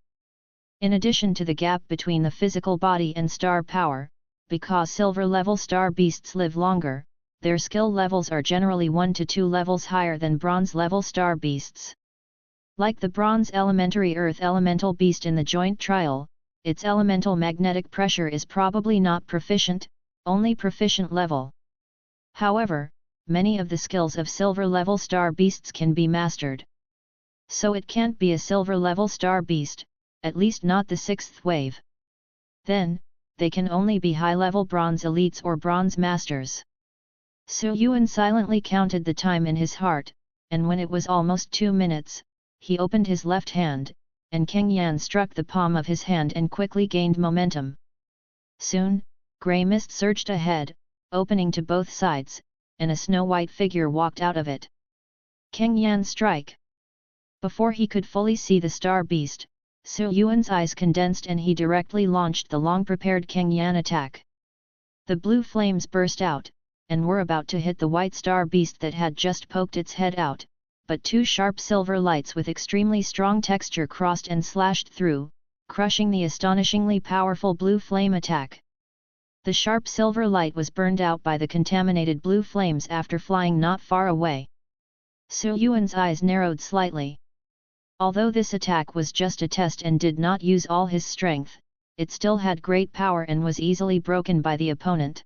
In addition to the gap between the physical body and star power, because silver-level star beasts live longer, their skill levels are generally 1 to 2 levels higher than bronze-level star beasts. Like the bronze elementary earth elemental beast in the joint trial, its elemental magnetic pressure is probably not proficient, only proficient level. However, many of the skills of silver-level star beasts can be mastered. So it can't be a silver-level star beast, at least not the 6th wave. Then, they can only be high-level bronze elites or bronze masters. Yuan silently counted the time in his heart, and when it was almost 2 minutes, he opened his left hand, and Cang Yan struck the palm of his hand and quickly gained momentum. Soon, grey mist surged ahead, opening to both sides, and a snow-white figure walked out of it. Cang Yan Strike! Before he could fully see the star beast, Yuan's eyes condensed and he directly launched the long-prepared Cang Yan attack. The blue flames burst out, and were about to hit the white star beast that had just poked its head out, but 2 sharp silver lights with extremely strong texture crossed and slashed through, crushing the astonishingly powerful blue flame attack. The sharp silver light was burned out by the contaminated blue flames after flying not far away. Yuan's eyes narrowed slightly. Although this attack was just a test and did not use all his strength, it still had great power and was easily broken by the opponent.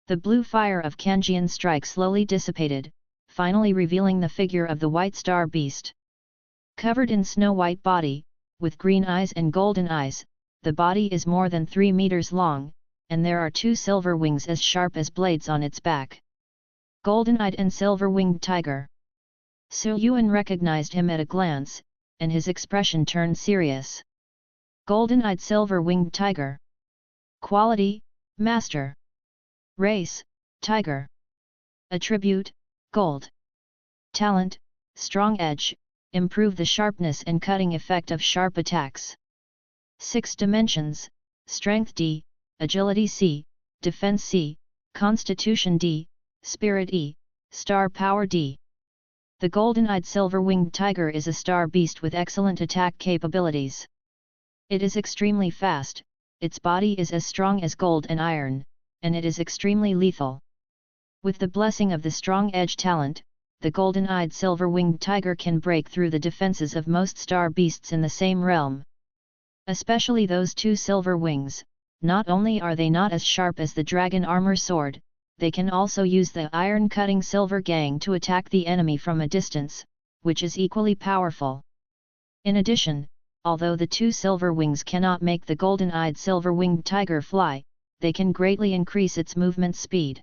The blue fire of Cang Yan Strike slowly dissipated, finally revealing the figure of the white star beast. Covered in snow-white body, with green eyes and golden eyes, the body is more than 3 meters long, and there are 2 silver wings as sharp as blades on its back. Golden-eyed and silver-winged tiger. Yuan recognized him at a glance, and his expression turned serious. Golden-eyed silver-winged tiger. Quality, Master. Race, Tiger. Attribute, Gold. Talent, Strong Edge, improve the sharpness and cutting effect of sharp attacks. 6 dimensions, Strength D, Agility C, Defense C, Constitution D, Spirit E, Star Power D. The golden-eyed silver-winged tiger is a star beast with excellent attack capabilities. It is extremely fast, its body is as strong as gold and iron, and it is extremely lethal. With the blessing of the strong edge talent, the golden-eyed silver-winged tiger can break through the defenses of most star beasts in the same realm. Especially those 2 silver wings, not only are they not as sharp as the dragon armor sword, they can also use the iron-cutting silver gang to attack the enemy from a distance, which is equally powerful. In addition, although the 2 silver wings cannot make the golden-eyed silver-winged tiger fly, they can greatly increase its movement speed.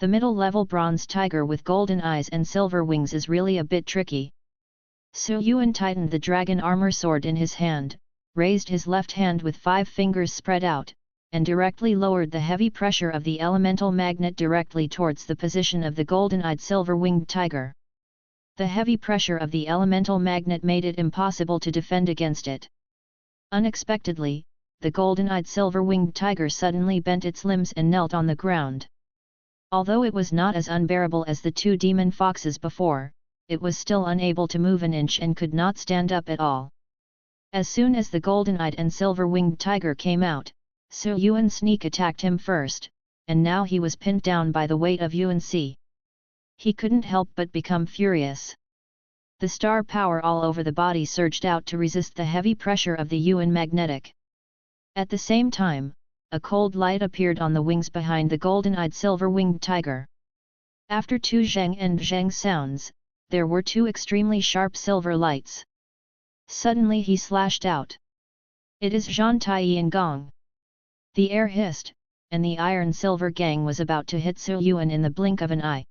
The middle-level bronze tiger with golden eyes and silver wings is really a bit tricky. Yuan tightened the dragon armor sword in his hand, raised his left hand with 5 fingers spread out, and directly lowered the heavy pressure of the elemental magnet directly towards the position of the golden-eyed silver-winged tiger. The heavy pressure of the elemental magnet made it impossible to defend against it. Unexpectedly, the golden-eyed silver-winged tiger suddenly bent its limbs and knelt on the ground. Although it was not as unbearable as the two demon foxes before, it was still unable to move an inch and could not stand up at all. As soon as the golden-eyed and silver-winged tiger came out, Yuan sneak attacked him first, and now he was pinned down by the weight of Yuan. He couldn't help but become furious. The star power all over the body surged out to resist the heavy pressure of the Yuan magnetic. At the same time, a cold light appeared on the wings behind the golden-eyed silver-winged tiger. After two zhang and zhang sounds, there were two extremely sharp silver lights. Suddenly he slashed out. "It is Zhan Tai Gong!" The air hissed, and the iron-silver gang was about to hit Yuan in the blink of an eye.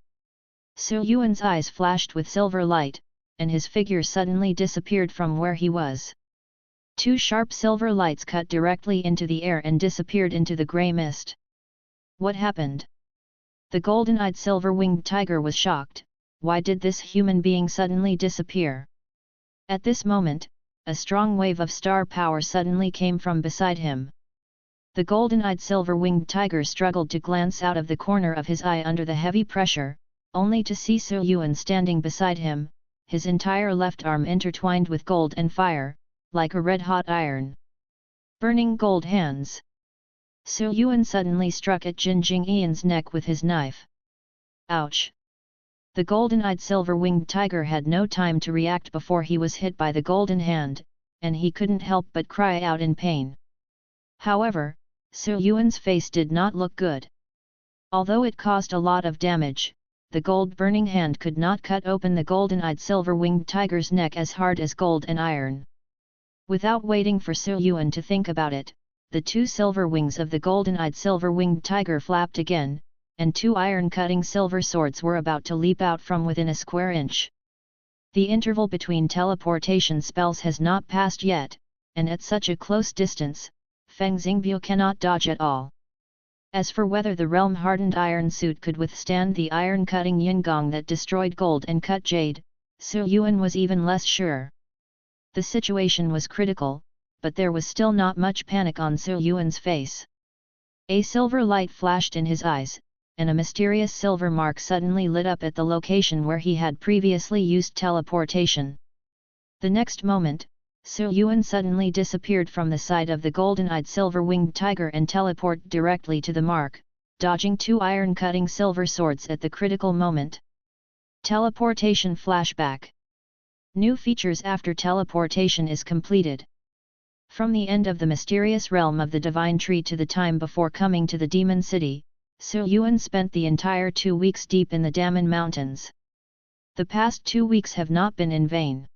Yuan's eyes flashed with silver light, and his figure suddenly disappeared from where he was. Two sharp silver lights cut directly into the air and disappeared into the grey mist. What happened? The golden-eyed silver-winged tiger was shocked. Why did this human being suddenly disappear? At this moment, a strong wave of star power suddenly came from beside him. The golden-eyed silver-winged tiger struggled to glance out of the corner of his eye under the heavy pressure, only to see Yuan standing beside him, his entire left arm intertwined with gold and fire, like a red-hot iron. Burning gold hands. Yuan suddenly struck at Jin Jingyan's neck with his knife. Ouch! The golden-eyed silver-winged tiger had no time to react before he was hit by the golden hand, and he couldn't help but cry out in pain. However, Yuan's face did not look good. Although it caused a lot of damage, the gold-burning hand could not cut open the golden-eyed silver-winged tiger's neck as hard as gold and iron. Without waiting for Yuan to think about it, the two silver wings of the golden-eyed silver-winged tiger flapped again, and two iron-cutting silver swords were about to leap out from within a square inch. The interval between teleportation spells has not passed yet, and at such a close distance, Feng Xingbu cannot dodge at all. As for whether the realm-hardened iron suit could withstand the iron-cutting yin-gong that destroyed gold and cut jade, Yuan was even less sure. The situation was critical, but there was still not much panic on Yuan's face. A silver light flashed in his eyes, and a mysterious silver mark suddenly lit up at the location where he had previously used teleportation. The next moment, Yuan suddenly disappeared from the side of the golden-eyed silver-winged tiger and teleported directly to the mark, dodging two iron-cutting silver swords at the critical moment. Teleportation flashback. New features after teleportation is completed. From the end of the mysterious realm of the Divine Tree to the time before coming to the Demon City, Yuan spent the entire 2 weeks deep in the Daman Mountains. The past 2 weeks have not been in vain.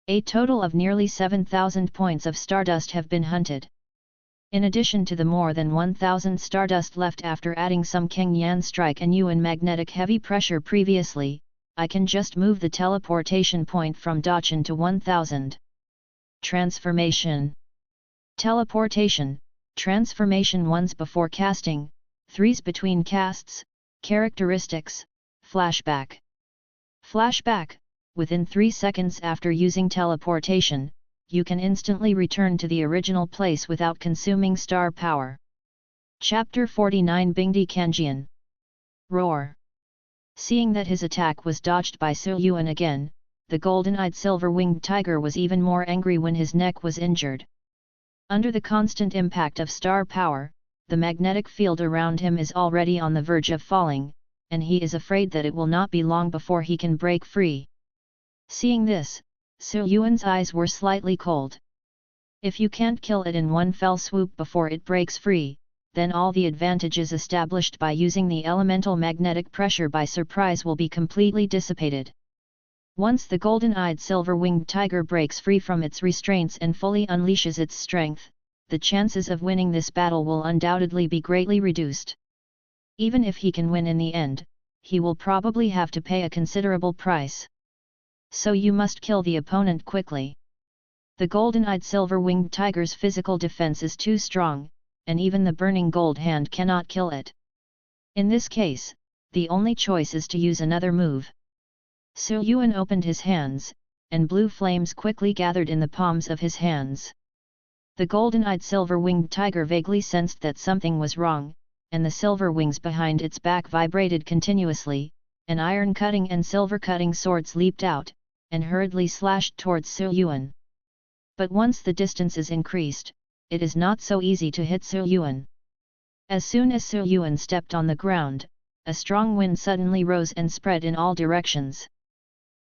A total of nearly 7,000 points of stardust have been hunted. In addition to the more than 1,000 stardust left after adding some Cang Yan Strike and Yuan magnetic heavy pressure previously, I can just move the teleportation point from Dachan to 1,000. Transformation. Teleportation, transformation 1s before casting, 3s between casts, characteristics, flashback. Flashback. Within 3 seconds after using teleportation, you can instantly return to the original place without consuming star power. Chapter 49 Bingdi Kanjian. Roar. Seeing that his attack was dodged by Yuan again, the golden-eyed silver-winged tiger was even more angry when his neck was injured. Under the constant impact of star power, the magnetic field around him is already on the verge of falling, and he is afraid that it will not be long before he can break free. Seeing this, Yuan's eyes were slightly cold. If you can't kill it in one fell swoop before it breaks free, then all the advantages established by using the elemental magnetic pressure by surprise will be completely dissipated. Once the golden-eyed silver-winged tiger breaks free from its restraints and fully unleashes its strength, the chances of winning this battle will undoubtedly be greatly reduced. Even if he can win in the end, he will probably have to pay a considerable price. So you must kill the opponent quickly. The golden-eyed silver-winged tiger's physical defense is too strong, and even the burning gold hand cannot kill it. In this case, the only choice is to use another move. Su Yuan opened his hands, and blue flames quickly gathered in the palms of his hands. The golden-eyed silver-winged tiger vaguely sensed that something was wrong, and the silver wings behind its back vibrated continuously, and iron-cutting and silver-cutting swords leaped out, and hurriedly slashed towards Su Yuan. But once the distance is increased, it is not so easy to hit Su Yuan. As soon as Su Yuan stepped on the ground, a strong wind suddenly rose and spread in all directions.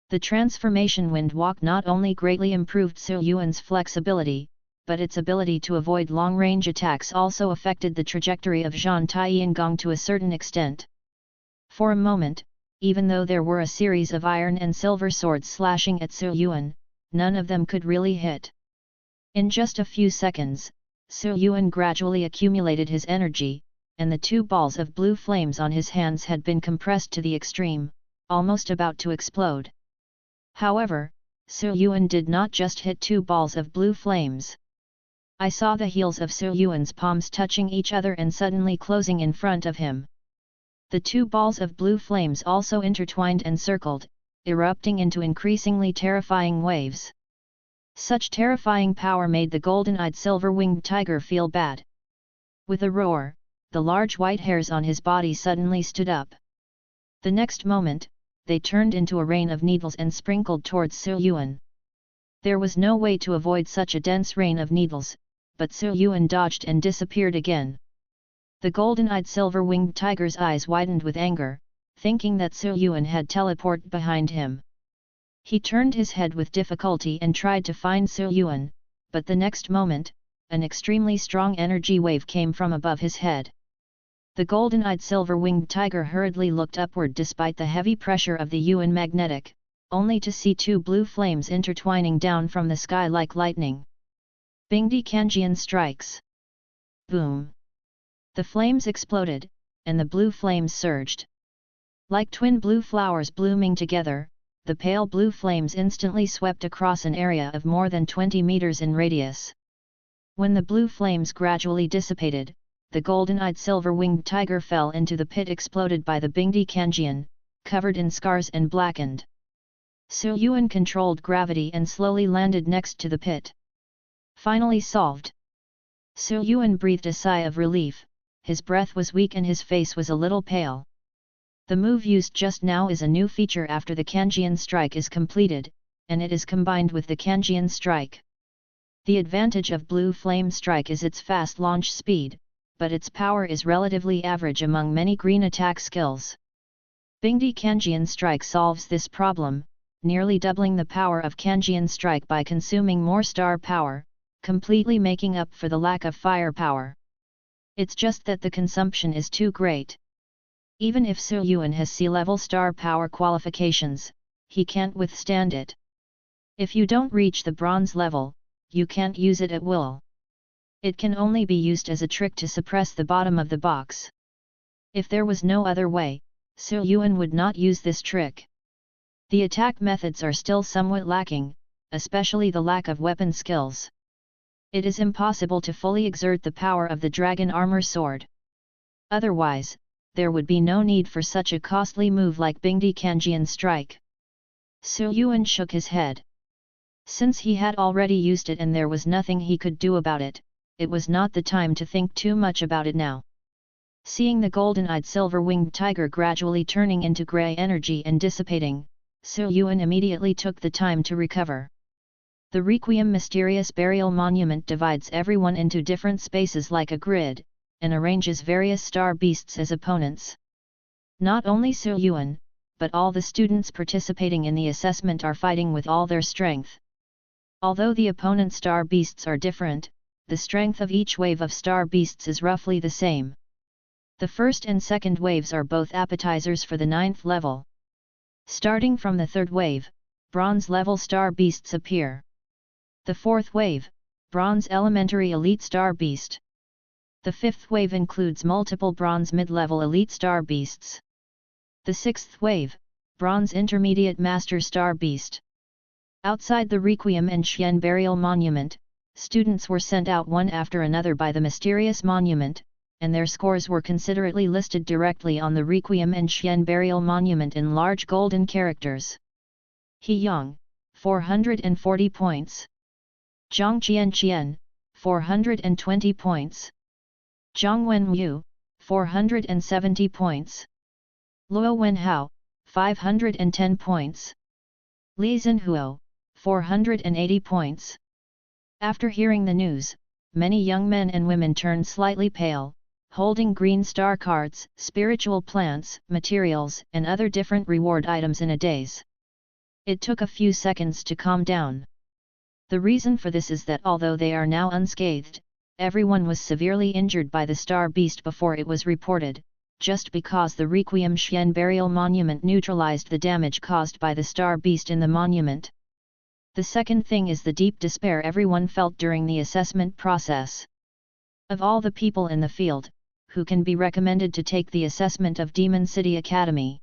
The transformation wind walk not only greatly improved Su Yuan's flexibility, but its ability to avoid long-range attacks also affected the trajectory of Zhan Tiangong to a certain extent. For a moment, even though there were a series of iron and silver swords slashing at Su Yuan, none of them could really hit. In just a few seconds, Su Yuan gradually accumulated his energy, and the two balls of blue flames on his hands had been compressed to the extreme, almost about to explode. However, Su Yuan did not just hit two balls of blue flames. I saw the heels of Su Yuan's palms touching each other and suddenly closing in front of him. The two balls of blue flames also intertwined and circled, erupting into increasingly terrifying waves. Such terrifying power made the golden-eyed silver-winged tiger feel bad. With a roar, the large white hairs on his body suddenly stood up. The next moment, they turned into a rain of needles and sprinkled towards Su Yuan. There was no way to avoid such a dense rain of needles, but Su Yuan dodged and disappeared again. The golden-eyed silver-winged tiger's eyes widened with anger, thinking that Su Yuan had teleported behind him. He turned his head with difficulty and tried to find Su Yuan, but the next moment, an extremely strong energy wave came from above his head. The golden-eyed silver-winged tiger hurriedly looked upward despite the heavy pressure of the Yuan magnetic, only to see two blue flames intertwining down from the sky like lightning. Bingdi Cang Yan Strikes. Boom! The flames exploded, and the blue flames surged. Like twin blue flowers blooming together, the pale blue flames instantly swept across an area of more than 20 meters in radius. When the blue flames gradually dissipated, the golden-eyed silver-winged tiger fell into the pit exploded by the Bingdi Cang Yan, covered in scars and blackened. Su Yuan controlled gravity and slowly landed next to the pit. Finally solved. Su Yuan breathed a sigh of relief, his breath was weak and his face was a little pale. The move used just now is a new feature after the Cang Yan Strike is completed, and it is combined with the Cang Yan Strike. The advantage of Blue Flame Strike is its fast launch speed, but its power is relatively average among many green attack skills. Bingdi Cang Yan Strike solves this problem, nearly doubling the power of Cang Yan Strike by consuming more star power, completely making up for the lack of firepower. It's just that the consumption is too great. Even if Su Yuan has sea-level star power qualifications, he can't withstand it. If you don't reach the bronze level, you can't use it at will. It can only be used as a trick to suppress the bottom of the box. If there was no other way, Su Yuan would not use this trick. The attack methods are still somewhat lacking, especially the lack of weapon skills. It is impossible to fully exert the power of the dragon armor sword. Otherwise, there would be no need for such a costly move like Bingdi Cang Yan Strike. Su Yuan shook his head. Since he had already used it and there was nothing he could do about it, it was not the time to think too much about it now. Seeing the golden-eyed silver-winged tiger gradually turning into grey energy and dissipating, Su Yuan immediately took the time to recover. The Requiem mysterious burial monument divides everyone into different spaces like a grid, and arranges various star beasts as opponents. Not only Su Yuan, but all the students participating in the assessment are fighting with all their strength. Although the opponent star beasts are different, the strength of each wave of star beasts is roughly the same. The first and second waves are both appetizers for the 9th level. Starting from the third wave, bronze level star beasts appear. The fourth wave, bronze elementary elite star beast. The fifth wave includes multiple bronze mid-level elite star beasts. The sixth wave, bronze intermediate master star beast. Outside the Requiem and Xian burial monument, students were sent out one after another by the mysterious monument, and their scores were considerately listed directly on the Requiem and Xian burial monument in large golden characters. He Yang, 440 points. Zhang Qian, 420 points. Zhang Wenyu, 470 points. Luo Wenhao, 510 points. Li Zhenhuo, 480 points. After hearing the news, many young men and women turned slightly pale, holding green star cards, spiritual plants, materials, and other different reward items in a daze. It took a few seconds to calm down. The reason for this is that although they are now unscathed, everyone was severely injured by the star beast before it was reported, just because the Requiem Xian burial monument neutralized the damage caused by the star beast in the monument. The second thing is the deep despair everyone felt during the assessment process. Of all the people in the field, who can be recommended to take the assessment of Demon City Academy?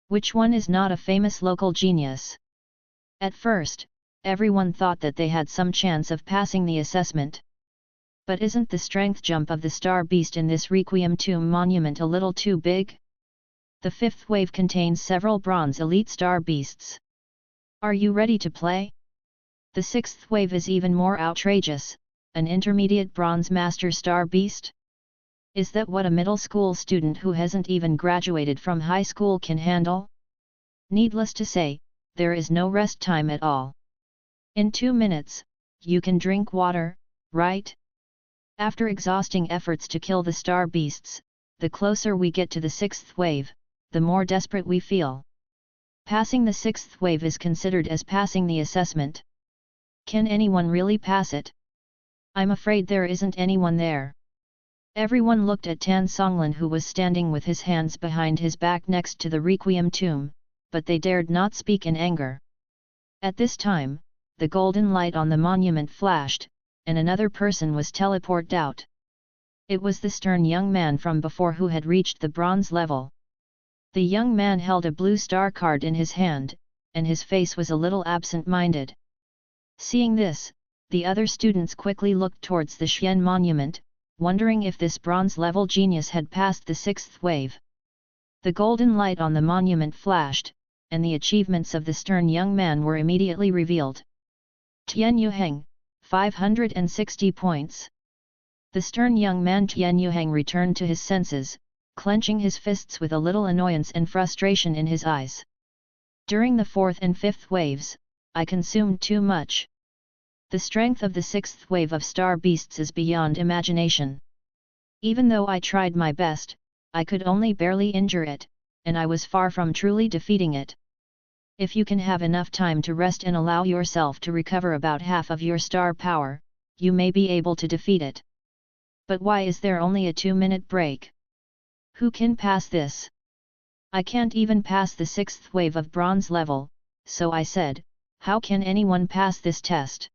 Which one is not a famous local genius? At first, everyone thought that they had some chance of passing the assessment. But isn't the strength jump of the star beast in this Requiem tomb monument a little too big? The fifth wave contains several bronze elite star beasts. Are you ready to play? The sixth wave is even more outrageous, an intermediate bronze master star beast? Is that what a middle school student who hasn't even graduated from high school can handle? Needless to say, there is no rest time at all. In 2 minutes, you can drink water, right? After exhausting efforts to kill the star beasts, the closer we get to the sixth wave, the more desperate we feel. Passing the sixth wave is considered as passing the assessment. Can anyone really pass it? I'm afraid there isn't anyone there. Everyone looked at Tan Songlin, who was standing with his hands behind his back next to the Requiem tomb, but they dared not speak in anger. At this time, the golden light on the monument flashed, and another person was teleported out. It was the stern young man from before who had reached the bronze level. The young man held a blue star card in his hand, and his face was a little absent-minded. Seeing this, the other students quickly looked towards the Xian monument, wondering if this bronze-level genius had passed the sixth wave. The golden light on the monument flashed, and the achievements of the stern young man were immediately revealed. Tian Yuheng, 560 points. The stern young man Tian Yuheng returned to his senses, clenching his fists with a little annoyance and frustration in his eyes. During the fourth and fifth waves, I consumed too much. The strength of the sixth wave of star beasts is beyond imagination. Even though I tried my best, I could only barely injure it, and I was far from truly defeating it. If you can have enough time to rest and allow yourself to recover about half of your star power, you may be able to defeat it. But why is there only a 2-minute break? Who can pass this? I can't even pass the sixth wave of bronze level, so I said, how can anyone pass this test?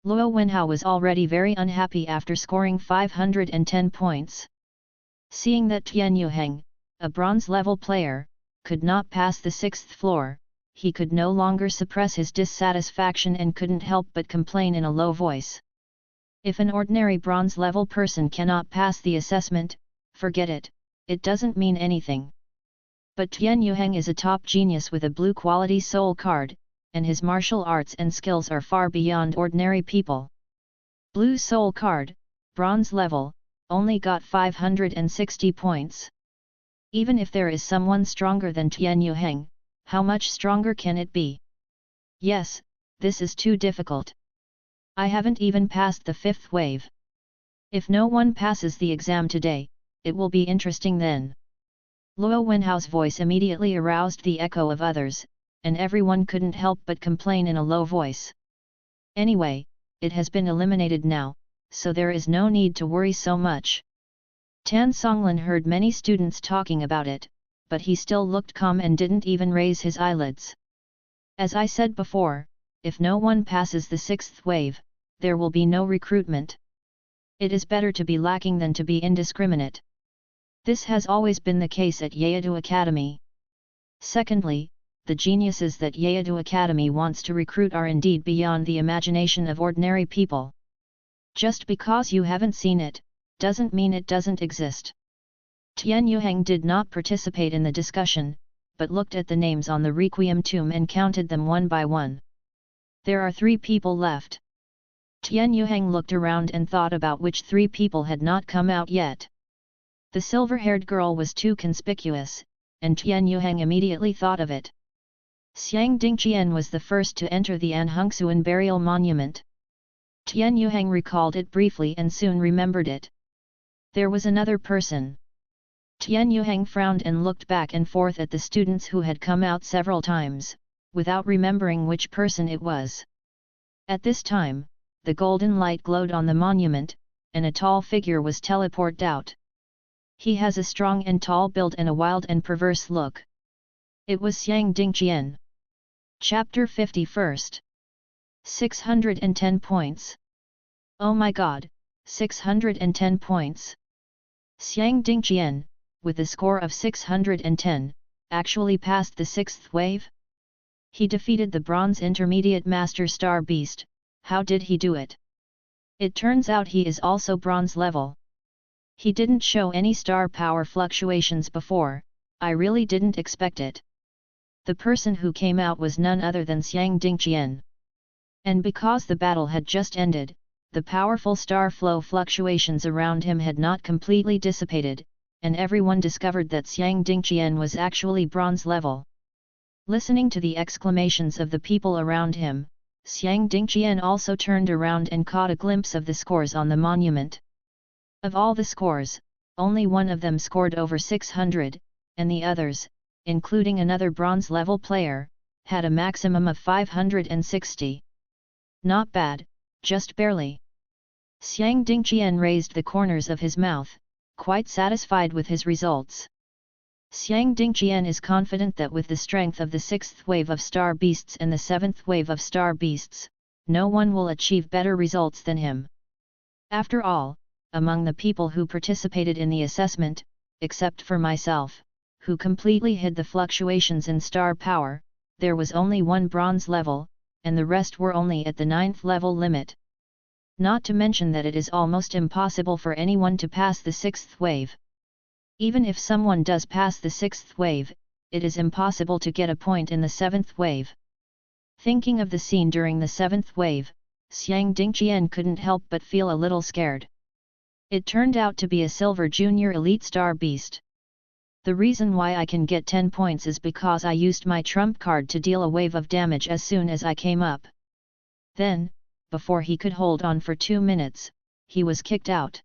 Luo Wenhao was already very unhappy after scoring 510 points. Seeing that Tian Yuheng, a bronze level player, could not pass the sixth floor, he could no longer suppress his dissatisfaction and couldn't help but complain in a low voice. If an ordinary bronze level person cannot pass the assessment, forget it, it doesn't mean anything. But Tian Yuheng is a top genius with a blue quality soul card, and his martial arts and skills are far beyond ordinary people. Blue soul card, bronze level, only got 560 points. Even if there is someone stronger than Tian Yuheng, how much stronger can it be? Yes, this is too difficult. I haven't even passed the fifth wave. If no one passes the exam today, it will be interesting then. Luo Wenhao's voice immediately aroused the echo of others, and everyone couldn't help but complain in a low voice. Anyway, it has been eliminated now, so there is no need to worry so much. Tan Songlin heard many students talking about it, but he still looked calm and didn't even raise his eyelids. As I said before, if no one passes the sixth wave, there will be no recruitment. It is better to be lacking than to be indiscriminate. This has always been the case at Yeadu Academy. Secondly, the geniuses that Yeadu Academy wants to recruit are indeed beyond the imagination of ordinary people. Just because you haven't seen it, doesn't mean it doesn't exist. Tian Yuheng did not participate in the discussion, but looked at the names on the Requiem tomb and counted them one by one. There are 3 people left. Tian Yuheng looked around and thought about which 3 people had not come out yet. The silver-haired girl was too conspicuous, and Tian Yuheng immediately thought of it. Xiang Dingqian was the first to enter the Anhungsuan burial monument. Tian Yuheng recalled it briefly and soon remembered it. There was another person. Tian Yuheng frowned and looked back and forth at the students who had come out several times, without remembering which person it was. At this time, the golden light glowed on the monument, and a tall figure was teleported out. He has a strong and tall build and a wild and perverse look. It was Xiang Dingqian. Chapter 51st. 610 points. Oh my god, 610 points. Xiang Dingqian, with a score of 610, actually passed the 6th wave? He defeated the Bronze Intermediate Master Star Beast. How did he do it? It turns out he is also bronze level. He didn't show any star power fluctuations before, I really didn't expect it. The person who came out was none other than Xiang Dingqian. And because the battle had just ended, the powerful star flow fluctuations around him had not completely dissipated, and everyone discovered that Xiang Dingqian was actually bronze level. Listening to the exclamations of the people around him, Xiang Dingqian also turned around and caught a glimpse of the scores on the monument. Of all the scores, only one of them scored over 600, and the others, including another bronze-level player, had a maximum of 560. Not bad, just barely. Xiang Dingqian raised the corners of his mouth, quite satisfied with his results. Xiang Dingqian is confident that with the strength of the 6th wave of star beasts and the 7th wave of star beasts, no one will achieve better results than him. After all, among the people who participated in the assessment, except for myself, who completely hid the fluctuations in star power, there was only one bronze level, and the rest were only at the 9th level limit. Not to mention that it is almost impossible for anyone to pass the 6th wave. Even if someone does pass the 6th wave, it is impossible to get a point in the 7th wave. Thinking of the scene during the 7th wave, Xiang Dingqian couldn't help but feel a little scared. It turned out to be a silver junior elite star beast. The reason why I can get 10 points is because I used my trump card to deal a wave of damage as soon as I came up. Then, before he could hold on for 2 minutes, he was kicked out.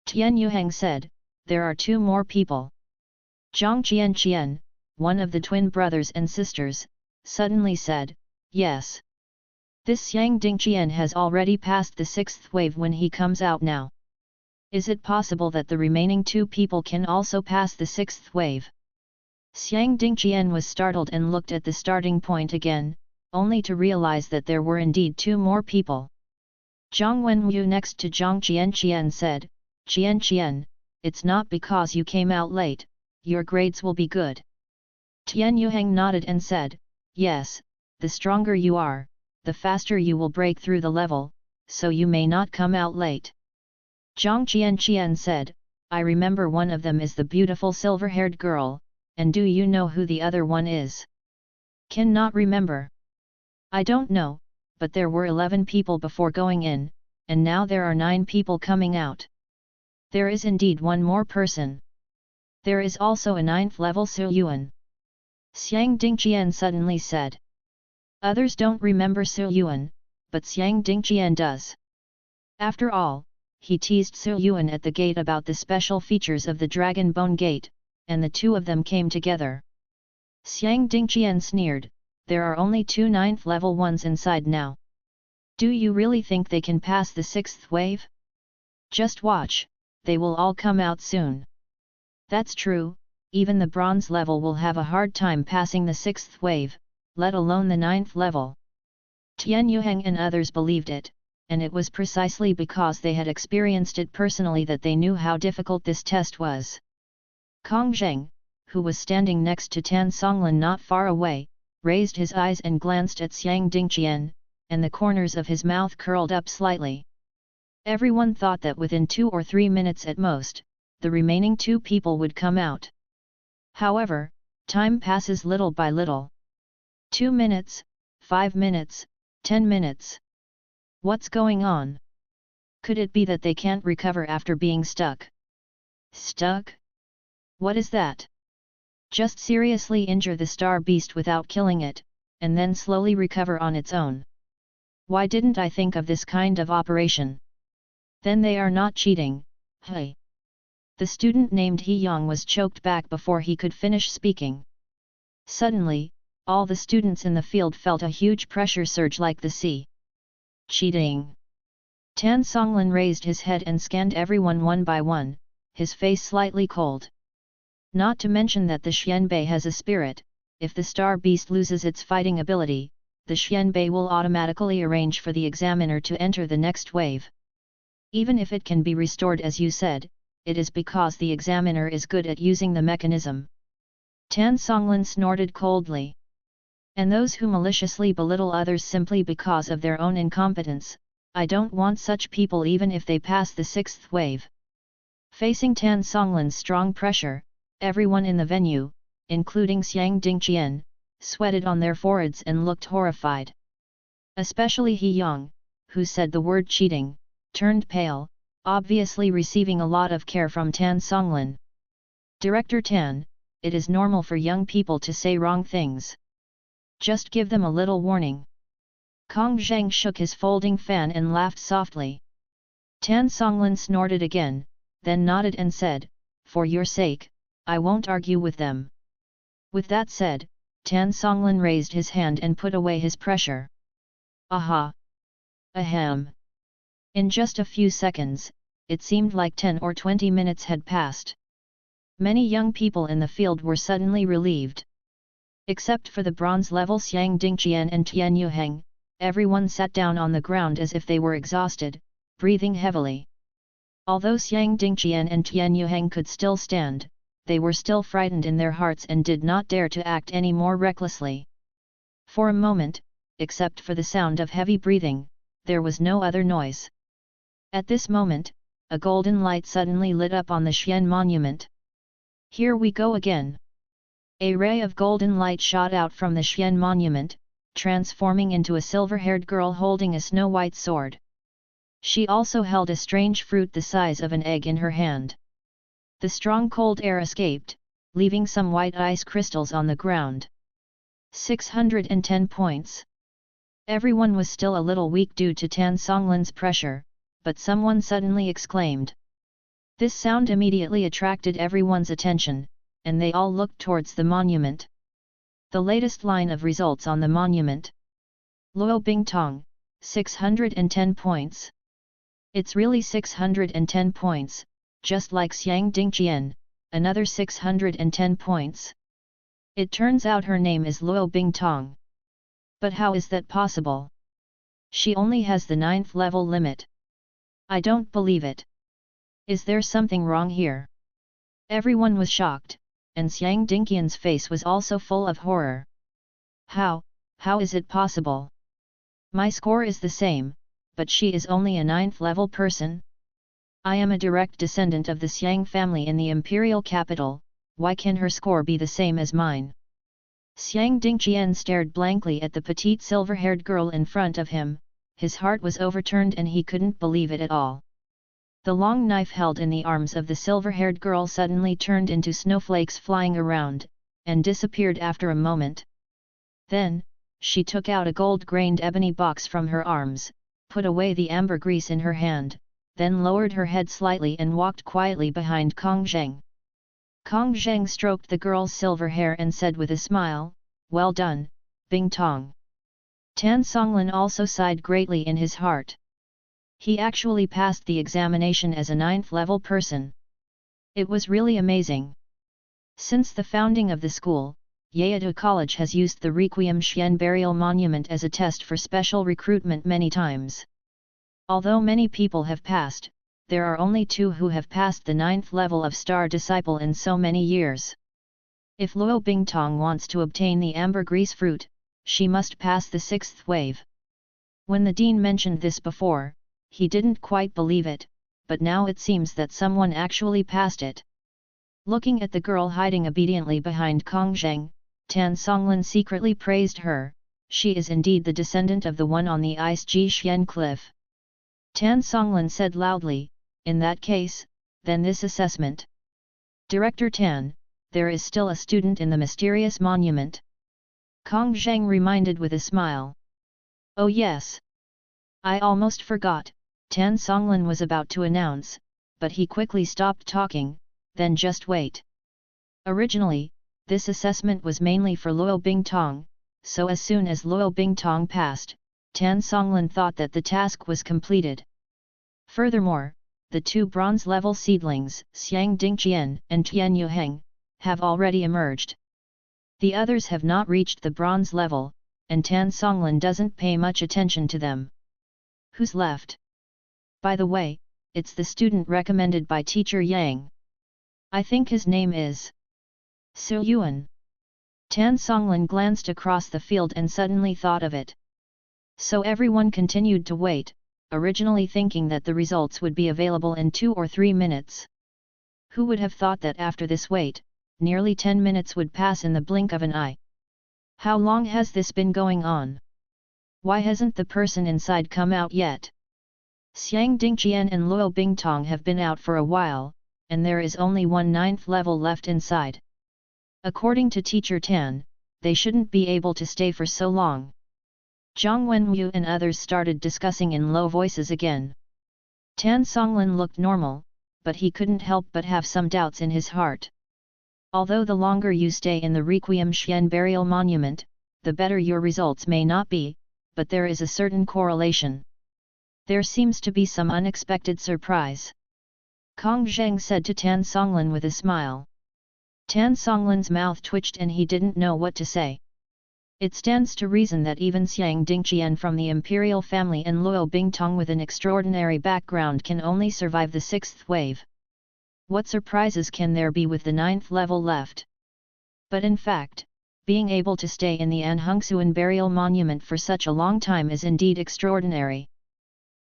Tian Yuheng said, there are 2 more people. Zhang Qianqian, one of the twin brothers and sisters, suddenly said, yes. This Xiang Dingqian has already passed the 6th wave when he comes out now. Is it possible that the remaining 2 people can also pass the 6th wave? Xiang Dingqian was startled and looked at the starting point again, only to realize that there were indeed 2 more people. Zhang Wenwu next to Zhang Qianqian said, Qianqian, it's not because you came out late, your grades will be good. Tian Yuheng nodded and said, yes, the stronger you are, the faster you will break through the level, so you may not come out late. Zhang Qianqian said, I remember one of them is the beautiful silver-haired girl, and do you know who the other one is? Cannot remember. I don't know, but there were 11 people before going in, and now there are 9 people coming out. There is indeed one more person. There is also a 9th level Su Yuan. Xiang Dingqian suddenly said. Others don't remember Su Yuan, but Xiang Dingqian does. After all, he teased Su Yuan at the gate about the special features of the Dragon Bone Gate, and the 2 of them came together. Xiang Dingqian sneered, there are only 2 9th level ones inside now. Do you really think they can pass the 6th wave? Just watch, they will all come out soon. That's true, even the bronze level will have a hard time passing the 6th wave, let alone the 9th level. Tian Yuheng and others believed it, and it was precisely because they had experienced it personally that they knew how difficult this test was. Kong Zheng, who was standing next to Tan Songlan not far away, raised his eyes and glanced at Xiang Dingqian, and the corners of his mouth curled up slightly. Everyone thought that within 2 or 3 minutes at most, the remaining 2 people would come out. However, time passes little by little. 2 minutes, 5 minutes, 10 minutes. What's going on? Could it be that they can't recover after being stuck? Stuck? What is that? Just seriously injure the star beast without killing it, and then slowly recover on its own. Why didn't I think of this kind of operation? Then they are not cheating, hey. The student named He Yang was choked back before he could finish speaking. Suddenly, all the students in the field felt a huge pressure surge like the sea. Cheating! Tan Songlin raised his head and scanned everyone one by one, his face slightly cold. Not to mention that the Xianbei has a spirit. If the star beast loses its fighting ability, the Xianbei will automatically arrange for the examiner to enter the next wave. Even if it can be restored as you said, it is because the examiner is good at using the mechanism. Tan Songlin snorted coldly. And those who maliciously belittle others simply because of their own incompetence, I don't want such people even if they pass the 6th wave. Facing Tan Songlin's strong pressure, everyone in the venue, including Xiang Dingqian, sweated on their foreheads and looked horrified. Especially He Yang, who said the word cheating, turned pale, obviously receiving a lot of care from Tan Songlin. Director Tan, it is normal for young people to say wrong things. Just give them a little warning. Kong Zheng shook his folding fan and laughed softly. Tan Songlin snorted again, then nodded and said, "For your sake, I won't argue with them." With that said, Tan Songlin raised his hand and put away his pressure. Aha! Ahem! In just a few seconds, it seemed like 10 or 20 minutes had passed. Many young people in the field were suddenly relieved. Except for the bronze-level Xiang Dingqian and Tian Yuheng, everyone sat down on the ground as if they were exhausted, breathing heavily. Although Xiang Dingqian and Tian Yuheng could still stand, they were still frightened in their hearts and did not dare to act any more recklessly. For a moment, except for the sound of heavy breathing, there was no other noise. At this moment, a golden light suddenly lit up on the Xian monument. Here we go again! A ray of golden light shot out from the Xian monument, transforming into a silver-haired girl holding a snow-white sword. She also held a strange fruit the size of an egg in her hand. The strong cold air escaped, leaving some white ice crystals on the ground. 610 points. Everyone was still a little weak due to Tan Songlin's pressure, but someone suddenly exclaimed. This sound immediately attracted everyone's attention, and they all looked towards the monument. The latest line of results on the monument. Luo Bingtong, 610 points. It's really 610 points, just like Xiang Dingqian, another 610 points. It turns out her name is Luo Bingtong. But how is that possible? She only has the 9th level limit. I don't believe it. Is there something wrong here? Everyone was shocked, and Xiang Dingqian's face was also full of horror. How is it possible? My score is the same, but she is only a 9th level person? I am a direct descendant of the Xiang family in the imperial capital, why can her score be the same as mine? Xiang Dingqian stared blankly at the petite silver-haired girl in front of him, his heart was overturned and he couldn't believe it at all. The long knife held in the arms of the silver-haired girl suddenly turned into snowflakes flying around, and disappeared after a moment. Then, she took out a gold-grained ebony box from her arms, put away the ambergris in her hand, then lowered her head slightly and walked quietly behind Kong Zheng. Kong Zheng stroked the girl's silver hair and said with a smile, "Well done, Bingtong." Tan Songlin also sighed greatly in his heart. He actually passed the examination as a 9th level person. It was really amazing. Since the founding of the school, Yeado College has used the Requiem Xian burial monument as a test for special recruitment many times. Although many people have passed, there are only 2 who have passed the 9th level of Star Disciple in so many years. If Luo Bingtong wants to obtain the ambergris fruit, she must pass the 6th wave. When the dean mentioned this before, he didn't quite believe it, but now it seems that someone actually passed it. Looking at the girl hiding obediently behind Kong Zheng, Tan Songlin secretly praised her. She is indeed the descendant of the one on the Ice Ji Xian cliff. Tan Songlin said loudly, in that case, then this assessment. Director Tan, there is still a student in the mysterious monument. Kong Zheng reminded with a smile. Oh yes. I almost forgot, Tan Songlin was about to announce, but he quickly stopped talking, then just wait. Originally, this assessment was mainly for Luo Bingtong, so as soon as Luo Bingtong passed, Tan Songlin thought that the task was completed. Furthermore, the two bronze-level seedlings, Xiang Dingqian and Tian Yuheng, have already emerged. The others have not reached the bronze level, and Tan Songlin doesn't pay much attention to them. Who's left? By the way, it's the student recommended by teacher Yang. I think his name is Su Yuan. Tan Songlin glanced across the field and suddenly thought of it. So everyone continued to wait, originally thinking that the results would be available in 2 or 3 minutes. Who would have thought that after this wait, nearly 10 minutes would pass in the blink of an eye? How long has this been going on? Why hasn't the person inside come out yet? Xiang Dingqian and Luo Bingtong have been out for a while, and there is only one 9th level left inside. According to teacher Tan, they shouldn't be able to stay for so long. Zhang Wenwu and others started discussing in low voices again. Tan Songlin looked normal, but he couldn't help but have some doubts in his heart. Although the longer you stay in the Requiem Xian burial monument, the better your results may not be, but there is a certain correlation. There seems to be some unexpected surprise. Kong Zheng said to Tan Songlin with a smile. Tan Songlin's mouth twitched and he didn't know what to say. It stands to reason that even Xiang Dingqian from the imperial family and Luo Bingtong with an extraordinary background can only survive the 6th wave. What surprises can there be with the 9th level left? But in fact, being able to stay in the Anhungsuan burial monument for such a long time is indeed extraordinary.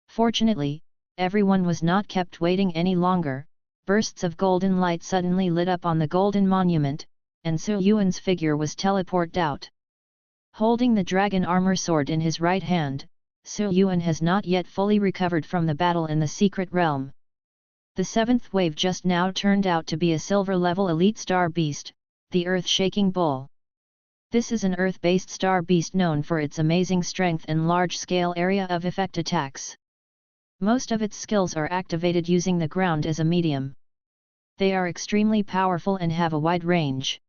Fortunately, everyone was not kept waiting any longer. Bursts of golden light suddenly lit up on the golden monument, and Su Yuan's figure was teleported out. Holding the dragon armor sword in his right hand, Su Yuan has not yet fully recovered from the battle in the secret realm. The 7th wave just now turned out to be a silver-level elite star beast, the earth-shaking bull. This is an earth-based star beast known for its amazing strength and large-scale area of effect attacks. Most of its skills are activated using the ground as a medium. They are extremely powerful and have a wide range.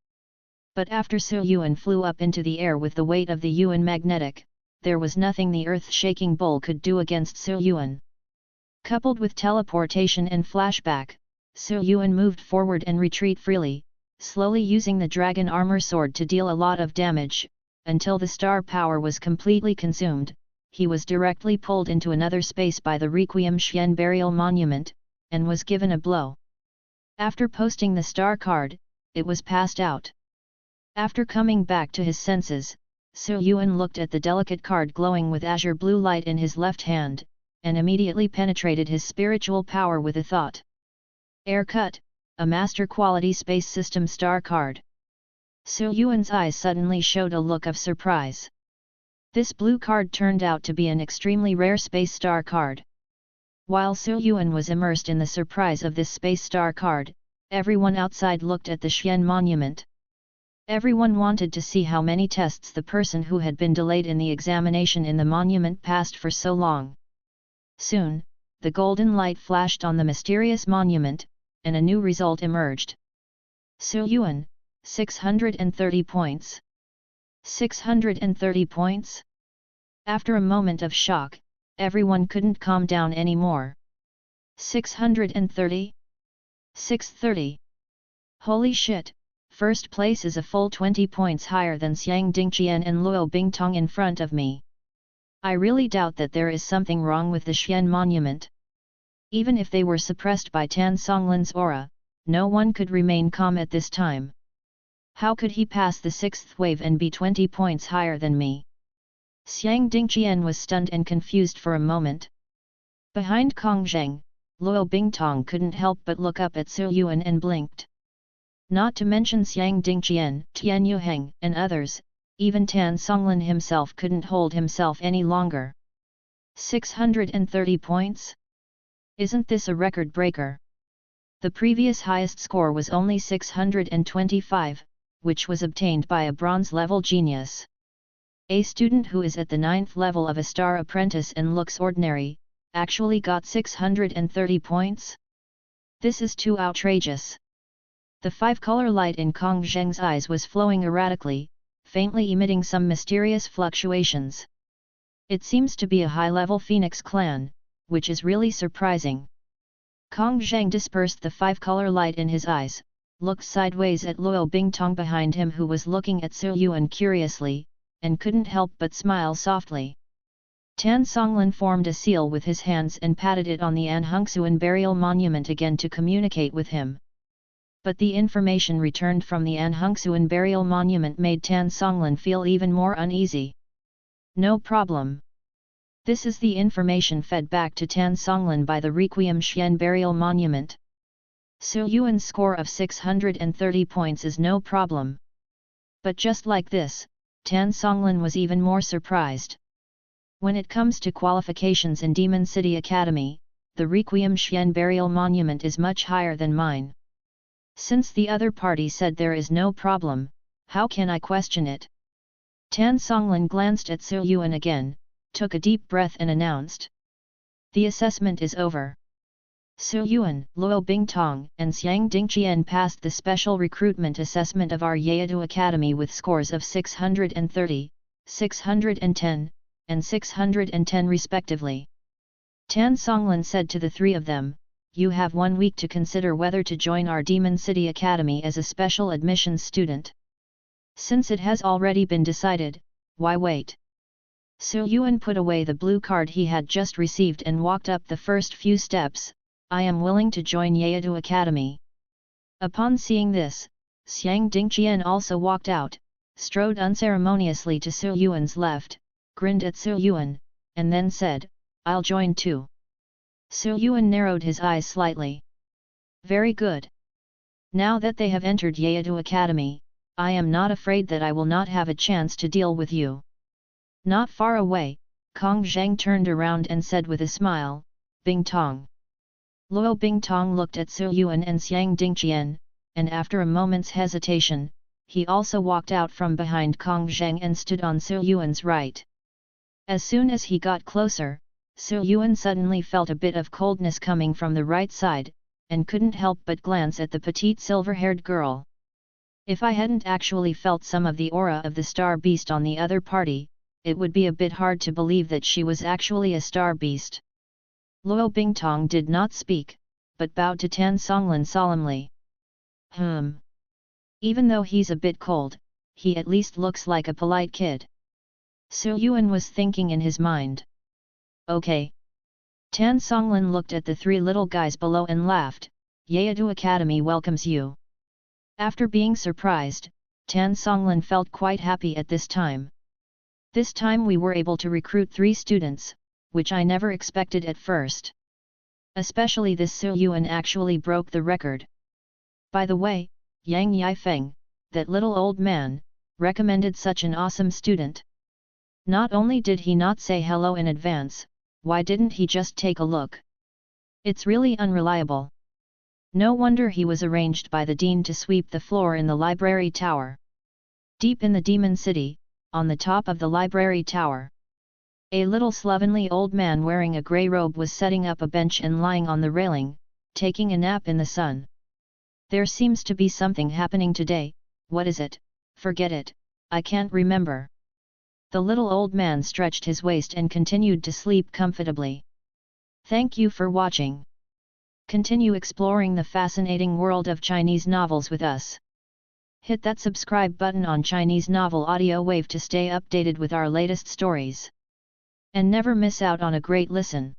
But after Su Yuan flew up into the air with the weight of the Yuan magnetic, there was nothing the earth-shaking bull could do against Su Yuan. Coupled with teleportation and flashback, Su Yuan moved forward and retreat freely, slowly using the dragon armor sword to deal a lot of damage. Until the star power was completely consumed, he was directly pulled into another space by the Requiem Xian burial monument, and was given a blow. After posting the star card, it was passed out. After coming back to his senses, Su Yuan looked at the delicate card glowing with azure blue light in his left hand, and immediately penetrated his spiritual power with a thought. Air cut, a master quality space system star card. Su Yuan's eyes suddenly showed a look of surprise. This blue card turned out to be an extremely rare space star card. While Su Yuan was immersed in the surprise of this space star card, everyone outside looked at the Xian monument. Everyone wanted to see how many tests the person who had been delayed in the examination in the monument passed for so long. Soon, the golden light flashed on the mysterious monument, and a new result emerged. Su Yuan, 630 points. 630 points? After a moment of shock, everyone couldn't calm down anymore. 630? 630? Holy shit, first place is a full 20 points higher than Xiang Dingqian and Luo Bingtong in front of me. I really doubt that there is something wrong with the Xian monument. Even if they were suppressed by Tan Songlin's aura, no one could remain calm at this time. How could he pass the 6th wave and be 20 points higher than me? Xiang Dingqian was stunned and confused for a moment. Behind Kong Zheng, Luo Bingtong couldn't help but look up at Su Yuan and blinked. Not to mention Xiang Dingqian, Tian Yuheng, and others, even Tan Songlin himself couldn't hold himself any longer. 630 points? Isn't this a record breaker? The previous highest score was only 625, which was obtained by a bronze-level genius. A student who is at the 9th level of a star apprentice and looks ordinary, actually got 630 points? This is too outrageous. The five-color light in Kong Zheng's eyes was flowing erratically, faintly emitting some mysterious fluctuations. It seems to be a high-level Phoenix clan, which is really surprising. Kong Zheng dispersed the five-color light in his eyes, looked sideways at Luo Bingtong behind him who was looking at Su Yuan curiously, and couldn't help but smile softly. Tan Songlin formed a seal with his hands and patted it on the Anhungsuan burial monument again to communicate with him. But the information returned from the Anhungsuan burial monument made Tan Songlin feel even more uneasy. No problem. This is the information fed back to Tan Songlin by the Requiem Xian burial monument. Su Yuan's score of 630 points is no problem. But just like this, Tan Songlin was even more surprised. When it comes to qualifications in Demon City Academy, the Requiem Xian burial monument is much higher than mine. Since the other party said there is no problem, how can I question it? Tan Songlin glanced at Su Yuan again, took a deep breath and announced. The assessment is over. Su Yuan, Luo Bingtong, and Xiang Dingqian passed the special recruitment assessment of our Yeadu Academy with scores of 630, 610, and 610 respectively. Tan Songlin said to the three of them, "You have 1 week to consider whether to join our Demon City Academy as a special admissions student. Since it has already been decided, why wait?" Su Yuan put away the blue card he had just received and walked up the first few steps. "I am willing to join Yeadu Academy." Upon seeing this, Xiang Dingqian also walked out, strode unceremoniously to Su Yuan's left, grinned at Su Yuan, and then said, "I'll join too." Su Yuan narrowed his eyes slightly. "Very good. Now that they have entered Yeadu Academy, I am not afraid that I will not have a chance to deal with you." Not far away, Kong Zheng turned around and said with a smile, "Bingtong." Luo Bingtong looked at Su Yuan and Xiang Dingqian, and after a moment's hesitation, he also walked out from behind Kong Zheng and stood on Su Yuan's right. As soon as he got closer, Su Yuan suddenly felt a bit of coldness coming from the right side, and couldn't help but glance at the petite silver-haired girl. If I hadn't actually felt some of the aura of the star beast on the other party, it would be a bit hard to believe that she was actually a star beast. Luo Bingtong did not speak, but bowed to Tan Songlin solemnly. Even though he's a bit cold, he at least looks like a polite kid. Su Yuan was thinking in his mind. Okay. Tan Songlin looked at the three little guys below and laughed. "Yeadu Academy welcomes you." After being surprised, Tan Songlin felt quite happy at this time. "This time we were able to recruit 3 students, which I never expected at first. Especially this Su Yuan actually broke the record. By the way, Yang Yifeng, that little old man, recommended such an awesome student. Not only did he not say hello in advance, why didn't he just take a look? It's really unreliable. No wonder he was arranged by the dean to sweep the floor in the library tower." Deep in the Demon City, on the top of the library tower, a little slovenly old man wearing a grey robe was setting up a bench and lying on the railing, taking a nap in the sun. "There seems to be something happening today. What is it? Forget it, I can't remember." The little old man stretched his waist and continued to sleep comfortably. Thank you for watching. Continue exploring the fascinating world of Chinese novels with us. Hit that subscribe button on Chinese Novel Audio Wave to stay updated with our latest stories. And never miss out on a great listen.